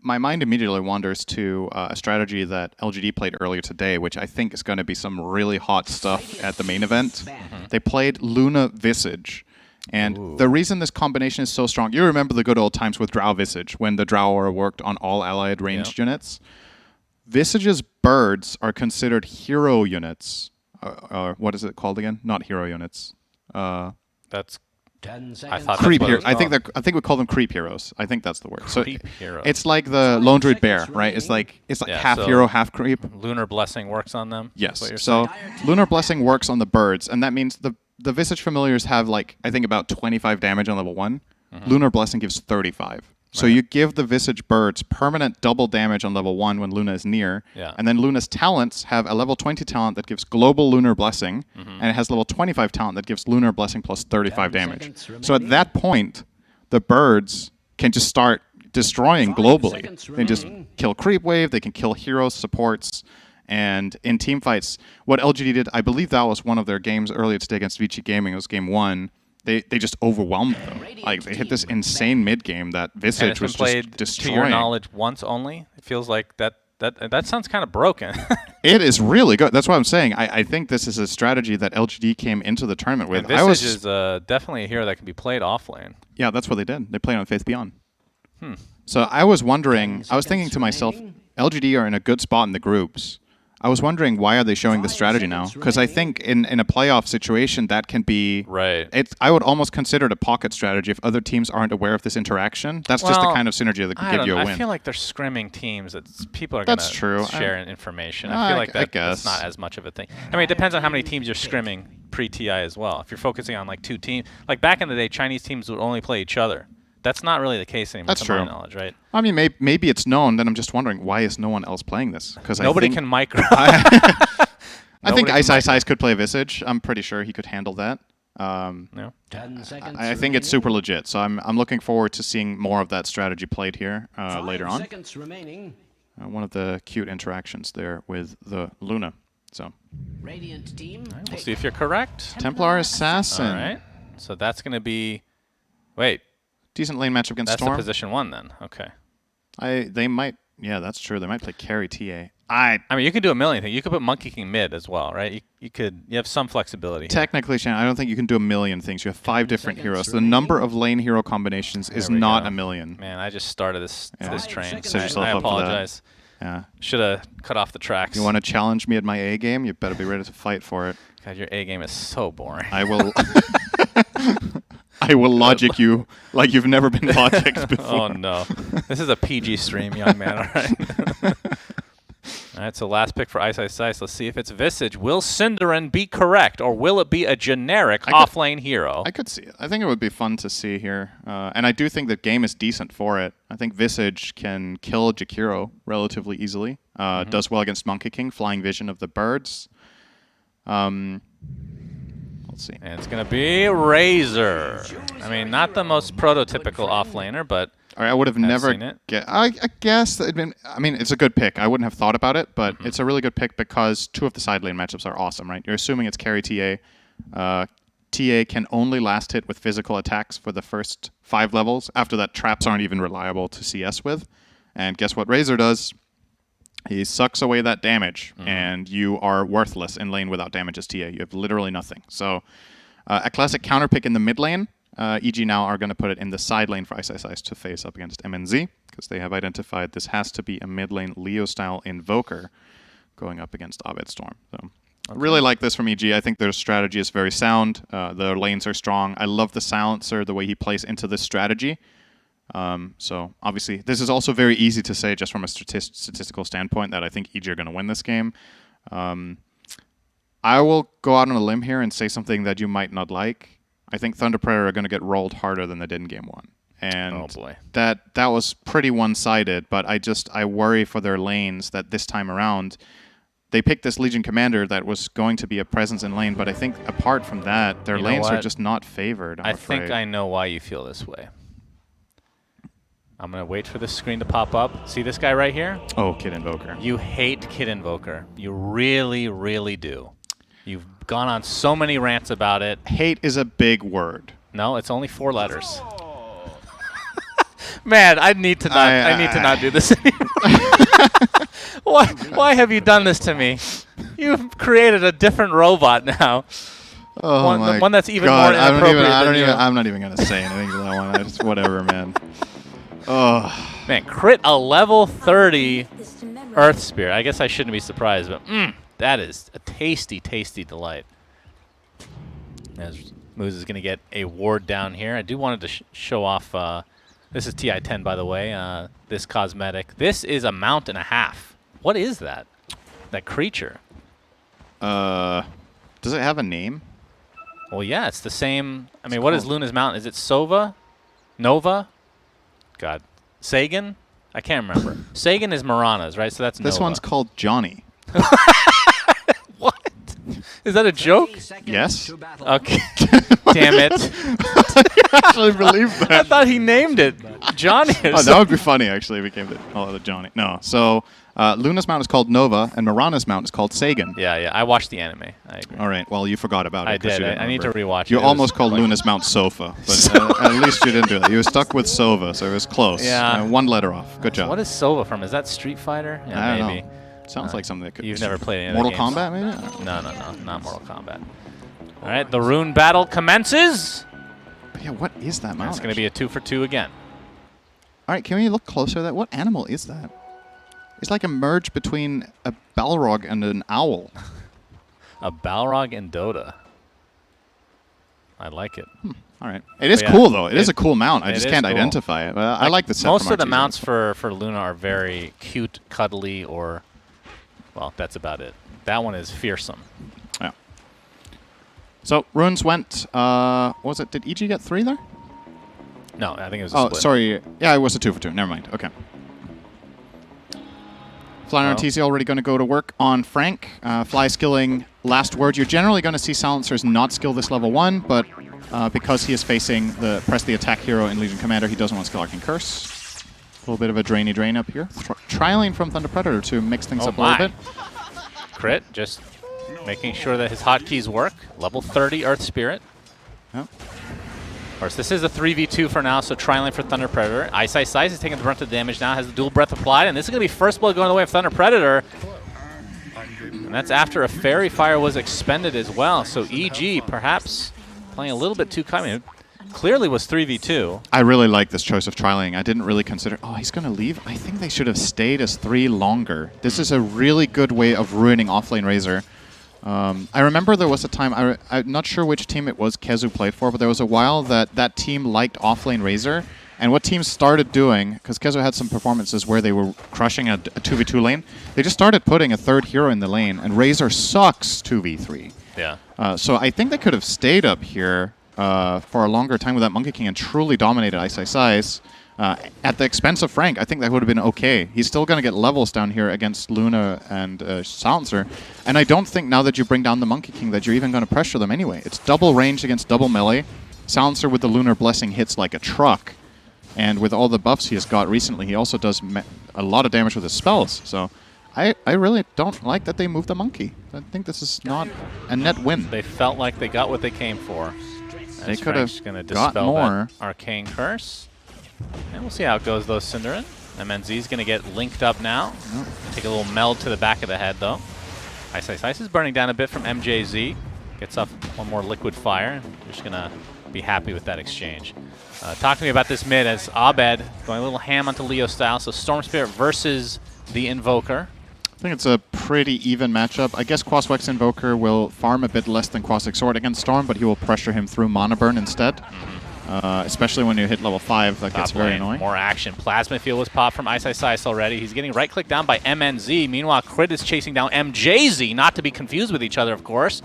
[SPEAKER 10] My mind immediately wanders to a strategy that LGD played earlier today, which I think is going to be some really hot stuff at the main event. They played Luna Visage. And the reason this combination is so strong, you remember the good old times with Drow Visage, when the Drow Aura worked on all allied ranged units. Visage's birds are considered hero units. What is it called again? Not hero units.
[SPEAKER 9] That's...
[SPEAKER 11] 10 seconds.
[SPEAKER 9] I thought
[SPEAKER 10] creep
[SPEAKER 9] that's
[SPEAKER 10] heroes.
[SPEAKER 9] I
[SPEAKER 10] think we call them creep heroes. I think that's the word.
[SPEAKER 9] Creep heroes.
[SPEAKER 10] It's like the Lone Druid Bear, right? It's like half hero, half creep.
[SPEAKER 9] Lunar Blessing works on them.
[SPEAKER 10] Yes. So Lunar Blessing works on the birds, and that means the Visage familiars have, like, I think about 25 damage on level 1. Lunar Blessing gives 35. So you give the Visage birds permanent double damage on level 1 when Luna is near, and then Luna's talents have a level 20 talent that gives global Lunar Blessing, and it has level 25 talent that gives Lunar Blessing plus 35 damage. So at that point, the birds can just start destroying globally. They can just kill Creep Wave, they can kill heroes, supports, and in team fights, what LGD did, I believe that was one of their games earlier today against Vici Gaming, it was game 1. They just overwhelmed them. Like, they hit this insane mid game that Visage was
[SPEAKER 9] played,
[SPEAKER 10] just destroying.
[SPEAKER 9] To your knowledge, once only. It feels like that that sounds kind of broken.
[SPEAKER 10] It is really good. That's what I'm saying. I think this is a strategy that LGD came into the tournament with.
[SPEAKER 9] And Visage is definitely a hero that can be played off lane.
[SPEAKER 10] Yeah, that's what they did. They played on Faith Beyond. So I was wondering, I was thinking to myself, LGD are in a good spot in the groups. I was wondering, why are they showing this strategy now? Because I think in a playoff situation, that can be...
[SPEAKER 9] Right.
[SPEAKER 10] I would almost consider it a pocket strategy if other teams aren't aware of this interaction. That's just the kind of synergy that can give you a win.
[SPEAKER 9] I feel like they're scrimming teams that people are going to share information. I feel like that's not as much of a thing. I mean, it depends on how many teams you're scrimming pre-TI as well. If you're focusing on like 2 teams... Like back in the day, Chinese teams would only play each other. That's not really the case anymore, to my knowledge, right?
[SPEAKER 10] I mean, maybe it's known. Then I'm just wondering, why is no one else playing this? Because
[SPEAKER 9] nobody can micro.
[SPEAKER 10] I think Ice could play Visage. I'm pretty sure he could handle that.
[SPEAKER 9] No.
[SPEAKER 11] 10 seconds
[SPEAKER 10] I think it's super legit. So I'm looking forward to seeing more of that strategy played here later on.
[SPEAKER 11] 5 seconds remaining.
[SPEAKER 10] One of the cute interactions there with the Luna. So.
[SPEAKER 11] Radiant team.
[SPEAKER 9] Right, we'll see if you're correct.
[SPEAKER 10] Templar Assassin.
[SPEAKER 9] All right. So that's going to be. Wait.
[SPEAKER 10] Decent lane matchup against Storm.
[SPEAKER 9] That's the position 1 then. Okay.
[SPEAKER 10] They might. Yeah, that's true. They might play carry TA.
[SPEAKER 9] I mean, you can do a million things. You could put Monkey King mid as well, right? You have some flexibility.
[SPEAKER 10] Technically, Shannon, I don't think you can do a million things. You have 5 different heroes. The number of lane hero combinations is not a million.
[SPEAKER 9] Man, I just started this train.
[SPEAKER 10] I
[SPEAKER 9] apologize.
[SPEAKER 10] Yeah.
[SPEAKER 9] Should have cut off the tracks.
[SPEAKER 10] You want to challenge me at my A game? You better be ready to fight for it.
[SPEAKER 9] God, your A game is so boring.
[SPEAKER 10] I will. I will logic you like you've never been logicked before.
[SPEAKER 9] Oh, no. This is a PG stream, young man, all right? All right, so last pick for Ice. Let's see if it's Visage. Will Cinderin be correct, or will it be a generic off-lane hero?
[SPEAKER 10] I could see it. I think it would be fun to see here. And I do think the game is decent for it. I think Visage can kill Jakiro relatively easily. Does well against Monkey King, Flying Vision of the birds. Let's see.
[SPEAKER 9] And it's going to be Razor. I mean, not the most prototypical offlaner, but
[SPEAKER 10] all right, I would have never I guess it's a good pick. I wouldn't have thought about it, but it's a really good pick because 2 of the side lane matchups are awesome, right? You're assuming it's carry TA. TA can only last hit with physical attacks for the first 5 levels. After that, traps aren't even reliable to CS with. And guess what Razor does? He sucks away that damage, and you are worthless in lane without damage as TA. You have literally nothing. So a classic counter pick in the mid lane. EG now are going to put it in the side lane for Ice to face up against MNZ, because they have identified this has to be a mid lane Leo-style Invoker going up against Abed Storm. So I really like this from EG. I think their strategy is very sound. Their lanes are strong. I love the silencer, the way he plays into this strategy. So obviously, this is also very easy to say just from a statistical standpoint that I think EG are going to win this game. I will go out on a limb here and say something that you might not like. I think Thunder Predator are going to get rolled harder than they did in Game 1. And
[SPEAKER 9] oh boy.
[SPEAKER 10] that was pretty one-sided, but I worry for their lanes that this time around, they picked this Legion Commander that was going to be a presence in lane, but I think apart from that, their lanes are just not favored, I'm afraid.
[SPEAKER 9] I think I know why you feel this way. I'm going to wait for this screen to pop up. See this guy right here?
[SPEAKER 10] Oh, Kid Invoker.
[SPEAKER 9] You hate Kid Invoker. You really, really do. You've gone on so many rants about it.
[SPEAKER 10] Hate is a big word.
[SPEAKER 9] No, it's only 4 letters. Man, I need to not do this anymore. Why have you done this to me? You've created a different robot now.
[SPEAKER 10] Oh
[SPEAKER 9] one that's even more inappropriate
[SPEAKER 10] I'm not even going to say anything to that one. Just whatever, man. Oh.
[SPEAKER 9] Man, crit a level 30 Earth Spear. I guess I shouldn't be surprised, but that is a tasty, tasty delight. As Moose is going to get a ward down here. I do wanted to show off, this is TI-10, by the way, this cosmetic. This is a mount and a half. What is that? That creature?
[SPEAKER 10] Does it have a name?
[SPEAKER 9] Well, yeah, it's the same. I mean, what is Luna's mount? Is it Sova? Nova? God. Sagan? I can't remember. Sagan is Marana's, right? So that's
[SPEAKER 10] This
[SPEAKER 9] Nova.
[SPEAKER 10] one's called Johnny.
[SPEAKER 9] What? Is that a joke?
[SPEAKER 10] Yes.
[SPEAKER 9] Okay. Damn it.
[SPEAKER 10] actually believe that.
[SPEAKER 9] I thought he named it Johnny.
[SPEAKER 10] Oh, that would be funny, actually, if we came to the Johnny. No, so Luna's mount is called Nova, and Mirana's mount is called Sagan.
[SPEAKER 9] Yeah. I watched the anime. I agree.
[SPEAKER 10] All right, well, you forgot about it.
[SPEAKER 9] I did. I need to rewatch
[SPEAKER 10] You
[SPEAKER 9] it.
[SPEAKER 10] almost called Luna's mount Sofa, but at least you didn't do that. You were stuck with Sova, so it was close.
[SPEAKER 9] Yeah.
[SPEAKER 10] One letter off. Good job.
[SPEAKER 9] What is Sova from? Is that Street Fighter? Yeah,
[SPEAKER 10] I don't
[SPEAKER 9] maybe.
[SPEAKER 10] know. Sounds like something that could
[SPEAKER 9] You've
[SPEAKER 10] be
[SPEAKER 9] never played any of
[SPEAKER 10] Mortal
[SPEAKER 9] the games.
[SPEAKER 10] Kombat, maybe?
[SPEAKER 9] No, not Mortal Kombat. All right, the rune battle commences.
[SPEAKER 10] But yeah, what is that mount?
[SPEAKER 9] It's going to be a 2-for-2 again.
[SPEAKER 10] All right, can we look closer at that? What animal is that? It's like a merge between a Balrog and an owl.
[SPEAKER 9] A Balrog in Dota. I like it.
[SPEAKER 10] All right. It is
[SPEAKER 9] yeah,
[SPEAKER 10] cool, though. It is a cool mount. I just
[SPEAKER 9] is
[SPEAKER 10] can't
[SPEAKER 9] cool.
[SPEAKER 10] identify it. I like the set
[SPEAKER 9] Most
[SPEAKER 10] from
[SPEAKER 9] of the
[SPEAKER 10] RTZ.
[SPEAKER 9] mounts for Luna are very cute, cuddly, or, well, that's about it. That one is fearsome.
[SPEAKER 10] Yeah. So, runes went, what was it? Did EG get 3 there?
[SPEAKER 9] No, I think it was a
[SPEAKER 10] Oh,
[SPEAKER 9] split.
[SPEAKER 10] sorry. Yeah, it was a 2-for-2. Never mind. Okay. Fly and RTZ already going to go to work on Frank. Fly skilling last word. You're generally going to see Silencers not skill this level 1, but because he is facing the press the attack hero in Legion Commander, he doesn't want Skill Arcane Curse. A little bit of a drain up here. Trialing from Thunder Predator to mix things up a little bit.
[SPEAKER 9] Crit, just making sure that his hotkeys work. Level 30 Earth Spirit.
[SPEAKER 10] Yep.
[SPEAKER 9] Of course, this is a 3v2 for now, so Trialing for Thunder Predator. Ice is taking the brunt of the damage now, has the dual breath applied, and this is going to be first blood going the way of Thunder Predator. And that's after a Fairy Fire was expended as well, so EG perhaps playing a little bit too kind. Clearly was 3v2.
[SPEAKER 10] I really like this choice of trialing. I didn't really consider... Oh, he's going to leave? I think they should have stayed as 3 longer. This is a really good way of ruining offlane Razor. I remember there was a time, I'm not sure which team it was Kezu played for, but there was a while that team liked offlane Razor. And what teams started doing, because Kezu had some performances where they were crushing a 2v2 lane, they just started putting a 3rd hero in the lane, and Razor sucks 2v3.
[SPEAKER 9] Yeah.
[SPEAKER 10] So I think they could have stayed up here for a longer time with that Monkey King and truly dominated Ice. At the expense of Frank, I think that would have been okay. He's still going to get levels down here against Luna and Silencer. And I don't think now that you bring down the Monkey King that you're even going to pressure them anyway. It's double range against double melee. Silencer with the Lunar Blessing hits like a truck. And with all the buffs he has got recently, he also does a lot of damage with his spells. So I really don't like that they moved the Monkey. I think this is not a net win.
[SPEAKER 9] They felt like they got what they came for.
[SPEAKER 10] They could have
[SPEAKER 9] going to
[SPEAKER 10] got
[SPEAKER 9] dispel
[SPEAKER 10] more.
[SPEAKER 9] that Arcane Curse. And we'll see how it goes, though, Cinderin. MNZ is going to get linked up now. Take a little meld to the back of the head, though. Ice is burning down a bit from MJZ. Gets up one more Liquid Fire. You're just going to be happy with that exchange. Talk to me about this mid as Abed going a little ham onto Leo style. So Storm Spirit versus the Invoker.
[SPEAKER 10] I think it's a pretty even matchup. I guess Quaswex Invoker will farm a bit less than Quaswex Sword against Storm, but he will pressure him through Mana Burn instead. Especially when you hit level 5, that gets very annoying.
[SPEAKER 9] More action. Plasma Field was popped from Ice already. He's getting right-clicked down by MNZ. Meanwhile, Crit is chasing down MJZ, not to be confused with each other, of course.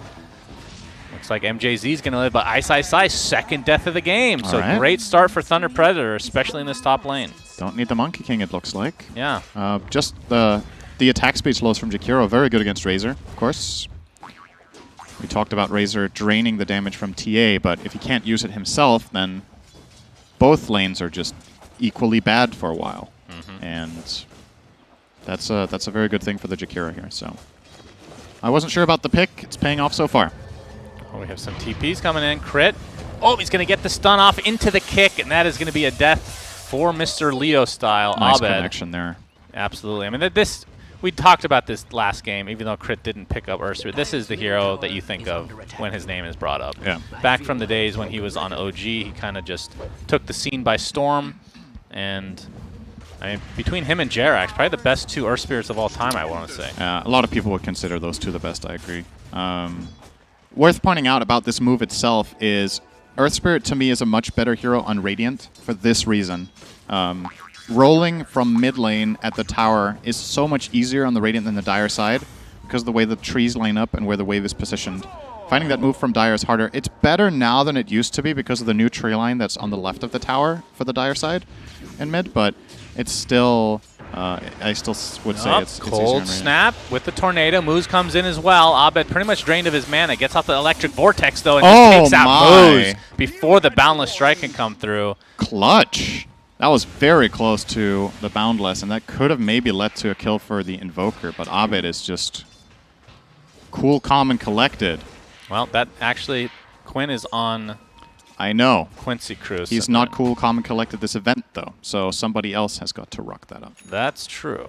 [SPEAKER 9] Looks like MJZ is going to live, but Ice, second death of the game. So great start for Thunder Predator, especially in this top lane.
[SPEAKER 10] Don't need the Monkey King, it looks like.
[SPEAKER 9] Yeah.
[SPEAKER 10] Just the attack speed slows from Jakiro, very good against Razor, of course. We talked about Razor draining the damage from TA, but if he can't use it himself, then both lanes are just equally bad for a while. And that's a very good thing for the Jakiro here. So I wasn't sure about the pick. It's paying off so far.
[SPEAKER 9] Oh, we have some TPs coming in. Crit. Oh, he's going to get the stun off into the kick, and that is going to be a death for Mr. Leo style.
[SPEAKER 10] Nice
[SPEAKER 9] Abed.
[SPEAKER 10] connection there.
[SPEAKER 9] Absolutely. I mean, we talked about this last game, even though Crit didn't pick up Ursula. This is the hero that you think of when his name is brought up.
[SPEAKER 10] Yeah.
[SPEAKER 9] Back from the days when he was on OG, he kind of just took the scene by storm. And I mean, between him and Jerax, probably the best 2 Earth Spirits of all time, I want to say.
[SPEAKER 10] A lot of people would consider those 2 the best, I agree. Worth pointing out about this move itself is Earth Spirit to me is a much better hero on Radiant for this reason. Rolling from mid lane at the tower is so much easier on the Radiant than the Dire side because of the way the trees line up and where the wave is positioned. Finding that move from Dire is harder. It's better now than it used to be because of the new tree line that's on the left of the tower for the Dire side in mid, but it's still I still would say it's easier
[SPEAKER 9] cold
[SPEAKER 10] on Radiant.
[SPEAKER 9] snap with the tornado. Moose comes in as well. Abed pretty much drained of his mana. Gets off the electric vortex though and just takes out Moose before the boundless strike can come through.
[SPEAKER 10] Clutch. That was very close to the boundless, and that could have maybe led to a kill for the Invoker, but Abed is just cool, calm, and collected.
[SPEAKER 9] Well, that actually, Quinn is on
[SPEAKER 10] I know.
[SPEAKER 9] Quincy Cruz.
[SPEAKER 10] He's not cool, calm, and collected this event, though, so somebody else has got to rock that up.
[SPEAKER 9] That's true.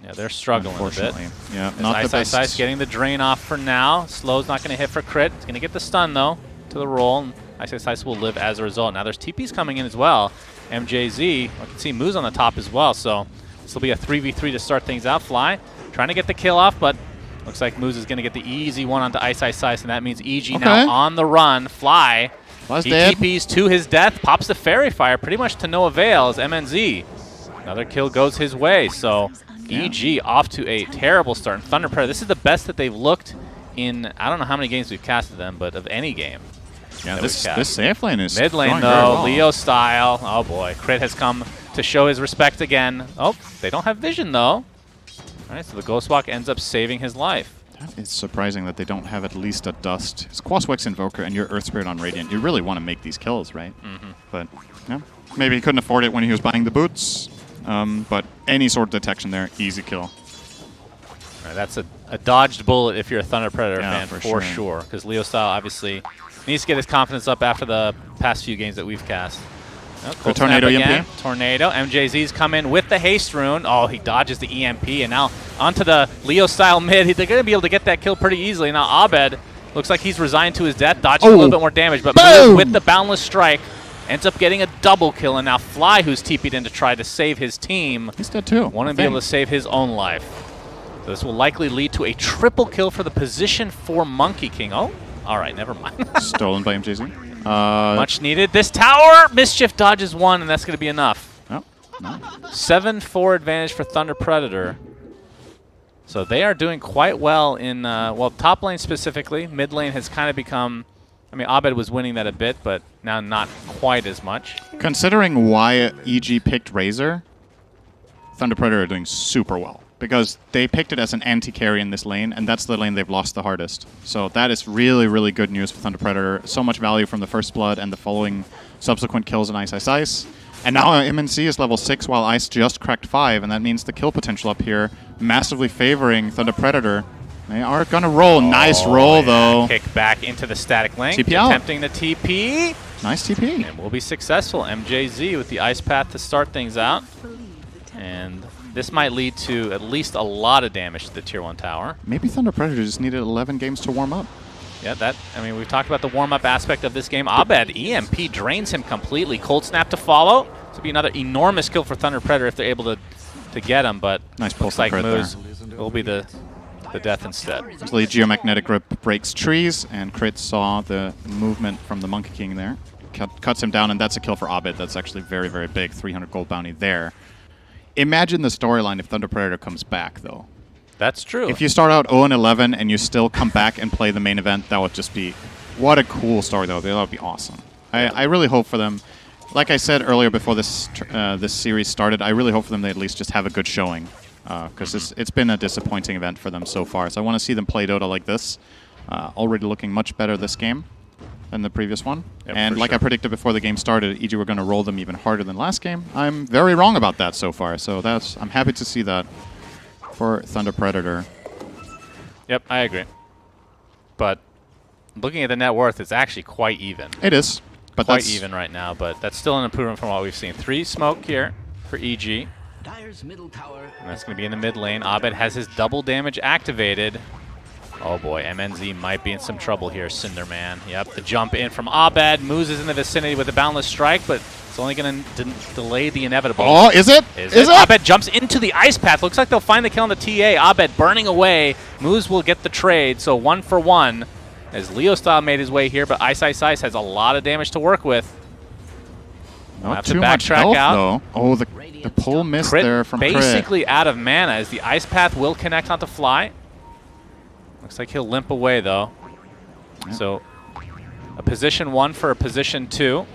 [SPEAKER 9] Yeah, they're struggling a bit.
[SPEAKER 10] Yeah,
[SPEAKER 9] As
[SPEAKER 10] not the best.
[SPEAKER 9] Ice getting the drain off for now. Slow's not going to hit for crit. He's going to get the stun, though, to the roll. And Ice will live as a result. Now there's TPs coming in as well. MJZ, I can see Moose on the top as well, so this will be a 3v3 to start things out. Fly trying to get the kill off, but looks like Moose is going to get the easy one onto Ice, and that means EG now on the run. Fly, he TPs to his death, pops the Fairy Fire pretty much to no avail as MNZ. Another kill goes his way, so EG off to a terrible start. And Thunder Predator, this is the best that they've looked in, I don't know how many games we've casted them, but of any game.
[SPEAKER 10] Yeah, this safe lane is
[SPEAKER 9] mid lane
[SPEAKER 10] going
[SPEAKER 9] though,
[SPEAKER 10] very well.
[SPEAKER 9] Leo style. Oh boy, Crit has come to show his respect again. Oh, they don't have vision though. All right, so the Ghostwalk ends up saving his life.
[SPEAKER 10] It's surprising that they don't have at least a Dust. It's Quaswex Invoker and your Earth Spirit on Radiant. You really want to make these kills, right? But yeah, maybe he couldn't afford it when he was buying the boots. But any sort of detection there, easy kill.
[SPEAKER 9] All right, that's a dodged bullet if you're a Thunder Predator fan, for
[SPEAKER 10] sure.
[SPEAKER 9] sure. Because Leo style obviously needs to get his confidence up after the past few games that we've cast. Oh,
[SPEAKER 10] the Tornado EMP.
[SPEAKER 9] Tornado. MJZ's come in with the haste rune. Oh, he dodges the EMP, and now onto the Leo style mid. They're going to be able to get that kill pretty easily. Now Abed looks like he's resigned to his death, dodging a little bit more damage, but Moose with the boundless strike ends up getting a double kill, and now Fly, who's TP'd in to try to save his team,
[SPEAKER 10] he's dead too.
[SPEAKER 9] Want to be able to save his own life. So this will likely lead to a triple kill for the position 4 Monkey King. Oh, all right, never mind.
[SPEAKER 10] Stolen by MJZ.
[SPEAKER 9] Much needed. This tower, Mischief dodges one, and that's going to be enough.
[SPEAKER 10] Oh, no.
[SPEAKER 9] 7-4 advantage for Thunder Predator. So they are doing quite well in, well, top lane specifically. Mid lane has kind of become, I mean, Abed was winning that a bit, but now not quite as much.
[SPEAKER 10] Considering why EG picked Razor, Thunder Predator are doing super well. Because they picked it as an anti-carry in this lane, and that's the lane they've lost the hardest. So that is really, really good news for Thunder Predator. So much value from the first blood and the following subsequent kills in Ice. And now MNC is level 6 while Ice just cracked 5, and that means the kill potential up here massively favoring Thunder Predator. They are going to roll. Nice roll, though.
[SPEAKER 9] Kick back into the static link.
[SPEAKER 10] TP out.
[SPEAKER 9] Attempting the TP.
[SPEAKER 10] Nice TP.
[SPEAKER 9] And will be successful. MJZ with the Ice Path to start things out. And this might lead to at least a lot of damage to the Tier 1 tower.
[SPEAKER 10] Maybe Thunder Predator just needed 11 games to warm up.
[SPEAKER 9] Yeah, I mean, we've talked about the warm-up aspect of this game. Abed, EMP drains him completely. Cold Snap to follow. This will be another enormous kill for Thunder Predator if they're able to get him, but
[SPEAKER 10] nice pull
[SPEAKER 9] looks like
[SPEAKER 10] Crit
[SPEAKER 9] Moose will be the death instead.
[SPEAKER 10] Actually, Geomagnetic Grip breaks trees, and Crit saw the movement from the Monkey King there. Cuts him down, and that's a kill for Abed. That's actually very, very big. 300 gold bounty there. Imagine the storyline if Thunder Predator comes back, though.
[SPEAKER 9] That's true.
[SPEAKER 10] If you start out 0-11 and you still come back and play the main event, that would just be... What a cool story, though. That would be awesome. I really hope for them... Like I said earlier before this this series started, I really hope for them they at least just have a good showing. Because it's been a disappointing event for them so far. So I want to see them play Dota like this. Already looking much better this game than the previous one.
[SPEAKER 9] Yep,
[SPEAKER 10] and like I predicted before the game started, EG were going to roll them even harder than last game. I'm very wrong about that so far, so I'm happy to see that for Thunder Predator.
[SPEAKER 9] Yep, I agree. But looking at the net worth, it's actually quite even.
[SPEAKER 10] It is. But
[SPEAKER 9] quite even right now, but that's still an improvement from what we've seen. 3 smoke here for EG.
[SPEAKER 11] Dire's middle tower.
[SPEAKER 9] And that's going to be in the mid lane. Abed has his double damage activated. Oh boy, MNZ might be in some trouble here, Cinderman. Yep, the jump in from Abed. Moves is in the vicinity with a boundless strike, but it's only going to delay the inevitable.
[SPEAKER 10] Oh, is it?
[SPEAKER 9] Is it? Abed jumps into the Ice Path. Looks like they'll find the kill on the TA. Abed burning away. Moose will get the trade, so 1 for 1. As Leo Style made his way here, but Ice has a lot of damage to work with.
[SPEAKER 10] Not too much health, though. Oh, the pull missed there from Crit.
[SPEAKER 9] Basically out of mana as the Ice Path will connect onto Fly. Looks like he'll limp away, though. Yep. So a position 1 for a position 2.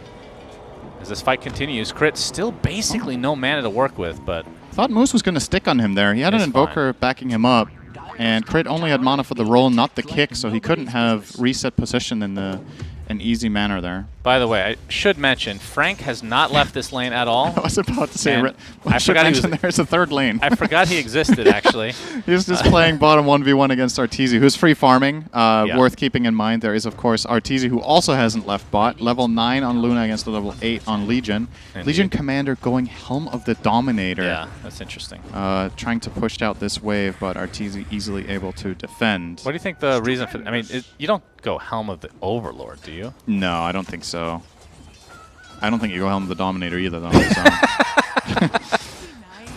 [SPEAKER 9] As this fight continues, Crit still basically no mana to work with, but
[SPEAKER 10] Thought Moose was going to stick on him there. He had an Invoker backing him up, and Crit only had mana for the roll, not the kick, so he couldn't have reset position in an easy manner there.
[SPEAKER 9] By the way, I should mention, Frank has not left this lane at all.
[SPEAKER 10] I was about to say,
[SPEAKER 9] I forgot
[SPEAKER 10] there's a third lane.
[SPEAKER 9] I forgot he existed, actually.
[SPEAKER 10] He was just playing bottom 1v1 against Arteezy, who's free farming. Worth keeping in mind, there is, of course, Arteezy, who also hasn't left bot. Level 9 on Luna against level 8 on Legion.
[SPEAKER 9] Indeed.
[SPEAKER 10] Legion Commander going Helm of the Dominator.
[SPEAKER 9] Yeah, that's interesting.
[SPEAKER 10] Trying to push out this wave, but Arteezy easily able to defend.
[SPEAKER 9] What do you think the reason for... I mean, you don't go Helm of the Overlord, do you?
[SPEAKER 10] No, I don't think so. I don't think you go Helm of the Dominator either, though. So.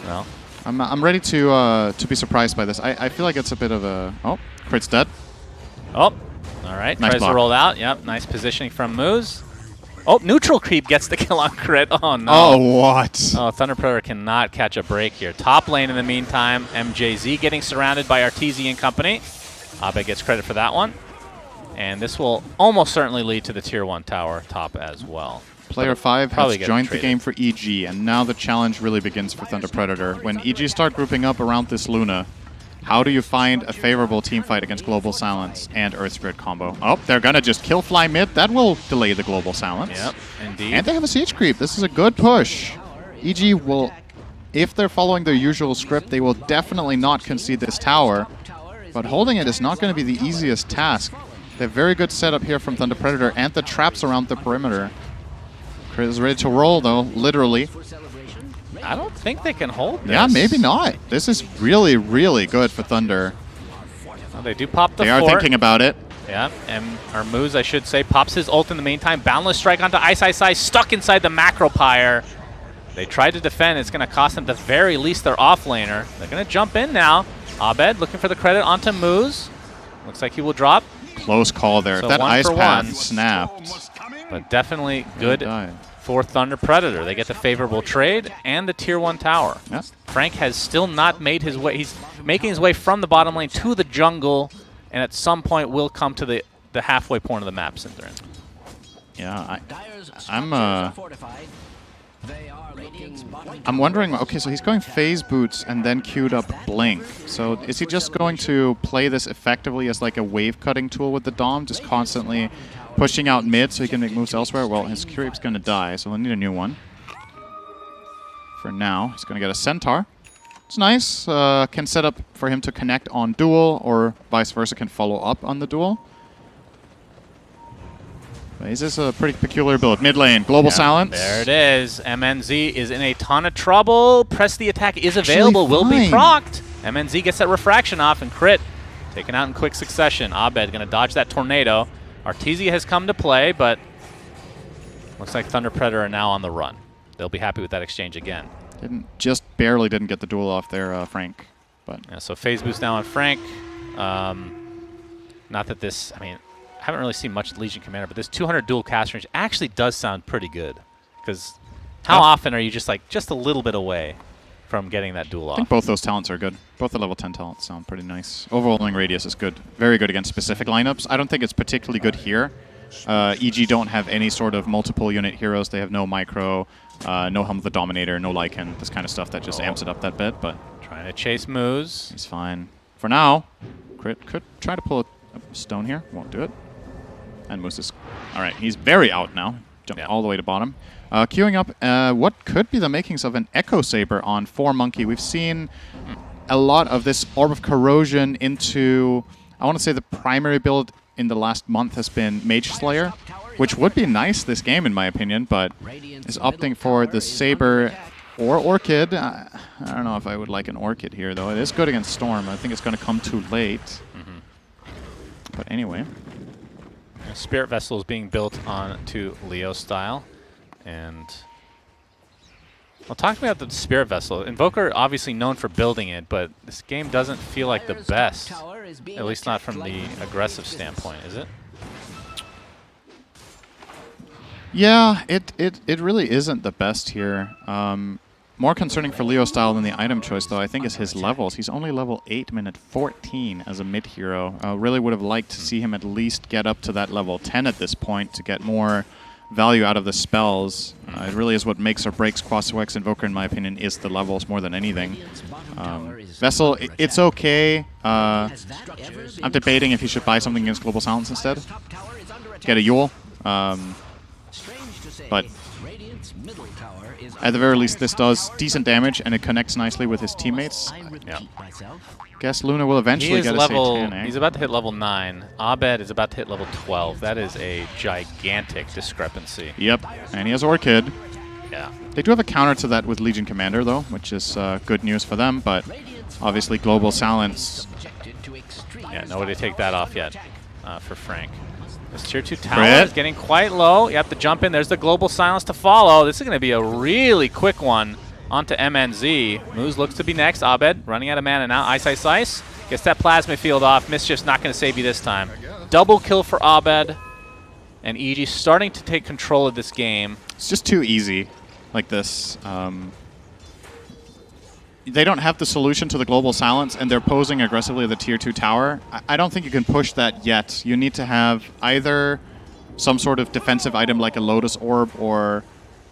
[SPEAKER 9] Well,
[SPEAKER 10] I'm ready to be surprised by this. I feel like it's a bit of a... Oh, Crit's dead.
[SPEAKER 9] Oh, all right.
[SPEAKER 10] Nice
[SPEAKER 9] Tries
[SPEAKER 10] block.
[SPEAKER 9] to roll out. Yep, nice positioning from Moose. Oh, neutral creep gets the kill on Crit. Oh, no.
[SPEAKER 10] Oh, what?
[SPEAKER 9] Oh, Thunder Predator cannot catch a break here. Top lane in the meantime. MJZ getting surrounded by Arteezy and company. Abe gets credit for that one. And this will almost certainly lead to the Tier 1 tower top as well.
[SPEAKER 10] Player 5 has joined the
[SPEAKER 9] traded.
[SPEAKER 10] game for EG, and now the challenge really begins for Thunder Predator. When EG start grouping up around this Luna, how do you find a favorable team fight against Global Silence and Earth Spirit combo? Oh, they're going to just kill Fly mid. That will delay the Global Silence.
[SPEAKER 9] Yep, indeed.
[SPEAKER 10] And they have a siege creep. This is a good push. EG will, if they're following their usual script, they will definitely not concede this tower. But holding it is not going to be the easiest task. They have very good setup here from Thunder Predator and the traps around the perimeter. Crit is ready to roll, though, literally.
[SPEAKER 9] I don't think they can hold this.
[SPEAKER 10] Yeah, maybe not. This is really, really good for Thunder.
[SPEAKER 9] Well, they do pop the
[SPEAKER 10] They are
[SPEAKER 9] fort.
[SPEAKER 10] thinking about it.
[SPEAKER 9] Yeah, and Moose, I should say, pops his ult in the meantime. Boundless strike onto Ice Ice Ice, stuck inside the macro pyre. They tried to defend. It's going to cost them, at the very least, their offlaner. They're going to jump in now. Abed looking for the credit onto Moose. Looks like he will drop.
[SPEAKER 10] Close call there.
[SPEAKER 9] So
[SPEAKER 10] If that
[SPEAKER 9] one
[SPEAKER 10] ice
[SPEAKER 9] for
[SPEAKER 10] path
[SPEAKER 9] one.
[SPEAKER 10] snapped.
[SPEAKER 9] But definitely good for Thunder Predator. They get the favorable trade and the Tier 1 tower.
[SPEAKER 10] Yep.
[SPEAKER 9] Frank has still not made his way. He's making his way from the bottom lane to the jungle, and at some point will come to the halfway point of the map, Cinderin.
[SPEAKER 10] Yeah, I'm wondering, okay, so he's going phase boots and then queued up Blink. So is he just going to play this effectively as like a wave cutting tool with the Dom, just constantly pushing out mid so he can make moves elsewhere? Well, his creep's going to die, so we'll need a new one. For now, he's going to get a Centaur. It's nice. Can set up for him to connect on duel, or vice versa, can follow up on the duel. This is a pretty peculiar build. Mid lane, Global Silence.
[SPEAKER 9] There it is. MNZ is in a ton of trouble. Press the attack is available. Will be procced. MNZ gets that refraction off, and Crit taken out in quick succession. Abed going to dodge that tornado. Arteezy has come to play, but looks like Thunder Predator are now on the run. They'll be happy with that exchange again.
[SPEAKER 10] Just barely didn't get the duel off there, Frank. But
[SPEAKER 9] yeah, so phase boost now on Frank. Not that this, I mean, I haven't really seen much Legion Commander, but this 200 dual cast range actually does sound pretty good. Because how often are you just a little bit away from getting that duel off?
[SPEAKER 10] I think both those talents are good. Both the level 10 talents sound pretty nice. Overwhelming Radius is good. Very good against specific lineups. I don't think it's particularly good here. EG don't have any sort of multiple unit heroes. They have no micro, no Helm of the Dominator, no Lycan, this kind of stuff that just amps it up that bit. But
[SPEAKER 9] trying to chase moves.
[SPEAKER 10] He's fine. For now, Crit could try to pull a stone here. Won't do it. And Moose is... Alright, he's very out now. Jumped all the way to bottom. Queuing up what could be the makings of an Echo Saber on 4 Monkey. We've seen a lot of this Orb of Corrosion into... I want to say the primary build in the last month has been Mage Slayer, which would be nice this game in my opinion, but is opting for the Saber or Orchid. I don't know if I would like an Orchid here, though. It is good against Storm. I think it's going to come too late. But anyway...
[SPEAKER 9] Spirit Vessel is being built onto Leo style, and well, talk to me about the Spirit Vessel. Invoker obviously known for building it, but this game doesn't feel like the best, at least not from the aggressive standpoint, is it?
[SPEAKER 10] Yeah, it really isn't the best here. More concerning for Leo style than the item choice, though, I think, is his levels. He's only level 8, minute 14 as a mid-hero. Really would have liked to see him at least get up to that level 10 at this point to get more value out of the spells. It really is what makes or breaks Quaswex Invoker, in my opinion, is the levels more than anything. Vessel, it's okay. I'm debating if you should buy something against Global Silence instead. Get a Yule. But at the very least, this does decent damage, and it connects nicely with his teammates.
[SPEAKER 9] Yeah.
[SPEAKER 10] Guess Luna will eventually get a Satanic.
[SPEAKER 9] He's about to hit level 9. Abed is about to hit level 12. That is a gigantic discrepancy.
[SPEAKER 10] Yep, and he has Orchid.
[SPEAKER 9] Yeah.
[SPEAKER 10] They do have a counter to that with Legion Commander, though, which is good news for them, but obviously Global Silence.
[SPEAKER 9] Yeah, nobody take that off yet for Frank. This tier 2 tower is getting quite low. You have to jump in. There's the Global Silence to follow. This is going to be a really quick one onto MNZ. Moose looks to be next. Abed running out of mana now. Ice, Ice, Ice. Gets that Plasma Field off. Mischief's not going to save you this time. Double kill for Abed. And EG starting to take control of this game.
[SPEAKER 10] It's just too easy like this. They don't have the solution to the Global Silence, and they're posing aggressively at the tier 2 tower. I don't think you can push that yet. You need to have either some sort of defensive item like a Lotus Orb, or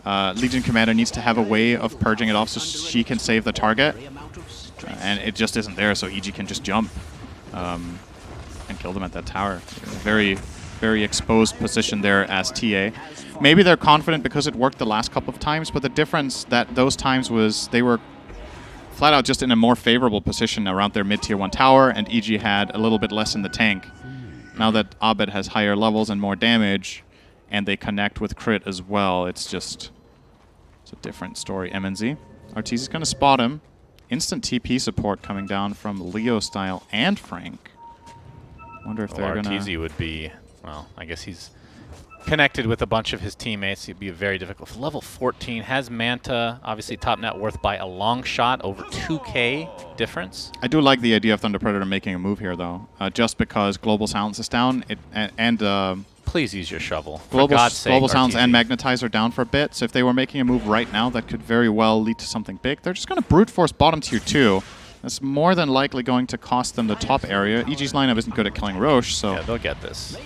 [SPEAKER 10] Legion Commander needs to have a way of purging it off so she can save the target. And it just isn't there, so EG can just jump and kill them at that tower. Very, very exposed position there as TA. Maybe they're confident because it worked the last couple of times, but the difference that those times was they were flat out just in a more favorable position around their mid-tier 1 tower, and EG had a little bit less in the tank. Now that Abed has higher levels and more damage, and they connect with crit as well, it's a different story. MNZ. Arteezy is going to spot him. Instant TP support coming down from Leo Style and Frank. Wonder if they're going to...
[SPEAKER 9] Arteezy would be, well, I guess he's connected with a bunch of his teammates. It'd be very difficult. For level 14, has Manta, obviously top net worth by a long shot, over 2k difference.
[SPEAKER 10] I do like the idea of Thunder Predator making a move here, though, just because Global Silence is down,
[SPEAKER 9] please use your shovel.
[SPEAKER 10] Global Silence and Magnetize are down for a bit, so if they were making a move right now, that could very well lead to something big. They're just going to brute force bottom tier 2. That's more than likely going to cost them the top area. EG's lineup isn't good at killing Roche, so...
[SPEAKER 9] Yeah, they'll get this.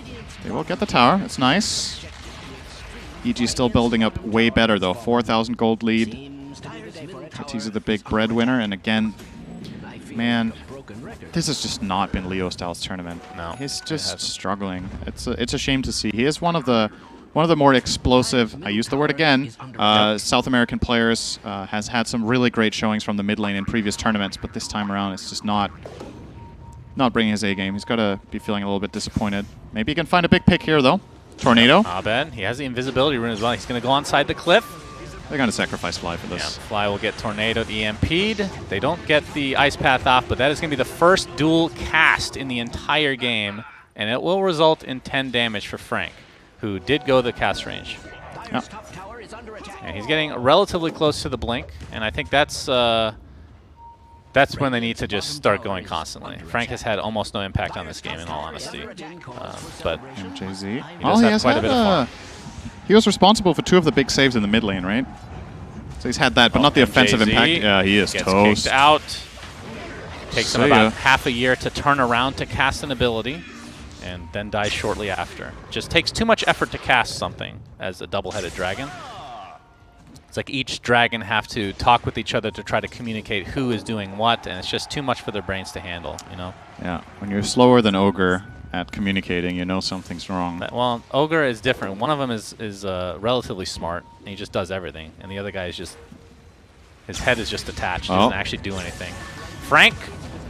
[SPEAKER 10] They will get the tower. It's nice. EG still building up way better, though. 4,000 gold lead. Arteezy the big breadwinner, and again, man, this has just not been Leo Styles' tournament.
[SPEAKER 9] No,
[SPEAKER 10] he's just struggling. It's a shame to see. He is one of the more explosive, I use the word again, South American players. Has had some really great showings from the mid lane in previous tournaments, but this time around it's just not bringing his A game. He's got to be feeling a little bit disappointed. Maybe he can find a big pick here, though. Tornado.
[SPEAKER 9] Abed, he has the invisibility rune as well. He's going to go on side the cliff.
[SPEAKER 10] They're going to sacrifice Fly for this.
[SPEAKER 9] Yeah, Fly will get Tornado EMP'd. They don't get the Ice Path off, but that is going to be the first dual cast in the entire game, and it will result in 10 damage for Frank, who did go the cast range.
[SPEAKER 10] Yep.
[SPEAKER 9] And he's getting relatively close to the blink, and I think that's when they need to just start going constantly. Frank has had almost no impact on this game, in all honesty. But
[SPEAKER 10] MJZ.
[SPEAKER 9] He does have quite a bit of farm.
[SPEAKER 10] He was responsible for 2 of the big saves in the mid lane, right? So he's had that, but not the offensive impact. Yeah, he is
[SPEAKER 9] gets
[SPEAKER 10] toast.
[SPEAKER 9] Kicked out. Takes him about half a year to turn around to cast an ability, and then dies shortly after. Just takes too much effort to cast something as a double-headed dragon. It's like each dragon have to talk with each other to try to communicate who is doing what, and it's just too much for their brains to handle, you know?
[SPEAKER 10] Yeah, when you're slower than Ogre at communicating, you know something's wrong.
[SPEAKER 9] Well, Ogre is different. One of them is relatively smart, and he just does everything, and the other guy is just, his head is just attached. He doesn't actually do anything. Frank.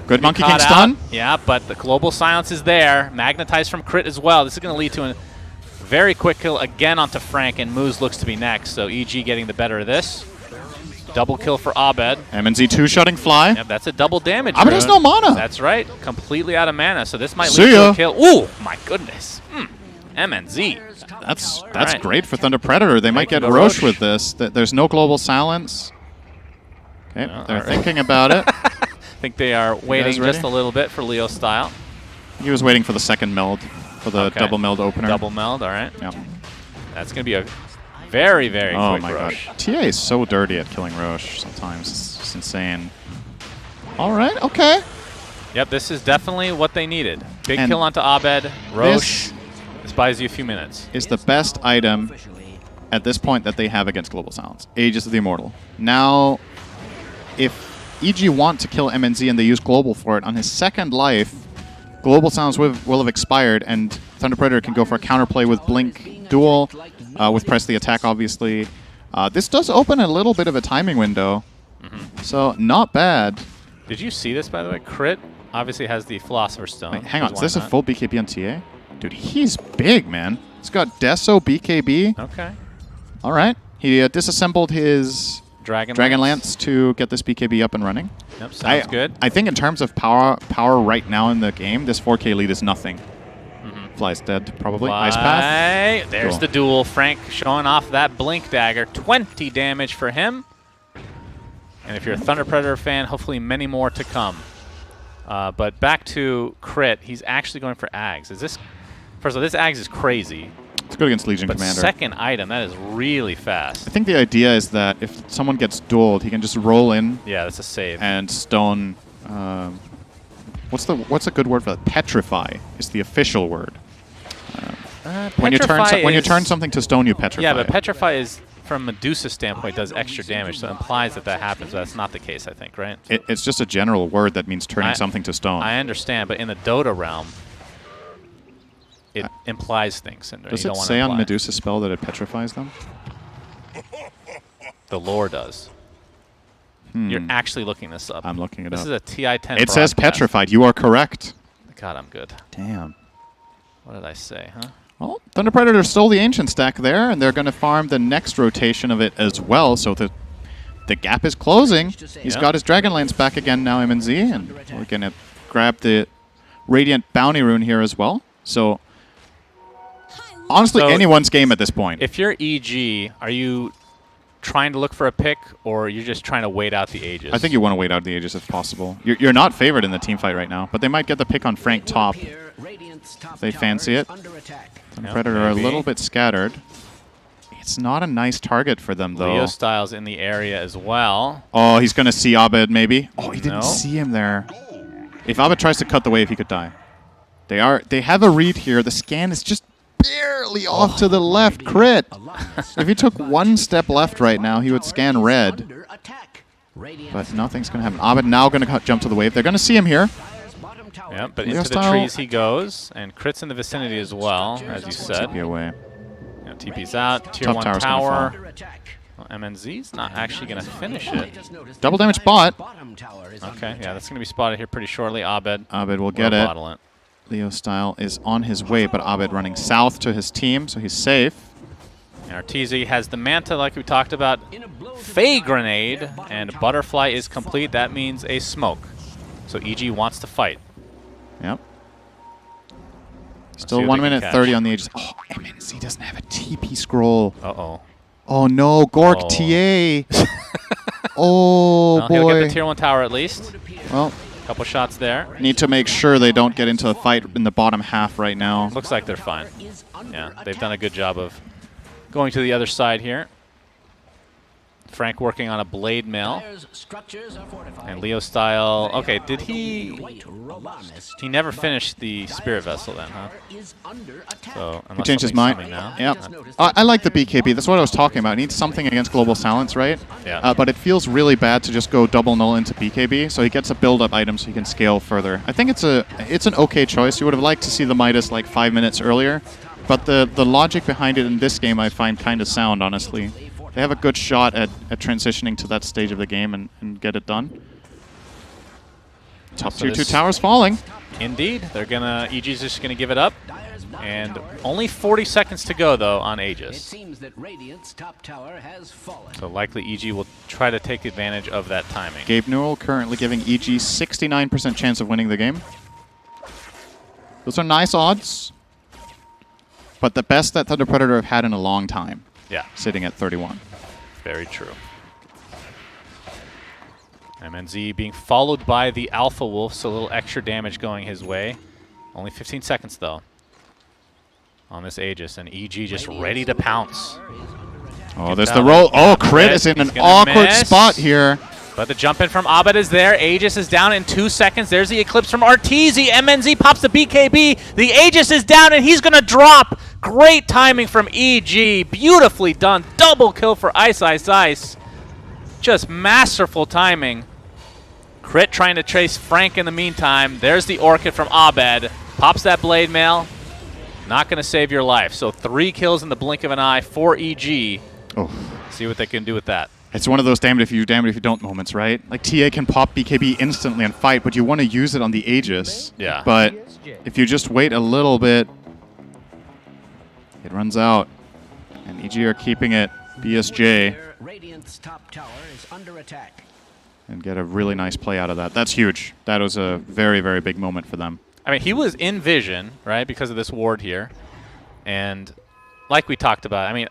[SPEAKER 10] Good Monkey King stun.
[SPEAKER 9] Yeah, but the Global Silence is there. Magnetized from crit as well. This is going to lead to a very quick kill again onto Frank, and Moose looks to be next. So EG getting the better of this. Double kill for Abed.
[SPEAKER 10] MNZ 2-shotting Fly.
[SPEAKER 9] Yep, that's a double damage.
[SPEAKER 10] Abed has no mana.
[SPEAKER 9] That's right. Completely out of mana. So this might lead to a kill. Ooh, my goodness. MNZ.
[SPEAKER 10] That's great for Thunder Predator. They might get Roche with this. There's no Global Silence. Okay, they're thinking about it.
[SPEAKER 9] I think they are waiting just a little bit for Leo Style.
[SPEAKER 10] He was waiting for the second meld, for the double meld opener.
[SPEAKER 9] Double meld, all right.
[SPEAKER 10] Yep.
[SPEAKER 9] That's going to be a very, very quick
[SPEAKER 10] my
[SPEAKER 9] Roche.
[SPEAKER 10] God. TA is so dirty at killing Roche sometimes. It's just insane. All right, okay.
[SPEAKER 9] Yep, this is definitely what they needed. Big kill onto Abed. Roche. This buys you a few minutes.
[SPEAKER 10] Is the best item at this point that they have against Global Silence. Aegis of the Immortal. Now, if EG want to kill MNZ and they use Global for it, on his second life, Global Silence will have expired, and Thunder Predator can go for a counterplay with Blink Duel, with Press the Attack, obviously. This does open a little bit of a timing window, so not bad.
[SPEAKER 9] Did you see this, by the way? Crit obviously has the Philosopher's Stone.
[SPEAKER 10] Wait, hang on, is this a full BKB on TA? Dude, he's big, man. He's got Deso BKB.
[SPEAKER 9] Okay.
[SPEAKER 10] All right. He disassembled his
[SPEAKER 9] Dragon
[SPEAKER 10] Lance to get this BKB up and running.
[SPEAKER 9] Yep, sounds good.
[SPEAKER 10] I think in terms of power right now in the game, this 4K lead is nothing. Fly's dead, probably. Ice Path.
[SPEAKER 9] There's the duel. Frank showing off that Blink Dagger. 20 damage for him. And if you're a Thunder Predator fan, hopefully many more to come. But back to Crit, he's actually going for Ags. First of all, this Ags is crazy.
[SPEAKER 10] It's good against Legion
[SPEAKER 9] but
[SPEAKER 10] Commander.
[SPEAKER 9] Second item, that is really fast.
[SPEAKER 10] I think the idea is that if someone gets dueled, he can just roll in.
[SPEAKER 9] Yeah, that's a save.
[SPEAKER 10] And stone. What's a good word for that? Petrify is the official word. When you turn something to stone, you petrify.
[SPEAKER 9] Yeah, but Petrify is, from Medusa's standpoint, does extra damage, so it implies that happens. But that's not the case, I think, right?
[SPEAKER 10] It's just a general word that means turning something to stone.
[SPEAKER 9] I understand, but in the Dota realm, it implies things. And
[SPEAKER 10] does it say on Medusa's spell that it petrifies them?
[SPEAKER 9] The lore does. You're actually looking this up.
[SPEAKER 10] I'm looking it up.
[SPEAKER 9] This is a TI-10
[SPEAKER 10] It says petrified. You are correct.
[SPEAKER 9] God, I'm good.
[SPEAKER 10] Damn.
[SPEAKER 9] What did I say, huh?
[SPEAKER 10] Well, Thunder Predator stole the Ancient stack there, and they're going to farm the next rotation of it as well, so the gap is closing. He's got his Dragonlance back again now, MNZ, and we're going to grab the Radiant Bounty Rune here as well. So, honestly, anyone's game at this point.
[SPEAKER 9] If you're EG, are you trying to look for a pick, or you're just trying to wait out the Aegis?
[SPEAKER 10] I think you want to wait out the Aegis if possible. You're not favored in the team fight right now, but they might get the pick on Frank top. If they fancy it. The Predator are a little bit scattered. It's not a nice target for them, though.
[SPEAKER 9] Leo Styles in the area as well.
[SPEAKER 10] Oh, he's going to see Abed, maybe. Oh, he didn't see him there. If Abed tries to cut the wave, he could die. They have a read here. The scan is just barely off to the left. Crit. If he took one step left right now, he would scan red. But nothing's going to happen. Abed now going to jump to the wave. They're going to see him here.
[SPEAKER 9] Yeah, but into the trees he goes, and Crit's in the vicinity as well, as you said.
[SPEAKER 10] TP away.
[SPEAKER 9] Yeah, TP's out. Tier 1 tower. Well, MNZ's not actually going to finish it.
[SPEAKER 10] Double damage bot.
[SPEAKER 9] Okay, yeah, that's going to be spotted here pretty shortly. Abed
[SPEAKER 10] will get it. Leo Style is on his way, but Abed running south to his team, so he's safe.
[SPEAKER 9] And Arteezy has the Manta, like we talked about. Fey Grenade, and Butterfly is complete. That means a smoke. So EG wants to fight.
[SPEAKER 10] Yep. Still 1 minute 30 on the Aegis. Oh, MNZ doesn't have a TP scroll.
[SPEAKER 9] Uh-oh.
[SPEAKER 10] Oh, no. Gork TA. Oh, boy.
[SPEAKER 9] He'll get the Tier 1 tower at least.
[SPEAKER 10] Well,
[SPEAKER 9] couple shots there.
[SPEAKER 10] Need to make sure they don't get into a fight in the bottom half right now.
[SPEAKER 9] Looks like they're fine. Yeah, they've done a good job of going to the other side here. Frank working on a blade mail. And Leo Style. Okay, did he? He never finished the Spirit Vessel then, huh? So,
[SPEAKER 10] he changed his mind. Yeah. I like the BKB. That's what I was talking about. It needs something against Global Silence, right?
[SPEAKER 9] Yeah.
[SPEAKER 10] But it feels really bad to just go double null into BKB. So he gets a build-up item so he can scale further. I think it's an okay choice. You would have liked to see the Midas like 5 minutes earlier. But the logic behind it in this game I find kind of sound, honestly. They have a good shot at transitioning to that stage of the game and get it done. Top tier 2 towers falling.
[SPEAKER 9] Indeed. They're gonna EG's just gonna give it up. And only 40 seconds to go though on Aegis.
[SPEAKER 11] It seems that Radiant's top tower has fallen.
[SPEAKER 9] So likely EG will try to take advantage of that timing.
[SPEAKER 10] Gabe Newell currently giving EG 69% chance of winning the game. Those are nice odds. But the best that Thunder Predator have had in a long time.
[SPEAKER 9] Yeah.
[SPEAKER 10] Sitting at 31.
[SPEAKER 9] Very true. MNZ being followed by the Alpha Wolf, so a little extra damage going his way. Only 15 seconds, though, on this Aegis, and EG just ready to pounce.
[SPEAKER 10] Oh, there's the roll. Oh, Crit is in an awkward spot here.
[SPEAKER 9] But the jump in from Abed is there. Aegis is down in 2 seconds. There's the Eclipse from Arteezy. MNZ pops the BKB. The Aegis is down, and he's going to drop. Great timing from EG. Beautifully done. Double kill for Ice Ice Ice. Just masterful timing. Crit trying to chase Frank in the meantime. There's the Orchid from Abed. Pops that Blade Mail. Not going to save your life. So 3 kills in the blink of an eye for EG.
[SPEAKER 10] Oh.
[SPEAKER 9] See what they can do with that.
[SPEAKER 10] It's one of those damn it if you don't moments, right? Like TA can pop BKB instantly and fight, but you want to use it on the Aegis.
[SPEAKER 9] Yeah.
[SPEAKER 10] But if you just wait a little bit, it runs out. And EG are keeping it. BSJ.
[SPEAKER 11] Radiant's top tower is under attack.
[SPEAKER 10] And get a really nice play out of that. That's huge. That was a very, very big moment for them.
[SPEAKER 9] I mean, he was in vision, right, because of this ward here. And like we talked about, I mean,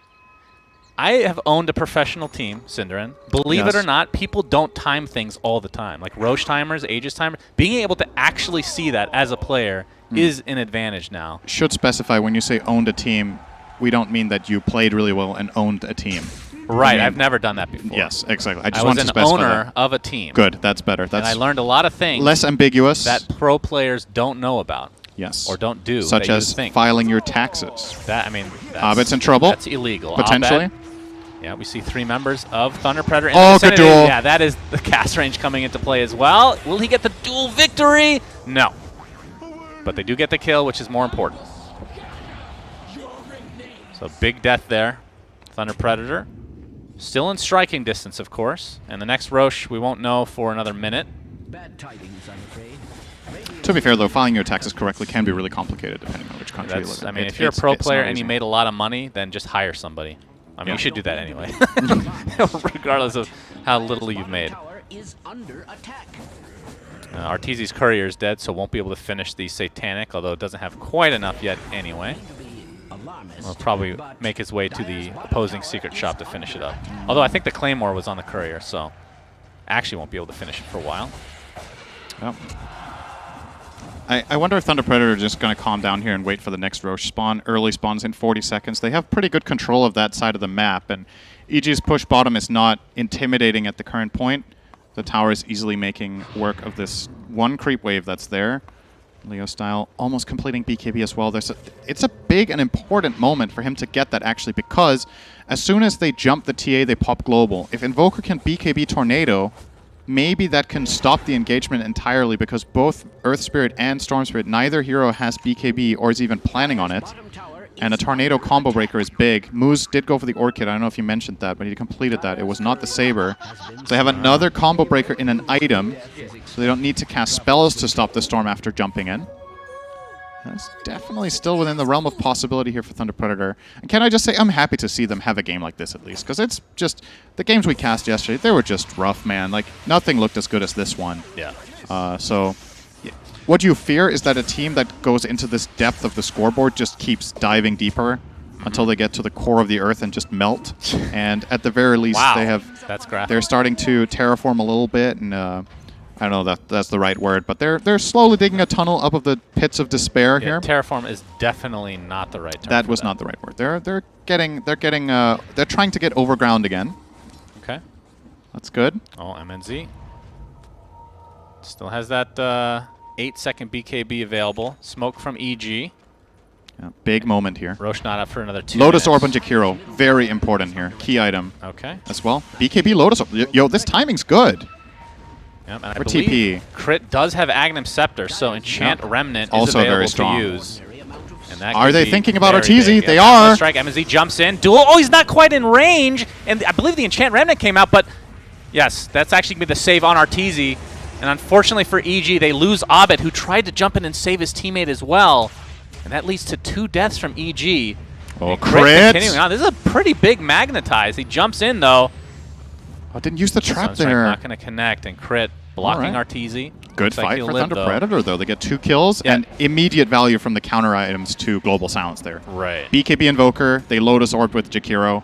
[SPEAKER 9] I have owned a professional team, Cinderin. Believe it or not, people don't time things all the time. Like Roche timers, Aegis timers. Being able to actually see that as a player is an advantage now.
[SPEAKER 10] Should specify when you say owned a team, we don't mean that you played really well and owned a team.
[SPEAKER 9] Right,
[SPEAKER 10] I mean,
[SPEAKER 9] I've never done that before.
[SPEAKER 10] Yes, exactly. I
[SPEAKER 9] I was an owner of a team.
[SPEAKER 10] Good, that's better.
[SPEAKER 9] And I learned a lot of things
[SPEAKER 10] less ambiguous
[SPEAKER 9] that pro players don't know about.
[SPEAKER 10] Yes.
[SPEAKER 9] Or don't do.
[SPEAKER 10] Such as filing your taxes.
[SPEAKER 9] That, I mean,
[SPEAKER 10] Abed's in trouble.
[SPEAKER 9] That's illegal.
[SPEAKER 10] Potentially.
[SPEAKER 9] Abed, yeah, we see 3 members of Thunder Predator in
[SPEAKER 10] the
[SPEAKER 9] the
[SPEAKER 10] good
[SPEAKER 9] vicinity.
[SPEAKER 10] duel.
[SPEAKER 9] Yeah, that is the cast range coming into play as well. Will he get the duel victory? No. But they do get the kill, which is more important. So big death there. Thunder Predator. Still in striking distance, of course. And the next Roche we won't know for another minute.
[SPEAKER 11] Bad tidings, I'm afraid.
[SPEAKER 10] To be fair, though, filing your taxes correctly can be really complicated depending on which country you live in.
[SPEAKER 9] I mean, if you're a pro player and you made a lot of money, then just hire somebody. I mean, you should do that anyway, regardless of how little you've made. Arteezy's courier is dead, so won't be able to finish the Satanic, although it doesn't have quite enough yet anyway. Will probably make his way to the opposing secret shop to finish it up. Although I think the Claymore was on the courier, so actually won't be able to finish it for a while.
[SPEAKER 10] Yep. I wonder if Thunder Predator are just going to calm down here and wait for the next Roche spawn. Early spawns in 40 seconds. They have pretty good control of that side of the map, and EG's push bottom is not intimidating at the current point. The tower is easily making work of this one creep wave that's there. Leo style almost completing BKB as well. It's a big and important moment for him to get that actually, because as soon as they jump the TA, they pop global. If Invoker can BKB Tornado, maybe that can stop the engagement entirely, because both Earth Spirit and Storm Spirit, neither hero has BKB or is even planning on it. And a Tornado combo breaker is big. Moose did go for the Orchid. I don't know if you mentioned that, but he completed that. It was not the Saber. So they have another combo breaker in an item, so they don't need to cast spells to stop the Storm after jumping in. That's definitely still within the realm of possibility here for Thunder Predator. And can I just say, I'm happy to see them have a game like this at least, because it's just, the games we cast yesterday, they were just rough, man. Like, nothing looked as good as this one.
[SPEAKER 9] Yeah.
[SPEAKER 10] So what you fear is that a team that goes into this depth of the scoreboard just keeps diving deeper until they get to the core of the Earth and just melt. And at the very least, they have,
[SPEAKER 9] that's graphic.
[SPEAKER 10] They're starting to terraform a little bit, and I don't know if that's the right word, but they're slowly digging a tunnel up of the pits of despair here.
[SPEAKER 9] Terraform is definitely not the right term.
[SPEAKER 10] That was not the right word. They're trying to get overground again.
[SPEAKER 9] Okay.
[SPEAKER 10] That's good.
[SPEAKER 9] Oh, MNZ still has that 8-second BKB available. Smoke from EG.
[SPEAKER 10] Yeah, big moment here.
[SPEAKER 9] Roche not up for another 2
[SPEAKER 10] Lotus
[SPEAKER 9] minutes.
[SPEAKER 10] Orb on Jakiro. Very important here. Key item.
[SPEAKER 9] Okay.
[SPEAKER 10] As well. BKB Lotus Orb. Yo, this timing's good.
[SPEAKER 9] Yep, and
[SPEAKER 10] For
[SPEAKER 9] I believe
[SPEAKER 10] TP.
[SPEAKER 9] Crit does have Aghanim Scepter, so Enchant Remnant is
[SPEAKER 10] Also
[SPEAKER 9] available
[SPEAKER 10] very strong.
[SPEAKER 9] to use. And that
[SPEAKER 10] Are
[SPEAKER 9] could
[SPEAKER 10] they
[SPEAKER 9] be
[SPEAKER 10] thinking about
[SPEAKER 9] very
[SPEAKER 10] Arteezy?
[SPEAKER 9] big.
[SPEAKER 10] They
[SPEAKER 9] Yeah,
[SPEAKER 10] are.
[SPEAKER 9] Strike. MNZ jumps in. Duel. Oh, he's not quite in range. And I believe the Enchant Remnant came out, but yes, that's actually going to be the save on Arteezy. And unfortunately for EG, they lose Abed, who tried to jump in and save his teammate as well. And that leads to 2 deaths from EG.
[SPEAKER 10] Oh,
[SPEAKER 9] and
[SPEAKER 10] Crit!
[SPEAKER 9] Continuing on. This is a pretty big magnetize. He jumps in, though.
[SPEAKER 10] Oh, didn't use the trap
[SPEAKER 9] Sunstrike
[SPEAKER 10] there.
[SPEAKER 9] Not going to connect. And Crit blocking
[SPEAKER 10] All right.
[SPEAKER 9] Arteezy.
[SPEAKER 10] Good
[SPEAKER 9] Looks like
[SPEAKER 10] fight
[SPEAKER 9] he'll
[SPEAKER 10] for
[SPEAKER 9] live,
[SPEAKER 10] Thunder
[SPEAKER 9] though.
[SPEAKER 10] Predator, though. They get 2 kills and immediate value from the counter items to Global Silence there.
[SPEAKER 9] Right.
[SPEAKER 10] BKB Invoker, they Lotus Orb with Jakiro,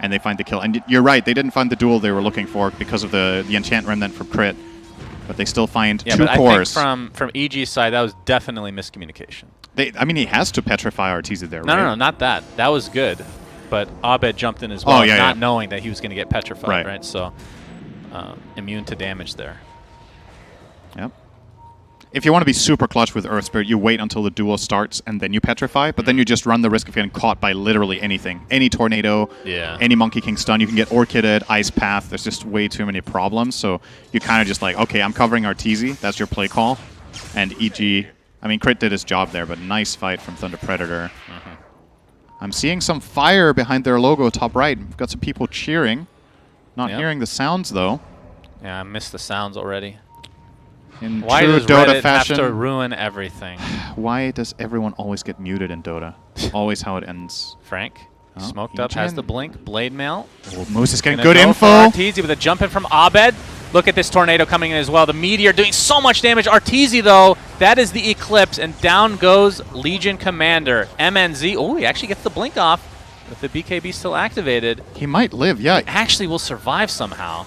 [SPEAKER 10] and they find the kill. And you're right, they didn't find the duel they were looking for because of the Enchant Remnant from Crit. But they still find 2
[SPEAKER 9] but
[SPEAKER 10] cores.
[SPEAKER 9] I think from EG's side, that was definitely miscommunication.
[SPEAKER 10] I mean, he has to petrify Arteezy there, right?
[SPEAKER 9] No, not that. That was good. But Abed jumped in as well, not knowing that he was going to get petrified, right? So immune to damage there.
[SPEAKER 10] Yep. if you want to be super clutch with Earth Spirit, you wait until the duel starts and then you petrify, but then you just run the risk of getting caught by literally anything. Any tornado, any Monkey King stun, you can get Orchided, Ice Path, there's just way too many problems, so you kind of just like, okay, I'm covering Arteezy, that's your play call, and EG, I mean, Crit did his job there, but nice fight from Thunder Predator. I'm seeing some fire behind their logo top right. We've got some people cheering. Not hearing the sounds, though.
[SPEAKER 9] Yeah, I missed the sounds already.
[SPEAKER 10] In
[SPEAKER 9] Why
[SPEAKER 10] true
[SPEAKER 9] does
[SPEAKER 10] Dota
[SPEAKER 9] Reddit
[SPEAKER 10] fashion,
[SPEAKER 9] have to ruin everything?
[SPEAKER 10] Why does everyone always get muted in Dota? Always how it ends.
[SPEAKER 9] Frank, smoked up, has the blink, blade mail.
[SPEAKER 10] Oh, Moose is getting
[SPEAKER 9] Gonna
[SPEAKER 10] good
[SPEAKER 9] go
[SPEAKER 10] info.
[SPEAKER 9] for Arteezy with a jump in from Abed. Look at this tornado coming in as well. The Meteor doing so much damage. Arteezy, though, that is the Eclipse, and down goes Legion Commander. MNZ, oh, he actually gets the blink off with the BKB still activated.
[SPEAKER 10] He might live, yeah.
[SPEAKER 9] He actually will survive somehow.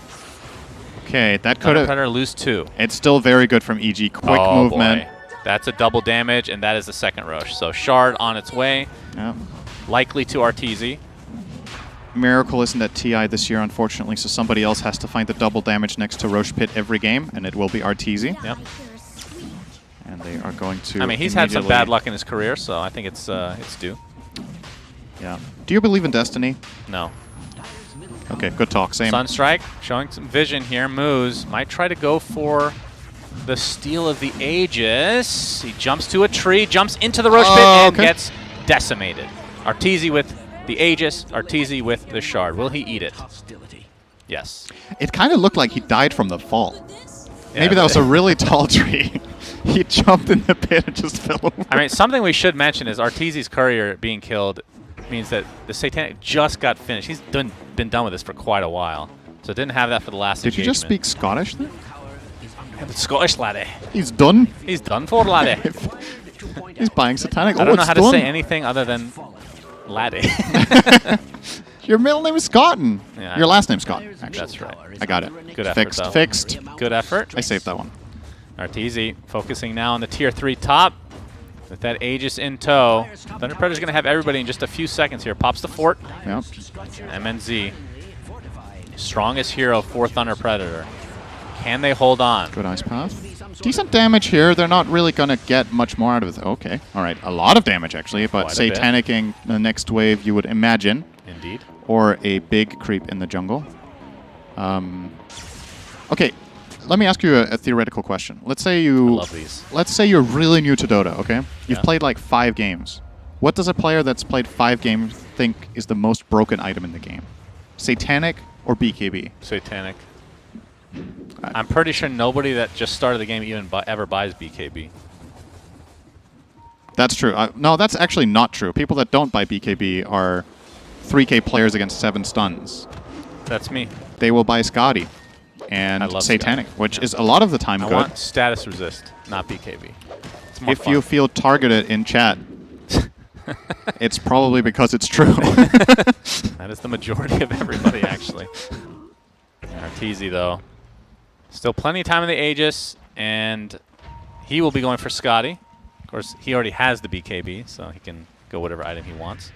[SPEAKER 10] Okay, that could have...
[SPEAKER 9] Predator lose 2.
[SPEAKER 10] It's still very good from EG. Quick movement.
[SPEAKER 9] Boy. That's a double damage, and that is the second Roche. So Shard on its way, likely to Arteezy.
[SPEAKER 10] Miracle isn't at TI this year, unfortunately, so somebody else has to find the double damage next to Roche Pit every game, and it will be Arteezy.
[SPEAKER 9] Yep.
[SPEAKER 10] And they are going to
[SPEAKER 9] I mean, he's had some bad luck in his career, so I think it's due.
[SPEAKER 10] Yeah. Do you believe in destiny?
[SPEAKER 9] No.
[SPEAKER 10] Okay, good talk. Same.
[SPEAKER 9] Sunstrike showing some vision here. Moose might try to go for the steal of the Aegis. He jumps to a tree, jumps into the Roche Pit, and gets decimated. Arteezy with the Aegis, Arteezy with the Shard. Will he eat it? Yes.
[SPEAKER 10] It kind of looked like he died from the fall.
[SPEAKER 9] Yeah,
[SPEAKER 10] maybe that was a really tall tree. He jumped in the pit and just fell over.
[SPEAKER 9] I mean, something we should mention is Arteezy's courier being killed means that the Satanic just got finished. He's been done with this for quite a while. So didn't have that for the last
[SPEAKER 10] Did you just speak Scottish there?
[SPEAKER 9] Yeah, the Scottish laddie.
[SPEAKER 10] He's done?
[SPEAKER 9] He's done for, laddie.
[SPEAKER 10] He's buying Satanic.
[SPEAKER 9] I don't know how to say anything other than laddie.
[SPEAKER 10] Your middle name is Scotton.
[SPEAKER 9] Yeah,
[SPEAKER 10] your last name's Scotton, actually.
[SPEAKER 9] That's right.
[SPEAKER 10] I got it.
[SPEAKER 9] Good effort,
[SPEAKER 10] Fixed.
[SPEAKER 9] though.
[SPEAKER 10] Fixed.
[SPEAKER 9] Good effort.
[SPEAKER 10] I saved that one.
[SPEAKER 9] Arteezy focusing now on the Tier 3 top. With that Aegis in tow. Thunder Predator's going to have everybody in just a few seconds here. Pops the fort.
[SPEAKER 10] Yep.
[SPEAKER 9] MNZ. Strongest hero for Thunder Predator. Can they hold on?
[SPEAKER 10] Good Ice Path. Decent damage here. They're not really going to get much more out of it. Okay. All right. A lot of damage, actually. But Satanicing the next wave, you would imagine.
[SPEAKER 9] Indeed.
[SPEAKER 10] Or a big creep in the jungle. Okay. Let me ask you a theoretical question. Let's say you...
[SPEAKER 9] I love these.
[SPEAKER 10] Let's say you're really new to Dota, okay? You've played like 5 games. What does a player that's played 5 games think is the most broken item in the game? Satanic or BKB?
[SPEAKER 9] Satanic. I'm pretty sure nobody that just started the game even ever buys BKB.
[SPEAKER 10] That's true. No, that's actually not true. People that don't buy BKB are 3K players against 7 stuns.
[SPEAKER 9] That's me.
[SPEAKER 10] They will buy Scotty and Satanic, which is a lot of the time good.
[SPEAKER 9] I want status resist, not BKB.
[SPEAKER 10] If you feel targeted in chat, it's probably because it's true.
[SPEAKER 9] That is the majority of everybody, actually. Arteezy, though. Still plenty of time in the Aegis, and he will be going for Scotty. Of course, he already has the BKB, so he can go whatever item he wants.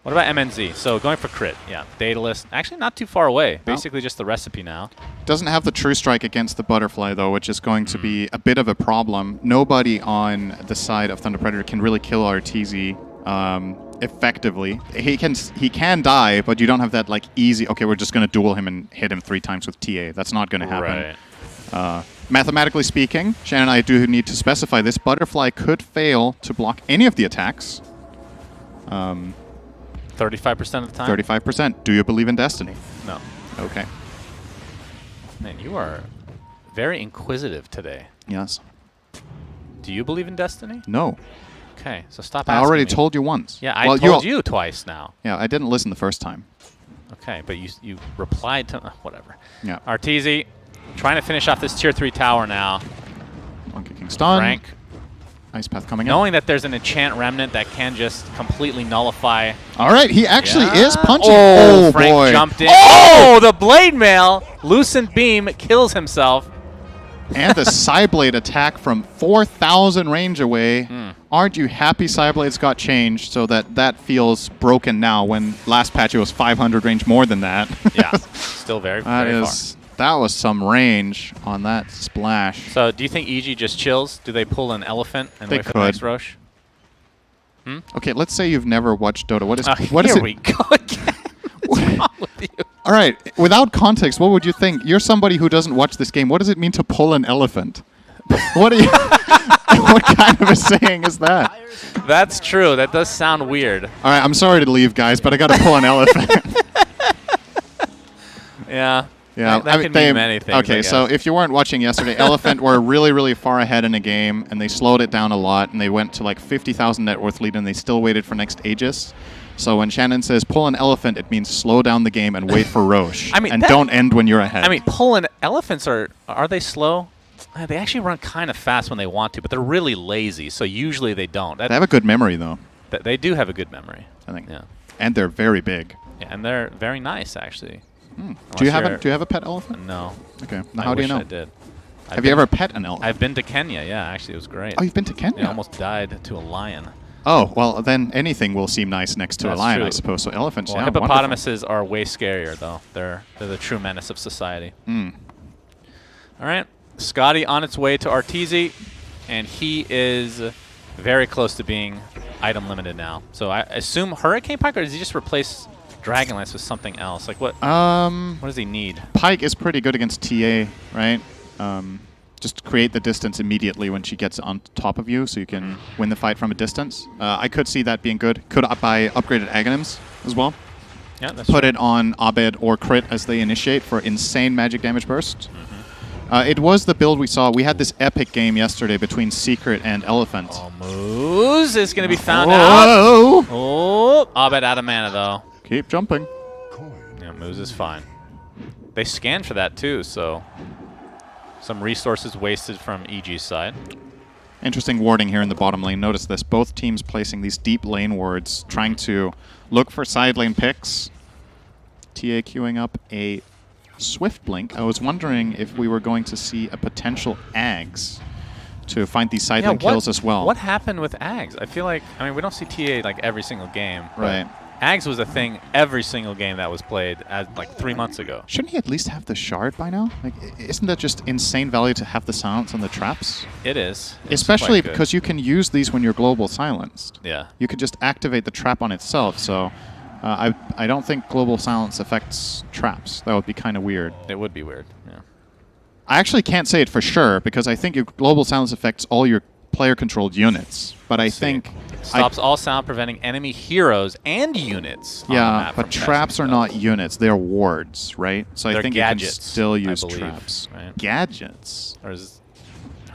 [SPEAKER 9] What about MNZ? So going for crit, yeah. Daedalus, actually not too far away. Basically just the recipe now.
[SPEAKER 10] Doesn't have the True Strike against the Butterfly, though, which is going to be a bit of a problem. Nobody on the side of Thunder Predator can really kill Arteezy effectively. He can die, but you don't have that like easy, okay, we're just going to duel him and hit him 3 times with TA. That's not going to happen.
[SPEAKER 9] Right.
[SPEAKER 10] Mathematically speaking, Shannon and I do need to specify this Butterfly could fail to block any of the attacks.
[SPEAKER 9] 35% of the time?
[SPEAKER 10] 35%. Do you believe in destiny?
[SPEAKER 9] No.
[SPEAKER 10] Okay.
[SPEAKER 9] Man, you are very inquisitive today.
[SPEAKER 10] Yes.
[SPEAKER 9] Do you believe in destiny?
[SPEAKER 10] No.
[SPEAKER 9] Okay, so stop asking
[SPEAKER 10] I already
[SPEAKER 9] me.
[SPEAKER 10] told you once.
[SPEAKER 9] Yeah, I told you twice now.
[SPEAKER 10] Yeah, I didn't listen the first time.
[SPEAKER 9] Okay, but you replied to... whatever.
[SPEAKER 10] Yeah.
[SPEAKER 9] Arteezy trying to finish off this Tier 3 tower now.
[SPEAKER 10] Monkey King stun.
[SPEAKER 9] Frank.
[SPEAKER 10] Ice Path coming in.
[SPEAKER 9] Knowing that there's an enchant remnant that can just completely nullify.
[SPEAKER 10] All right, he actually is punching.
[SPEAKER 9] Oh, Frank
[SPEAKER 10] boy.
[SPEAKER 9] Jumped in. Oh, the Blade Mail. Lucent Beam kills himself.
[SPEAKER 10] And the Psyblade attack from 4,000 range away. Aren't you happy Psyblades got changed so that feels broken now when last patch it was 500 range more than that?
[SPEAKER 9] Yeah, still very, very far.
[SPEAKER 10] That was some range on that splash.
[SPEAKER 9] So do you think EG just chills? Do they pull an elephant and
[SPEAKER 10] They
[SPEAKER 9] wait for the next
[SPEAKER 10] could.
[SPEAKER 9] Roche?
[SPEAKER 10] Okay, let's say you've never watched Dota. What is
[SPEAKER 9] Here
[SPEAKER 10] it?
[SPEAKER 9] we go again. What's wrong with you?
[SPEAKER 10] All right, without context, what would you think? You're somebody who doesn't watch this game. What does it mean to pull an elephant? What are you? What kind of a saying is that?
[SPEAKER 9] That's true. That does sound weird.
[SPEAKER 10] All right, I'm sorry to leave, guys, but I got to pull an elephant.
[SPEAKER 9] Yeah.
[SPEAKER 10] Yeah,
[SPEAKER 9] That could mean many things.
[SPEAKER 10] Okay, so if you weren't watching yesterday, Elephant were really, really far ahead in a game, and they slowed it down a lot, and they went to like 50,000 net worth lead, and they still waited for next Aegis. So when Shannon says pull an elephant, it means slow down the game and wait for Roche.
[SPEAKER 9] I mean,
[SPEAKER 10] and don't end when you're ahead.
[SPEAKER 9] I mean, pulling elephants are they slow? They actually run kind of fast when they want to, but they're really lazy, so usually they don't.
[SPEAKER 10] They have a good memory, though.
[SPEAKER 9] They do have a good memory.
[SPEAKER 10] I think.
[SPEAKER 9] Yeah.
[SPEAKER 10] And they're very big.
[SPEAKER 9] Yeah, and they're very nice, actually.
[SPEAKER 10] Do you have a pet elephant?
[SPEAKER 9] No.
[SPEAKER 10] Okay. Now how do you know?
[SPEAKER 9] I did.
[SPEAKER 10] Have you ever pet an elephant?
[SPEAKER 9] I've been to Kenya. Yeah, actually, it was great.
[SPEAKER 10] Oh, you've been to Kenya?
[SPEAKER 9] I almost died to a lion.
[SPEAKER 10] Oh, well, then anything will seem nice next to
[SPEAKER 9] That's
[SPEAKER 10] a lion,
[SPEAKER 9] true.
[SPEAKER 10] I suppose. So elephants,
[SPEAKER 9] Well,
[SPEAKER 10] yeah,
[SPEAKER 9] hippopotamuses are way scarier, though. They're the true menace of society.
[SPEAKER 10] Mm.
[SPEAKER 9] All right. Scotty on its way to Arteezy, and he is very close to being item limited now. So I assume Hurricane Pike, or does he just replace Dragonlance with something else? Like what? What does he need?
[SPEAKER 10] Pike is pretty good against TA, right? Just create the distance immediately when she gets on top of you, so you can win the fight from a distance. I could see that being good. Could buy upgraded Aghanims as well.
[SPEAKER 9] Yeah, that's
[SPEAKER 10] Put
[SPEAKER 9] true.
[SPEAKER 10] it on Abed or Crit as they initiate for insane magic damage burst. It was the build we saw. We had this epic game yesterday between Secret and Elephant.
[SPEAKER 9] Oh, Moose is going to be found
[SPEAKER 10] Whoa.
[SPEAKER 9] out. Oh, Abed out of mana, though.
[SPEAKER 10] Keep jumping.
[SPEAKER 9] Yeah, Moose is fine. They scanned for that, too, so some resources wasted from EG's side.
[SPEAKER 10] Interesting warding here in the bottom lane. Notice this. Both teams placing these deep lane wards, trying to look for side lane picks. TA queuing up a Swift Blink. I was wondering if we were going to see a potential Ags to find these side lane kills as well.
[SPEAKER 9] What happened with Ags? I feel like, I mean, we don't see TA like every single game.
[SPEAKER 10] Right.
[SPEAKER 9] Ags was a thing every single game that was played like 3 months ago.
[SPEAKER 10] Shouldn't he at least have the shard by now? Like, isn't that just insane value to have the silence on the traps?
[SPEAKER 9] It is.
[SPEAKER 10] Especially because you can use these when you're global silenced.
[SPEAKER 9] Yeah.
[SPEAKER 10] You could just activate the trap on itself, so I don't think global silence affects traps. That would be kind of weird.
[SPEAKER 9] It would be weird, yeah.
[SPEAKER 10] I actually can't say it for sure, because I think your global silence affects all your player-controlled units. But I think...
[SPEAKER 9] Stops all sound, preventing enemy heroes and units.
[SPEAKER 10] Yeah, but traps are not units. They're wards, right? So
[SPEAKER 9] They're
[SPEAKER 10] I think
[SPEAKER 9] gadgets,
[SPEAKER 10] you can still use
[SPEAKER 9] I believe,
[SPEAKER 10] traps.
[SPEAKER 9] right?
[SPEAKER 10] Gadgets?
[SPEAKER 9] Or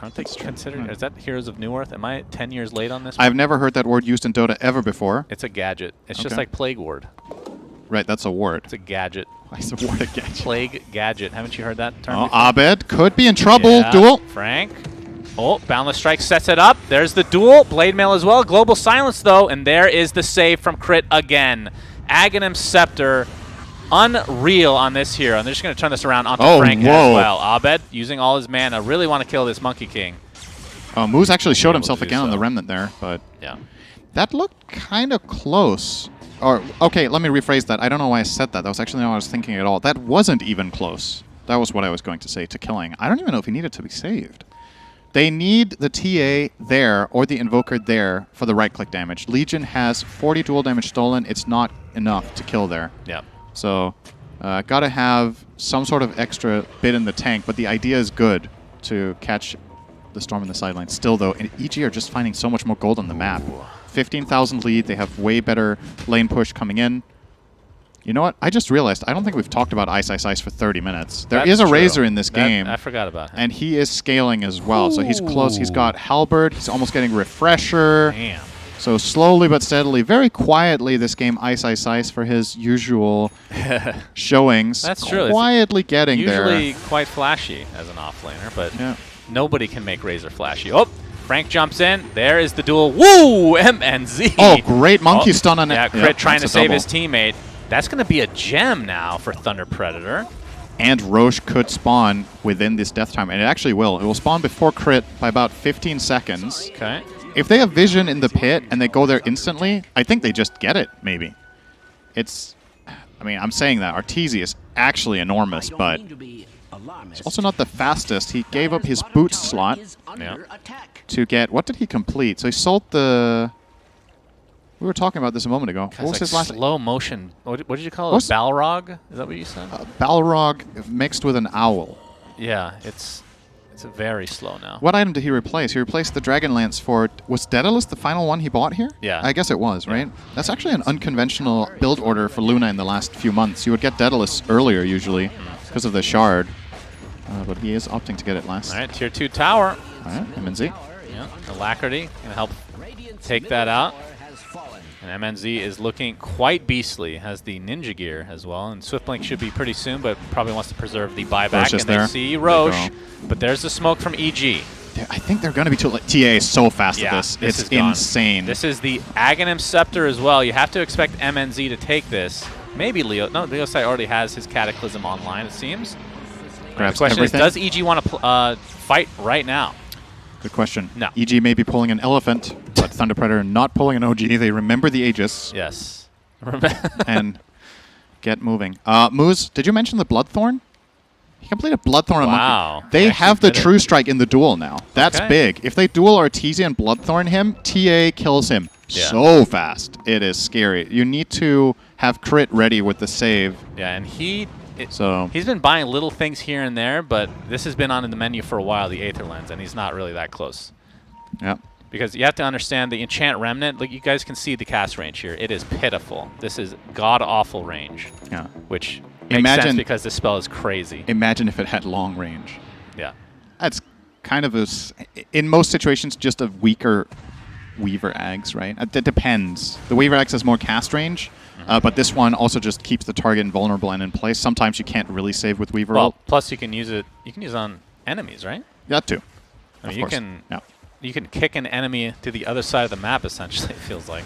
[SPEAKER 9] aren't they considered? Is that Heroes of Newerth? Am I 10 years late on this?
[SPEAKER 10] I've never heard that word used in Dota ever before.
[SPEAKER 9] It's a gadget. It's just
[SPEAKER 10] Okay.
[SPEAKER 9] like Plague Ward.
[SPEAKER 10] Right, that's a ward.
[SPEAKER 9] It's a gadget.
[SPEAKER 10] Why is a ward a gadget?
[SPEAKER 9] Plague Gadget. Haven't you heard that term
[SPEAKER 10] Oh,
[SPEAKER 9] before?
[SPEAKER 10] Abed could be in trouble.
[SPEAKER 9] Yeah,
[SPEAKER 10] Duel.
[SPEAKER 9] Frank. Oh, Boundless Strike sets it up. There's the duel. Blade Mail as well. Global Silence, though. And there is the save from Crit again. Aghanim Scepter. Unreal on this hero. And they're just going to turn this around onto Frank as well. Abed using all his mana. Really want to kill this Monkey King.
[SPEAKER 10] Moose actually showed himself again on the Remnant there, but
[SPEAKER 9] yeah,
[SPEAKER 10] that looked kind of close. Or, okay, let me rephrase that. I don't know why I said that. That was actually not what I was thinking at all. That wasn't even close. That was what I was going to say to killing. I don't even know if he needed to be saved. They need the TA there or the Invoker there for the right-click damage. Legion has 40 dual damage stolen. It's not enough to kill there.
[SPEAKER 9] Yeah.
[SPEAKER 10] So, gotta have some sort of extra bit in the tank, but the idea is good to catch the Storm in the sideline. Still, though, EG are just finding so much more gold on the map. 15,000 lead. They have way better lane push coming in. You know what? I just realized I don't think we've talked about Ice Ice Ice for 30 minutes. There is a Razor in this game.
[SPEAKER 9] I forgot about him.
[SPEAKER 10] And he is scaling as well. So he's close. He's got Halberd. He's almost getting Refresher.
[SPEAKER 9] Damn.
[SPEAKER 10] So slowly but steadily, very quietly, this game Ice Ice Ice for his usual showings.
[SPEAKER 9] That's true.
[SPEAKER 10] Quietly getting
[SPEAKER 9] usually
[SPEAKER 10] there.
[SPEAKER 9] quite flashy as an offlaner, but nobody can make Razor flashy. Oh, Frank jumps in. There is the duel. Woo! MNZ.
[SPEAKER 10] Oh, great monkey stun on it.
[SPEAKER 9] Yeah, Crit trying to save his teammate. That's going to be a gem now for Thunder Predator.
[SPEAKER 10] And Roche could spawn within this death time, and it actually will. It will spawn before Crit by about 15 seconds.
[SPEAKER 9] Okay.
[SPEAKER 10] If they have vision in the pit and they go there instantly, I think they just get it, maybe. It's... I mean, I'm saying that. Arteezy is actually enormous, but He's also not the fastest. He gave up his boot slot to get... What did he complete? So he sold the... We were talking about this a moment ago. What was
[SPEAKER 9] like
[SPEAKER 10] his last...
[SPEAKER 9] slow motion. What did you call it? Balrog? Is that what you said?
[SPEAKER 10] Balrog mixed with an owl.
[SPEAKER 9] Yeah, it's very slow now.
[SPEAKER 10] What item did he replace? He replaced the Dragon Lance for... Was Daedalus the final one he bought here?
[SPEAKER 9] Yeah.
[SPEAKER 10] I guess it was, right? That's actually an unconventional build order for Luna in the last few months. You would get Daedalus earlier, usually, because of the shard. But he is opting to get it last.
[SPEAKER 9] All right, tier 2 tower.
[SPEAKER 10] All right, MNZ.
[SPEAKER 9] Yeah, Alacrity can help take that out. And MNZ is looking quite beastly. Has the ninja gear as well. And Swiftblink should be pretty soon, but probably wants to preserve the buyback. And they see Roche, but there's the smoke from EG.
[SPEAKER 10] I think they're going to be too... TA is so fast at this. It's insane.
[SPEAKER 9] This is the Aghanim Scepter as well. You have to expect MNZ to take this. Maybe Leo. No, Leosai already has his Cataclysm online, it seems. The question is, does EG want to fight right now?
[SPEAKER 10] Good question.
[SPEAKER 9] No.
[SPEAKER 10] EG may be pulling an elephant, but Thunder Predator not pulling an OG. They remember the Aegis.
[SPEAKER 9] Yes.
[SPEAKER 10] And get moving. Moose, did you mention the Bloodthorn? He completed Bloodthorn on Monkey. They have the True Strike in the duel now. That's big. If they duel Artesia and Bloodthorn him, TA kills him so fast. It is scary. You need to have crit ready with the save.
[SPEAKER 9] Yeah, and he's been buying little things here and there, but this has been on the menu for a while, the Aether Lens, and he's not really that close.
[SPEAKER 10] Yeah.
[SPEAKER 9] Because you have to understand the Enchant Remnant, like you guys can see the cast range here. It is pitiful. This is god-awful range.
[SPEAKER 10] Yeah.
[SPEAKER 9] Which makes sense because this spell is crazy.
[SPEAKER 10] Imagine if it had long range.
[SPEAKER 9] Yeah.
[SPEAKER 10] That's kind of in most situations, just a weaker Weaver Ags, right? It depends. The Weaver Ags has more cast range. But this one also just keeps the target invulnerable and in place. Sometimes you can't really save with Weaver ult.
[SPEAKER 9] Plus you can use it. You can use it on enemies, right?
[SPEAKER 10] That too.
[SPEAKER 9] I mean, you can kick an enemy to the other side of the map. Essentially, it feels like.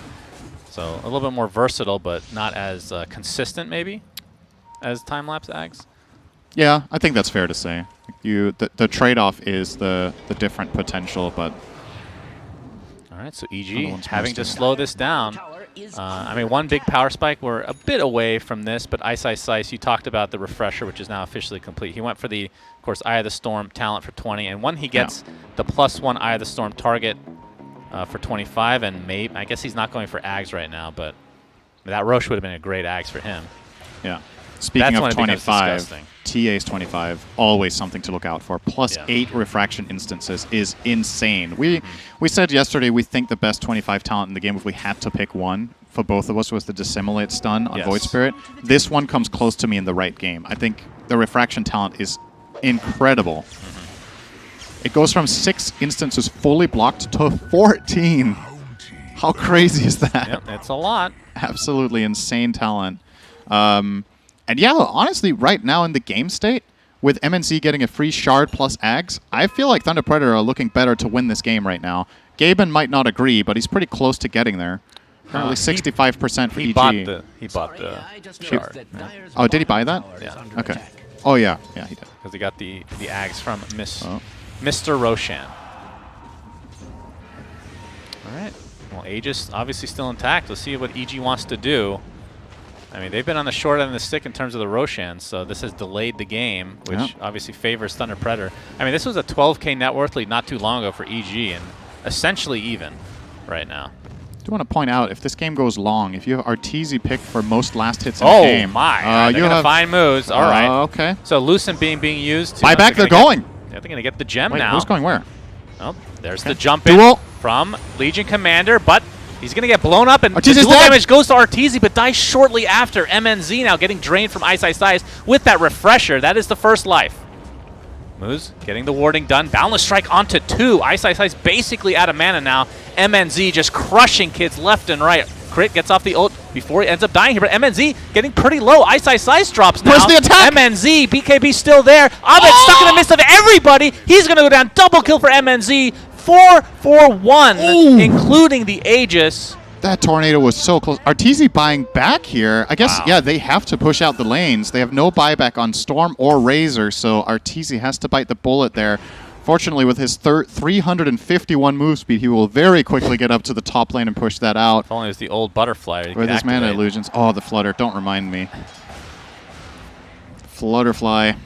[SPEAKER 9] So a little bit more versatile, but not as consistent, maybe, as time-lapse Ags.
[SPEAKER 10] Yeah, I think that's fair to say. The trade-off is the different potential, but.
[SPEAKER 9] All right, so EG having to slow this down. I mean, one big power spike. We're a bit away from this, but Ice Ice Slice, you talked about the refresher, which is now officially complete. He went for the, of course, Eye of the Storm talent for 20, and when he gets the +1 Eye of the Storm target for 25, and maybe I guess he's not going for Ags right now, but that Roche would have been a great Ags for him.
[SPEAKER 10] Yeah. Speaking of 25, TA's 25, always something to look out for. +8 refraction instances is insane. We said yesterday we think the best 25 talent in the game, if we had to pick one, for both of us was the Dissimulate stun on Void Spirit. This one comes close to me in the right game. I think the refraction talent is incredible. It goes from 6 instances fully blocked to 14. How crazy is that?
[SPEAKER 9] Yep, it's a lot.
[SPEAKER 10] Absolutely insane talent. And yeah, honestly, right now in the game state, with MNC getting a free shard plus Ags, I feel like Thunder Predator are looking better to win this game right now. Gaben might not agree, but he's pretty close to getting there. Currently 65% for EG.
[SPEAKER 9] He bought the shard.
[SPEAKER 10] Yeah. Oh, did he buy that?
[SPEAKER 9] Yeah.
[SPEAKER 10] Okay. Oh, yeah. Yeah, he did.
[SPEAKER 9] Because he got the Ags from Mr. Roshan. All right. Well, Aegis obviously still intact. Let's see what EG wants to do. I mean, they've been on the short end of the stick in terms of the Roshan, so this has delayed the game, which obviously favors Thunder Predator. I mean, this was a 12K net worth lead not too long ago for EG, and essentially even right now.
[SPEAKER 10] I do want to point out, if this game goes long, if you have Arteezy picked for most last hits in the game.
[SPEAKER 9] Oh, my. They're going to find moves. All right.
[SPEAKER 10] Okay.
[SPEAKER 9] So Lucent being used.
[SPEAKER 10] Buy back, they're going.
[SPEAKER 9] They're going to get the gem
[SPEAKER 10] Wait,
[SPEAKER 9] now.
[SPEAKER 10] Who's going where?
[SPEAKER 9] Oh, there's the jump in from Legion Commander, but he's going to get blown up, and
[SPEAKER 10] Arteezy's
[SPEAKER 9] dual damage goes to Arteezy, but dies shortly after. MNZ now getting drained from Ice Ice Ice with that refresher. That is the first life. Moose getting the warding done. Boundless Strike onto 2. Ice Ice Ice basically out of mana now. MNZ just crushing kids left and right. Crit gets off the ult before he ends up dying here, but MNZ getting pretty low. Ice Ice Ice drops now.
[SPEAKER 10] Where's the attack?
[SPEAKER 9] MNZ, BKB still there. Ahmed stuck in the midst of everybody. He's going to go down. Double kill for MNZ. 4-4-1, including the Aegis.
[SPEAKER 10] That tornado was so close. Arteezy buying back here. I guess, yeah, they have to push out the lanes. They have no buyback on Storm or Razor, so Arteezy has to bite the bullet there. Fortunately, with his 351 move speed, he will very quickly get up to the top lane and push that out.
[SPEAKER 9] If only it was the old butterfly.
[SPEAKER 10] With his mana illusions. Oh, the flutter. Don't remind me. Flutterfly.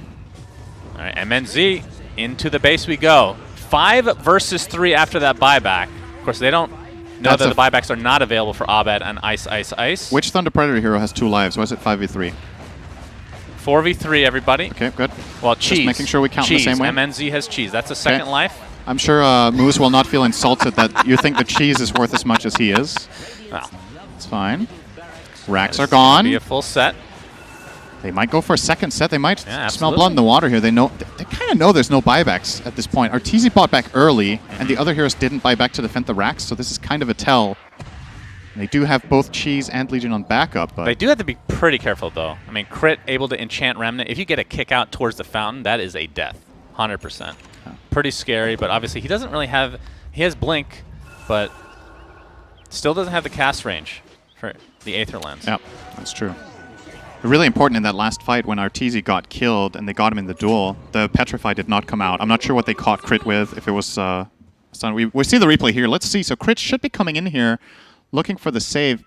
[SPEAKER 9] All right, MNZ, into the base we go. 5 versus 3 after that buyback. Of course, they don't know that the buybacks are not available for Abed and Ice, Ice, Ice.
[SPEAKER 10] Which Thunder Predator hero has 2 lives? Was it 5v3?
[SPEAKER 9] 4v3, everybody.
[SPEAKER 10] Okay, good.
[SPEAKER 9] Well, Cheese.
[SPEAKER 10] Just making sure we count
[SPEAKER 9] Cheese.
[SPEAKER 10] the same way.
[SPEAKER 9] MNZ has Cheese. That's a second life.
[SPEAKER 10] I'm sure Moose will not feel insulted that you think the Cheese is worth as much as he is.
[SPEAKER 9] Well,
[SPEAKER 10] it's fine. Racks are gone.
[SPEAKER 9] Be a full set.
[SPEAKER 10] They might go for a second set. They might smell blood in the water here. They know. They kind of know there's no buybacks at this point. Arteezy bought back early, and the other heroes didn't buy back to defend the racks, so this is kind of a tell. They do have both Cheese and Legion on backup, but
[SPEAKER 9] they do have to be pretty careful, though. I mean, Crit able to enchant Remnant. If you get a kick out towards the fountain, that is a death, 100%. Pretty scary, but obviously he doesn't really have. He has Blink, but still doesn't have the cast range for the Aether Lens.
[SPEAKER 10] Yeah, that's true. Really important in that last fight when Arteezy got killed and they got him in the duel. The Petrify did not come out. I'm not sure what they caught Crit with. If it was Stun. We see the replay here. Let's see. So Crit should be coming in here, looking for the save.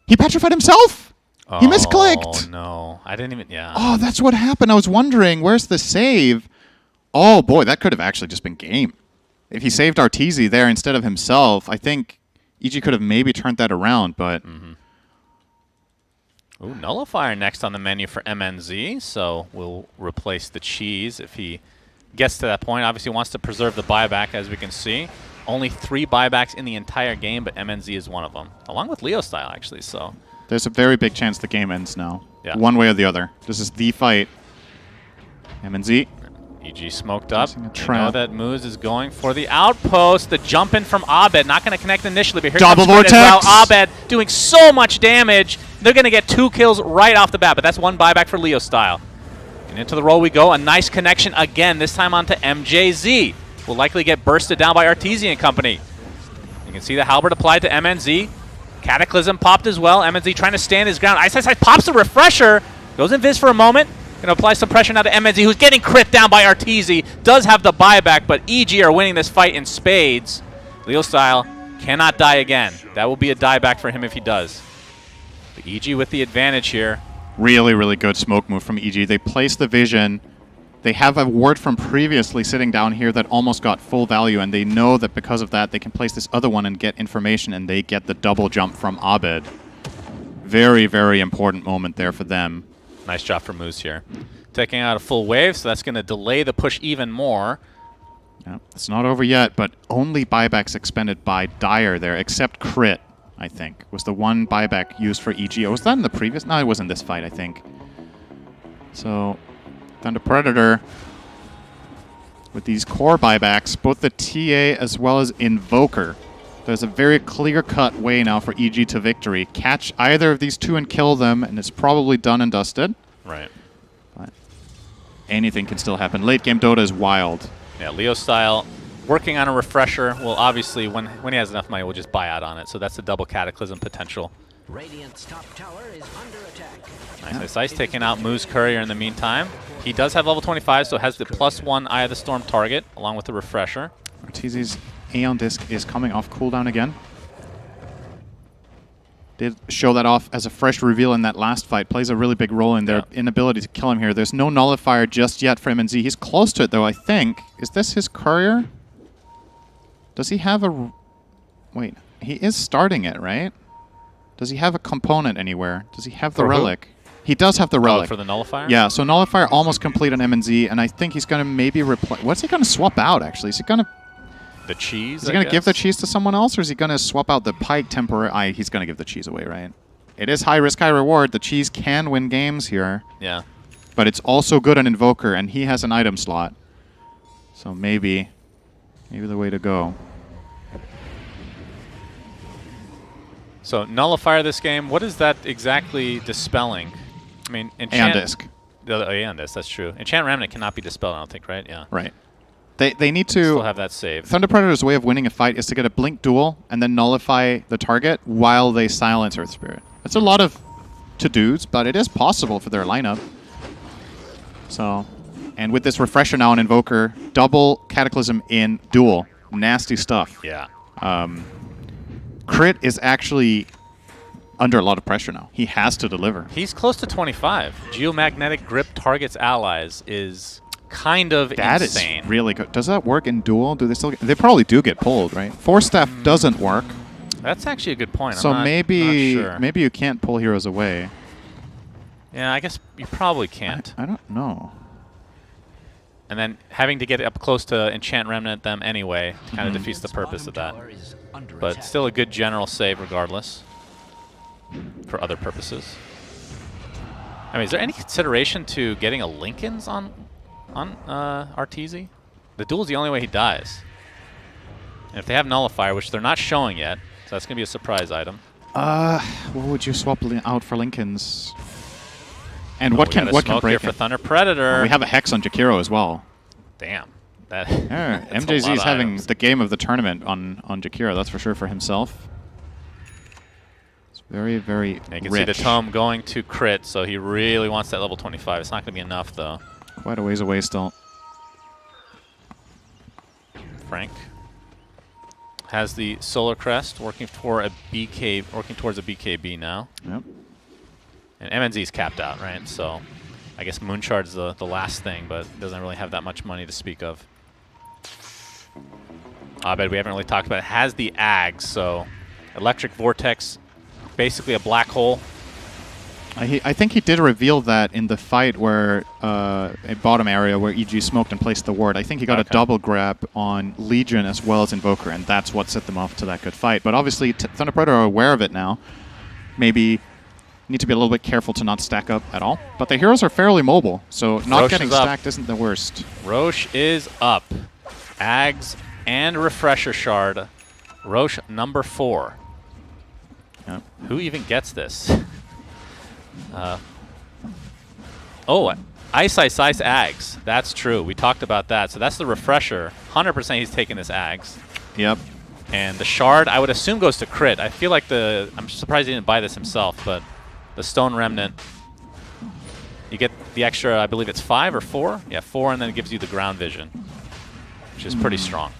[SPEAKER 10] He petrified himself. He misclicked.
[SPEAKER 9] Oh no, I didn't even. Yeah.
[SPEAKER 10] Oh, that's what happened. I was wondering where's the save. Oh boy, that could have actually just been game. If he saved Arteezy there instead of himself, I think EG could have maybe turned that around, but.
[SPEAKER 9] Ooh, Nullifier next on the menu for MNZ, so we'll replace the Cheese if he gets to that point. Obviously wants to preserve the buyback, as we can see. Only 3 buybacks in the entire game, but MNZ is one of them, along with Leo Style, actually. So
[SPEAKER 10] there's a very big chance the game ends now,
[SPEAKER 9] one
[SPEAKER 10] way or the other. This is the fight. MNZ.
[SPEAKER 9] EG smoked up. You know that Moose is going for the outpost. The jump in from Abed, not going to connect initially, but here
[SPEAKER 10] Double
[SPEAKER 9] comes Vortex as well.
[SPEAKER 10] Vortex!
[SPEAKER 9] Abed doing so much damage. They're going to get 2 kills right off the bat, but that's 1 buyback for Leo Style. And into the roll we go. A nice connection again, this time onto MJZ. Will likely get bursted down by Arteezy and company. You can see the halberd applied to MNZ. Cataclysm popped as well. MNZ trying to stand his ground. Ice Ice Ice pops the refresher. Goes in Viz for a moment. Going to apply some pressure now to MNZ, who's getting crit down by Arteezy. Does have the buyback, but EG are winning this fight in spades. Leo Style cannot die again. That will be a dieback for him if he does. But EG with the advantage here.
[SPEAKER 10] Really, really good smoke move from EG. They place the vision. They have a ward from previously sitting down here that almost got full value, and they know that because of that, they can place this other one and get information, and they get the double jump from Abed. Very, very important moment there for them.
[SPEAKER 9] Nice job for Moose here. Taking out a full wave, so that's going to delay the push even more.
[SPEAKER 10] Yeah, it's not over yet, but only buybacks expended by Dire there, except Crit, I think, was the one buyback used for EG. Was that in the previous? No, it was in this fight, I think. So, Thunder Predator with these core buybacks, both the TA as well as Invoker. There's a very clear-cut way now for EG to victory. Catch either of these 2 and kill them, and it's probably done and dusted.
[SPEAKER 9] Right.
[SPEAKER 10] But anything can still happen. Late-game Dota is wild.
[SPEAKER 9] Yeah, Leo Style working on a refresher. Well, obviously, when he has enough money, we'll just buy out on it. So that's a double Cataclysm potential.
[SPEAKER 11] Radiant's top tower is under attack.
[SPEAKER 9] Nice Ice taking out Moose Courier in the meantime. He does have level 25, so has the +1 Eye of the Storm target, along with the refresher.
[SPEAKER 10] Arteezy's Aeon Disc is coming off cooldown again. Did show that off as a fresh reveal in that last fight. Plays a really big role in their inability to kill him here. There's no Nullifier just yet for MNZ. He's close to it, though, I think. Is this his courier? Does he have a... Wait, he is starting it, right? Does he have a component anywhere? Does he have the relic? He does have the relic.
[SPEAKER 9] For the Nullifier?
[SPEAKER 10] Yeah, so Nullifier almost complete on MNZ, and I think he's going to maybe replace... What's he going to swap out, actually? Is he going to...
[SPEAKER 9] The Cheese,
[SPEAKER 10] Is he going to give the Cheese to someone else, or is he going to swap out the Pike temporarily? He's going to give the Cheese away, right? It is high risk, high reward. The Cheese can win games here.
[SPEAKER 9] Yeah.
[SPEAKER 10] But it's also good on Invoker, and he has an item slot. So maybe the way to go.
[SPEAKER 9] So Nullifier this game, what is that exactly dispelling? I mean,
[SPEAKER 10] Aeon Disc.
[SPEAKER 9] Aeon Disc, that's true. Enchant Remnant cannot be dispelled, I don't think, right? Yeah.
[SPEAKER 10] Right. They need to...
[SPEAKER 9] Still have that saved.
[SPEAKER 10] Thunder Predator's way of winning a fight is to get a Blink duel and then nullify the target while they silence Earth Spirit. It's a lot of to-dos, but it is possible for their lineup. So, and with this refresher now on Invoker, double Cataclysm in duel. Nasty stuff.
[SPEAKER 9] Yeah.
[SPEAKER 10] Crit is actually under a lot of pressure now. He has to deliver.
[SPEAKER 9] He's close to 25. Geomagnetic Grip targets allies is kind of
[SPEAKER 10] That
[SPEAKER 9] insane.
[SPEAKER 10] is really good. Does that work in duel? Do they still? They probably do get pulled, right? Force staff doesn't work.
[SPEAKER 9] That's actually a good point.
[SPEAKER 10] So
[SPEAKER 9] I'm not sure.
[SPEAKER 10] maybe you can't pull heroes away.
[SPEAKER 9] Yeah, I guess you probably can't.
[SPEAKER 10] I don't know.
[SPEAKER 9] And then having to get up close to Enchant Remnant them anyway kind of defeats the purpose of that. But still a good general save regardless for other purposes. I mean, is there any consideration to getting a Lincoln's on Arteezy? The duel's the only way he dies. And if they have Nullifier, which they're not showing yet, so that's going to be a surprise item.
[SPEAKER 10] What would you swap out for Lincoln's? And
[SPEAKER 9] Oh,
[SPEAKER 10] what
[SPEAKER 9] we
[SPEAKER 10] can
[SPEAKER 9] got a
[SPEAKER 10] what can
[SPEAKER 9] smoke here
[SPEAKER 10] break
[SPEAKER 9] for
[SPEAKER 10] it?
[SPEAKER 9] Thunder Predator?
[SPEAKER 10] We have a Hex on Jakiro as well.
[SPEAKER 9] Damn. That
[SPEAKER 10] Yeah,
[SPEAKER 9] that's a lot
[SPEAKER 10] MJZ is
[SPEAKER 9] of
[SPEAKER 10] having
[SPEAKER 9] items.
[SPEAKER 10] the game of the tournament on Jakiro, that's for sure, for himself. It's very, very
[SPEAKER 9] Yeah, you can
[SPEAKER 10] rich.
[SPEAKER 9] see the Tome going to crit, so he really wants that level 25. It's not going to be enough, though.
[SPEAKER 10] Quite a ways away still.
[SPEAKER 9] Frank has the Solar Crest working towards a BKB now.
[SPEAKER 10] Yep.
[SPEAKER 9] And MNZ's capped out, right? So I guess Moonshard's the last thing, but doesn't really have that much money to speak of. Abed, we haven't really talked about it. Has the Ags, so Electric Vortex, basically a black hole.
[SPEAKER 10] I think he did reveal that in the fight where, at bottom area where EG smoked and placed the ward. I think he got a double grab on Legion as well as Invoker, and that's what set them off to that good fight. But obviously, Thunder Predator are aware of it now. Maybe need to be a little bit careful to not stack up at all. But the heroes are fairly mobile, so not
[SPEAKER 9] Roche
[SPEAKER 10] getting
[SPEAKER 9] is up.
[SPEAKER 10] stacked isn't the worst.
[SPEAKER 9] Roche is up. Ags and Refresher Shard. Roche number 4.
[SPEAKER 10] Yep.
[SPEAKER 9] Who even gets this? Ice Ags. That's true. We talked about that. So that's the Refresher. 100% he's taking this Ags.
[SPEAKER 10] Yep.
[SPEAKER 9] And the Shard, I would assume, goes to crit. I feel like I'm surprised he didn't buy this himself, but the Stone Remnant, you get the extra, I believe it's 5 or 4? Yeah, 4, and then it gives you the ground vision, which is pretty strong.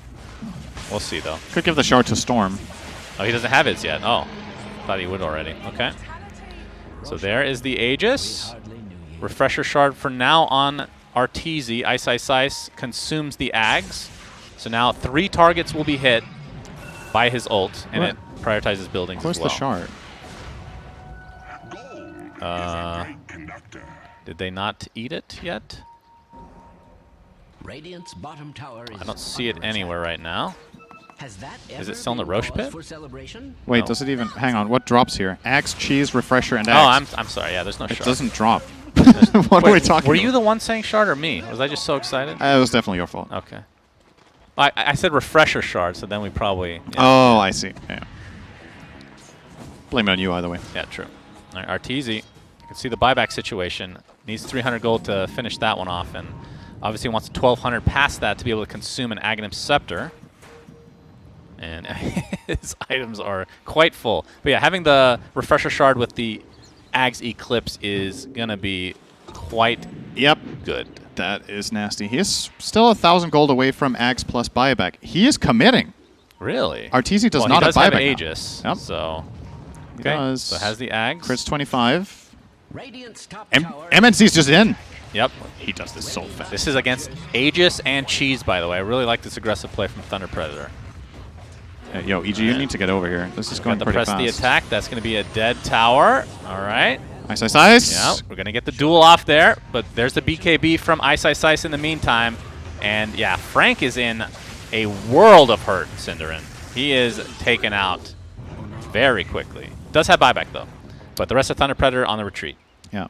[SPEAKER 9] We'll see, though.
[SPEAKER 10] Could give the shard to Storm.
[SPEAKER 9] Oh, he doesn't have his yet. Oh, thought he would already. Okay. So there is the Aegis. Refresher Shard for now on Arteezy. Ice consumes the Ags. So now 3 targets will be hit by his ult, and it prioritizes buildings
[SPEAKER 10] Where's
[SPEAKER 9] as well.
[SPEAKER 10] the shard?
[SPEAKER 9] Did they not eat it yet?
[SPEAKER 11] Radiant's bottom tower is
[SPEAKER 9] I don't see it anywhere right now.
[SPEAKER 11] Has that
[SPEAKER 9] Is it
[SPEAKER 11] ever
[SPEAKER 9] still in the
[SPEAKER 11] been
[SPEAKER 9] Roche
[SPEAKER 11] cause
[SPEAKER 9] pit?
[SPEAKER 11] for celebration?
[SPEAKER 10] Wait,
[SPEAKER 9] No.
[SPEAKER 10] does it even... Hang on, what drops here? Axe, cheese, refresher, and
[SPEAKER 9] Oh,
[SPEAKER 10] axe.
[SPEAKER 9] I'm sorry. Yeah, there's no
[SPEAKER 10] It
[SPEAKER 9] shard.
[SPEAKER 10] doesn't drop. What are we talking
[SPEAKER 9] Were
[SPEAKER 10] about?
[SPEAKER 9] you the one saying shard or me? Was I just so excited?
[SPEAKER 10] It was definitely your fault.
[SPEAKER 9] Okay. I said refresher shard, so then we probably... Yeah,
[SPEAKER 10] Oh, I see. Yeah. Blame it on you either way.
[SPEAKER 9] yeah true. All right, Arteezy, you can see the buyback situation. Needs 300 gold to finish that one off, and obviously wants 1,200 past that to be able to consume an Aghanim Scepter. And his items are quite full. But yeah, having the refresher shard with the Ags Eclipse is going to be quite good.
[SPEAKER 10] That is nasty. He is still 1,000 gold away from Axe plus buyback. He is committing.
[SPEAKER 9] Really?
[SPEAKER 10] Arteezy does
[SPEAKER 9] well,
[SPEAKER 10] not
[SPEAKER 9] he does
[SPEAKER 10] have
[SPEAKER 9] have
[SPEAKER 10] buyback now.
[SPEAKER 9] Aegis,
[SPEAKER 10] Yep.
[SPEAKER 9] so...
[SPEAKER 10] He
[SPEAKER 9] Okay,
[SPEAKER 10] does.
[SPEAKER 9] so has the Ags.
[SPEAKER 10] Crits 25.
[SPEAKER 11] Radiant's top tower
[SPEAKER 10] MNC's just in.
[SPEAKER 9] Yep.
[SPEAKER 10] He does this so fast.
[SPEAKER 9] This is against Aegis and Cheese, by the way. I really like this aggressive play from Thunder Predator.
[SPEAKER 10] Yo, EG, you need to get over here. This is going
[SPEAKER 9] Got to
[SPEAKER 10] pretty
[SPEAKER 9] press
[SPEAKER 10] fast.
[SPEAKER 9] the attack. That's going to be a dead tower. All right.
[SPEAKER 10] Ice.
[SPEAKER 9] Yeah, we're going to get the duel off there, but there's the BKB from Ice in the meantime. And yeah, Frank is in a world of hurt, Cinderin. He is taken out very quickly. Does have buyback, though. But the rest of Thunder Predator on the retreat.
[SPEAKER 10] Yeah.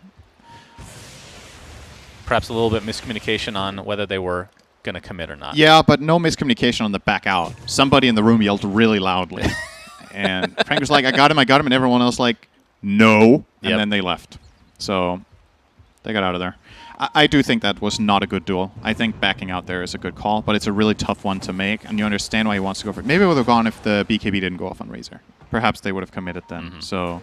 [SPEAKER 9] Perhaps a little bit miscommunication on whether they were going to commit or not.
[SPEAKER 10] Yeah, but no miscommunication on the back out. Somebody in the room yelled really loudly. And Frank was like, I got him, and everyone else like, no. And then they left. So they got out of there. I do think that was not a good duel. I think backing out there is a good call, but it's a really tough one to make, and you understand why he wants to go for it. Maybe it would have gone if the BKB didn't go off on Razor. Perhaps they would have committed then. So,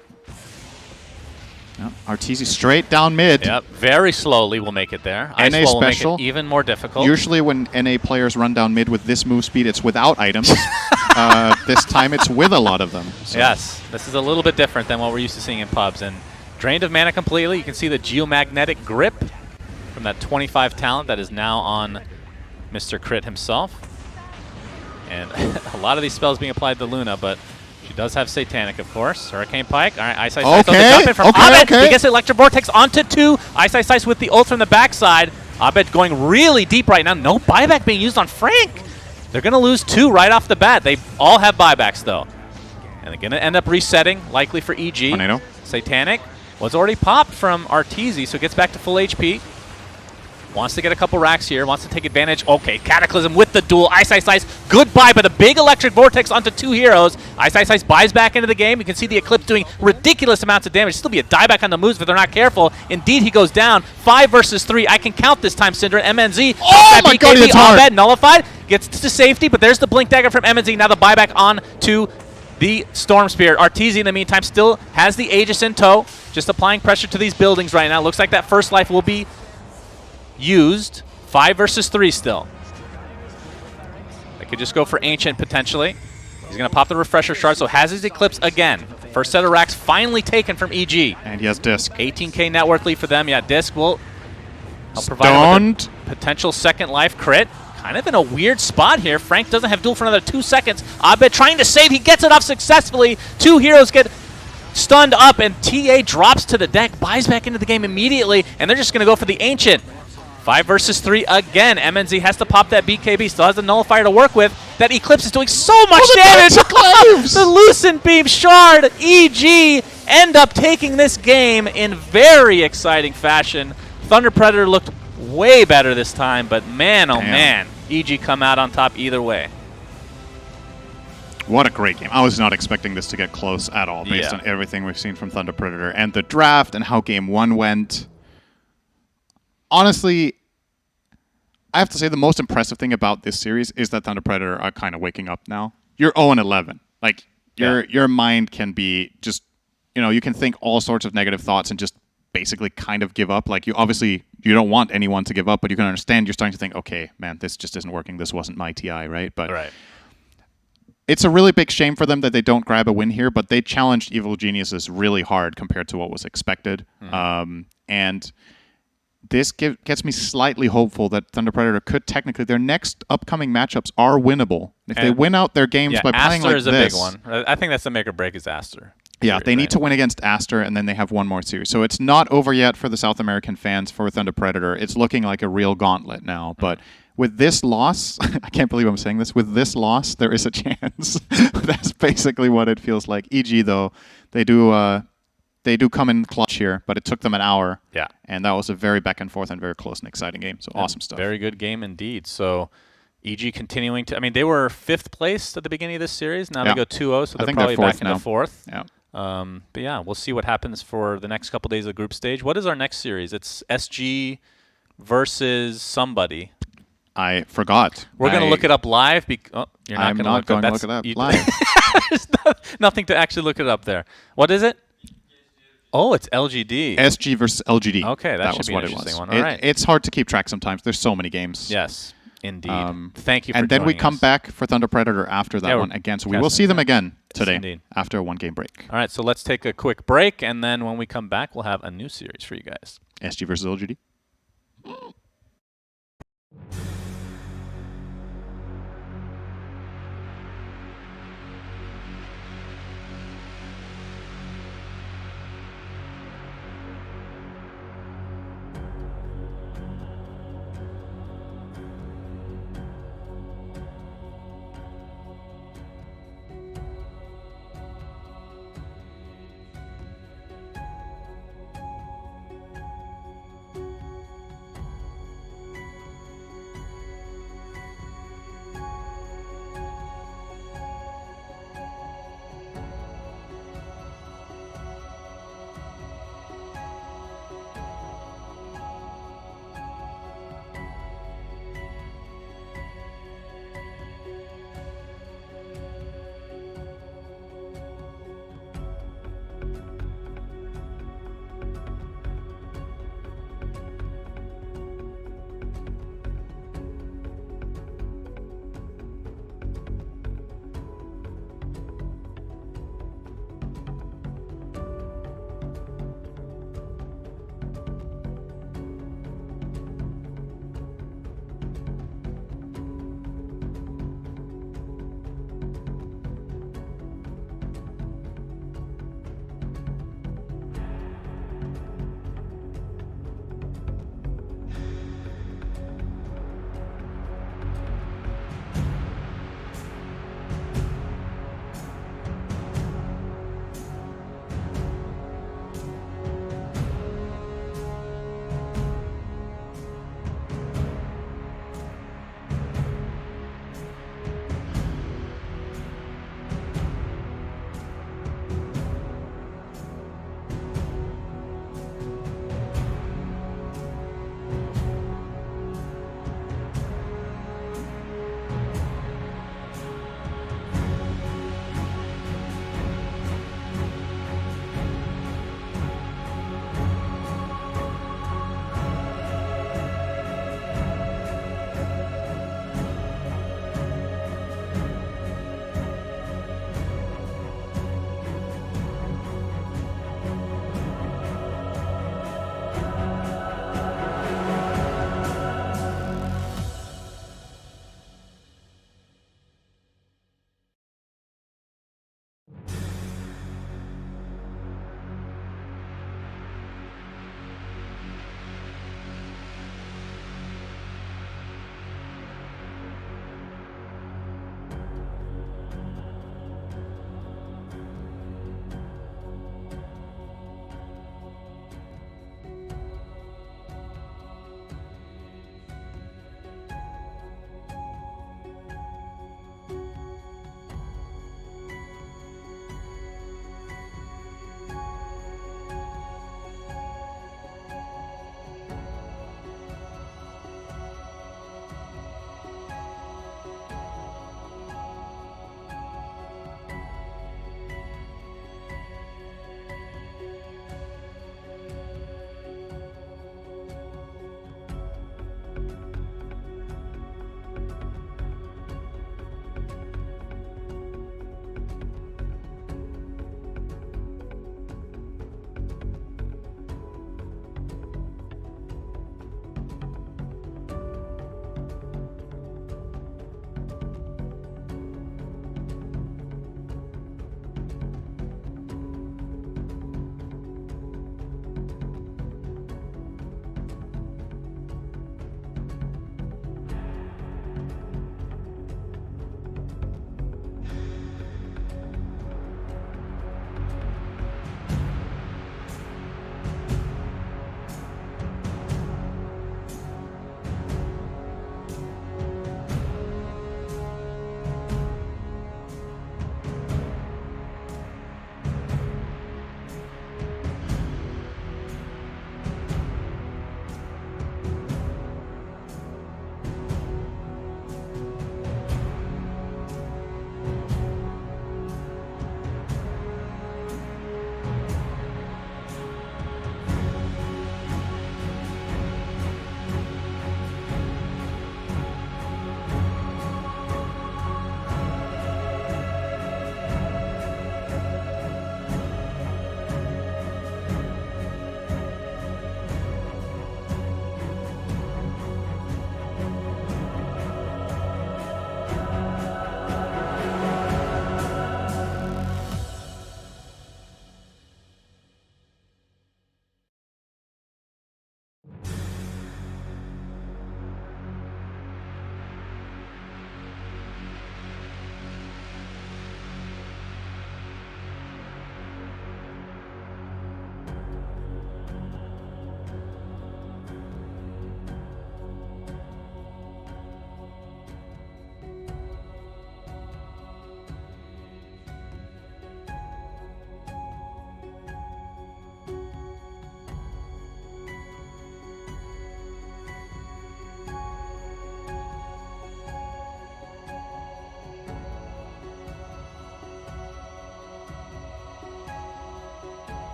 [SPEAKER 10] yep. Arteezy straight down mid.
[SPEAKER 9] Yep, very slowly we'll make it there.
[SPEAKER 10] NA
[SPEAKER 9] Ice will make
[SPEAKER 10] special.
[SPEAKER 9] it even more difficult.
[SPEAKER 10] Usually when NA players run down mid with this move speed, it's without items. This time it's with a lot of them. So.
[SPEAKER 9] Yes, this is a little bit different than what we're used to seeing in pubs. And drained of mana completely. You can see the geomagnetic grip. from that 25 talent that is now on Mr. Crit himself. And a lot of these spells being applied to Luna, but she does have Satanic, of course. Hurricane Pike. All right, Ice Ice Ice. The jump in from Abed. He gets Electric Vortex onto 2. Ice Ice Ice with the ult from the backside. Abed going really deep right now. No buyback being used on Frank. They're going to lose 2 right off the bat. They all have buybacks, though. And they're going to end up resetting, likely for EG.
[SPEAKER 10] Tornado.
[SPEAKER 9] Satanic was already popped from Arteezy, so it gets back to full HP. Wants to get a couple racks here, wants to take advantage. Okay, Cataclysm with the duel. Ice Ice Ice, goodbye, but a big Electric Vortex onto 2 heroes. Ice Ice Ice buys back into the game. You can see the Eclipse doing ridiculous amounts of damage. Still be a dieback on the moves if they're not careful. Indeed, he goes down. 5 versus 3. I can count this time, Syndra. MNZ.
[SPEAKER 10] Oh my god, it's hard.
[SPEAKER 9] Abed nullified. Gets to safety, but there's the Blink Dagger from MNZ. Now the buyback on to the Storm Spirit. Arteezy, in the meantime, still has the Aegis in tow. Just applying pressure to these buildings right now. Looks like that first life will be used. 5 versus 3 still. They could just go for Ancient potentially. He's going to pop the Refresher Shard, so has his Eclipse again. First set of racks finally taken from EG.
[SPEAKER 10] And he has Disc.
[SPEAKER 9] 18k net worth lead for them. Yeah, Disc will help provide him with a potential second life crit. Kind of in a weird spot here. Frank doesn't have duel for another 2 seconds. Abed trying to save. He gets it off successfully. 2 heroes get stunned up, and TA drops to the deck, buys back into the game immediately, and they're just going to go for the Ancient. 5 versus 3 again. MNZ has to pop that BKB. Still has the Nullifier to work with. That Eclipse is doing so much damage. The Lucent Beam Shard. EG end up taking this game in very exciting fashion. Thunder Predator looked way better this time, but man, oh man, EG come out on top either way.
[SPEAKER 10] What a great game. I was not expecting this to get close at all based on everything we've seen from Thunder Predator and the draft and how game 1 went. Honestly, I have to say the most impressive thing about this series is that Thunder Predator are kind of waking up now. You're 0-11. Like, your mind can be just, you know, you can think all sorts of negative thoughts and just basically kind of give up. Like, you don't want anyone to give up, but you can understand you're starting to think, okay, man, this just isn't working. This wasn't my TI, right? But it's a really big shame for them that they don't grab a win here, but they challenged Evil Geniuses really hard compared to what was expected. And this gets me slightly hopeful that Thunder Predator could technically, their next upcoming matchups are winnable. If they win out their games by playing like this.
[SPEAKER 9] Aster is a big one. I think that's the make or break is Aster.
[SPEAKER 10] Yeah, they need to win against Aster, and then they have one more series. So it's not over yet for the South American fans for Thunder Predator. It's looking like a real gauntlet now. But with this loss, I can't believe I'm saying this, with this loss, there is a chance. That's basically what it feels like. EG, though, they do come in clutch here, but it took them an hour.
[SPEAKER 9] Yeah.
[SPEAKER 10] And that was a very back and forth and very close and exciting game. So awesome stuff.
[SPEAKER 9] Very good game indeed. So EG continuing to, I mean, they were 5th place at the beginning of this series. Now they go 2-0, so they're probably back into 4th.
[SPEAKER 10] Yeah.
[SPEAKER 9] But yeah, we'll see what happens for the next couple days of the group stage. What is our next series? It's SG versus somebody.
[SPEAKER 10] I forgot.
[SPEAKER 9] We're going to look it up live. You're not going to
[SPEAKER 10] look it up live.
[SPEAKER 9] There's nothing to actually look it up there. What is it? Oh, it's LGD.
[SPEAKER 10] SG versus LGD.
[SPEAKER 9] Okay, that should be an interesting one. All right.
[SPEAKER 10] It's hard to keep track sometimes. There's so many games.
[SPEAKER 9] Yes, indeed. Thank you for
[SPEAKER 10] And then we
[SPEAKER 9] joining
[SPEAKER 10] come
[SPEAKER 9] us.
[SPEAKER 10] back for Thunder Predator after that one again. So we will see them again today after a 1-game break.
[SPEAKER 9] All right, so let's take a quick break, and then when we come back, we'll have a new series for you guys.
[SPEAKER 10] SG versus LGD.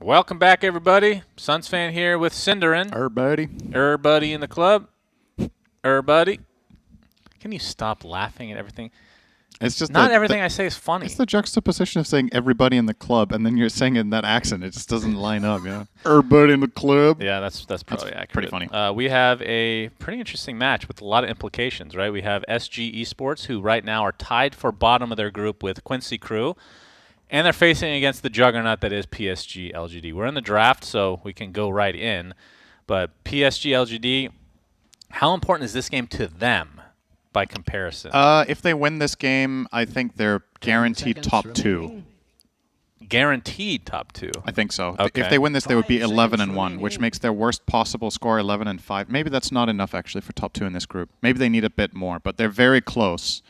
[SPEAKER 9] Welcome back, everybody. Suns fan here with Cinderin. Everybody in the club. Everybody. Can you stop laughing at everything?
[SPEAKER 10] It's just
[SPEAKER 9] not everything I say is funny.
[SPEAKER 10] It's the juxtaposition of saying everybody in the club and then you're saying it in that accent. It just doesn't line up, you know? Everybody in the club.
[SPEAKER 9] Yeah, that's probably accurate.
[SPEAKER 10] Pretty funny.
[SPEAKER 9] We have a pretty interesting match with a lot of implications, right? We have SG Esports, who right now are tied for bottom of their group with Quincy Crew, and they're facing against the juggernaut that is PSG LGD. We're in the draft, so we can go right in. But PSG LGD, how important is this game to them? By comparison,
[SPEAKER 10] if they win this game, I think they're guaranteed top 2.
[SPEAKER 9] Guaranteed top 2.
[SPEAKER 10] I think so.
[SPEAKER 9] Okay.
[SPEAKER 10] If they win this, they would be 11-1, which makes their worst possible score 11-5. Maybe that's not enough actually for top 2 in this group. Maybe they need a bit more, but they're very close.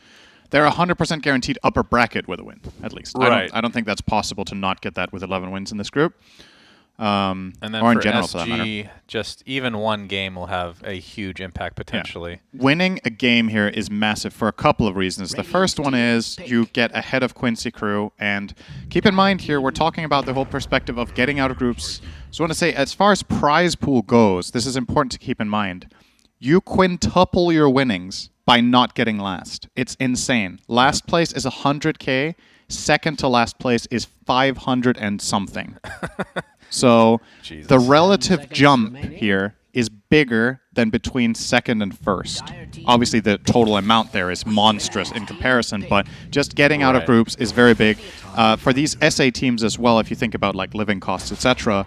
[SPEAKER 10] They're 100% guaranteed upper bracket with a win, at least.
[SPEAKER 9] Right.
[SPEAKER 10] I don't think that's possible to not get that with 11 wins in this group.
[SPEAKER 9] And then
[SPEAKER 10] or
[SPEAKER 9] for
[SPEAKER 10] in general,
[SPEAKER 9] SG,
[SPEAKER 10] for that matter.
[SPEAKER 9] just even one game will have a huge impact potentially.
[SPEAKER 10] Yeah. Winning a game here is massive for a couple of reasons. The first one is you get ahead of Quincy Crew, and keep in mind here, we're talking about the whole perspective of getting out of groups. So I want to say, as far as prize pool goes, this is important to keep in mind. You quintuple your winnings by not getting last. It's insane. Last place is 100K. Second to last place is 500 and something. So
[SPEAKER 9] Jesus.
[SPEAKER 10] The relative jump here is bigger than between second and first. Obviously, the total amount there is monstrous in comparison, but just getting out of groups is very big. For these SA teams as well, if you think about like living costs, etc.,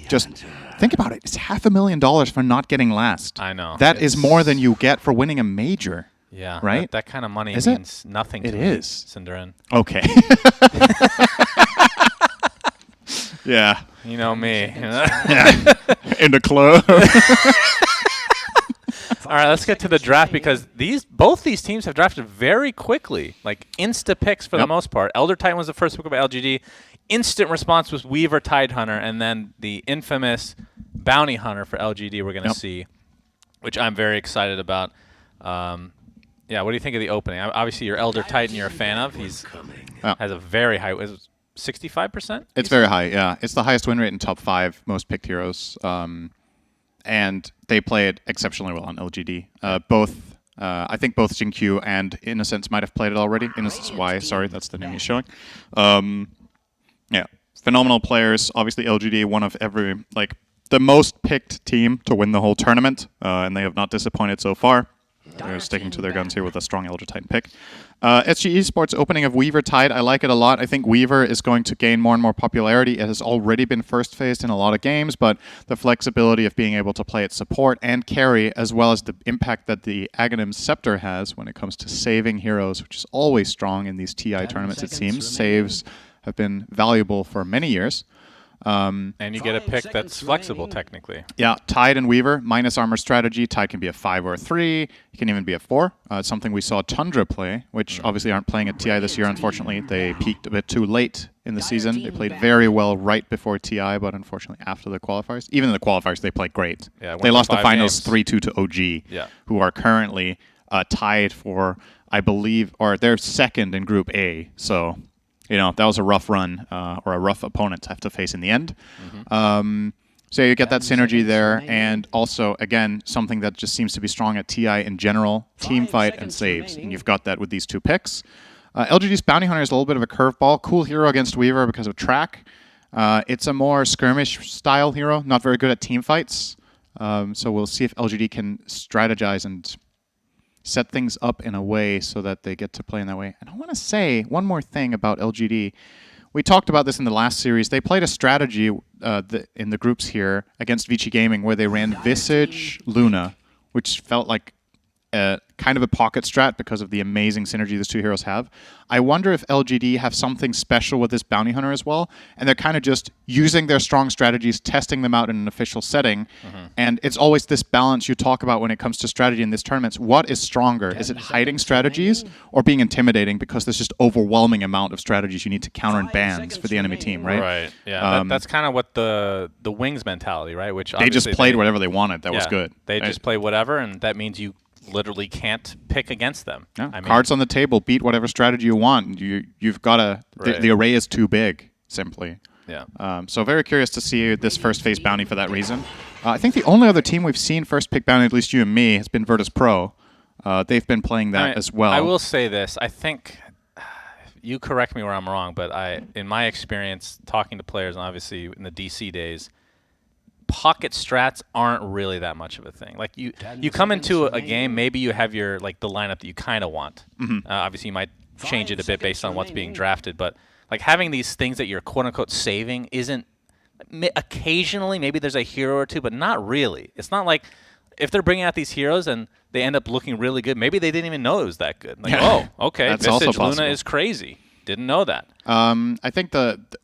[SPEAKER 10] just think about it. It's $500,000 for not getting last.
[SPEAKER 9] I know.
[SPEAKER 10] That is more than you get for winning a major.
[SPEAKER 9] Yeah,
[SPEAKER 10] right?
[SPEAKER 9] That kind of money
[SPEAKER 10] is
[SPEAKER 9] means nothing to
[SPEAKER 10] it
[SPEAKER 9] me,
[SPEAKER 10] is.
[SPEAKER 9] Cinderin.
[SPEAKER 10] Okay. Yeah.
[SPEAKER 9] You know me.
[SPEAKER 10] Yeah. In the club.
[SPEAKER 9] All right, let's get to the draft because both these teams have drafted very quickly, like insta picks for the most part. Elder Titan was the first pick by LGD. Instant response was Weaver Tidehunter, and then the infamous Bounty Hunter for LGD we're going to see, which I'm very excited about. Yeah, what do you think of the opening? Obviously, your Elder Titan you're a fan of. He's has a very high 65%?
[SPEAKER 10] It's very high, yeah. It's the highest win rate in top 5 most picked heroes. And they play it exceptionally well on LGD. I think both Jinkyu and Innocence might have played it already. Innocence Y, sorry, that's the name he's showing. Yeah, phenomenal players. Obviously, LGD, one of the most picked team to win the whole tournament, and they have not disappointed so far. They're sticking to their guns here with a strong Elder Titan pick. SG Esports opening of Weaver Tide. I like it a lot. I think Weaver is going to gain more and more popularity. It has already been first phased in a lot of games, but the flexibility of being able to play it support and carry, as well as the impact that the Aghanim Scepter has when it comes to saving heroes, which is always strong in these TI tournaments, it seems. Saves have been valuable for many years.
[SPEAKER 9] And you get a pick that's flexible, technically.
[SPEAKER 10] Yeah, Tide and Weaver, minus armor strategy. Tide can be a 5 or a 3. It can even be a 4. It's something we saw Tundra play, which obviously aren't playing at TI this year, unfortunately. They peaked a bit too late in the season. They played very well right before TI, but unfortunately after the qualifiers. Even in the qualifiers, they played great.
[SPEAKER 9] Yeah,
[SPEAKER 10] they lost the finals 3-2 to OG, who are currently tied for, I believe, or they're second in Group A. So... you know, that was a rough run or a rough opponent to have to face in the end. So you get that synergy there. And also, again, something that just seems to be strong at TI in general, team fight and saves. And you've got that with these two picks. LGD's Bounty Hunter is a little bit of a curveball. Cool hero against Weaver because of track. It's a more skirmish-style hero, not very good at team fights. So we'll see if LGD can strategize and set things up in a way so that they get to play in that way. And I want to say one more thing about LGD. We talked about this in the last series. They played a strategy in the groups here against Vici Gaming where they ran Visage Luna, which felt like kind of a pocket strat because of the amazing synergy these two heroes have. I wonder if LGD have something special with this Bounty Hunter as well, and they're kind of just using their strong strategies, testing them out in an official setting, and it's always this balance you talk about when it comes to strategy in these tournaments. What is stronger? Is it hiding strategies or being intimidating because there's just overwhelming amount of strategies you need to counter in bans for the enemy team, right?
[SPEAKER 9] Right, yeah. That's kind of what the Wings mentality, right? Which
[SPEAKER 10] they just played whatever they wanted. That was good.
[SPEAKER 9] They just play whatever, and that means you literally can't pick against them.
[SPEAKER 10] Yeah. I mean, cards on the table, beat whatever strategy you want. You've got to... The array is too big, simply.
[SPEAKER 9] Yeah.
[SPEAKER 10] So very curious to see this first phase bounty for that reason. I think the only other team we've seen first pick bounty, at least you and me, has been Virtus Pro. They've been playing that as well.
[SPEAKER 9] I will say this. I think, you correct me where I'm wrong, but in my experience talking to players, and obviously in the DC days, pocket strats aren't really that much of a thing. Like you come into a game, maybe you have your the lineup that you kind of want. Obviously, you might change it a bit based on what's being drafted, but like having these things that you're quote unquote saving isn't. Occasionally, maybe there's a hero or two, but not really. It's not like if they're bringing out these heroes and they end up looking really good, maybe they didn't even know it was that good. Like, oh, okay, Visage Luna is crazy. Didn't know that.
[SPEAKER 10] I think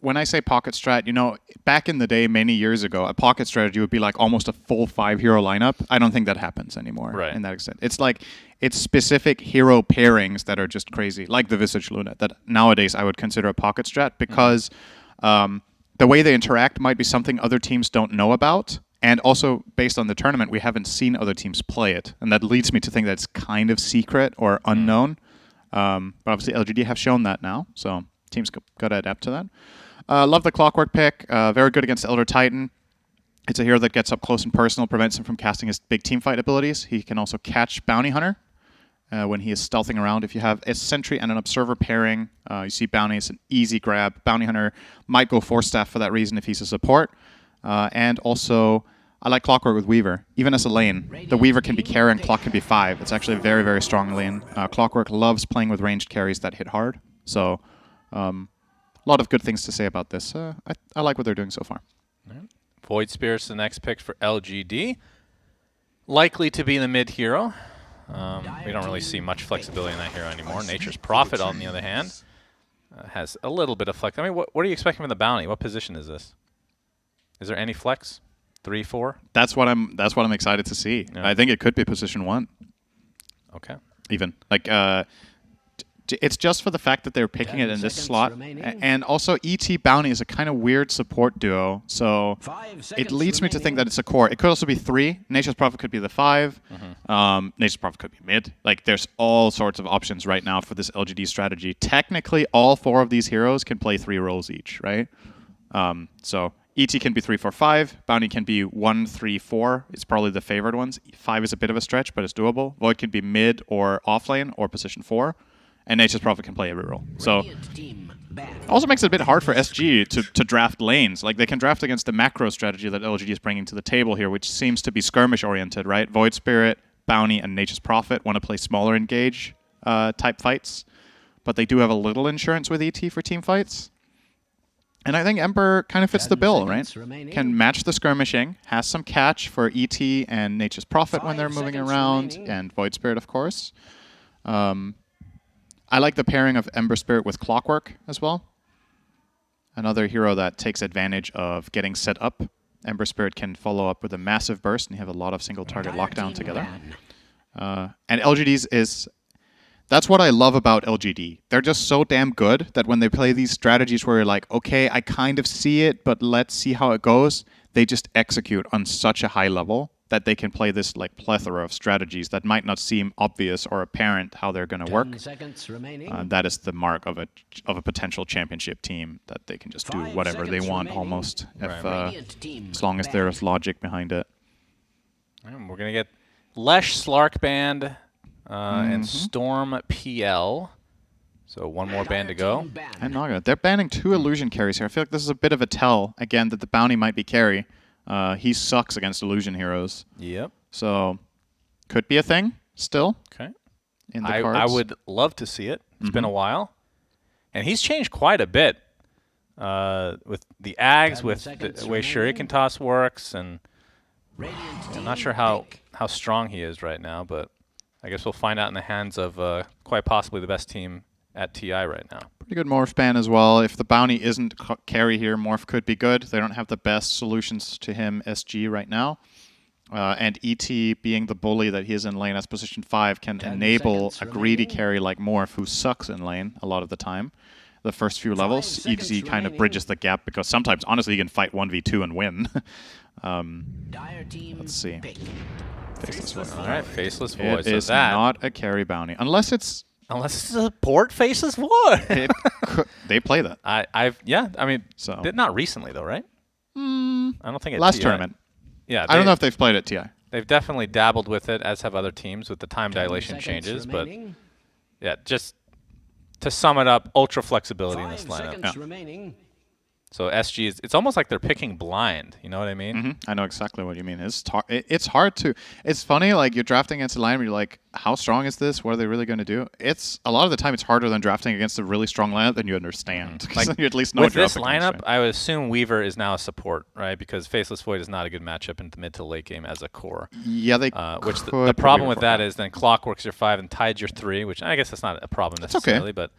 [SPEAKER 10] when I say pocket strat, back in the day, many years ago, a pocket strategy would be like almost a full 5-hero lineup. I don't think that happens anymore.
[SPEAKER 9] Right.
[SPEAKER 10] In that extent, it's specific hero pairings that are just crazy, like the Visage Luna. That nowadays I would consider a pocket strat because. The way they interact might be something other teams don't know about, and also based on the tournament, we haven't seen other teams play it, and that leads me to think that it's kind of secret or unknown. But obviously LGD have shown that now, so teams got to adapt to that. Love the Clockwork pick. Very good against Elder Titan. It's a hero that gets up close and personal, prevents him from casting his big teamfight abilities. He can also catch Bounty Hunter when he is stealthing around. If you have a Sentry and an Observer pairing, you see Bounty is an easy grab. Bounty Hunter might go Force Staff for that reason if he's a support. And also, I like Clockwork with Weaver. Even as a lane, the Weaver can be carry and Clock can be 5. It's actually a very, very strong lane. Clockwork loves playing with ranged carries that hit hard. So, a lot of good things to say about this. I like what they're doing so far.
[SPEAKER 9] Void Spirit's the next pick for LGD. Likely to be the mid hero. We don't really see much flexibility in that hero anymore. Nature's Prophet, on the other hand, has a little bit of flex. I mean, what are you expecting from the bounty? What position is this? Is there any flex? 3, 4?
[SPEAKER 10] That's what I'm excited to see. Yeah. I think it could be position 1.
[SPEAKER 9] Okay.
[SPEAKER 10] Even it's just for the fact that they're picking it in this slot, and also ET Bounty is a kind of weird support duo, so it leads me to think that it's a core. It could also be 3. Nature's Prophet could be the 5. Nature's Prophet could be mid. Like, there's all sorts of options right now for this LGD strategy. Technically, all 4 of these heroes can play 3 roles each, right? So ET can be 3, 4, 5. Bounty can be 1, 3, 4. It's probably the favored ones. 5 is a bit of a stretch, but it's doable. Void can be mid or off lane or position 4. And Nature's Prophet can play every role. So also makes it a bit hard for SG to draft lanes. Like, they can draft against the macro strategy that LGD is bringing to the table here, which seems to be skirmish-oriented, right? Void Spirit, Bounty, and Nature's Prophet want to play smaller engage type fights. But they do have a little insurance with ET for team fights. And I think Ember kind of fits the bill, right? Can match the skirmishing, has some catch for ET and Nature's Prophet when they're moving around, and Void Spirit, of course. I like the pairing of Ember Spirit with Clockwork as well. Another hero that takes advantage of getting set up. Ember Spirit can follow up with a massive burst, and you have a lot of single target lockdown together. And LGD's is... That's what I love about LGD. They're just so damn good that when they play these strategies where you're like, okay, I kind of see it, but let's see how it goes, they just execute on such a high level that they can play this like plethora of strategies that might not seem obvious or apparent how they're going to work. That is the mark of a potential championship team, that they can just do whatever they want almost, as long as there's logic behind it.
[SPEAKER 9] We're going to get Lesh Slark Band and Storm PL. So one more band to go.
[SPEAKER 10] And Naga. They're banning 2 illusion carries here. I feel like this is a bit of a tell, again, that the bounty might be carry. He sucks against illusion heroes.
[SPEAKER 9] Yep.
[SPEAKER 10] So, could be a thing still.
[SPEAKER 9] Okay.
[SPEAKER 10] In the cards.
[SPEAKER 9] I would love to see it. It's been a while. And he's changed quite a bit with the Ags, with the way Shuriken Toss works, and I'm not sure how strong he is right now, but I guess we'll find out in the hands of quite possibly the best team at TI right now.
[SPEAKER 10] Pretty good Morph ban as well. If the bounty isn't carry here, Morph could be good. They don't have the best solutions to him, SG, right now. And ET, being the bully that he is in lane as position 5, can enable a greedy carry like Morph, who sucks in lane a lot of the time. The first few levels, ET kind of bridges the gap, because sometimes, honestly, he can fight 1v2 and win. Let's see. Faceless Void.
[SPEAKER 9] All right, Faceless Void.
[SPEAKER 10] It is not a carry bounty. Unless it's
[SPEAKER 9] Unless support faces war.
[SPEAKER 10] They play that.
[SPEAKER 9] I mean,
[SPEAKER 10] So.
[SPEAKER 9] not recently though, right? I don't think it's
[SPEAKER 10] Last
[SPEAKER 9] TI.
[SPEAKER 10] tournament.
[SPEAKER 9] Yeah,
[SPEAKER 10] I don't know if they've played at TI.
[SPEAKER 9] They've definitely dabbled with it, as have other teams with the time dilation changes.
[SPEAKER 11] Remaining.
[SPEAKER 9] But yeah, just to sum it up, ultra flexibility in this
[SPEAKER 11] 5
[SPEAKER 9] lineup.
[SPEAKER 11] seconds remaining.
[SPEAKER 9] So SG it's almost like they're picking blind. You know what I mean?
[SPEAKER 10] I know exactly what you mean. It's hard to. It's funny, like you're drafting against a lineup, you're like, how strong is this? What are they really going to do? It's a lot of the time it's harder than drafting against a really strong lineup than you understand. Like you at least know
[SPEAKER 9] with
[SPEAKER 10] what you're
[SPEAKER 9] this
[SPEAKER 10] up against,
[SPEAKER 9] lineup,
[SPEAKER 10] right?
[SPEAKER 9] I would assume Weaver is now a support, right? Because Faceless Void is not a good matchup in the mid to late game as a core.
[SPEAKER 10] Yeah, they.
[SPEAKER 9] Which
[SPEAKER 10] could
[SPEAKER 9] the
[SPEAKER 10] put
[SPEAKER 9] problem
[SPEAKER 10] Weaver
[SPEAKER 9] with
[SPEAKER 10] for
[SPEAKER 9] that
[SPEAKER 10] it.
[SPEAKER 9] is then Clockwork's your 5 and Tide's your 3, which I guess that's not a problem necessarily, but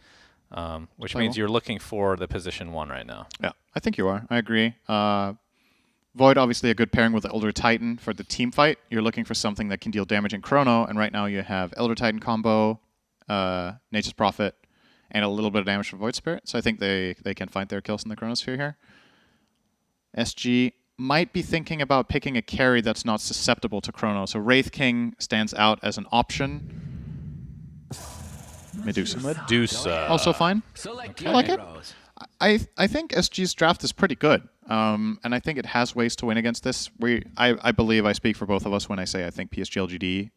[SPEAKER 9] which means you're looking for the position 1 right now.
[SPEAKER 10] Yeah, I think you are. I agree. Void, obviously a good pairing with the Elder Titan for the team fight. You're looking for something that can deal damage in Chrono, and right now you have Elder Titan combo, Nature's Prophet, and a little bit of damage from Void Spirit. So I think they can find their kills in the Chronosphere here. SG might be thinking about picking a carry that's not susceptible to Chrono. So Wraith King stands out as an option. Medusa. Also fine. I like it. I think SG's draft is pretty good, and I think it has ways to win against this. I believe I speak for both of us when I say I think PSG LGD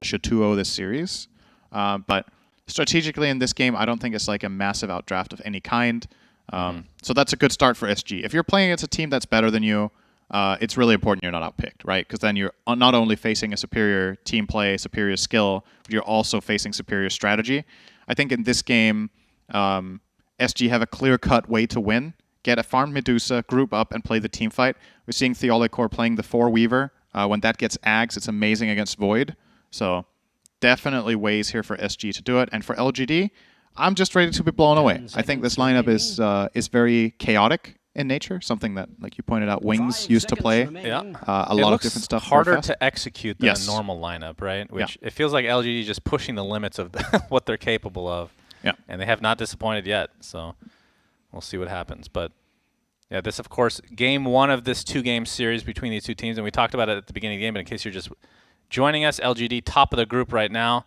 [SPEAKER 10] should 2-0 this series. But strategically in this game, I don't think it's like a massive outdraft of any kind. So that's a good start for SG. If you're playing against a team that's better than you, it's really important you're not outpicked, right? Because then you're not only facing a superior team play, superior skill, but you're also facing superior strategy. I think in this game, SG have a clear-cut way to win. Get a farm Medusa, group up, and play the team fight. We're seeing Theolicor playing the 4 Weaver. When that gets Ags, it's amazing against Void. So definitely ways here for SG to do it. And for LGD, I'm just ready to be blown away. I think this lineup is very chaotic in nature, something that, like you pointed out, Wings used to play.
[SPEAKER 9] Yeah.
[SPEAKER 10] A lot of different stuff.
[SPEAKER 9] Harder to execute than a normal lineup, right? Which it feels like LGD just pushing the limits of what they're capable of.
[SPEAKER 10] Yeah.
[SPEAKER 9] And they have not disappointed yet, so we'll see what happens. But yeah, this, of course, game 1 of this 2-game series between these two teams, and we talked about it at the beginning of the game, but in case you're just joining us, LGD top of the group right now.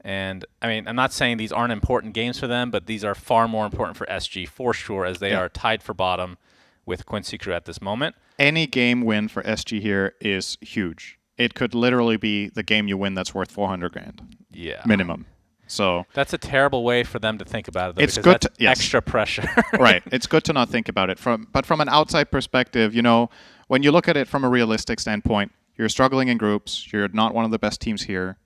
[SPEAKER 9] And, I mean, I'm not saying these aren't important games for them, but these are far more important for SG for sure, as they are tied for bottom with Quincy Crew at this moment.
[SPEAKER 10] Any game win for SG here is huge. It could literally be the game you win that's worth 400 grand.
[SPEAKER 9] Yeah.
[SPEAKER 10] Minimum. So
[SPEAKER 9] that's a terrible way for them to think about it, though,
[SPEAKER 10] it's
[SPEAKER 9] because
[SPEAKER 10] good
[SPEAKER 9] that's extra pressure.
[SPEAKER 10] Right. It's good to not think about it. But from an outside perspective, you know, when you look at it from a realistic standpoint, you're struggling in groups. You're not one of the best teams here.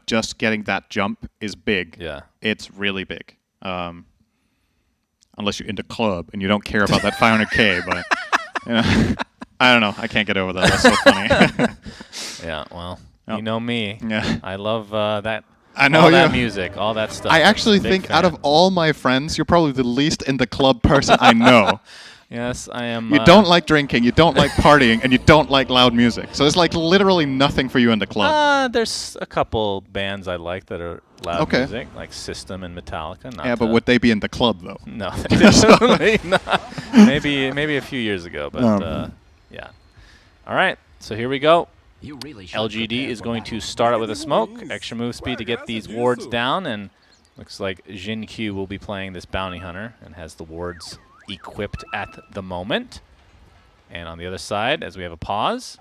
[SPEAKER 10] Just getting that jump is big.
[SPEAKER 9] Yeah.
[SPEAKER 10] It's really big. Unless you're into club and you don't care about that 500K, but you know, I don't know. I can't get over that. That's so funny.
[SPEAKER 9] Yeah, well, you know me.
[SPEAKER 10] Yeah.
[SPEAKER 9] I love that.
[SPEAKER 10] I know
[SPEAKER 9] all that music, all that stuff.
[SPEAKER 10] I actually think out of all my friends, you're probably the least in the club person I know.
[SPEAKER 9] Yes, I am.
[SPEAKER 10] You don't like drinking, you don't like partying, and you don't like loud music. So it's like literally nothing for you in the club.
[SPEAKER 9] There's a couple bands I like that are loud music, like System and Metallica.
[SPEAKER 10] Yeah, but would they be in the club though?
[SPEAKER 9] No, definitely not. Maybe a few years ago, but yeah. All right, so here we go. LGD is going to start out with a smoke, extra move speed to get these wards down, and looks like Jin Q will be playing this bounty hunter and has the wards equipped at the moment. And on the other side, as we have a pause,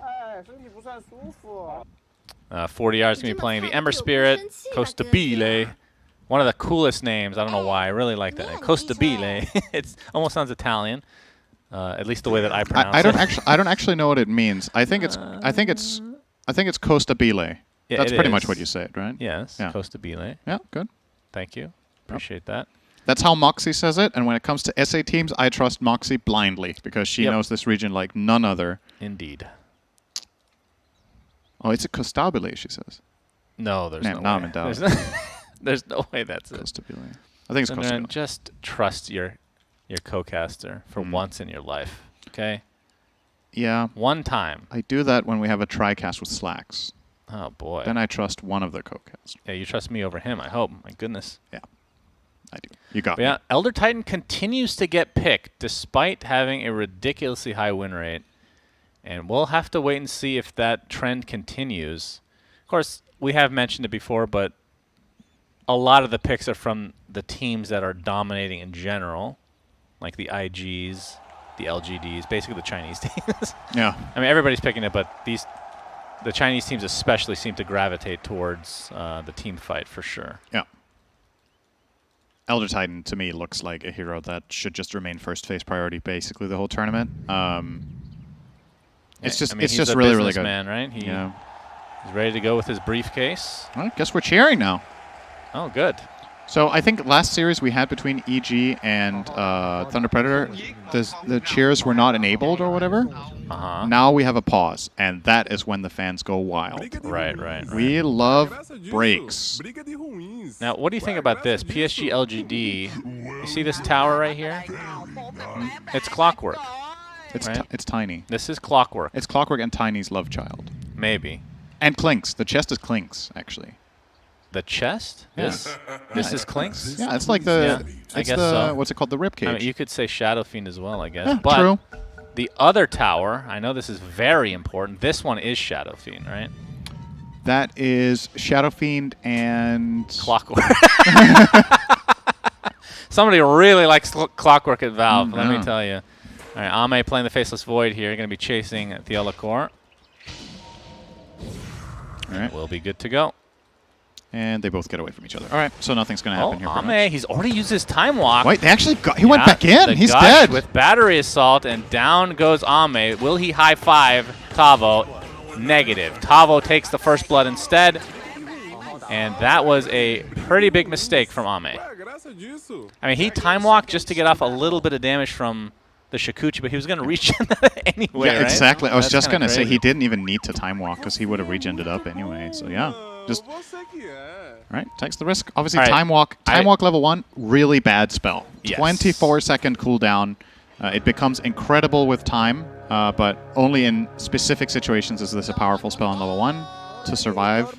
[SPEAKER 9] 40 yards going to be playing the Ember Spirit, Costabile. One of the coolest names. I don't know why. I really like that name. Costabile. It almost sounds Italian. At least the way that I pronounce it.
[SPEAKER 10] I don't actually know what it means. I think it's Costabile.
[SPEAKER 9] Yeah,
[SPEAKER 10] that's pretty much what you said, right?
[SPEAKER 9] Yes.
[SPEAKER 10] Yeah.
[SPEAKER 9] Costabile.
[SPEAKER 10] Yeah, good.
[SPEAKER 9] Thank you. Appreciate that.
[SPEAKER 10] That's how Moxie says it, and when it comes to SA teams, I trust Moxie blindly because she knows this region like none other.
[SPEAKER 9] Indeed.
[SPEAKER 10] Oh, it's a Costabile, she says.
[SPEAKER 9] No, there's no way.
[SPEAKER 10] I'm in doubt.
[SPEAKER 9] There's no way that's it.
[SPEAKER 10] Costabile. I think it's Costabile.
[SPEAKER 9] Just trust your co-caster for once in your life, okay?
[SPEAKER 10] Yeah.
[SPEAKER 9] One time.
[SPEAKER 10] I do that when we have a tri-cast with Slacks.
[SPEAKER 9] Oh, boy.
[SPEAKER 10] Then I trust one of the co-casters.
[SPEAKER 9] Yeah, you trust me over him, I hope. My goodness.
[SPEAKER 10] Yeah. I do. You got
[SPEAKER 9] me. Yeah, Elder Titan continues to get picked despite having a ridiculously high win rate. And we'll have to wait and see if that trend continues. Of course, we have mentioned it before, but a lot of the picks are from the teams that are dominating in general, like the IGs, the LGDs, basically the Chinese teams.
[SPEAKER 10] Yeah.
[SPEAKER 9] I mean, everybody's picking it, but the Chinese teams especially seem to gravitate towards the team fight for sure.
[SPEAKER 10] Yeah. Elder Titan, to me, looks like a hero that should just remain first phase priority basically the whole tournament. It's just,
[SPEAKER 9] I mean,
[SPEAKER 10] it's
[SPEAKER 9] he's
[SPEAKER 10] just
[SPEAKER 9] a
[SPEAKER 10] really, really good.
[SPEAKER 9] Man, right? He's ready to go with his briefcase.
[SPEAKER 10] Well, I guess we're cheering now.
[SPEAKER 9] Oh, good.
[SPEAKER 10] So I think last series we had between EG and Thunder Predator, the cheers were not enabled or whatever. Now we have a pause, and that is when the fans go wild.
[SPEAKER 9] Right.
[SPEAKER 10] We love breaks.
[SPEAKER 9] Now, what do you think about this? PSG LGD. You see this tower right here? It's Clockwork.
[SPEAKER 10] It's tiny.
[SPEAKER 9] This is Clockwork.
[SPEAKER 10] It's Clockwork and Tiny's love child.
[SPEAKER 9] Maybe.
[SPEAKER 10] And Clinks. The chest is Clinks, actually.
[SPEAKER 9] The chest?
[SPEAKER 10] Yeah.
[SPEAKER 9] This is Clinks?
[SPEAKER 10] Yeah, it's like the.
[SPEAKER 9] Yeah,
[SPEAKER 10] it's
[SPEAKER 9] I guess
[SPEAKER 10] the,
[SPEAKER 9] so.
[SPEAKER 10] What's it called? The ribcage.
[SPEAKER 9] I mean, you could say Shadow Fiend as well, I guess.
[SPEAKER 10] Yeah,
[SPEAKER 9] but
[SPEAKER 10] true.
[SPEAKER 9] The other tower, I know this is very important. This one is Shadow Fiend, right?
[SPEAKER 10] That is Shadow Fiend and
[SPEAKER 9] Clockwork. Somebody really likes Clockwork at Valve, let me tell you. All right, Ame playing the Faceless Void here. Going to be chasing Theolacor.
[SPEAKER 10] All right.
[SPEAKER 9] We'll be good to go.
[SPEAKER 10] And they both get away from each other. All right, so nothing's going to happen here.
[SPEAKER 9] Ame, he's already used his Time Walk.
[SPEAKER 10] Wait, they actually got, he went back in. He's dead.
[SPEAKER 9] With Battery Assault, and down goes Ame. Will he high five Tavo? Negative. Tavo takes the first blood instead. And that was a pretty big mistake from Ame. I mean, he Time Walked just to get off a little bit of damage from the Shikuchi, but he was going to regen that anyway,
[SPEAKER 10] Yeah,
[SPEAKER 9] right?
[SPEAKER 10] exactly. I was just going to say
[SPEAKER 9] crazy.
[SPEAKER 10] he didn't even need to Time Walk because he would have regened up anyway. So, yeah. Just all right, takes the risk. Obviously,
[SPEAKER 9] All right.
[SPEAKER 10] Time Walk level 1, really bad spell.
[SPEAKER 9] Yes.
[SPEAKER 10] 24-second cooldown. It becomes incredible with time, but only in specific situations is this a powerful spell on level 1 to survive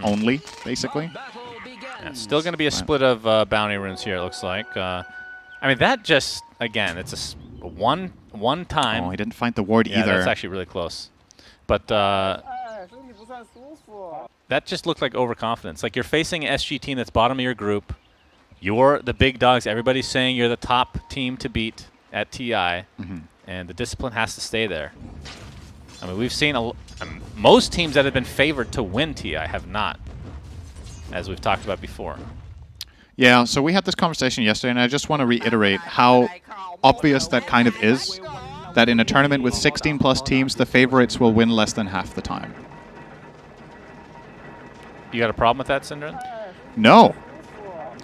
[SPEAKER 10] only, basically.
[SPEAKER 9] Yeah, still going to be a split of bounty runes here, it looks like. I mean, that just, again, it's a one time.
[SPEAKER 10] Oh, he didn't find the ward
[SPEAKER 9] Yeah,
[SPEAKER 10] either.
[SPEAKER 9] that's actually really close. But that just looked like overconfidence. Like, you're facing an SG team that's bottom of your group. You're the big dogs. Everybody's saying you're the top team to beat at TI, and the discipline has to stay there. I mean, we've seen most teams that have been favored to win TI have not, as we've talked about before.
[SPEAKER 10] Yeah, so we had this conversation yesterday, and I just want to reiterate how obvious that kind of is, that in a tournament with 16+ teams, the favorites will win less than half the time.
[SPEAKER 9] You got a problem with that, Syndra?
[SPEAKER 10] No.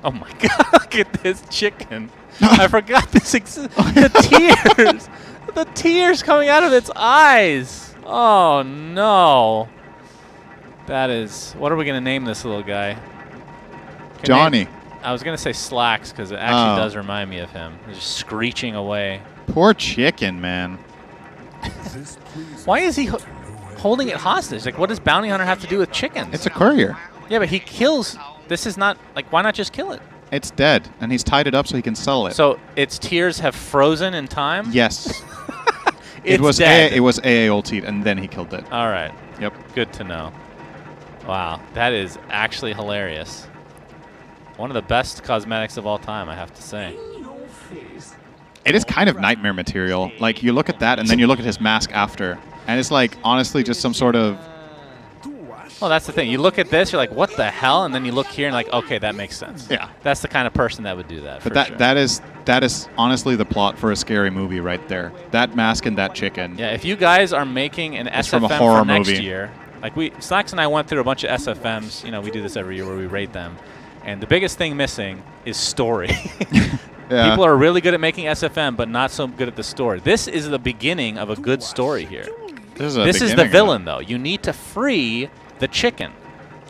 [SPEAKER 9] Oh my god, look at this chicken. I forgot this the tears. The tears coming out of its eyes. Oh no. That is, what are we going to name this little guy?
[SPEAKER 10] Johnny.
[SPEAKER 9] I was going to say Slacks because it actually does remind me of him. He's just screeching away.
[SPEAKER 10] Poor chicken, man.
[SPEAKER 9] Why is he holding it hostage? Like, what does Bounty Hunter have to do with chickens?
[SPEAKER 10] It's a courier.
[SPEAKER 9] Yeah, but he kills. This is not, like, why not just kill it?
[SPEAKER 10] It's dead, and he's tied it up so he can sell it.
[SPEAKER 9] So its tears have frozen in time?
[SPEAKER 10] Yes.
[SPEAKER 9] It was dead.
[SPEAKER 10] It was AA ultied, and then he killed it.
[SPEAKER 9] All right.
[SPEAKER 10] Yep.
[SPEAKER 9] Good to know. Wow, that is actually hilarious. One of the best cosmetics of all time, I have to say.
[SPEAKER 10] It is kind of nightmare material. Like, you look at that, and then you look at his mask after, and it's like, honestly, just some sort of...
[SPEAKER 9] Well, that's the thing. You look at this, you're like, what the hell? And then you look here and like, okay, that makes sense.
[SPEAKER 10] Yeah.
[SPEAKER 9] That's the kind of person that would do that.
[SPEAKER 10] But
[SPEAKER 9] for sure.
[SPEAKER 10] that is honestly the plot for a scary movie right there. That mask and that chicken.
[SPEAKER 9] Yeah, if you guys are making an
[SPEAKER 10] It's
[SPEAKER 9] SFM
[SPEAKER 10] from a horror
[SPEAKER 9] for next
[SPEAKER 10] movie.
[SPEAKER 9] year, like Slacks and I went through a bunch of SFMs. You know, we do this every year where we rate them. And the biggest thing missing is story.
[SPEAKER 10] Yeah.
[SPEAKER 9] People are really good at making SFM, but not so good at the story. This is the beginning of a good story here.
[SPEAKER 10] This
[SPEAKER 9] is the villain, though. You need to free the chicken.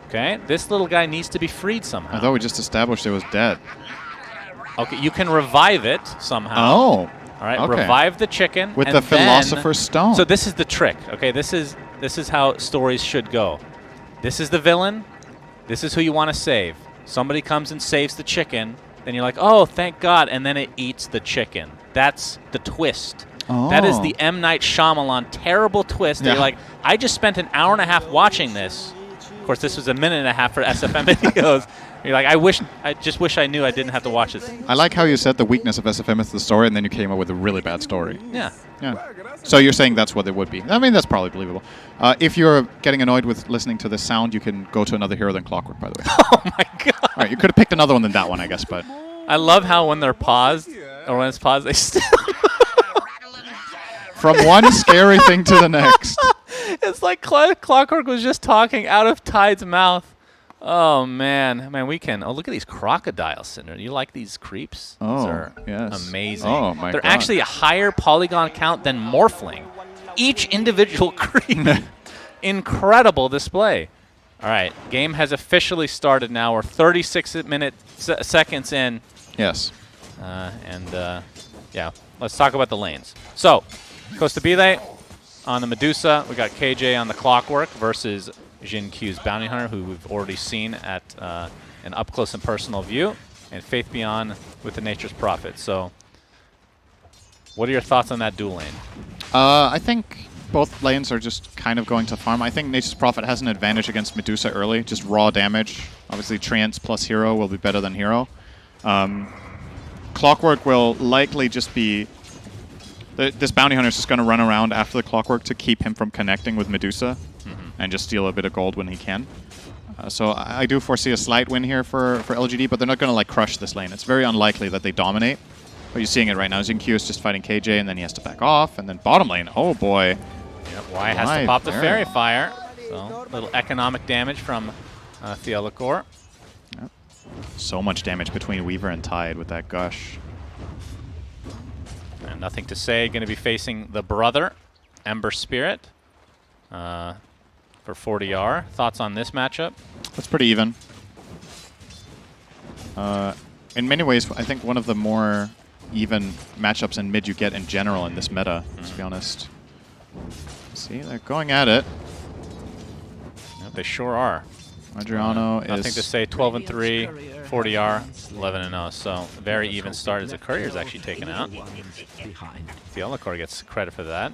[SPEAKER 9] Okay? This little guy needs to be freed somehow.
[SPEAKER 10] I thought we just established it was dead.
[SPEAKER 9] Okay, you can revive it somehow.
[SPEAKER 10] Oh.
[SPEAKER 9] All right,
[SPEAKER 10] okay.
[SPEAKER 9] revive the chicken.
[SPEAKER 10] With
[SPEAKER 9] and
[SPEAKER 10] the
[SPEAKER 9] then-
[SPEAKER 10] Philosopher's Stone.
[SPEAKER 9] So this is the trick. Okay, this is how stories should go. This is the villain. This is who you want to save. Somebody comes and saves the chicken. Then you're like, oh, thank God. And then it eats the chicken. That's the twist.
[SPEAKER 10] Oh.
[SPEAKER 9] That is the M. Night Shyamalan terrible twist.
[SPEAKER 10] Yeah.
[SPEAKER 9] You're like, I just spent an hour and a half watching this. Of course, this was a minute and a half for SFM videos. You're like, I just wish I knew I didn't have to watch this.
[SPEAKER 10] I like how you said the weakness of SFM is the story, and then you came up with a really bad story.
[SPEAKER 9] Yeah.
[SPEAKER 10] Yeah. So you're saying that's what it would be. I mean, that's probably believable. If you're getting annoyed with listening to this sound, you can go to another hero than Clockwork, by the way.
[SPEAKER 9] Oh my god.
[SPEAKER 10] All right, you could have picked another one than that one, I guess, but...
[SPEAKER 9] I love how when they're paused, or when it's paused, they still...
[SPEAKER 10] From one scary thing to the next.
[SPEAKER 9] It's like Clockwork was just talking out of Tide's mouth. Oh, man. Man, we can... Oh, look at these crocodiles, Cinder. You like these creeps?
[SPEAKER 10] Oh,
[SPEAKER 9] these are
[SPEAKER 10] yes.
[SPEAKER 9] amazing.
[SPEAKER 10] Oh, my
[SPEAKER 9] They're
[SPEAKER 10] God.
[SPEAKER 9] actually a higher polygon count than Morphling. Each individual creep. Incredible display. All right. Game has officially started now. We're 36 seconds in.
[SPEAKER 10] Yes.
[SPEAKER 9] Yeah, let's talk about the lanes. So, Costa Bile on the Medusa. We got KJ on the Clockwork versus Jin Q's Bounty Hunter, who we've already seen at an up-close and personal view, and Faith Beyond with the Nature's Prophet. So, what are your thoughts on that dual lane?
[SPEAKER 10] I think both lanes are just kind of going to farm. I think Nature's Prophet has an advantage against Medusa early, just raw damage. Obviously, Treants plus Hero will be better than Hero. Clockwork will likely just be... This Bounty Hunter is just going to run around after the Clockwork to keep him from connecting with Medusa and just steal a bit of gold when he can. So I do foresee a slight win here for LGD, but they're not going to like crush this lane. It's very unlikely that they dominate. But you're seeing it right now. Jin Q is just fighting KJ, and then he has to back off. And then bottom lane, oh boy.
[SPEAKER 9] Yep, Y has to pop the Fairy Fire. So little economic damage from Theolacor.
[SPEAKER 10] Yep. So much damage between Weaver and Tide with that gush.
[SPEAKER 9] And nothing to say. Going to be facing the brother, Ember Spirit, for 40R. Thoughts on this matchup?
[SPEAKER 10] That's pretty even. In many ways, I think one of the more even matchups in mid you get in general in this meta, to be honest. See, they're going at it.
[SPEAKER 9] Yep, they sure are.
[SPEAKER 10] Adriano is...
[SPEAKER 9] Nothing to say, 12-3, 40R, 11-0. So very even start as the Courier's actually taken out. Theolacor gets credit for that.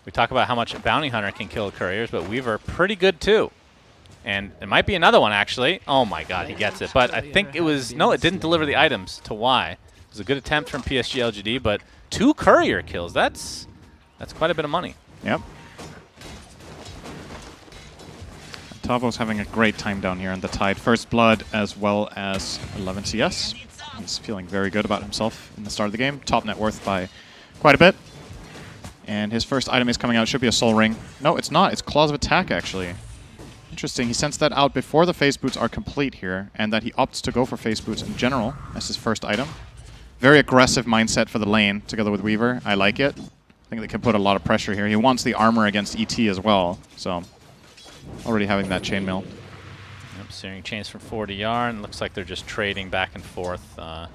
[SPEAKER 9] We talk about how much Bounty Hunter can kill Couriers, but Weaver pretty good too. And it might be another one actually. Oh my god, he gets it. But I think it was... No, it didn't deliver the items to Y. It was a good attempt from PSG LGD, but 2 Courier kills. That's quite a bit of money.
[SPEAKER 10] Yep. Tavo's having a great time down here in the Tide. First Blood as well as 11 CS. He's feeling very good about himself in the start of the game. Top net worth by quite a bit. And his first item is coming out. Should be a Soul Ring. No, it's not. It's Claws of Attack, actually. Interesting. He sends that out before the Phase Boots are complete here, and that he opts to go for Phase Boots in general as his first item. Very aggressive mindset for the lane together with Weaver. I like it. I think they can put a lot of pressure here. He wants the armor against ET as well, so already having that chainmail.
[SPEAKER 9] Yep, Searing Chains from 40R, and looks like they're just trading back and forth. What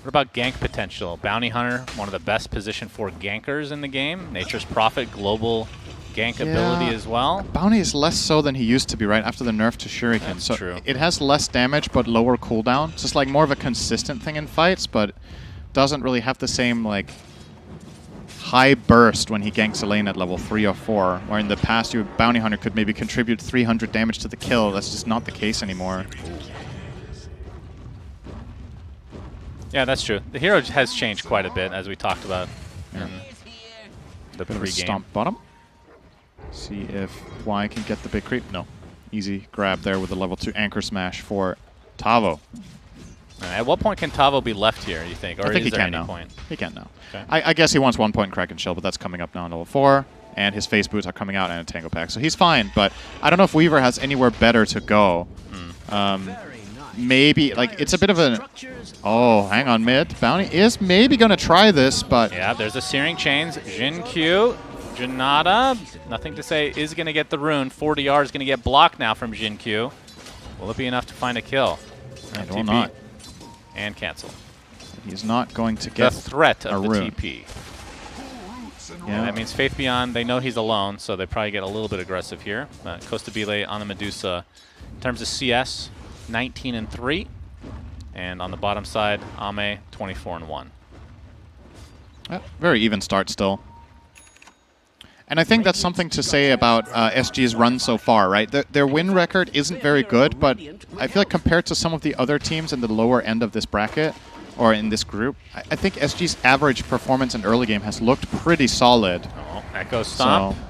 [SPEAKER 9] about gank potential? Bounty Hunter, one of the best position for gankers in the game. Nature's Prophet, global gank ability as well.
[SPEAKER 10] Bounty is less so than he used to be, right? After the nerf to Shuriken.
[SPEAKER 9] That's
[SPEAKER 10] so
[SPEAKER 9] true.
[SPEAKER 10] It has less damage but lower cooldown. So it's like more of a consistent thing in fights, but doesn't really have the same like high burst when he ganks a lane at level 3 or 4, where in the past your Bounty Hunter could maybe contribute 300 damage to the kill. That's just not the case anymore.
[SPEAKER 9] Yeah, that's true. The hero has changed quite a bit, as we talked about in the
[SPEAKER 10] Bit of a
[SPEAKER 9] pregame.
[SPEAKER 10] stomp bottom. See if Y can get the big creep. No. Easy grab there with the level 2 Anchor Smash for Tavo.
[SPEAKER 9] At what point can Tavo be left here, you think? Or
[SPEAKER 10] I think
[SPEAKER 9] is
[SPEAKER 10] he
[SPEAKER 9] there
[SPEAKER 10] can
[SPEAKER 9] any
[SPEAKER 10] now.
[SPEAKER 9] point?
[SPEAKER 10] He can now.
[SPEAKER 9] Okay.
[SPEAKER 10] I guess he wants 1 point Kraken Shell, but that's coming up now in level 4. And his Phase Boots are coming out and a Tango Pack. So he's fine, but I don't know if Weaver has anywhere better to go. Maybe, like, it's a bit of a... Oh, hang on, mid. Bounty is maybe going to try this, but...
[SPEAKER 9] Yeah, there's the Searing Chains. Jin Q, Janata, nothing to say, is going to get the rune. 40R is going to get blocked now from Jin Q. Will it be enough to find a kill?
[SPEAKER 10] It will not.
[SPEAKER 9] And cancel.
[SPEAKER 10] He's not going to get
[SPEAKER 9] the threat of the
[SPEAKER 10] rune.
[SPEAKER 9] TP.
[SPEAKER 10] Yeah,
[SPEAKER 9] that means Faith Beyond, they know he's alone, so they probably get a little bit aggressive here. Costa Bile on the Medusa. In terms of CS, 19-3. And on the bottom side, Ame, 24-1.
[SPEAKER 10] Very even start still. And I think that's something to say about SG's run so far, right? Their win record isn't very good, but I feel like compared to some of the other teams in the lower end of this bracket, or in this group, I think SG's average performance in early game has looked pretty solid.
[SPEAKER 9] Oh, Echo Stomp.
[SPEAKER 10] So.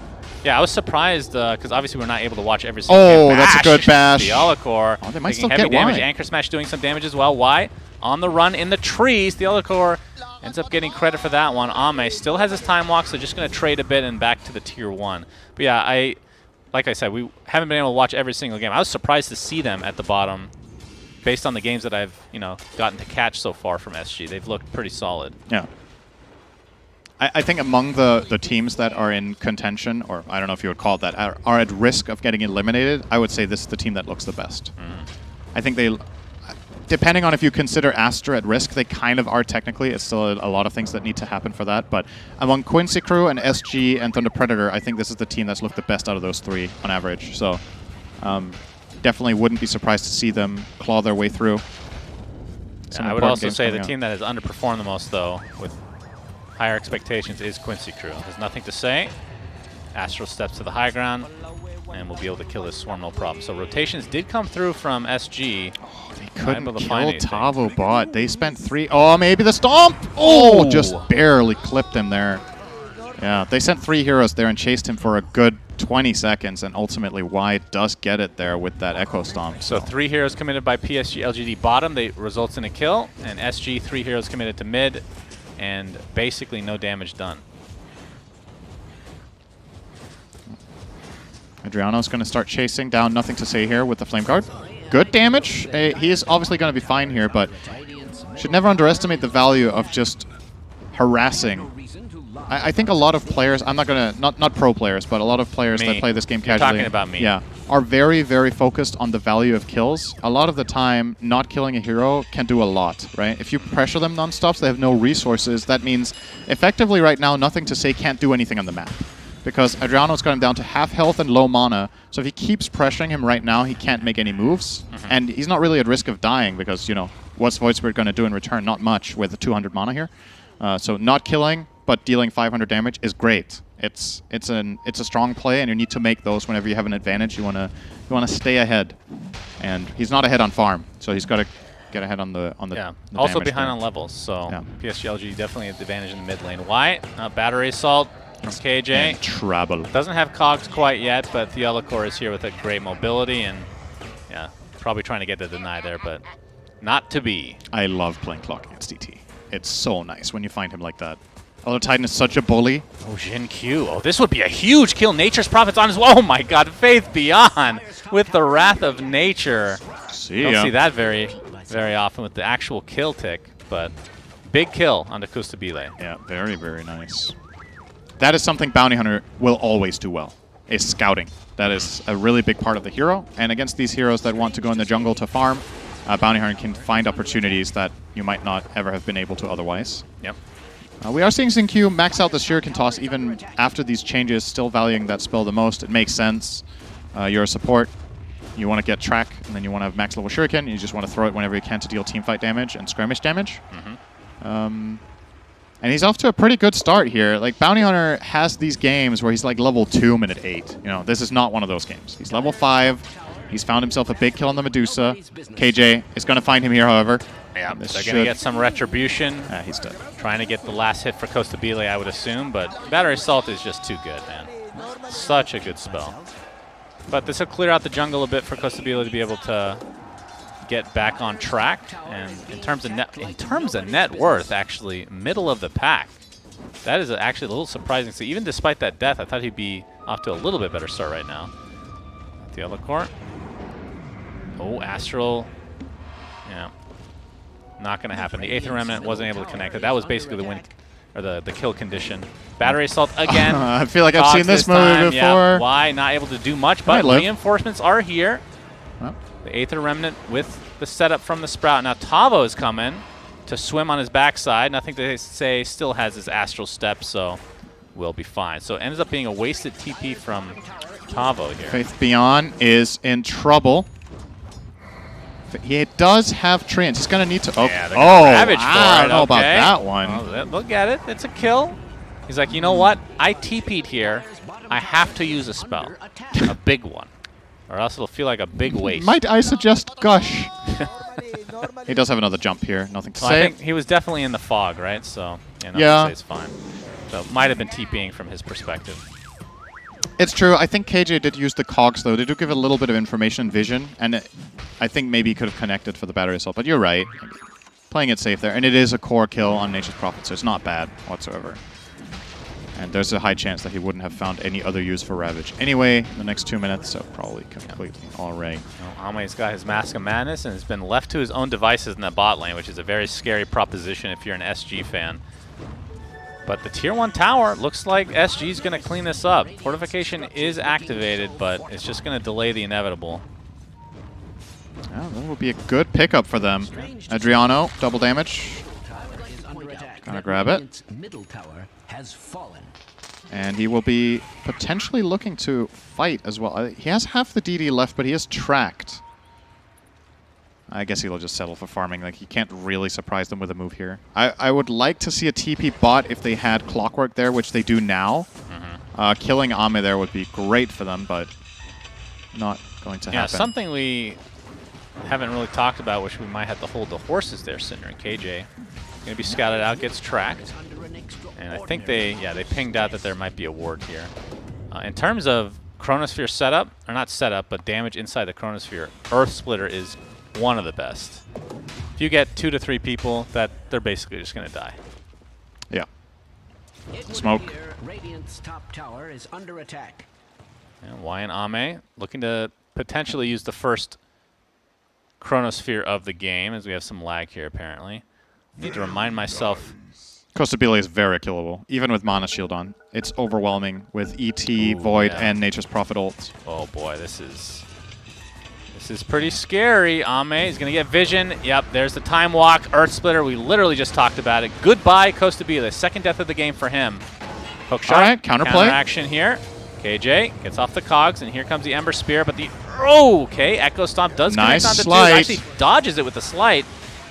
[SPEAKER 9] Yeah, I was surprised because obviously we're not able to watch every single game.
[SPEAKER 10] Oh, that's a good bash.
[SPEAKER 9] The Alacor
[SPEAKER 10] Oh, they might still
[SPEAKER 9] heavy
[SPEAKER 10] get
[SPEAKER 9] damage.
[SPEAKER 10] Y.
[SPEAKER 9] Anchor Smash doing some damage as well. Y on the run in the trees. The Alacor ends up getting credit for that one. Ame still has his time walk, so just going to trade a bit and back to the tier 1. But yeah, like I said, we haven't been able to watch every single game. I was surprised to see them at the bottom based on the games that I've gotten to catch so far from SG. They've looked pretty solid.
[SPEAKER 10] Yeah. I think among the teams that are in contention, or I don't know if you would call it that, are at risk of getting eliminated, I would say this is the team that looks the best. I think they, depending on if you consider Astra at risk, they kind of are technically. It's still a lot of things that need to happen for that. But among Quincy Crew and SG and Thunder Predator, I think this is the team that's looked the best out of those three on average. So definitely wouldn't be surprised to see them claw their way through.
[SPEAKER 9] Yeah, I would also say the team that has underperformed the most, though, with higher expectations, is Quincy Crew. There's nothing to say. Astral steps to the high ground, and we'll be able to kill this swarm no problem. So rotations did come through from SG.
[SPEAKER 10] Oh, they couldn't kill Tavo bot. They spent 3. Oh, maybe the stomp!
[SPEAKER 9] Oh,
[SPEAKER 10] just barely clipped him there. Yeah, they sent 3 heroes there and chased him for a good 20 seconds, and ultimately Y does get it there with that Echo Stomp.
[SPEAKER 9] So 3 heroes committed by PSG LGD bottom. They results in a kill, and SG 3 heroes committed to mid, and basically no damage done.
[SPEAKER 10] Adriano's going to start chasing down. Nothing to say here with the Flame Guard. Good damage. He is obviously going to be fine here, but should never underestimate the value of just harassing. I think a lot of players, I'm not going to, not pro players, but a lot of players that play this game casually.
[SPEAKER 9] You're talking about me.
[SPEAKER 10] Yeah, are very, very focused on the value of kills. A lot of the time, not killing a hero can do a lot, right? If you pressure them non-stop, so they have no resources. That means, effectively right now, Nothing to Say can't do anything on the map. Because Adriano's got him down to half health and low mana, so if he keeps pressuring him right now, he can't make any moves. And he's not really at risk of dying, because, what's Void Spirit going to do in return? Not much with the 200 mana here. So not killing, but dealing 500 damage is great. It's a strong play, and you need to make those whenever you have an advantage. You wanna stay ahead, and he's not ahead on farm, so he's got to get ahead on the the
[SPEAKER 9] also
[SPEAKER 10] damage
[SPEAKER 9] behind
[SPEAKER 10] there.
[SPEAKER 9] on levels. So PSG LG definitely at the advantage in the mid lane. Y battery assault from KJ.
[SPEAKER 10] And trouble.
[SPEAKER 9] Doesn't have cogs quite yet, but the Alacor is here with a great mobility, and yeah, probably trying to get the deny there, but not to be.
[SPEAKER 10] I love playing clock against DT. It's so nice when you find him like that. Elder Titan is such a bully.
[SPEAKER 9] Oh, Jin Q. Oh, this would be a huge kill. Nature's Prophet's on as well. Oh my god, Faith Beyond with the Wrath of Nature. Don't see that very, very often with the actual kill tick, but big kill on the Kustabile.
[SPEAKER 10] Yeah, very, very nice. That is something Bounty Hunter will always do well, is scouting. That is a really big part of the hero, and against these heroes that want to go in the jungle to farm, Bounty Hunter can find opportunities that you might not ever have been able to otherwise.
[SPEAKER 9] Yep.
[SPEAKER 10] We are seeing Xingqiu max out the Shuriken Toss even after these changes, still valuing that spell the most. It makes sense. You're a support. You want to get track, and then you want to have max level Shuriken, and you just want to throw it whenever you can to deal teamfight damage and skirmish damage. And he's off to a pretty good start here. Like, Bounty Hunter has these games where he's like level 2 minute 8. This is not one of those games. He's level 5. He's found himself a big kill on the Medusa. KJ is going to find him here, however.
[SPEAKER 9] Yeah, they're going to get some retribution.
[SPEAKER 10] He's dead.
[SPEAKER 9] Trying to get the last hit for Kustabile, I would assume, but Battery Assault is just too good, man. Such a good spell. But this will clear out the jungle a bit for Kustabile to be able to get back on track. And in terms of net worth, actually, middle of the pack. That is actually a little surprising. So even despite that death, I thought he'd be off to a little bit better start right now. The other court. Oh, Astral. Yeah. Not going to happen. The Aether Remnant wasn't able to connect it. That was basically the win, or the kill condition. Battery Assault again.
[SPEAKER 10] I feel like I've seen this movie before.
[SPEAKER 9] Yeah. Why not able to do much, but reinforcements are here. The Aether Remnant with the setup from the Sprout. Now Tavo is coming to swim on his backside. Nothing to say, still has his Astral Step, so we'll be fine. So it ends up being a wasted TP from Tavo here.
[SPEAKER 10] Faith Beyond is in trouble. He does have Treants. He's going to need to...
[SPEAKER 9] Yeah, Ravage
[SPEAKER 10] I don't know about that one.
[SPEAKER 9] Oh, look at it. It's a kill. He's like, you know what? I TP'd here. I have to use a spell. A big one. Or else it'll feel like a big waste.
[SPEAKER 10] Might I suggest Gush? He does have another jump here. Nothing to
[SPEAKER 9] Well,
[SPEAKER 10] say.
[SPEAKER 9] I think he was definitely in the fog, right? So, nothing
[SPEAKER 10] Yeah.
[SPEAKER 9] to say it's fine. So, might have been TPing from his perspective.
[SPEAKER 10] It's true. I think KJ did use the cogs, though. They do give a little bit of information and vision, and I think maybe he could have connected for the battery assault. But you're right. Playing it safe there. And it is a core kill on Nature's Prophet, so it's not bad whatsoever. And there's a high chance that he wouldn't have found any other use for Ravage. Anyway, the next 2 minutes, so probably completely all right.
[SPEAKER 9] Ame's got his Mask of Madness and has been left to his own devices in the bot lane, which is a very scary proposition if you're an SG fan. But the Tier 1 tower looks like SG's going to clean this up. Fortification is activated, but it's just going to delay the inevitable.
[SPEAKER 10] Yeah, that would be a good pickup for them. Adriano, double damage. Gonna grab it.
[SPEAKER 11] Middle tower has fallen.
[SPEAKER 10] And he will be potentially looking to fight as well. He has half the DD left, but he is tracked. I guess he'll just settle for farming. Like, he can't really surprise them with a move here. I would like to see a TP bot if they had Clockwork there, which they do now. Killing Ame there would be great for them, but not going to happen.
[SPEAKER 9] Yeah, something we haven't really talked about, which we might have to hold the horses there, Cinder and KJ. Going to be scouted out, gets tracked. And I think they pinged out that there might be a ward here. In terms of Chronosphere setup, or not setup, but damage inside the Chronosphere, Earth Splitter is one of the best. If you get 2 to 3 people, they're basically just going to die.
[SPEAKER 10] Yeah. Smoke.
[SPEAKER 11] Radiant's top tower is under attack.
[SPEAKER 9] And Y and Ame looking to potentially use the first Chronosphere of the game, as we have some lag here apparently. Need to remind myself.
[SPEAKER 10] Costabile is very killable, even with Mana Shield on. It's overwhelming with ET, Void, and Nature's Prophet ults.
[SPEAKER 9] Oh boy, this is pretty scary. Ame is going to get vision. Yep, there's the time walk. Earth Splitter, we literally just talked about it. Goodbye, Costabile. Second death of the game for him. Hook shot.
[SPEAKER 10] All right, counterplay.
[SPEAKER 9] Counter action here. KJ gets off the cogs, and here comes the Ember Spear, but okay, Echo Stomp does connect onto 2. Actually dodges it with the slight.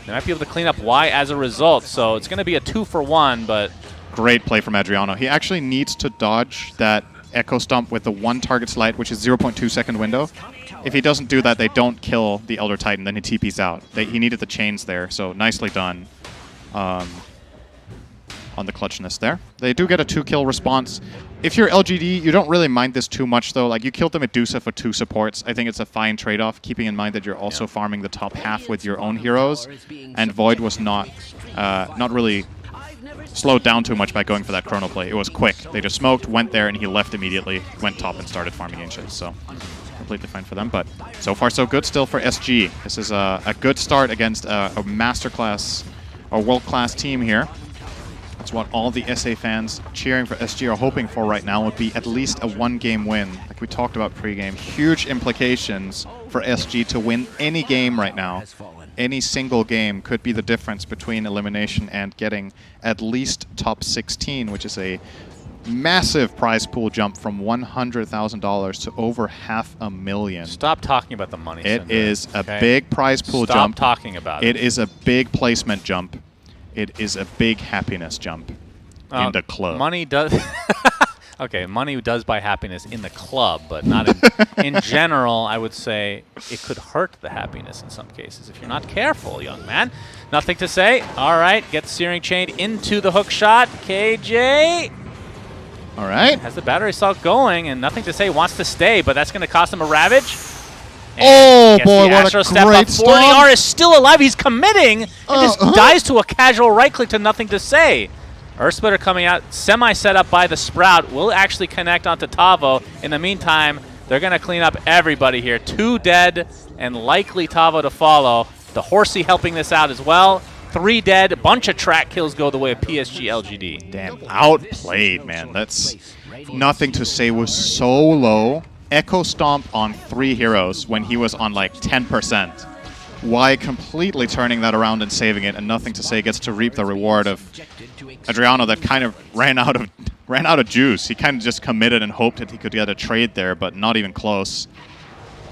[SPEAKER 9] They might be able to clean up Y as a result, so it's going to be a 2-for-1, but...
[SPEAKER 10] Great play from Adriano. He actually needs to dodge that Echo Stomp with the 1 target slight, which is 0.2 second window. If he doesn't do that, they don't kill the Elder Titan, then he TPs out. He needed the chains there, so nicely done on the clutchness there. They do get a 2-kill response. If you're LGD, you don't really mind this too much, though. Like, you killed the Medusa for 2 supports. I think it's a fine trade-off, keeping in mind that you're also farming the top half with your own heroes. And Void was not really slowed down too much by going for that chrono play. It was quick. They just smoked, went there, and he left immediately, went top, and started farming Ancients. So completely fine for them. But so far, so good still for SG. This is a good start against a masterclass or world-class team here. That's what all the SA fans cheering for SG are hoping for right now, would be at least a 1-game win. Like we talked about pre-game, huge implications for SG to win any game right now. Any single game could be the difference between elimination and getting at least top 16, which is a massive prize pool jump from $100,000 to over $500,000.
[SPEAKER 9] Stop talking about the money.
[SPEAKER 10] It is a big prize pool jump.
[SPEAKER 9] Stop talking about it.
[SPEAKER 10] It is a big placement jump. It is a big happiness jump in the club.
[SPEAKER 9] Money does... Okay, money does buy happiness in the club, but not in general. I would say it could hurt the happiness in some cases if you're not careful, young man. Nothing to say. All right, gets Searing Chain into the hook shot. KJ...
[SPEAKER 10] All right.
[SPEAKER 9] Has the battery assault going, and nothing to say, wants to stay, but that's going to cost him a Ravage.
[SPEAKER 10] And oh boy, what a great stop.
[SPEAKER 9] 40R is still alive. He's committing, and just dies to a casual right-click to nothing to say. Earth Splitter coming out, semi-set up by the Sprout, will actually connect onto Tavo. In the meantime, they're going to clean up everybody here. 2 dead, and likely Tavo to follow. The Horsey helping this out as well. 3 dead, a bunch of track kills go the way of PSG LGD.
[SPEAKER 10] Damn, outplayed, man. That's nothing to say. Was so low. Echo Stomp on 3 heroes when he was on like 10%. Why completely turning that around and saving it, and nothing to say gets to reap the reward of Adriano that kind of ran out of juice. He kind of just committed and hoped that he could get a trade there, but not even close.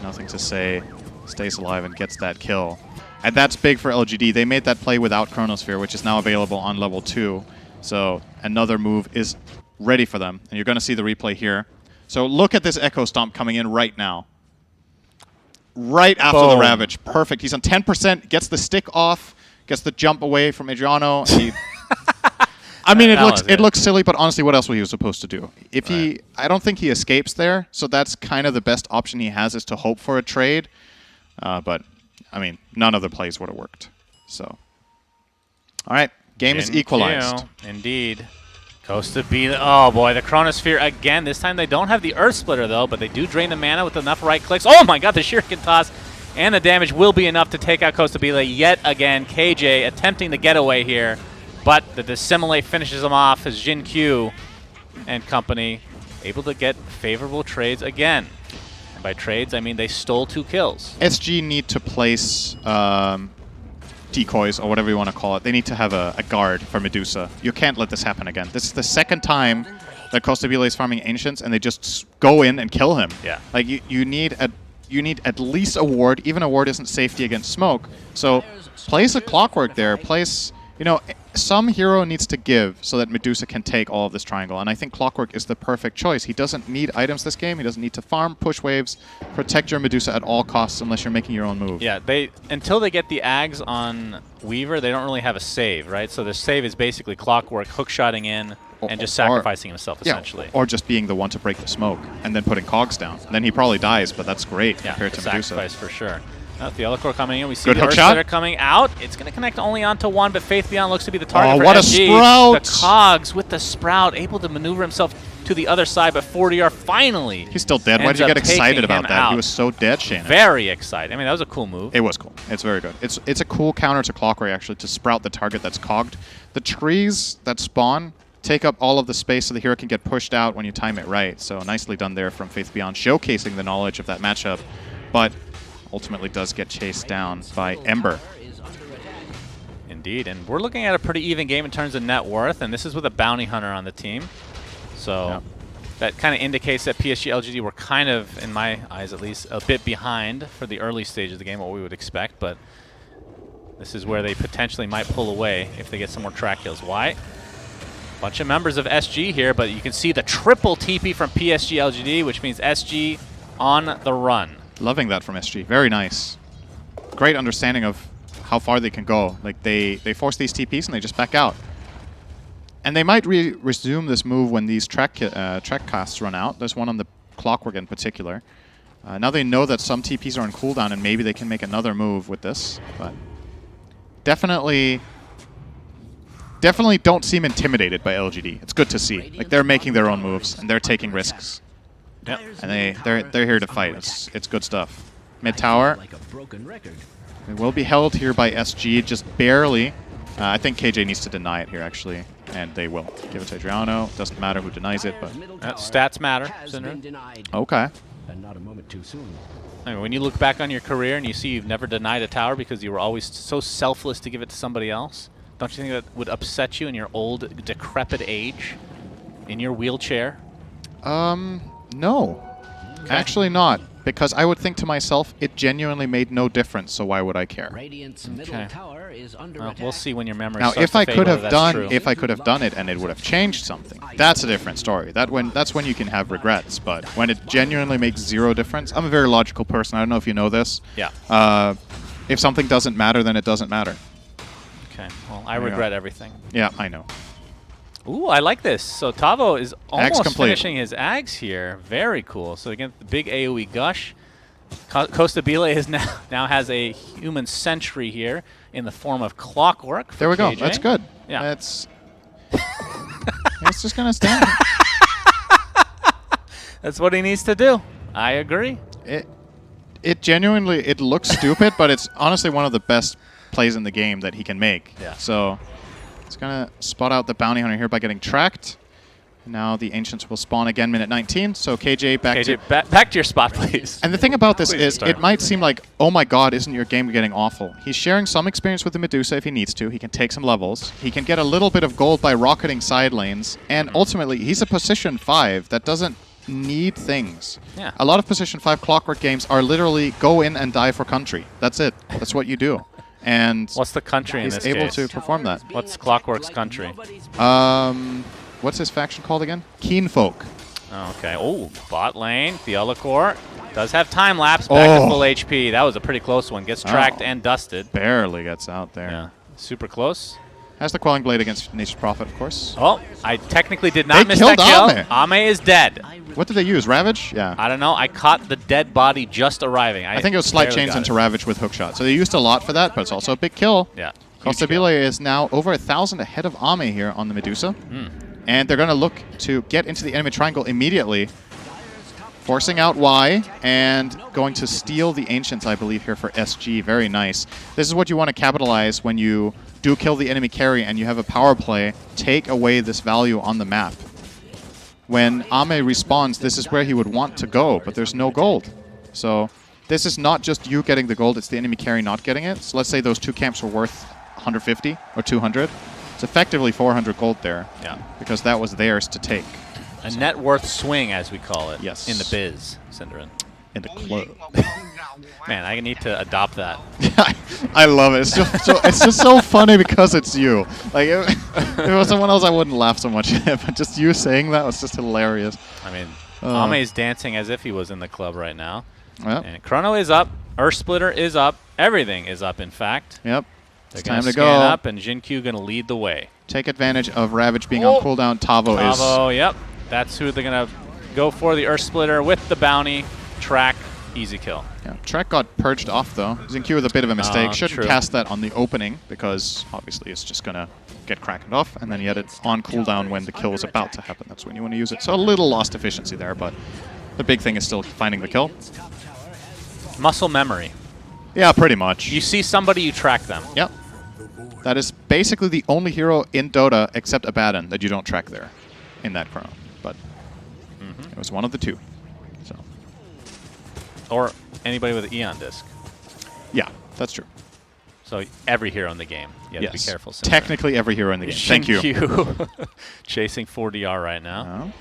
[SPEAKER 10] Nothing to say. Stays alive and gets that kill. And that's big for LGD. They made that play without Chronosphere, which is now available on level 2. So another move is ready for them, and you're going to see the replay here. So look at this Echo Stomp coming in right now. Right after the Ravage. Perfect. He's on 10%, gets the stick off, gets the jump away from Adriano. I mean, it looks silly, but honestly, what else was he supposed to do? If I don't think he escapes there, so that's kind of the best option he has is to hope for a trade. But, I mean, none of the plays would have worked. So, all right, game is equalized.
[SPEAKER 9] Indeed. Costa B. Oh, boy, the Chronosphere again. This time they don't have the Earth Splitter, though, but they do drain the mana with enough right clicks. Oh, my God, the Shuriken Toss. And the damage will be enough to take out Costa Bile yet again. KJ attempting the getaway here. But the Dissimilate finishes him off as Jin Q and company able to get favorable trades again. And by trades, I mean they stole 2 kills.
[SPEAKER 10] SG need to place decoys, or whatever you want to call it. They need to have a guard for Medusa. You can't let this happen again. This is the second time that Costa Bile is farming Ancients, and they just go in and kill him.
[SPEAKER 9] Yeah.
[SPEAKER 10] Like, you need at least a ward. Even a ward isn't safety against smoke. So place a Clockwork there. Place... You know, some hero needs to give so that Medusa can take all of this triangle, and I think Clockwork is the perfect choice. He doesn't need items this game. He doesn't need to farm, push waves, protect your Medusa at all costs unless you're making your own move.
[SPEAKER 9] Yeah, until they get the Ags on Weaver, they don't really have a save, right? So the save is basically Clockwork hookshotting in and just sacrificing himself, essentially.
[SPEAKER 10] Or just being the one to break the smoke and then putting Cogs down. And then he probably dies, but that's great compared to Medusa.
[SPEAKER 9] Sacrifice for sure. The Yellow Core coming in. We see
[SPEAKER 10] Good
[SPEAKER 9] the
[SPEAKER 10] hook shot.
[SPEAKER 9] Earthsplitter coming out. It's going to connect only onto one, but Faith Beyond looks to be the target for
[SPEAKER 10] what
[SPEAKER 9] SG.
[SPEAKER 10] a sprout!
[SPEAKER 9] The Cogs with the Sprout, able to maneuver himself to the other side, but 40R finally.
[SPEAKER 10] He's still dead. Why did you get excited about that? He was so dead, Shannon.
[SPEAKER 9] Very excited. I mean, that was a cool move.
[SPEAKER 10] It was cool. It's very good. It's a cool counter to Clockwork, actually, to sprout the target that's cogged. The trees that spawn take up all of the space so the hero can get pushed out when you time it right. So nicely done there from Faith Beyond, showcasing the knowledge of that matchup. But ultimately does get chased down by Ember.
[SPEAKER 9] Indeed, and we're looking at a pretty even game in terms of net worth, and this is with a Bounty Hunter on the team. So that kind of indicates that PSG LGD were kind of, in my eyes at least, a bit behind for the early stage of the game, what we would expect, but this is where they potentially might pull away if they get some more track kills. Why? Bunch of members of SG here, but you can see the triple TP from PSG LGD, which means SG on the run.
[SPEAKER 10] Loving that from SG. Very nice. Great understanding of how far they can go. Like, they force these TPs and they just back out. And they might resume this move when these track casts run out. There's one on the Clockwork in particular. Now they know that some TPs are on cooldown and maybe they can make another move with this. But definitely don't seem intimidated by LGD. It's good to see. Like, they're making their own moves and they're taking risks.
[SPEAKER 9] Yep.
[SPEAKER 10] And they're here to fight. It's good stuff. Mid tower. It will be held here by SG, just barely. I think KJ needs to deny it here, actually, and they will. Give it to Adriano. Doesn't matter who denies it, but
[SPEAKER 9] stats matter, Cinder.
[SPEAKER 10] Okay.
[SPEAKER 11] And not a moment too soon.
[SPEAKER 9] I mean, when you look back on your career and you see you've never denied a tower because you were always so selfless to give it to somebody else, don't you think that would upset you in your old, decrepit age, in your wheelchair?
[SPEAKER 10] No. Okay. Actually not. Because I would think to myself, it genuinely made no difference, so why would I care?
[SPEAKER 11] Radiant's middle tower is under attack.
[SPEAKER 9] We'll see when your memory
[SPEAKER 10] now,
[SPEAKER 9] starts
[SPEAKER 10] if I
[SPEAKER 9] to fade
[SPEAKER 10] could
[SPEAKER 9] whether
[SPEAKER 10] have
[SPEAKER 9] that's
[SPEAKER 10] done,
[SPEAKER 9] true.
[SPEAKER 10] if I could have done it and it would have changed something, that's a different story. That's when you can have regrets. But when it genuinely makes zero difference, I'm a very logical person. I don't know if you know this.
[SPEAKER 9] Yeah.
[SPEAKER 10] If something doesn't matter, then it doesn't matter.
[SPEAKER 9] Okay. Well, I regret everything.
[SPEAKER 10] Yeah, I know.
[SPEAKER 9] Ooh, I like this. So Tavo is almost
[SPEAKER 10] complete.
[SPEAKER 9] finishing his Ags here. Very cool. So again, the big AoE gush. Costa Bile is now has a human sentry here in the form of Clockwork.
[SPEAKER 10] There we go.
[SPEAKER 9] KJ.
[SPEAKER 10] That's good.
[SPEAKER 9] Yeah.
[SPEAKER 10] That's. It's just gonna stand.
[SPEAKER 9] That's what he needs to do. I agree.
[SPEAKER 10] It genuinely looks stupid, but it's honestly one of the best plays in the game that he can make.
[SPEAKER 9] Yeah.
[SPEAKER 10] So it's gonna spot out the bounty hunter here by getting tracked. Now the Ancients will spawn again, minute 19. So KJ back
[SPEAKER 9] to your spot, please.
[SPEAKER 10] And the thing about this is, it might seem like, oh my god, isn't your game getting awful? He's sharing some experience with the Medusa if he needs to. He can take some levels. He can get a little bit of gold by rocketing side lanes. And ultimately, he's a position 5 that doesn't need things.
[SPEAKER 9] Yeah.
[SPEAKER 10] A lot of position 5 Clockwork games are literally go in and die for country. That's it. That's what you do. And
[SPEAKER 9] what's the country in this
[SPEAKER 10] he's able
[SPEAKER 9] case?
[SPEAKER 10] to perform that.
[SPEAKER 9] What's Clockwork's country?
[SPEAKER 10] What's his faction called again? Keen Folk.
[SPEAKER 9] Oh, okay. Oh, bot lane. Theolicor does have time lapse. Back to full HP. That was a pretty close one. Gets tracked and dusted.
[SPEAKER 10] Barely gets out there.
[SPEAKER 9] Yeah. Super close.
[SPEAKER 10] Has the Quelling Blade against Nature's Prophet, of course.
[SPEAKER 9] Oh, I technically did not miss
[SPEAKER 10] killed
[SPEAKER 9] that kill.
[SPEAKER 10] Ame.
[SPEAKER 9] Ame is dead.
[SPEAKER 10] What did they use? Ravage? Yeah.
[SPEAKER 9] I don't know. I caught the dead body just arriving.
[SPEAKER 10] I think it was slight
[SPEAKER 9] barely
[SPEAKER 10] chains
[SPEAKER 9] got
[SPEAKER 10] into
[SPEAKER 9] it.
[SPEAKER 10] Ravage with hookshot. So they used a lot for that, but it's also a big kill.
[SPEAKER 9] Yeah. Huge kill.
[SPEAKER 10] Costabile is now over 1,000 ahead of Ame here on the Medusa. And they're going to look to get into the enemy triangle immediately. Forcing out Y and going to steal the Ancients, I believe, here for SG. Very nice. This is what you want to capitalize when you do kill the enemy carry and you have a power play. Take away this value on the map. When Ame respawns, this is where he would want to go, but there's no gold. So this is not just you getting the gold, it's the enemy carry not getting it. So let's say those two camps were worth 150 or 200. It's effectively 400 gold there.
[SPEAKER 9] Yeah.
[SPEAKER 10] Because that was theirs to take.
[SPEAKER 9] A net worth swing, as we call it.
[SPEAKER 10] Yes.
[SPEAKER 9] In the biz, Cinderin.
[SPEAKER 10] In the club.
[SPEAKER 9] Man, I need to adopt that.
[SPEAKER 10] I love it. It's just so funny because it's you. Like, if it was someone else, I wouldn't laugh so much at it, but just you saying that was just hilarious.
[SPEAKER 9] I mean, Ame's dancing as if he was in the club right now.
[SPEAKER 10] Yep.
[SPEAKER 9] And Chrono is up. Earth Splitter is up. Everything is up, in fact.
[SPEAKER 10] Yep.
[SPEAKER 9] They're
[SPEAKER 10] It's time to
[SPEAKER 9] scan
[SPEAKER 10] go.
[SPEAKER 9] up, and Jinkyu going to lead the way.
[SPEAKER 10] Take advantage of Ravage being on cooldown. Tavo,
[SPEAKER 9] yep. That's who they're going to go for, the Earth Splitter with the bounty. Track, easy kill.
[SPEAKER 10] Yeah. Trek got purged off, though. Xinkyu with a bit of a mistake. Shouldn't
[SPEAKER 9] true.
[SPEAKER 10] cast that on the opening because, obviously, it's just going to get cracked off. And then he had it on cooldown when the kill was about to happen. That's when you want to use it. So a little lost efficiency there, but the big thing is still finding the kill.
[SPEAKER 9] Muscle memory.
[SPEAKER 10] Yeah, pretty much.
[SPEAKER 9] You see somebody, you track them.
[SPEAKER 10] Yep. That is basically the only hero in Dota except Abaddon that you don't track there in that chrono. But it was one of the two. So.
[SPEAKER 9] Or anybody with an Eon disc.
[SPEAKER 10] Yeah, that's true.
[SPEAKER 9] So every hero in the game. You have to be careful. Cinder.
[SPEAKER 10] Technically every hero in the game. Thank you.
[SPEAKER 9] Chasing 4DR right now.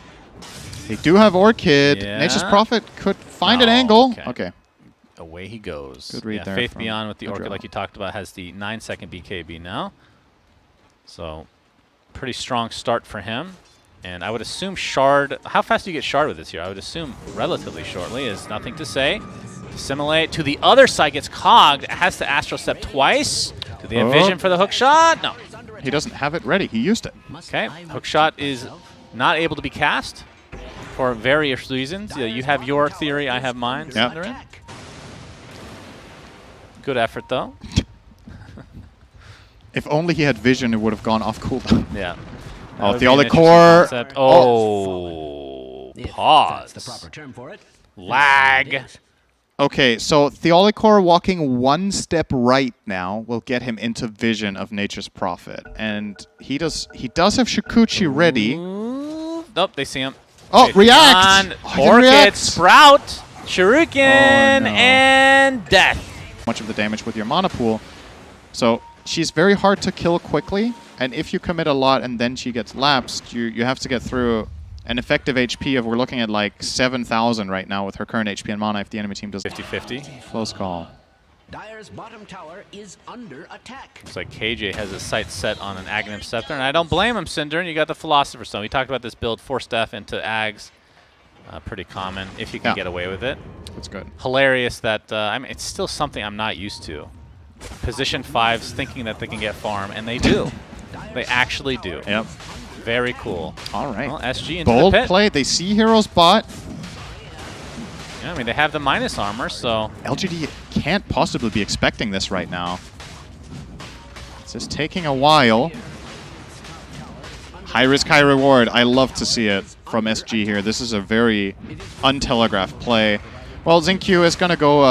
[SPEAKER 10] They do have Orchid.
[SPEAKER 9] Yeah.
[SPEAKER 10] Nature's Prophet could find an angle. Okay.
[SPEAKER 9] Away he goes.
[SPEAKER 10] Good read there
[SPEAKER 9] Faith
[SPEAKER 10] from
[SPEAKER 9] Beyond with the Orchid,
[SPEAKER 10] Adriel.
[SPEAKER 9] like you talked about, has the 9-second BKB now. So pretty strong start for him. And I would assume Shard... How fast do you get Shard with this here? I would assume relatively shortly. Is nothing to say. Assimilate to the other side, gets cogged. Has to Astral Step twice. Do they have vision for the hook shot? No.
[SPEAKER 10] He doesn't have it ready. He used it.
[SPEAKER 9] Okay. Hook shot is not able to be cast for various reasons. You have your theory, I have mine.
[SPEAKER 10] Yeah.
[SPEAKER 9] Cinderin. Good effort, though.
[SPEAKER 10] If only he had vision, it would have gone off cooldown.
[SPEAKER 9] Yeah.
[SPEAKER 10] Oh, Theolicor.
[SPEAKER 9] Oh, pause.
[SPEAKER 11] That's the proper term for it.
[SPEAKER 9] Lag.
[SPEAKER 10] Okay, so Theolicor walking one step right now will get him into vision of Nature's Prophet. And he does have Shikuchi ready.
[SPEAKER 9] Oh, they see him.
[SPEAKER 10] Oh,
[SPEAKER 9] Wait,
[SPEAKER 10] react!
[SPEAKER 9] Orchid,
[SPEAKER 10] React.
[SPEAKER 9] Sprout, Shuriken,
[SPEAKER 10] Oh, no.
[SPEAKER 9] and death.
[SPEAKER 10] Much of the damage with your mana pool. So she's very hard to kill quickly. And if you commit a lot and then she gets lapsed, you have to get through an effective HP of, we're looking at like 7,000 right now with her current HP and mana if the enemy team does
[SPEAKER 9] 50-50.
[SPEAKER 10] Close call.
[SPEAKER 11] Dire's bottom tower is under attack.
[SPEAKER 9] Looks like KJ has his sights set on an Aghanim Scepter, and I don't blame him, Cinder. You got the Philosopher's Stone. We talked about this build, Force Death into Ags. Pretty common if you can get away with it.
[SPEAKER 10] That's good.
[SPEAKER 9] Hilarious that, I mean, it's still something I'm not used to. Position 5s thinking that they can get farm, and they do. They actually do.
[SPEAKER 10] Yep.
[SPEAKER 9] Very cool.
[SPEAKER 10] All right.
[SPEAKER 9] Well, SG into
[SPEAKER 10] Bold
[SPEAKER 9] the pit.
[SPEAKER 10] play. They see Hero's bot.
[SPEAKER 9] Yeah, I mean, they have the minus armor, so...
[SPEAKER 10] LGD can't possibly be expecting this right now. It's just taking a while. High risk, high reward. I love to see it from SG here. This is a very untelegraphed play. Well, Xinkyu is going to go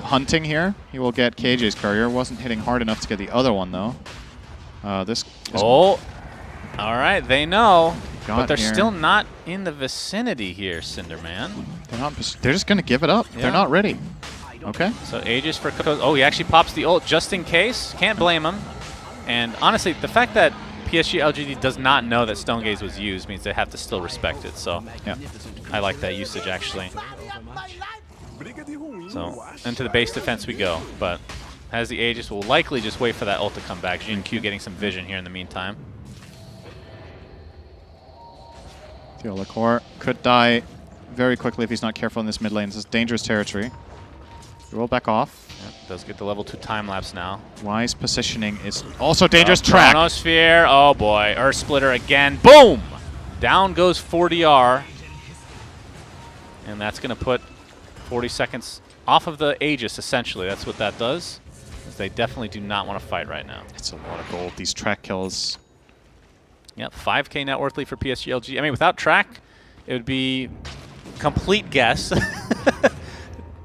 [SPEAKER 10] hunting here. He will get KJ's courier. Wasn't hitting hard enough to get the other one, though. This is
[SPEAKER 9] all right, they know. But they're
[SPEAKER 10] here.
[SPEAKER 9] still not in the vicinity here, Cinderman.
[SPEAKER 10] They're just going to give it up.
[SPEAKER 9] Yeah.
[SPEAKER 10] They're not ready. Okay.
[SPEAKER 9] So Aegis for Koto. Oh, he actually pops the ult just in case. Can't blame him. And honestly, the fact that PSG LGD does not know that Stone Gaze was used means they have to still respect it. So
[SPEAKER 10] yeah,
[SPEAKER 9] I like that usage, actually. So into the base defense we go. But has the Aegis. Will likely just wait for that ult to come back. Jin-Q getting some vision here in the meantime.
[SPEAKER 10] Theolacor could die very quickly if he's not careful in this mid lane. This is dangerous territory. He will back off.
[SPEAKER 9] Yep, does get the level 2 time lapse now.
[SPEAKER 10] Wise positioning is also dangerous. Track.
[SPEAKER 9] Chronosphere. Oh boy. Earth Splitter again. Boom! Down goes 4DR. And that's going to put 40 seconds off of the Aegis, essentially. That's what that does. They definitely do not want to fight right now.
[SPEAKER 10] It's a lot of gold, these track kills.
[SPEAKER 9] Yep, 5K net worthly for PSGLG. I mean, without track, it would be complete guess.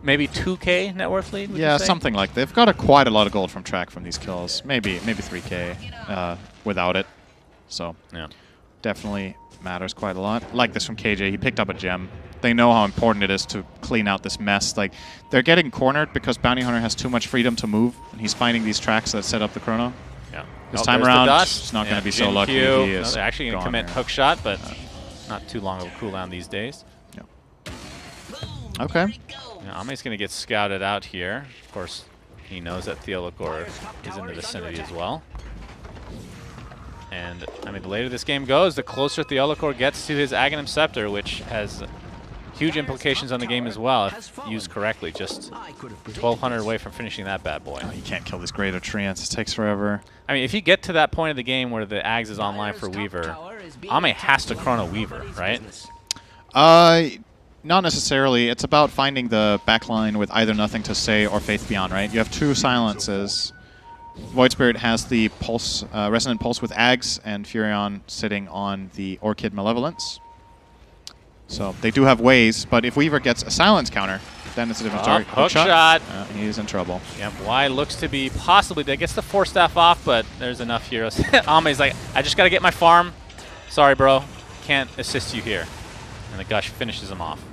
[SPEAKER 9] Maybe 2K net worthly, would
[SPEAKER 10] Yeah,
[SPEAKER 9] you say?
[SPEAKER 10] something like that. They've got quite a lot of gold from track from these kills. Maybe 3K without it. So
[SPEAKER 9] yeah,
[SPEAKER 10] definitely matters quite a lot. Like this from KJ. He picked up a gem. They know how important it is to clean out this mess. Like, they're getting cornered because Bounty Hunter has too much freedom to move, and he's finding these tracks that set up the chrono.
[SPEAKER 9] Yeah.
[SPEAKER 10] This time around, it's not going to be so lucky. He is
[SPEAKER 9] they're actually going to commit hook shot, but not too long of a cooldown these days.
[SPEAKER 10] Yeah. Okay.
[SPEAKER 9] Yeah, Ame's going to get scouted out here. Of course, he knows that Theolacor is in the vicinity as well. And, I mean, the later this game goes, the closer Theolacor gets to his Aghanim Scepter, which has huge implications on the game as well, if used correctly. Just 1,200 away from finishing that bad boy.
[SPEAKER 10] Oh, you can't kill this Great Treants. It takes forever.
[SPEAKER 9] I mean, if you get to that point of the game where the Ags is online for Weaver, Ame has to chrono Weaver, right?
[SPEAKER 10] Not necessarily. It's about finding the backline with either Nothing to Say or Faith Beyond, right? You have 2 silences. Void Spirit has the Pulse, Resonant Pulse with Ags, and Furion sitting on the Orchid Malevolence. So they do have ways, but if Weaver gets a silence counter, then it's a different story.
[SPEAKER 9] Hook shot.
[SPEAKER 10] He's in trouble.
[SPEAKER 9] Yep, Y looks to be possibly, that gets the Force Staff off, but there's enough heroes. Ame's like, I just got to get my farm. Sorry, bro. Can't assist you here. And the Gush finishes him off.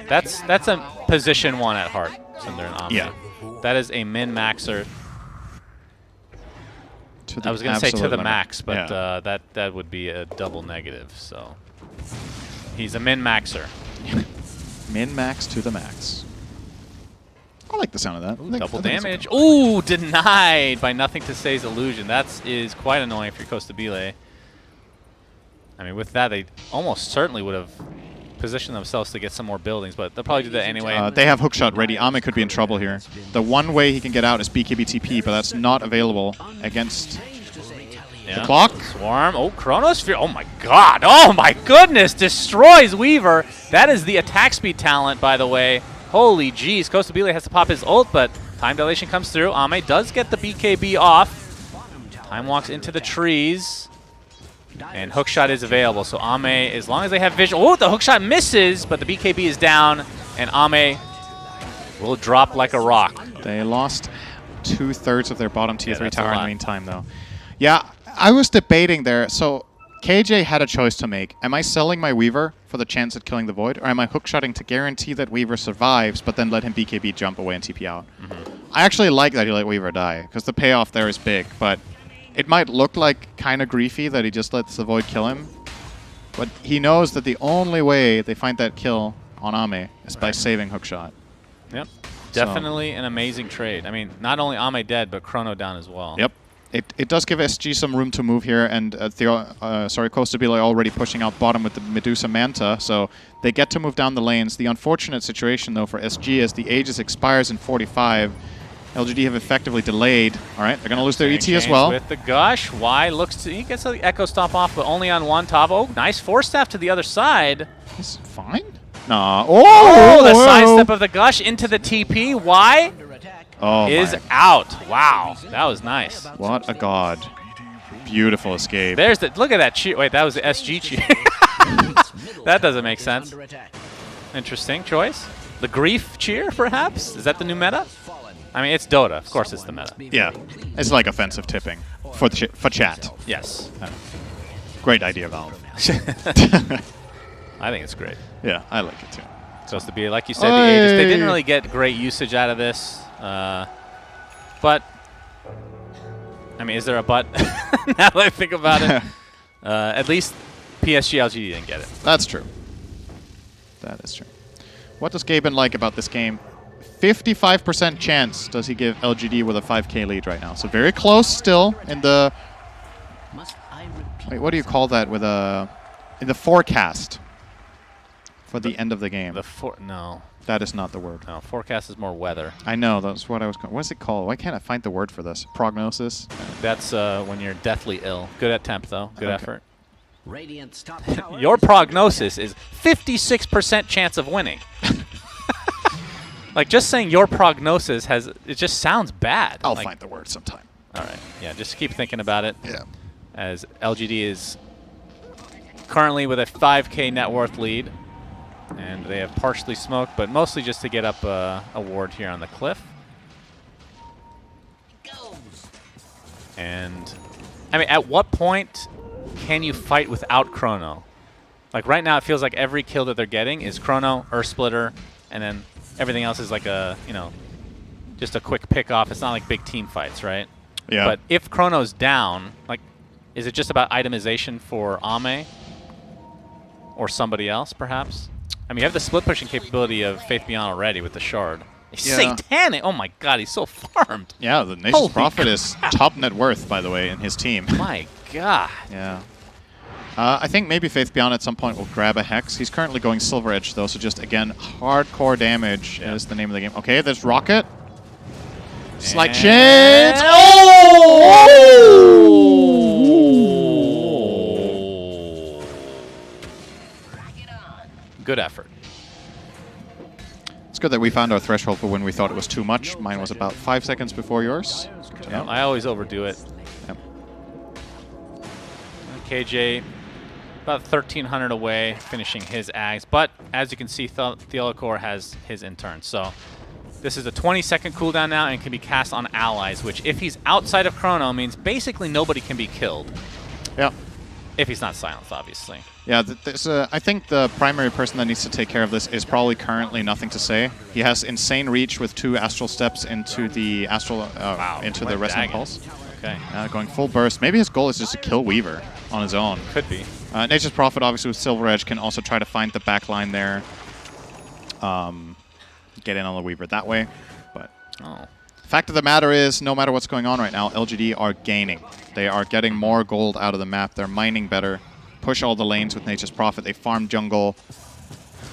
[SPEAKER 9] That's a position 1 at heart, Cinder and Ame.
[SPEAKER 10] Yeah.
[SPEAKER 9] That is a min-maxer. I was going to say to the max, but
[SPEAKER 10] yeah.
[SPEAKER 9] That would be a double negative, so... He's a min-maxer.
[SPEAKER 10] Min-max to the max. I like the sound of that.
[SPEAKER 9] Ooh, double damage. Ooh, denied by Nothing to Say's illusion. That is quite annoying if you're Costa Bile. I mean, with that, they almost certainly would have positioned themselves to get some more buildings, but they'll probably do that anyway.
[SPEAKER 10] They have hookshot ready. Ame could be in trouble here. The one way he can get out is BKB TP, but that's not available against the clock.
[SPEAKER 9] Swarm. Oh, Chronosphere. Oh my god. Oh my goodness. Destroys Weaver. That is the attack speed talent, by the way. Holy jeez. Costa Bile has to pop his ult, but time dilation comes through. Ame does get the BKB off. Time walks into the trees. And hookshot is available, so Ame, as long as they have vision... Oh, the hookshot misses, but the BKB is down, and Ame will drop like a rock.
[SPEAKER 10] They lost 2/3 of their bottom tier 3 tower in the meantime, though. Yeah, I was debating there. So KJ had a choice to make. Am I selling my Weaver for the chance at killing the Void, or am I hookshotting to guarantee that Weaver survives, but then let him BKB jump away and TP out? I actually like that he let Weaver die, because the payoff there is big, but... It might look like kind of griefy that he just lets the Void kill him, but he knows that the only way they find that kill on Ame is by saving hookshot.
[SPEAKER 9] Yep. Definitely an amazing trade. I mean, not only Ame dead, but Chrono down as well.
[SPEAKER 10] Yep. It does give SG some room to move here, and Costa Bile already pushing out bottom with the Medusa Manta, so they get to move down the lanes. The unfortunate situation, though, for SG is the Aegis expires in 45. LGD have effectively delayed. All right, they're going to lose their ET as well.
[SPEAKER 9] With the Gush, Y looks to... He gets the Echo Stomp off, but only on one top. Oh, nice Force Staff to the other side.
[SPEAKER 10] He's fine? Nah. Oh,
[SPEAKER 9] the sidestep of the Gush into the TP. Y is out. Wow, that was nice.
[SPEAKER 10] What a god. Beautiful escape.
[SPEAKER 9] There's the... Look at that cheer. Wait, that was the SG cheer. That doesn't make sense. Interesting choice. The Grief cheer, perhaps? Is that the new meta? I mean, it's Dota. Of course it's the meta.
[SPEAKER 10] Yeah. It's like offensive tipping for chat.
[SPEAKER 9] Yes.
[SPEAKER 10] Great idea, Valve.
[SPEAKER 9] I think it's great.
[SPEAKER 10] Yeah, I like it too.
[SPEAKER 9] Supposed to be, like you said, the Aegis. They didn't really get great usage out of this. But, I mean, is there a but? Now that I think about it. At least PSGLG didn't get it.
[SPEAKER 10] That's true. That is true. What does Gaben like about this game? 55% chance does he give LGD with a 5k lead right now. So very close still in the... Wait, what do you call that with a... In the forecast for the end of the game.
[SPEAKER 9] No.
[SPEAKER 10] That is not the word.
[SPEAKER 9] No, forecast is more weather.
[SPEAKER 10] I know, that's what I was... What's it called? Why can't I find the word for this? Prognosis?
[SPEAKER 9] That's when you're deathly ill. Good at temp, though. Good effort.
[SPEAKER 11] Radiant's top tower
[SPEAKER 9] Your prognosis is 56% chance of winning. Like, just saying your prognosis has... It just sounds bad.
[SPEAKER 10] I'll find the word sometime.
[SPEAKER 9] All right. Yeah, just keep thinking about it.
[SPEAKER 10] Yeah.
[SPEAKER 9] As LGD is currently with a 5k net worth lead. And they have partially smoked, but mostly just to get up a ward here on the cliff. And, I mean, at what point can you fight without Chrono? Like, right now it feels like every kill that they're getting is Chrono, Earth Splitter, and then everything else is like a, you know, just a quick pick off. It's not like big team fights, right?
[SPEAKER 10] Yeah.
[SPEAKER 9] But if Chrono's down, like, is it just about itemization for Ame? Or somebody else, perhaps? I mean, you have the split pushing capability of Faith Beyond already with the shard.
[SPEAKER 10] Yeah.
[SPEAKER 9] Satanic! Oh my god, he's so farmed.
[SPEAKER 10] Yeah, the Nation's Prophet is top net worth, by the way, in his team.
[SPEAKER 9] My god.
[SPEAKER 10] Yeah. I think maybe Faith Beyond at some point will grab a Hex. He's currently going Silver Edge, though, so just, again, hardcore damage is the name of the game. Okay, there's Rocket. Slight chance!
[SPEAKER 9] Good effort.
[SPEAKER 10] It's good that we found our threshold for when we thought it was too much. Mine was about 5 seconds before yours.
[SPEAKER 9] Yeah, I always overdo it.
[SPEAKER 10] Yep.
[SPEAKER 9] KJ, about 1,300 away, finishing his Ags. But as you can see, Theolacor has his in turn. So this is a 20-second cooldown now and can be cast on allies, which if he's outside of Chrono means basically nobody can be killed.
[SPEAKER 10] Yeah.
[SPEAKER 9] If he's not silenced, obviously.
[SPEAKER 10] Yeah, I think the primary person that needs to take care of this is probably currently Nothing to Say. He has insane reach with 2 Astral Steps into the into the Resonant Pulse.
[SPEAKER 9] Okay.
[SPEAKER 10] Going full burst. Maybe his goal is just to kill Weaver on his own.
[SPEAKER 9] Could be.
[SPEAKER 10] Nature's Prophet, obviously, with Silver Edge, can also try to find the back line there. Get in on the Weaver that way. But fact of the matter is, no matter what's going on right now, LGD are gaining. They are getting more gold out of the map. They're mining better. Push all the lanes with Nature's Prophet. They farm jungle.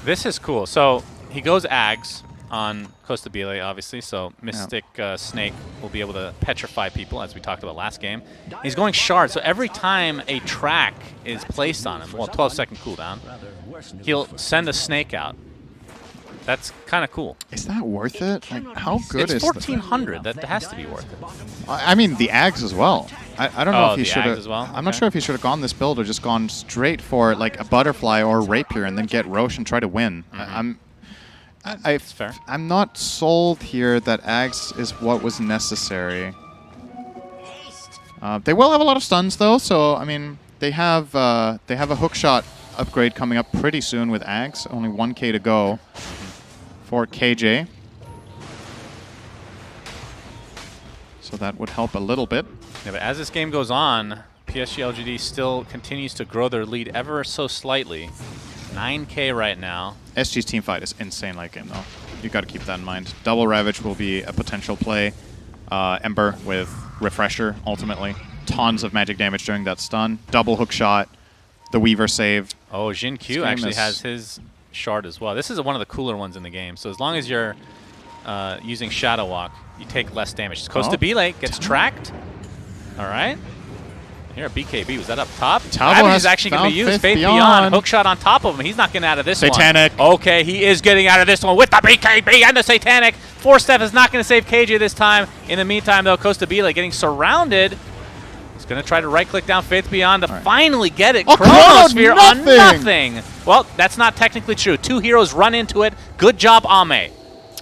[SPEAKER 9] This is cool. So he goes Ags on Costa Bile, obviously. So Mystic Snake will be able to petrify people, as we talked about last game. He's going Shard. So every time a track is placed on him, well, 12-second cooldown, he'll send a snake out. That's kind of cool.
[SPEAKER 10] Is that worth it? Like, how good is
[SPEAKER 9] it? It's 1,400. That has to be worth it.
[SPEAKER 10] I mean, the Ags as well. I don't know if he should have.
[SPEAKER 9] Well?
[SPEAKER 10] I'm not sure if he should have gone this build or just gone straight for like a Butterfly or a Rapier and then get Roche and try to win.
[SPEAKER 9] That's fair.
[SPEAKER 10] I'm not sold here that Ags is what was necessary. They will have a lot of stuns though, so I mean they have a hookshot upgrade coming up pretty soon with Ags. Only 1k to go for KJ. So that would help a little bit.
[SPEAKER 9] Yeah, but as this game goes on, PSG LGD still continues to grow their lead ever so slightly. 9k right now.
[SPEAKER 10] SG's teamfight is insane late game though. You got to keep that in mind. Double Ravage will be a potential play. Ember with Refresher ultimately. Tons of magic damage during that stun. Double hook shot. The Weaver save.
[SPEAKER 9] Oh, Jin Q actually has his shard as well. This is one of the cooler ones in the game. So as long as you're using Shadow Walk, you take less damage. Costa Bile gets tracked. All right. Here, BKB, was that up top?
[SPEAKER 10] Talbot
[SPEAKER 9] is actually going to be used. Faith Beyond. Hookshot on top of him. He's not getting out of this
[SPEAKER 10] Satanic.
[SPEAKER 9] one. Okay, he is getting out of this one with the BKB and the Satanic. 4-step is not going to save KJ this time. In the meantime, though, Costa Bile getting surrounded. He's going to try to right-click down Faith Beyond to finally get it. Chronosphere on nothing. Well, that's not technically true. 2 heroes run into it. Good job, Ame.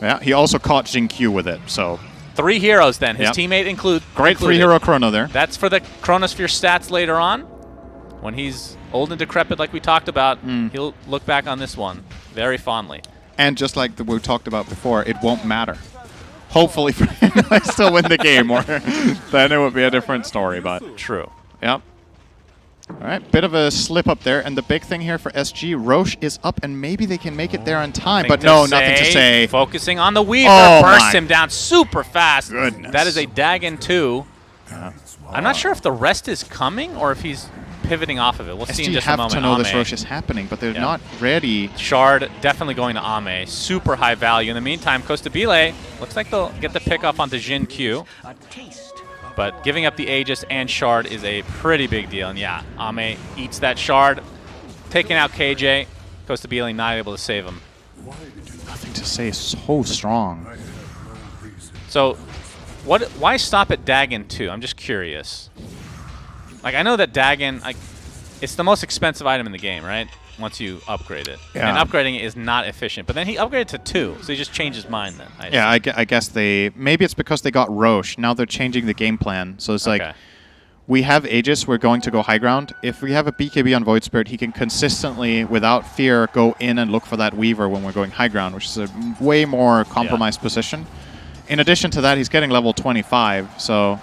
[SPEAKER 10] Yeah, he also caught Jin Q with it, so...
[SPEAKER 9] 3 heroes then. His teammate included.
[SPEAKER 10] Great 3-hero Chrono there.
[SPEAKER 9] That's for the Chronosphere stats later on. When he's old and decrepit like we talked about, he'll look back on this one very fondly.
[SPEAKER 10] And just like we talked about before, it won't matter. Hopefully for him, I still win the game, or then it would be a different story, but...
[SPEAKER 9] True.
[SPEAKER 10] Yep. All right, bit of a slip up there, and the big thing here for SG, Roche is up, and maybe they can make it there on time, but no, nothing to say.
[SPEAKER 9] Focusing on the Weaver,
[SPEAKER 10] Oh
[SPEAKER 9] bursts
[SPEAKER 10] my
[SPEAKER 9] him down super fast.
[SPEAKER 10] goodness.
[SPEAKER 9] That is a Dagon 2. I'm not sure if the rest is coming or if he's pivoting off of it. We'll see in
[SPEAKER 10] SG
[SPEAKER 9] just a
[SPEAKER 10] have
[SPEAKER 9] moment.
[SPEAKER 10] to know this
[SPEAKER 9] Ame.
[SPEAKER 10] Roche is happening, but they're not ready.
[SPEAKER 9] Shard definitely going to Ame. Super high value. In the meantime, Costabile looks like they'll get the pick off onto Jin Q.
[SPEAKER 11] A taste.
[SPEAKER 9] But giving up the Aegis and Shard is a pretty big deal. And yeah, Ame eats that Shard, taking out KJ. Costabile not able to save him.
[SPEAKER 10] Nothing to say, so strong.
[SPEAKER 9] So, why stop at Dagon 2? I'm just curious. Like, I know that Dagon, it's the most expensive item in the game, right? Once you upgrade it.
[SPEAKER 10] Yeah.
[SPEAKER 9] And upgrading it is not efficient. But then he upgraded to 2, so he just changed his mind then.
[SPEAKER 10] Yeah, I guess maybe it's because they got Roche. Now they're changing the game plan. So it's like, we have Aegis, we're going to go high ground. If we have a BKB on Void Spirit, he can consistently, without fear, go in and look for that Weaver when we're going high ground, which is a way more compromised position. In addition to that, he's getting level 25, so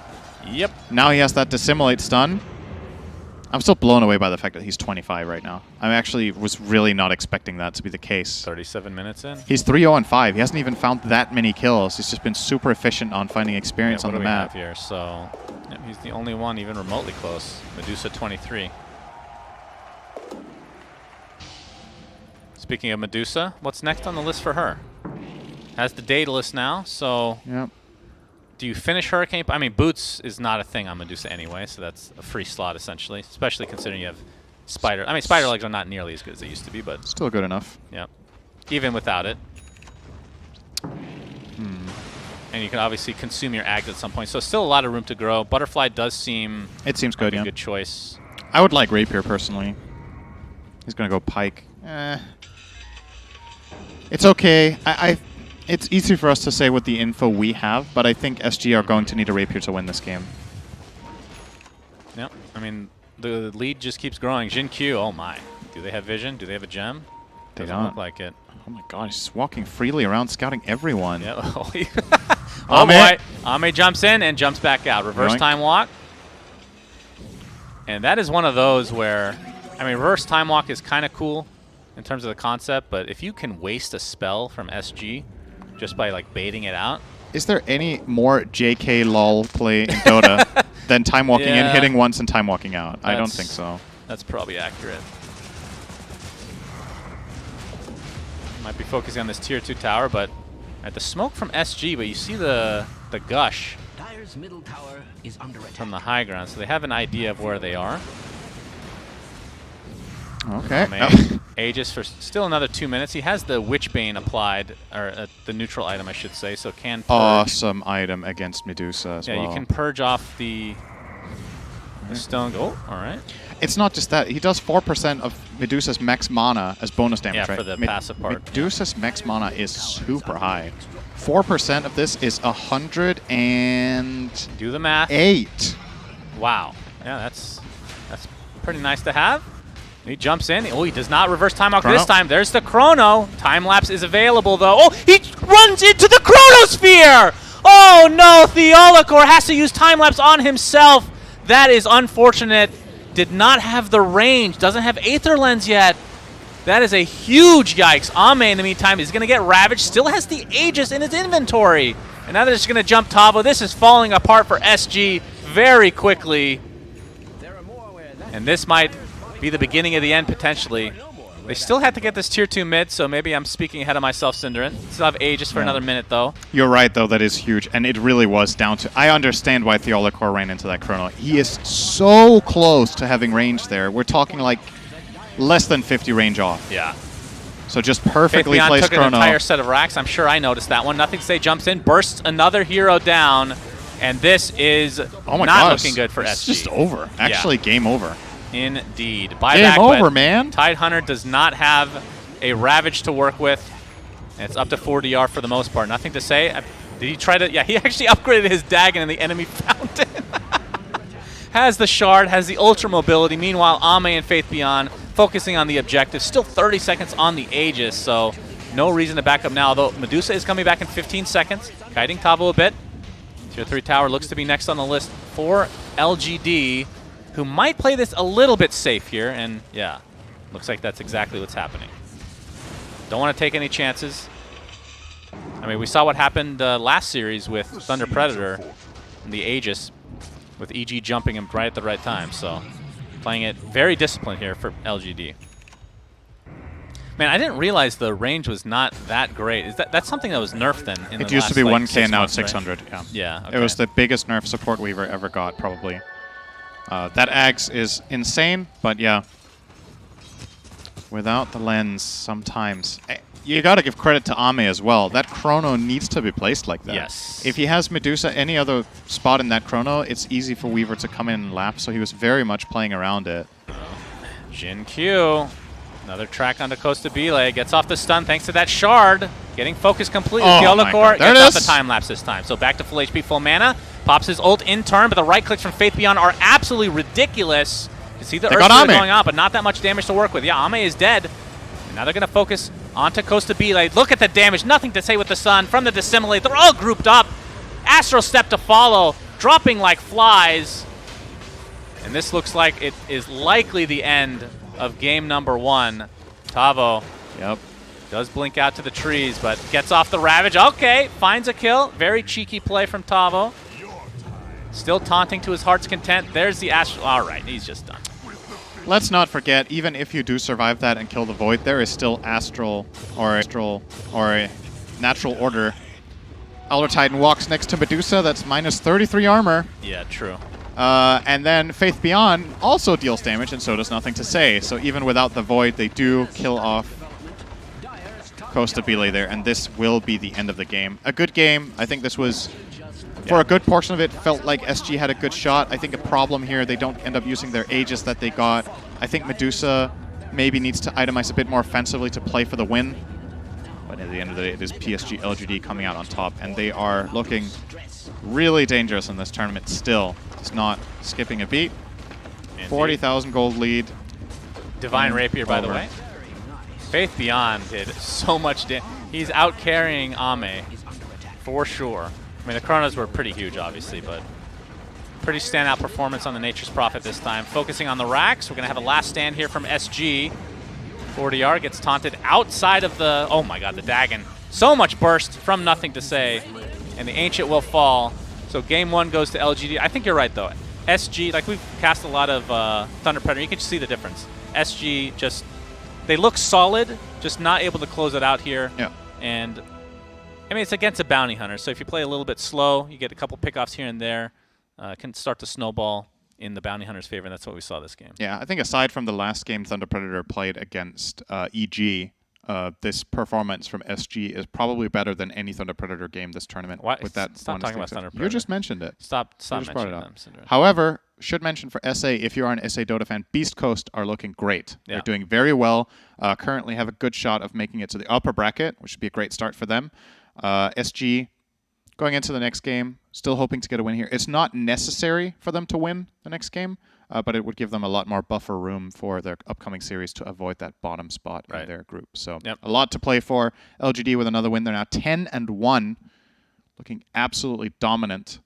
[SPEAKER 10] now he has that Dissimulate stun. I'm still blown away by the fact that he's 25 right now. I actually was really not expecting that to be the case.
[SPEAKER 9] 37 minutes in.
[SPEAKER 10] He's 3-0-5. He hasn't even found that many kills. He's just been super efficient on finding experience on the map.
[SPEAKER 9] What do we have here? So he's the only one even remotely close. Medusa 23. Speaking of Medusa, what's next on the list for her? Has the Daedalus now, so do you finish Hurricane? I mean, Boots is not a thing on Medusa anyway, so that's a free slot essentially, especially considering you have Spider. I mean, Spider Legs are not nearly as good as they used to be, but
[SPEAKER 10] still good enough.
[SPEAKER 9] Yeah, even without it. And you can obviously consume your Ags at some point, so still a lot of room to grow. Butterfly does seem
[SPEAKER 10] good,
[SPEAKER 9] like a good choice.
[SPEAKER 10] I would like Rapier personally. He's gonna go Pike. It's okay. It's easy for us to say with the info we have, but I think SG are going to need a Rapier to win this game.
[SPEAKER 9] Yep. I mean, the lead just keeps growing. Jin Q, oh my. Do they have vision? Do they have a gem?
[SPEAKER 10] They
[SPEAKER 9] Doesn't
[SPEAKER 10] don't
[SPEAKER 9] look like it.
[SPEAKER 10] Oh my god, he's just walking freely around, scouting everyone.
[SPEAKER 9] Yeah. Oh boy. Ame jumps in and jumps back out. Reverse time walk. And that is one of those where, I mean, reverse time walk is kind of cool in terms of the concept, but if you can waste a spell from SG just by like baiting it out.
[SPEAKER 10] Is there any more JK lol play in Dota than time walking in, hitting once, and time walking out? I don't think so.
[SPEAKER 9] That's probably accurate. Might be focusing on this tier 2 tower, but at the smoke from SG, but you see the gush
[SPEAKER 11] Dire's middle tower is under attack.
[SPEAKER 9] from the high ground, so they have an idea of where they are.
[SPEAKER 10] Okay.
[SPEAKER 9] Aegis for still another 2 minutes. He has the Witchbane applied, or the neutral item, I should say, so can purge.
[SPEAKER 10] Awesome item against Medusa as well.
[SPEAKER 9] Yeah, you can purge off the stone. Oh, all right.
[SPEAKER 10] It's not just that. He does 4% of Medusa's max mana as bonus damage,
[SPEAKER 9] yeah,
[SPEAKER 10] right?
[SPEAKER 9] for the passive part.
[SPEAKER 10] Medusa's max mana is super high. 4% of this is 100 and...
[SPEAKER 9] Do the math.
[SPEAKER 10] 8.
[SPEAKER 9] Wow. Yeah, that's pretty nice to have. He jumps in. Oh, he does not reverse time walk this time. There's the chrono. Time lapse is available though. Oh, he runs into the chronosphere. Oh no, Theolacor has to use time lapse on himself. That is unfortunate. Did not have the range. Doesn't have Aether Lens yet. That is a huge yikes. Ame, in the meantime, is going to get ravaged. Still has the Aegis in his inventory. And now they're just going to jump Tavo. This is falling apart for SG very quickly. And this might be the beginning of the end, potentially. They still have to get this tier 2 mid, so maybe I'm speaking ahead of myself, Synderin. Still have Aegis for another minute, though.
[SPEAKER 10] You're right, though. That is huge. And it really was down to... I understand why Theolacor ran into that chrono. He is so close to having range there. We're talking like less than 50 range off.
[SPEAKER 9] Yeah.
[SPEAKER 10] So just perfectly
[SPEAKER 9] Faithleon
[SPEAKER 10] placed
[SPEAKER 9] took
[SPEAKER 10] chrono.
[SPEAKER 9] an entire set of racks. I'm sure I noticed that one. Nothing to say jumps in, bursts another hero down. And this is not looking good for SG.
[SPEAKER 10] It's just over. Actually, game over.
[SPEAKER 9] Indeed.
[SPEAKER 10] Game over, man.
[SPEAKER 9] Tidehunter does not have a Ravage to work with. And it's up to 4DR for the most part. Nothing to say. Did he try to... Yeah, he actually upgraded his Dagon and the enemy fountain. Has the Shard, has the Ultra Mobility. Meanwhile, Ame and Faith Beyond focusing on the objective. Still 30 seconds on the Aegis, so no reason to back up now. Although Medusa is coming back in 15 seconds. Kiting Tavo a bit. Tier 3 tower looks to be next on the list for LGD. who might play this a little bit safe here, and yeah, looks like that's exactly what's happening. Don't want to take any chances. I mean, we saw what happened last series with Thunder Predator and the Aegis, with EG jumping him right at the right time. So playing it very disciplined here for LGD. Man, I didn't realize the range was not that great. Is that's something that was nerfed then? In
[SPEAKER 10] it
[SPEAKER 9] the
[SPEAKER 10] used to
[SPEAKER 9] last,
[SPEAKER 10] be
[SPEAKER 9] like,
[SPEAKER 10] 1K, now
[SPEAKER 9] months,
[SPEAKER 10] it's
[SPEAKER 9] right?
[SPEAKER 10] 600. Yeah.
[SPEAKER 9] Yeah. Okay.
[SPEAKER 10] It was the biggest nerf support Weaver ever got, probably. That Axe is insane, but yeah. Without the lens, sometimes. You got to give credit to Ame as well. That chrono needs to be placed like that.
[SPEAKER 9] Yes.
[SPEAKER 10] If he has Medusa any other spot in that chrono, it's easy for Weaver to come in and lap, so he was very much playing around it.
[SPEAKER 9] Jin Q. Another track onto Costa Bile. Gets off the stun thanks to that shard. Getting focused completely.
[SPEAKER 10] Oh my God. There
[SPEAKER 9] gets
[SPEAKER 10] it
[SPEAKER 9] off the
[SPEAKER 10] is.
[SPEAKER 9] time lapse this time. So back to full HP, full mana. Pops his ult in turn, but the right clicks from Faith Beyond are absolutely ridiculous. You see the
[SPEAKER 10] They got
[SPEAKER 9] Earthquake
[SPEAKER 10] Ame.
[SPEAKER 9] going on, but not that much damage to work with. Yeah, Ame is dead. And now they're going to focus onto Costa Bile. Look at the damage. Nothing to say with the sun. From the Dissimilate, they're all grouped up. Astral Step to follow. Dropping like flies. And this looks like it is likely the end of game number 1. Tavo.
[SPEAKER 10] Yep.
[SPEAKER 9] Does blink out to the trees, but gets off the Ravage. Okay, finds a kill. Very cheeky play from Tavo. Still taunting to his heart's content. There's the Astral. All right, he's just done.
[SPEAKER 10] Let's not forget, even if you do survive that and kill the Void, there is still Astral or a Natural Order. Elder Titan walks next to Medusa. That's minus 33 armor.
[SPEAKER 9] Yeah, true.
[SPEAKER 10] And then Faith Beyond also deals damage, and so does Nothing to Say. So even without the Void, they do kill off Costa Bile there, and this will be the end of the game. A good game. I think this was, for a good portion of it, felt like SG had a good shot. I think a problem here, they don't end up using their Aegis that they got. I think Medusa maybe needs to itemize a bit more offensively to play for the win. But at the end of the day, it is PSG LGD coming out on top, and they are looking really dangerous in this tournament still. Just not skipping a beat. 40,000 gold lead.
[SPEAKER 9] Divine Rapier, by the way. Faith Beyond did so much damage. He's out carrying Ame for sure. I mean, the Chronos were pretty huge, obviously, but pretty standout performance on the Nature's Prophet this time. Focusing on the racks, we're going to have a last stand here from SG. 40R gets taunted outside of the... Oh my god, the Dagon. So much burst from Nothing to Say, and the Ancient will fall. So game 1 goes to LGD. I think you're right, though. SG, like we've cast a lot of Thunder Predator, you can just see the difference. SG just... They look solid, just not able to close it out here.
[SPEAKER 10] Yeah.
[SPEAKER 9] And, I mean, it's against a Bounty Hunter, so if you play a little bit slow, you get a couple pickoffs here and there, can start to snowball in the Bounty Hunter's favor, and that's what we saw this game.
[SPEAKER 10] Yeah, I think aside from the last game Thunder Predator played against EG, this performance from SG is probably better than any Thunder Predator game this tournament.
[SPEAKER 9] Why?
[SPEAKER 10] With that
[SPEAKER 9] Stop talking about Thunder Predator.
[SPEAKER 10] You just mentioned it.
[SPEAKER 9] Stop
[SPEAKER 10] You just brought
[SPEAKER 9] mentioning
[SPEAKER 10] it
[SPEAKER 9] them,
[SPEAKER 10] up.
[SPEAKER 9] Syndra.
[SPEAKER 10] However, should mention for SA, if you are an SA Dota fan, Beast Coast are looking great.
[SPEAKER 9] Yeah.
[SPEAKER 10] They're doing very well. Currently have a good shot of making it to the upper bracket, which would be a great start for them. SG going into the next game, still hoping to get a win here. It's not necessary for them to win the next game, but it would give them a lot more buffer room for their upcoming series to avoid that bottom spot in their group. So a lot to play for. LGD with another win. They're now 10-1, looking absolutely dominant.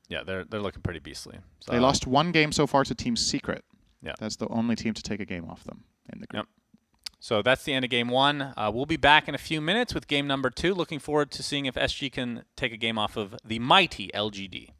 [SPEAKER 9] Yeah, they're looking pretty beastly. So.
[SPEAKER 10] They lost one game so far to Team Secret.
[SPEAKER 9] Yeah.
[SPEAKER 10] That's the only team to take a game off them in the group.
[SPEAKER 9] Yep. So that's the end of game 1. We'll be back in a few minutes with game number 2. Looking forward to seeing if SG can take a game off of the mighty LGD.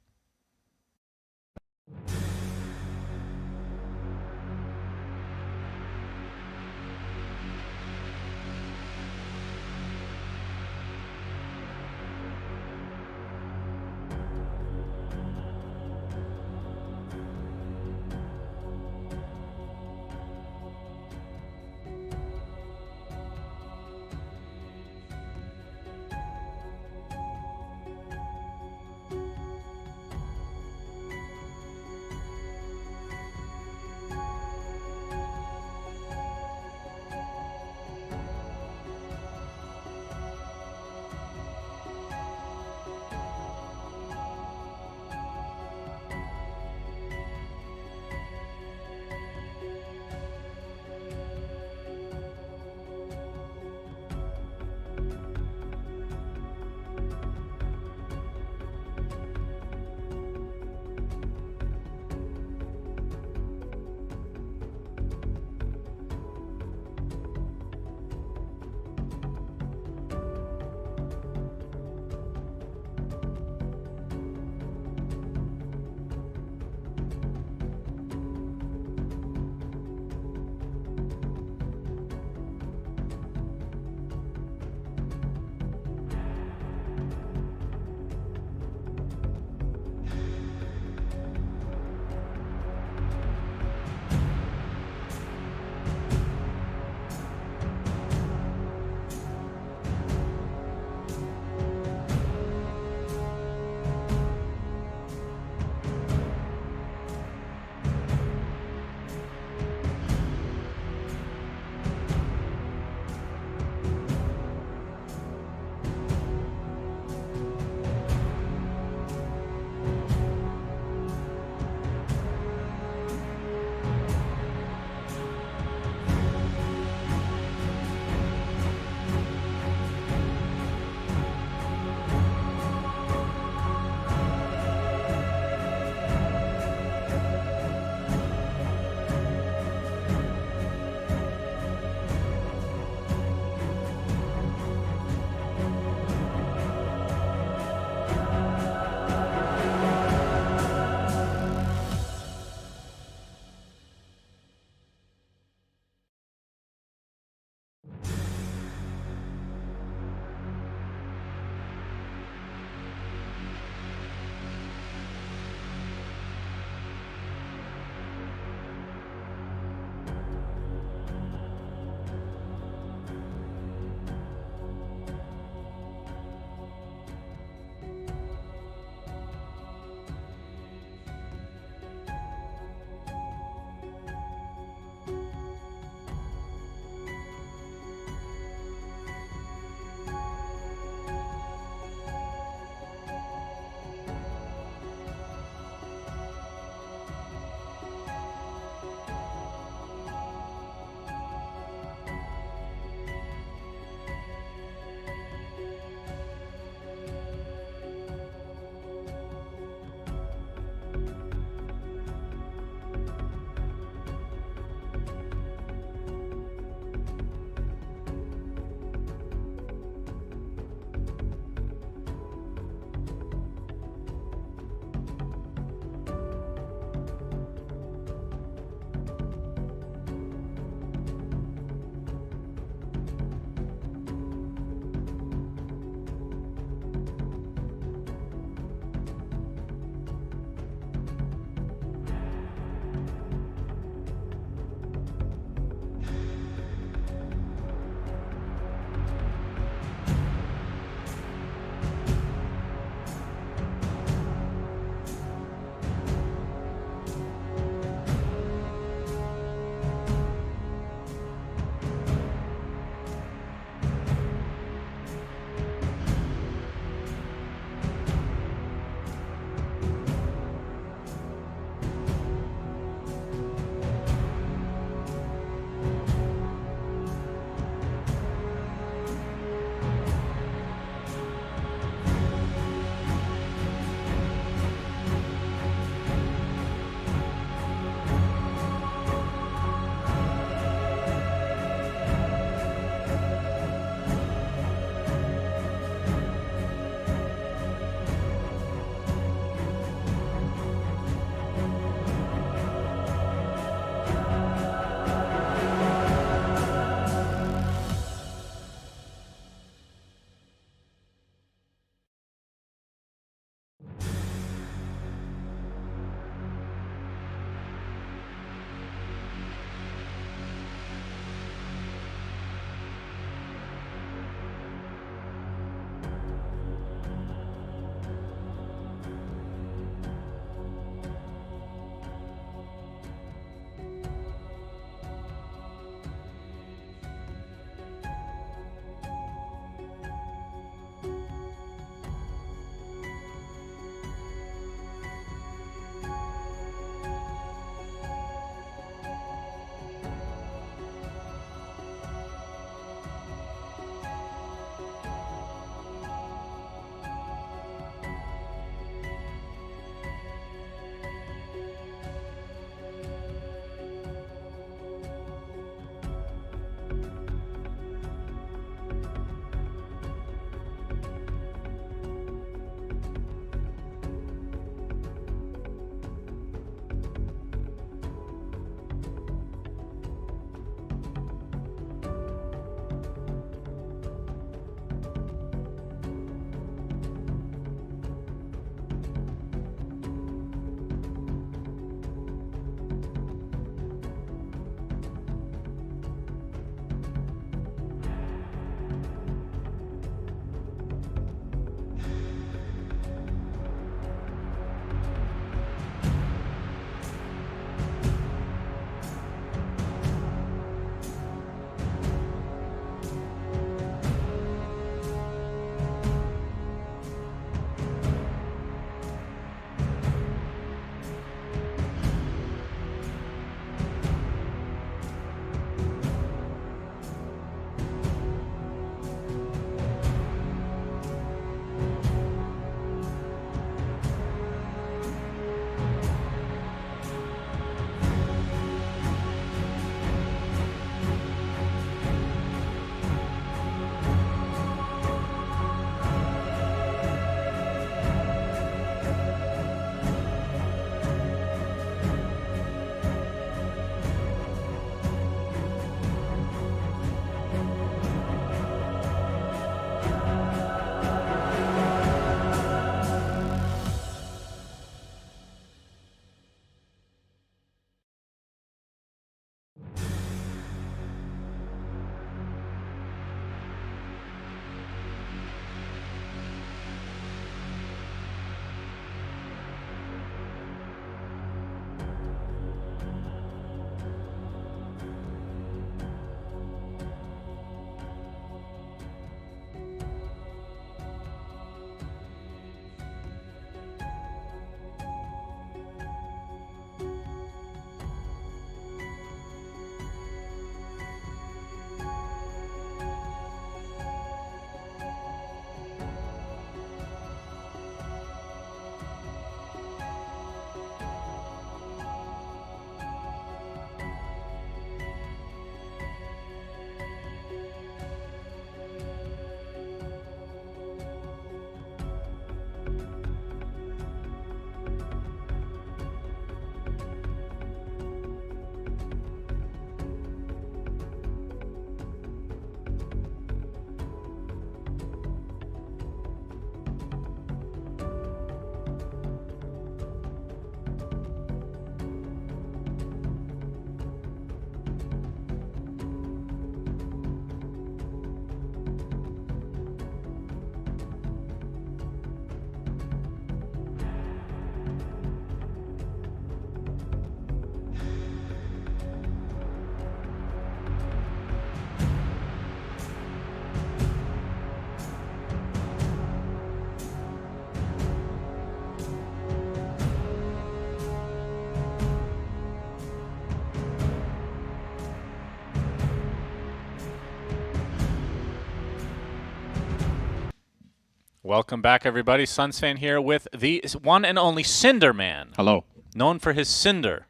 [SPEAKER 9] Welcome back, everybody. Sunsfan here with the one and only Cinder Man.
[SPEAKER 10] Hello.
[SPEAKER 9] Known for his cinder.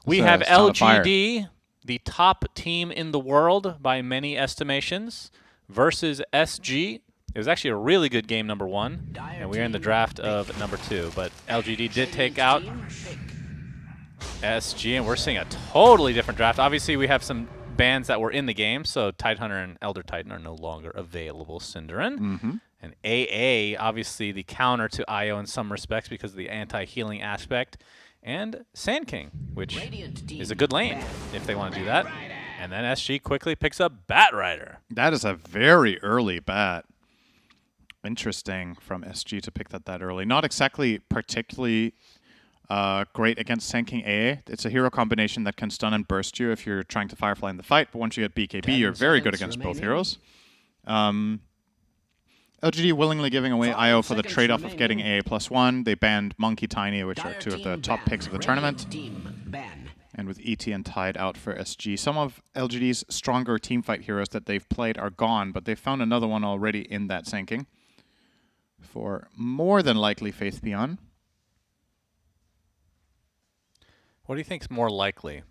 [SPEAKER 9] We
[SPEAKER 10] It's a
[SPEAKER 9] have
[SPEAKER 10] sound of fire.
[SPEAKER 9] LGD, the top team in the world by many estimations, versus SG. It was actually a really good game, number 1, and we're in the draft of number 2. But LGD did take out SG, and we're seeing a totally different draft. Obviously, we have some bans that were in the game, so Tidehunter and Elder Titan are no longer available, Cinderin. And AA, obviously the counter to IO in some respects because of the anti-healing aspect. And Sand King, which is a good lane if they want to do that. And then SG quickly picks up Bat Rider.
[SPEAKER 10] That is a very early bat. Interesting from SG to pick that early. Not exactly particularly great against Sand King AA. It's a hero combination that can stun and burst you if you're trying to Firefly in the fight, but once you get BKB, you're very good against both heroes. LGD willingly giving away IO for the trade-off of getting AA +1. They banned Monkey Tiny, which are 2 of the top picks of the tournament. And with ET and Tide out for SG, some of LGD's stronger teamfight heroes that they've played are gone, but they found another one already in that Sand King for more than likely Faith Beyond.
[SPEAKER 9] What do you think's more likely?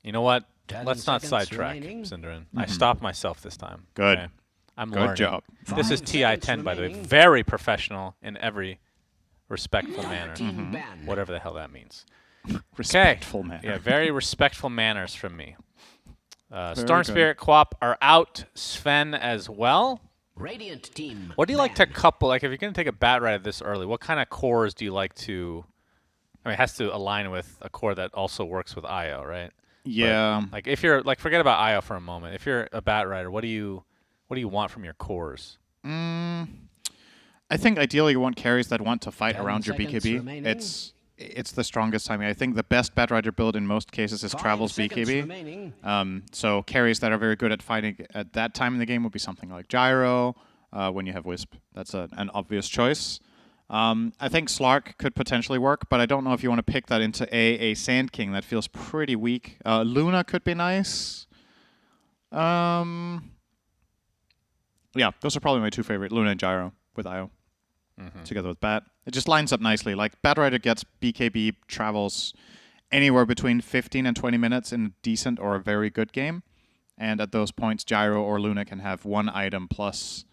[SPEAKER 9] You know what? Let's not sidetrack, Cinderin. I stopped myself this time.
[SPEAKER 10] Good.
[SPEAKER 9] Okay? I'm
[SPEAKER 10] Good
[SPEAKER 9] learning.
[SPEAKER 10] job.
[SPEAKER 9] This is TI-10, by the way. Very professional in every respectful manner. Whatever the hell that means.
[SPEAKER 10] Respectful manner.
[SPEAKER 9] Yeah, very respectful manners from me. Storm
[SPEAKER 10] good.
[SPEAKER 9] Spirit, Quap are out. Sven as well.
[SPEAKER 11] Radiant team.
[SPEAKER 9] What do you like to couple? Like, if you're going to take a Bat Rider this early, what kind of cores do you like to... I mean, it has to align with a core that also works with IO, right?
[SPEAKER 10] Yeah.
[SPEAKER 9] But, like, if you're... Like, forget about IO for a moment. If you're a Bat Rider, what do you want from your cores?
[SPEAKER 10] I think ideally you want carries that want to fight around your BKB.
[SPEAKER 11] remaining.
[SPEAKER 10] It's the strongest timing. I think the best Bat Rider build in most cases is Travel's BKB. So carries that are very good at fighting at that time in the game would be something like Gyro when you have Wisp. That's an obvious choice. I think Slark could potentially work, but I don't know if you want to pick that into a Sand King. That feels pretty weak. Luna could be nice. Yeah, those are probably my 2 favorite, Luna and Gyro with IO, together with Bat. It just lines up nicely. Like, Bat Rider gets BKB, travels anywhere between 15 and 20 minutes in a decent or a very good game. And at those points, Gyro or Luna can have 1 item plus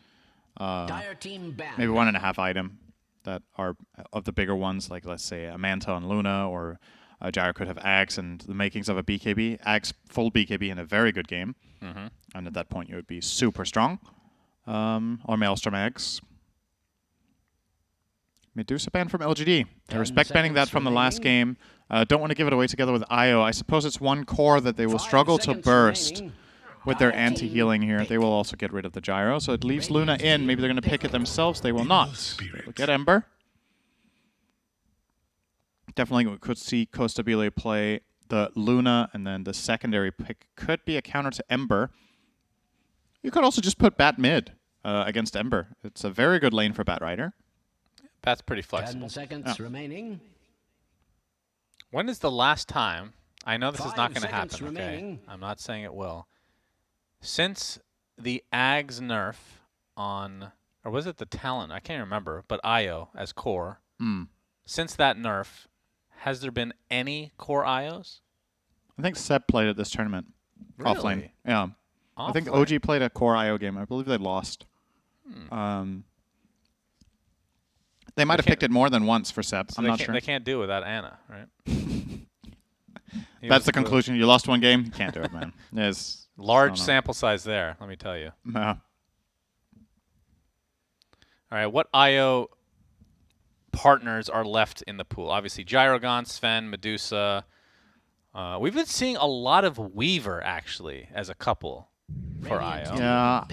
[SPEAKER 10] maybe 1.5 item that are of the bigger ones, like, let's say, a Manta on Luna, or Gyro could have Axe and the makings of a BKB. Axe full BKB in a very good game. And at that point, you would be super strong. Or Maelstrom Eggs. Medusa ban from LGD. They respect banning that from the last game. Don't want to give it away together with IO. I suppose it's one core that they will struggle to burst with their anti-healing here. They will also get rid of the Gyro, so it leaves Luna in. Maybe they're going to pick it themselves. They will not. They will get Ember. Definitely we could see Costabile play the Luna, and then the secondary pick could be a counter to Ember. You could also just put Bat mid against Ember. It's a very good lane for Bat Rider.
[SPEAKER 9] Bat's pretty flexible.
[SPEAKER 11] 10 seconds remaining.
[SPEAKER 9] When is the last time... I know this is not
[SPEAKER 11] 5
[SPEAKER 9] going to happen,
[SPEAKER 11] seconds remaining.
[SPEAKER 9] okay? I'm not saying it will. Since the Ags nerf on... Or was it the Talon? I can't remember. But IO as core. Since that nerf, has there been any core IOs?
[SPEAKER 10] I think Seb played at this tournament.
[SPEAKER 9] Really?
[SPEAKER 10] Offlane. Yeah. I think
[SPEAKER 9] Offlane.
[SPEAKER 10] OG played a core IO game. I believe they lost. They might have picked it more than once for Seb.
[SPEAKER 9] So
[SPEAKER 10] I'm not sure.
[SPEAKER 9] They can't do it without Anna, right?
[SPEAKER 10] That's the conclusion. You lost one game, you can't do it, man. Yes.
[SPEAKER 9] Large sample size there, let me tell you.
[SPEAKER 10] Yeah.
[SPEAKER 9] All right, what IO partners are left in the pool? Obviously, Gyrogon, Sven, Medusa. We've been seeing a lot of Weaver, actually, as a couple for IO.
[SPEAKER 10] Yeah.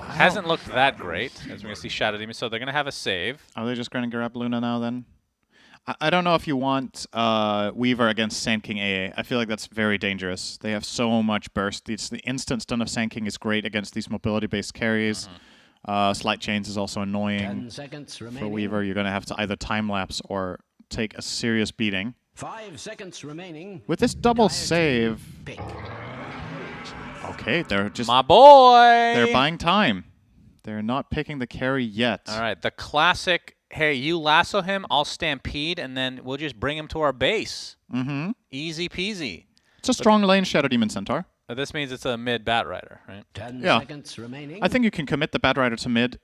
[SPEAKER 9] Hasn't looked that great, as we're going to see Shadow Demon. So they're going to have a save.
[SPEAKER 10] Are they just going to grab Luna now, then? I don't know if you want Weaver against Sand King AA. I feel like that's very dangerous. They have so much burst. The instant stun of Sand King is great against these mobility-based carries. Slight Chains is also annoying
[SPEAKER 11] 10 seconds
[SPEAKER 10] for
[SPEAKER 11] remaining.
[SPEAKER 10] Weaver. You're going to have to either time-lapse or take a serious beating.
[SPEAKER 11] 5 seconds remaining.
[SPEAKER 10] With this double save... Okay, they're just...
[SPEAKER 9] My boy!
[SPEAKER 10] They're buying time. They're not picking the carry yet.
[SPEAKER 9] All right, the classic, hey, you lasso him, I'll stampede, and then we'll just bring him to our base.
[SPEAKER 10] Mm-hmm.
[SPEAKER 9] Easy peasy.
[SPEAKER 10] It's a strong lane, Shadow Demon Centaur.
[SPEAKER 9] This means it's a mid Bat Rider, right?
[SPEAKER 11] 10
[SPEAKER 10] Yeah.
[SPEAKER 11] seconds remaining.
[SPEAKER 10] I think you can commit the Bat Rider to mid.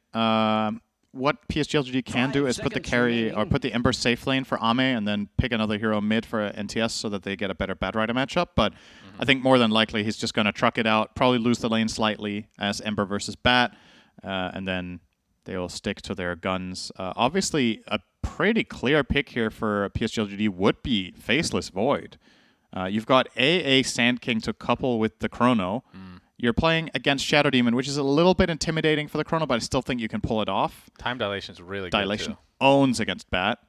[SPEAKER 10] What PSG can do is put the carry or put the Ember safe lane for Ame and then pick another hero mid for NTS so that they get a better Bat Rider matchup. But I think more than likely he's just going to truck it out, probably lose the lane slightly as Ember versus Bat, and then they will stick to their guns. Obviously, a pretty clear pick here for PSG would be Faceless Void. You've got AA Sand King to couple with the Chrono. You're playing against Shadow Demon, which is a little bit intimidating for the Chrono, but I still think you can pull it off.
[SPEAKER 9] Time dilation is really
[SPEAKER 10] Dilation
[SPEAKER 9] good, too.
[SPEAKER 10] owns against Bat.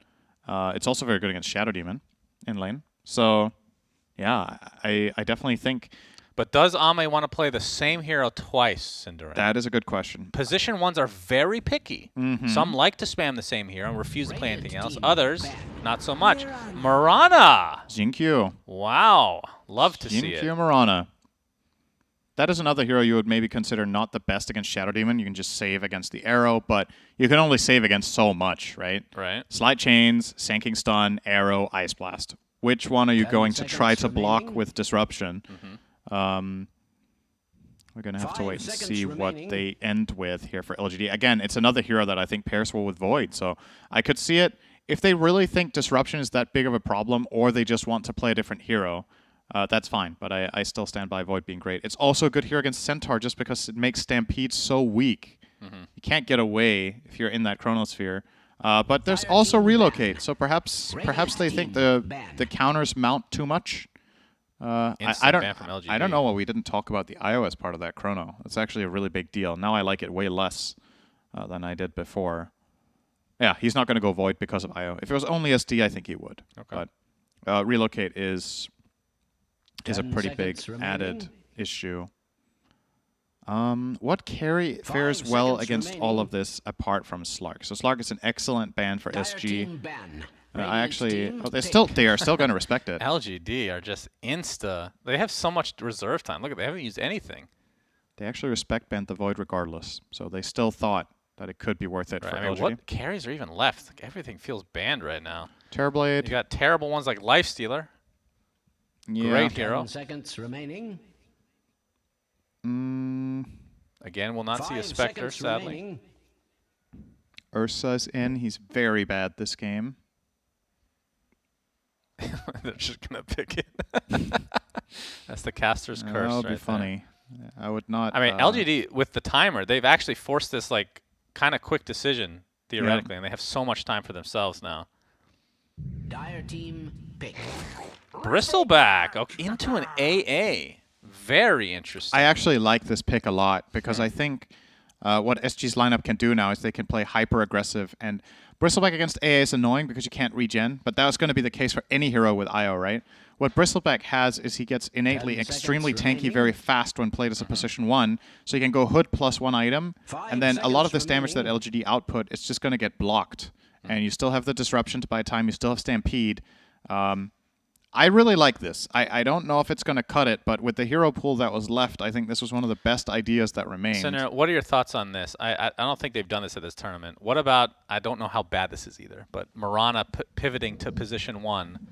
[SPEAKER 10] It's also very good against Shadow Demon in lane. So, yeah, I definitely think...
[SPEAKER 9] But does Ame want to play the same hero twice, Cinderin?
[SPEAKER 10] That is a good question.
[SPEAKER 9] Position 1s are very picky. Some like to spam the same hero and refuse to play anything else. Others, not so much. Mirana!
[SPEAKER 10] Jinkyu.
[SPEAKER 9] Wow. Love to see it.
[SPEAKER 10] Jinkyu Mirana. That is another hero you would maybe consider not the best against Shadow Demon. You can just save against the arrow, but you can only save against so much, right?
[SPEAKER 9] Right.
[SPEAKER 10] Slide Chains, Sanking Stun, Arrow, Ice Blast. Which one are you going to try to block with Disruption? We're going to have to wait and see what they end with here for LGD. Again, it's another hero that I think pairs well with Void, so I could see it. If they really think Disruption is that big of a problem, or they just want to play a different hero, that's fine, but I still stand by Void being great. It's also a good hero against Centaur just because it makes Stampede so weak. You can't get away if you're in that Chronosphere. But there's also Relocate, so perhaps they think the counters mount too much. I don't know why we didn't talk about the iOS part of that Chrono. It's actually a really big deal. Now I like it way less than I did before. Yeah, he's not going to go Void because of IO. If it was only SD, I think he would.
[SPEAKER 9] Okay.
[SPEAKER 10] But Relocate is a pretty big added issue. What carry fares well against all of this apart from Slark? So Slark is an excellent ban for SG. They are still going to respect it.
[SPEAKER 9] LGD are just insta. They have so much reserve time. Look, they haven't used anything.
[SPEAKER 10] They actually respect Band the Void regardless. So they still thought that it could be worth it for LGD.
[SPEAKER 9] What carries are even left? Like, everything feels banned right now.
[SPEAKER 10] Terrorblade.
[SPEAKER 9] You got terrible ones like Lifestealer.
[SPEAKER 10] Yeah.
[SPEAKER 9] Great hero.
[SPEAKER 11] 10 seconds remaining.
[SPEAKER 9] Again, we'll not see a Spectre, sadly.
[SPEAKER 10] Ursa's in. He's very bad this game.
[SPEAKER 9] They're just going to pick it. That's the caster's curse.
[SPEAKER 10] That would be
[SPEAKER 9] right
[SPEAKER 10] funny.
[SPEAKER 9] There.
[SPEAKER 10] I would not...
[SPEAKER 9] I mean, LGD, with the timer, they've actually forced this like kind of quick decision, theoretically, and they have so much time for themselves now.
[SPEAKER 11] Dire team pick.
[SPEAKER 9] Bristleback into an AA. Very interesting.
[SPEAKER 10] I actually like this pick a lot because I think what SG's lineup can do now is they can play hyper aggressive, and Bristleback against AA is annoying because you can't regen, but that was going to be the case for any hero with IO, right? What Bristleback has is he gets innately extremely tanky very fast when played as a position 1, so you can go Hood plus 1 item, and then a lot of this damage that LGD output is just going to get blocked, and you still have the Disruption to buy time, you still have Stampede. I really like this. I don't know if it's going to cut it, but with the hero pool that was left, I think this was one of the best ideas that remained.
[SPEAKER 9] Senator, what are your thoughts on this? I don't think they've done this at this tournament. What about, I don't know how bad this is either, but Mirana pivoting to position 1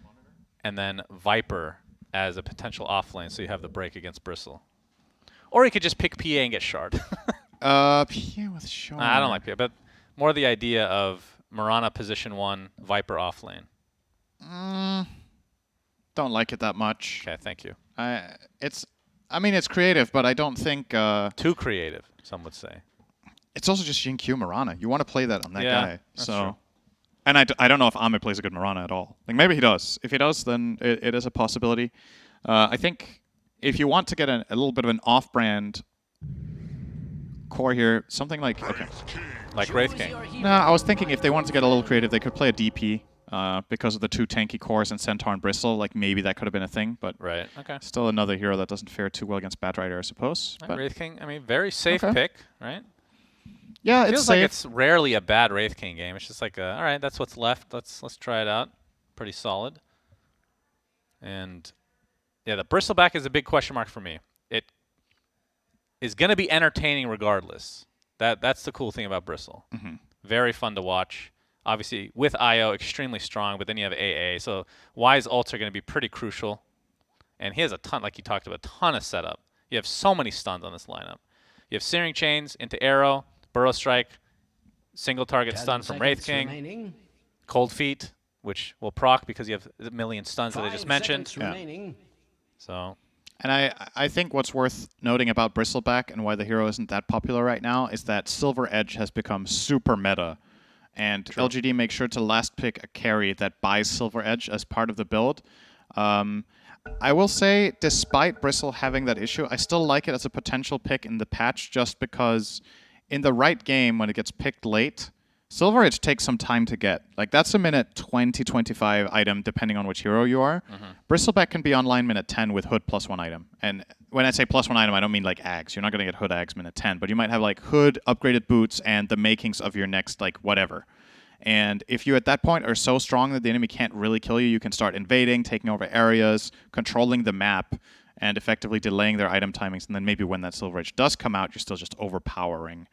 [SPEAKER 9] and then Viper as a potential offlane so you have the break against Bristle. Or you could just pick PA and get Shard.
[SPEAKER 10] PA with Shard.
[SPEAKER 9] I don't like PA, but more the idea of Mirana position 1, Viper offlane.
[SPEAKER 10] Don't like it that much.
[SPEAKER 9] Okay, thank you.
[SPEAKER 10] I mean, it's creative, but I don't think...
[SPEAKER 9] Too creative, some would say.
[SPEAKER 10] It's also just Jinkyu Mirana. You want to play that on that guy.
[SPEAKER 9] That's
[SPEAKER 10] so,
[SPEAKER 9] true.
[SPEAKER 10] And I don't know if Ame plays a good Mirana at all. Like, maybe he does. If he does, then it is a possibility. I think if you want to get a little bit of an off-brand core here, something like... Okay.
[SPEAKER 9] Like Wraith King.
[SPEAKER 10] No, I was thinking if they wanted to get a little creative, they could play a DP. Because of the 2 tanky cores and Centaur and Bristle, like maybe that could have been a thing, but still another hero that doesn't fare too well against Bat Rider, I suppose.
[SPEAKER 9] But Wraith King, I mean, very safe pick, right?
[SPEAKER 10] Yeah,
[SPEAKER 9] it feels
[SPEAKER 10] it's
[SPEAKER 9] like
[SPEAKER 10] safe.
[SPEAKER 9] it's rarely a bad Wraith King game. It's just like, all right, that's what's left. Let's try it out. Pretty solid. And yeah, the Bristleback is a big question mark for me. It is going to be entertaining regardless. That's the cool thing about Bristle. Very fun to watch. Obviously, with IO, extremely strong, but then you have AA. So Y's ults are going to be pretty crucial. And he has a ton, like you talked about, a ton of setup. You have so many stuns on this lineup. You have Searing Chains into Arrow, Burrow Strike, single target stun from Wraith King,
[SPEAKER 11] remaining.
[SPEAKER 9] Cold Feet, which will proc because you have a million stuns that I just mentioned.
[SPEAKER 11] Remaining.
[SPEAKER 9] So,
[SPEAKER 10] and I think what's worth noting about Bristleback and why the hero isn't that popular right now is that Silver Edge has become super meta. And LGD makes sure to last pick a carry that buys Silver Edge as part of the build. I will say, despite Bristle having that issue, I still like it as a potential pick in the patch just because in the right game, when it gets picked late, Silver Edge takes some time to get. Like, that's a minute 20, 25 item, depending on which hero you are. Bristleback can be online minute 10 with Hood +1 item. And when I say +1 item, I don't mean like Ags. You're not going to get Hood Ags minute 10, but you might have like Hood, upgraded boots, and the makings of your next, like, whatever. And if you at that point are so strong that the enemy can't really kill you, you can start invading, taking over areas, controlling the map, and effectively delaying their item timings. And then maybe when that Silver Edge does come out, you're still just overpowering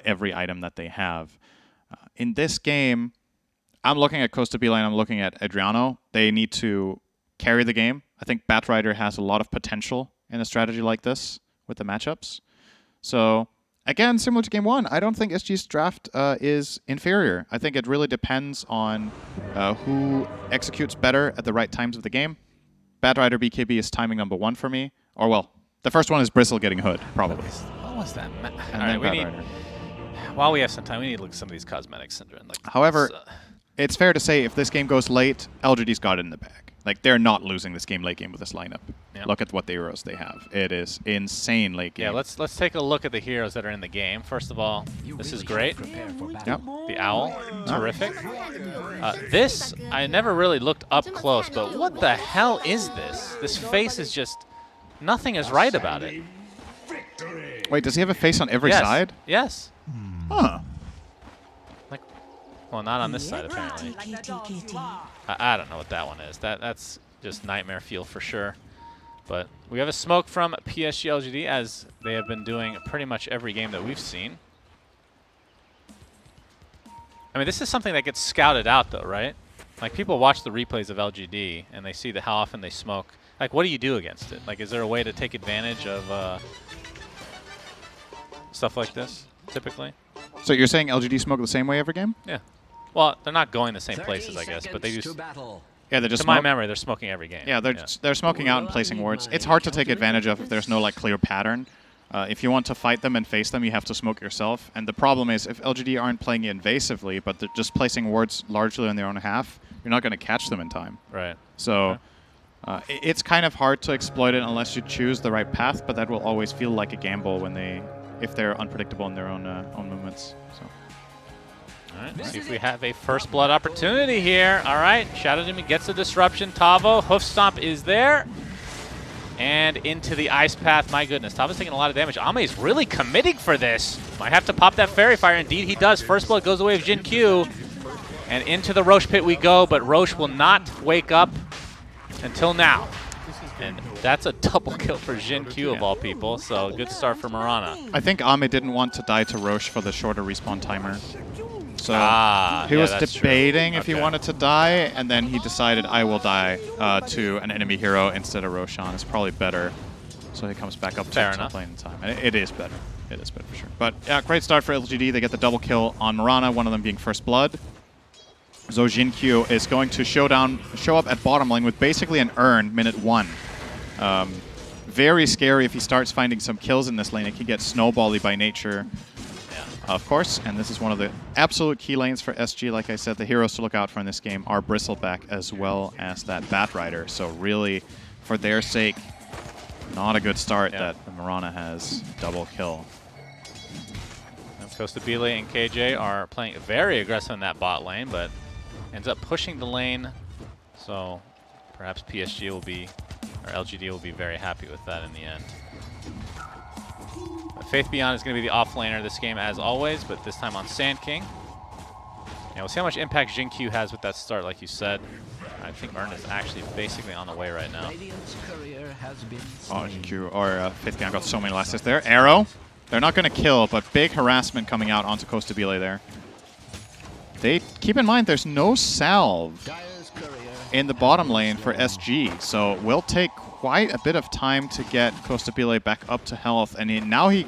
[SPEAKER 10] every item that they have. In this game, I'm looking at Costa B-Lane, I'm looking at Adriano. They need to carry the game. I think Batrider has a lot of potential in a strategy like this with the matchups. So, again, similar to Game 1, I don't think SG's draft is inferior. I think it really depends on who executes better at the right times of the game. Batrider BKB is timing number 1 for me. Or, well, the first one is Bristle getting Hood, probably.
[SPEAKER 9] what was that?
[SPEAKER 10] And then Batrider.
[SPEAKER 9] While we have some time, we need to look at some of these cosmetics, Synderen. Like,
[SPEAKER 10] however, it's fair to say if this game goes late, LGD's got it in the bag. Like, they're not losing this game late game with this lineup.
[SPEAKER 9] Yep.
[SPEAKER 10] Look at what the heroes they have. It is insane late game.
[SPEAKER 9] Yeah, let's take a look at the heroes that are in the game. First of all, this is great.
[SPEAKER 10] Yep.
[SPEAKER 9] The Owl, terrific. This, I never really looked up close, but what the hell is this? This face is just, nothing is right about it.
[SPEAKER 10] Wait, does he have a face on every side?
[SPEAKER 9] Yes.
[SPEAKER 10] Huh.
[SPEAKER 9] Like, well, not on this side, apparently. I don't know what that one is. That's just nightmare fuel for sure. But we have a smoke from PSG LGD, as they have been doing pretty much every game that we've seen. I mean, this is something that gets scouted out, though, right? Like, people watch the replays of LGD, and they see how often they smoke. Like, what do you do against it? Like, is there a way to take advantage of stuff like this, typically?
[SPEAKER 10] So you're saying LGD smoke the same way every game?
[SPEAKER 9] Yeah. Well, they're not going the same places, I guess, but they do.
[SPEAKER 10] Yeah, they're just.
[SPEAKER 9] To my memory, they're smoking every game.
[SPEAKER 10] Yeah, they're smoking out and placing wards. It's hard to take advantage of if there's no like clear pattern. If you want to fight them and face them, you have to smoke yourself. And the problem is, if LGD aren't playing invasively, but they're just placing wards largely on their own half, you're not going to catch them in time.
[SPEAKER 9] Right.
[SPEAKER 10] So it's kind of hard to exploit it unless you choose the right path. But that will always feel like a gamble if they're unpredictable in their own movements. So.
[SPEAKER 9] All right, let's see if we have a first blood opportunity here. All right, Shadow Demon gets the disruption. Tavo, Hoof Stomp is there. And into the Ice Path. My goodness, Tavo's taking a lot of damage. Ame's really committing for this. Might have to pop that Fairy Fire. Indeed, he does. First blood goes away with Jin Q. And into the Roche Pit we go, but Roche will not wake up until now. And that's a double kill for Jin Q of all people, so good start for Mirana.
[SPEAKER 10] I think Ame didn't want to die to Roche for the shorter respawn timer. So he was debating if he wanted to die, and then he decided I will die to an enemy hero instead of Roshan. It's probably better. So he comes back up to top lane in time. And it is better. It is better for sure. But yeah, great start for LGD. They get the double kill on Mirana, one of them being First Blood. So Jin Q is going to show up at bottom lane with basically an urn minute 1. Very scary if he starts finding some kills in this lane. It can get snowbally by nature, of course. And this is one of the absolute key lanes for SG. Like I said, the heroes to look out for in this game are Bristleback as well as that Batrider. So really, for their sake, not a good start that the Mirana has double kill.
[SPEAKER 9] Costa Bile and KJ are playing very aggressive in that bot lane, but ends up pushing the lane. So perhaps PSG will be, or LGD will be very happy with that in the end. But Faith Beyond is going to be the offlaner this game as always, but this time on Sand King. Yeah, we'll see how much impact Jin Q has with that start, like you said. I think Mern is actually basically on the way right now.
[SPEAKER 10] Oh, Jin Q or Faith Beyond got so many last hits there. Arrow. They're not going to kill, but big harassment coming out onto Costa Bile there. They keep in mind there's no salve in the bottom lane for SG, so it will take quite a bit of time to get Costa Bile back up to health. And now he...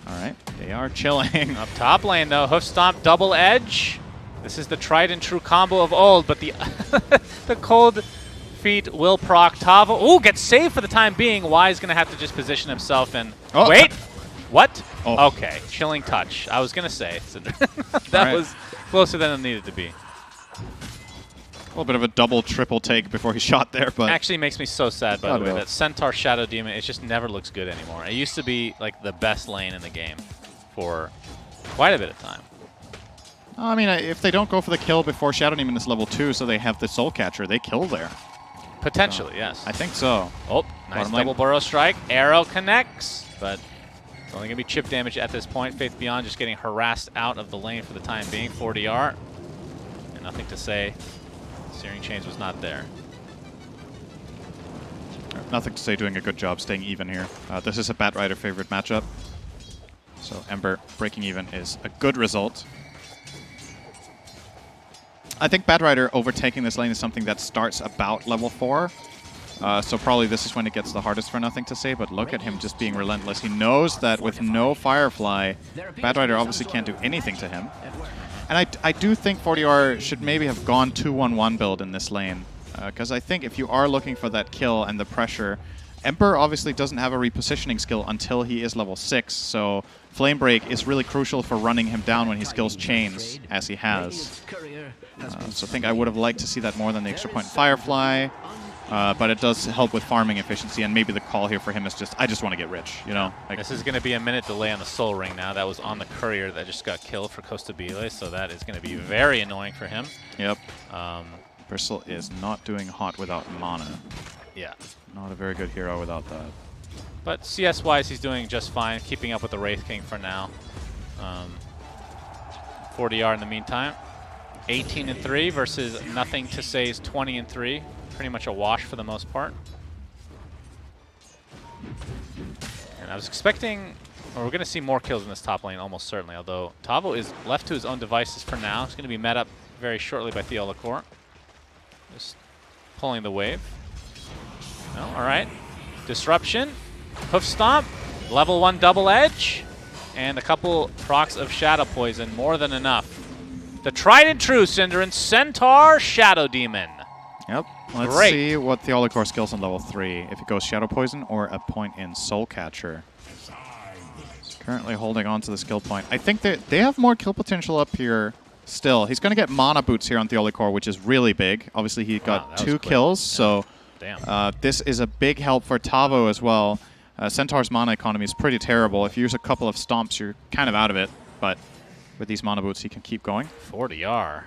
[SPEAKER 10] All right, they are chilling.
[SPEAKER 9] Up top lane, though. Hoof Stomp, double edge. This is the tried and true combo of old, but the the cold feet will proc Tavo. Ooh, gets saved for the time being. Y is going to have to just position himself and...
[SPEAKER 10] Oh.
[SPEAKER 9] Wait! What?
[SPEAKER 10] Oh.
[SPEAKER 9] Okay, chilling touch. I was going to say. That was closer than it needed to be.
[SPEAKER 10] A little bit of a double, triple take before he shot there, but...
[SPEAKER 9] Actually makes me so sad, by the way, that Centaur Shadow Demon, it just never looks good anymore. It used to be like the best lane in the game for quite a bit of time.
[SPEAKER 10] I mean, if they don't go for the kill before Shadow Demon is level 2, so they have the Soul Catcher, they kill there.
[SPEAKER 9] Potentially, yes.
[SPEAKER 10] I think so.
[SPEAKER 9] Oh, nice double Burrow Strike. Arrow connects, but it's only going to be chip damage at this point. Faith Beyond just getting harassed out of the lane for the time being. 40R. And nothing to say. Searing Chains was not there.
[SPEAKER 10] Nothing to say, doing a good job staying even here. This is a Batrider favorite matchup. So Ember breaking even is a good result. I think Batrider overtaking this lane is something that starts about level 4. So probably this is when it gets the hardest for Nothing to say, but look at him just being relentless. He knows that with no Firefly, Batrider obviously can't do anything to him. And I do think 40R should maybe have gone 2-1-1 build in this lane. Because I think if you are looking for that kill and the pressure, Emperor obviously doesn't have a repositioning skill until he is level 6. So Flame Break is really crucial for running him down when he skills Chains, as he has. So I think I would have liked to see that more than the extra point in Firefly. But it does help with farming efficiency, and maybe the call here for him is just, I just want to get rich, you know? Like,
[SPEAKER 9] this is going to be a minute delay on the Soul Ring now. That was on the Courier that just got killed for Costa Bile, so that is going to be very annoying for him.
[SPEAKER 10] Yep. Bristle is not doing hot without mana.
[SPEAKER 9] Yeah.
[SPEAKER 10] Not a very good hero without that.
[SPEAKER 9] But CS-wise, he's doing just fine, keeping up with the Wraith King for now. 40R in the meantime. 18-3 versus Nothing to Say's 20-3. Pretty much a wash for the most part. And I was expecting, or we're going to see more kills in this top lane, almost certainly, although Tavo is left to his own devices for now. He's going to be met up very shortly by Theolacourt. Just pulling the wave. No, all right. Disruption, Hoof Stomp, level 1 double edge, and a couple procs of Shadow Poison, more than enough. The tried and true Cinderin Centaur Shadow Demon.
[SPEAKER 10] Yep. Let's see what Theolacourt skills on level 3. If it goes Shadow Poison or a point in Soul Catcher. He's currently holding on to the skill point. I think they have more kill potential up here still. He's going to get Mana Boots here on Theolacourt, which is really big. Obviously, he got 2 kills, so this is a big help for Tavo as well. Centaur's mana economy is pretty terrible. If you use a couple of stomps, you're kind of out of it, but with these Mana Boots, he can keep going.
[SPEAKER 9] 40R.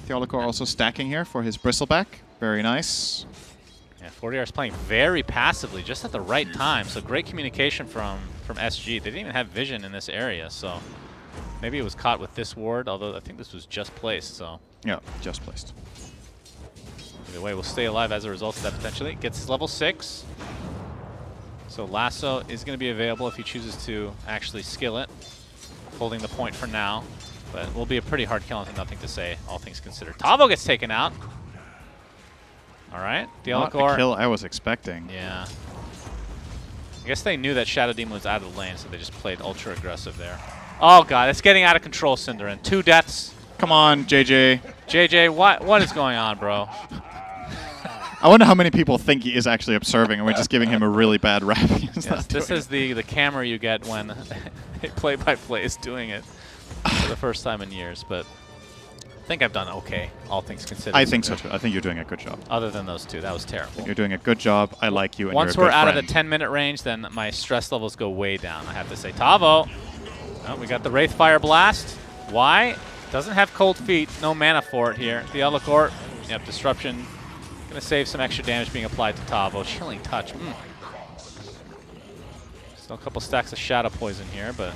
[SPEAKER 10] Theolacourt also stacking here for his Bristleback. Very nice.
[SPEAKER 9] Yeah, 40R is playing very passively, just at the right time. So great communication from SG. They didn't even have vision in this area, so maybe it was caught with this ward, although I think this was just placed, so.
[SPEAKER 10] Yeah, just placed.
[SPEAKER 9] Either way, we'll stay alive as a result of that potentially. Gets level 6. So Lasso is going to be available if he chooses to actually skill it. Holding the point for now, but will be a pretty hard kill and Nothing to Say, all things considered. Tavo gets taken out. All right,
[SPEAKER 10] Not the kill I was expecting.
[SPEAKER 9] Yeah. I guess they knew that Shadow Demon was out of the lane, so they just played ultra aggressive there. Oh god, it's getting out of control, Cinderin. 2 deaths.
[SPEAKER 10] Come on, JJ.
[SPEAKER 9] JJ, what is going on, bro?
[SPEAKER 10] I wonder how many people think he is actually observing, and we're just giving him a really bad rap.
[SPEAKER 9] Yes, this is the camera you get when a play-by-play is doing it for the first time in years, but I think I've done okay, all things considered.
[SPEAKER 10] I think so too. I think you're doing a good job.
[SPEAKER 9] Other than those 2, that was terrible.
[SPEAKER 10] You're doing a good job. I like you, and
[SPEAKER 9] once
[SPEAKER 10] you're a good
[SPEAKER 9] we're out
[SPEAKER 10] friend.
[SPEAKER 9] of the 10-minute range, then my stress levels go way down, I have to say. Tavo. Oh, we got the Wraithfire Blast. Why? Doesn't have Cold Feet. No mana for it here. Theolacourt. Yep, Disruption. Going to save some extra damage being applied to Tavo. Chilling Touch. Still a couple stacks of Shadow Poison here, but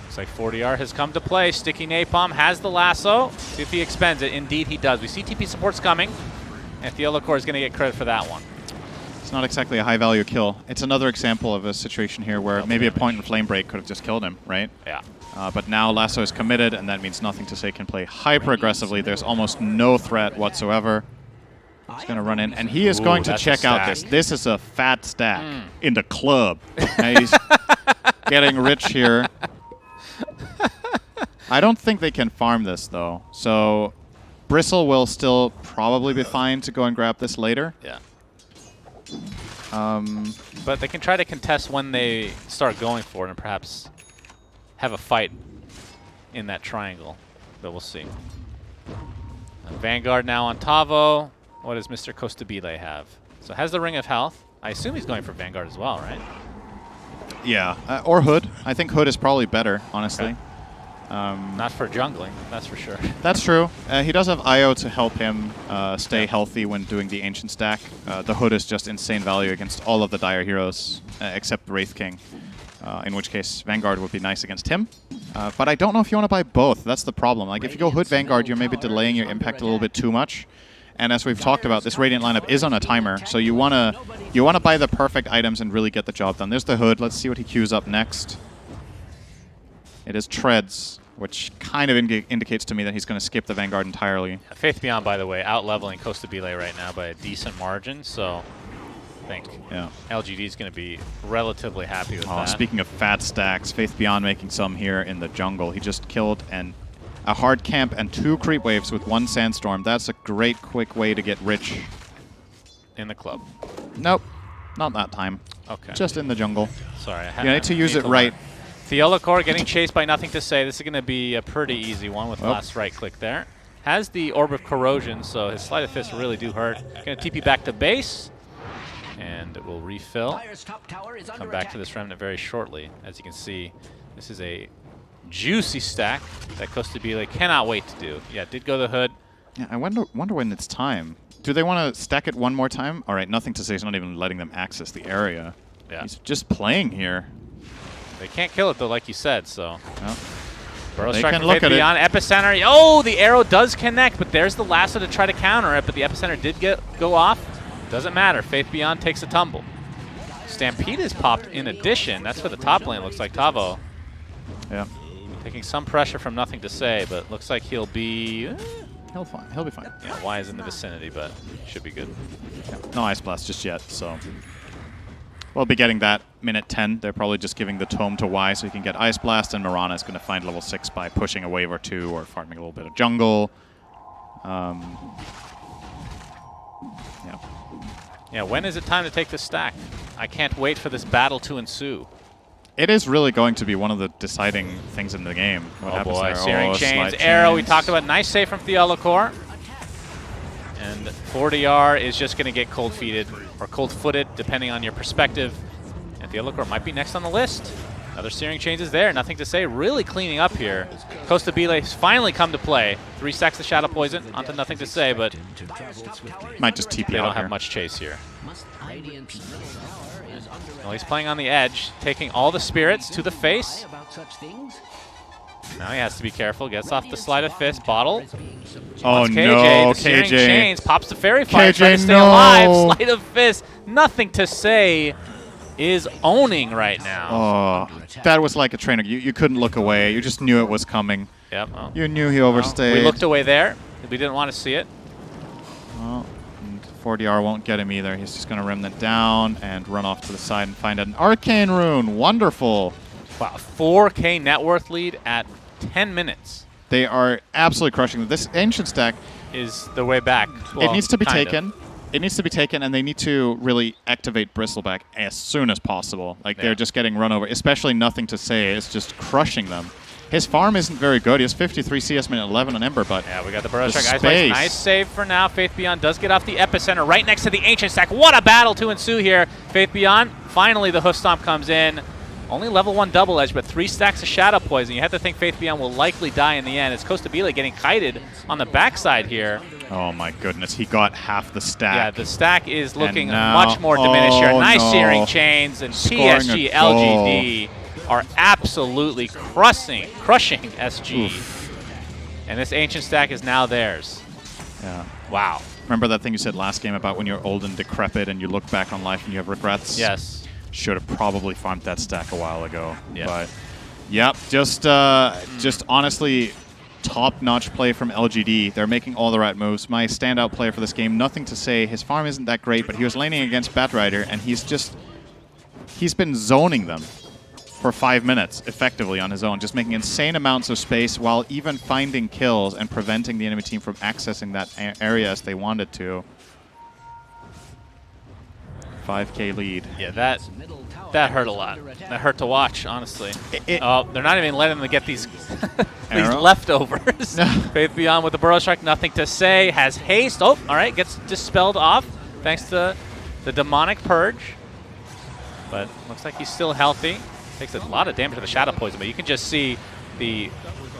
[SPEAKER 9] looks like 40R has come to play. Sticky Napalm has the Lasso. See if he expends it. Indeed, he does. We see TP supports coming, and Theolacourt is going to get credit for that one.
[SPEAKER 10] It's not exactly a high-value kill. It's another example of a situation here where maybe a point and flame break could have just killed him, right?
[SPEAKER 9] Yeah.
[SPEAKER 10] But now Lasso is committed, and that means Nothing to Say can play hyper-aggressively. There's almost no threat whatsoever. He's going to run in, and he is going to check out this. This is a fat stack in the club. Now he's getting rich here. I don't think they can farm this, though. So Bristle will still probably be fine to go and grab this later.
[SPEAKER 9] Yeah. But they can try to contest when they start going for it and perhaps have a fight in that triangle. But we'll see. Vanguard now on Tavo. What does Mr. Costabile have? So has the Ring of Health. I assume he's going for Vanguard as well, right?
[SPEAKER 10] Yeah, or Hood. I think Hood is probably better, honestly.
[SPEAKER 9] Okay. Not for jungling, that's for sure.
[SPEAKER 10] That's true. He does have IO to help him stay healthy when doing the Ancient stack. The Hood is just insane value against all of the Dire heroes, except Wraith King, in which case Vanguard would be nice against him. But I don't know if you want to buy both. That's the problem. Like, if you go Hood Vanguard, you're maybe delaying your impact a little bit too much. And as we've talked about, this Radiant lineup is on a timer, so you wanna buy the perfect items and really get the job done. There's the Hood. Let's see what he queues up next. It is Treads, which kind of indicates to me that he's going to skip the Vanguard entirely.
[SPEAKER 9] Faith Beyond, by the way, out-leveling Costabile right now by a decent margin, so I think LGD is going to be relatively happy with that.
[SPEAKER 10] Speaking of fat stacks, Faith Beyond making some here in the jungle. He just killed a hard camp and 2 creep waves with 1 sandstorm. That's a great, quick way to get rich.
[SPEAKER 9] In the club.
[SPEAKER 10] Nope, not that time.
[SPEAKER 9] Okay.
[SPEAKER 10] Just in the jungle.
[SPEAKER 9] Sorry.
[SPEAKER 10] You need to use it right.
[SPEAKER 9] Theolacor getting chased by Nothing to Say. This is going to be a pretty easy one with last right click there. Has the Orb of Corrosion, so his Sleight of Fist really do hurt. Going to TP back to base, and it will refill. Come back to this Remnant very shortly. As you can see, this is a juicy stack that Costabile cannot wait to do. Yeah, did go the Hood.
[SPEAKER 10] Yeah, I wonder when it's time. Do they want to stack it one more time? All right, Nothing to Say is not even letting them access the area.
[SPEAKER 9] Yeah.
[SPEAKER 10] He's just playing here.
[SPEAKER 9] They can't kill it, though, like you said, so.
[SPEAKER 10] Well,
[SPEAKER 9] Burrow
[SPEAKER 10] they
[SPEAKER 9] Strike
[SPEAKER 10] can
[SPEAKER 9] from
[SPEAKER 10] look
[SPEAKER 9] Faith
[SPEAKER 10] at
[SPEAKER 9] Beyond. Epicenter. Oh, the arrow does connect, but there's the lasso to try to counter it, but the Epicenter did go off. Doesn't matter. Faith Beyond takes a tumble. Stampede is popped in addition. That's for the top lane, looks like Tavo.
[SPEAKER 10] Yeah.
[SPEAKER 9] Taking some pressure from Nothing to Say, but looks like he'll be...
[SPEAKER 10] He'll be fine.
[SPEAKER 9] Yeah, Y is in the vicinity, but should be good.
[SPEAKER 10] Yeah. No Ice Blast just yet, so... We'll be getting that minute 10. They're probably just giving the tome to Y so he can get Ice Blast, and Mirana is going to find level 6 by pushing a wave or 2 or farming a little bit of jungle. Yeah.
[SPEAKER 9] Yeah, when is it time to take this stack? I can't wait for this battle to ensue.
[SPEAKER 10] It is really going to be one of the deciding things in the game. What happens there?
[SPEAKER 9] Searing Chains, arrow. We talked about nice save from Theolacor. And 4DR is just going to get cold-feeted or cold-footed, depending on your perspective. And Theolacor might be next on the list. Another Searing Chains is there. Nothing to Say. Really cleaning up here. Costabile has finally come to play. 3 stacks of Shadow Poison onto Nothing to Say, but
[SPEAKER 10] might just TP
[SPEAKER 9] they
[SPEAKER 10] out
[SPEAKER 9] don't have much chase here. Well, he's playing on the edge, taking all the spirits to the face. Now he has to be careful. Gets off the Sleight of Fist. Bottle.
[SPEAKER 10] Oh,
[SPEAKER 9] KJ.
[SPEAKER 10] no,
[SPEAKER 9] The Searing
[SPEAKER 10] KJ.
[SPEAKER 9] Chains pops the Fairy Fire.
[SPEAKER 10] KJ,
[SPEAKER 9] Trying to stay
[SPEAKER 10] no.
[SPEAKER 9] alive. Sleight of Fist. Nothing to Say is owning right now.
[SPEAKER 10] Oh, that was like a trainer. You couldn't look away. You just knew it was coming.
[SPEAKER 9] Yep. Well,
[SPEAKER 10] You knew he overstayed.
[SPEAKER 9] we looked away there. We didn't want to see it.
[SPEAKER 10] Well, and 4DR won't get him either. He's just going to Remnant down and run off to the side and find an Arcane Rune. Wonderful.
[SPEAKER 9] Wow, 4K net worth lead at 10 minutes.
[SPEAKER 10] They are absolutely crushing them. This Ancient stack
[SPEAKER 9] is the way back. Well,
[SPEAKER 10] it needs to be
[SPEAKER 9] kind
[SPEAKER 10] taken. It needs to be taken, and they need to really activate Bristleback as soon as possible. Like, they're just getting run over, especially Nothing to Say. It's just crushing them. His farm isn't very good. He has 53 CS minute 11 on Ember, but
[SPEAKER 9] yeah, we got the Burrow Strike. Ice
[SPEAKER 10] space.
[SPEAKER 9] Nice save for now. Faith Beyond does get off the Epicenter right next to the Ancient stack. What a battle to ensue here. Faith Beyond, finally the Hoof Stomp comes in. Only level 1 double edge, but 3 stacks of Shadow Poison. You have to think Faith Beyond will likely die in the end. It's Costabile getting kited on the backside here.
[SPEAKER 10] Oh my goodness, he got half the stack.
[SPEAKER 9] Yeah, the stack is looking
[SPEAKER 10] now,
[SPEAKER 9] much more diminished here. Nice
[SPEAKER 10] no.
[SPEAKER 9] Searing Chains, and
[SPEAKER 10] Scoring
[SPEAKER 9] PSG,
[SPEAKER 10] a goal.
[SPEAKER 9] LGD are absolutely crushing SG.
[SPEAKER 10] Oof.
[SPEAKER 9] And this Ancient stack is now theirs.
[SPEAKER 10] Yeah.
[SPEAKER 9] Wow.
[SPEAKER 10] Remember that thing you said last game about when you're old and decrepit and you look back on life and you have regrets?
[SPEAKER 9] Yes.
[SPEAKER 10] Should have probably farmed that stack a while ago.
[SPEAKER 9] Yeah.
[SPEAKER 10] But, yep, just honestly, top-notch play from LGD. They're making all the right moves. My standout player for this game, nothing to say. His farm isn't that great, but he was laning against Batrider, and he's been zoning them for 5 minutes, effectively, on his own, just making insane amounts of space while even finding kills and preventing the enemy team from accessing that area as they wanted to. 5K lead.
[SPEAKER 9] Yeah, that hurt a lot. That hurt to watch, honestly. Oh, they're not even letting them get these these leftovers. Faith Beyond with the Burrow Strike, nothing to say. Has haste. Oh, all right, gets dispelled off thanks to the Demonic Purge. But looks like he's still healthy. Takes a lot of damage to the Shadow Poison, but you can just see the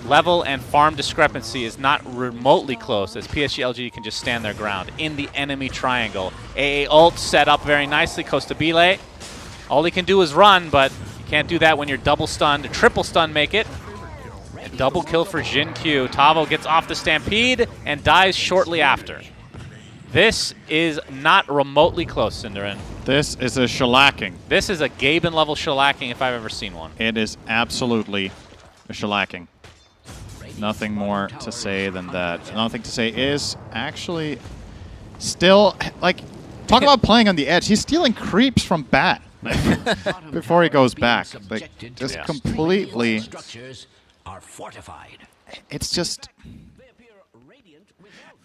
[SPEAKER 9] level and farm discrepancy is not remotely close, as PSG LG can just stand their ground in the enemy triangle. AA ult set up very nicely. Costabile, all he can do is run, but you can't do that when you're double stunned. Triple stun make it. And double kill for Jin Q. Tavo gets off the Stampede and dies shortly after. This is not remotely close, Cinderin.
[SPEAKER 10] This is a shellacking.
[SPEAKER 9] This is a Gaben-level shellacking if I've ever seen one.
[SPEAKER 10] It is absolutely a shellacking. Nothing more to say than that. Nothing to say is actually still, like, talk about playing on the edge. He's stealing creeps from Bat before he goes back. Like, just completely. It's just.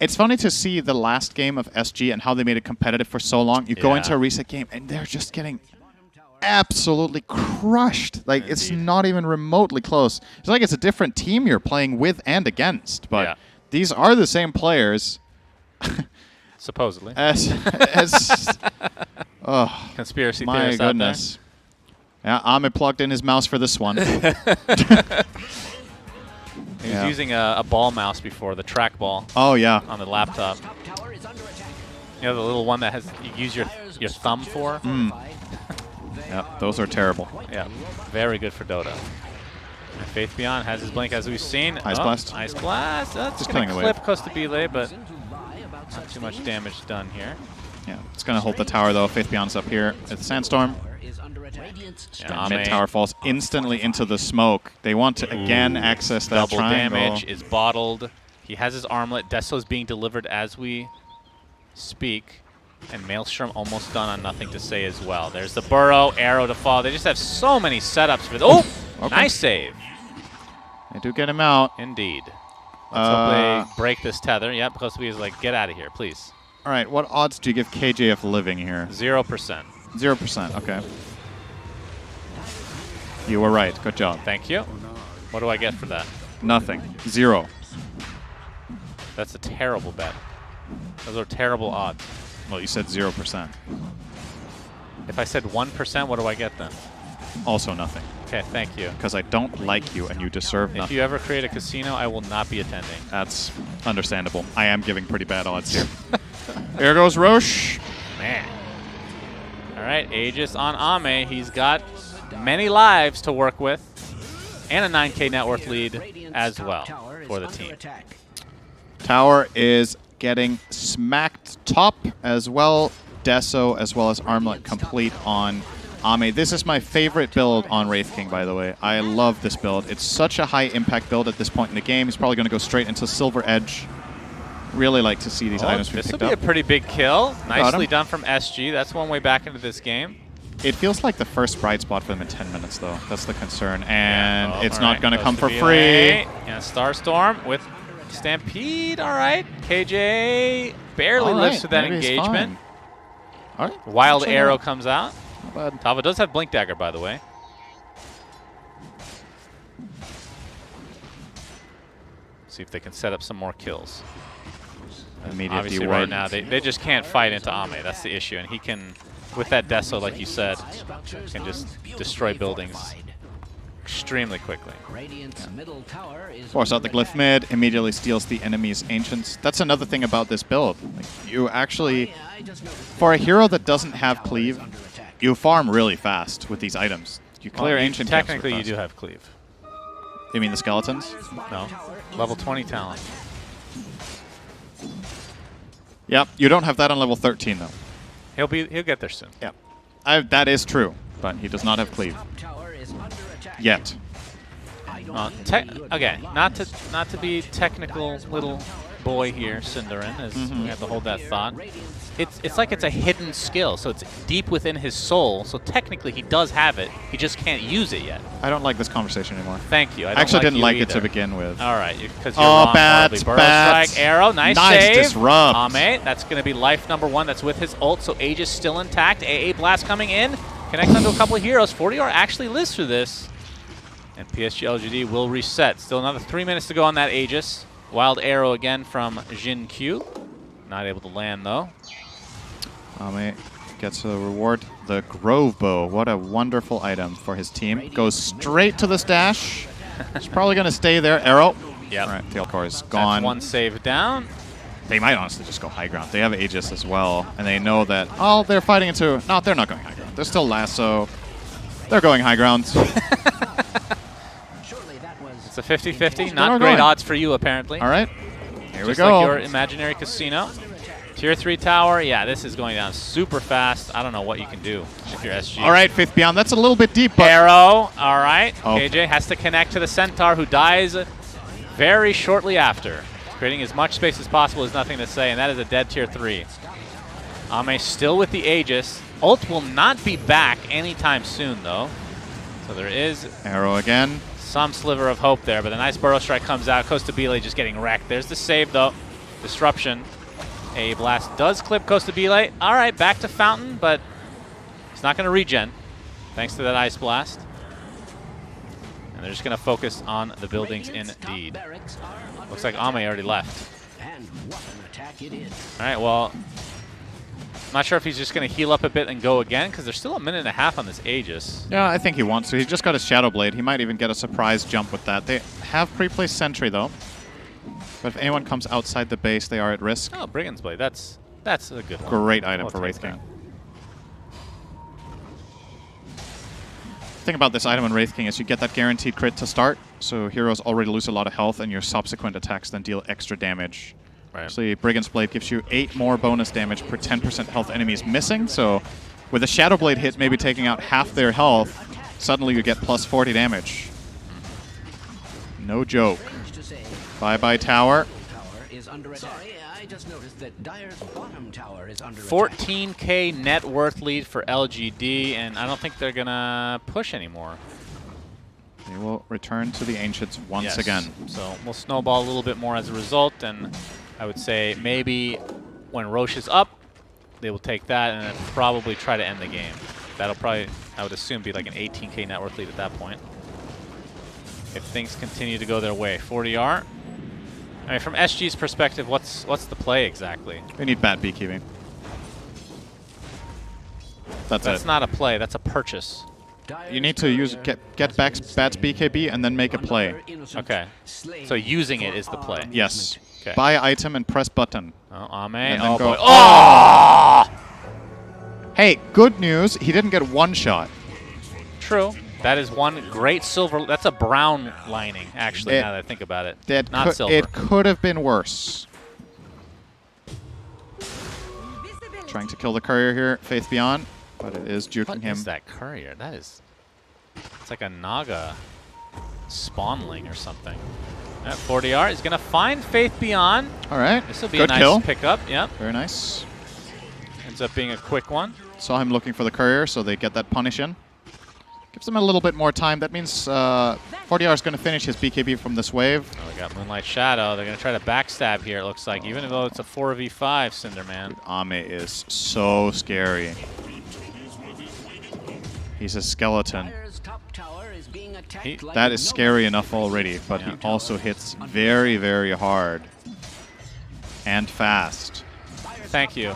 [SPEAKER 10] It's funny to see the last game of SG and how they made it competitive for so long. You go into a reset game and they're just getting absolutely crushed. Like, it's not even remotely close. It's like it's a different team you're playing with and against. But these are the same players.
[SPEAKER 9] Supposedly.
[SPEAKER 10] Oh,
[SPEAKER 9] conspiracy
[SPEAKER 10] my
[SPEAKER 9] theorists
[SPEAKER 10] goodness. Yeah, Ahmed plugged in his mouse for this one.
[SPEAKER 9] He was using a ball mouse before, the trackball.
[SPEAKER 10] Oh, yeah.
[SPEAKER 9] On the laptop. You know, the little one that has you use your thumb for?
[SPEAKER 10] Yeah, those are terrible.
[SPEAKER 9] Yeah, very good for Dota. And Faith Beyond has his blink, as we've seen.
[SPEAKER 10] Ice Blast.
[SPEAKER 9] Ice Blast. That's
[SPEAKER 10] just
[SPEAKER 9] going to
[SPEAKER 10] cutting away.
[SPEAKER 9] clip Costabile, but not too much damage done here.
[SPEAKER 10] Yeah, it's going to hold the tower, though. Faith Beyond's up here at the Sandstorm.
[SPEAKER 9] Yeah,
[SPEAKER 10] mid-tower falls instantly into the smoke. They want to, again, access that
[SPEAKER 9] double
[SPEAKER 10] triangle.
[SPEAKER 9] Damage is bottled. He has his armlet. Deso's being delivered as we speak. And Maelstrom almost done on nothing to say as well. There's the Burrow, arrow to fall. They just have so many setups for okay. Nice save.
[SPEAKER 10] They do get him out.
[SPEAKER 9] Indeed. Let's hope they break this tether. Yeah, because we was like, get out of here, please.
[SPEAKER 10] All right, what odds do you give KJF living here?
[SPEAKER 9] 0%.
[SPEAKER 10] 0%, okay. You were right. Good job.
[SPEAKER 9] Thank you. What do I get for that?
[SPEAKER 10] Nothing. 0.
[SPEAKER 9] That's a terrible bet. Those are terrible odds.
[SPEAKER 10] Well, you said 0%.
[SPEAKER 9] If I said 1%, what do I get then?
[SPEAKER 10] Also nothing.
[SPEAKER 9] Okay, thank you.
[SPEAKER 10] Because I don't like you and you deserve nothing.
[SPEAKER 9] If you ever create a casino, I will not be attending.
[SPEAKER 10] That's understandable. I am giving pretty bad odds here. There goes Roche.
[SPEAKER 9] Man. All right, Aegis on Ame. He's got many lives to work with and a 9K net worth lead as well for the team.
[SPEAKER 10] Tower is getting smacked top as well. Deso as well as Armlet complete on Ame. This is my favorite build on Wraith King, by the way. I love this build. It's such a high impact build at this point in the game. He's probably going to go straight into Silver Edge. Really like to see these items be picked up.
[SPEAKER 9] This will be a pretty big kill. Nicely done from SG. That's one way back into this game.
[SPEAKER 10] It feels like the first bright spot for them in 10 minutes, though. That's the concern. And it's not
[SPEAKER 9] right.
[SPEAKER 10] going to come for free.
[SPEAKER 9] And Starstorm with Stampede. All right. KJ barely lives to that engagement.
[SPEAKER 10] All right.
[SPEAKER 9] Wild Arrow comes out.
[SPEAKER 10] Not bad.
[SPEAKER 9] Tava does have Blink Dagger, by the way. See if they can set up some more kills.
[SPEAKER 10] Immediate
[SPEAKER 9] Obviously,
[SPEAKER 10] D-ward.
[SPEAKER 9] right now, they just can't fight into Ame. That's the issue. And he can, with that Deso, like you said, can just destroy buildings extremely quickly.
[SPEAKER 10] Force out the Glyph mid, immediately steals the enemy's Ancients. That's another thing about this build. Like, you actually, for a hero that doesn't have Cleave, you farm really fast with these items. You clear Ancient camps
[SPEAKER 9] Technically,
[SPEAKER 10] really
[SPEAKER 9] you
[SPEAKER 10] fast.
[SPEAKER 9] do have Cleave.
[SPEAKER 10] You mean the skeletons?
[SPEAKER 9] No. Level 20 talent.
[SPEAKER 10] Yep, you don't have that on level 13 though.
[SPEAKER 9] He'll get there soon.
[SPEAKER 10] Yep, that is true, but he does not have cleave yet.
[SPEAKER 9] Again, not to be technical little boy here, Cinderin, as we have to hold that thought. It's like it's a hidden skill, so it's deep within his soul. So technically, he does have it. He just can't use it yet.
[SPEAKER 10] I don't like this conversation anymore.
[SPEAKER 9] Thank you. I
[SPEAKER 10] actually didn't like
[SPEAKER 9] either.
[SPEAKER 10] it to begin with.
[SPEAKER 9] All right, because you're wrong.
[SPEAKER 10] Bats.
[SPEAKER 9] Burrow strike, arrow, nice save.
[SPEAKER 10] Disrupt.
[SPEAKER 9] Ame, that's going to be life number 1. That's with his ult, so Aegis still intact. AA blast coming in, connects onto a couple of heroes. 40R actually lives through this, and PSG LGD will reset. Still another 3 minutes to go on that Aegis. Wild arrow again from Jin Q. Not able to land though.
[SPEAKER 10] Ame gets a reward. The Grove Bow. What a wonderful item for his team. Goes straight to the stash. He's probably going to stay there. Arrow.
[SPEAKER 9] Yep.
[SPEAKER 10] All right, Tail Core is gone.
[SPEAKER 9] That's 1 save down.
[SPEAKER 10] They might honestly just go high ground. They have Aegis as well, and they know that, oh, they're fighting into... No, they're not going high ground. They're still Lasso. They're going high ground.
[SPEAKER 9] It's a 50-50. Not great odds for you, apparently.
[SPEAKER 10] All right. Here we
[SPEAKER 9] Just
[SPEAKER 10] go.
[SPEAKER 9] like your imaginary casino. Tier 3 tower. Yeah, this is going down super fast. I don't know what you can do if you're SG.
[SPEAKER 10] All right, Faith Beyond. That's a little bit deep, but...
[SPEAKER 9] Arrow. All right. Oh. KJ has to connect to the Centaur, who dies very shortly after. Creating as much space as possible is nothing to say, and that is a dead Tier 3. Ame still with the Aegis. Ult will not be back anytime soon, though. So there is...
[SPEAKER 10] Arrow again.
[SPEAKER 9] Some sliver of hope there, but a nice Burrow Strike comes out. Costabile just getting wrecked. There's the save, though. Disruption. A blast does clip Costabile. All right, back to Fountain, but he's not going to regen, thanks to that Ice Blast. And they're just going to focus on the buildings indeed. Looks like Ame already left. All right, well, I'm not sure if he's just going to heal up a bit and go again, because there's still a minute and a half on this Aegis.
[SPEAKER 10] Yeah, I think he wants to. He just got his Shadow Blade. He might even get a surprise jump with that. They have pre-placed Sentry, though. But if anyone comes outside the base, they are at risk.
[SPEAKER 9] Oh, Brigand's Blade. That's a good one.
[SPEAKER 10] Great item for Wraith King. The thing about this item in Wraith King is you get that guaranteed crit to start, so heroes already lose a lot of health, and your subsequent attacks then deal extra damage.
[SPEAKER 9] Right.
[SPEAKER 10] Actually, Brigand's Blade gives you 8 more bonus damage per 10% health enemies missing, so with a Shadow Blade hit maybe taking out half their health, suddenly you get plus 40 damage. No joke. Bye-bye tower.
[SPEAKER 9] 14K net worth lead for LGD, and I don't think they're going to push anymore.
[SPEAKER 10] They will return to the Ancients once again.
[SPEAKER 9] So we'll snowball a little bit more as a result, and I would say maybe when Roche is up, they will take that and then probably try to end the game. That'll probably, I would assume, be like an 18K net worth lead at that point, if things continue to go their way. 40R. I mean, from SG's perspective, what's the play exactly?
[SPEAKER 10] They need bat beekeeping.
[SPEAKER 9] That's not a play. That's a purchase.
[SPEAKER 10] You need to use get back Bat's BKB and then make a play.
[SPEAKER 9] Okay. So using it is the play.
[SPEAKER 10] Yes.
[SPEAKER 9] Okay.
[SPEAKER 10] Buy item and press button.
[SPEAKER 9] Oh, Ame.
[SPEAKER 10] And
[SPEAKER 9] Oh,
[SPEAKER 10] go,
[SPEAKER 9] boy. Oh!
[SPEAKER 10] Hey, good news. He didn't get one shot.
[SPEAKER 9] True. That is one great silver. That's a brown lining, actually, now that I think about it. Not silver.
[SPEAKER 10] It could have been worse. Trying to kill the courier here, Faith Beyond, but it is juking him.
[SPEAKER 9] What is that courier? That is... It's like a Naga spawnling or something. 40R is going to find Faith Beyond.
[SPEAKER 10] All right.
[SPEAKER 9] This will be
[SPEAKER 10] Good
[SPEAKER 9] a nice
[SPEAKER 10] kill.
[SPEAKER 9] pickup. Yep.
[SPEAKER 10] Very nice.
[SPEAKER 9] Ends up being a quick one.
[SPEAKER 10] Saw him looking for the courier, so they get that punish in. Gives them a little bit more time. That means 40R is going to finish his BKB from this wave.
[SPEAKER 9] Oh, we got Moonlight Shadow. They're going to try to backstab here, it looks like, even though it's a 4v5, Cinderman.
[SPEAKER 10] Ame is so scary. He's a skeleton. That is scary enough already, but he also hits very, very hard and fast.
[SPEAKER 9] Thank you.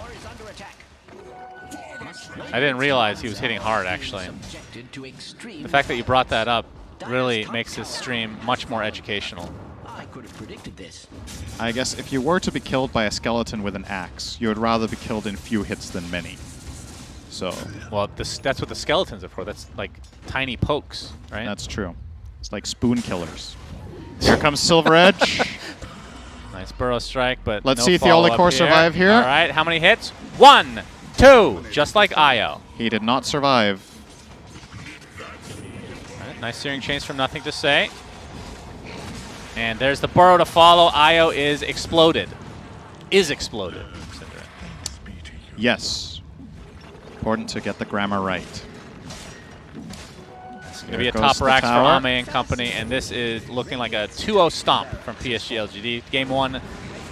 [SPEAKER 9] I didn't realize he was hitting hard, actually. The fact that you brought that up really makes this stream much more educational.
[SPEAKER 11] I could have predicted this.
[SPEAKER 10] I guess if you were to be killed by a skeleton with an axe, you would rather be killed in few hits than many. So,
[SPEAKER 9] well, that's what the skeletons are for. That's like tiny pokes, right?
[SPEAKER 10] That's true. It's like spoon killers. Here comes Silver Edge.
[SPEAKER 9] Nice burrow strike, but
[SPEAKER 10] Let's
[SPEAKER 9] no
[SPEAKER 10] see if the
[SPEAKER 9] follow-up
[SPEAKER 10] Olikor survive here.
[SPEAKER 9] All right, how many hits? 1, 2, just like Io.
[SPEAKER 10] He did not survive.
[SPEAKER 9] All right, nice searing chains from Nothing to Say. And there's the burrow to follow. Io is exploded. Exploded.
[SPEAKER 10] Yes. Important to get the grammar right.
[SPEAKER 9] It's going to be a top racks for Ame and company, and this is looking like a 2-0 stomp from PSG LGD. Game 1,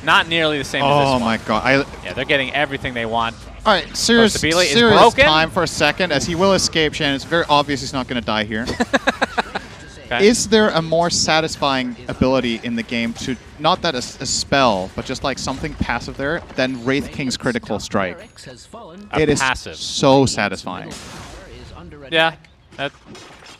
[SPEAKER 9] not nearly the same as this one.
[SPEAKER 10] Oh my god.
[SPEAKER 9] Yeah, they're getting everything they want.
[SPEAKER 10] All right, serious
[SPEAKER 9] broken.
[SPEAKER 10] time for a second, as he will escape, Shannon. It's very obvious he's not going to die here.
[SPEAKER 9] Okay.
[SPEAKER 10] Is there a more satisfying ability in the game to, not that a spell, but just like something passive there, than Wraith King's Critical Strike? It is
[SPEAKER 9] passive.
[SPEAKER 10] so satisfying.
[SPEAKER 9] Yeah.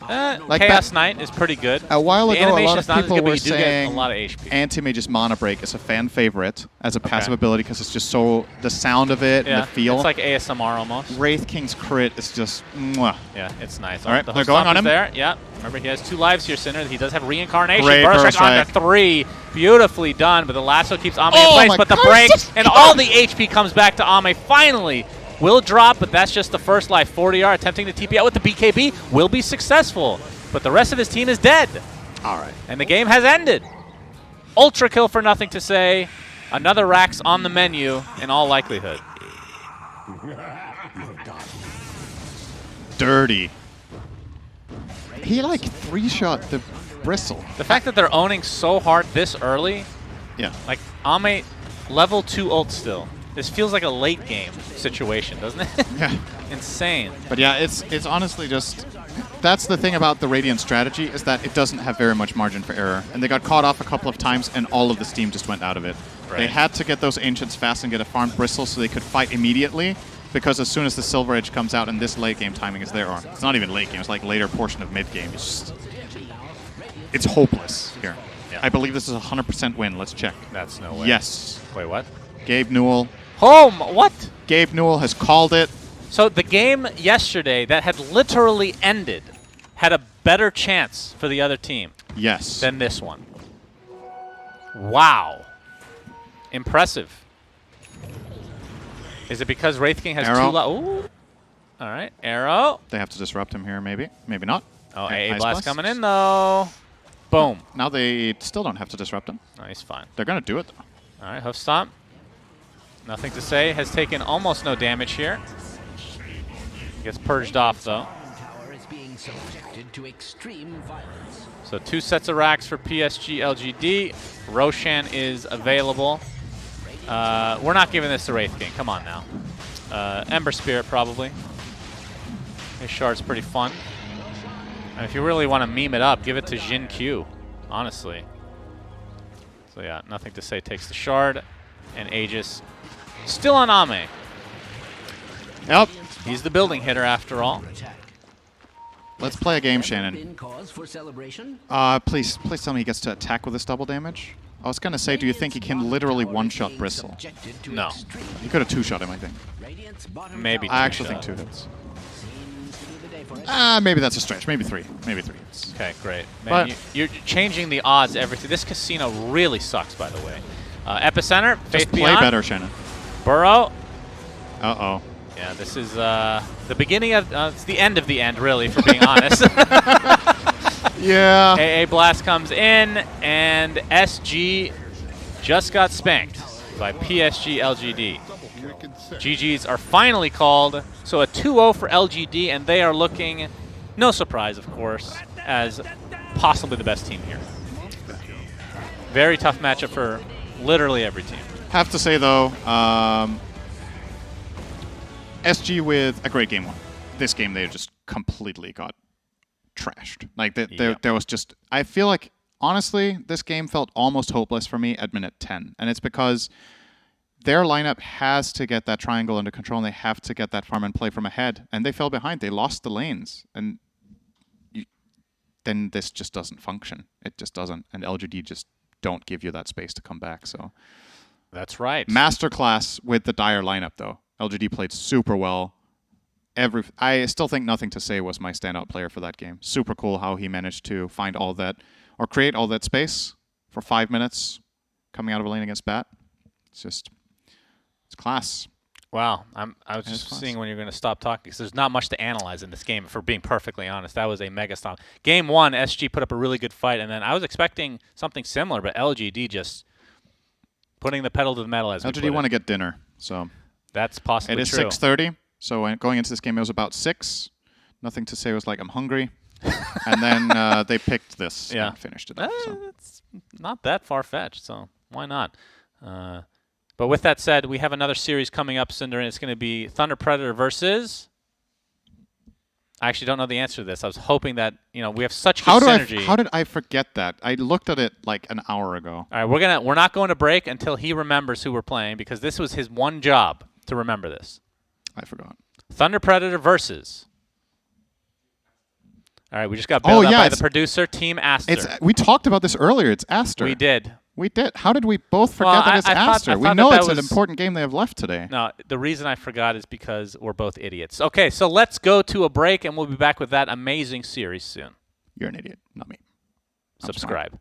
[SPEAKER 10] Like
[SPEAKER 9] Chaos Knight is pretty good.
[SPEAKER 10] A while
[SPEAKER 9] The
[SPEAKER 10] ago, a lot
[SPEAKER 9] animation's
[SPEAKER 10] of
[SPEAKER 9] not as
[SPEAKER 10] people
[SPEAKER 9] good, but
[SPEAKER 10] were
[SPEAKER 9] you do get
[SPEAKER 10] saying
[SPEAKER 9] a lot of HP.
[SPEAKER 10] Anti-Mage's Mana Break is a fan favorite as a passive ability because it's just so, the sound of it and the feel.
[SPEAKER 9] It's like ASMR almost.
[SPEAKER 10] Wraith King's Crit is just mwah.
[SPEAKER 9] Yeah, it's nice.
[SPEAKER 10] All right,
[SPEAKER 9] the
[SPEAKER 10] they're
[SPEAKER 9] hook
[SPEAKER 10] going
[SPEAKER 9] stomp
[SPEAKER 10] on
[SPEAKER 9] is
[SPEAKER 10] him.
[SPEAKER 9] There. Yeah. Remember, he has 2 lives here, Sinner. He does have Reincarnation.
[SPEAKER 10] Great
[SPEAKER 9] Burrow
[SPEAKER 10] burrow
[SPEAKER 9] strike
[SPEAKER 10] strike.
[SPEAKER 9] onto 3. Beautifully done, but the lasso keeps Ame in
[SPEAKER 10] Oh
[SPEAKER 9] place.
[SPEAKER 10] my
[SPEAKER 9] But the
[SPEAKER 10] God,
[SPEAKER 9] breaks and all the HP comes back to Ame finally. Will drop, but that's just the first life. 40R attempting to TP out with the BKB. Will be successful, but the rest of his team is dead.
[SPEAKER 10] All right.
[SPEAKER 9] And the game has ended. Ultra kill for Nothing to Say. Another Rax on the menu in all likelihood.
[SPEAKER 10] Dirty. He like 3-shot the bristle.
[SPEAKER 9] The fact that they're owning so hard this early,
[SPEAKER 10] Yeah.
[SPEAKER 9] like Ame level 2 ult still. This feels like a late game situation, doesn't it?
[SPEAKER 10] Yeah.
[SPEAKER 9] Insane.
[SPEAKER 10] But yeah, it's honestly just, that's the thing about the Radiant strategy, is that it doesn't have very much margin for error. And they got caught off a couple of times and all of the steam just went out of it.
[SPEAKER 9] Right.
[SPEAKER 10] They had to get those Ancients fast and get a farmed bristle so they could fight immediately, because as soon as the Silver Edge comes out and this late game timing is there, or it's not even late game, it's like later portion of mid game, it's hopeless here.
[SPEAKER 9] Yeah.
[SPEAKER 10] I believe this is a 100% win. Let's check.
[SPEAKER 9] That's no way.
[SPEAKER 10] Yes.
[SPEAKER 9] Wait, what?
[SPEAKER 10] Gabe Newell.
[SPEAKER 9] Home! What?
[SPEAKER 10] Gabe Newell has called it.
[SPEAKER 9] So the game yesterday that had literally ended had a better chance for the other team
[SPEAKER 10] Yes.
[SPEAKER 9] than this one. Wow. Impressive. Is it because Wraith King has
[SPEAKER 10] Arrow.
[SPEAKER 9] 2 Ooh. All right, Arrow.
[SPEAKER 10] They have to disrupt him here, maybe. Maybe not.
[SPEAKER 9] Oh,
[SPEAKER 10] Okay,
[SPEAKER 9] AA
[SPEAKER 10] Ice
[SPEAKER 9] Blast coming in, though. Boom.
[SPEAKER 10] Now they still don't have to disrupt him.
[SPEAKER 9] Oh, he's fine.
[SPEAKER 10] They're going to do it, though.
[SPEAKER 9] All right, Hoof Stomp. Nothing to Say. Has taken almost no damage here. Gets purged off, though. So 2 sets of racks for PSG LGD. Roshan is available. We're not giving this to Wraith King. Come on now. Ember Spirit, probably. His shard's pretty fun. And if you really want to meme it up, give it to Jin Q, honestly. So yeah, Nothing to Say takes the shard. And Aegis still on Ame.
[SPEAKER 10] Yep.
[SPEAKER 9] He's the building hitter after all.
[SPEAKER 10] Let's play a game, Shannon. Please tell me he gets to attack with this double damage. I was going to say, do you think he can literally one-shot Bristle?
[SPEAKER 9] No.
[SPEAKER 10] He could have 2-shot him, I think.
[SPEAKER 9] Maybe
[SPEAKER 10] I actually think 2 hits. Maybe that's a stretch. Maybe 3. Maybe 3 hits.
[SPEAKER 9] Okay, great. Man, you're changing the odds everything. This casino really sucks, by the way. Epicenter, Faith
[SPEAKER 10] Just play
[SPEAKER 9] Beyond.
[SPEAKER 10] better, Shannon.
[SPEAKER 9] Burrow.
[SPEAKER 10] Uh-oh.
[SPEAKER 9] Yeah, this is the beginning of, it's the end of the end, really, for being honest.
[SPEAKER 10] Yeah.
[SPEAKER 9] AA Blast comes in, and SG just got spanked by PSG LGD. GGs are finally called, so a 2-0 for LGD, and they are looking, no surprise, of course, as possibly the best team here. Very tough matchup for literally every team.
[SPEAKER 10] Have to say, though, SG with a great game 1. This game, they just completely got trashed. Like, there was just... I feel like, honestly, this game felt almost hopeless for me at minute 10. And it's because their lineup has to get that triangle under control, and they have to get that farm and play from ahead. And they fell behind. They lost the lanes. And then this just doesn't function. It just doesn't. And LGD just don't give you that space to come back. So
[SPEAKER 9] that's right.
[SPEAKER 10] Masterclass with the Dire lineup, though. LGD played super well. I still think Nothing to Say was my standout player for that game. Super cool how he managed to find all that, or create all that space for 5 minutes. coming out of a lane against Bat. It's class.
[SPEAKER 9] Wow, I was just seeing when you're going to stop talking because there's not much to analyze in this game. If we're being perfectly honest, that was a mega stomp. Game 1, SG put up a really good fight, and then I was expecting something similar, but LGD just putting the pedal to the metal as we put it.
[SPEAKER 10] LGD want to get dinner, so
[SPEAKER 9] that's possibly
[SPEAKER 10] true. It is 6:30, so going into this game it was about 6. Nothing to say. It was like I'm hungry, and then they picked this and finished it.
[SPEAKER 9] It's not that far fetched, so why not? But with that said, we have another series coming up, Cinder, and it's going to be Thunder Predator versus... I actually don't know the answer to this. I was hoping that, we have such good synergy.
[SPEAKER 10] How did I forget that? I looked at it like an hour ago.
[SPEAKER 9] All right, we're not going to break until he remembers who we're playing because this was his one job to remember this.
[SPEAKER 10] I forgot.
[SPEAKER 9] Thunder Predator versus... All right, we just got bailed out by the producer, Team Aster.
[SPEAKER 10] We talked about this earlier. It's Aster.
[SPEAKER 9] We did.
[SPEAKER 10] We did. How did we both forget that it's Aster? We know it's an important game they have left today.
[SPEAKER 9] No, the reason I forgot is because we're both idiots. Okay, so let's go to a break, and we'll be back with that amazing series soon.
[SPEAKER 10] You're an idiot, not me.
[SPEAKER 9] Subscribe.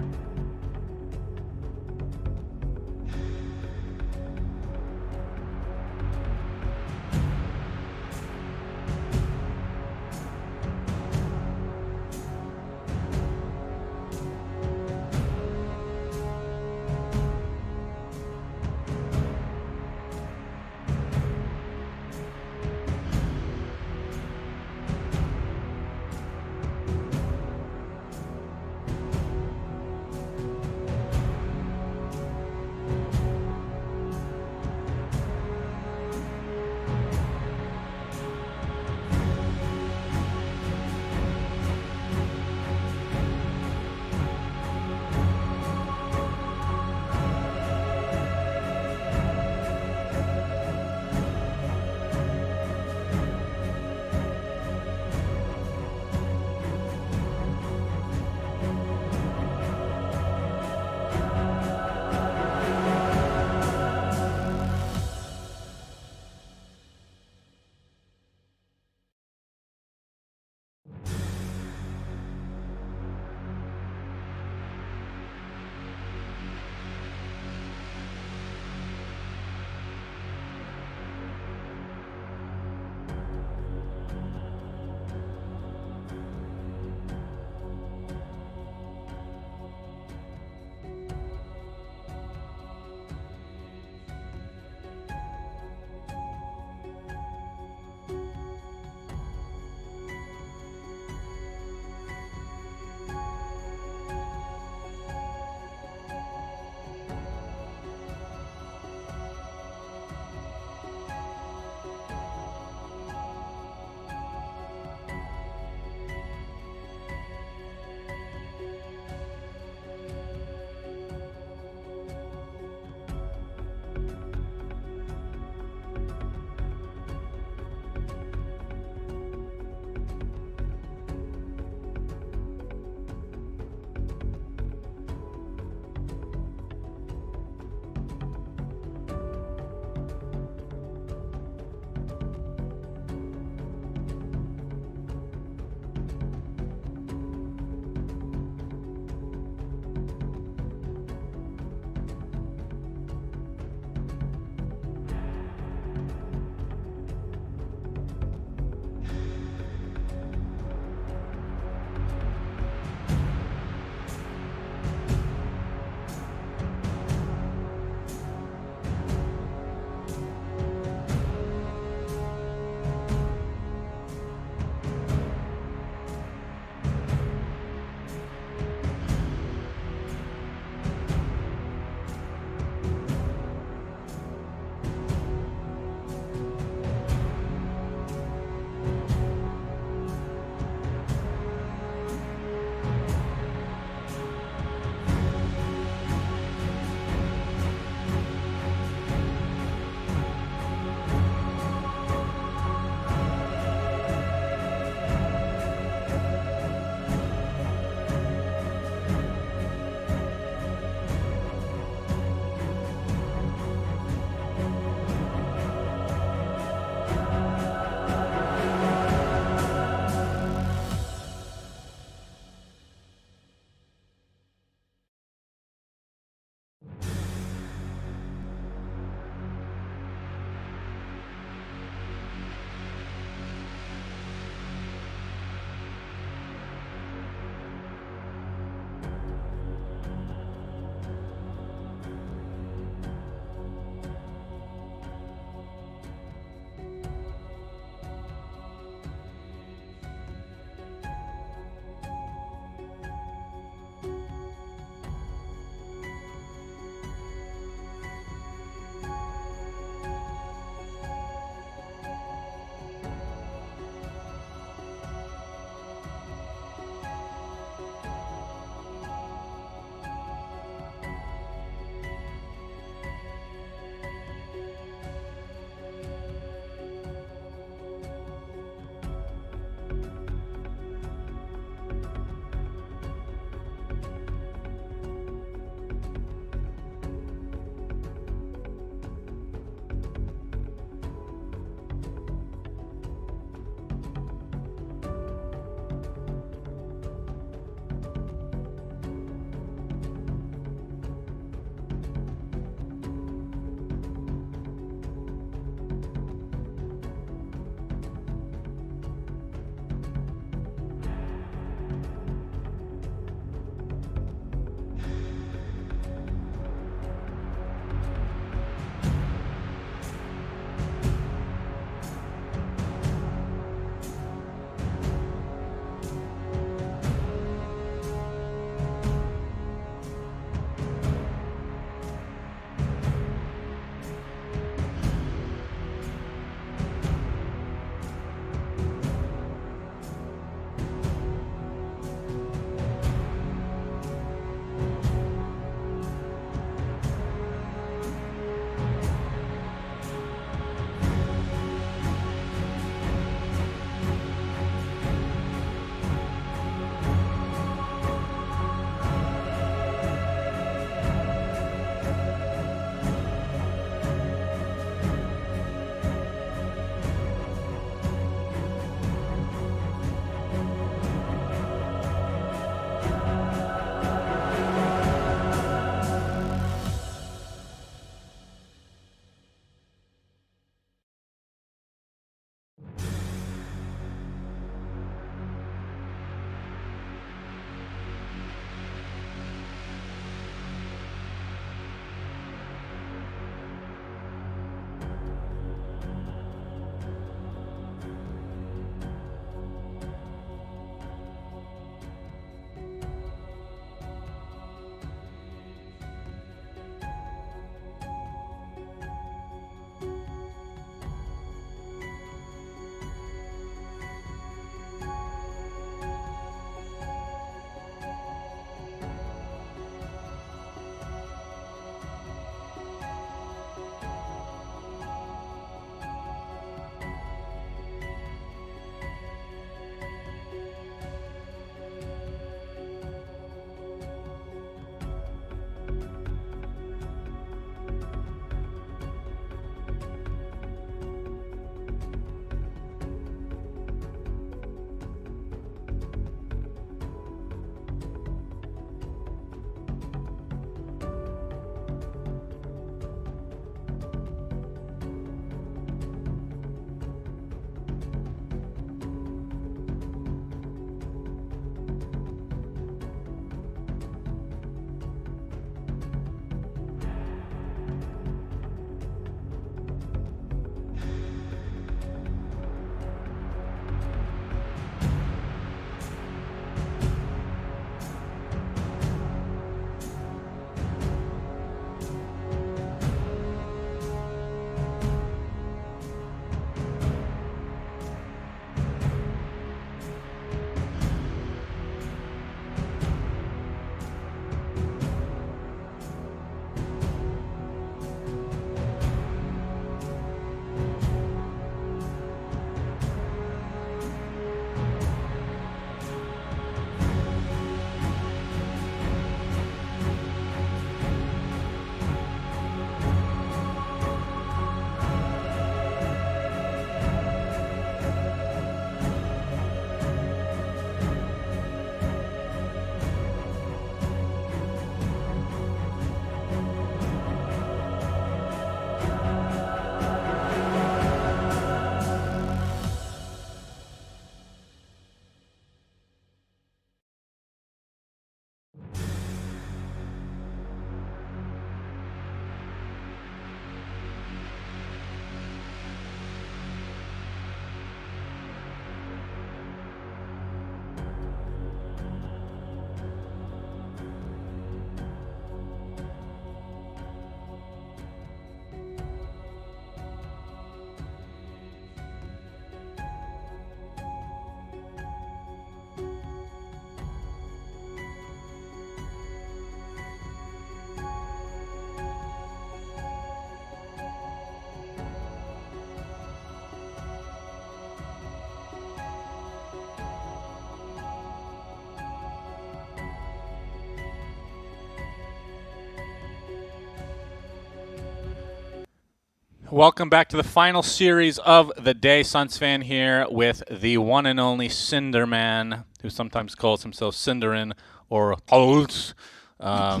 [SPEAKER 9] Welcome back to the final series of the day. Sunsfan here with the one and only Cinderman, who sometimes calls himself Cinderin or Holtz. I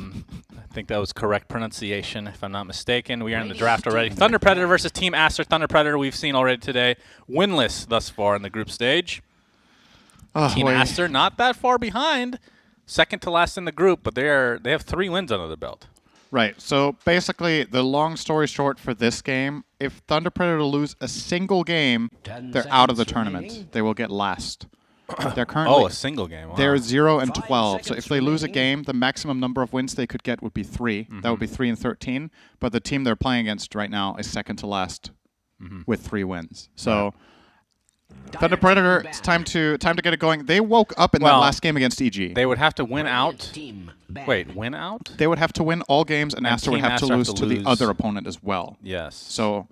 [SPEAKER 9] think that was correct pronunciation, if I'm not mistaken. We are in the draft already. Thunder Predator versus Team Aster. Thunder Predator, we've seen already today, winless thus far in the group stage. Team Aster, not that far behind, second to last in the group, but they have 3 wins under the belt.
[SPEAKER 10] Right. So basically, the long story short for this game, if Thunder Predator lose a single game, they're out of the tournament. They will get last. They're currently
[SPEAKER 9] a single game. Wow.
[SPEAKER 10] They're 0-12. So if they lose a game, the maximum number of wins they could get would be 3. That would be 3-13. But the team they're playing against right now is second to last with 3 wins. So Thunder Predator, it's time to get it going. They woke up in that last game against EG.
[SPEAKER 9] They would have to win out. Wait, win out?
[SPEAKER 10] They would have to win all games, and Aster would have to lose to the other opponent as well.
[SPEAKER 9] Yes.
[SPEAKER 10] So,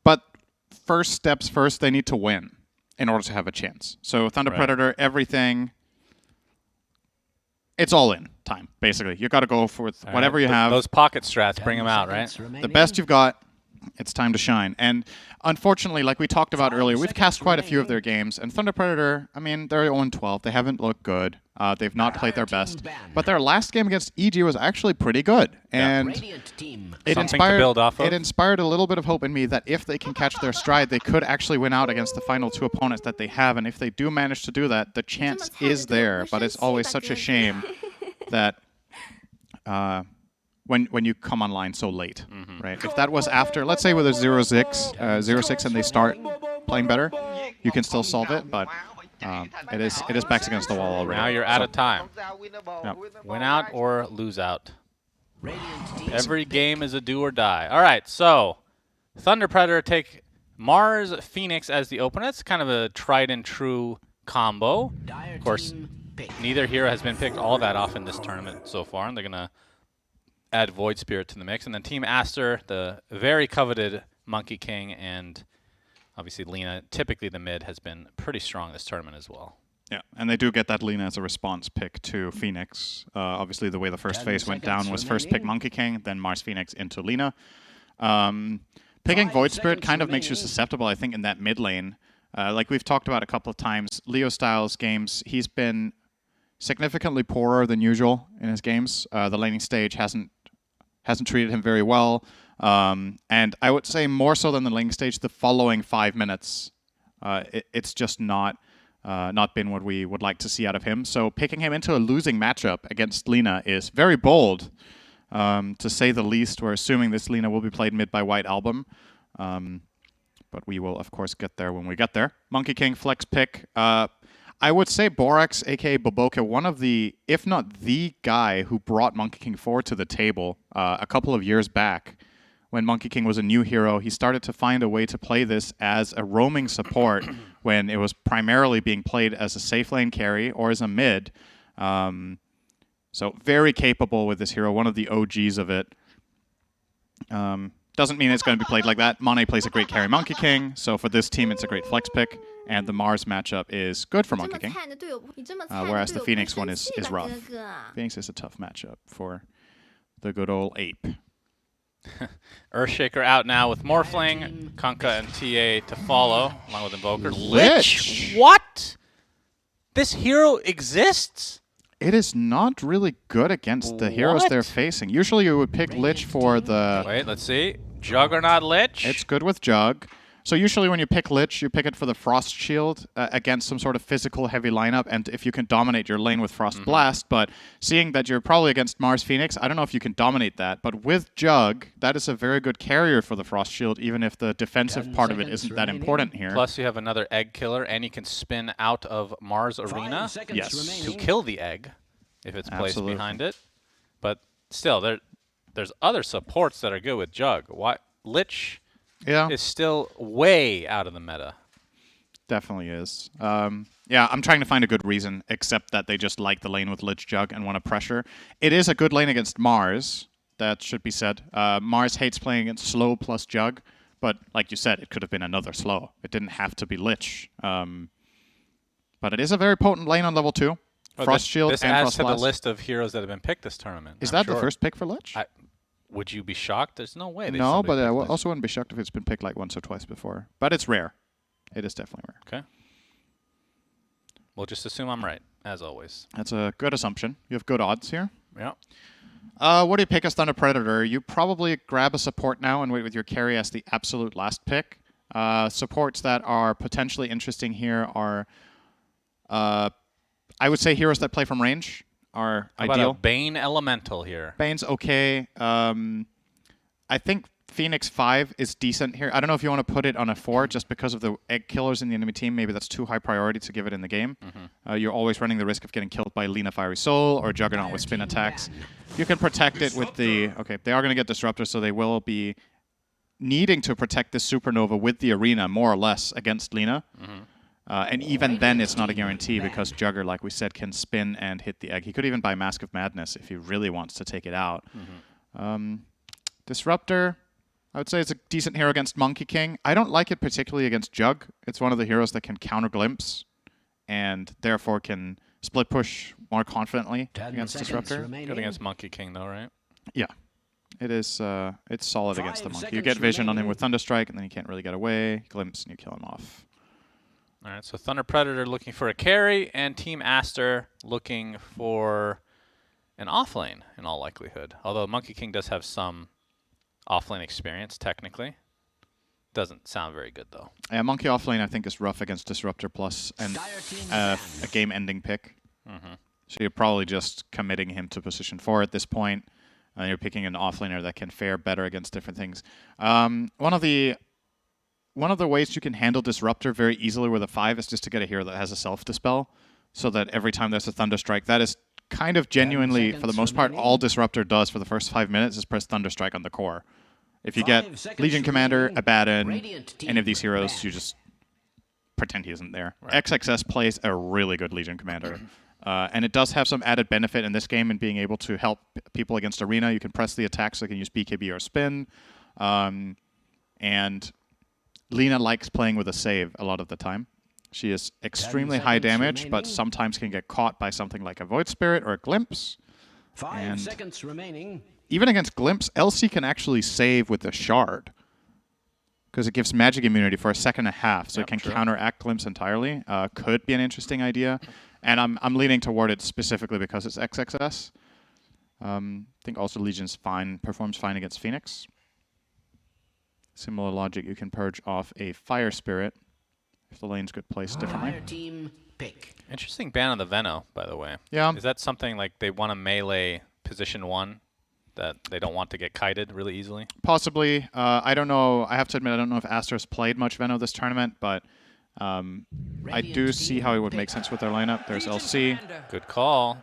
[SPEAKER 10] but first steps first, they need to win in order to have a chance. So Thunder Predator, everything, it's all in time, basically. You got to go for whatever you have.
[SPEAKER 9] Those pocket strats, bring them out, right?
[SPEAKER 10] The best you've got. It's time to shine. And unfortunately, like we talked about earlier, we've cast quite a few of their games. And Thunder Predator, I mean, they're 0-12. They haven't looked good. They've not played their best. But their last game against EG was actually pretty good. And it inspired a little bit of hope in me that if they can catch their stride, they could actually win out against the final 2 opponents that they have. And if they do manage to do that, the chance is there. But it's always such a shame that when you come online so late, right? If that was after, let's say with a 0-6, and they start playing better, you can still solve it, but it is backs against the wall already.
[SPEAKER 9] Now you're out of time. Yep. Win out or lose out. Every game is a do or die. All right, so Thunder Predator take Mars Phoenix as the opener. That's kind of a tried and true combo. Of course, neither hero has been picked all that often this tournament so far, and they're going to add Void Spirit to the mix. And then Team Aster, the very coveted Monkey King, and obviously Lina, typically the mid, has been pretty strong this tournament as well.
[SPEAKER 10] Yeah, and they do get that Lina as a response pick to Phoenix. Obviously, the way the first phase went down was first pick Monkey King, then Mars Phoenix into Lina. Picking Void Spirit kind of makes you susceptible, I think, in that mid lane. Like we've talked about a couple of times, Leo Styles' games, he's been significantly poorer than usual in his games. The laning stage hasn't treated him very well. And I would say more so than the laning stage, the following 5 minutes, it's just not been what we would like to see out of him. So picking him into a losing matchup against Lina is very bold, to say the least. We're assuming this Lina will be played mid by White Album. But we will, of course, get there when we get there. Monkey King flex pick. I would say Borax, a.k.a. Boboka, one of the, if not the guy who brought Monkey King forward to the table a couple of years back when Monkey King was a new hero. He started to find a way to play this as a roaming support when it was primarily being played as a safe lane carry or as a mid. So very capable with this hero, one of the OGs of it. Doesn't mean it's going to be played like that. Mane plays a great carry Monkey King, so for this team it's a great flex pick. And the Mars matchup is good for Monkey King, whereas the Phoenix one is rough. Phoenix is a tough matchup for the good old ape.
[SPEAKER 9] Earthshaker out now with Morphling, Kunkka and TA to follow, along with Invoker.
[SPEAKER 10] Lich!
[SPEAKER 9] What? This hero exists?
[SPEAKER 10] It is not really good against the heroes they're facing. Usually you would pick Lich for the...
[SPEAKER 9] Wait, let's see. Juggernaut Lich?
[SPEAKER 10] It's good with Jug. So usually when you pick Lich, you pick it for the Frost Shield against some sort of physical heavy lineup, and if you can dominate your lane with Frost Blast. But seeing that you're probably against Mars Phoenix, I don't know if you can dominate that. But with Jug, that is a very good carrier for the Frost Shield, even if the defensive part of it isn't that important here.
[SPEAKER 9] Plus you have another egg killer, and you can spin out of Mars Arena to kill the egg if it's placed behind it. But still, there's other supports that are good with Jug. Lich... is still way out of the meta.
[SPEAKER 10] Definitely is. Yeah, I'm trying to find a good reason, except that they just like the lane with Lich Jug and want to pressure. It is a good lane against Mars, that should be said. Mars hates playing against slow plus Jug, but like you said, it could have been another slow. It didn't have to be Lich. But it is a very potent lane on level 2. Frost Shield and Frost Blast.
[SPEAKER 9] This adds to the list of heroes that have been picked this tournament.
[SPEAKER 10] Is that the first pick for Lich?
[SPEAKER 9] would you be shocked? There's no way.
[SPEAKER 10] No, but I also wouldn't be shocked if it's been picked like once or twice before. But it's rare. It is definitely rare.
[SPEAKER 9] Okay. We'll just assume I'm right, as always.
[SPEAKER 10] That's a good assumption. You have good odds here.
[SPEAKER 9] Yeah.
[SPEAKER 10] What do you pick as Thunder Predator? You probably grab a support now and wait with your carry as the absolute last pick. Supports that are potentially interesting here are, I would say, heroes that play from range are
[SPEAKER 9] How
[SPEAKER 10] ideal.
[SPEAKER 9] about a Bane Elemental here?
[SPEAKER 10] Bane's okay. I think Phoenix 5 is decent here. I don't know if you want to put it on a 4 just because of the egg killers in the enemy team. Maybe that's too high priority to give it in the game. You're always running the risk of getting killed by Lina Fiery Soul or Juggernaut with spin attacks. You can protect it with the... Okay, they are going to get Disruptor, so they will be needing to protect this Supernova with the Arena, more or less, against Lina. And even then, it's not a guarantee because Jugger, like we said, can spin and hit the egg. He could even buy Mask of Madness if he really wants to take it out. Disruptor... I would say it's a decent hero against Monkey King. I don't like it particularly against Jug. It's one of the heroes that can counter Glimpse and therefore can split push more confidently against Disruptor.
[SPEAKER 9] Good against Monkey King, though, right?
[SPEAKER 10] Yeah. It is. It's solid against the Monkey. You get vision on him with Thunderstrike, and then he can't really get away. Glimpse, and you kill him off.
[SPEAKER 9] All right, so Thunder Predator looking for a carry, and Team Aster looking for an offlane, in all likelihood. Although Monkey King does have some offlane experience, technically. Doesn't sound very good, though.
[SPEAKER 10] Yeah, Monkey offlane, I think, is rough against Disruptor Plus and a game-ending pick. So you're probably just committing him to position 4 at this point. You're picking an offlaner that can fare better against different things. One of the ways you can handle Disruptor very easily with a 5 is just to get a hero that has a self-dispel, so that every time there's a Thunderstrike, that is kind of genuinely, for the most part, all Disruptor does for the first 5 minutes is press Thunderstrike on the core. If you get Legion Commander, Abaddon, any of these heroes, you just pretend he isn't there. Right. XXS plays a really good Legion Commander. And it does have some added benefit in this game in being able to help people against Arena. You can press the attack so you can use BKB or Spin. And Lina likes playing with a save a lot of the time. She is extremely high damage, but sometimes can get caught by something like a Void Spirit or a Glimpse.
[SPEAKER 11] 5 seconds remaining.
[SPEAKER 10] Even against Glimpse, Elsie can actually save with a Shard, because it gives magic immunity for a second and a half, so it can counteract Glimpse entirely. Could be an interesting idea, and I'm leaning toward it specifically because it's XXS. I think also Legion's performs fine against Phoenix. Similar logic, you can purge off a Fire Spirit if the lane's good placed differently.
[SPEAKER 11] Team pick.
[SPEAKER 9] Interesting ban on the Veno, by the way.
[SPEAKER 10] Yeah.
[SPEAKER 9] Is that something like they want to melee position 1 that they don't want to get kited really easily?
[SPEAKER 10] Possibly. I don't know. I have to admit, I don't know if Astra's played much Veno this tournament, but I do see how it would make sense with their lineup. There's LC.
[SPEAKER 9] Good call.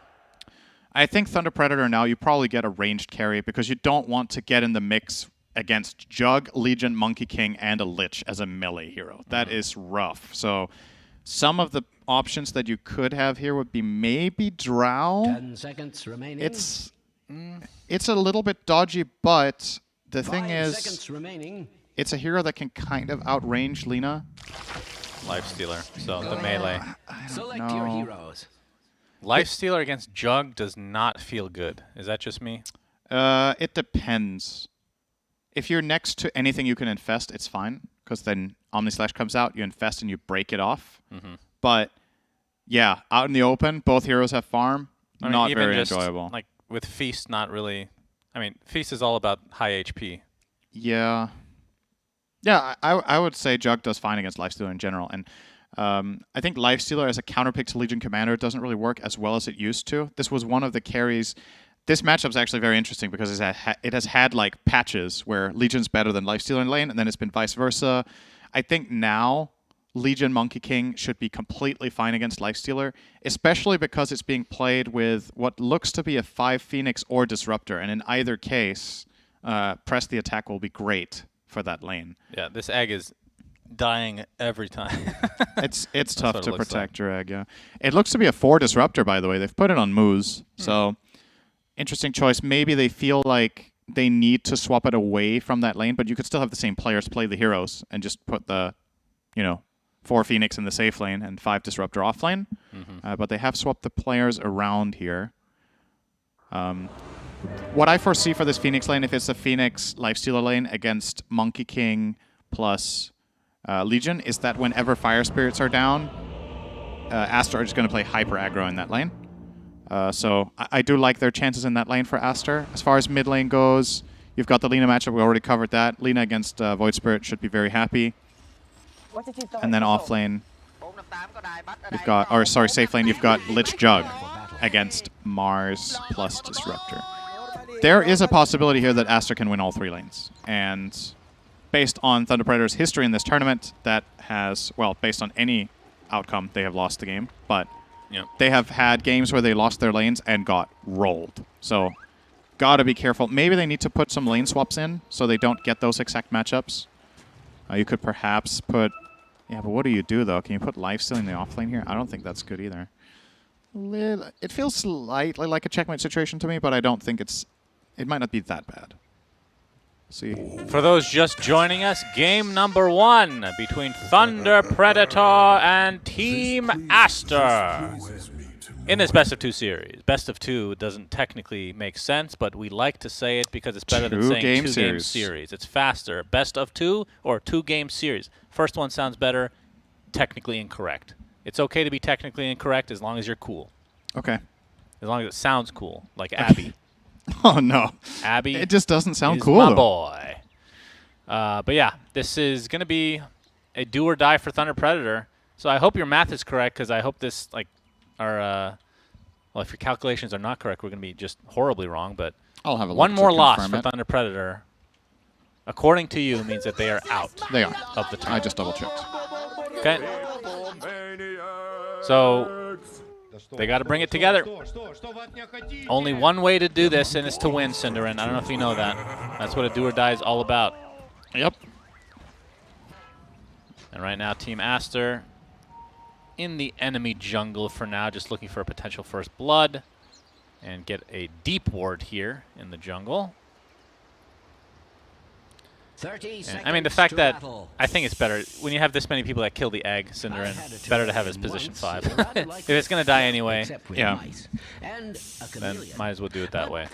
[SPEAKER 10] I think Thunder Predator now, you probably get a ranged carry because you don't want to get in the mix against Jug, Legion, Monkey King, and a Lich as a melee hero. That is rough. So some of the options that you could have here would be maybe Drow.
[SPEAKER 11] 10 seconds remaining.
[SPEAKER 10] It's a little bit dodgy, but the thing
[SPEAKER 11] 5
[SPEAKER 10] is,
[SPEAKER 11] seconds remaining.
[SPEAKER 10] it's a hero that can kind of outrange Lina.
[SPEAKER 9] Lifestealer, so the melee.
[SPEAKER 11] Select your heroes.
[SPEAKER 9] Lifestealer against Jug does not feel good. Is that just me?
[SPEAKER 10] It depends. If you're next to anything you can infest, it's fine, because then Omnislash comes out, you infest and you break it off. But yeah, out in the open, both heroes have farm. Not very enjoyable.
[SPEAKER 9] Like with Feast, not really. I mean, Feast is all about high HP.
[SPEAKER 10] Yeah. Yeah, I would say Jug does fine against Lifestealer in general. And I think Lifestealer as a counterpick to Legion Commander doesn't really work as well as it used to. This was one of the carries. This matchup's actually very interesting because it has had like patches where Legion's better than Lifestealer in lane, and then it's been vice versa. I think now Legion Monkey King should be completely fine against Lifestealer, especially because it's being played with what looks to be a 5 Phoenix or Disruptor, and in either case, press the attack will be great for that lane.
[SPEAKER 9] Yeah, this egg is dying every time.
[SPEAKER 10] It's tough to protect your egg, yeah. It looks to be a 4 Disruptor, by the way. They've put it on Moose, so interesting choice. Maybe they feel like they need to swap it away from that lane, but you could still have the same players play the heroes and just put the, 4 Phoenix in the safe lane and 5 Disruptor off lane. But they have swapped the players around here. what I foresee for this Phoenix lane, if it's a Phoenix Lifestealer lane against Monkey King plus Legion, is that whenever Fire Spirits are down, Aster is going to play hyper aggro in that lane. So I do like their chances in that lane for Aster. As far as mid lane goes, you've got the Lina matchup. We already covered that. Lina against Void Spirit should be very happy. And then off lane, you've got, or sorry, safe lane, you've got Lich Jug against Mars plus Disruptor. There is a possibility here that Aster can win all 3 lanes. And based on Thunder Predator's history in this tournament, that has, well, based on any outcome, they have lost the game. But they have had games where they lost their lanes and got rolled. So gotta be careful. Maybe they need to put some lane swaps in so they don't get those exact matchups. You could perhaps put... Yeah, but what do you do, though? Can you put lifesteal in the off lane here? I don't think that's good either. It feels slightly like a checkmate situation to me, but I don't think it's... It might not be that bad. See.
[SPEAKER 9] For those just joining us, game number 1 between Thunder Predator and Team Aster in this best of 2 series. Best of 2 doesn't technically make sense, but we like to say it because it's better than saying 2-game series. It's faster. Best of 2 or 2-game series. First one sounds better. Technically incorrect. It's okay to be technically incorrect as long as you're cool.
[SPEAKER 10] Okay.
[SPEAKER 9] As long as it sounds cool, like Abby.
[SPEAKER 10] Oh, no.
[SPEAKER 9] Abby.
[SPEAKER 10] It just doesn't sound
[SPEAKER 9] is
[SPEAKER 10] cool,
[SPEAKER 9] my
[SPEAKER 10] though.
[SPEAKER 9] boy. But yeah, this is going to be a do or die for Thunder Predator. So I hope your math is correct, because I hope this, like, well, if your calculations are not correct, we're going to be just horribly wrong. But
[SPEAKER 10] I'll have a
[SPEAKER 9] one
[SPEAKER 10] look
[SPEAKER 9] more
[SPEAKER 10] to
[SPEAKER 9] loss
[SPEAKER 10] confirm
[SPEAKER 9] for
[SPEAKER 10] it.
[SPEAKER 9] Thunder Predator, according to you, means that they are out.
[SPEAKER 10] They are.
[SPEAKER 9] Of the tournament.
[SPEAKER 10] I just double-checked.
[SPEAKER 9] Okay. So they got to bring it together. Only one way to do this, and it's to win, Cinderin. I don't know if you know that. That's what a do or die is all about.
[SPEAKER 10] Yep.
[SPEAKER 9] And right now, Team Aster in the enemy jungle for now, just looking for a potential first blood and get a deep ward here in the jungle.
[SPEAKER 11] 30 seconds.
[SPEAKER 9] I mean, the fact that I think it's better when you have this many people that kill the egg, Cinderin, it's better to have his position 5. If it's going to die anyway, then might as well do it that way.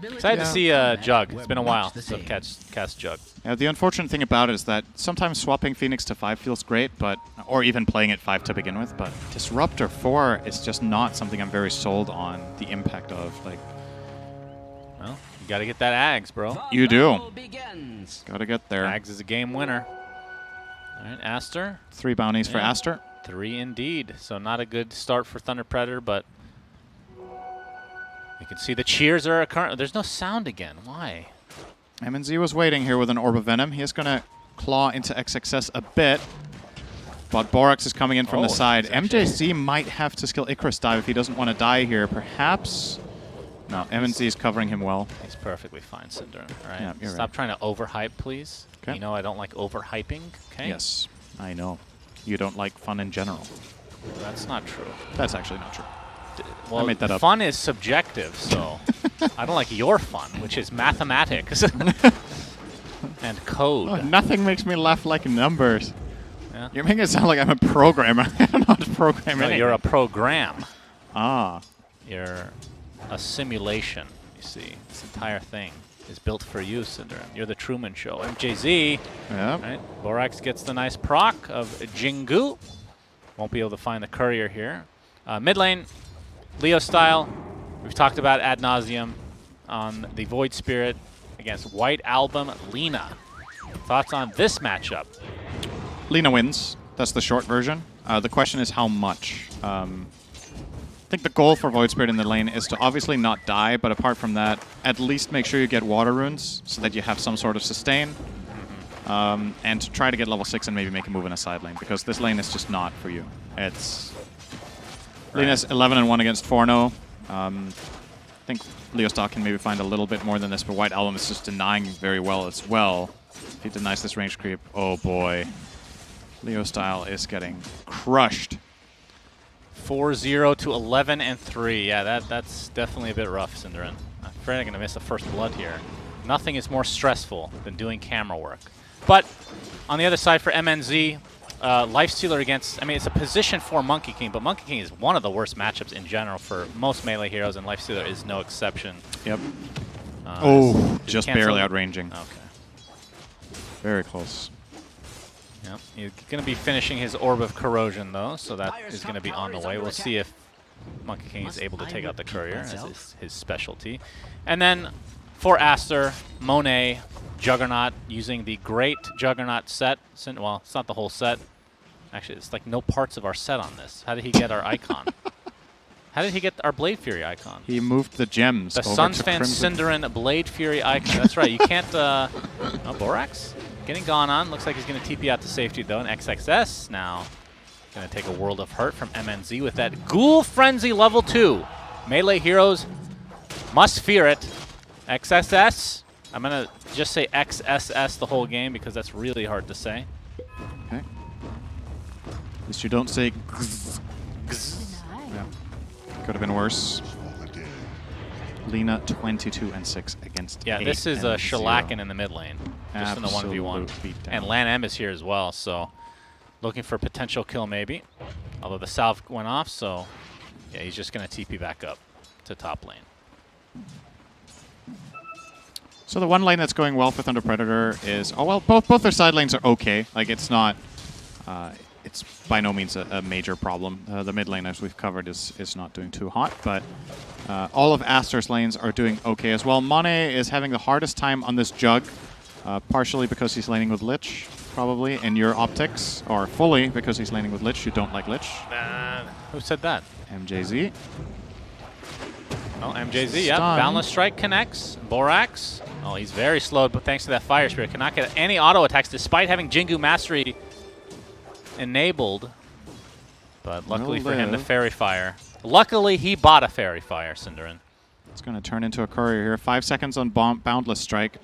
[SPEAKER 9] Excited to see Jug. It's been a while since I've cast Jug.
[SPEAKER 10] Yeah, the unfortunate thing about it is that sometimes swapping Phoenix to 5 feels great, but or even playing it 5 to begin with, but Disruptor 4 is just not something I'm very sold on the impact of. Like,
[SPEAKER 9] well, you got to get that Ags, bro.
[SPEAKER 10] You do. Got to get there.
[SPEAKER 9] Ags is a game winner. All right, Aster.
[SPEAKER 10] 3 bounties for Aster.
[SPEAKER 9] 3 indeed. So not a good start for Thunder Predator, but you can see the cheers are current. There's no sound again. Why?
[SPEAKER 10] MNZ was waiting here with an Orb of Venom. He is going to claw into XXS a bit, but Borax is coming in from the side. MJC might have to skill Icarus dive if he doesn't want to die here. Perhaps. No, MNZ is covering him well.
[SPEAKER 9] He's perfectly fine, Cinder. All right,
[SPEAKER 10] yeah,
[SPEAKER 9] stop trying to overhype, please.
[SPEAKER 10] Okay.
[SPEAKER 9] You know I don't like overhyping. Okay.
[SPEAKER 10] Yes, I know. You don't like fun in general.
[SPEAKER 9] That's not true.
[SPEAKER 10] That's actually not true.
[SPEAKER 9] Well,
[SPEAKER 10] I made that up.
[SPEAKER 9] Fun is subjective, so I don't like your fun, which is mathematics and code.
[SPEAKER 10] Oh, nothing makes me laugh like numbers.
[SPEAKER 9] Yeah.
[SPEAKER 10] You're making it sound like I'm a programmer. I don't know how to program
[SPEAKER 9] No,
[SPEAKER 10] anything.
[SPEAKER 9] you're a program.
[SPEAKER 10] Ah.
[SPEAKER 9] You're a simulation, you see. This entire thing is built for you, Cinder. You're the Truman Show. MJZ.
[SPEAKER 10] Yep.
[SPEAKER 9] Right. Borax gets the nice proc of Jingu. Won't be able to find the courier here. Mid lane, Leo style. We've talked about ad nauseum on the Void Spirit against White Album Lina. Thoughts on this matchup?
[SPEAKER 10] Lina wins. That's the short version. The question is how much. I think the goal for Void Spirit in the lane is to obviously not die, but apart from that, at least make sure you get water runes so that you have some sort of sustain. And to try to get level 6 and maybe make a move in a side lane, because this lane is just not for you. It's... Lina's 11-1 against 4-0. I think Leo Stock can maybe find a little bit more than this, but White Album is just denying very well as well. If he denies this range creep, oh boy. Leo Style is getting crushed.
[SPEAKER 9] 4-0 to 11-3. Yeah, that's definitely a bit rough, Cinderin. I'm afraid I'm going to miss the first blood here. Nothing is more stressful than doing camera work. But on the other side for MNZ, Lifestealer against, I mean, it's a position for Monkey King, but Monkey King is one of the worst matchups in general for most melee heroes, and Lifestealer is no exception.
[SPEAKER 10] Yep.
[SPEAKER 9] Did
[SPEAKER 10] Just
[SPEAKER 9] he cancel?
[SPEAKER 10] barely outranging.
[SPEAKER 9] Okay.
[SPEAKER 10] Very close.
[SPEAKER 9] Yep. He's going to be finishing his Orb of Corrosion, though, so that is going to be on the way. We'll see if Monkey King is able to take out the Courier as his specialty. And then for Aster, Monet, Juggernaut, using the great Juggernaut set. Well, it's not the whole set. Actually, it's like no parts of our set on this. How did he get our icon? How did he get our Blade Fury icon?
[SPEAKER 10] He moved the gems.
[SPEAKER 9] The
[SPEAKER 10] over
[SPEAKER 9] Suns
[SPEAKER 10] to
[SPEAKER 9] fan
[SPEAKER 10] Crimson.
[SPEAKER 9] Cinderin Blade Fury icon. That's right. You can't. Oh, Borax getting gone on. Looks like he's going to TP out to safety though. And XXS now going to take a World of Hurt from MNZ with that Ghoul Frenzy level 2. Melee heroes must fear it. XSS. I'm going to just say XSS the whole game because that's really hard to say.
[SPEAKER 10] Okay. At least you don't say gz. Yeah. Could have been worse. Lina 22-6 against.
[SPEAKER 9] Yeah, this is a shellacking in the mid lane, just in the 1v1. And Lan M is here as well, so looking for potential kill maybe. Although the salve went off, so yeah, he's just going to TP back up to top lane.
[SPEAKER 10] So the one lane that's going well for Thunder Predator is, oh well, both their side lanes are okay. Like it's not, it's by no means a major problem. The mid lane, as we've covered, is not doing too hot, but all of Aster's lanes are doing okay as well. Monet is having the hardest time on this Jug, partially because he's laning with Lich, probably, in your optics, or fully because he's laning with Lich. You don't like Lich.
[SPEAKER 9] Who said that?
[SPEAKER 10] MJZ.
[SPEAKER 9] Oh, MJZ, yep. Boundless Strike connects. Borax. Oh, he's very slow, but thanks to that Fire Spirit, cannot get any auto attacks despite having Jingu Mastery enabled. But luckily for him, the Fairy Fire. Luckily, he bought a Fairy Fire, Cinderin.
[SPEAKER 10] It's going to turn into a Courier here. 5 seconds on Boundless Strike.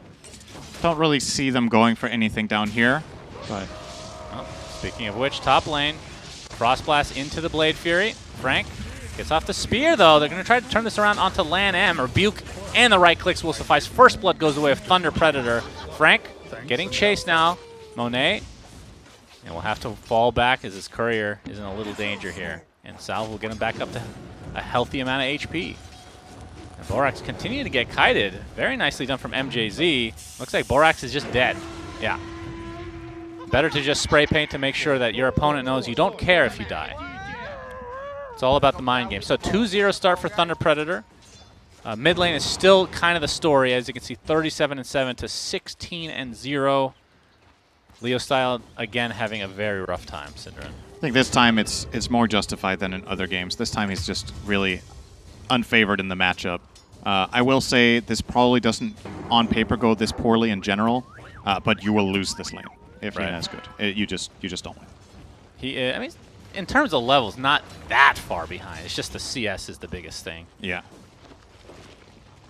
[SPEAKER 10] Don't really see them going for anything down here. But
[SPEAKER 9] oh, speaking of which, top lane. Frost Blast into the Blade Fury. Frank gets off the spear, though. They're going to try to turn this around onto Lan M. Rebuke and the right clicks will suffice. First Blood goes away with Thunder Predator. Frank getting chased now. Monet. And we'll have to fall back as his Courier is in a little danger here. And Salve will get him back up to a healthy amount of HP. And Borax continuing to get kited. Very nicely done from MJZ. Looks like Borax is just dead. Yeah. Better to just spray paint to make sure that your opponent knows you don't care if you die. It's all about the mind game. So 2-0 start for Thunder Predator. Mid lane is still kind of the story. As you can see, 37-7 to 16-0. Leo Style, again, having a very rough time, Cinderin.
[SPEAKER 10] I think this time it's more justified than in other games. This time he's just really unfavored in the matchup. I will say this probably doesn't, on paper, go this poorly in general, but you will lose this lane if Lina is good. You just don't win.
[SPEAKER 9] I mean, in terms of levels, not that far behind. It's just the CS is the biggest thing.
[SPEAKER 10] Yeah.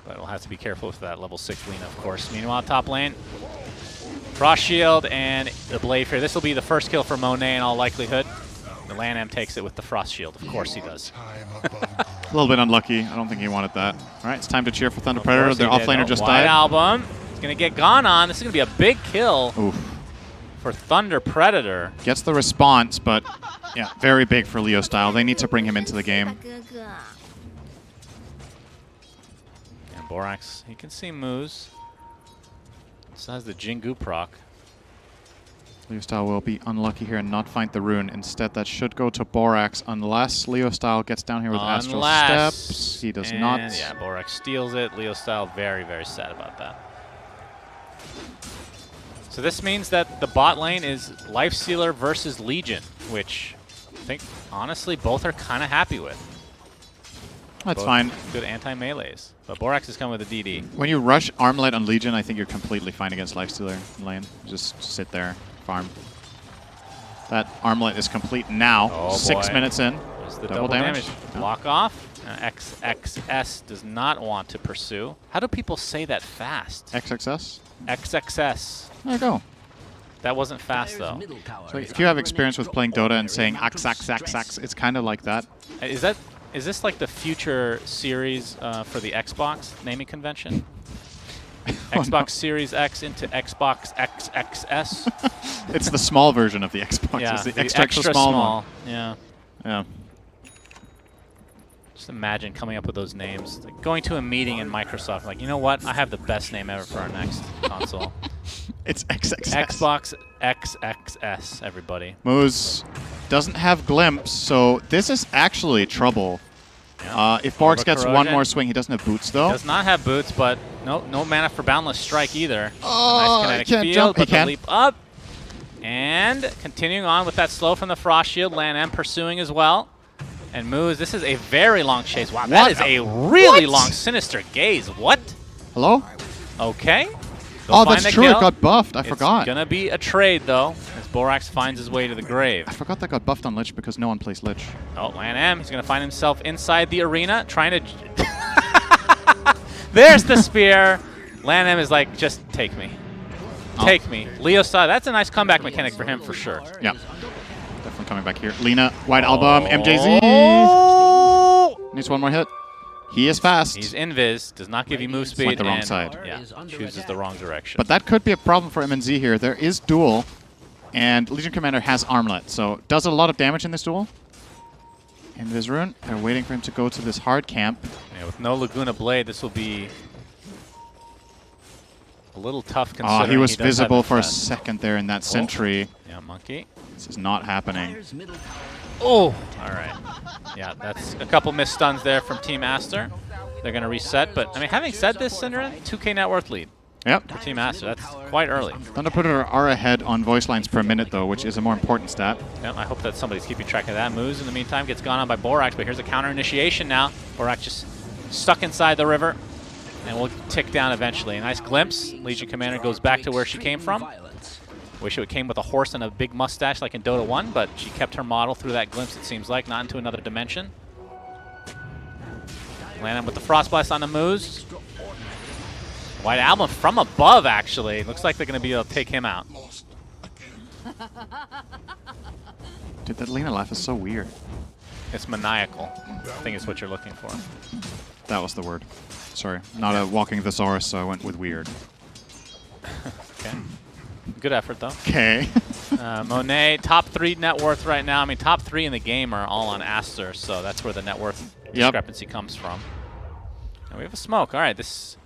[SPEAKER 9] But we'll have to be careful with that level 6 Lina, of course. Meanwhile, top lane, Frost Shield and the Blade Fury. This will be the first kill for Monet in all likelihood. The Lan M takes it with the Frost Shield. Of course he does.
[SPEAKER 10] A little bit unlucky. I don't think he wanted that. All right, it's time to cheer for Thunder Predator. Their offlaner just
[SPEAKER 9] White
[SPEAKER 10] died.
[SPEAKER 9] Album. It's going to get gone on. This is going to be a big kill
[SPEAKER 10] Oof.
[SPEAKER 9] for Thunder Predator.
[SPEAKER 10] Gets the response, but yeah, very big for Leo Style. They need to bring him into the game.
[SPEAKER 9] And Borax, he can see moves. Still has the Jingu proc.
[SPEAKER 10] Leo Style will be unlucky here and not find the rune. Instead, that should go to Borax unless Leo Style gets down here with Astral Steps. He does not.
[SPEAKER 9] Yeah, Borax steals it. Leo Style very, very sad about that. So this means that the bot lane is Lifestealer versus Legion, which I think, honestly, both are kind of happy with.
[SPEAKER 10] That's
[SPEAKER 9] both
[SPEAKER 10] fine.
[SPEAKER 9] Good anti-melees. But Borax is coming with a DD.
[SPEAKER 10] When you rush Armlet on Legion, I think you're completely fine against Lifestealer lane. Just sit there, farm. That Armlet is complete now.
[SPEAKER 9] Oh
[SPEAKER 10] 6
[SPEAKER 9] boy.
[SPEAKER 10] minutes in.
[SPEAKER 9] There's the double damage. Block off. XXS does not want to pursue. How do people say that fast?
[SPEAKER 10] XXS?
[SPEAKER 9] XXS.
[SPEAKER 10] There you go.
[SPEAKER 9] That wasn't fast, though.
[SPEAKER 10] So if you have experience with playing Dota and saying XXXX, it's kind of like that.
[SPEAKER 9] Is this like the future series for the Xbox naming convention? Xbox Series X into Xbox XXS.
[SPEAKER 10] It's the small version of the Xbox.
[SPEAKER 9] Yeah,
[SPEAKER 10] It's the
[SPEAKER 9] the
[SPEAKER 10] extra small one.
[SPEAKER 9] Yeah.
[SPEAKER 10] Yeah.
[SPEAKER 9] Just imagine coming up with those names. Like going to a meeting in Microsoft, like, you know what? I have the best name ever for our next console.
[SPEAKER 10] It's XXS.
[SPEAKER 9] Xbox XXS, everybody.
[SPEAKER 10] Moose doesn't have Glimpse, so this is actually trouble.
[SPEAKER 9] Yeah.
[SPEAKER 10] If Borx gets one
[SPEAKER 9] Corrosion.
[SPEAKER 10] more swing, he doesn't have boots, though.
[SPEAKER 9] Does not have boots, but no mana for Boundless Strike either.
[SPEAKER 10] Oh,
[SPEAKER 9] Nice kinetic
[SPEAKER 10] he can't
[SPEAKER 9] field,
[SPEAKER 10] jump.
[SPEAKER 9] but
[SPEAKER 10] He can.
[SPEAKER 9] the leap up. And continuing on with that slow from the Frost Shield, Lan M pursuing as well. And Moose, this is a very long chase. Wow, that is a really long Sinister Gaze. What?
[SPEAKER 10] Hello?
[SPEAKER 9] Okay.
[SPEAKER 10] Oh, that's true. It got buffed. I forgot.
[SPEAKER 9] It's going to be a trade, though, as Borax finds his way to the grave.
[SPEAKER 10] I forgot that got buffed on Lich because no one plays Lich.
[SPEAKER 9] Oh, Lan M, he's going to find himself inside the arena, trying to... There's the spear. Lan M is like, just take me. Take me. Leo saw that's a nice comeback mechanic for him, for sure.
[SPEAKER 10] Yeah. Definitely coming back here. Lina, White Album, MJZ. Needs one more hit. He is fast.
[SPEAKER 9] He's invis, does not give you move speed.
[SPEAKER 10] Went the wrong
[SPEAKER 9] and,
[SPEAKER 10] side.
[SPEAKER 9] Yeah, chooses the wrong direction.
[SPEAKER 10] But that could be a problem for MNZ here. There is duel, and Legion Commander has Armlet, so does a lot of damage in this duel. Invis Rune, they're waiting for him to go to this hard camp.
[SPEAKER 9] Yeah, with no Laguna Blade, this will be a little tough considering
[SPEAKER 10] he was
[SPEAKER 9] does
[SPEAKER 10] visible
[SPEAKER 9] have
[SPEAKER 10] for a
[SPEAKER 9] defense.
[SPEAKER 10] second there in that sentry.
[SPEAKER 9] Yeah, Monkey.
[SPEAKER 10] This is not happening.
[SPEAKER 9] Oh, all right. Yeah, that's a couple missed stuns there from Team Aster. They're going to reset, but I mean, having said this, Cinderin, 2K net worth lead.
[SPEAKER 10] Yep.
[SPEAKER 9] For Team Aster, that's quite early.
[SPEAKER 10] Thunder Predator are ahead on voice lines per minute, though, which is a more important stat.
[SPEAKER 9] Yep, I hope that somebody's keeping track of that. Moves in the meantime gets gone on by Borax, but here's a counter initiation now. Borax just stuck inside the river, and will tick down eventually. A nice glimpse. Legion Commander goes back to where she came from. Wish it came with a horse and a big mustache like in Dota 1, but she kept her model through that glimpse, it seems like, not into another dimension. Landing with the Frost Blast on the moves. White Album from above, actually. Looks like they're going to be able to take him out.
[SPEAKER 10] Dude, that Lina laugh is so weird.
[SPEAKER 9] It's maniacal. I think it's what you're looking for.
[SPEAKER 10] That was the word. Sorry. Not a walking thesaurus, so I went with weird.
[SPEAKER 9] Okay. Good effort, though.
[SPEAKER 10] Okay.
[SPEAKER 9] Monet, top 3 net worth right now. I mean, top 3 in the game are all on Aster, so that's where the net worth discrepancy comes from. And we have a smoke. All right, this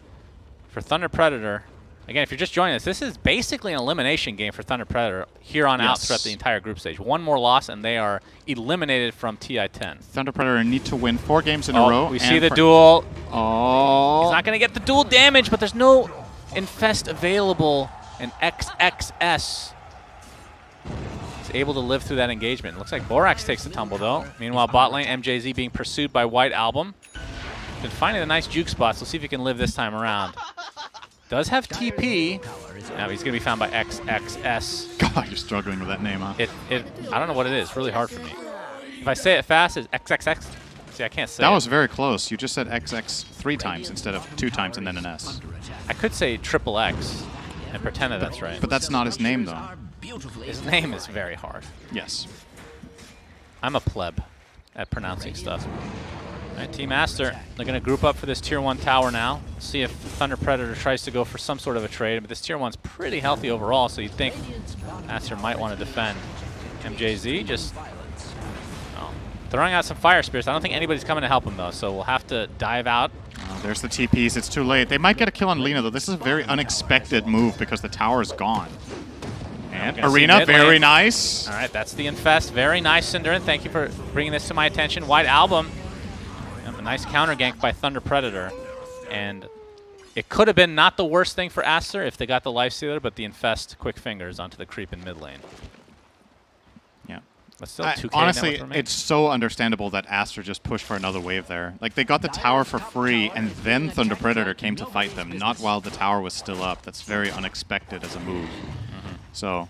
[SPEAKER 9] for Thunder Predator. Again, if you're just joining us, this is basically an elimination game for Thunder Predator here on out throughout the entire group stage. One more loss, and they are eliminated from TI-10.
[SPEAKER 10] Thunder Predator need to win 4 games in a row.
[SPEAKER 9] We see the duel.
[SPEAKER 10] Oh.
[SPEAKER 9] He's not going to get the duel damage, but there's no Infest available. And XXS is able to live through that engagement. Looks like Borax takes the tumble, though. Meanwhile, bot lane, MJZ being pursued by White Album. Been finding the nice juke spots. We'll see if he can live this time around. Does have TP. Now he's going to be found by XXS.
[SPEAKER 10] God, you're struggling with that name, huh?
[SPEAKER 9] I don't know what it is. Really hard for me. If I say it fast, it's XXX. See, I can't say
[SPEAKER 10] that
[SPEAKER 9] it.
[SPEAKER 10] was very close. You just said XX 3 times instead of 2 times and then an S.
[SPEAKER 9] I could say triple X and pretend that that's right.
[SPEAKER 10] But that's not his name, though.
[SPEAKER 9] His name is very hard.
[SPEAKER 10] Yes.
[SPEAKER 9] I'm a pleb at pronouncing stuff. All right, Team Aster, they're going to group up for this Tier 1 tower now. See if Thunder Predator tries to go for some sort of a trade. But this Tier 1's pretty healthy overall, so you'd think Aster might want to defend. MJZ just throwing out some fire spears. I don't think anybody's coming to help him, though, so we'll have to dive out.
[SPEAKER 10] There's the TPs. It's too late. They might get a kill on Lina, though. This is a very unexpected move because the tower is gone. And Arena, very nice.
[SPEAKER 9] All right, that's the Infest. Very nice, Cinderin. Thank you for bringing this to my attention. White Album. A nice counter gank by Thunder Predator. And it could have been not the worst thing for Aster if they got the Lifestealer, but the Infest quick fingers onto the creep in mid lane.
[SPEAKER 10] Yeah.
[SPEAKER 9] But still 2K
[SPEAKER 10] honestly, it's so understandable that Aster just pushed for another wave there. Like, they got the tower for free, and then Thunder Predator came to fight them, not while the tower was still up. That's very unexpected as a move. So,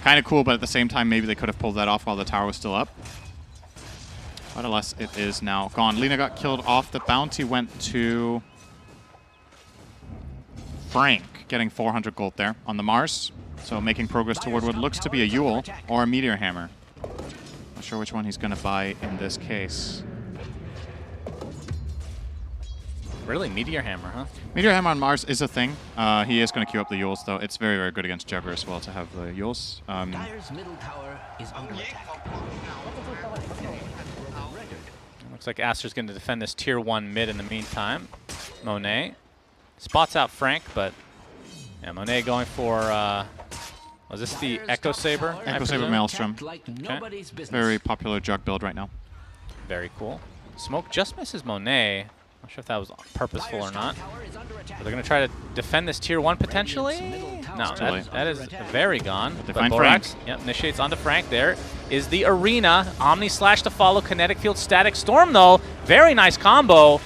[SPEAKER 10] kind of cool, but at the same time, maybe they could have pulled that off while the tower was still up. But alas, it is now gone. Lina got killed off. The bounty went to Frank, getting 400 gold there on the Mars. So making progress toward what looks to be a Yule or a Meteor Hammer. Not sure which one he's going to buy in this case.
[SPEAKER 9] Really? Meteor Hammer, huh?
[SPEAKER 10] Meteor Hammer on Mars is a thing. He is going to queue up the Yules, though. It's very, very good against Jugger as well to have the Yules.
[SPEAKER 11] Dire's middle tower is under attack.
[SPEAKER 9] Looks like Aster's going to defend this tier 1 mid in the meantime. Monet spots out Frank, but yeah, Monet going for, was this the Echo Saber?
[SPEAKER 10] Echo Saber Maelstrom.
[SPEAKER 11] Okay.
[SPEAKER 10] Very popular Jug build right now.
[SPEAKER 9] Very cool. Smoke just misses Monet. Not sure if that was purposeful or not. But they're going to try to defend this tier 1 potentially. No, that is very gone.
[SPEAKER 10] They
[SPEAKER 9] But
[SPEAKER 10] find
[SPEAKER 9] Borax initiates onto Frank. There is the Arena. Omni Slash to follow. Kinetic Field, Static Storm though. Very nice combo.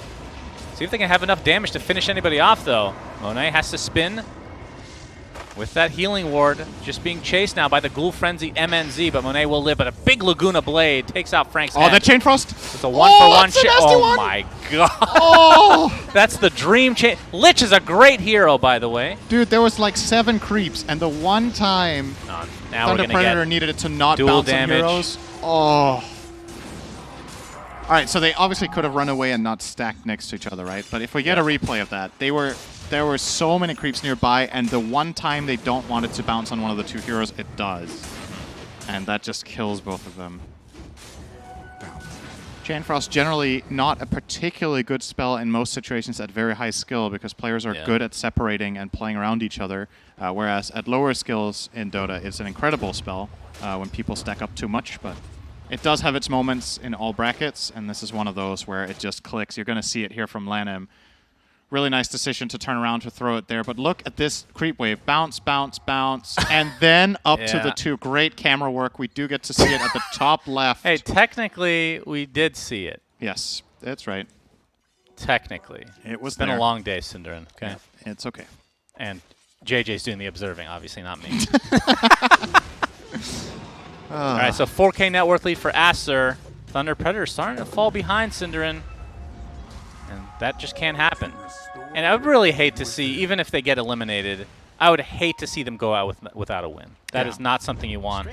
[SPEAKER 9] See if they can have enough damage to finish anybody off though. Monet has to spin with that healing ward. Just being chased now by the Ghoul Frenzy MNZ, but Monet will live. But a big Laguna Blade takes out Frank's head.
[SPEAKER 10] Oh, that Chain Frost!
[SPEAKER 9] It's a one-for-one
[SPEAKER 10] that's a nasty
[SPEAKER 9] Oh
[SPEAKER 10] one.
[SPEAKER 9] my god.
[SPEAKER 10] Oh!
[SPEAKER 9] That's the dream chain. Lich is a great hero, by the way.
[SPEAKER 10] Dude, there was like 7 creeps, and the one time
[SPEAKER 9] Now
[SPEAKER 10] Thunder
[SPEAKER 9] we're gonna
[SPEAKER 10] Predator
[SPEAKER 9] get
[SPEAKER 10] needed it to not
[SPEAKER 9] dual
[SPEAKER 10] bounce on
[SPEAKER 9] damage.
[SPEAKER 10] heroes. Oh. Alright, so they obviously could have run away and not stacked next to each other, right? But if we get a replay of that, there were so many creeps nearby, and the one time they don't want it to bounce on one of the 2 heroes, it does. And that just kills both of them. Chain Frost generally not a particularly good spell in most situations at very high skill because players are good at separating and playing around each other, whereas at lower skills in Dota it's an incredible spell when people stack up too much, but it does have its moments in all brackets, and this is one of those where it just clicks. You're going to see it here from Lanham. Really nice decision to turn around to throw it there, but look at this creep wave. Bounce, bounce, bounce, and then up to the 2. Great camera work. We do get to see it at the top left.
[SPEAKER 9] Hey, technically, we did see it.
[SPEAKER 10] Yes, that's right.
[SPEAKER 9] Technically.
[SPEAKER 10] It was
[SPEAKER 9] It's been
[SPEAKER 10] there.
[SPEAKER 9] a long day, Cinderin. Okay.
[SPEAKER 10] Yeah, it's okay.
[SPEAKER 9] And JJ's doing the observing, obviously, not me. All right, so 4K net worth lead for Acer. Thunder Predator starting to fall behind Cinderin. And that just can't happen. And I would really hate to see, even if they get eliminated, I would hate to see them go out without a win. That is not something you want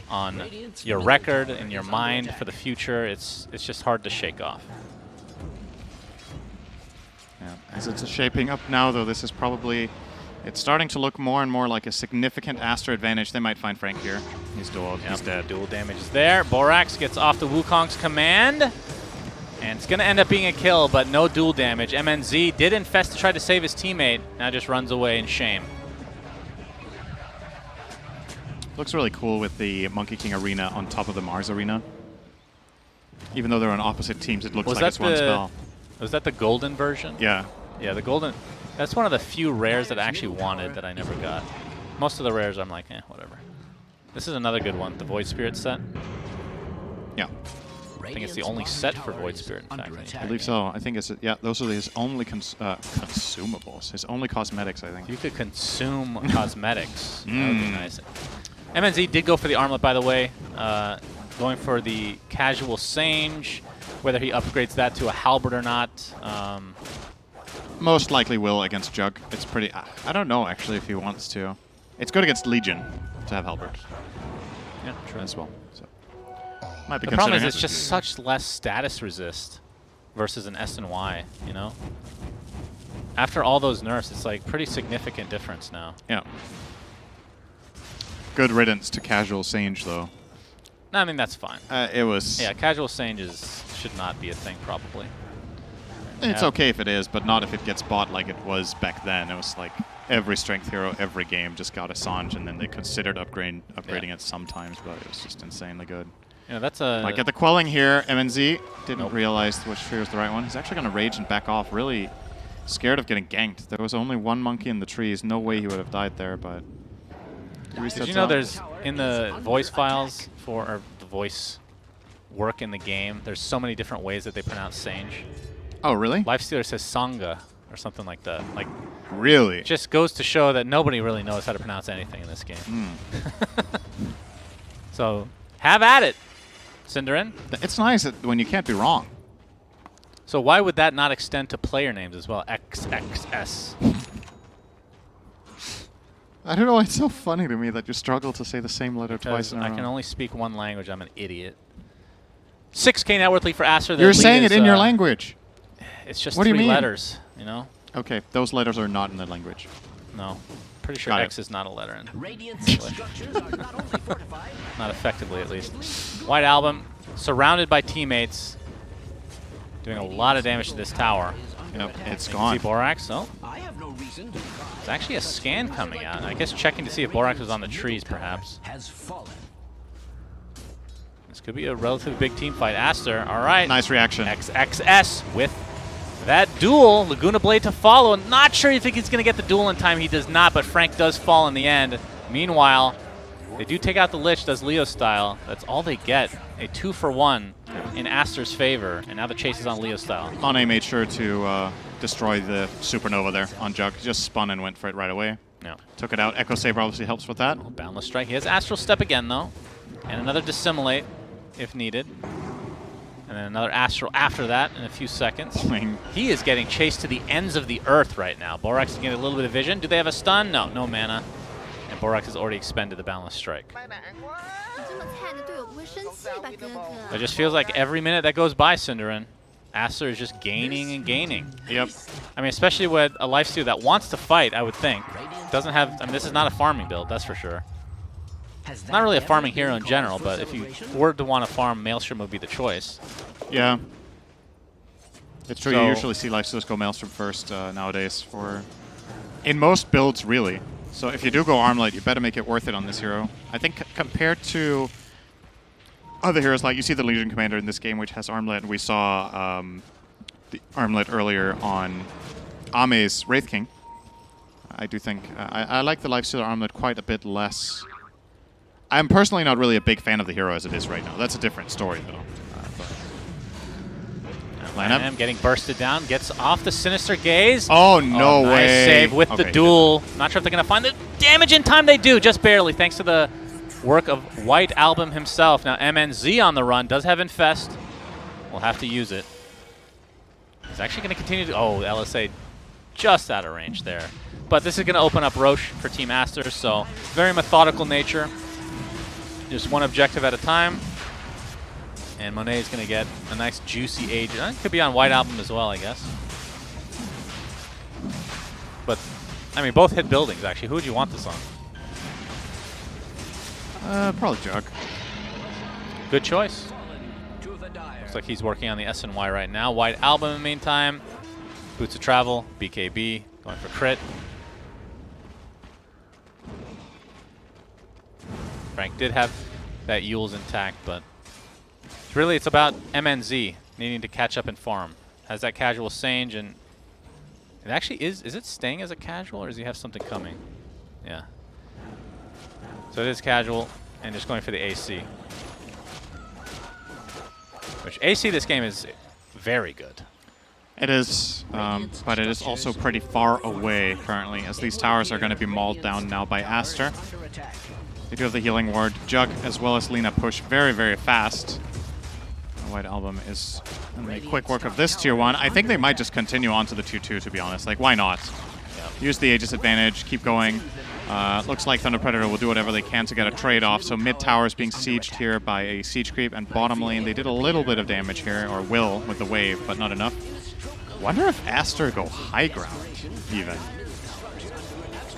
[SPEAKER 9] on your record, in your mind for the future. It's just hard to shake off.
[SPEAKER 10] Yeah. As it's shaping up now, though, this is probably... It's starting to look more and more like a significant Aster advantage. They might find Frank here. He's dual. He's dead.
[SPEAKER 9] Dual damage is there. Borax gets off the Wukong's command. And it's going to end up being a kill, but no dual damage. MNZ did infest to try to save his teammate. Now just runs away in shame.
[SPEAKER 10] Looks really cool with the Monkey King Arena on top of the Mars Arena. Even though they're on opposite teams, it looks like it's one spell.
[SPEAKER 9] Was that the golden version?
[SPEAKER 10] Yeah.
[SPEAKER 9] Yeah, the golden. That's one of the few rares that I actually wanted that I never got. Most of the rares I'm like, whatever. This is another good one, the Void Spirit set.
[SPEAKER 10] Yeah.
[SPEAKER 9] I think it's the only set for Void Spirit, in fact.
[SPEAKER 10] I believe so. I think it's, yeah, those are his only consumables. His only cosmetics, I think.
[SPEAKER 9] You could consume cosmetics. That would be nice. MNZ did go for the armlet, by the way. Going for the casual Sange. Whether he upgrades that to a halberd or not.
[SPEAKER 10] Most likely will against Jug. It's pretty... I don't know, actually, if he wants to. It's good against Legion to have halberd.
[SPEAKER 9] Yeah, true.
[SPEAKER 10] As well. So. Might be
[SPEAKER 9] The problem is
[SPEAKER 10] it.
[SPEAKER 9] it's just such less status resist versus an S and Y, you know? After all those nerfs, it's like pretty significant difference now.
[SPEAKER 10] Yeah. Good riddance to casual Sange, though.
[SPEAKER 9] No, I mean, that's fine.
[SPEAKER 10] It was...
[SPEAKER 9] Yeah, casual Sanges should not be a thing, probably.
[SPEAKER 10] It's okay if it is, but not if it gets bought like it was back then. It was like every strength hero, every game just got a Sange, and then they considered upgrading it sometimes, but it was just insanely good.
[SPEAKER 9] Yeah, that's a...
[SPEAKER 10] Might get the quelling here. MNZ didn't realize which sphere was the right one. He's actually going to rage and back off, really scared of getting ganked. There was only one monkey in the trees. No way he would have died there, but...
[SPEAKER 9] Did you know there's, in the voice files for, or the voice work in the game, there's so many different ways that they pronounce Sange.
[SPEAKER 10] Oh, really?
[SPEAKER 9] Lifestealer says Sangha, or something like that. Like,
[SPEAKER 10] really?
[SPEAKER 9] Just goes to show that nobody really knows how to pronounce anything in this game. So, have at it, Cinderin.
[SPEAKER 10] It's nice when you can't be wrong.
[SPEAKER 9] So why would that not extend to player names as well? XXS.
[SPEAKER 10] I don't know. It's so funny to me that you struggle to say the same letter twice in a row.
[SPEAKER 9] I can only speak one language. I'm an idiot. 6K net worth lead for Acer.
[SPEAKER 10] You're saying it in your language.
[SPEAKER 9] It's just
[SPEAKER 10] What do you
[SPEAKER 9] 3
[SPEAKER 10] mean?
[SPEAKER 9] letters, you know?
[SPEAKER 10] Okay, those letters are not in the language.
[SPEAKER 9] No. Pretty sure
[SPEAKER 10] Got
[SPEAKER 9] X is not a letter in
[SPEAKER 11] Radiant's
[SPEAKER 9] English.
[SPEAKER 11] structures are not only fortified,
[SPEAKER 9] Not effectively, at least. White Album, surrounded by teammates, doing a lot of damage to this tower.
[SPEAKER 10] Yep, it's
[SPEAKER 9] See
[SPEAKER 10] gone.
[SPEAKER 9] Borax? Oh,
[SPEAKER 11] I have no reason to
[SPEAKER 9] there's actually a scan coming out. I guess checking to see if Borax was on the trees, perhaps.
[SPEAKER 11] has fallen.
[SPEAKER 9] This could be a relatively big team fight. Aster, all right.
[SPEAKER 10] Nice reaction.
[SPEAKER 9] XXS with that duel. Laguna Blade to follow. Not sure if he's going to get the duel in time. He does not, but Frank does fall in the end. Meanwhile, they do take out the Lich, does Leo style. That's all they get. A 2-for-1 in Aster's favor, and now the chase is on Leo style.
[SPEAKER 10] Mane made sure to destroy the Supernova there on Jug. Just spun and went for it right away.
[SPEAKER 9] Yeah.
[SPEAKER 10] Took it out. Echo Saber obviously helps with that.
[SPEAKER 9] Boundless Strike. He has Astral Step again, though. And another Dissimulate, if needed. And then another Astral after that in a few seconds.
[SPEAKER 10] Swing.
[SPEAKER 9] He is getting chased to the ends of the earth right now. Borax is getting a little bit of vision. Do they have a stun? No, no mana. And Borax has already expended the Boundless Strike. It just feels like every minute that goes by, Cinderin, Aster is just gaining and gaining.
[SPEAKER 10] Yep.
[SPEAKER 9] I mean, especially with a lifesteal that wants to fight, I would think. Doesn't have, I mean, this is not a farming build, that's for sure. Not really a farming hero in general, but if you were to want to farm, Maelstrom would be the choice.
[SPEAKER 10] Yeah. It's true,
[SPEAKER 9] So-
[SPEAKER 10] you usually see lifesteals go Maelstrom first nowadays for... In most builds, really. So if you do go Armlet, you better make it worth it on this hero. I think compared to other heroes, like you see the Legion Commander in this game, which has Armlet, and we saw the Armlet earlier on Ame's Wraith King. I do think... I like the lifesteal Armlet quite a bit less. I'm personally not really a big fan of the hero as it is right now. That's a different story, though.
[SPEAKER 9] I'm getting bursted down, gets off the Sinister Gaze.
[SPEAKER 10] Oh, no
[SPEAKER 9] Nice
[SPEAKER 10] way.
[SPEAKER 9] save with the
[SPEAKER 10] Okay,
[SPEAKER 9] duel. Not sure if they're going to find the damage in time. They do, just barely, thanks to the work of White Album himself. Now MNZ on the run, does have Infest. We'll have to use it. He's actually going to continue to... Oh, LSA just out of range there. But this is going to open up Roche for Team Aster, so very methodical nature. Just one objective at a time. And Monet is going to get a nice juicy age. Could be on White Album as well, I guess. But, I mean, both hit buildings, actually. Who would you want this on?
[SPEAKER 10] Probably Jug.
[SPEAKER 9] Good choice. Looks like he's working on the SNY right now. White Album in the meantime. Boots of Travel, BKB, going for crit. Frank did have that Yule's intact, but really it's about MNZ needing to catch up and farm. Has that casual Sange, and it actually is it staying as a casual, or does he have something coming? Yeah. So it is casual, and just going for the AC. Which AC this game is very good.
[SPEAKER 10] It is, but it is also pretty far away currently, as these towers are going to be mauled down now by Aster. They do have the healing ward. Jug as well as Lina push very, very fast. The White Album is going to make quick work of this tier 1. I think they might just continue on to the tier 2, to be honest. Like, why not? Yep. Use the Aegis advantage, keep going. Looks like Thunder Predator will do whatever they can to get a trade-off. So mid tower is being sieged here by a siege creep, and bottom lane they did a little bit of damage here, or will with the wave, but not enough. Wonder if Aster go high ground, even.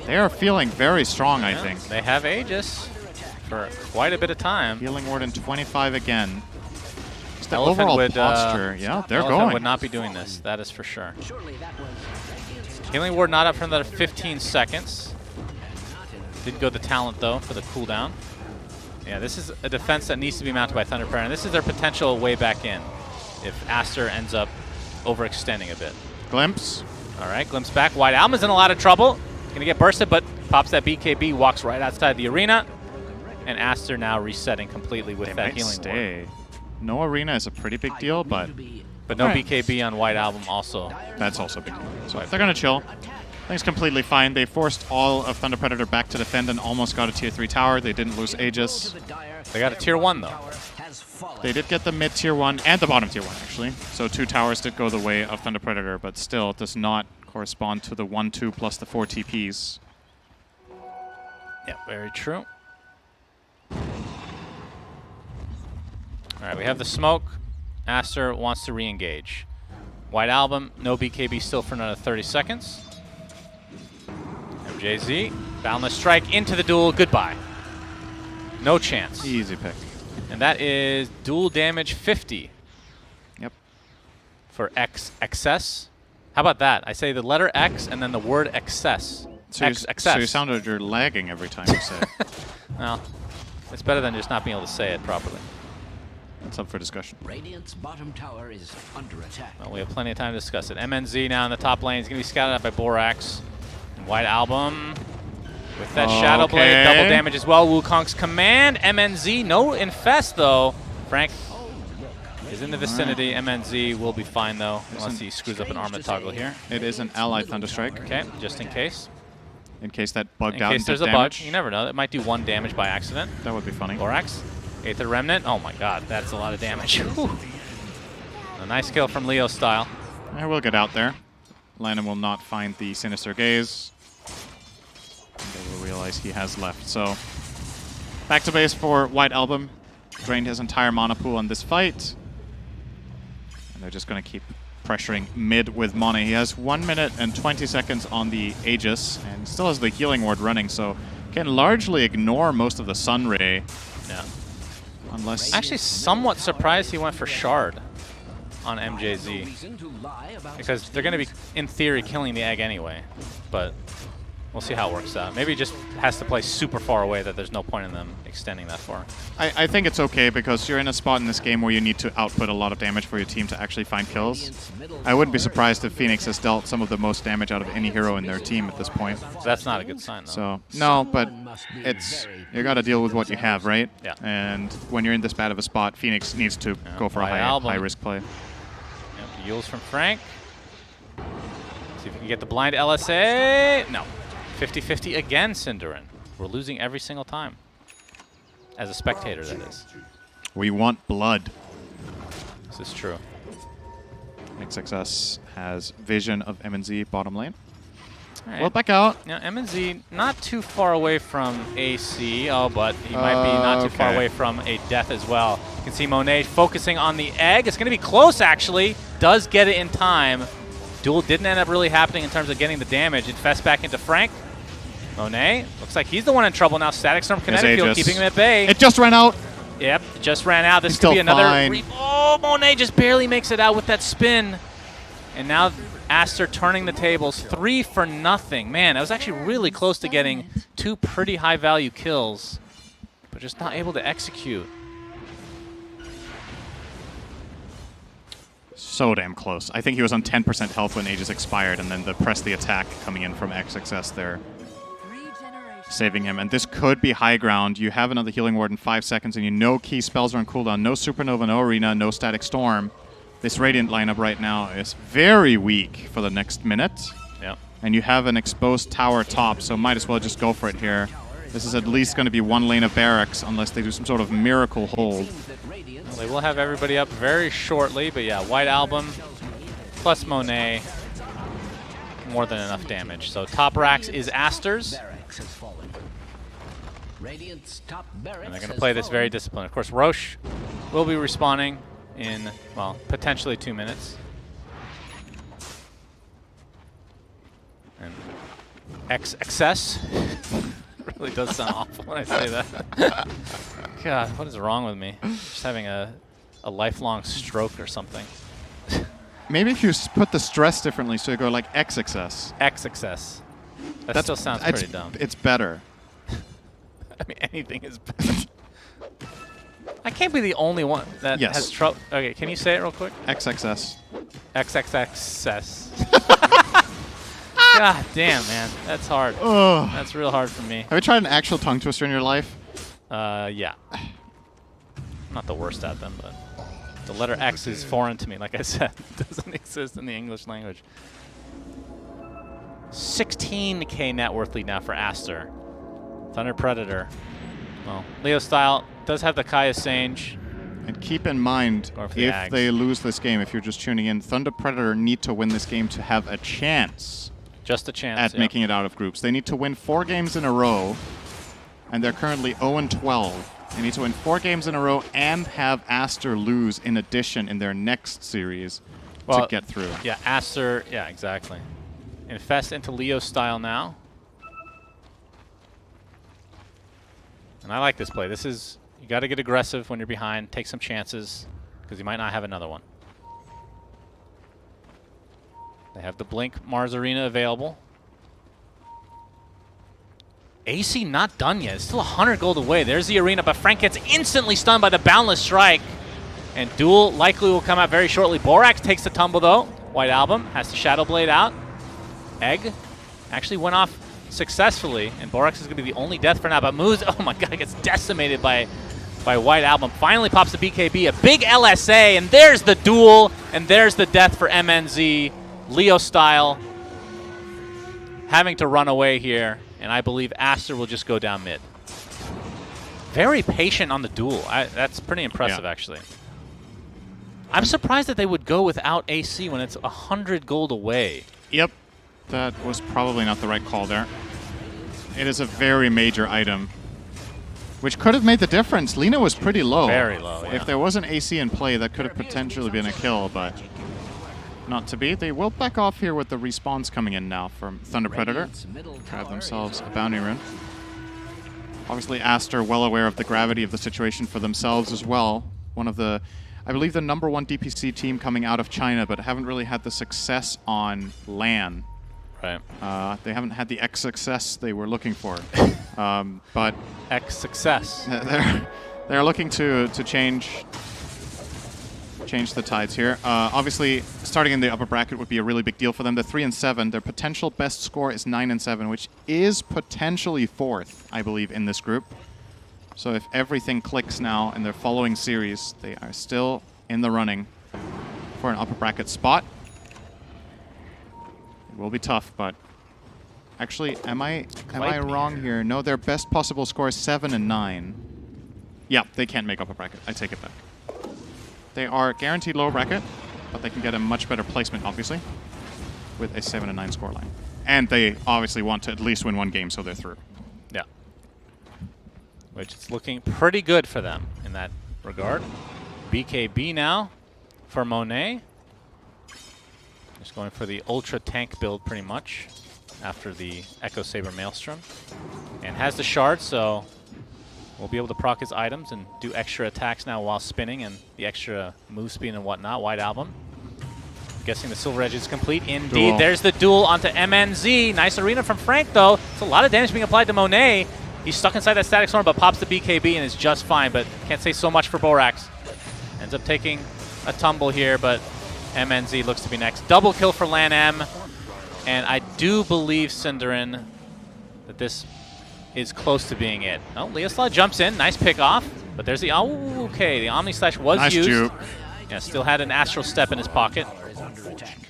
[SPEAKER 10] They are feeling very strong, I think.
[SPEAKER 9] They have Aegis for quite a bit of time.
[SPEAKER 10] Healing Ward in 25 again. Just the
[SPEAKER 9] Elephant
[SPEAKER 10] overall
[SPEAKER 9] would,
[SPEAKER 10] posture. Yeah, they're
[SPEAKER 9] Elephant
[SPEAKER 10] going.
[SPEAKER 9] would not be doing this, that is for sure. Healing Ward not up for another 15 seconds. Did go the talent, though, for the cooldown. Yeah, this is a defense that needs to be mounted by Thunder Predator, and this is their potential way back in if Aster ends up overextending a bit.
[SPEAKER 10] Glimpse.
[SPEAKER 9] All right, Glimpse back. White Album's in a lot of trouble. Gonna get bursted, but pops that BKB, walks right outside the arena. And Aster now resetting completely with that healing
[SPEAKER 10] stay. No arena is a pretty big deal, but
[SPEAKER 9] no BKB on White Album also.
[SPEAKER 10] That's also a big deal. So if they're gonna chill, things completely fine. They forced all of Thunder Predator back to defend and almost got a tier 3 tower. They didn't lose Aegis.
[SPEAKER 9] They got a tier 1 though.
[SPEAKER 10] They did get the mid tier 1 and the bottom tier 1 actually. So 2 towers did go the way of Thunder Predator, but still does not correspond to the 1-2 plus the 4 TPs.
[SPEAKER 9] Yeah, very true. All right, we have the smoke. Aster wants to re-engage. White Album, no BKB still for another 30 seconds. MJZ, Boundless Strike into the duel, goodbye. No chance.
[SPEAKER 10] Easy pick.
[SPEAKER 9] And that is dual damage 50.
[SPEAKER 10] Yep.
[SPEAKER 9] For excess. How about that? I say the letter X and then the word excess.
[SPEAKER 10] So you sound like you're lagging every time you say it.
[SPEAKER 9] Well, it's better than just not being able to say it properly.
[SPEAKER 10] That's up for discussion.
[SPEAKER 11] Radiant's bottom tower is under attack.
[SPEAKER 9] Well, we have plenty of time to discuss it. MNZ now in the top lane. He's going to be scouted out by Borax. And White Album with that Shadow Blade. Double damage as well. Wukong's command. MNZ, no infest though. Frank is in the vicinity. MNZ will be fine though, unless he screws up an armor toggle here.
[SPEAKER 10] It is an ally Thunderstrike.
[SPEAKER 9] Okay, just in case.
[SPEAKER 10] In case that bugged out.
[SPEAKER 9] In case there's a bug. You never know. It might do 1 damage by accident.
[SPEAKER 10] That would be funny.
[SPEAKER 9] Borax. Aether Remnant. Oh my god, that's a lot of damage. Whew. A nice kill from Leo style.
[SPEAKER 10] I will get out there. Lanham will not find the Sinister Gaze. And they will realize he has left. So, back to base for White Album. Drained his entire mana pool on this fight. And they're just going to keep pressuring mid with mana. He has 1 minute and 20 seconds on the Aegis, and still has the Healing Ward running, so can largely ignore most of the Sun Ray.
[SPEAKER 9] Yeah.
[SPEAKER 10] Unless...
[SPEAKER 9] Actually, somewhat surprised he went for Shard on MJZ. Because they're going to be, in theory, killing the egg anyway. But we'll see how it works out. Maybe he just has to play super far away that there's no point in them extending that far.
[SPEAKER 10] I think it's okay because you're in a spot in this game where you need to output a lot of damage for your team to actually find kills. I wouldn't be surprised if Phoenix has dealt some of the most damage out of any hero in their team at this point.
[SPEAKER 9] That's not a good sign, though.
[SPEAKER 10] So, no, but it's you got to deal with what you have, right?
[SPEAKER 9] Yeah.
[SPEAKER 10] And when you're in this bad of a spot, Phoenix needs to go for a high-risk play.
[SPEAKER 9] Yep, Yules from Frank. See if we can get the blind LSA. No. 50-50 again, Cinderin. We're losing every single time. As a spectator, that is.
[SPEAKER 10] We want blood.
[SPEAKER 9] This is true.
[SPEAKER 10] XXS has vision of MNZ bottom lane.
[SPEAKER 9] Right.
[SPEAKER 10] Well, back out.
[SPEAKER 9] Now, MNZ not too far away from AC. Oh, but he might be not too far away from a death as well. You can see Monet focusing on the egg. It's going to be close, actually. Does get it in time. Duel didn't end up really happening in terms of getting the damage. Infest back into Frank. Monet, looks like he's the one in trouble now. Static Storm Kinetic Field keeping him at bay.
[SPEAKER 10] It just ran out.
[SPEAKER 9] Yep, it just ran out. This could be another... Oh, Monet just barely makes it out with that spin. And now Aster turning the tables 3 for nothing. Man, that was actually really close to getting 2 pretty high-value kills, but just not able to execute.
[SPEAKER 10] So damn close. I think he was on 10% health when Aegis expired, and then the press the attack coming in from XXS there, saving him. And this could be high ground. You have another Healing Ward in 5 seconds, and you know key spells are on cooldown. No Supernova, no Arena, no Static Storm. This Radiant lineup right now is very weak for the next minute.
[SPEAKER 9] Yep.
[SPEAKER 10] And you have an exposed tower top, so might as well just go for it here. This is at least going to be 1 lane of barracks unless they do some sort of miracle hold.
[SPEAKER 9] Well, they will have everybody up very shortly, but yeah, White Album plus Monet, more than enough damage. So top racks is Aster's. And they're going to play this very disciplined. Of course, Roche will be respawning in, well, potentially 2 minutes. And XXS really does sound awful when I say that. God, what is wrong with me? Just having a lifelong stroke or something.
[SPEAKER 10] Maybe if you put the stress differently, so you go like XXS.
[SPEAKER 9] XXS. That still sounds pretty dumb.
[SPEAKER 10] It's better.
[SPEAKER 9] I mean, anything is better. I can't be the only one that has trouble. Okay, can you say it real quick?
[SPEAKER 10] XXS.
[SPEAKER 9] XXXS. God damn, man. That's hard.
[SPEAKER 10] Ugh.
[SPEAKER 9] That's real hard for me.
[SPEAKER 10] Have you tried an actual tongue twister in your life?
[SPEAKER 9] Yeah. Not the worst at them, but the letter X is foreign to me, like I said. It doesn't exist in the English language. 16K net worth lead now for Aster. Thunder Predator. Well, Leo style does have the Kaya Sange.
[SPEAKER 10] And keep in mind, if they lose this game, if you're just tuning in, Thunder Predator need to win this game to have a chance.
[SPEAKER 9] Just a chance,
[SPEAKER 10] at making it out of groups. They need to win 4 games in a row, and they're currently 0-12. They need to win 4 games in a row and have Aster lose in addition in their next series, to get through.
[SPEAKER 9] Yeah, Aster, yeah, exactly. Infest into Leo style now. And I like this play. This is, you got to get aggressive when you're behind, take some chances, because you might not have another one. They have the Blink Mars Arena available. AC not done yet. It's still 100 gold away. There's the arena, but Frank gets instantly stunned by the Boundless Strike. And Duel likely will come out very shortly. Borax takes the tumble, though. White Album has the Shadow Blade out. Egg actually went off successfully, and Borax is going to be the only death for now. But Moose, oh my god, gets decimated by White Album. Finally pops the BKB, a big LSA, and there's the Duel, and there's the death for MNZ. Leo style having to run away here, and I believe Aster will just go down mid. Very patient on the Duel. That's pretty impressive, actually. I'm surprised that they would go without AC when it's 100 gold away.
[SPEAKER 10] Yep, that was probably not the right call there. It is a very major item, which could have made the difference. Lina was pretty low.
[SPEAKER 9] Very low, yeah.
[SPEAKER 10] If there was an AC in play, that could have potentially been a kill, but not to be. They will back off here with the respawns coming in now from Thunder Predator. Grab themselves a bounty rune. Obviously, Aster well aware of the gravity of the situation for themselves as well. One of the, I believe, the #1 DPC team coming out of China, but haven't really had the success on LAN.
[SPEAKER 9] Right.
[SPEAKER 10] They haven't had the X success they were looking for. But
[SPEAKER 9] X success.
[SPEAKER 10] They're looking to change the tides here. Obviously, starting in the upper bracket would be a really big deal for them. They're 3 and 7. Their potential best score is 9 and 7, which is potentially 4th, I believe, in this group. So if everything clicks now in their following series, they are still in the running for an upper bracket spot. It will be tough, but actually, am I wrong here? No, their best possible score is 7 and 9. Yeah, they can't make upper bracket. I take it back. They are guaranteed lower bracket, but they can get a much better placement, obviously, with a 7 and 9 scoreline. And they obviously want to at least win one game, so they're through.
[SPEAKER 9] Yeah. Which is looking pretty good for them in that regard. BKB now for Monet. Just going for the Ultra Tank build pretty much after the Echo Saber Maelstrom. And has the shard, so we'll be able to proc his items and do extra attacks now while spinning and the extra move speed and whatnot. White Album. Guessing the Silver Edge is complete. Indeed,
[SPEAKER 10] Duel.
[SPEAKER 9] There's the Duel onto MNZ. Nice arena from Frank, though. It's a lot of damage being applied to Monet. He's stuck inside that Static Storm, but pops the BKB and is just fine, but can't say so much for Borax. Ends up taking a tumble here, but MNZ looks to be next. Double kill for Lan M, and I do believe, Cinderin, that this is close to being it. Oh, Leoslaw jumps in. Nice pick off. But there's the... Oh, okay. The Omni Slash was
[SPEAKER 10] nice
[SPEAKER 9] used.
[SPEAKER 10] Juke.
[SPEAKER 9] Yeah, still had an Astral Step in his pocket.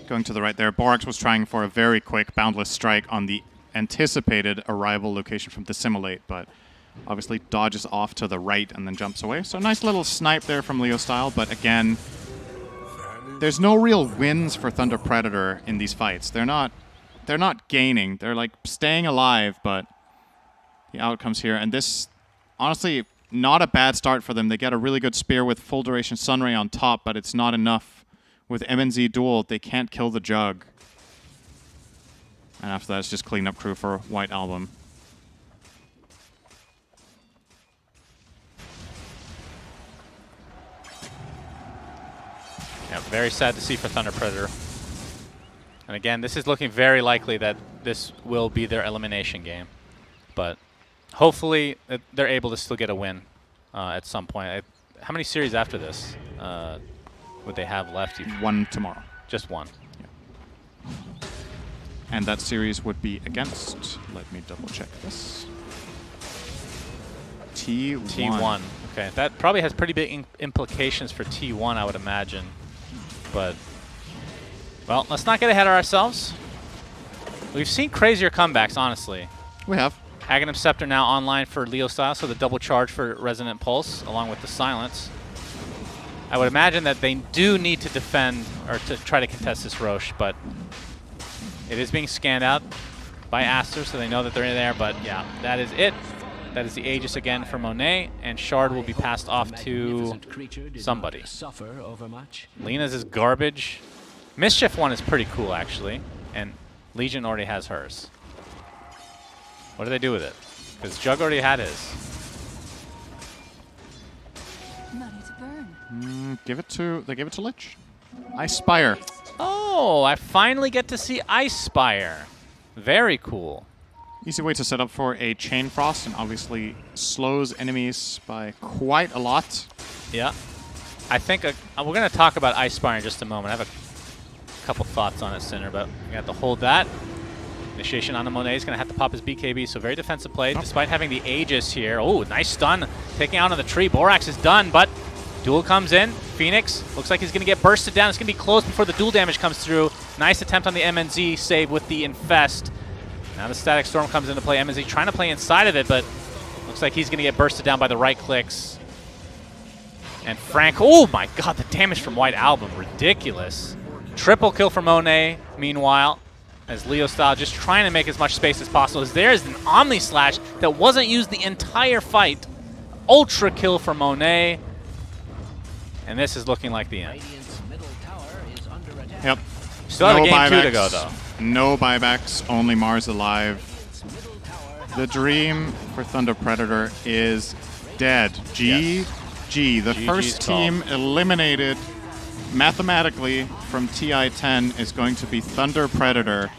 [SPEAKER 10] Going to the right there. Borax was trying for a very quick Boundless Strike on the anticipated arrival location from Dissimulate, but obviously dodges off to the right and then jumps away. So nice little snipe there from Leo style, but again, there's no real wins for Thunder Predator in these fights. They're not gaining. They're like staying alive, but the outcomes here, and this, honestly, not a bad start for them. They get a really good spear with full duration Sunray on top, but it's not enough. With MNZ Duel, they can't kill the Jug. And after that, it's just cleanup crew for White Album.
[SPEAKER 9] Yeah, very sad to see for Thunder Predator. And again, this is looking very likely that this will be their elimination game. But hopefully they're able to still get a win at some point. How many series after this would they have left?
[SPEAKER 10] One tomorrow.
[SPEAKER 9] Just one.
[SPEAKER 10] Yeah. And that series would be against, let me double check this, T1.
[SPEAKER 9] T1. Okay, that probably has pretty big implications for T1, I would imagine. But, well, let's not get ahead of ourselves. We've seen crazier comebacks, honestly.
[SPEAKER 10] We have.
[SPEAKER 9] Aghanim Scepter now online for Leo style, so the double charge for Resonant Pulse, along with the Silence. I would imagine that they do need to defend, or to try to contest this Roche, but it is being scanned out by Aster, so they know that they're in there, but yeah, that is it. That is the Aegis again for Monet, and Shard will be passed off to somebody. Lina's is garbage. Mischief one is pretty cool, actually, and Legion already has hers. What do they do with it? Because Jug already had his.
[SPEAKER 10] They give it to Lich. Ice Spire.
[SPEAKER 9] Oh, I finally get to see Ice Spire. Very cool.
[SPEAKER 10] Easy way to set up for a Chain Frost, and obviously slows enemies by quite a lot.
[SPEAKER 9] Yeah. I think we're going to talk about Ice Spire in just a moment. I have a couple thoughts on it, Cinder, but we have to hold that. Initiation on the Monet is going to have to pop his BKB, so very defensive play, despite having the Aegis here. Oh, nice stun. Taking out on the tree. Borax is done, but Duel comes in. Phoenix looks like he's going to get bursted down. It's going to be close before the duel damage comes through. Nice attempt on the MNZ save with the Infest. Now the Static Storm comes into play. MNZ trying to play inside of it, but looks like he's going to get bursted down by the right clicks. And Frank, oh my god, the damage from White Album, ridiculous. Triple kill for Monet, meanwhile, as Leo style just trying to make as much space as possible. As there's an Omni Slash that wasn't used the entire fight. Ultra kill for Monet. And this is looking like the end.
[SPEAKER 10] Yep.
[SPEAKER 9] Still have a game 2 to go, though.
[SPEAKER 10] No buybacks, only Mars alive. The dream for Thunder Predator is dead. GG. The first team eliminated mathematically from TI-10 is going to be Thunder Predator.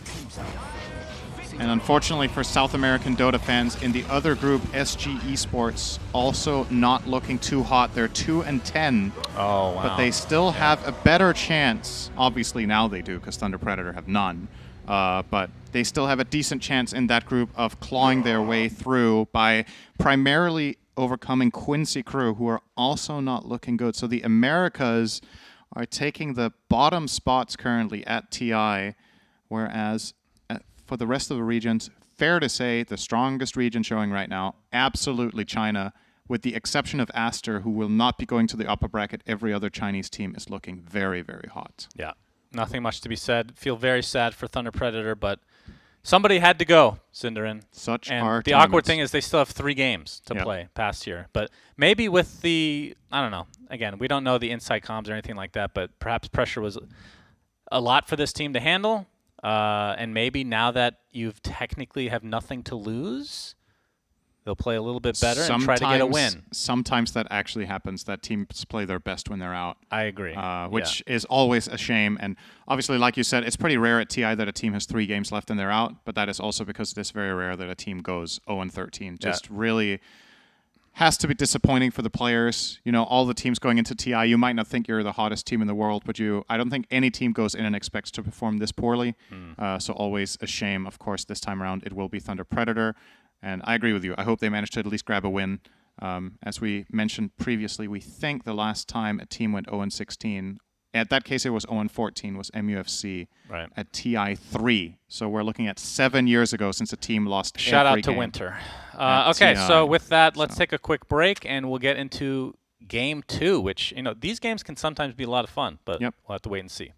[SPEAKER 10] And unfortunately for South American Dota fans, in the other group, SG Esports, also not looking too hot. They're 2-10.
[SPEAKER 9] Oh, wow.
[SPEAKER 10] But they still have a better chance. Obviously now they do, because Thunder Predator have none. But they still have a decent chance in that group of clawing their way through by primarily overcoming Quincy Crew, who are also not looking good. So the Americas are taking the bottom spots currently at TI, whereas for the rest of the regions, fair to say, the strongest region showing right now, absolutely China, with the exception of Aster, who will not be going to the upper bracket. Every other Chinese team is looking very, very hot.
[SPEAKER 9] Yeah, nothing much to be said. Feel very sad for Thunder Predator, but somebody had to go, Cinderin.
[SPEAKER 10] Such
[SPEAKER 9] and
[SPEAKER 10] are
[SPEAKER 9] the awkward thing is they still have 3 games to play past here. But maybe with the, I don't know, again, we don't know the inside comms or anything like that, but perhaps pressure was a lot for this team to handle. And maybe now that you've technically have nothing to lose, they'll play a little bit better and try to get a win.
[SPEAKER 10] Sometimes that actually happens, that teams play their best when they're out.
[SPEAKER 9] I agree.
[SPEAKER 10] Which is always a shame. And obviously, like you said, it's pretty rare at TI that a team has 3 games left and they're out. But that is also because it is very rare that a team goes 0-13. Just really has to be disappointing for the players. You know, all the teams going into TI, you might not think you're the hottest team in the world, but I don't think any team goes in and expects to perform this poorly. So always a shame. Of course, this time around, it will be Thunder Predator. And I agree with you. I hope they manage to at least grab a win. As we mentioned previously, we think the last time a team went 0-16, at that case it was 0-14, was MUFC at TI3. So we're looking at 7 years ago since a team lost
[SPEAKER 9] Shout out to
[SPEAKER 10] game
[SPEAKER 9] Winter. Okay, so with that, let's take a quick break and we'll get into game 2, which, you know, these games can sometimes be a lot of fun, but we'll have to wait and see.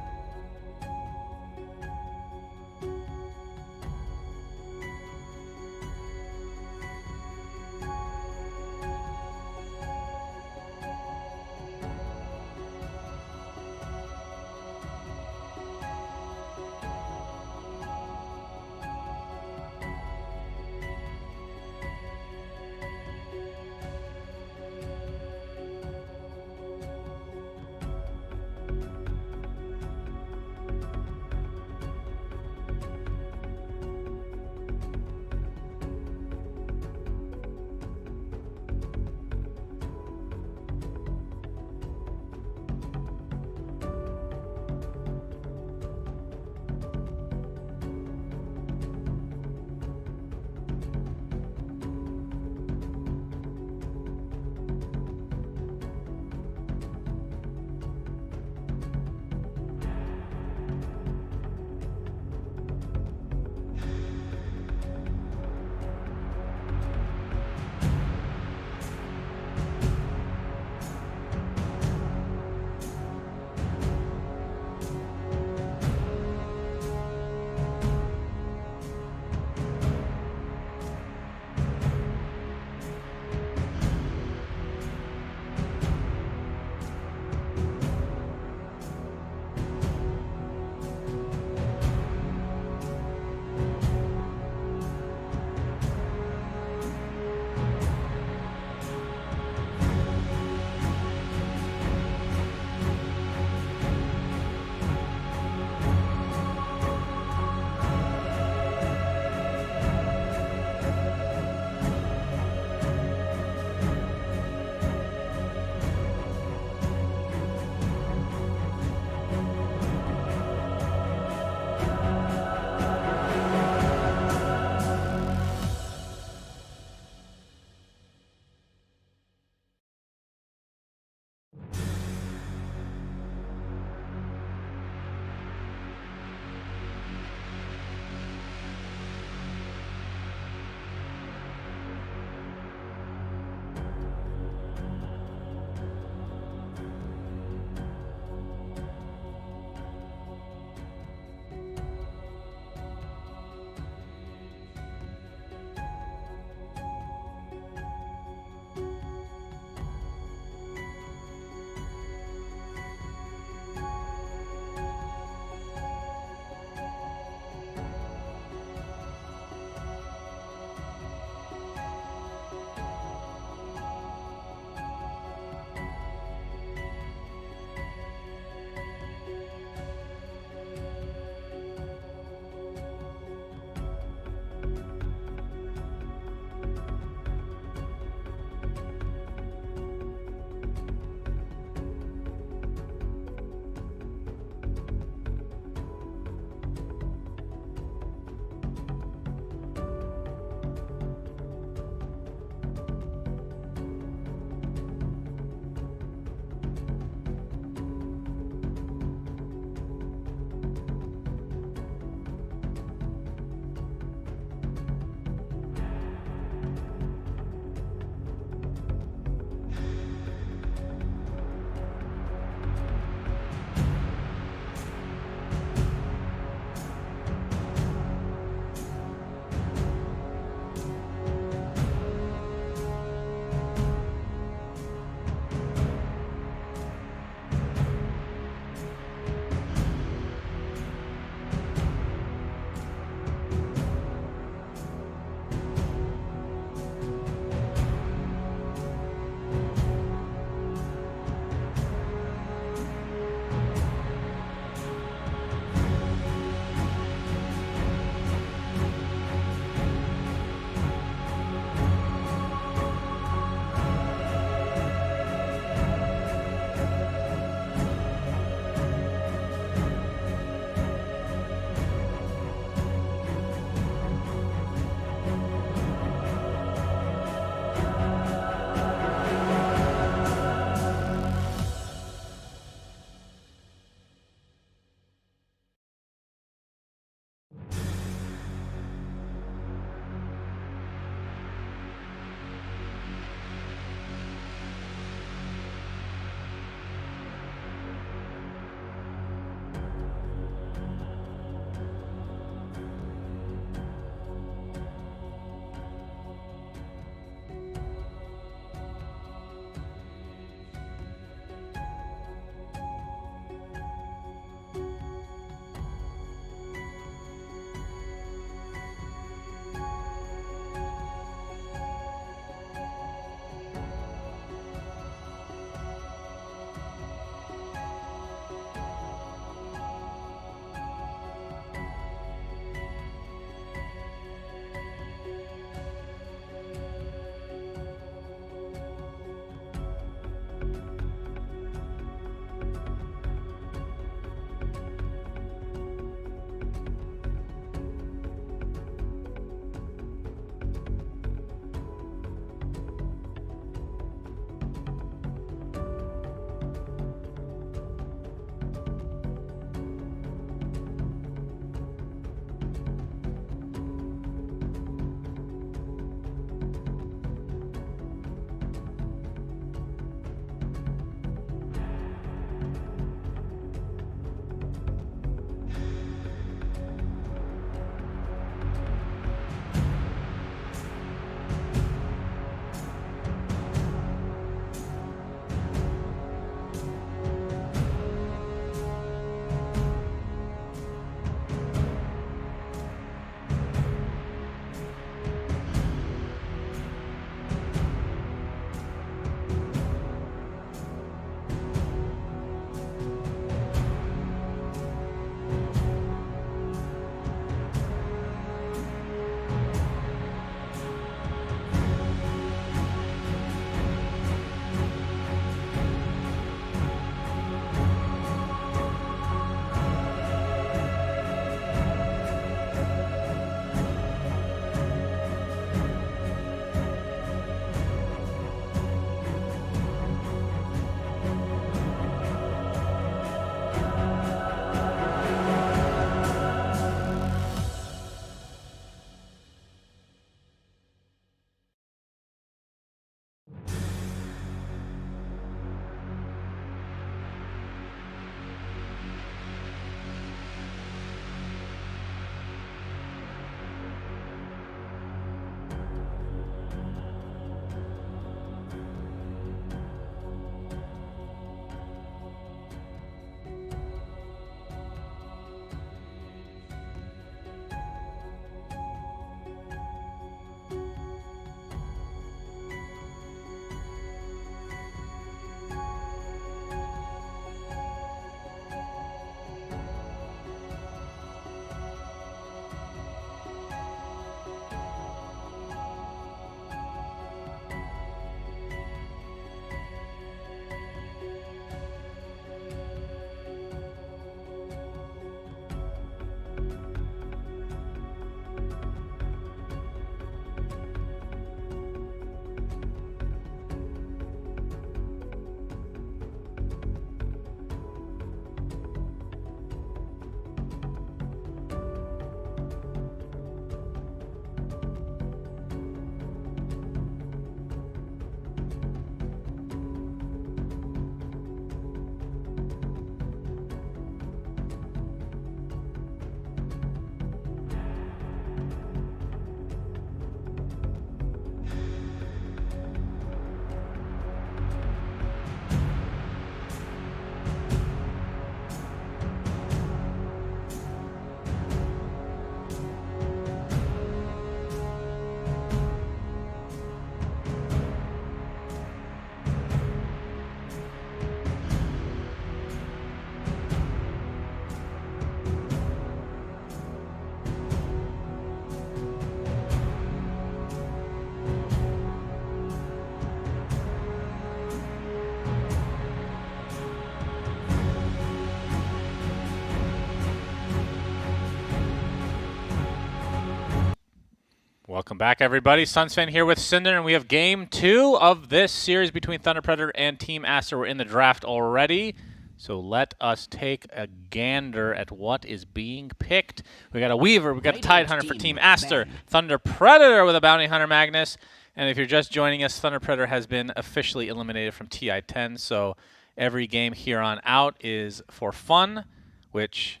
[SPEAKER 9] Welcome back, everybody. Sunsfan here with Cinder, and we have game 2 of this series between Thunder Predator and Team Aster. We're in the draft already, so let us take a gander at what is being picked. We got a Weaver, we got a Tide Hunter for Team Aster, Thunder Predator with a Bounty Hunter Magnus, and if you're just joining us, Thunder Predator has been officially eliminated from TI-10, so every game here on out is for fun, which,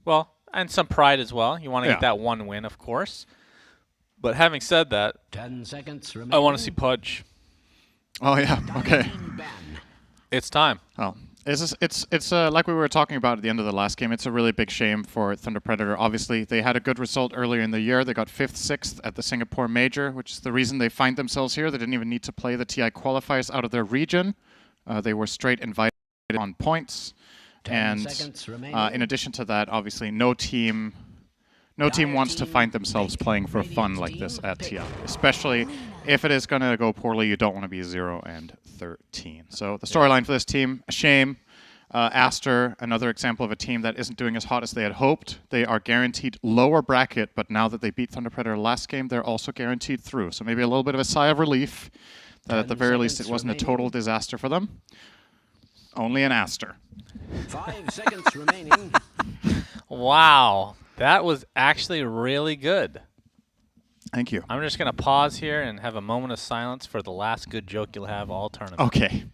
[SPEAKER 9] well, and some pride as well. You want to get that one win, of course. But having said that,
[SPEAKER 11] 10 seconds remaining.
[SPEAKER 9] I want to see Pudge.
[SPEAKER 10] Oh yeah, okay.
[SPEAKER 9] It's time.
[SPEAKER 10] Oh, it's like we were talking about at the end of the last game. It's a really big shame for Thunder Predator. Obviously, they had a good result earlier in the year. They got 5th, 6th at the Singapore Major, which is the reason they find themselves here. They didn't even need to play the TI qualifiers out of their region. They were straight invited on points. And in addition to that, obviously, no team wants to find themselves playing for fun like this at TI, especially if it is going to go poorly. You don't want to be 0-13. So the storyline for this team, a shame. Aster, another example of a team that isn't doing as hot as they had hoped. They are guaranteed lower bracket, but now that they beat Thunder Predator last game, they're also guaranteed through. So maybe a little bit of a sigh of relief that at the very least it wasn't a total disaster for them. Only an Aster.
[SPEAKER 11] 5 seconds remaining.
[SPEAKER 9] Wow. That was actually really good.
[SPEAKER 10] Thank you.
[SPEAKER 9] I'm just going to pause here and have a moment of silence for the last good joke you'll have all tournament.
[SPEAKER 10] Okay.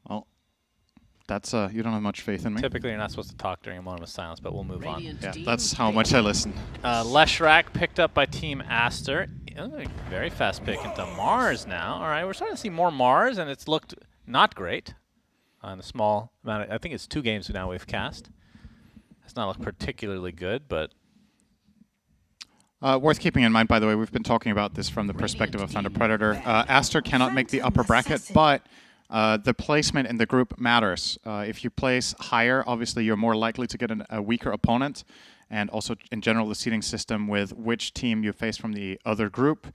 [SPEAKER 10] Well, that's you don't have much faith in me.
[SPEAKER 9] Typically, you're not supposed to talk during a moment of silence, but we'll move on.
[SPEAKER 10] Yeah, that's how much I listen.
[SPEAKER 9] Leshrac picked up by Team Aster. Very fast pick into Mars now. All right, we're starting to see more Mars, and it's looked not great on a small amount. I think it's 2 games now we've cast. It's not look particularly good, but
[SPEAKER 10] worth keeping in mind, by the way, we've been talking about this from the perspective of Thunder Predator. Aster cannot make the upper bracket, but the placement in the group matters. If you place higher, obviously you're more likely to get a weaker opponent, and also in general the seeding system with which team you face from the other group.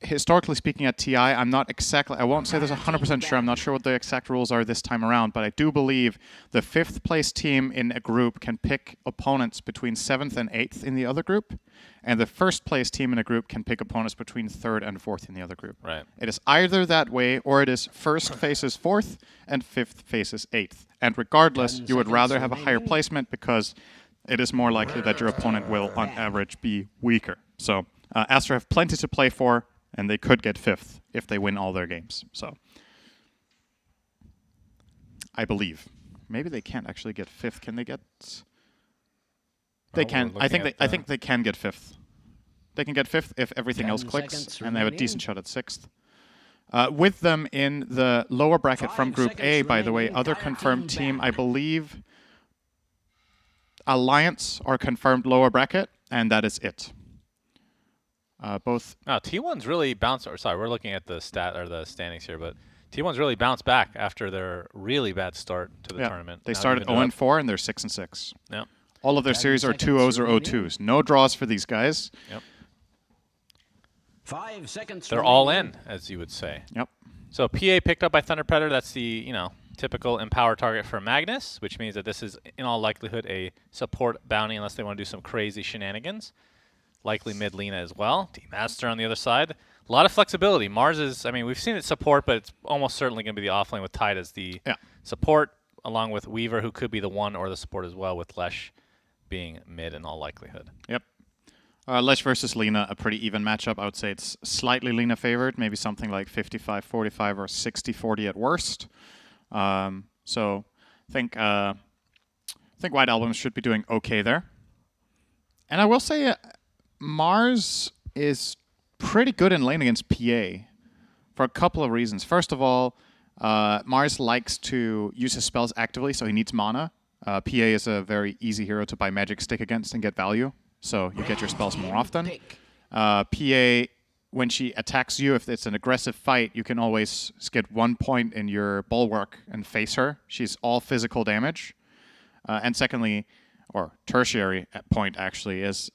[SPEAKER 10] Historically speaking at TI, I'm not exactly, I won't say this 100% sure, I'm not sure what the exact rules are this time around, but I do believe the 5th place team in a group can pick opponents between 7th and 8th in the other group, and the 1st place team in a group can pick opponents between 3rd and 4th in the other group.
[SPEAKER 9] Right.
[SPEAKER 10] It is either that way, or it is 1st faces 4th and 5th faces 8th. And regardless, you would rather have a higher placement because it is more likely that your opponent will, on average, be weaker. So Aster have plenty to play for, and they could get 5th if they win all their games. So I believe. Maybe they can't actually get 5th. Can they get? They can. I think they can get 5th. They can get 5th if everything else clicks, and they have a decent shot at 6th. With them in the lower bracket from Group A, by the way, other confirmed team, I believe Alliance are confirmed lower bracket, and that is it. Both.
[SPEAKER 9] No, T1's really bounced. Or sorry, we're looking at the standings here, but T1's really bounced back after their really bad start to the tournament.
[SPEAKER 10] They started 0-4 and they're 6-6.
[SPEAKER 9] Yeah.
[SPEAKER 10] All of their series are 2-0s or 0-2s. No draws for these guys.
[SPEAKER 9] Yep.
[SPEAKER 11] 5 seconds.
[SPEAKER 9] They're all in, as you would say.
[SPEAKER 10] Yep.
[SPEAKER 9] So PA picked up by Thunder Predator. That's the typical empower target for Magnus, which means that this is in all likelihood a support bounty unless they want to do some crazy shenanigans. Likely mid Lina as well. Team Aster on the other side. A lot of flexibility. Mars is, I mean, we've seen it support, but it's almost certainly going to be the offlane with Tide as the support, along with Weaver, who could be the 1 or the support as well, with Lesh being mid in all likelihood.
[SPEAKER 10] Yep. Lesh versus Lina, a pretty even matchup. I would say it's slightly Lina favored, maybe something like 55-45 or 60-40 at worst. So I think White Album should be doing okay there. And I will say Mars is pretty good in lane against PA for a couple of reasons. First of all, Mars likes to use his spells actively, so he needs mana. PA is a very easy hero to buy Magic Stick against and get value, so you get your spells more often. PA, when she attacks you, if it's an aggressive fight, you can always get 1 point in your bulwark and face her. She's all physical damage. And secondly, or tertiary point actually, is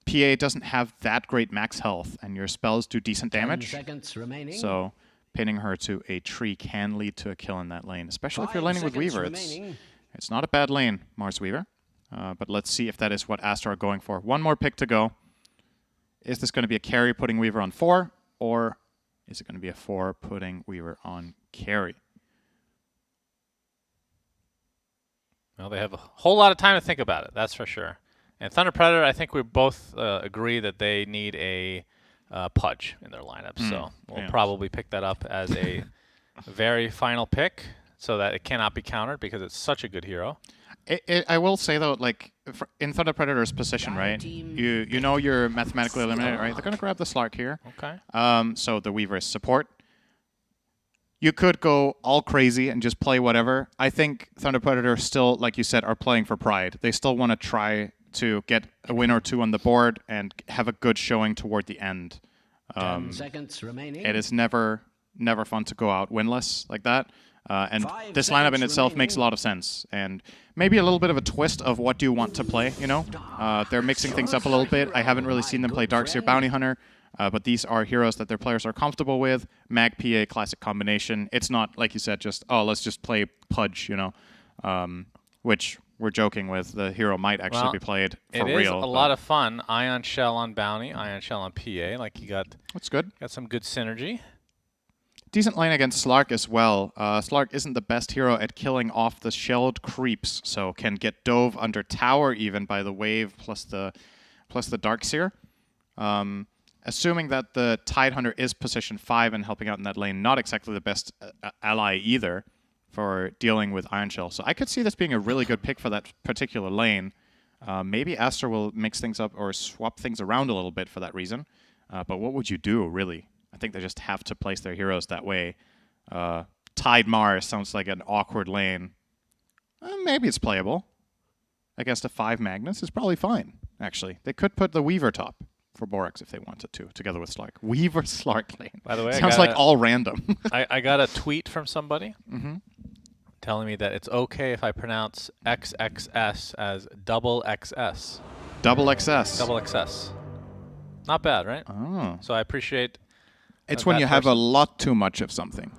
[SPEAKER 10] PA doesn't have that great max health, and your spells do decent damage.
[SPEAKER 11] 10 seconds remaining.
[SPEAKER 10] So pinning her to a tree can lead to a kill in that lane, especially if you're laning with Weaver. It's not a bad lane, Mars Weaver. But let's see if that is what Astor are going for. One more pick to go. Is this going to be a carry putting Weaver on 4, or is it going to be a 4 putting Weaver on carry?
[SPEAKER 9] Well, they have a whole lot of time to think about it, that's for sure. And Thunder Predator, I think we both agree that they need a Pudge in their lineup. So we'll probably pick that up as a very final pick so that it cannot be countered because it's such a good hero.
[SPEAKER 10] I will say, though, like, in Thunder Predator's position, right, you know you're mathematically eliminated, right? They're going to grab the Slark here.
[SPEAKER 9] Okay.
[SPEAKER 10] So the Weaver is support. You could go all crazy and just play whatever. I think Thunder Predator still, like you said, are playing for pride. They still want to try to get a win or two on the board and have a good showing toward the end.
[SPEAKER 11] 10 seconds remaining.
[SPEAKER 10] It is never fun to go out winless like that. And this lineup in itself makes a lot of sense. And maybe a little bit of a twist of what do you want to play, you know? They're mixing things up a little bit. I haven't really seen them play Darkseer Bounty Hunter, but these are heroes that their players are comfortable with. Mag PA, classic combination. It's not, like you said, just, oh, let's just play Pudge, you know? Which we're joking with. The hero might actually be played for real.
[SPEAKER 9] It is a lot of fun. Ion Shell on Bounty, Ion Shell on PA. Like, you got...
[SPEAKER 10] That's good.
[SPEAKER 9] Got some good synergy.
[SPEAKER 10] Decent lane against Slark as well. Slark isn't the best hero at killing off the shelled creeps, so can get dove under tower even by the wave plus the Darkseer. Assuming that the Tidehunter is position 5 and helping out in that lane, not exactly the best ally either for dealing with Iron Shell. So I could see this being a really good pick for that particular lane. Maybe Astor will mix things up or swap things around a little bit for that reason. But what would you do, really? I think they just have to place their heroes that way. Tide Mars sounds like an awkward lane. Maybe it's playable. Against a 5 Magnus is probably fine, actually. They could put the Weaver top for Borax if they wanted to, together with Slark. Weaver Slark lane.
[SPEAKER 9] By the way,
[SPEAKER 10] sounds like all random.
[SPEAKER 9] I got a tweet from somebody telling me that it's okay if I pronounce XXS as double XS.
[SPEAKER 10] Double XS.
[SPEAKER 9] Double XS. Not bad, right?
[SPEAKER 10] Oh.
[SPEAKER 9] So I appreciate...
[SPEAKER 10] It's when you have a lot too much of something.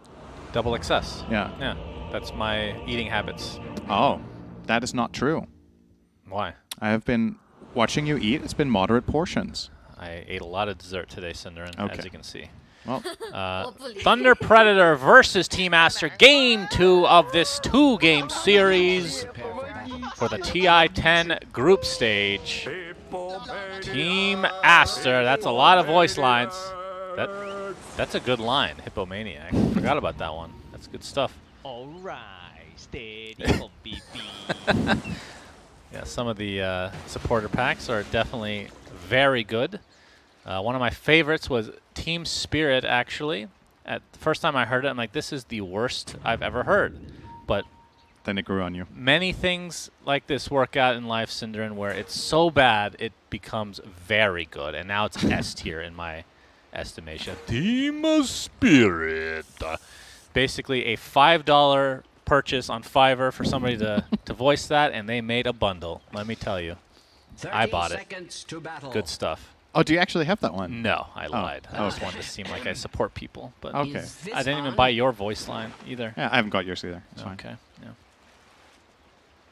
[SPEAKER 9] Double excess.
[SPEAKER 10] Yeah.
[SPEAKER 9] Yeah. That's my eating habits.
[SPEAKER 10] Oh, that is not true.
[SPEAKER 9] Why?
[SPEAKER 10] I have been watching you eat. It's been moderate portions.
[SPEAKER 9] I ate a lot of dessert today, Cinderin, as you can see.
[SPEAKER 10] Well,
[SPEAKER 9] Thunder Predator versus Team Aster. Game 2 of this 2-game series for the TI-10 group stage. Team Aster. That's a lot of voice lines. That's a good line, Hippomaniac. Forgot about that one. That's good stuff.
[SPEAKER 12] All right, steady, baby.
[SPEAKER 9] Yeah, some of the supporter packs are definitely very good. One of my favorites was Team Spirit, actually. At the first time I heard it, I'm like, this is the worst I've ever heard. But
[SPEAKER 10] then it grew on you.
[SPEAKER 9] Many things like this work out in life, Cinderin, where it's so bad it becomes very good. And now it's S tier in my estimation. Team Spirit. Basically a $5 purchase on Fiverr for somebody to voice that, and they made a bundle. Let me tell you. I bought it. Good stuff.
[SPEAKER 10] Oh, do you actually have that one?
[SPEAKER 9] No, I lied. I just wanted to seem like I support people. But
[SPEAKER 10] okay.
[SPEAKER 9] I didn't even buy your voice line either.
[SPEAKER 10] Yeah, I haven't got yours either. It's
[SPEAKER 9] okay.
[SPEAKER 10] Fine.
[SPEAKER 9] Yeah.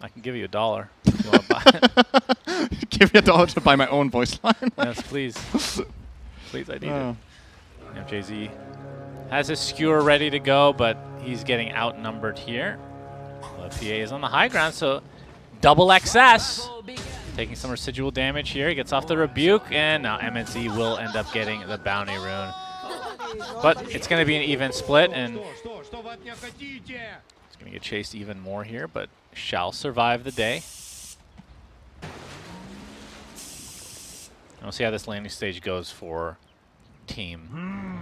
[SPEAKER 9] I can give you $1 if you want to buy it.
[SPEAKER 10] Give me $1 to buy my own voice line?
[SPEAKER 9] Yes, please. Please, I need it. Jay-Z has his skewer ready to go, but he's getting outnumbered here. Well, PA is on the high ground, so double XS. Taking some residual damage here. He gets off the rebuke, and now MNC will end up getting the bounty rune. But it's going to be an even split, and it's going to get chased even more here, but shall survive the day. We'll see how this landing stage goes for Team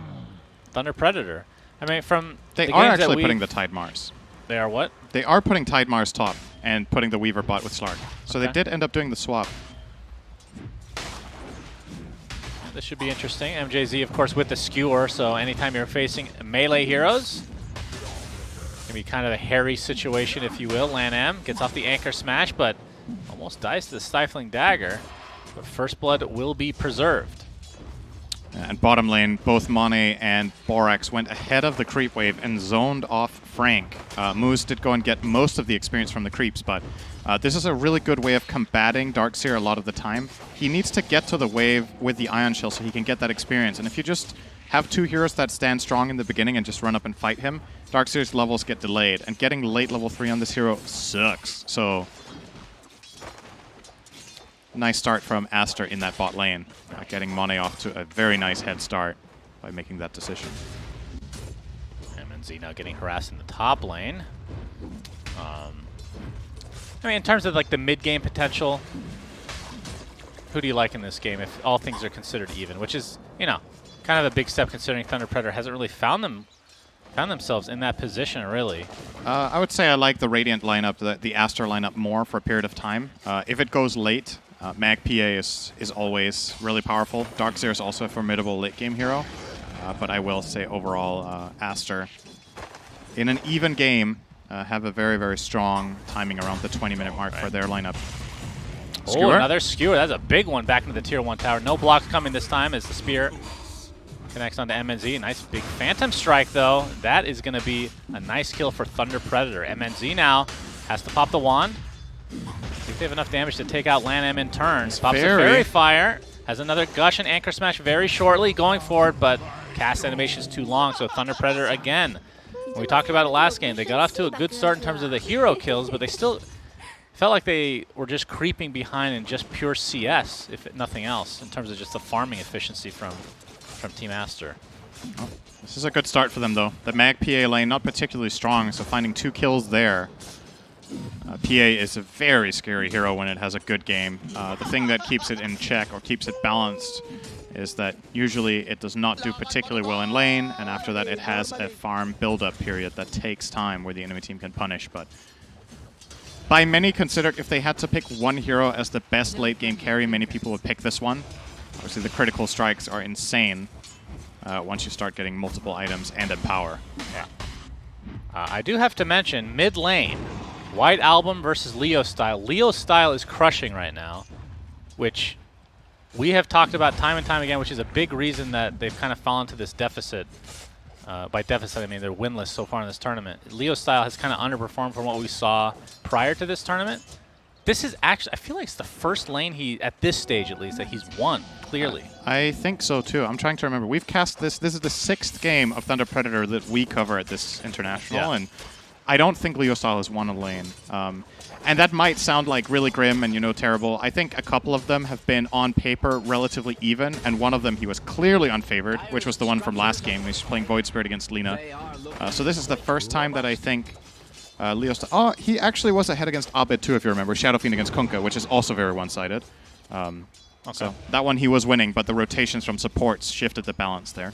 [SPEAKER 9] Thunder Predator. I mean, from
[SPEAKER 10] they are actually putting the Tide Mars.
[SPEAKER 9] They are what?
[SPEAKER 10] They are putting Tide Mars top and putting the Weaver bot with Slark. So they did end up doing the swap.
[SPEAKER 9] This should be interesting. MJZ, of course, with the skewer, so anytime you're facing melee heroes, it's going to be kind of a hairy situation, if you will. Lan M gets off the anchor smash, but almost dies to the stifling dagger. But First Blood will be preserved.
[SPEAKER 10] And bottom lane, both Mane and Borax went ahead of the creep wave and zoned off frank. Moose did go and get most of the experience from the creeps, but this is a really good way of combating Darkseer a lot of the time. He needs to get to the wave with the Ion Shell so he can get that experience. And if you just have 2 heroes that stand strong in the beginning and just run up and fight him, Darkseer's levels get delayed. And getting late level 3 on this hero sucks. So nice start from Aster in that bot lane. Getting Monet off to a very nice head start by making that decision.
[SPEAKER 9] MNZ now getting harassed in the top lane. I mean, in terms of like the mid-game potential, who do you like in this game if all things are considered even? Which is, you know, kind of a big step considering Thunder Predator hasn't really found themselves in that position, really.
[SPEAKER 10] I would say I like the Radiant lineup, the Aster lineup more for a period of time. If it goes late, Mag PA is always really powerful. Darkseer is also a formidable late-game hero. But I will say overall, Aster, in an even game, have a very, very strong timing around the 20-minute mark for their lineup.
[SPEAKER 9] Oh, another skewer. That's a big one back into the Tier 1 tower. No blocks coming this time as the spear connects onto MNZ. Nice big Phantom Strike, though. That is going to be a nice kill for Thunder Predator. MNZ now has to pop the wand. See if they have enough damage to take out Lan M in turn. Pops a Fairy Fire. Has another Gush and Anchor Smash very shortly going for it, but cast animation is too long, so Thunder Predator again. We talked about it last game. They got off to a good start in terms of the hero kills, but they still felt like they were just creeping behind in just pure CS, if nothing else, in terms of just the farming efficiency from Team Aster.
[SPEAKER 10] Oh, this is a good start for them, though. The Mag PA lane not particularly strong, so finding 2 kills there. PA is a very scary hero when it has a good game. The thing that keeps it in check or keeps it balanced is that usually it does not do particularly well in lane, and after that it has a farm build-up period that takes time where the enemy team can punish. But by many considered, if they had to pick one hero as the best late-game carry, many people would pick this one. Obviously the critical strikes are insane once you start getting multiple items and empower.
[SPEAKER 9] Yeah. I do have to mention, mid lane, White Album versus Leo Style. Leo Style is crushing right now, which we have talked about time and time again, which is a big reason that they've kind of fallen to this deficit. By deficit, I mean they're winless so far in this tournament. Leo Style has kind of underperformed from what we saw prior to this tournament. This is actually, I feel like it's the first lane at this stage at least, that he's won, clearly.
[SPEAKER 10] I think so too. I'm trying to remember. We've cast this is the 6th game of Thunder Predator that we cover at this international, and I don't think Leo Style has won a lane. And that might sound like really grim and, terrible. I think a couple of them have been, on paper, relatively even, and one of them he was clearly unfavored, which was the one from last game. He's playing Void Spirit against Lina. So this is the first time that I think Leo Style... Oh, he actually was ahead against Abed too, if you remember. Shadow Fiend against Kunkka, which is also very one-sided. So that one he was winning, but the rotations from supports shifted the balance there.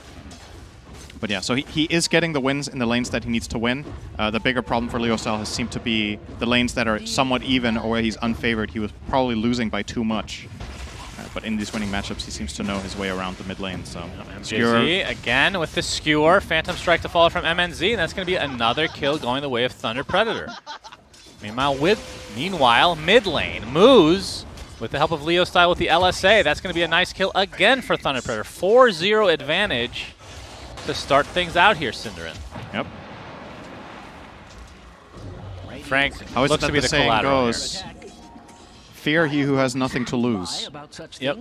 [SPEAKER 10] But yeah, so he is getting the wins in the lanes that he needs to win. The bigger problem for Leo Style has seemed to be the lanes that are somewhat even or where he's unfavored. He was probably losing by too much. But in these winning matchups, he seems to know his way around the mid lane. So
[SPEAKER 9] MNZ again with the skewer. Phantom Strike to follow from MNZ, and that's going to be another kill going the way of Thunder Predator. Meanwhile, mid lane, Moose, with the help of Leo Style with the LSA, that's going to be a nice kill again for Thunder Predator. 4-0 advantage to start things out here, Cinderin.
[SPEAKER 10] Yep.
[SPEAKER 9] Frank
[SPEAKER 10] How is
[SPEAKER 9] looks
[SPEAKER 10] it that
[SPEAKER 9] to be
[SPEAKER 10] the
[SPEAKER 9] the
[SPEAKER 10] saying
[SPEAKER 9] collateral
[SPEAKER 10] goes, fear he who has nothing to lose.
[SPEAKER 9] Yep.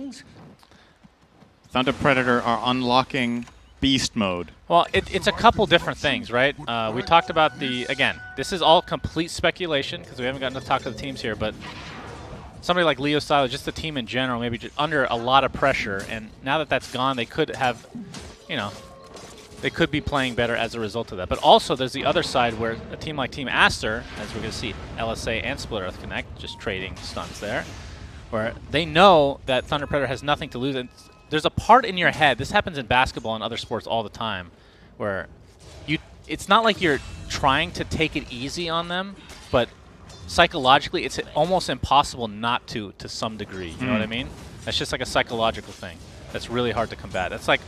[SPEAKER 10] Thunder Predator are unlocking beast mode.
[SPEAKER 9] Well, it's a couple different things, right? We talked about again, this is all complete speculation because we haven't gotten to talk to the teams here, but somebody like Leo Style, just the team in general, maybe just under a lot of pressure, and now that that's gone, they could have, they could be playing better as a result of that. But also, there's the other side where a team like Team Aster, as we're going to see LSA and Split Earth Connect, just trading stuns there, where they know that Thunder Predator has nothing to lose. And there's a part in your head, this happens in basketball and other sports all the time, where it's not like you're trying to take it easy on them, but psychologically, it's almost impossible not to some degree. You know what I mean? That's just like a psychological thing that's really hard to combat. That's like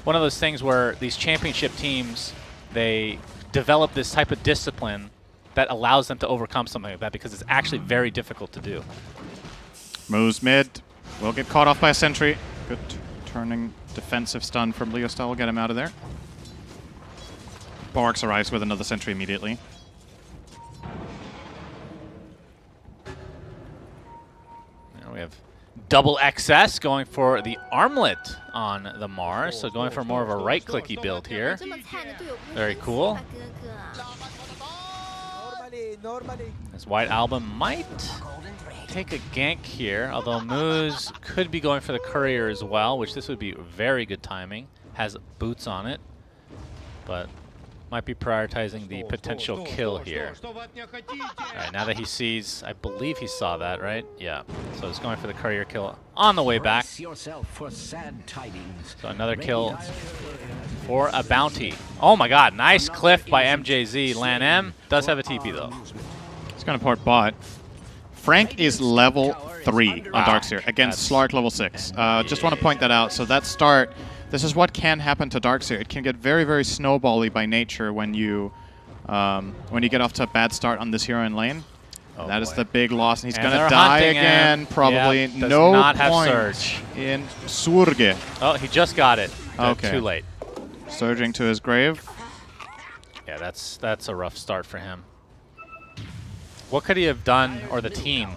[SPEAKER 9] one of those things where these championship teams, they develop this type of discipline that allows them to overcome something like that because it's actually very difficult to do.
[SPEAKER 10] Moves mid. Will get caught off by a sentry. Good turning defensive stun from Leo Style will get him out of there. Borax arrives with another sentry immediately.
[SPEAKER 9] Now we have double XS going for the armlet on the Mars, so going for more of a right-clicky build here. Very cool. This White Album might take a gank here, although Moose could be going for the courier as well, which this would be very good timing. Has boots on it, but might be prioritizing the potential kill here. Alright, now that he sees, I believe he saw that, right? Yeah. So he's going for the courier kill on the way back. So another kill for a bounty. Oh my god, nice cliff by MJZ. Lan M does have a TP though.
[SPEAKER 10] He's going to port bot. Frank is level 3 on Darkseer against Slark level 6. Just want to point that out. So that start, this is what can happen to Darkseer. It can get very, very snowbally by nature when you get off to a bad start on this hero in lane.
[SPEAKER 9] Oh
[SPEAKER 10] that
[SPEAKER 9] boy.
[SPEAKER 10] is the big loss, and he's going to die again, probably.
[SPEAKER 9] Yep, does
[SPEAKER 10] no
[SPEAKER 9] not have
[SPEAKER 10] point
[SPEAKER 9] surge
[SPEAKER 10] in Surge.
[SPEAKER 9] Oh, he just got it.
[SPEAKER 10] Okay.
[SPEAKER 9] Too late.
[SPEAKER 10] Surging to his grave.
[SPEAKER 9] Yeah, that's a rough start for him. What could he have done, or the team,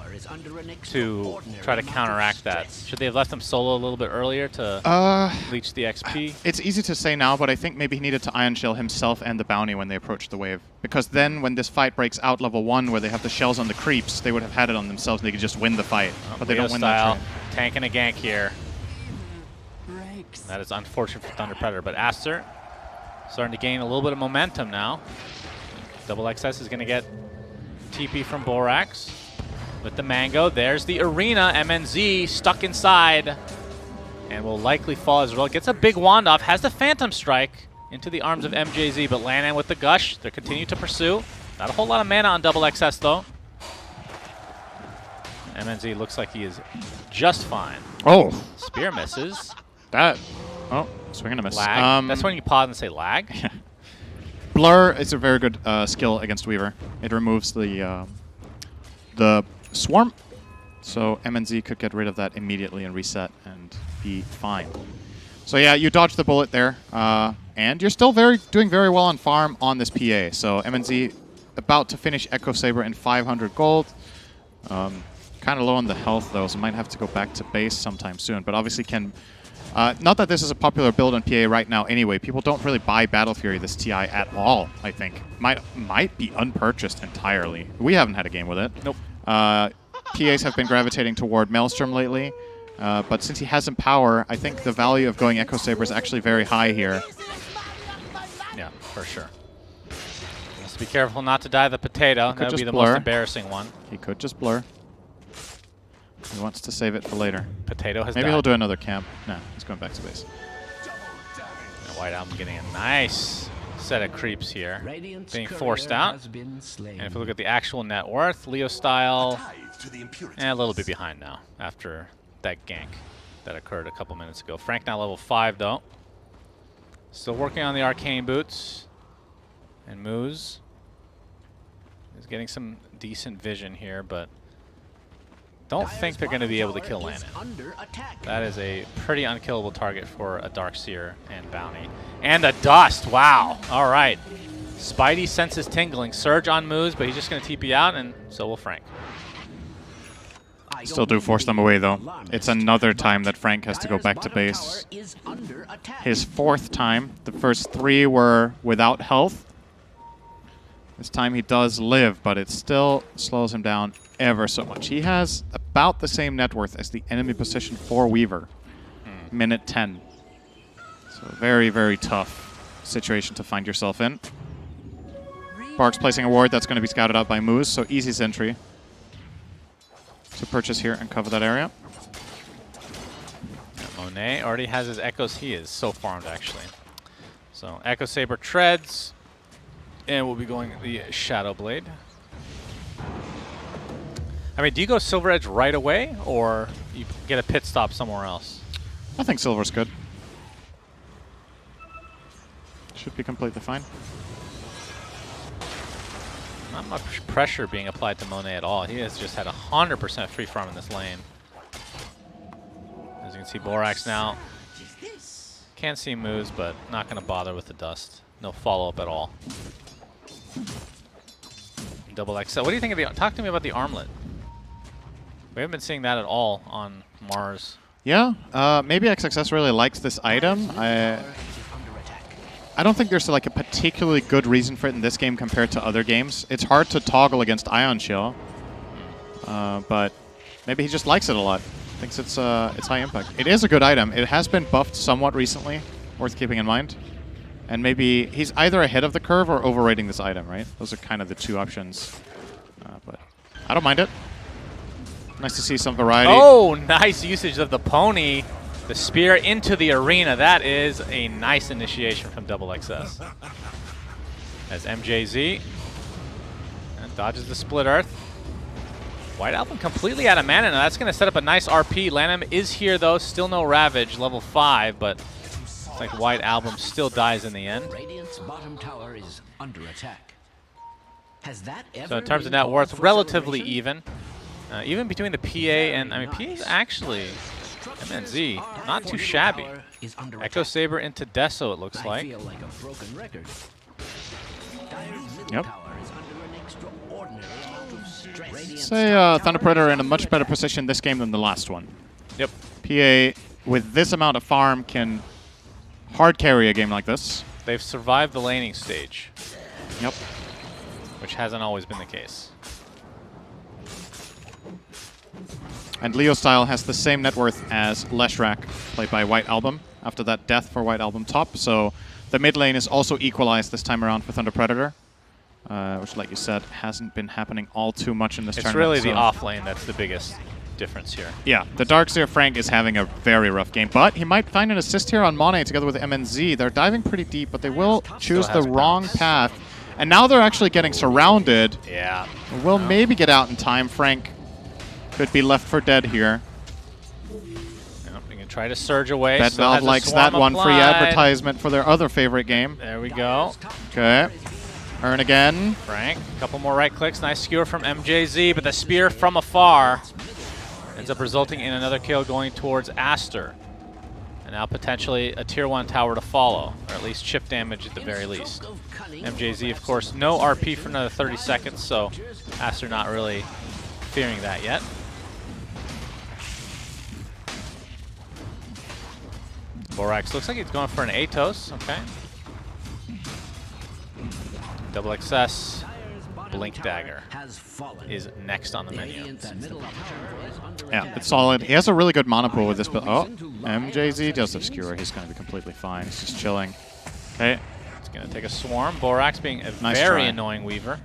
[SPEAKER 9] to try to counteract that? Should they have left him solo a little bit earlier to leech the XP?
[SPEAKER 10] It's easy to say now, but I think maybe he needed to Ion Shell himself and the bounty when they approached the wave. Because then when this fight breaks out level 1, where they have the shells on the creeps, they would have had it on themselves and they could just win the fight. But they don't win that trade.
[SPEAKER 9] Tanking a gank here. That is unfortunate for Thunder Predator, but Aster starting to gain a little bit of momentum now. Double XS is going to get TP from Borax with the Mango. There's the Arena. MNZ stuck inside and will likely fall as well. Gets a big wand off, has the Phantom Strike into the arms of MJZ, but Lanan with the Gush. They continue to pursue. Not a whole lot of mana on double XS though. MNZ looks like he is just fine.
[SPEAKER 10] Oh!
[SPEAKER 9] Spear misses.
[SPEAKER 10] That. Oh, swing and a miss.
[SPEAKER 9] Lag. That's when you pause and say lag.
[SPEAKER 10] Blur is a very good skill against Weaver. It removes the swarm, so MNZ could get rid of that immediately and reset and be fine. So yeah, you dodged the bullet there, and you're still doing very well on farm on this PA. So MNZ about to finish Echo Saber in 500 gold. Kind of low on the health though, so might have to go back to base sometime soon. But obviously can. Not that this is a popular build on PA right now anyway. People don't really buy Battle Fury this TI at all, I think. Might be unpurchased entirely. We haven't had a game with it.
[SPEAKER 9] Nope.
[SPEAKER 10] PAs have been gravitating toward Maelstrom lately. But since he has some power, I think the value of going Echo Saber is actually very high here.
[SPEAKER 9] Yeah, for sure. Just be careful not to die the potato. That would be the most embarrassing one.
[SPEAKER 10] He could just blur. He wants to save it for later.
[SPEAKER 9] Potato has
[SPEAKER 10] Maybe
[SPEAKER 9] died.
[SPEAKER 10] he'll do another camp. No, he's going back to base.
[SPEAKER 9] And White Album getting a nice set of creeps here. Being forced out. And if we look at the actual net worth, Leo style, a little bit behind now after that gank that occurred a couple minutes ago. Frank now level 5 though. Still working on the arcane boots. And Moose is getting some decent vision here, but don't think they're going to be able to kill Lanan. That is a pretty unkillable target for a Darkseer and Bounty. And a Dust, wow. All right. Spidey senses tingling. Surge on Moose, but he's just going to TP out, and so will Frank.
[SPEAKER 10] Still do force them away, though. It's another time that Frank has to go back to base. His 4th time. The first 3 were without health. This time he does live, but it still slows him down ever so much. He has about the same net worth as the enemy position for Weaver. Minute 10. So very, very tough situation to find yourself in. Bark's placing a ward that's going to be scouted out by Moose, so easy sentry to purchase here and cover that area.
[SPEAKER 9] Monet already has his echoes. He is so farmed, actually. So Echo Saber treads, and we'll be going the Shadow Blade. I mean, do you go Silver Edge right away, or you get a pit stop somewhere else?
[SPEAKER 10] I think Silver's good. Should be completely fine.
[SPEAKER 9] Not much pressure being applied to Monet at all. He has just had 100% free farm in this lane. As you can see, Borax now can't see moves, but not going to bother with the Dust. no follow-up at all. Double XL. What do you think of the... Talk to me about the armlet. We haven't been seeing that at all on Mars.
[SPEAKER 10] Yeah, maybe XXS really likes this item. I don't think there's like a particularly good reason for it in this game compared to other games. It's hard to toggle against Ion Chill, but maybe he just likes it a lot. Thinks it's high impact. It is a good item. It has been buffed somewhat recently, worth keeping in mind. And maybe he's either ahead of the curve or overrating this item, right? Those are kind of the two options. But I don't mind it. Nice to see some variety.
[SPEAKER 9] Oh, nice usage of the pony. The spear into the arena. That is a nice initiation from Double XS. As MJZ and dodges the split earth. White Album completely out of mana. Now that's going to set up a nice RP. Lanham is here though. Still no Ravage, level 5, but it's like White Album still dies in the end.
[SPEAKER 11] Radiant's bottom tower is under attack. Has that ever
[SPEAKER 9] So in terms of net worth, relatively even. Even between the PA and, I mean, PA is actually, MNZ, not too shabby. Echo Saber into Deso, it looks like.
[SPEAKER 10] Yep. Say Thunder Predator in a much better position this game than the last one.
[SPEAKER 9] Yep.
[SPEAKER 10] PA, with this amount of farm, can hard carry a game like this.
[SPEAKER 9] They've survived the laning stage.
[SPEAKER 10] Yep.
[SPEAKER 9] Which hasn't always been the case.
[SPEAKER 10] And Leo Style has the same net worth as Leshrac, played by White Album, after that death for White Album top. So the mid lane is also equalized this time around for Thunder Predator, which, like you said, hasn't been happening all too much in this tournament.
[SPEAKER 9] It's really the off lane that's the biggest difference here.
[SPEAKER 10] Yeah, the Darkseer Frank is having a very rough game, but he might find an assist here on Monet together with MNZ. They're diving pretty deep, but they will choose the wrong path. And now they're actually getting surrounded.
[SPEAKER 9] Yeah.
[SPEAKER 10] Will maybe get out in time. Frank could be left for dead here.
[SPEAKER 9] Yep, we can try to surge away.
[SPEAKER 10] Bet Valve likes that one. Free advertisement for their other favorite game.
[SPEAKER 9] There we go.
[SPEAKER 10] Okay. Earn again.
[SPEAKER 9] Frank, a couple more right clicks. Nice skewer from MJZ, but the spear from afar ends up resulting in another kill going towards Aster. And now potentially a tier 1 tower to follow, or at least chip damage at the very least. MJZ, of course, no RP for another 30 seconds, so Aster not really fearing that yet. Borax looks like he's going for an Atos. Okay. Double XS. Blink Dagger is next on the menu.
[SPEAKER 10] Yeah, it's solid. He has a really good mana pool with this build. Oh, MJZ does obscure. He's going to be completely fine. He's just chilling. Okay.
[SPEAKER 9] It's going to take a swarm. Borax being a
[SPEAKER 10] Nice
[SPEAKER 9] very
[SPEAKER 10] try.
[SPEAKER 9] annoying Weaver.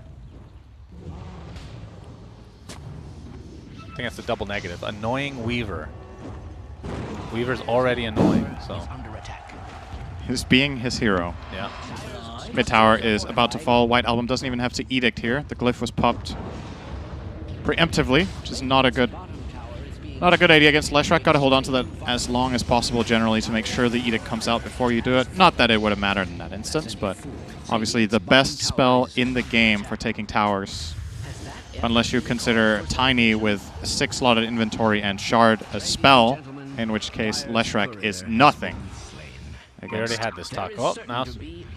[SPEAKER 9] I think that's the double negative. Annoying Weaver. Weaver's already annoying, so.
[SPEAKER 10] He's being his hero.
[SPEAKER 9] Yeah.
[SPEAKER 10] Mid tower is about to fall. White Album doesn't even have to edict here. The glyph was popped preemptively, which is not a good idea against Leshrac. Got to hold on to that as long as possible generally to make sure the edict comes out before you do it. Not that it would have mattered in that instance, but obviously the best spell in the game for taking towers, unless you consider Tiny with 6 slotted inventory and Shard a spell, in which case Leshrac is nothing.
[SPEAKER 9] We already had this talk. Oh, now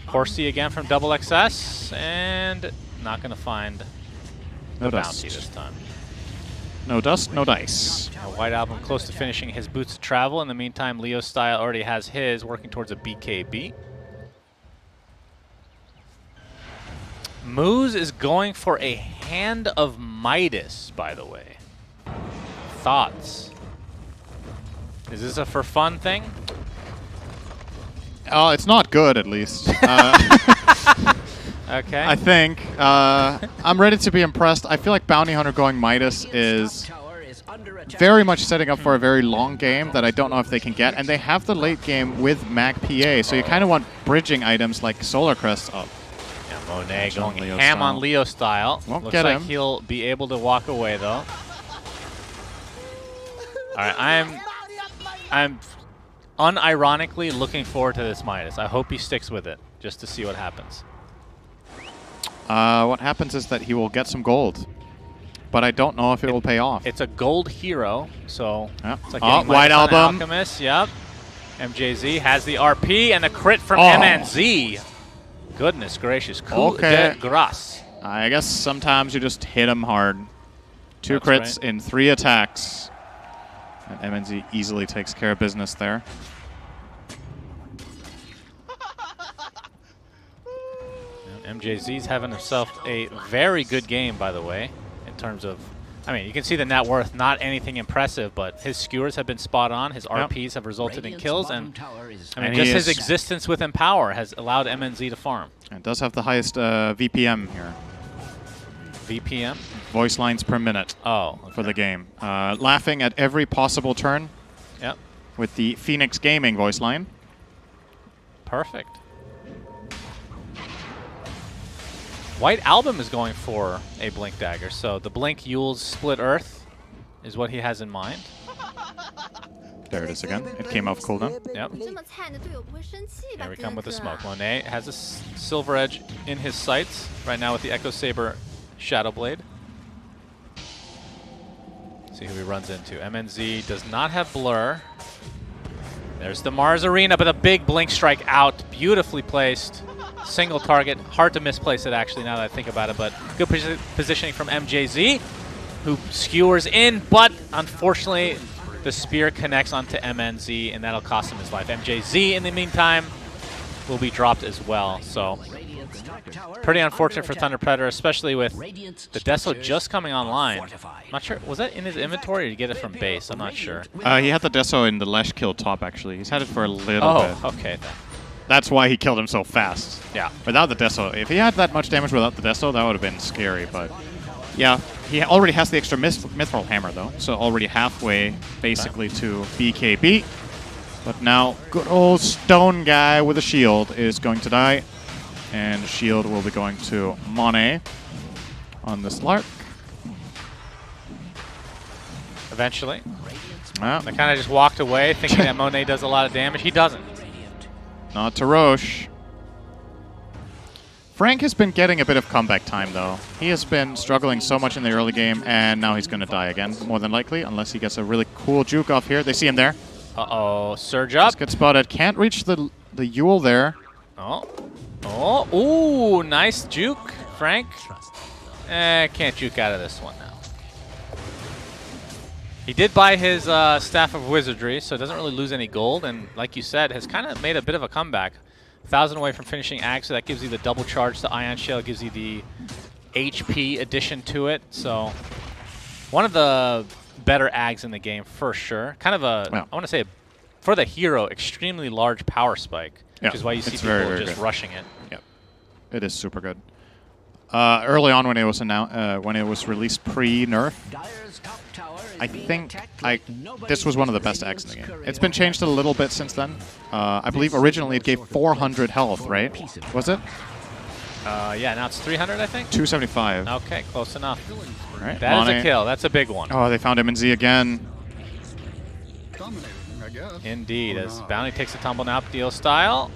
[SPEAKER 9] Horsey again from Double XS, and not going to find the bounty this time.
[SPEAKER 10] No dust, no dice.
[SPEAKER 9] Now White Album close to finishing his Boots of Travel. In the meantime, Leo Style already has his, working towards a BKB. Moose is going for a Hand of Midas, by the way. Thoughts? Is this a for fun thing?
[SPEAKER 10] It's not good, at least.
[SPEAKER 9] Okay.
[SPEAKER 10] I think. I'm ready to be impressed. I feel like Bounty Hunter going Midas is very much setting up for a very long game that I don't know if they can get. And they have the late game with Mag PA, so you kind of want bridging items like Solar Crest up.
[SPEAKER 9] Yeah, Monet going ham on Leo Style.
[SPEAKER 10] Won't
[SPEAKER 9] Looks
[SPEAKER 10] get
[SPEAKER 9] like
[SPEAKER 10] him.
[SPEAKER 9] he'll be able to walk away, though. All right, I'm unironically looking forward to this Midas. I hope he sticks with it, just to see what happens.
[SPEAKER 10] What happens is that he will get some gold, but I don't know if it will pay off.
[SPEAKER 9] It's a gold hero, so it's like
[SPEAKER 10] White Album.
[SPEAKER 9] Alchemist, yep. MJZ has the RP and the crit from MNZ. Goodness gracious. Coup
[SPEAKER 10] Okay.
[SPEAKER 9] de grace.
[SPEAKER 10] I guess sometimes you just hit him hard. 2
[SPEAKER 9] That's
[SPEAKER 10] crits
[SPEAKER 9] right.
[SPEAKER 10] in 3 attacks. And MNZ easily takes care of business there.
[SPEAKER 9] MJZ's having himself a very good game, by the way, in terms of, I mean, you can see the net worth, not anything impressive, but his skewers have been spot on. His RPs have resulted in kills, and I mean, just his existence with Empower has allowed MNZ to farm.
[SPEAKER 10] And does have the highest VPM here.
[SPEAKER 9] VPM?
[SPEAKER 10] Voice lines per minute for the game. Laughing at every possible turn.
[SPEAKER 9] Yep.
[SPEAKER 10] With the Phoenix Gaming voice line.
[SPEAKER 9] Perfect. White Album is going for a Blink Dagger, so the Blink Yule's Split Earth is what he has in mind.
[SPEAKER 10] There it is again. It came off cooldown.
[SPEAKER 9] Yep. Here we come with the smoke. Monet has a Silver Edge in his sights right now with the Echo Saber Shadow Blade. See who he runs into. MNZ does not have Blur. There's the Mars Arena, but a big Blink Strike out. Beautifully placed. Single target. Hard to misplace it, actually, now that I think about it, but good positioning from MJZ, who skewers in, but unfortunately, the spear connects onto MNZ, and that'll cost him his life. MJZ, in the meantime, will be dropped as well, so pretty unfortunate for Thunder Predator, especially with the Deso just coming online. I'm not sure, was that in his inventory or did he get it from base? I'm not sure.
[SPEAKER 10] He had the Deso in the Lash kill top, actually. He's had it for a little bit.
[SPEAKER 9] Oh, okay then.
[SPEAKER 10] That's why he killed him so fast.
[SPEAKER 9] Yeah.
[SPEAKER 10] Without the Deso. If he had that much damage without the Deso, that would have been scary, but yeah. He already has the extra Mithril Hammer, though, so already halfway, basically, to BKB. But now, good old stone guy with a shield is going to die. And shield will be going to Monet on this Lark.
[SPEAKER 9] Eventually.
[SPEAKER 10] Well,
[SPEAKER 9] I kind of just walked away thinking that Monet does a lot of damage. He doesn't.
[SPEAKER 10] Not to Roche. Frank has been getting a bit of comeback time, though. He has been struggling so much in the early game, and now he's going to die again, more than likely, unless he gets a really cool juke off here. They see him there.
[SPEAKER 9] Uh-oh, surge up.
[SPEAKER 10] Good spotted. Can't reach the Yule there.
[SPEAKER 9] Oh. Oh, ooh, nice juke, Frank. Can't juke out of this one now. He did buy his Staff of Wizardry, so doesn't really lose any gold, and like you said, has kind of made a bit of a comeback. 1,000 away from finishing Ag, so that gives you the double charge to Ion Shell, gives you the HP addition to it, so one of the better Ags in the game for sure. Kind of a, I want to say, for the hero, extremely large power spike, which is why you see people
[SPEAKER 10] very
[SPEAKER 9] just rushing it.
[SPEAKER 10] Yep, it is super good. Early on when it was released pre-nerf, I think this was one of the best Ags in the game. It's been changed a little bit since then. I believe originally it gave 400 health, right? Was it?
[SPEAKER 9] Yeah, now it's 300, I think?
[SPEAKER 10] 275.
[SPEAKER 9] Okay, close enough.
[SPEAKER 10] All right,
[SPEAKER 9] That is a kill. That's a big one.
[SPEAKER 10] Oh, they found MNZ again.
[SPEAKER 9] Indeed, as Bounty takes a tumble now, Deal style.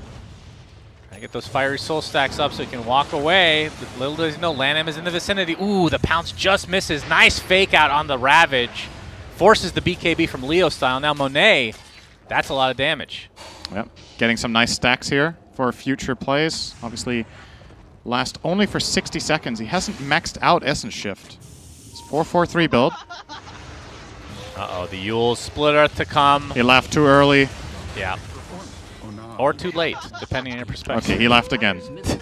[SPEAKER 9] Trying to get those fiery soul stacks up so he can walk away. Little does he know, Lanham is in the vicinity. Ooh, the pounce just misses. Nice fake out on the Ravage. Forces the BKB from Leo style. Now Monet, that's a lot of damage.
[SPEAKER 10] Yep, getting some nice stacks here for future plays. Obviously, last only for 60 seconds. He hasn't maxed out Essence Shift. It's 4-4-3 build.
[SPEAKER 9] Uh-oh, the Yule Split Earth to come.
[SPEAKER 10] He laughed too early.
[SPEAKER 9] Yeah. Or too late, depending on your perspective.
[SPEAKER 10] Okay, he laughed again.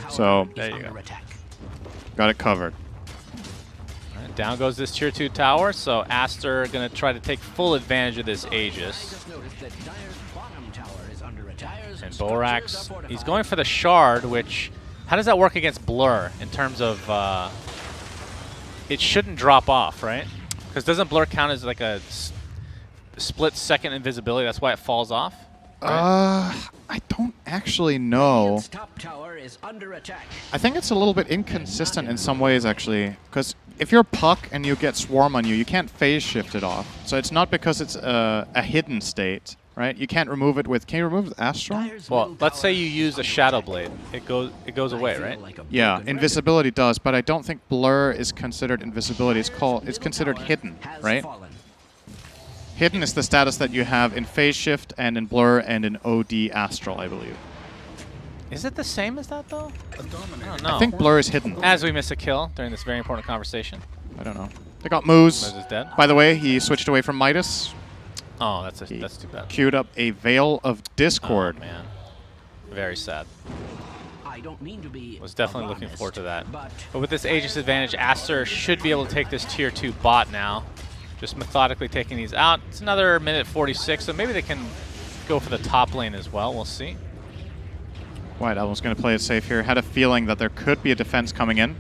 [SPEAKER 10] So,
[SPEAKER 9] there you go.
[SPEAKER 10] Got it covered.
[SPEAKER 9] And down goes this tier 2 tower, so Aster going to try to take full advantage of this Aegis. And Borax, he's going for the Shard, which, how does that work against Blur in terms of, it shouldn't drop off, right? Because doesn't Blur count as like a split second invisibility? That's why it falls off? Right?
[SPEAKER 10] I don't actually know.
[SPEAKER 11] Top tower is under attack.
[SPEAKER 10] I think it's a little bit inconsistent in some ways, actually. Because if you're Puck and you get Swarm on you, you can't phase shift it off. So it's not because it's a hidden state, right? You can't remove it with... Can you remove Astral?
[SPEAKER 9] Well, let's say you use a Shadow Blade. It goes away, right?
[SPEAKER 10] Yeah, invisibility does, but I don't think Blur is considered invisibility. It's considered hidden, right? Hidden is the status that you have in Phase Shift and in Blur and in OD Astral, I believe.
[SPEAKER 9] Is it the same as that, though? I don't know.
[SPEAKER 10] I think Blur is hidden.
[SPEAKER 9] As we miss a kill during this very important conversation.
[SPEAKER 10] I don't know. They got Moose.
[SPEAKER 9] Moose is dead.
[SPEAKER 10] By the way, he switched away from Midas.
[SPEAKER 9] Oh, that's too bad.
[SPEAKER 10] Queued up a Veil of Discord.
[SPEAKER 9] Oh, man. Very sad.
[SPEAKER 11] I don't mean to be
[SPEAKER 9] Was definitely looking forward to that. But with this Aegis advantage, Aster should be able to take this tier 2 bot now. Just methodically taking these out. It's another minute 46, so maybe they can go for the top lane as well. We'll see.
[SPEAKER 10] White Album's going to play it safe here. Had a feeling that there could be a defense coming in.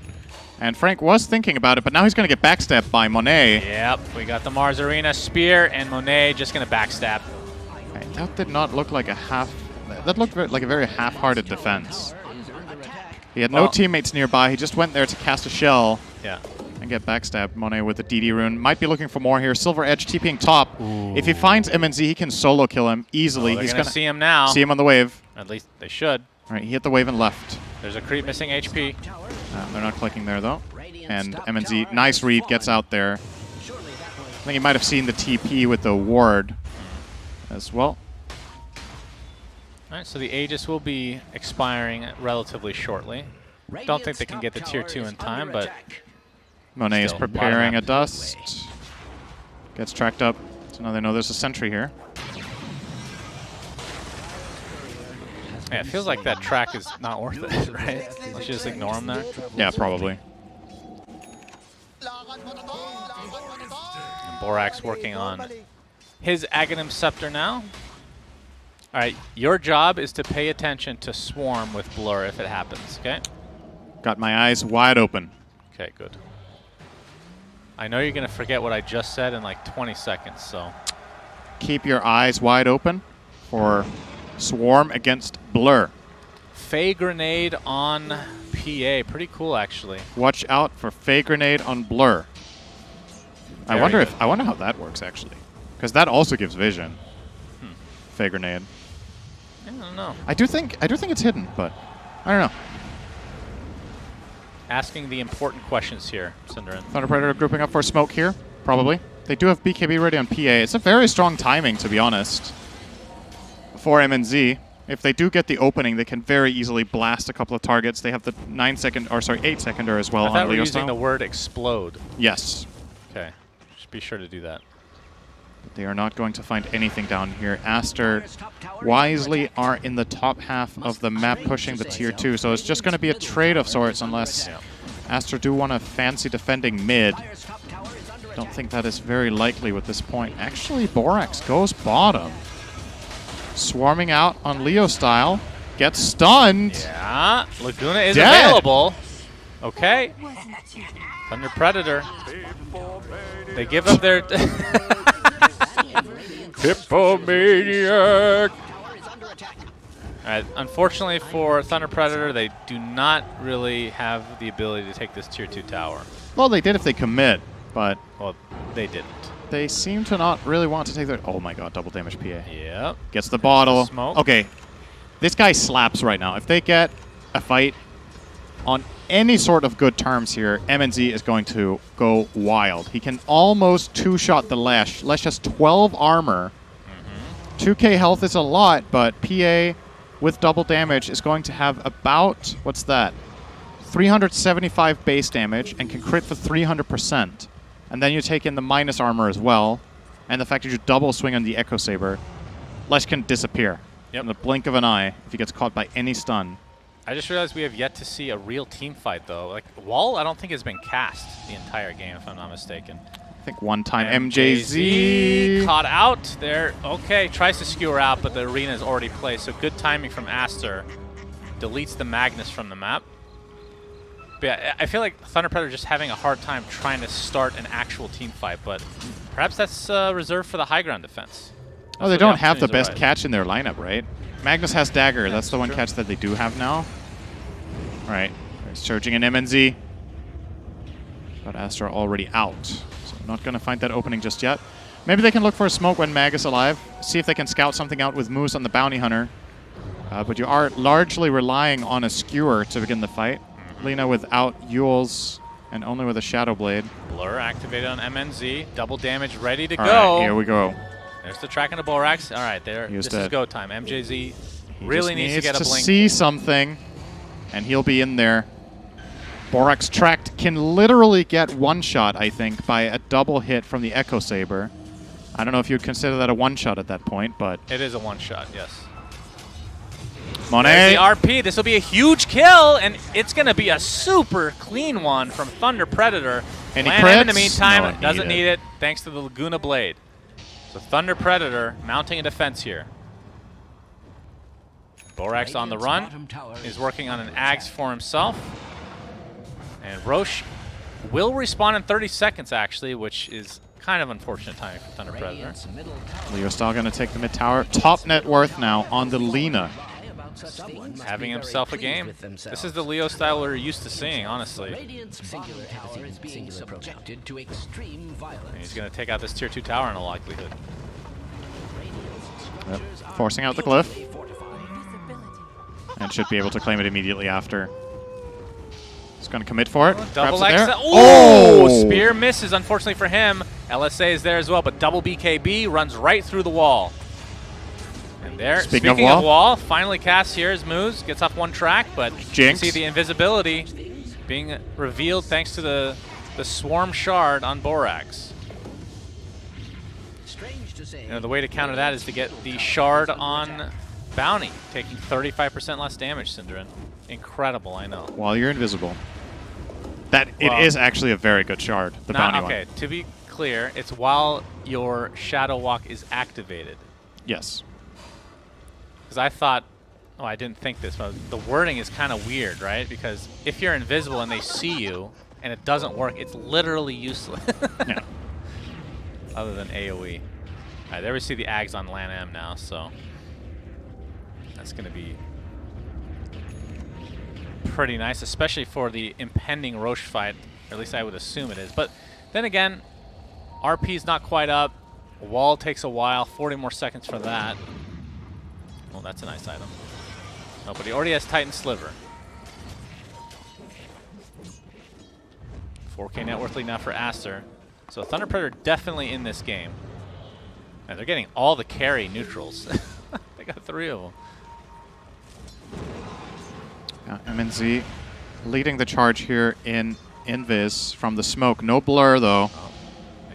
[SPEAKER 10] And Frank was thinking about it, but now he's going to get backstabbed by Monet.
[SPEAKER 9] Yep, we got the Mars Arena Spear, and Monet just going to backstab.
[SPEAKER 10] Right, that did not look like a half... That looked like a very half-hearted defense. He had no teammates nearby. He just went there to cast a shell.
[SPEAKER 9] Yeah.
[SPEAKER 10] And get backstabbed. Monet with the DD rune. Might be looking for more here. Silver Edge TPing top.
[SPEAKER 9] Ooh.
[SPEAKER 10] If he finds MNZ, he can solo kill him easily.
[SPEAKER 9] Oh,
[SPEAKER 10] He's
[SPEAKER 9] going to see him now.
[SPEAKER 10] See him on the wave.
[SPEAKER 9] At least they should.
[SPEAKER 10] All right, he hit the wave and left.
[SPEAKER 9] There's a creep missing HP.
[SPEAKER 10] They're not clicking there, though. And MNZ, nice read, gets out there. I think he might have seen the TP with the ward as well.
[SPEAKER 9] All right, so the Aegis will be expiring relatively shortly. Don't think they can get the tier 2 in time, but...
[SPEAKER 10] Monet is preparing a dust. Gets tracked up. So now they know there's a sentry here.
[SPEAKER 9] Yeah, it feels like that track is not worth it, right? Let's just ignore him there.
[SPEAKER 10] Yeah, probably.
[SPEAKER 9] And Borax working on his Aghanim Scepter now. All right, your job is to pay attention to Swarm with Blur if it happens, okay?
[SPEAKER 10] Got my eyes wide open.
[SPEAKER 9] Okay, good. I know you're going to forget what I just said in like 20 seconds, so...
[SPEAKER 10] Keep your eyes wide open for Swarm against Blur.
[SPEAKER 9] Fey Grenade on PA. Pretty cool, actually.
[SPEAKER 10] Watch out for Fey Grenade on Blur. I wonder how that works, actually. Because that also gives vision. Fey Grenade.
[SPEAKER 9] I don't know.
[SPEAKER 10] I do think it's hidden, but I don't know.
[SPEAKER 9] Asking the important questions here, Cinderin.
[SPEAKER 10] Thunder Predator grouping up for smoke here, probably. They do have BKB ready on PA. It's a very strong timing, to be honest, for MNZ. If they do get the opening, they can very easily blast a couple of targets. They have the 8-seconder as well
[SPEAKER 9] I
[SPEAKER 10] on
[SPEAKER 9] thought we
[SPEAKER 10] Leo
[SPEAKER 9] were using
[SPEAKER 10] style.
[SPEAKER 9] the word explode.
[SPEAKER 10] Yes.
[SPEAKER 9] Okay. Just be sure to do that.
[SPEAKER 10] But they are not going to find anything down here. Aster wisely are in the top half of the map pushing the tier 2, so it's just going to be a trade of sorts unless Aster do want to fancy defending mid. Don't think that is very likely with this point. Actually, Borax goes bottom. Swarming out on Leo style. Gets stunned.
[SPEAKER 9] Yeah, Laguna is
[SPEAKER 10] Dead.
[SPEAKER 9] available. Okay. Thunder Predator. They give up their... Hippomaniac! Alright, unfortunately for Thunder Predator, they do not really have the ability to take this tier 2 tower.
[SPEAKER 10] Well, they did if they commit, but...
[SPEAKER 9] Well, they didn't.
[SPEAKER 10] They seem to not really want to take their... Oh my god, double damage PA.
[SPEAKER 9] Yep.
[SPEAKER 10] Gets the bottle.
[SPEAKER 9] Smoke.
[SPEAKER 10] Okay. This guy slaps right now. If they get a fight on any sort of good terms here, MNZ is going to go wild. He can almost two-shot the Lesh. Lesh has 12 armor. 2k health is a lot, but PA with double damage is going to have about, what's that? 375 base damage and can crit for 300%. And then you take in the minus armor as well, and the fact that you double swing on the Echo Saber. Lesh can disappear in the blink of an eye if he gets caught by any stun.
[SPEAKER 9] I just realized we have yet to see a real team fight, though. Like, Wall, I don't think has been cast the entire game, if I'm not mistaken.
[SPEAKER 10] I think one time MJZ
[SPEAKER 9] caught out there. Okay, tries to skewer out, but the arena is already placed. So good timing from Aster. Deletes the Magnus from the map. But yeah, I feel like Thunder Predator just having a hard time trying to start an actual team fight, but perhaps that's reserved for the high ground defense.
[SPEAKER 10] Oh, they don't have the best catch in their lineup, right? Magnus has Dagger. That's the one catch that they do have now. All right, surging in MNZ. But Aster already out. So not going to find that opening just yet. Maybe they can look for a smoke when Mag is alive. See if they can scout something out with Moose on the Bounty Hunter. But you are largely relying on a Skewer to begin the fight. Lina without Yules and only with a Shadow Blade.
[SPEAKER 9] Blur activated on MNZ. Double damage ready to go.
[SPEAKER 10] All right, here we go.
[SPEAKER 9] There's the track into Borax. All right, this is go time. MJZ
[SPEAKER 10] He
[SPEAKER 9] Really
[SPEAKER 10] just
[SPEAKER 9] needs to get a blink.
[SPEAKER 10] see something, and he'll be in there. Borax Tract can literally get one shot, I think, by a double hit from the Echo Saber. I don't know if you'd consider that a one shot at that point, but
[SPEAKER 9] It is a one shot, yes.
[SPEAKER 10] Monet.
[SPEAKER 9] There's the RP. This will be a huge kill, and it's going to be a super clean one from Thunder Predator.
[SPEAKER 10] Any
[SPEAKER 9] Lanham, in the
[SPEAKER 10] crits?
[SPEAKER 9] meantime,
[SPEAKER 10] No,
[SPEAKER 9] doesn't need it thanks to the Laguna Blade. So Thunder Predator mounting a defense here. Borax on the run. Is working on an Ags for himself. And Roche will respawn in 30 seconds, actually, which is kind of unfortunate timing for Thunder Predator.
[SPEAKER 10] Leo Style going to take the mid tower. Top net worth now on the Lina.
[SPEAKER 9] Having himself a game. This is the Leo style we're used to seeing, honestly. And he's going to take out this tier 2 tower in all likelihood.
[SPEAKER 10] Yep. Forcing out the glyph. And should be able to claim it immediately after. He's going to commit for it.
[SPEAKER 9] Double
[SPEAKER 10] X.
[SPEAKER 9] X. Oh! Spear misses, unfortunately for him. LSA is there as well, but double BKB runs right through the wall. And there, speaking of wall, finally casts here as Moose. Gets off one track, but
[SPEAKER 10] Jinx.
[SPEAKER 9] you see the invisibility being revealed thanks to the Swarm Shard on Borax. You know, the way to counter that is to get the Shard on Bounty, taking 35% less damage, Synderen. Incredible, I know.
[SPEAKER 10] While you're invisible. It is actually a very good shard, the bounty one.
[SPEAKER 9] Okay, to be clear, it's while your Shadow Walk is activated.
[SPEAKER 10] Yes.
[SPEAKER 9] Because I thought, oh, I didn't think this, but the wording is kind of weird, right? Because if you're invisible and they see you and it doesn't work, it's literally useless.
[SPEAKER 10] Yeah.
[SPEAKER 9] Other than AoE. All right, there we see the Ags on Lanham now, so that's going to be pretty nice, especially for the impending Roche fight, or at least I would assume it is. But then again, RP's not quite up. Wall takes a while, 40 more seconds for that. Well, that's a nice item. Oh, but he already has Titan Sliver. 4K net worth lead now for Aster. So Thunder Predator definitely in this game. And they're getting all the carry neutrals. They got 3 of them.
[SPEAKER 10] MNZ leading the charge here in Invis from the smoke. No blur, though.
[SPEAKER 9] Oh,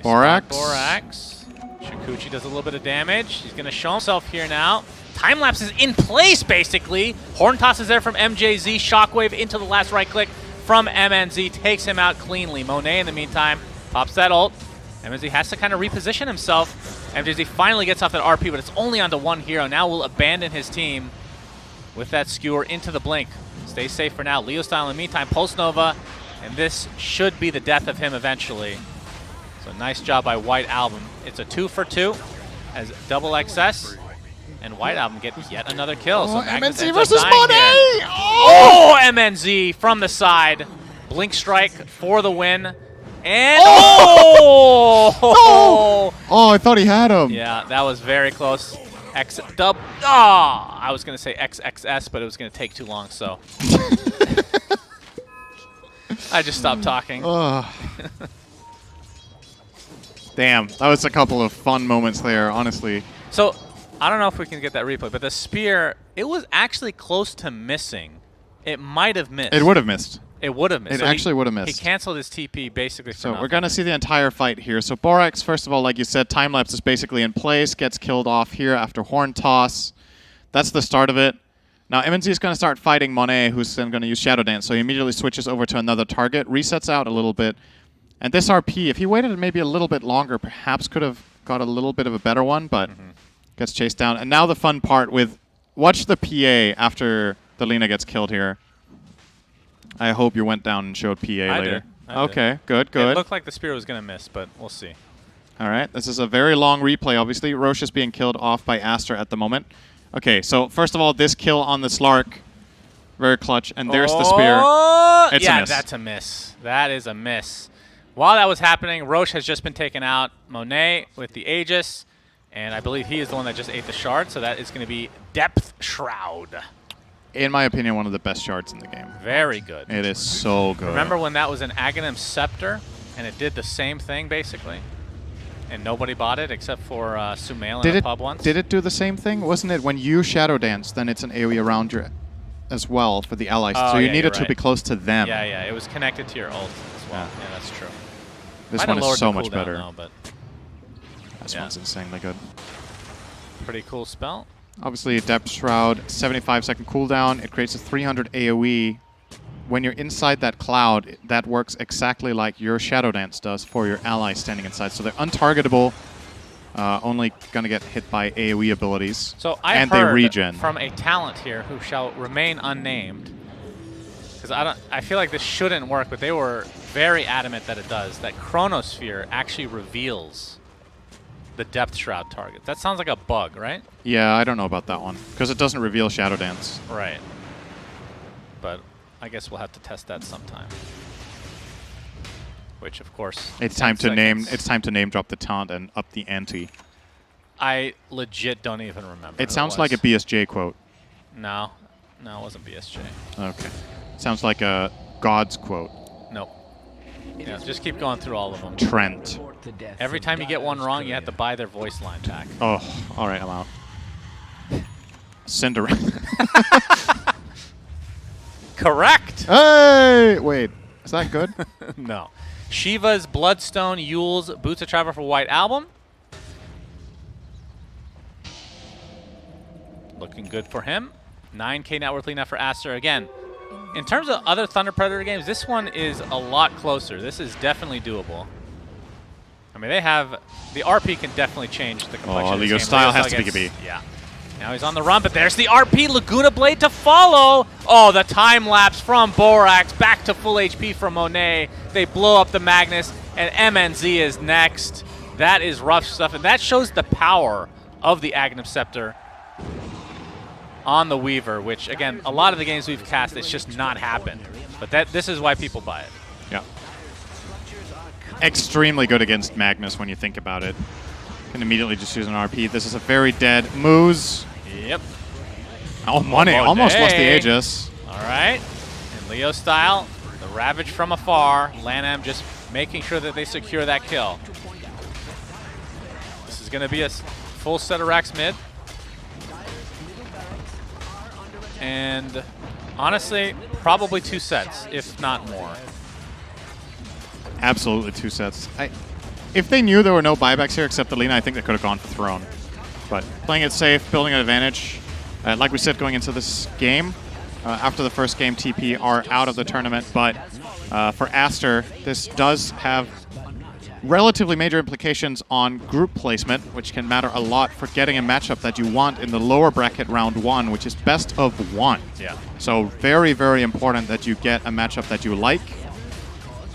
[SPEAKER 10] Borax.
[SPEAKER 9] Shikuchi does a little bit of damage. He's going to show himself here now. Time lapse is in place, basically. Horn toss is there from MJZ. Shockwave into the last right click from MNZ. Takes him out cleanly. Monet, in the meantime, pops that ult. MNZ has to kind of reposition himself. MJZ finally gets off that RP, but it's only onto one hero. Now will abandon his team with that skewer into the blink. Stay safe for now. Leo Style in the meantime, Pulse Nova, and this should be the death of him eventually. So nice job by White Album. It's a 2 for 2 as double XS, and White Album get yet another kill. So
[SPEAKER 10] MNZ versus Monet!
[SPEAKER 9] Oh, MNZ from the side. Blink Strike for the win. And
[SPEAKER 10] oh, I thought he had him.
[SPEAKER 9] Yeah, that was very close. I was going to say XXS, but it was going to take too long, so I just stopped talking.
[SPEAKER 10] Damn, that was a couple of fun moments there, honestly.
[SPEAKER 9] So, I don't know if we can get that replay, but the spear, it was actually close to missing. It might have missed.
[SPEAKER 10] It would have missed.
[SPEAKER 9] It would have missed.
[SPEAKER 10] It actually would have missed.
[SPEAKER 9] He canceled his TP basically for nothing.
[SPEAKER 10] We're going to see the entire fight here. So Borax, first of all, like you said, time-lapse is basically in place, gets killed off here after Horn Toss. That's the start of it. Now MNZ is going to start fighting Monet, who's then going to use Shadow Dance, so he immediately switches over to another target, resets out a little bit. And this RP, if he waited maybe a little bit longer, perhaps could have got a little bit of a better one, but gets chased down. And now the fun part with, watch the PA after the Lina gets killed here. I hope you went down and showed PA later. Okay, good.
[SPEAKER 9] It looked like the spear was going to miss, but we'll see.
[SPEAKER 10] All right, this is a very long replay, obviously. Roche is being killed off by Aster at the moment. Okay, so first of all, this kill on the Slark, very clutch, and there's the spear. It's a miss.
[SPEAKER 9] That's a miss. That is a miss. While that was happening, Roche has just been taken out. Monet with the Aegis, and I believe he is the one that just ate the shard, so that is going to be Depth Shroud.
[SPEAKER 10] In my opinion, one of the best shards in the game.
[SPEAKER 9] Very good.
[SPEAKER 10] It is so good.
[SPEAKER 9] Remember when that was an Aghanim Scepter, and it did the same thing, basically? and nobody bought it except for Sumail in a pub once.
[SPEAKER 10] Did it do the same thing? Wasn't it when you Shadow Dance, then it's an AoE around you as well for the allies.
[SPEAKER 9] Oh,
[SPEAKER 10] so you
[SPEAKER 9] yeah,
[SPEAKER 10] needed
[SPEAKER 9] you're
[SPEAKER 10] to be
[SPEAKER 9] right.
[SPEAKER 10] close to them.
[SPEAKER 9] Yeah, yeah. It was connected to your ult as well. Yeah, that's true.
[SPEAKER 10] This
[SPEAKER 9] Might
[SPEAKER 10] one
[SPEAKER 9] have
[SPEAKER 10] is
[SPEAKER 9] lowered
[SPEAKER 10] so
[SPEAKER 9] the
[SPEAKER 10] much
[SPEAKER 9] cooldown,
[SPEAKER 10] better.
[SPEAKER 9] though, but
[SPEAKER 10] This one's insanely good.
[SPEAKER 9] pretty cool spell.
[SPEAKER 10] Obviously, Depth Shroud, 75-second cooldown. It creates a 300 AoE. When you're inside that cloud, that works exactly like your Shadow Dance does for your allies standing inside. So they're untargetable, only going to get hit by AoE abilities.
[SPEAKER 9] So I
[SPEAKER 10] and they
[SPEAKER 9] heard
[SPEAKER 10] regen.
[SPEAKER 9] from a talent here who shall remain unnamed, because I feel like this shouldn't work, but they were very adamant that it does, that Chronosphere actually reveals the Depth Shroud target. That sounds like a bug, right?
[SPEAKER 10] Yeah, I don't know about that one, because it doesn't reveal Shadow Dance.
[SPEAKER 9] Right. But I guess we'll have to test that sometime. Which, of course,
[SPEAKER 10] It's time to name. It's time to name drop the talent and up the ante.
[SPEAKER 9] I legit don't even remember.
[SPEAKER 10] It sounds like a BSJ quote.
[SPEAKER 9] No, it wasn't BSJ.
[SPEAKER 10] Okay. Sounds like a God's quote.
[SPEAKER 9] Nope. Yeah, just keep going through all of them.
[SPEAKER 10] Trent.
[SPEAKER 9] Every time you get one wrong, you have to buy their voice line back.
[SPEAKER 10] Oh, all right, I'm out. Cinderella.
[SPEAKER 9] Correct.
[SPEAKER 10] Hey, wait, is that good?
[SPEAKER 9] No. Shiva's Bloodstone, Yule's Boots of Travel for White Album. Looking good for him. 9K net worth lead now for Aster. Again, in terms of other Thunder Predator games, this one is a lot closer. This is definitely doable. I mean, they have... The RP can definitely change the complexion of this
[SPEAKER 10] Leo
[SPEAKER 9] game.
[SPEAKER 10] style
[SPEAKER 9] Leo
[SPEAKER 10] has to be
[SPEAKER 9] gets-
[SPEAKER 10] KB.
[SPEAKER 9] Yeah. Now he's on the run, but there's the RP. Laguna Blade to follow. Oh, the time lapse from Borax. Back to full HP from Monet. They blow up the Magnus, and MNZ is next. That is rough stuff, and that shows the power of the Aghanim Scepter on the Weaver, which, again, a lot of the games we've cast, it's just not happened. But this is why people buy it.
[SPEAKER 10] Yeah. Extremely good against Magnus when you think about it. Can immediately just use an RP. This is a very dead Moose.
[SPEAKER 9] Yep.
[SPEAKER 10] Oh, Monet almost lost the Aegis.
[SPEAKER 9] All right. And Leo style, the Ravage from afar. Lanham just making sure that they secure that kill. This is going to be a full set of racks mid. And honestly, probably 2 sets, if not more.
[SPEAKER 10] Absolutely 2 sets. If they knew there were no buybacks here except the Lina, I think they could have gone for Throne. But playing it safe, building an advantage. Like we said, going into this game, after the first game, TP are out of the tournament. But for Aster, this does have relatively major implications on group placement, which can matter a lot for getting a matchup that you want in the lower bracket round 1, which is best of 1.
[SPEAKER 9] Yeah.
[SPEAKER 10] So very, very important that you get a matchup that you like.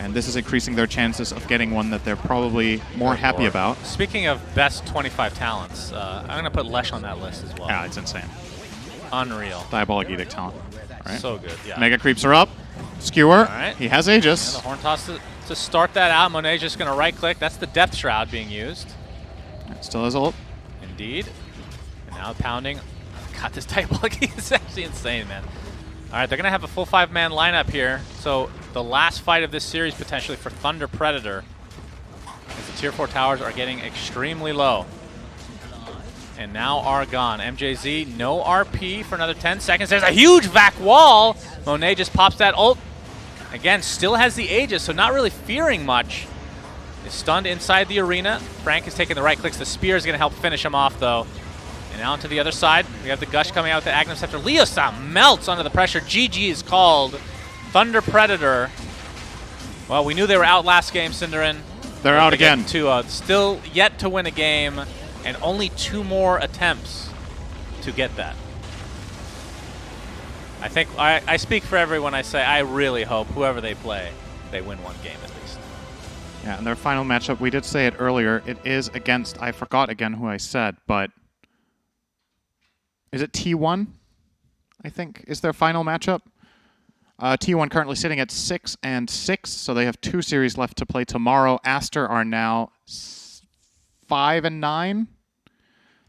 [SPEAKER 10] And this is increasing their chances of getting one that they're probably more happy about.
[SPEAKER 9] Speaking of best 25 talents, I'm going to put Lesh on that list as well.
[SPEAKER 10] Yeah, it's insane.
[SPEAKER 9] Unreal.
[SPEAKER 10] Diabolic Edict talent. All right.
[SPEAKER 9] So good, yeah.
[SPEAKER 10] Mega creeps are up. Skewer.
[SPEAKER 9] All right.
[SPEAKER 10] He has Aegis.
[SPEAKER 9] And the Horn Toss to start that out. Monet's just going to right-click. That's the Depth Shroud being used.
[SPEAKER 10] Still has ult.
[SPEAKER 9] Indeed. And now pounding. God, this Diabolic is actually insane, man. All right, they're going to have a full 5-man lineup here. So the last fight of this series potentially for Thunder Predator, as the tier 4 towers are getting extremely low. And now are gone. MJZ, no RP for another 10 seconds. There's a huge vac wall. Monet just pops that ult. Again, still has the Aegis, so not really fearing much. Is stunned inside the arena. Frank is taking the right clicks. The spear is going to help finish him off, though. And now to the other side, we have the Gush coming out with the Aghanim Scepter. Leosa melts under the pressure. GG is called. Thunder Predator. Well, we knew they were out last game, Cinderin.
[SPEAKER 10] They're out again.
[SPEAKER 9] Still yet to win a game, and only 2 more attempts to get that. I think I speak for everyone. I say I really hope whoever they play, they win 1 game at least.
[SPEAKER 10] Yeah, and their final matchup, we did say it earlier, it is against, I forgot again who I said, but is it T1? I think is their final matchup. T1 currently sitting at 6-6, so they have 2 series left to play tomorrow. Aster are now 5-9.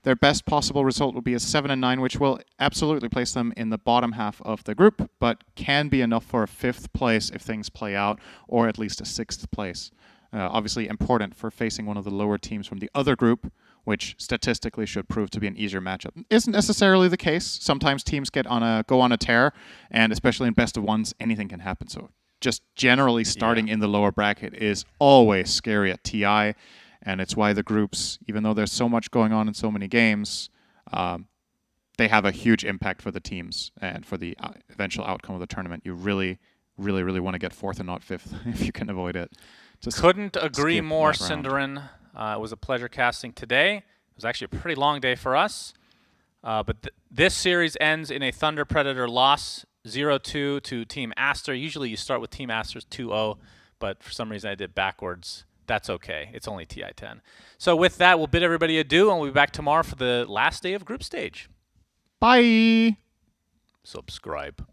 [SPEAKER 10] Their best possible result will be a 7-9, which will absolutely place them in the bottom half of the group, but can be enough for a 5th place if things play out, or at least a 6th place. obviously important for facing one of the lower teams from the other group, which statistically should prove to be an easier matchup. Isn't necessarily the case. Sometimes teams go on a tear, and especially in best of ones, anything can happen. So just generally starting in the lower bracket is always scary at TI, and it's why the groups, even though there's so much going on in so many games, they have a huge impact for the teams and for the eventual outcome of the tournament. You really, really, really want to get 4th and not 5th if you can avoid it. Just
[SPEAKER 9] couldn't agree more, Cinderin. It was a pleasure casting today. It was actually a pretty long day for us. But this series ends in a Thunder Predator loss, 0-2 to Team Aster. Usually you start with Team Aster's 2-0, but for some reason I did backwards. That's okay. It's only TI-10. So with that, we'll bid everybody adieu, and we'll be back tomorrow for the last day of group stage.
[SPEAKER 10] Bye!
[SPEAKER 9] Subscribe.